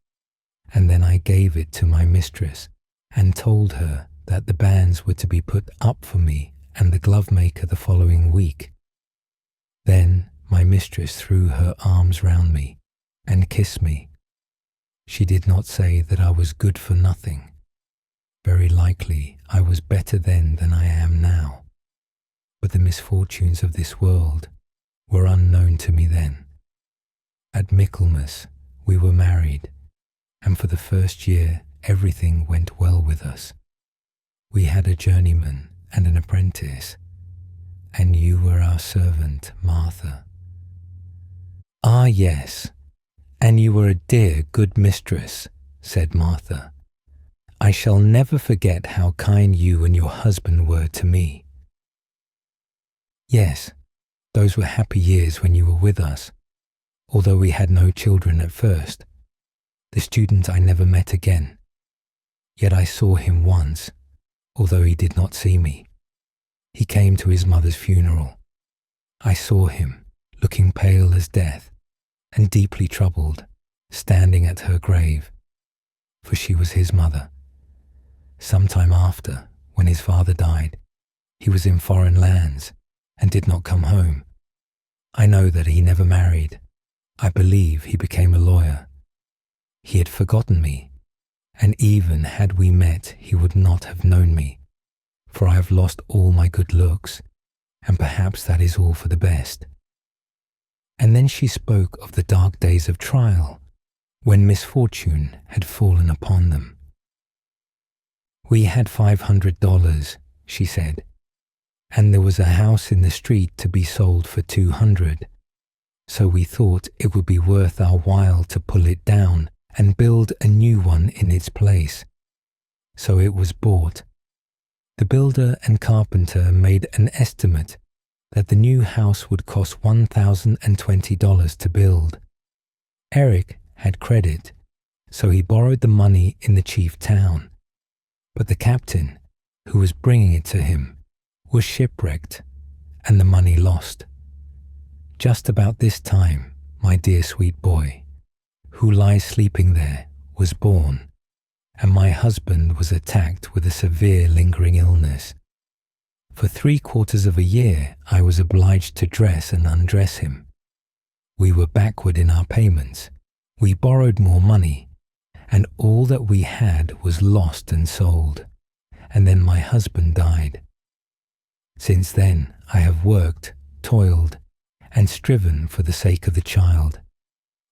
and then I gave it to my mistress and told her that the banns were to be put up for me and the glove-maker the following week. Then my mistress threw her arms round me and kissed me. She did not say that I was good for nothing. Very likely I was better then than I am now, but the misfortunes of this world were unknown to me then. At Michaelmas we were married, and for the first year everything went well with us. We had a journeyman and an apprentice, and you were our servant, Martha. "Ah, yes, and you were a dear, good mistress," said Martha. "I shall never forget how kind you and your husband were to me." "Yes, those were happy years when you were with us, although we had no children at first. The student I never met again, yet I saw him once, although he did not see me. He came to his mother's funeral. I saw him, looking pale as death, and deeply troubled, standing at her grave, for she was his mother. Some time after, when his father died, he was in foreign lands and did not come home. I know that he never married. I believe he became a lawyer. He had forgotten me, and even had we met he would not have known me, for I have lost all my good looks, and perhaps that is all for the best." And then she spoke of the dark days of trial, when misfortune had fallen upon them. "We had $500, she said, and there was a house in the street to be sold for $200. so we thought it would be worth our while to pull it down and build a new one in its place. So it was bought. The builder and carpenter made an estimate that the new house would cost $1,020 to build. Eric had credit, so he borrowed the money in the chief town. But the captain, who was bringing it to him, was shipwrecked and the money lost. Just about this time, my dear sweet boy, who lies sleeping there, was born, and my husband was attacked with a severe lingering illness. For 3/4 of a year, I was obliged to dress and undress him. We were backward in our payments. We borrowed more money, and all that we had was lost and sold. And then my husband died. Since then, I have worked, toiled, and striven for the sake of the child.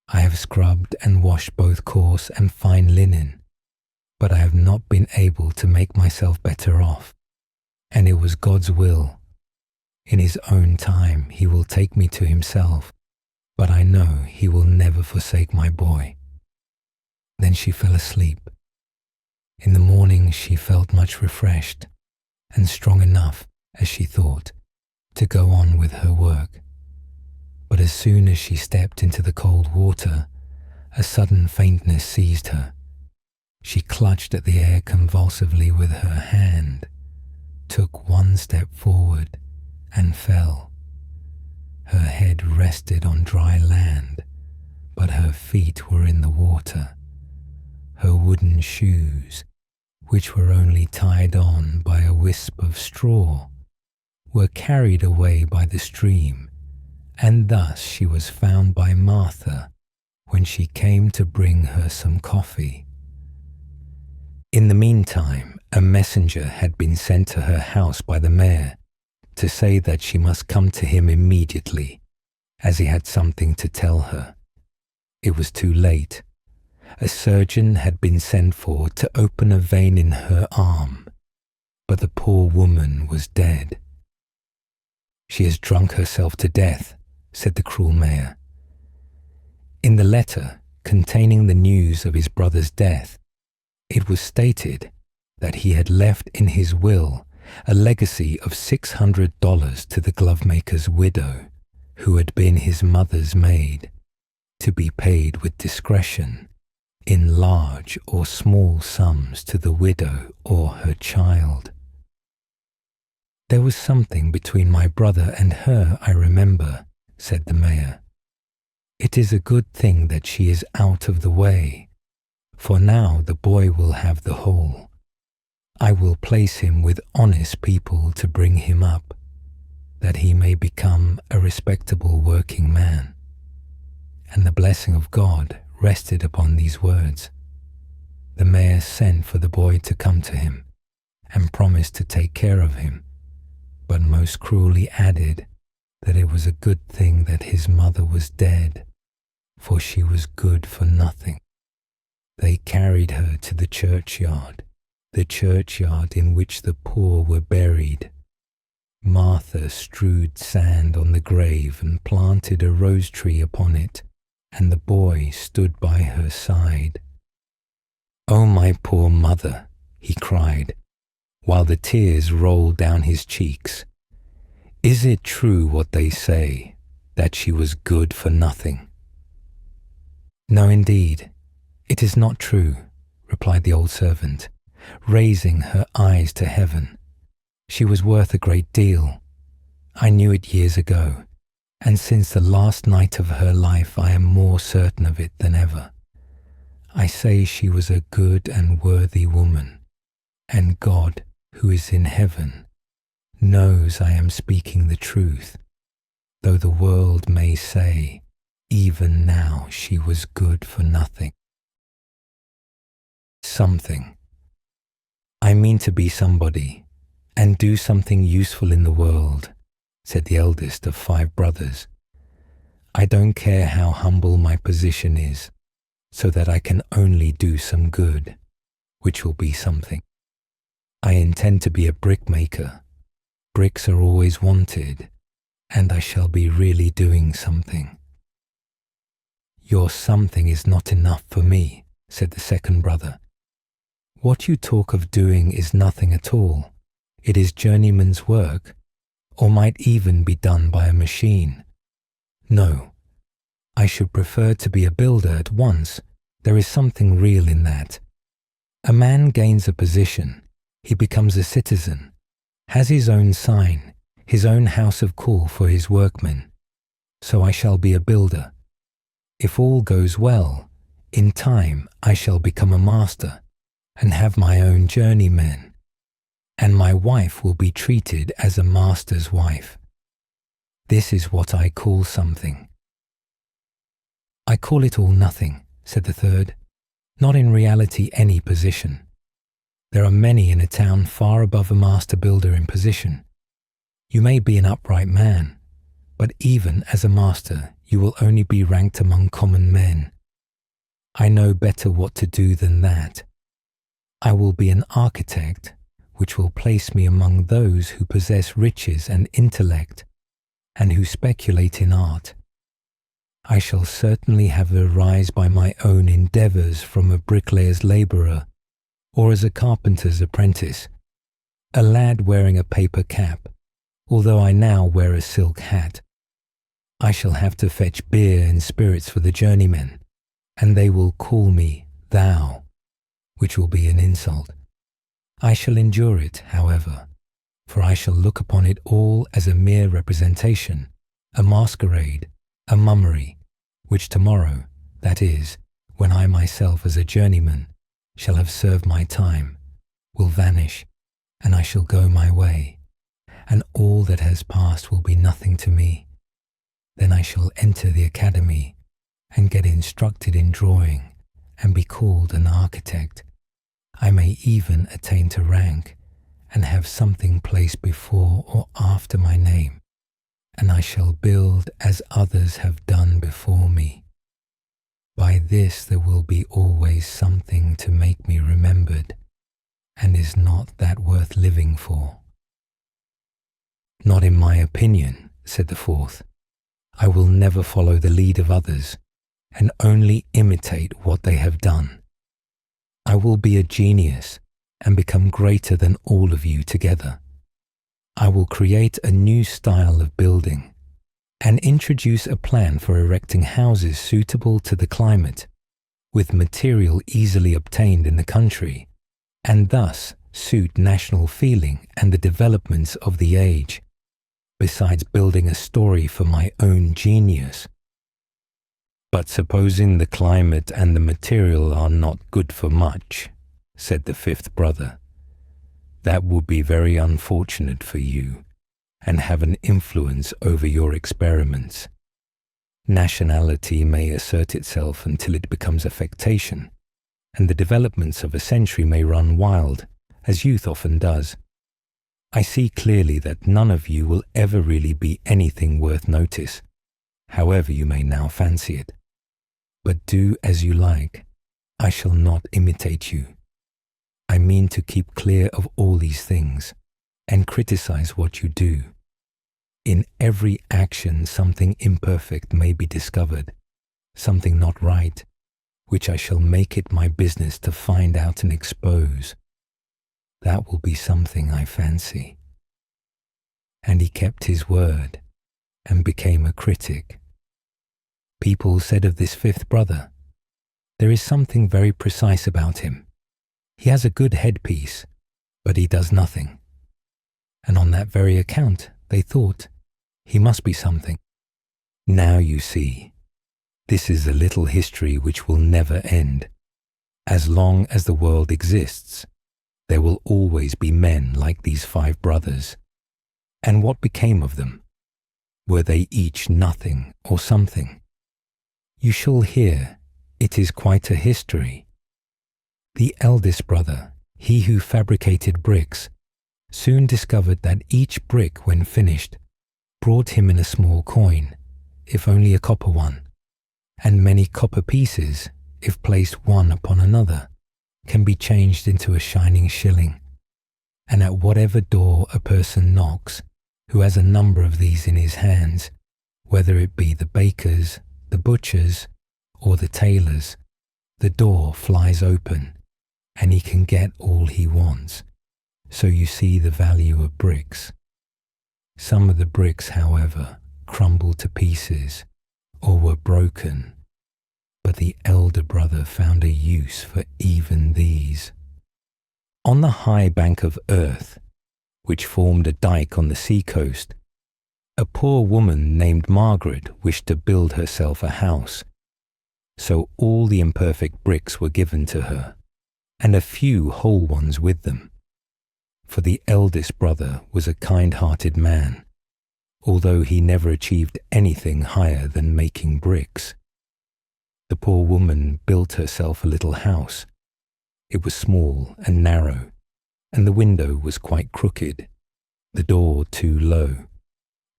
I have scrubbed and washed both coarse and fine linen, but I have not been able to make myself better off. And it was God's will. In His own time He will take me to Himself, but I know He will never forsake my boy. Then she fell asleep. In the morning she felt much refreshed, and strong enough, as she thought, to go on with her work. But as soon as she stepped into the cold water, a sudden faintness seized her. She clutched at the air convulsively with her hand, took one step forward, and fell. Her head rested on dry land, but her feet were in the water. Her wooden shoes, which were only tied on by a wisp of straw, were carried away by the stream, and thus she was found by Martha when she came to bring her some coffee. In the meantime, a messenger had been sent to her house by the mayor to say that she must come to him immediately, as he had something to tell her. It was too late. A surgeon had been sent for to open a vein in her arm, but the poor woman was dead. "She has drunk herself to death," said the cruel mayor. In the letter containing the news of his brother's death, it was stated that he had left in his will a legacy of $600 to the glovemaker's widow, who had been his mother's maid, to be paid with discretion, in large or small sums to the widow or her child. "There was something between my brother and her, I remember," said the mayor. "It is a good thing that she is out of the way, for now the boy will have the whole. I will place him with honest people to bring him up, that he may become a respectable working man." And the blessing of God rested upon these words. The mayor sent for the boy to come to him, and promised to take care of him, but most cruelly added that it was a good thing that his mother was dead, for she was good for nothing. They carried her to the churchyard in which the poor were buried. Martha strewed sand on the grave and planted a rose tree upon it, and the boy stood by her side. "Oh, my poor mother," he cried, while the tears rolled down his cheeks. "Is it true what they say, that she was good for nothing?" "No, indeed, it is not true," replied the old servant, raising her eyes to heaven. "She was worth a great deal. I knew it years ago, and since the last night of her life I am more certain of it than ever. I say she was a good and worthy woman, and God, who is in heaven, knows I am speaking the truth, though the world may say, even now she was good for nothing." Something. "I mean to be somebody, and do something useful in the world," said the eldest of 5 brothers. "I don't care how humble my position is, so that I can only do some good, which will be something. I intend to be a brickmaker. Bricks are always wanted, and I shall be really doing something. "Your something is not enough for me," said the second brother. "What you talk of doing is nothing at all. It is journeyman's work, or might even be done by a machine. No, I should prefer to be a builder at once. There is something real in that. A man gains a position, he becomes a citizen, has his own sign, his own house of call for his workmen. So I shall be a builder. If all goes well, in time I shall become a master and have my own journeymen, and my wife will be treated as a master's wife. This is what I call something." "I call it all nothing," said the third. "Not in reality any position. There are many in a town far above a master builder in position. You may be an upright man, but even as a master you will only be ranked among common men. I know better what to do than that. I will be an architect, which will place me among those who possess riches and intellect, and who speculate in art. I shall certainly have a rise by my own endeavours from a bricklayer's labourer, or as a carpenter's apprentice, a lad wearing a paper cap, although I now wear a silk hat. I shall have to fetch beer and spirits for the journeymen, and they will call me thou, which will be an insult. I shall endure it, however, for I shall look upon it all as a mere representation, a masquerade, a mummery, which tomorrow, that is, when I myself as a journeyman shall have served my time, will vanish, and I shall go my way, and all that has passed will be nothing to me. Then I shall enter the academy and get instructed in drawing and be called an architect. I may even attain to rank and have something placed before or after my name, and I shall build as others have done before me. By this there will be always something to make me remembered, and is not that worth living for?" "Not in my opinion," said the fourth. "I will never follow the lead of others, and only imitate what they have done. I will be a genius and become greater than all of you together. I will create a new style of building and introduce a plan for erecting houses suitable to the climate, with material easily obtained in the country, and thus suit national feeling and the developments of the age, besides building a story for my own genius." "But supposing the climate and the material are not good for much," said the fifth brother, "that would be very unfortunate for you, and have an influence over your experiments. Nationality may assert itself until it becomes affectation, and the developments of a century may run wild, as youth often does. I see clearly that none of you will ever really be anything worth notice, however you may now fancy it. But do as you like. I shall not imitate you. I mean to keep clear of all these things, and criticize what you do. In every action something imperfect may be discovered, something not right, which I shall make it my business to find out and expose. That will be something, I fancy." And he kept his word, and became a critic. People said of this fifth brother, "There is something very precise about him. He has a good headpiece, but he does nothing." And on that very account, they thought, he must be something. Now you see, this is a little history which will never end. As long as the world exists, there will always be men like these 5 brothers. And what became of them? Were they each nothing or something? You shall hear, it is quite a history. The eldest brother, he who fabricated bricks, soon discovered that each brick, when finished, brought him in a small coin, if only a copper one, and many copper pieces, if placed one upon another, can be changed into a shining shilling. And at whatever door a person knocks, who has a number of these in his hands, whether it be the baker's, the butcher's, or the tailor's, the door flies open and he can get all he wants. So you see the value of bricks. Some of the bricks, however, crumbled to pieces or were broken, but the elder brother found a use for even these. On the high bank of earth, which formed a dike on the seacoast, a poor woman named Margaret wished to build herself a house. So all the imperfect bricks were given to her, and a few whole ones with them. For the eldest brother was a kind-hearted man, although he never achieved anything higher than making bricks. The poor woman built herself a little house. It was small and narrow, and the window was quite crooked, the door too low,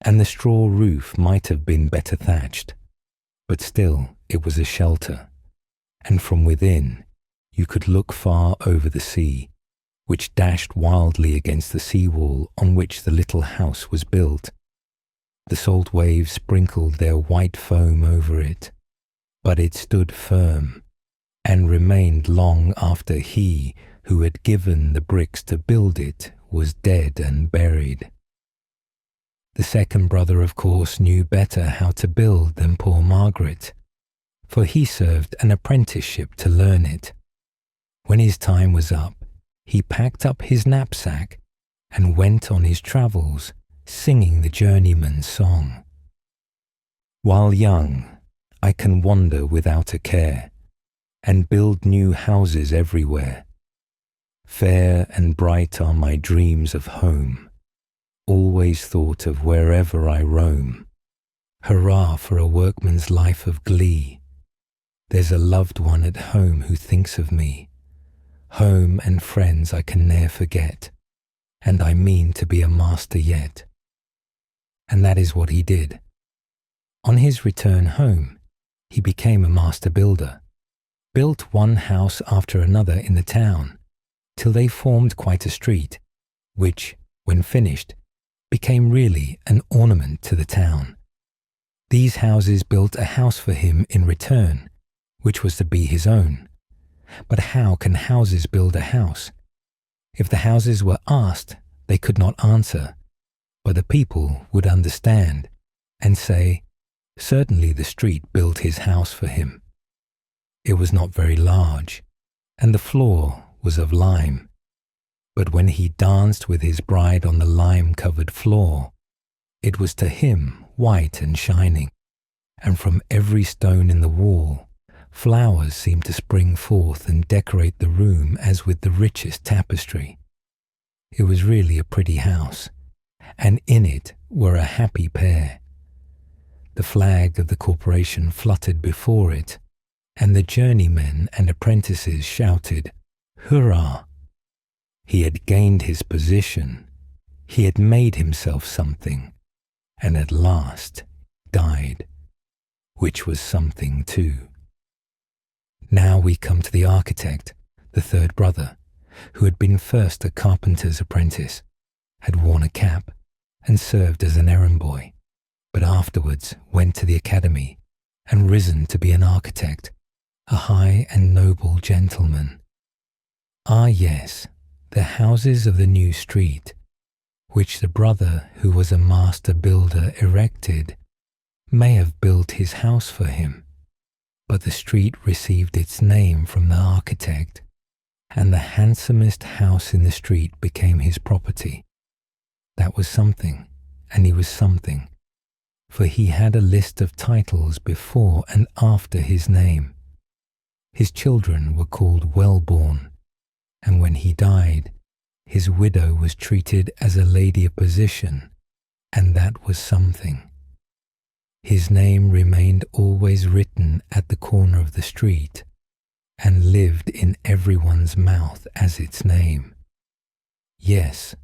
and the straw roof might have been better thatched, but still it was a shelter, and from within you could look far over the sea, which dashed wildly against the seawall on which the little house was built. The salt waves sprinkled their white foam over it, but it stood firm, and remained long after he who had given the bricks to build it was dead and buried. The second brother, of course, knew better how to build than poor Margaret, for he served an apprenticeship to learn it. When his time was up, he packed up his knapsack and went on his travels, singing the journeyman's song. While young, I can wander without a care, and build new houses everywhere. Fair and bright are my dreams of home, always thought of wherever I roam. Hurrah for a workman's life of glee. There's a loved one at home who thinks of me. Home and friends I can ne'er forget, and I mean to be a master yet. And that is what he did. On his return home, he became a master builder, built one house after another in the town, till they formed quite a street, which, when finished, became really an ornament to the town. These houses built a house for him in return, which was to be his own. But how can houses build a house? If the houses were asked, they could not answer, but the people would understand and say, certainly the street built his house for him. It was not very large, and the floor was of lime. But when he danced with his bride on the lime-covered floor, it was to him white and shining, and from every stone in the wall, flowers seemed to spring forth and decorate the room as with the richest tapestry. It was really a pretty house, and in it were a happy pair. The flag of the corporation fluttered before it, and the journeymen and apprentices shouted, "Hurrah!" He had gained his position, he had made himself something, and at last died, which was something too. Now we come to the architect, the third brother, who had been first a carpenter's apprentice, had worn a cap, and served as an errand boy, but afterwards went to the academy and risen to be an architect, a high and noble gentleman. Ah yes, the houses of the new street, which the brother who was a master builder erected, may have built his house for him, but the street received its name from the architect, and the handsomest house in the street became his property. That was something, and he was something, for he had a list of titles before and after his name. His children were called well-born, and when he died, his widow was treated as a lady of position, and that was something. His name remained always written at the corner of the street, and lived in everyone's mouth as its name. Yes,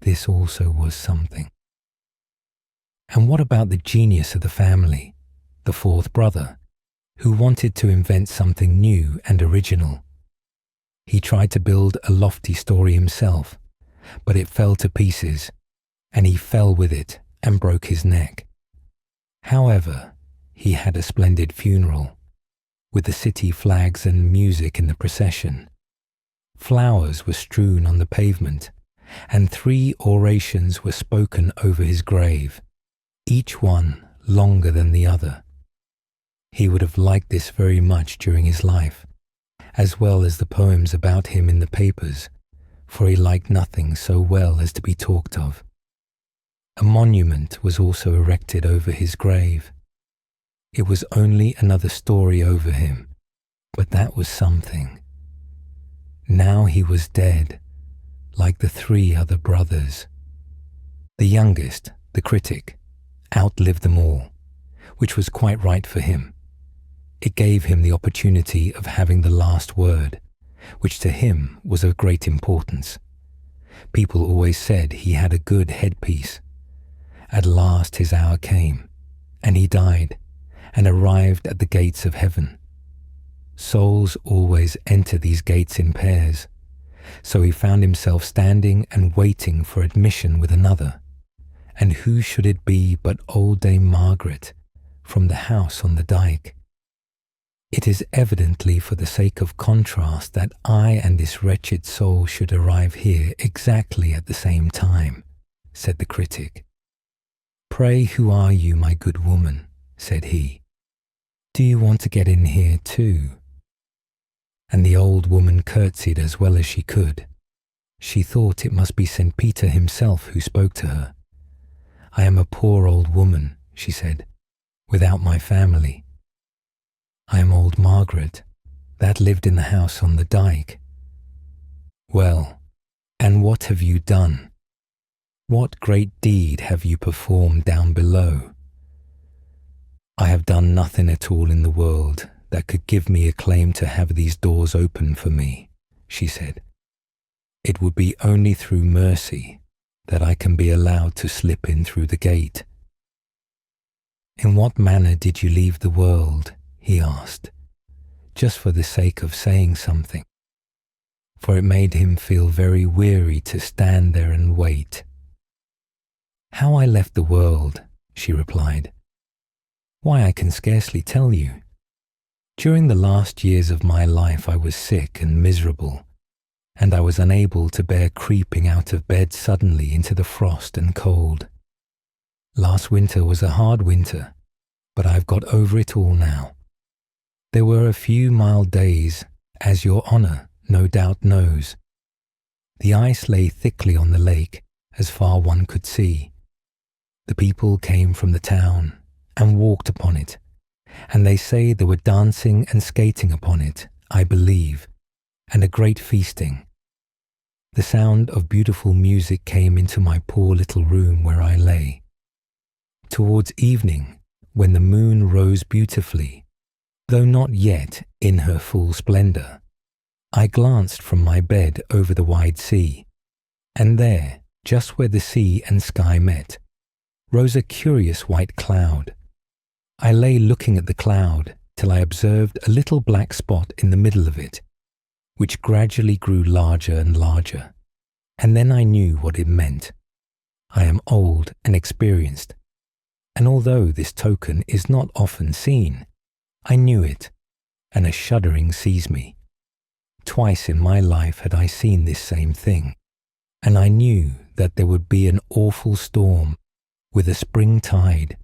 this also was something. And what about the genius of the family, the fourth brother, who wanted to invent something new and original? He tried to build a lofty story himself, but it fell to pieces, and he fell with it and broke his neck. However, he had a splendid funeral. with the city flags and music in the procession. Flowers were strewn on the pavement, and 3 orations were spoken over his grave, each one longer than the other. He would have liked this very much during his life, as well as the poems about him in the papers, for he liked nothing so well as to be talked of. A monument was also erected over his grave. It was only another story over him, but that was something. Now he was dead, like the 3 other brothers. The youngest, the critic, outlived them all, which was quite right for him. It gave him the opportunity of having the last word, which to him was of great importance. People always said he had a good headpiece. At last his hour came, and he died, and arrived at the gates of heaven. Souls always enter these gates in pairs, so he found himself standing and waiting for admission with another. And who should it be but old Dame Margaret, from the house on the dyke? It is evidently for the sake of contrast that I and this wretched soul should arrive here exactly at the same time, said the critic. Pray, who are you, my good woman? Said he. Do you want to get in here too? And the old woman curtsied as well as she could. She thought it must be St. Peter himself who spoke to her. I am a poor old woman, she said, without my family. I am old Margaret, that lived in the house on the dyke. Well, and what have you done? What great deed have you performed down below? I have done nothing at all in the world that could give me a claim to have these doors open for me, she said. It would be only through mercy that I can be allowed to slip in through the gate. In what manner did you leave the world? He asked, just for the sake of saying something, for it made him feel very weary to stand there and wait. How I left the world, she replied. Why, I can scarcely tell you. During the last years of my life I was sick and miserable, and I was unable to bear creeping out of bed suddenly into the frost and cold. Last winter was a hard winter, but I've got over it all now. There were a few mild days, as your honour no doubt knows. The ice lay thickly on the lake, as far one could see. The people came from the town and walked upon it, and they say there were dancing and skating upon it, I believe, and a great feasting. The sound of beautiful music came into my poor little room where I lay. Towards evening, when the moon rose beautifully, though not yet in her full splendour, I glanced from my bed over the wide sea, and there, just where the sea and sky met, rose a curious white cloud. I lay looking at the cloud till I observed a little black spot in the middle of it, which gradually grew larger and larger, and then I knew what it meant. I am old and experienced, and although this token is not often seen, I knew it, and a shuddering seized me. Twice in my life had I seen this same thing, and I knew that there would be an awful storm with a spring tide,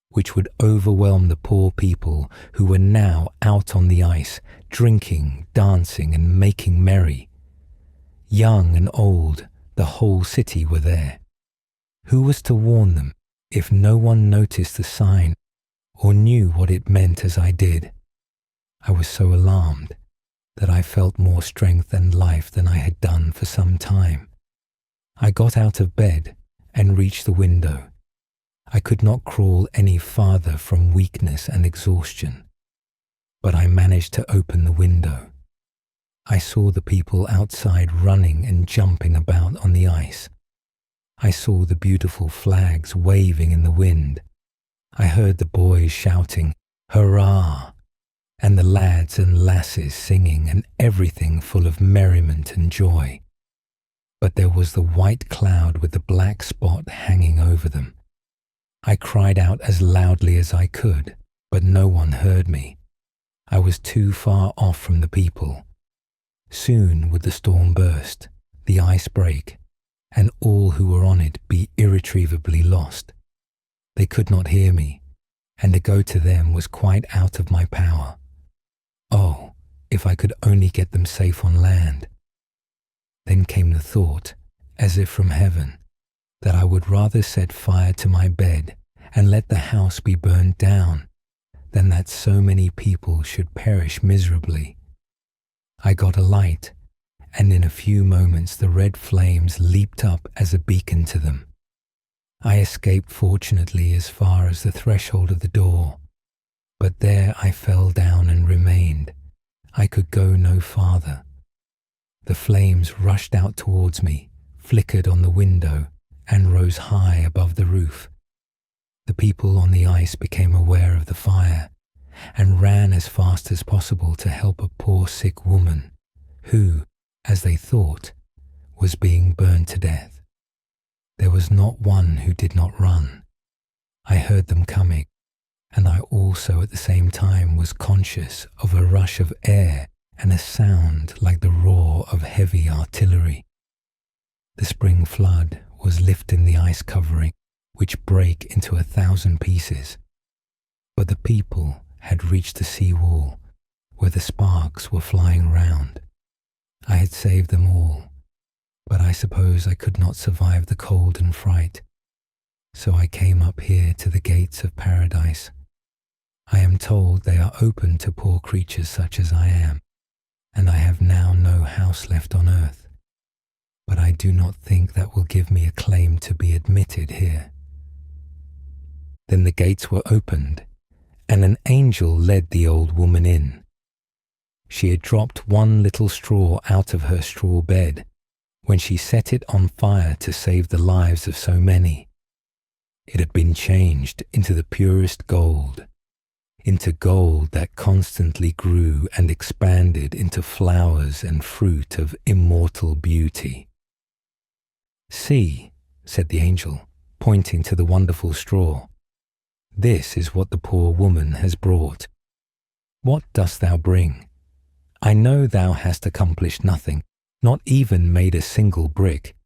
which would overwhelm the poor people who were now out on the ice, drinking, dancing, and making merry. Young and old, the whole city were there. Who was to warn them if no one noticed the sign or knew what it meant as I did? I was so alarmed that I felt more strength and life than I had done for some time. I got out of bed and reached the window. I could not crawl any farther from weakness and exhaustion, but I managed to open the window. I saw the people outside running and jumping about on the ice. I saw the beautiful flags waving in the wind. I heard the boys shouting, "Hurrah!" and the lads and lasses singing, and everything full of merriment and joy. But there was the white cloud with the black spot hanging over them. I cried out as loudly as I could, but no one heard me. I was too far off from the people. Soon would the storm burst, the ice break, and all who were on it be irretrievably lost. They could not hear me, and to go to them was quite out of my power. Oh, if I could only get them safe on land. Then came the thought, as if from heaven, that I would rather set fire to my bed and let the house be burned down than that so many people should perish miserably. I got a light, and in a few moments the red flames leaped up as a beacon to them. I escaped fortunately as far as the threshold of the door, but there I fell down and remained. I could go no farther. The flames rushed out towards me, flickered on the window, and rose high above the roof. The people on the ice became aware of the fire, and ran as fast as possible to help a poor sick woman, who, as they thought, was being burned to death. There was not one who did not run. I heard them coming, and I also at the same time was conscious of a rush of air and a sound like the roar of heavy artillery. The spring flood was lifting the ice covering, which brake into 1,000 pieces. But the people had reached the sea wall, where the sparks were flying round. I had saved them all, but I suppose I could not survive the cold and fright. So I came up here to the gates of paradise. I am told they are open to poor creatures such as I am, and I have now no house left on earth. But I do not think that will give me a claim to be admitted here. Then the gates were opened, and an angel led the old woman in. She had dropped one little straw out of her straw bed when she set it on fire to save the lives of so many. It had been changed into the purest gold, into gold that constantly grew and expanded into flowers and fruit of immortal beauty. "See," said the angel, pointing to the wonderful straw. "This is what the poor woman has brought. What dost thou bring? I know thou hast accomplished nothing, not even made a single brick.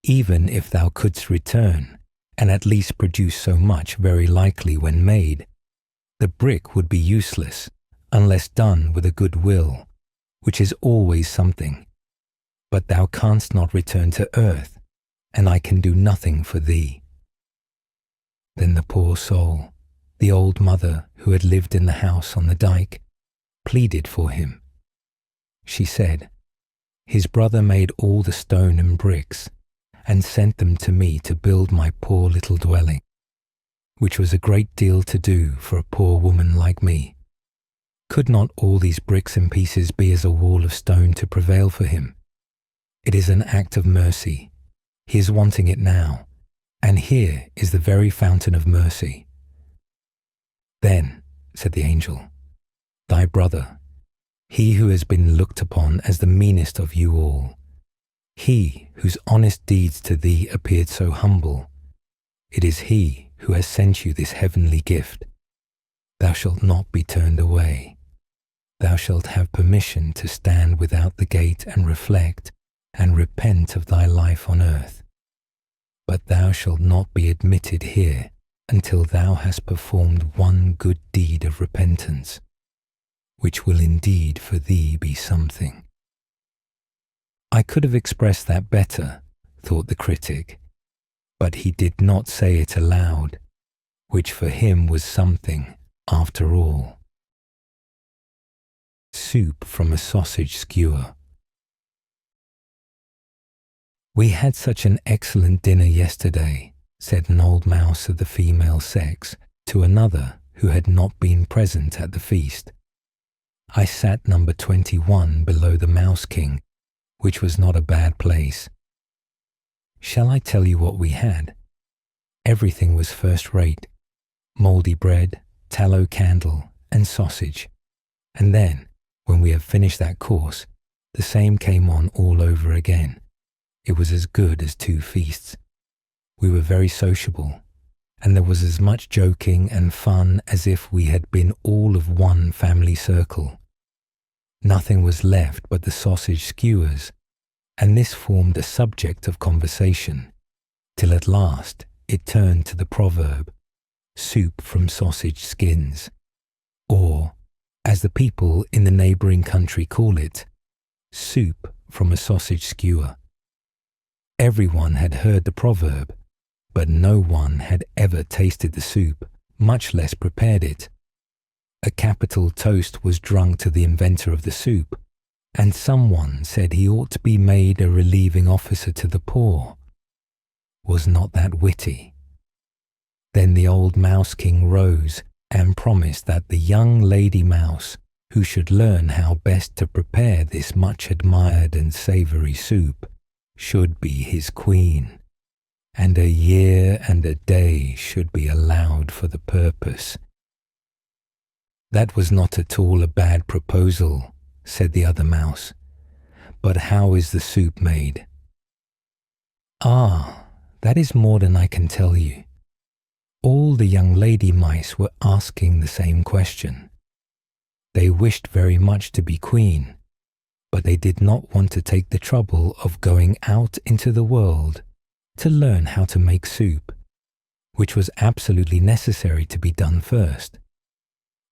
Even if thou couldst return, and at least produce so much very likely when made, the brick would be useless, unless done with a good will, which is always something. But thou canst not return to earth, and I can do nothing for thee." Then the poor soul, the old mother who had lived in the house on the dike, pleaded for him. She said, "His brother made all the stone and bricks, and sent them to me to build my poor little dwelling, which was a great deal to do for a poor woman like me. Could not all these bricks and pieces be as a wall of stone to prevail for him? It is an act of mercy. He is wanting it now, and here is the very fountain of mercy." "Then," said the angel, "thy brother, he who has been looked upon as the meanest of you all, he whose honest deeds to thee appeared so humble, it is he who has sent you this heavenly gift. Thou shalt not be turned away. Thou shalt have permission to stand without the gate and reflect and repent of thy life on earth. But thou shalt not be admitted here until thou hast performed one good deed of repentance, which will indeed for thee be something." I could have expressed that better, thought the critic, but he did not say it aloud, which for him was something after all. Soup from a sausage skewer. "We had such an excellent dinner yesterday," said an old mouse of the female sex to another who had not been present at the feast. I sat number 21 below the Mouse King, which was not a bad place. Shall I tell you what we had? Everything was first-rate. Mouldy bread, tallow candle, and sausage. And then, when we had finished that course, the same came on all over again. It was as good as 2 feasts. We were very sociable, and there was as much joking and fun as if we had been all of one family circle. Nothing was left but the sausage skewers, and this formed a subject of conversation, till at last it turned to the proverb, soup from sausage skins, or, as the people in the neighbouring country call it, soup from a sausage skewer. Everyone had heard the proverb, but no one had ever tasted the soup, much less prepared it. A capital toast was drunk to the inventor of the soup, and someone said he ought to be made a relieving officer to the poor. Was not that witty? Then the old Mouse King rose and promised that the young Lady Mouse, who should learn how best to prepare this much admired and savoury soup, should be his queen, and a year and a day should be allowed for the purpose. That was not at all a bad proposal, said the other mouse. But how is the soup made? Ah, that is more than I can tell you. All the young lady mice were asking the same question. They wished very much to be queen, but they did not want to take the trouble of going out into the world to learn how to make soup, which was absolutely necessary to be done first.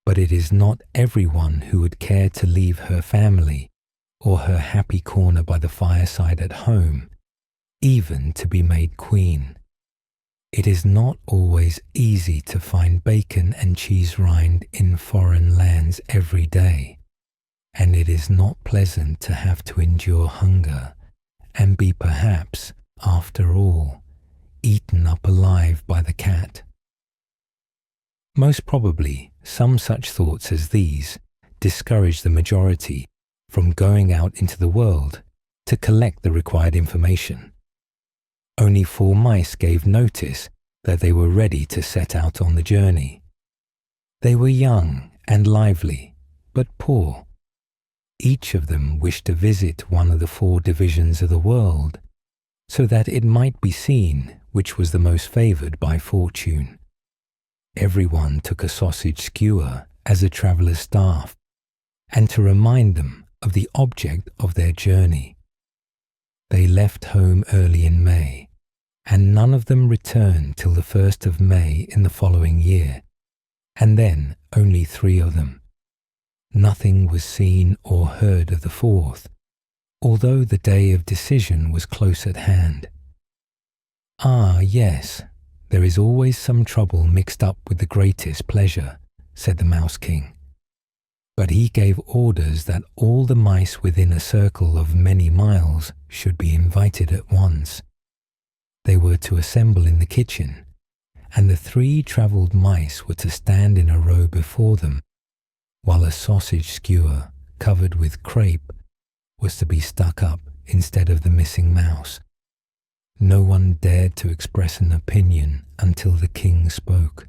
But it is not everyone who would care to leave her family or her happy corner by the fireside at home, even to be made queen. It is not always easy to find bacon and cheese rind in foreign lands every day, and it is not pleasant to have to endure hunger and be perhaps, after all, eaten up alive by the cat. Most probably, some such thoughts as these discouraged the majority from going out into the world to collect the required information. Only 4 mice gave notice that they were ready to set out on the journey. They were young and lively, but poor. Each of them wished to visit one of the 4 divisions of the world, so that it might be seen which was the most favoured by fortune. Everyone took a sausage skewer as a traveller's staff, and to remind them of the object of their journey. They left home early in May, and none of them returned till the 1st of May in the following year, and then only 3 of them. Nothing was seen or heard of the 4th, although the day of decision was close at hand. Ah, yes, there is always some trouble mixed up with the greatest pleasure, said the Mouse King. But he gave orders that all the mice within a circle of many miles should be invited at once. They were to assemble in the kitchen, and the 3 travelled mice were to stand in a row before them, while a sausage skewer covered with crepe was to be stuck up instead of the missing mouse. No one dared to express an opinion until the king spoke,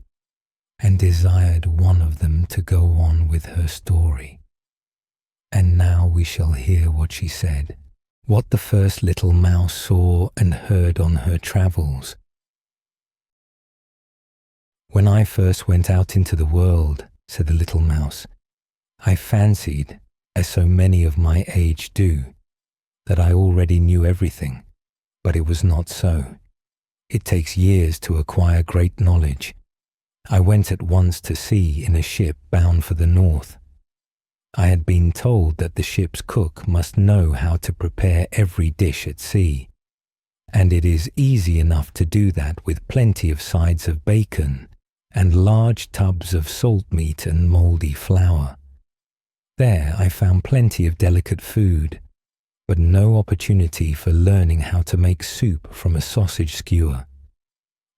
and desired one of them to go on with her story. And now we shall hear what she said, what the first little mouse saw and heard on her travels. When I first went out into the world, said the little mouse, I fancied, as so many of my age do, that I already knew everything, but it was not so. It takes years to acquire great knowledge. I went at once to sea in a ship bound for the north. I had been told that the ship's cook must know how to prepare every dish at sea, and it is easy enough to do that with plenty of sides of bacon and large tubs of salt meat and mouldy flour. There I found plenty of delicate food, but no opportunity for learning how to make soup from a sausage skewer.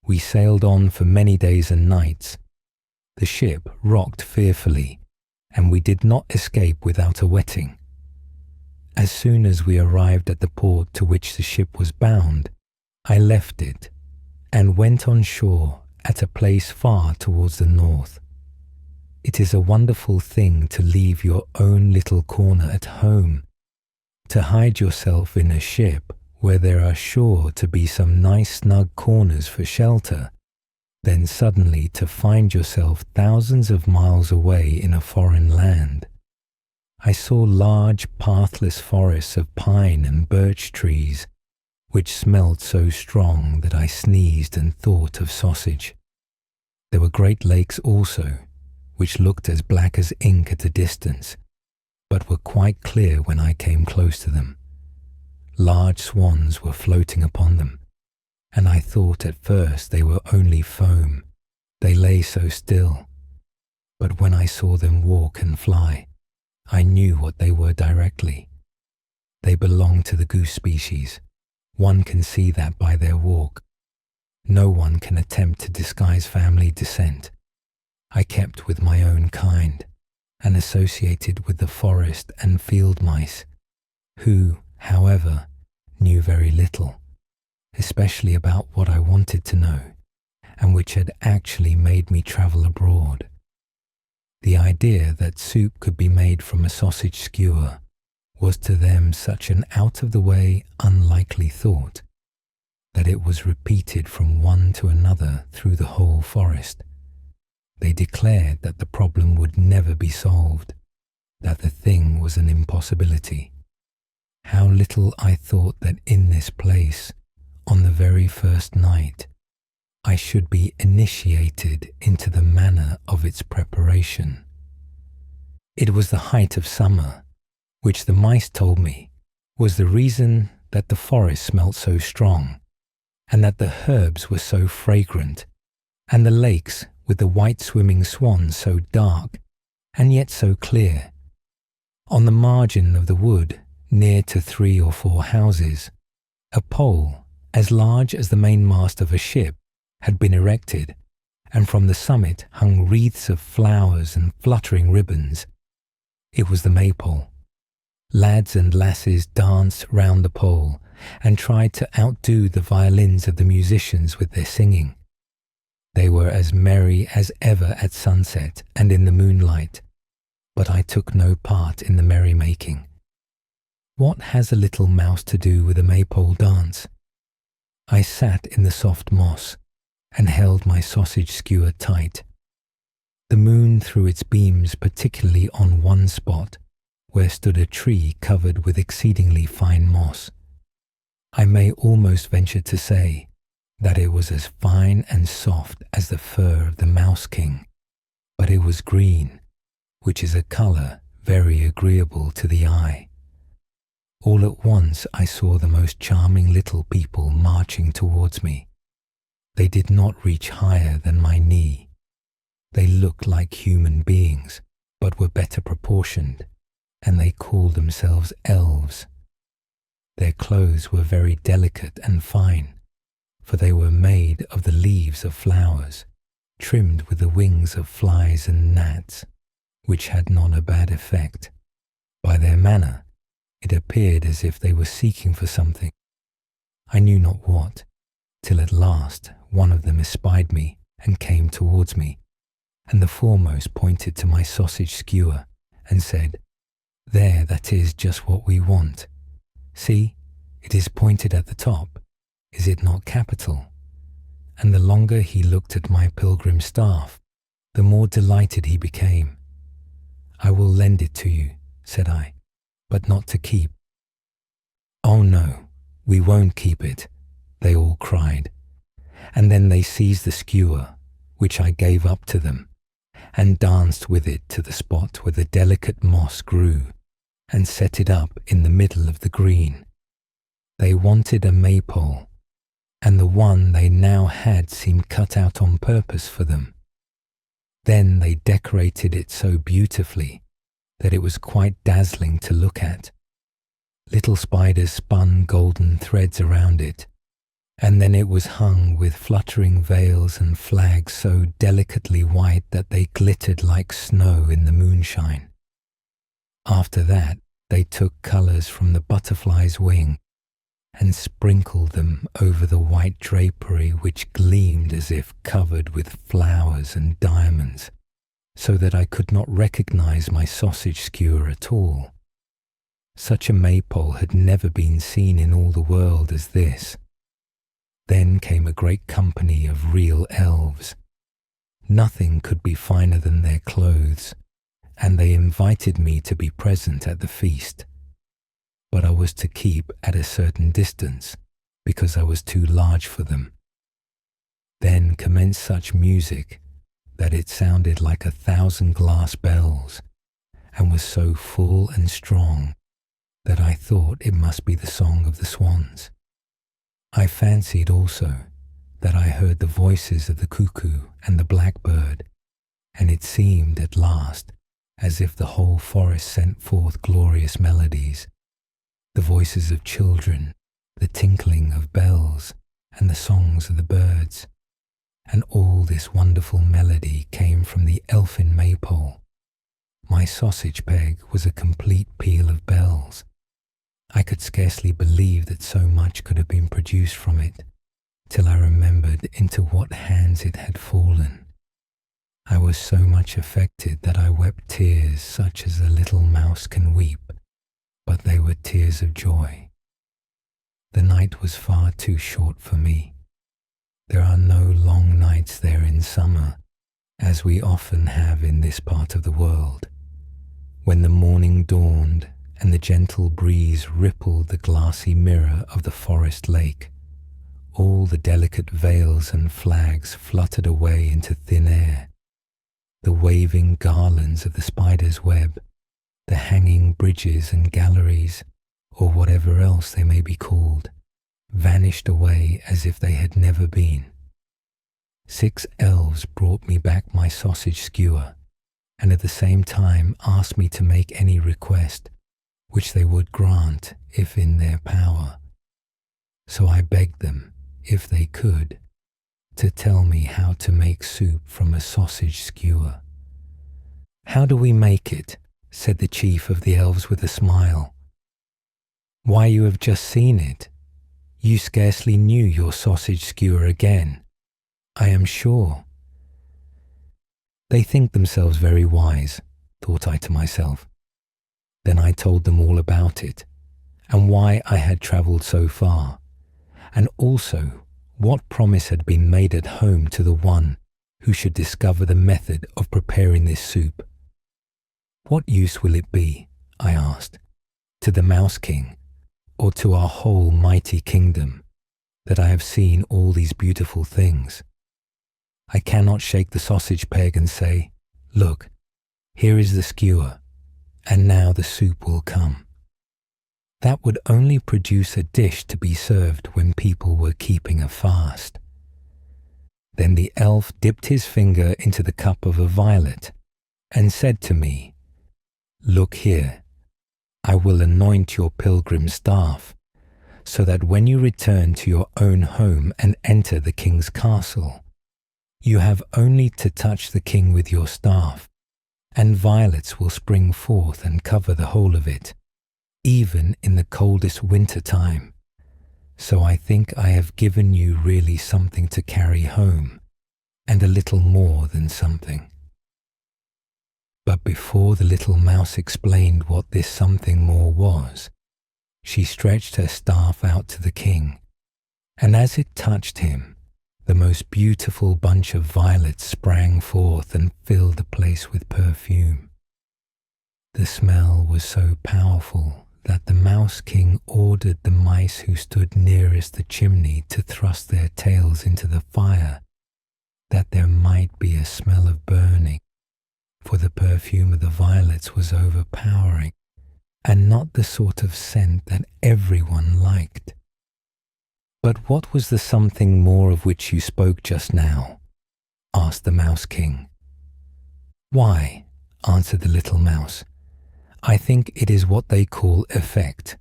We sailed on for many days and nights. The ship rocked fearfully, and we did not escape without a wetting. As soon as we arrived at the port to which the ship was bound, I left it and went on shore at a place far towards the north. It is a wonderful thing to leave your own little corner at home, to hide yourself in a ship where there are sure to be some nice snug corners for shelter, then suddenly to find yourself thousands of miles away in a foreign land. I saw large pathless forests of pine and birch trees, which smelled so strong that I sneezed and thought of sausage. There were great lakes also, which looked as black as ink at a distance, but were quite clear when I came close to them. Large swans were floating upon them, and I thought at first they were only foam. They lay so still. But when I saw them walk and fly, I knew what they were directly. They belonged to the goose species. One can see that by their walk. No one can attempt to disguise family descent. I kept with my own kind, and associated with the forest and field mice, who, however, knew very little, especially about what I wanted to know, and which had actually made me travel abroad. The idea that soup could be made from a sausage skewer was to them such an out-of-the-way, unlikely thought, that it was repeated from one to another through the whole forest. They declared that the problem would never be solved, that the thing was an impossibility. How little I thought that in this place, on the very first night, I should be initiated into the manner of its preparation. It was the height of summer, which the mice told me was the reason that the forest smelt so strong, and that the herbs were so fragrant, and the lakes with the white swimming swans so dark, and yet so clear. On the margin of the wood, near to 3 or 4 houses, a pole as large as the mainmast of a ship had been erected, and from the summit hung wreaths of flowers and fluttering ribbons. It was the maypole. Lads and lasses danced round the pole and tried to outdo the violins of the musicians with their singing. They were as merry as ever at sunset and in the moonlight, but I took no part in the merrymaking. What has a little mouse to do with a maypole dance? I sat in the soft moss and held my sausage skewer tight. The moon threw its beams particularly on one spot where stood a tree covered with exceedingly fine moss. I may almost venture to say that it was as fine and soft as the fur of the mouse king, but it was green, which is a colour very agreeable to the eye. All at once I saw the most charming little people marching towards me. They did not reach higher than my knee. They looked like human beings, but were better proportioned, and they called themselves elves. Their clothes were very delicate and fine, for they were made of the leaves of flowers, trimmed with the wings of flies and gnats, which had not a bad effect. By their manner, it appeared as if they were seeking for something. I knew not what, till at last one of them espied me and came towards me, and the foremost pointed to my sausage skewer and said, "There, that is just what we want. See, it is pointed at the top. Is it not capital?" And the longer he looked at my pilgrim staff, the more delighted he became. "I will lend it to you," said I, "but not to keep." "Oh no, we won't keep it," they all cried. And then they seized the skewer, which I gave up to them, and danced with it to the spot where the delicate moss grew, and set it up in the middle of the green. They wanted a maypole, and the one they now had seemed cut out on purpose for them. Then they decorated it so beautifully that it was quite dazzling to look at. Little spiders spun golden threads around it, and then it was hung with fluttering veils and flags so delicately white that they glittered like snow in the moonshine. After that, they took colours from the butterfly's wing and sprinkled them over the white drapery, which gleamed as if covered with flowers and diamonds, so that I could not recognize my sausage skewer at all. Such a maypole had never been seen in all the world as this. Then came a great company of real elves. Nothing could be finer than their clothes, and they invited me to be present at the feast. But I was to keep at a certain distance, because I was too large for them. Then commenced such music that it sounded like 1,000 glass bells, and was so full and strong that I thought it must be the song of the swans. I fancied also that I heard the voices of the cuckoo and the blackbird, and it seemed at last as if the whole forest sent forth glorious melodies, the voices of children, the tinkling of bells, and the songs of the birds. And all this wonderful melody came from the elfin maypole. My sausage peg was a complete peal of bells. I could scarcely believe that so much could have been produced from it, till I remembered into what hands it had fallen. I was so much affected that I wept tears such as a little mouse can weep, but they were tears of joy. The night was far too short for me. There are no long nights there in summer, as we often have in this part of the world. When the morning dawned and the gentle breeze rippled the glassy mirror of the forest lake, all the delicate veils and flags fluttered away into thin air. The waving garlands of the spider's web, the hanging bridges and galleries, or whatever else they may be called, vanished away as if they had never been. 6 elves brought me back my sausage skewer, and at the same time asked me to make any request, which they would grant if in their power. So I begged them, if they could, to tell me how to make soup from a sausage skewer. "How do we make it?" said the chief of the elves with a smile. "Why, you have just seen it. You scarcely knew your sausage skewer again, I am sure." They think themselves very wise, thought I to myself. Then I told them all about it, and why I had travelled so far, and also what promise had been made at home to the one who should discover the method of preparing this soup. "What use will it be," I asked, "to the Mouse King, or to our whole mighty kingdom, that I have seen all these beautiful things? I cannot shake the sausage peg and say, 'Look, here is the skewer, and now the soup will come.' That would only produce a dish to be served when people were keeping a fast." Then the elf dipped his finger into the cup of a violet and said to me, "Look here, I will anoint your pilgrim staff, so that when you return to your own home and enter the king's castle, you have only to touch the king with your staff, and violets will spring forth and cover the whole of it, even in the coldest winter time. So I think I have given you really something to carry home, and a little more than something." But before the little mouse explained what this something more was, she stretched her staff out to the king, and as it touched him, the most beautiful bunch of violets sprang forth and filled the place with perfume. The smell was so powerful that the Mouse King ordered the mice who stood nearest the chimney to thrust their tails into the fire, that there might be a smell of burning, for the perfume of the violets was overpowering, and not the sort of scent that everyone liked. "But what was the something more of which you spoke just now?" asked the Mouse King. "Why," answered the little mouse, "I think it is what they call effect."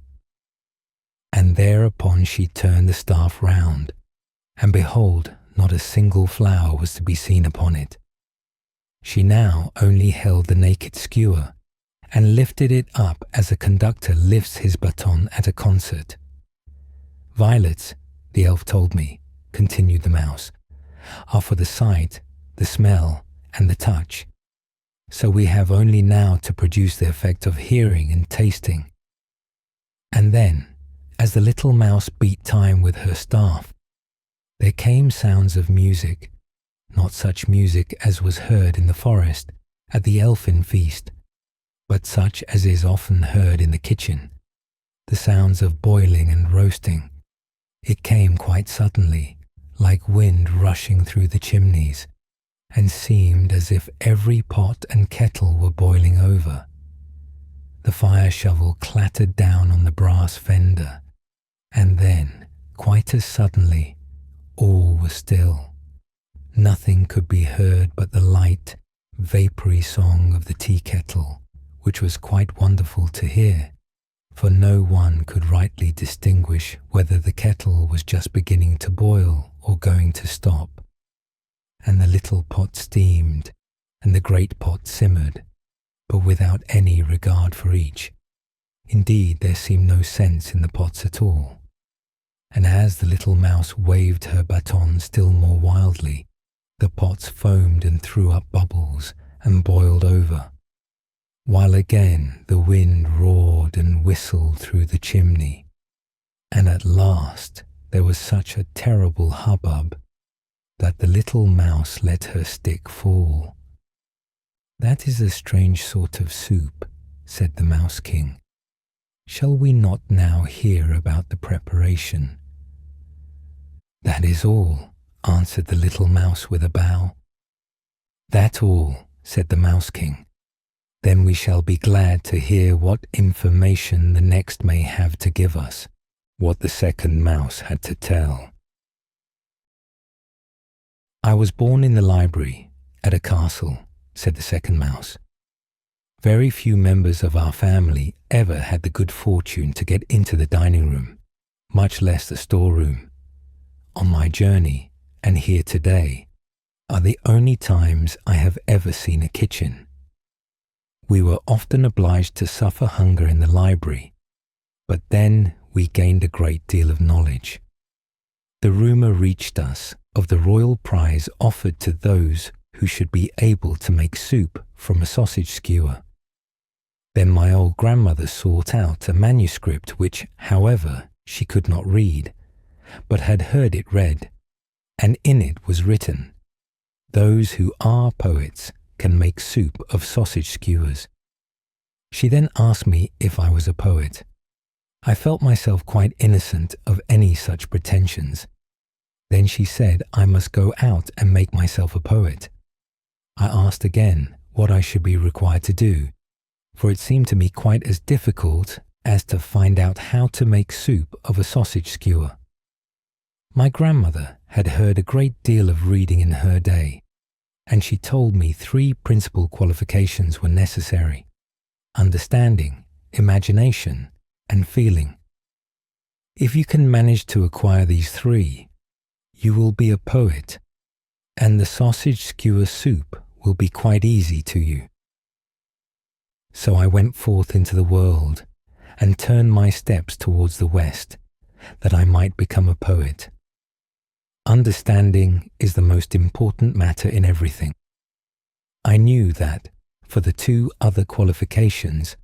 And thereupon she turned the staff round, and behold, not a single flower was to be seen upon it. She now only held the naked skewer, and lifted it up as a conductor lifts his baton at a concert. "Violets," the elf told me, continued the mouse, "are for the sight, the smell, and the touch. So we have only now to produce the effect of hearing and tasting." And then, as the little mouse beat time with her staff, There came sounds of music, not such music as was heard in the forest at the elfin feast, but such as is often heard in the kitchen, the sounds of boiling and roasting. It came quite suddenly, like wind rushing through the chimneys, and seemed as if every pot and kettle were boiling over. The fire shovel clattered down on the brass fender, and then, quite as suddenly, all was still. Nothing could be heard but the light, vapoury song of the tea kettle, which was quite wonderful to hear, for no one could rightly distinguish whether the kettle was just beginning to boil or going to stop. And the little pot steamed, and the great pot simmered, but without any regard for each. Indeed, there seemed no sense in the pots at all. And as the little mouse waved her baton still more wildly, the pots foamed and threw up bubbles and boiled over, while again the wind roared and whistled through the chimney. And at last there was such a terrible hubbub that the little mouse let her stick fall. "That is a strange sort of soup," said the Mouse King. "Shall we not now hear about the preparation?" "That is all," answered the little mouse with a bow. "That all," said the Mouse King. "Then we shall be glad to hear what information the next may have to give us," what the second mouse had to tell. "I was born in the library, at a castle," said the second mouse. "Very few members of our family ever had the good fortune to get into the dining room, much less the storeroom. On my journey, and here today, are the only times I have ever seen a kitchen. We were often obliged to suffer hunger in the library, but then we gained a great deal of knowledge. The rumour reached us of the royal prize offered to those who should be able to make soup from a sausage skewer. Then my old grandmother sought out a manuscript which, however, she could not read, but had heard it read, and in it was written, 'Those who are poets can make soup of sausage skewers.' She then asked me if I was a poet. I felt myself quite innocent of any such pretensions. Then she said I must go out and make myself a poet. I asked again what I should be required to do, for it seemed to me quite as difficult as to find out how to make soup of a sausage skewer. My grandmother had heard a great deal of reading in her day, and she told me 3 principal qualifications were necessary: understanding, imagination, and feeling. If you can manage to acquire these 3, you will be a poet, and the sausage skewer soup will be quite easy to you. So I went forth into the world and turned my steps towards the west, that I might become a poet. Understanding is the most important matter in everything. I knew that, for the 2 other qualifications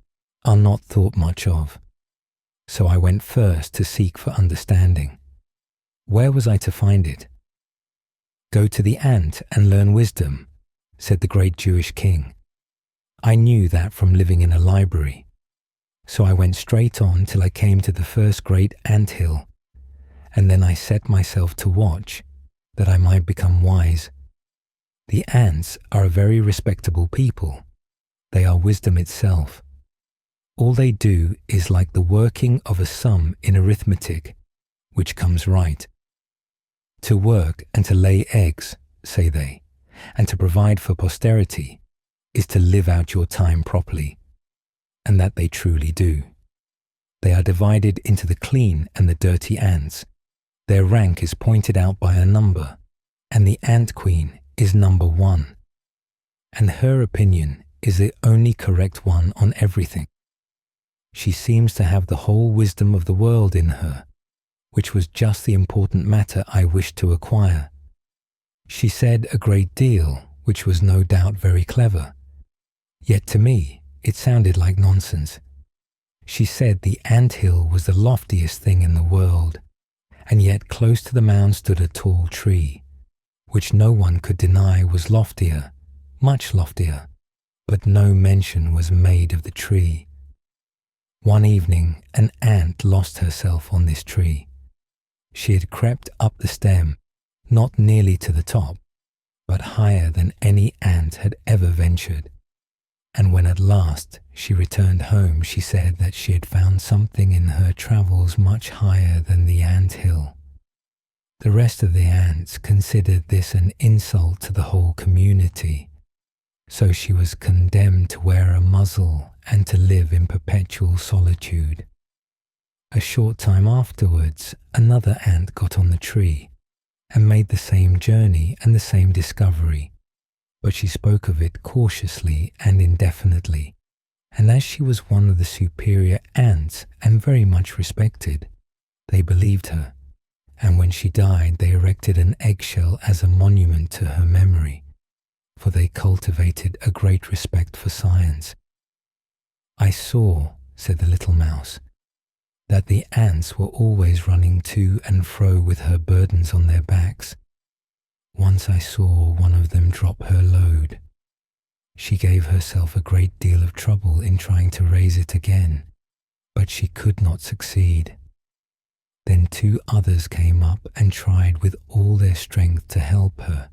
are not thought much of. So I went first to seek for understanding. Where was I to find it? "Go to the ant and learn wisdom," said the great Jewish king. I knew that from living in a library. So I went straight on till I came to the first great ant-hill, and then I set myself to watch, that I might become wise. The ants are a very respectable people. They are wisdom itself. All they do is like the working of a sum in arithmetic, which comes right. To work and to lay eggs, say they, and to provide for posterity, is to live out your time properly, and that they truly do. They are divided into the clean and the dirty ants. Their rank is pointed out by a number, and the ant queen is number 1, and her opinion is the only correct one on everything. She seems to have the whole wisdom of the world in her, which was just the important matter I wished to acquire. She said a great deal, which was no doubt very clever, yet to me it sounded like nonsense. She said the ant-hill was the loftiest thing in the world, and yet close to the mound stood a tall tree, which no one could deny was loftier, much loftier, but no mention was made of the tree. One evening an ant lost herself on this tree. She had crept up the stem, not nearly to the top, but higher than any ant had ever ventured. And when at last she returned home, she said that she had found something in her travels much higher than the ant hill. The rest of the ants considered this an insult to the whole community, so she was condemned to wear a muzzle and to live in perpetual solitude. A short time afterwards, another ant got on the tree and made the same journey and the same discovery, but she spoke of it cautiously and indefinitely, and as she was one of the superior ants and very much respected, they believed her, and when she died they erected an eggshell as a monument to her memory, for they cultivated a great respect for science. I saw, said the little mouse, that the ants were always running to and fro with her burdens on their backs. Once I saw one of them drop her load. She gave herself a great deal of trouble in trying to raise it again, but she could not succeed. Then two others came up and tried with all their strength to help her,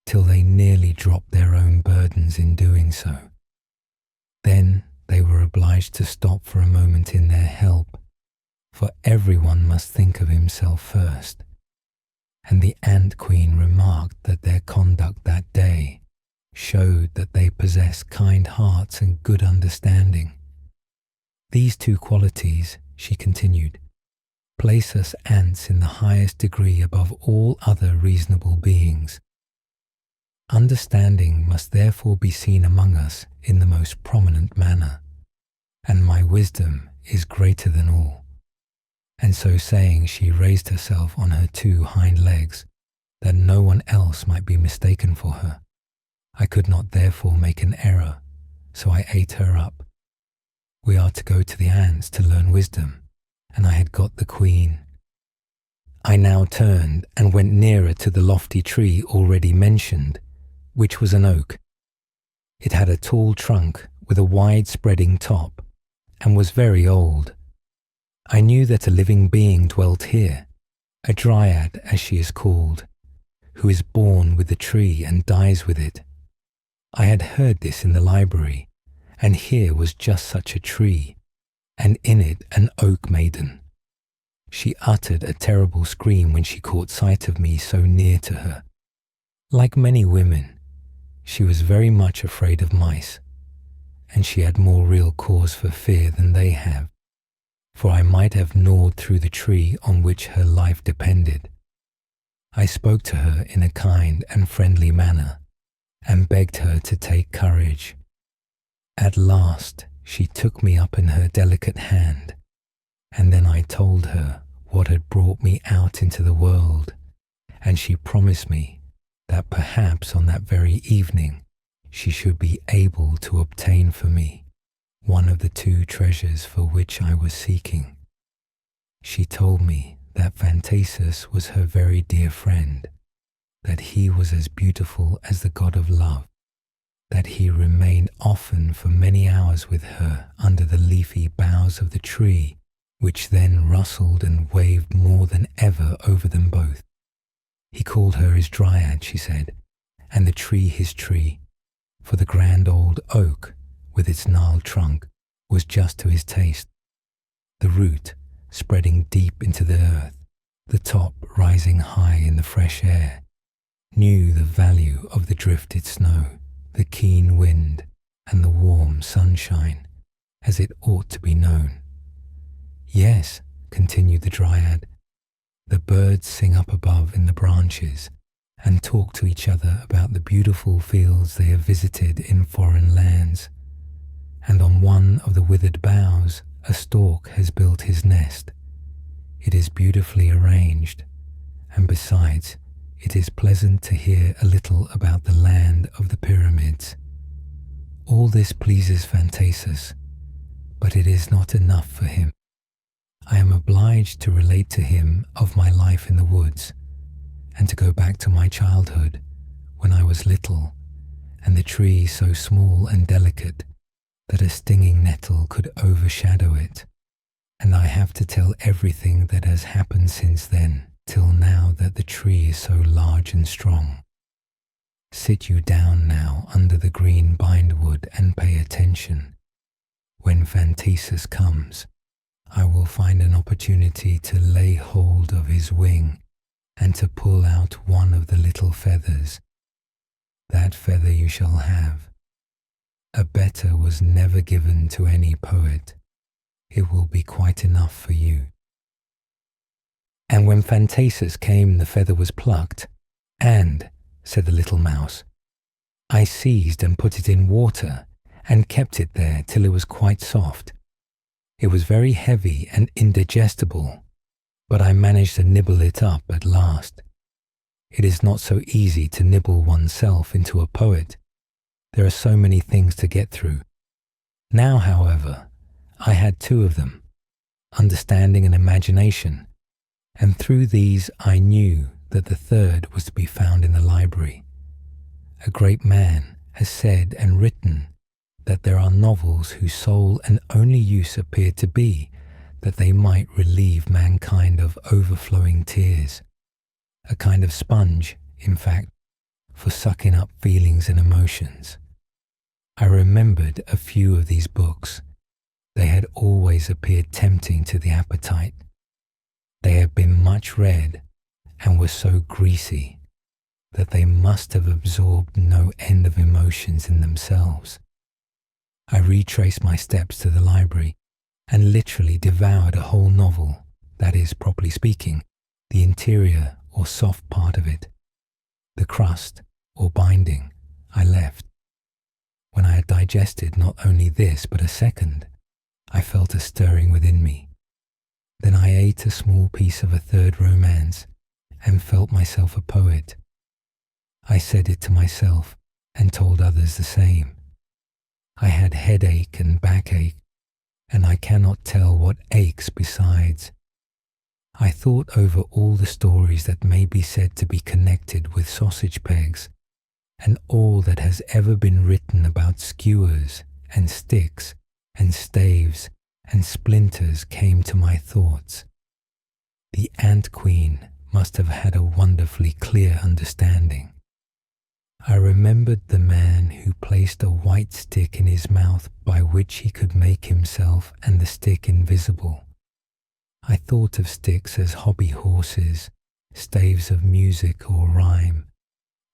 till they nearly dropped their own burdens in doing so. Then they were obliged to stop for a moment in their help, for everyone must think of himself first. And the ant queen remarked that their conduct that day showed that they possessed kind hearts and good understanding. These two qualities, she continued, place us ants in the highest degree above all other reasonable beings. Understanding must therefore be seen among us in the most prominent manner, and my wisdom is greater than all. And so saying, she raised herself on her two hind legs, that no one else might be mistaken for her. I could not therefore make an error, so I ate her up. We are to go to the ants to learn wisdom, and I had got the queen. I now turned and went nearer to the lofty tree already mentioned, which was an oak. It had a tall trunk with a wide-spreading top, and was very old. I knew that a living being dwelt here, a dryad as she is called, who is born with the tree and dies with it. I had heard this in the library, and here was just such a tree, and in it an oak maiden. She uttered a terrible scream when she caught sight of me so near to her. Like many women, she was very much afraid of mice, and she had more real cause for fear than they have, for I might have gnawed through the tree on which her life depended. I spoke to her in a kind and friendly manner, and begged her to take courage. At last she took me up in her delicate hand, and then I told her what had brought me out into the world, and she promised me that perhaps on that very evening she should be able to obtain for me one of the two treasures for which I was seeking. She told me that Phantasus was her very dear friend, that he was as beautiful as the god of love, that he remained often for many hours with her under the leafy boughs of the tree, which then rustled and waved more than ever over them both. He called her his dryad, she said, and the tree his tree, for the grand old oak, with its gnarled trunk, was just to his taste. The root spreading deep into the earth, the top rising high in the fresh air, knew the value of the drifted snow, the keen wind, and the warm sunshine, as it ought to be known. Yes, continued the dryad, the birds sing up above in the branches, and talk to each other about the beautiful fields they have visited in foreign lands, and on one of the withered boughs a stork has built his nest. It is beautifully arranged, and besides, it is pleasant to hear a little about the land of the pyramids. All this pleases Phantasus, but it is not enough for him. I am obliged to relate to him of my life in the woods, and to go back to my childhood, when I was little, and the tree so small and delicate that a stinging nettle could overshadow it, and I have to tell everything that has happened since then, till now that the tree is so large and strong. Sit you down now under the green bindwood and pay attention. When Phantasus comes, I will find an opportunity to lay hold of his wing and to pull out one of the little feathers. That feather you shall have. A better was never given to any poet. It will be quite enough for you. And when Phantasus came, the feather was plucked, and, said the little mouse, I seized and put it in water, and kept it there till it was quite soft. It was very heavy and indigestible, but I managed to nibble it up at last. It is not so easy to nibble oneself into a poet. There are so many things to get through. Now, however, I had two of them, understanding and imagination, and through these I knew that the third was to be found in the library. A great man has said and written that there are novels whose sole and only use appeared to be that they might relieve mankind of overflowing tears, a kind of sponge, in fact, for sucking up feelings and emotions. I remembered a few of these books. They had always appeared tempting to the appetite. They had been much read and were so greasy that they must have absorbed no end of emotions in themselves. I retraced my steps to the library and literally devoured a whole novel, that is, properly speaking, the interior or soft part of it. The crust, or binding, I left. When I had digested not only this but a second, I felt a stirring within me. Then I ate a small piece of a third romance and felt myself a poet. I said it to myself and told others the same. I had headache and backache, and I cannot tell what aches besides. I thought over all the stories that may be said to be connected with sausage pegs, and all that has ever been written about skewers and sticks and staves and splinters came to my thoughts. The ant queen must have had a wonderfully clear understanding. I remembered the man who placed a white stick in his mouth by which he could make himself and the stick invisible. I thought of sticks as hobby horses, staves of music or rhyme,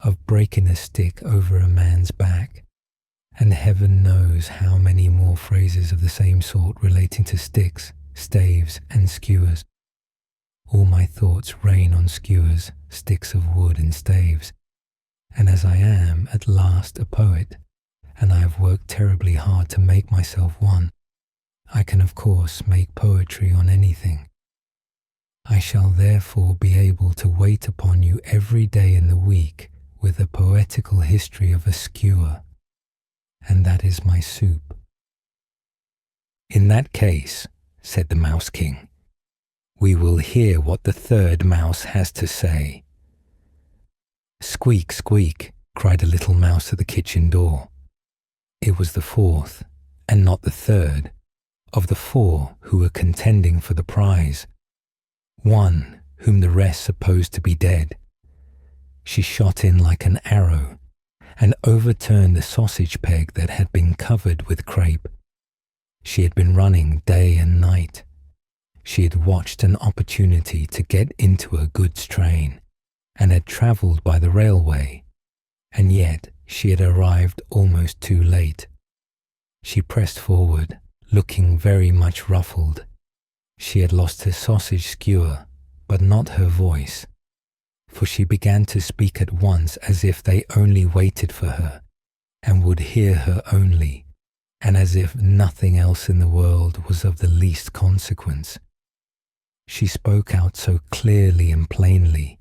of breaking a stick over a man's back, and heaven knows how many more phrases of the same sort relating to sticks, staves, and skewers. All my thoughts rain on skewers, sticks of wood and staves, and as I am at last a poet, and I have worked terribly hard to make myself one, I can of course make poetry on anything. I shall therefore be able to wait upon you every day in the week with a poetical history of a skewer, and that is my soup. In that case, said the Mouse King, we will hear what the third mouse has to say. Squeak, squeak, cried a little mouse at the kitchen door. It was the fourth, and not the third, of the four who were contending for the prize, one whom the rest supposed to be dead. She shot in like an arrow, and overturned the sausage peg that had been covered with crape. She had been running day and night. She had watched an opportunity to get into a goods train, and had travelled by the railway, and yet she had arrived almost too late. She pressed forward, looking very much ruffled. She had lost her sausage skewer, but not her voice, for she began to speak at once as if they only waited for her, and would hear her only, and as if nothing else in the world was of the least consequence. She spoke out so clearly and plainly,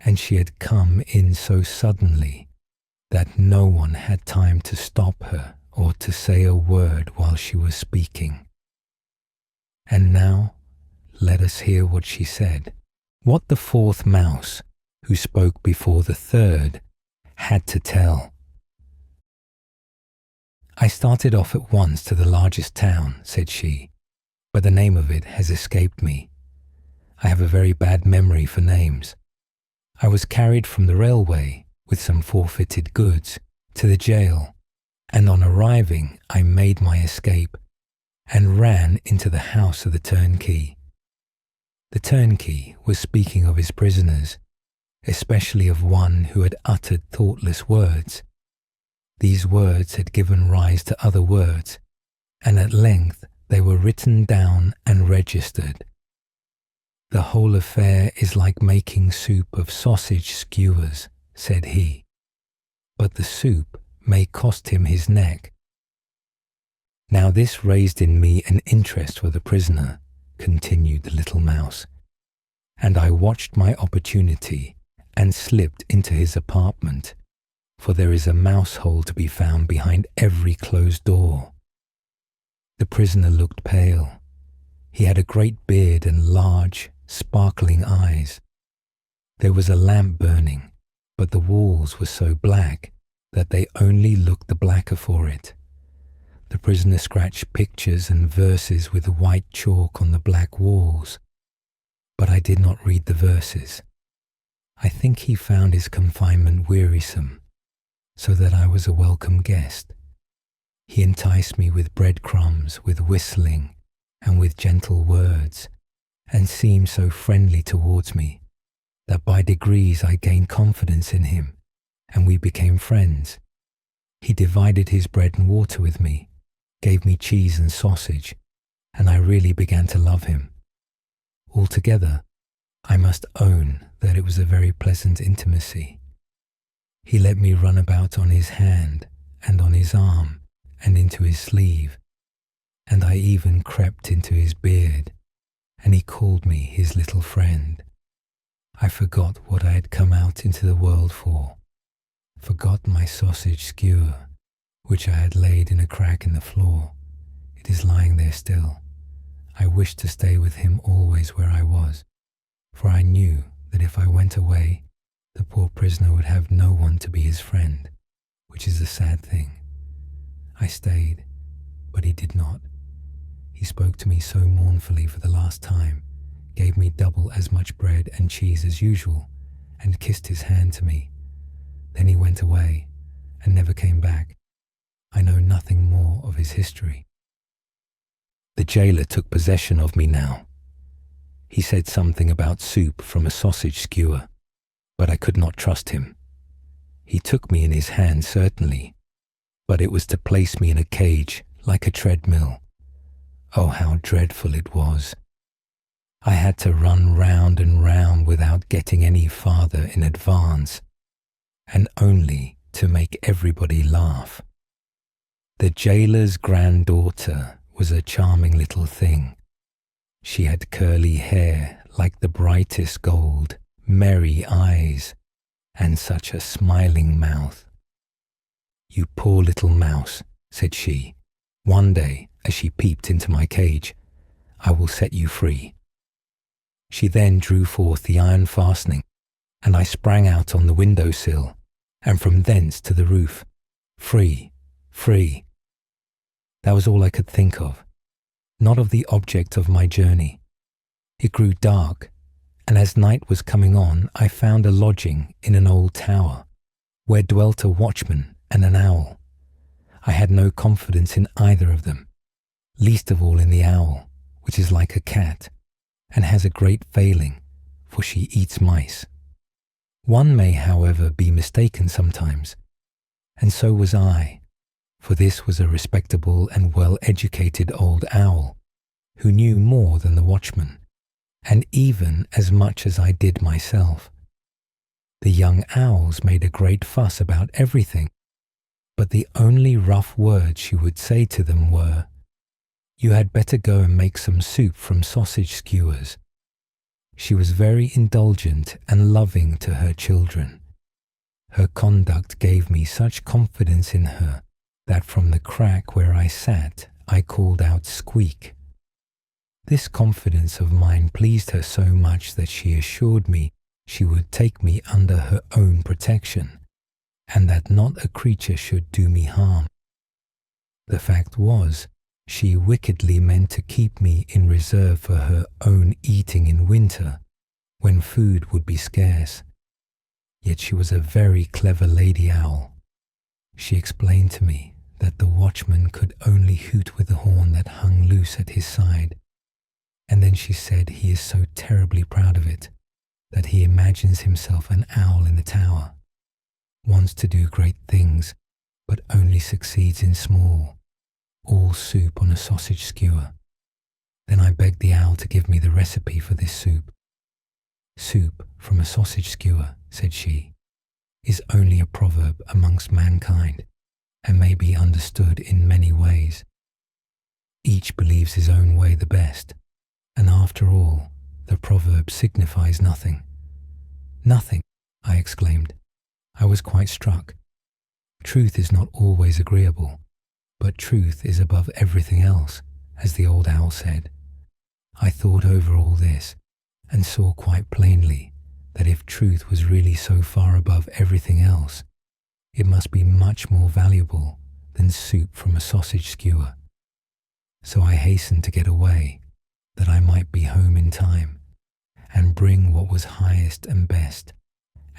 and she had come in so suddenly that no one had time to stop her or to say a word while she was speaking. And now, let us hear what she said, what the fourth mouse, who spoke before the third, had to tell. I started off at once to the largest town, said she, but the name of it has escaped me. I have a very bad memory for names. I was carried from the railway with some forfeited goods to the jail, and on arriving I made my escape and ran into the house of the turnkey. The turnkey was speaking of his prisoners, especially of one who had uttered thoughtless words. These words had given rise to other words, and at length they were written down and registered. The whole affair is like making soup of sausage skewers, said he, but the soup may cost him his neck. Now this raised in me an interest for the prisoner, continued the little mouse, and I watched my opportunity and slipped into his apartment, for there is a mouse hole to be found behind every closed door. The prisoner looked pale. He had a great beard and large, sparkling eyes. There was a lamp burning, but the walls were so black that they only looked the blacker for it. The prisoner scratched pictures and verses with white chalk on the black walls, but I did not read the verses. I think he found his confinement wearisome, so that I was a welcome guest. He enticed me with breadcrumbs, with whistling, and with gentle words, and seemed so friendly towards me that by degrees I gained confidence in him, and we became friends. He divided his bread and water with me, gave me cheese and sausage, and I really began to love him. Altogether, I must own that it was a very pleasant intimacy. He let me run about on his hand and on his arm and into his sleeve, and I even crept into his beard, and he called me his little friend. I forgot what I had come out into the world for, forgot my sausage skewer, which I had laid in a crack in the floor. It is lying there still. I wished to stay with him always where I was, for I knew that if I went away, the poor prisoner would have no one to be his friend, which is the sad thing. I stayed, but he did not. He spoke to me so mournfully for the last time, gave me double as much bread and cheese as usual, and kissed his hand to me. Then he went away, and never came back. I know nothing more of his history. The jailer took possession of me now. He said something about soup from a sausage skewer, but I could not trust him. He took me in his hand, certainly, but it was to place me in a cage like a treadmill. Oh, how dreadful it was! I had to run round and round without getting any farther in advance, and only to make everybody laugh. The jailer's granddaughter was a charming little thing. She had curly hair like the brightest gold, merry eyes, and such a smiling mouth. "You poor little mouse," said she, one day as she peeped into my cage, "I will set you free." She then drew forth the iron fastening, and I sprang out on the window sill, and from thence to the roof. Free, free. That was all I could think of, not of the object of my journey. It grew dark, and as night was coming on, I found a lodging in an old tower, where dwelt a watchman and an owl. I had no confidence in either of them, least of all in the owl, which is like a cat, and has a great failing, for she eats mice. One may, however, be mistaken sometimes, and so was I, for this was a respectable and well-educated old owl, who knew more than the watchman, and even as much as I did myself. The young owls made a great fuss about everything, but the only rough words she would say to them were, "You had better go and make some soup from sausage skewers." She was very indulgent and loving to her children. Her conduct gave me such confidence in her that from the crack where I sat I called out "Squeak." This confidence of mine pleased her so much that she assured me she would take me under her own protection, and that not a creature should do me harm. The fact was, she wickedly meant to keep me in reserve for her own eating in winter, when food would be scarce. Yet she was a very clever lady owl. She explained to me that the watchman could only hoot with the horn that hung loose at his side, and then she said he is so terribly proud of it that he imagines himself an owl in the tower, wants to do great things, but only succeeds in small, all soup on a sausage skewer. Then I begged the owl to give me the recipe for this soup. Soup from a sausage skewer, said she, is only a proverb amongst mankind, and may be understood in many ways. Each believes his own way the best, and after all, the proverb signifies nothing. Nothing, I exclaimed. I was quite struck. Truth is not always agreeable, but truth is above everything else, as the old owl said. I thought over all this, and saw quite plainly that if truth was really so far above everything else, it must be much more valuable than soup from a sausage skewer. So I hastened to get away, that I might be home in time, and bring what was highest and best,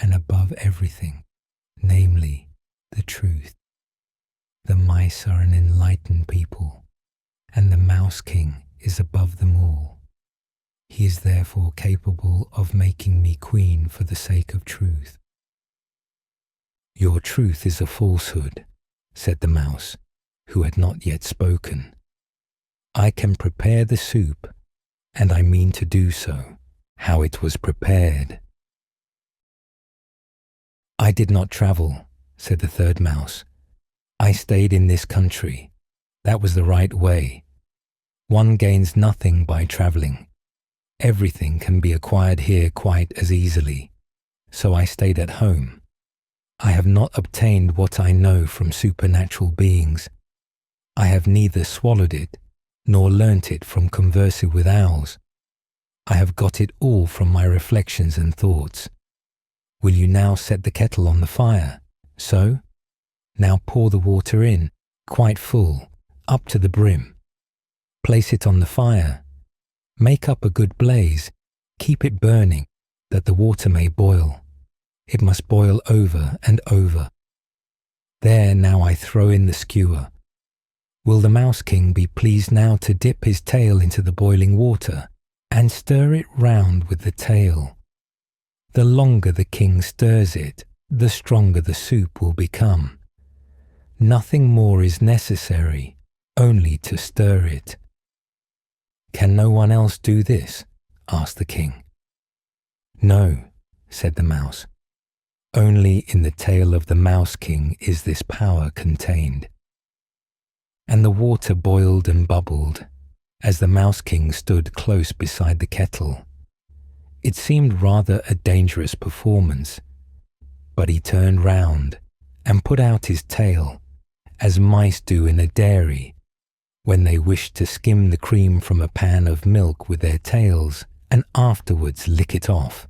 and above everything, namely, the truth. The mice are an enlightened people, and the Mouse King is above them all. He is therefore capable of making me queen for the sake of truth. Your truth is a falsehood, said the mouse, who had not yet spoken. I can prepare the soup, and I mean to do so, how it was prepared. I did not travel, said the third mouse. I stayed in this country. That was the right way. One gains nothing by travelling. Everything can be acquired here quite as easily. So I stayed at home. I have not obtained what I know from supernatural beings. I have neither swallowed it, nor learnt it from conversing with owls. I have got it all from my reflections and thoughts. Will you now set the kettle on the fire? So? Now pour the water in, quite full, up to the brim. Place it on the fire. Make up a good blaze. Keep it burning, that the water may boil. It must boil over and over. There now I throw in the skewer. Will the Mouse King be pleased now to dip his tail into the boiling water and stir it round with the tail? The longer the king stirs it, the stronger the soup will become. Nothing more is necessary, only to stir it. Can no one else do this? Asked the king. No, said the mouse. Only in the tail of the Mouse King is this power contained. And the water boiled and bubbled, as the Mouse King stood close beside the kettle. It seemed rather a dangerous performance, but he turned round and put out his tail, as mice do in a dairy, when they wish to skim the cream from a pan of milk with their tails and afterwards lick it off.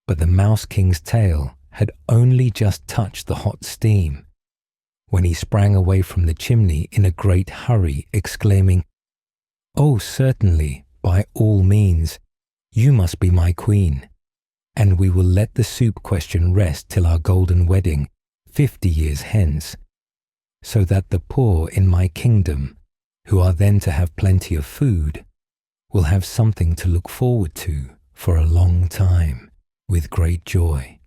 But the Mouse King's tail had only just touched the hot steam, when he sprang away from the chimney in a great hurry, exclaiming, "Oh, certainly, by all means, you must be my queen, and we will let the soup question rest till our golden wedding, 50 years hence, so that the poor in my kingdom, who are then to have plenty of food, will have something to look forward to for a long time, with great joy."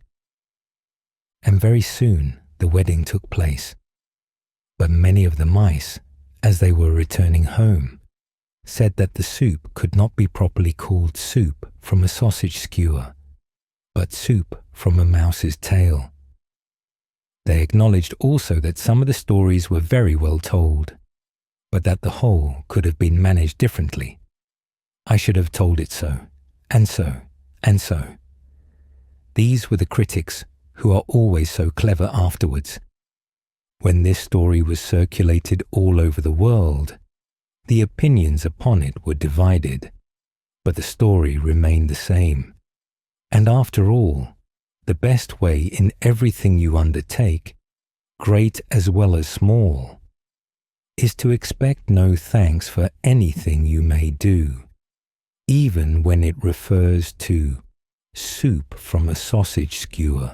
And very soon the wedding took place. But many of the mice, as they were returning home, said that the soup could not be properly called soup from a sausage skewer, but soup from a mouse's tail. They acknowledged also that some of the stories were very well told, but that the whole could have been managed differently. I should have told it so, and so, and so. These were the critics who are always so clever afterwards. When this story was circulated all over the world, The opinions upon it were divided, but the story remained the same. And after all, the best way in everything you undertake, great as well as small, is to expect no thanks for anything you may do, even when it refers to soup from a sausage skewer.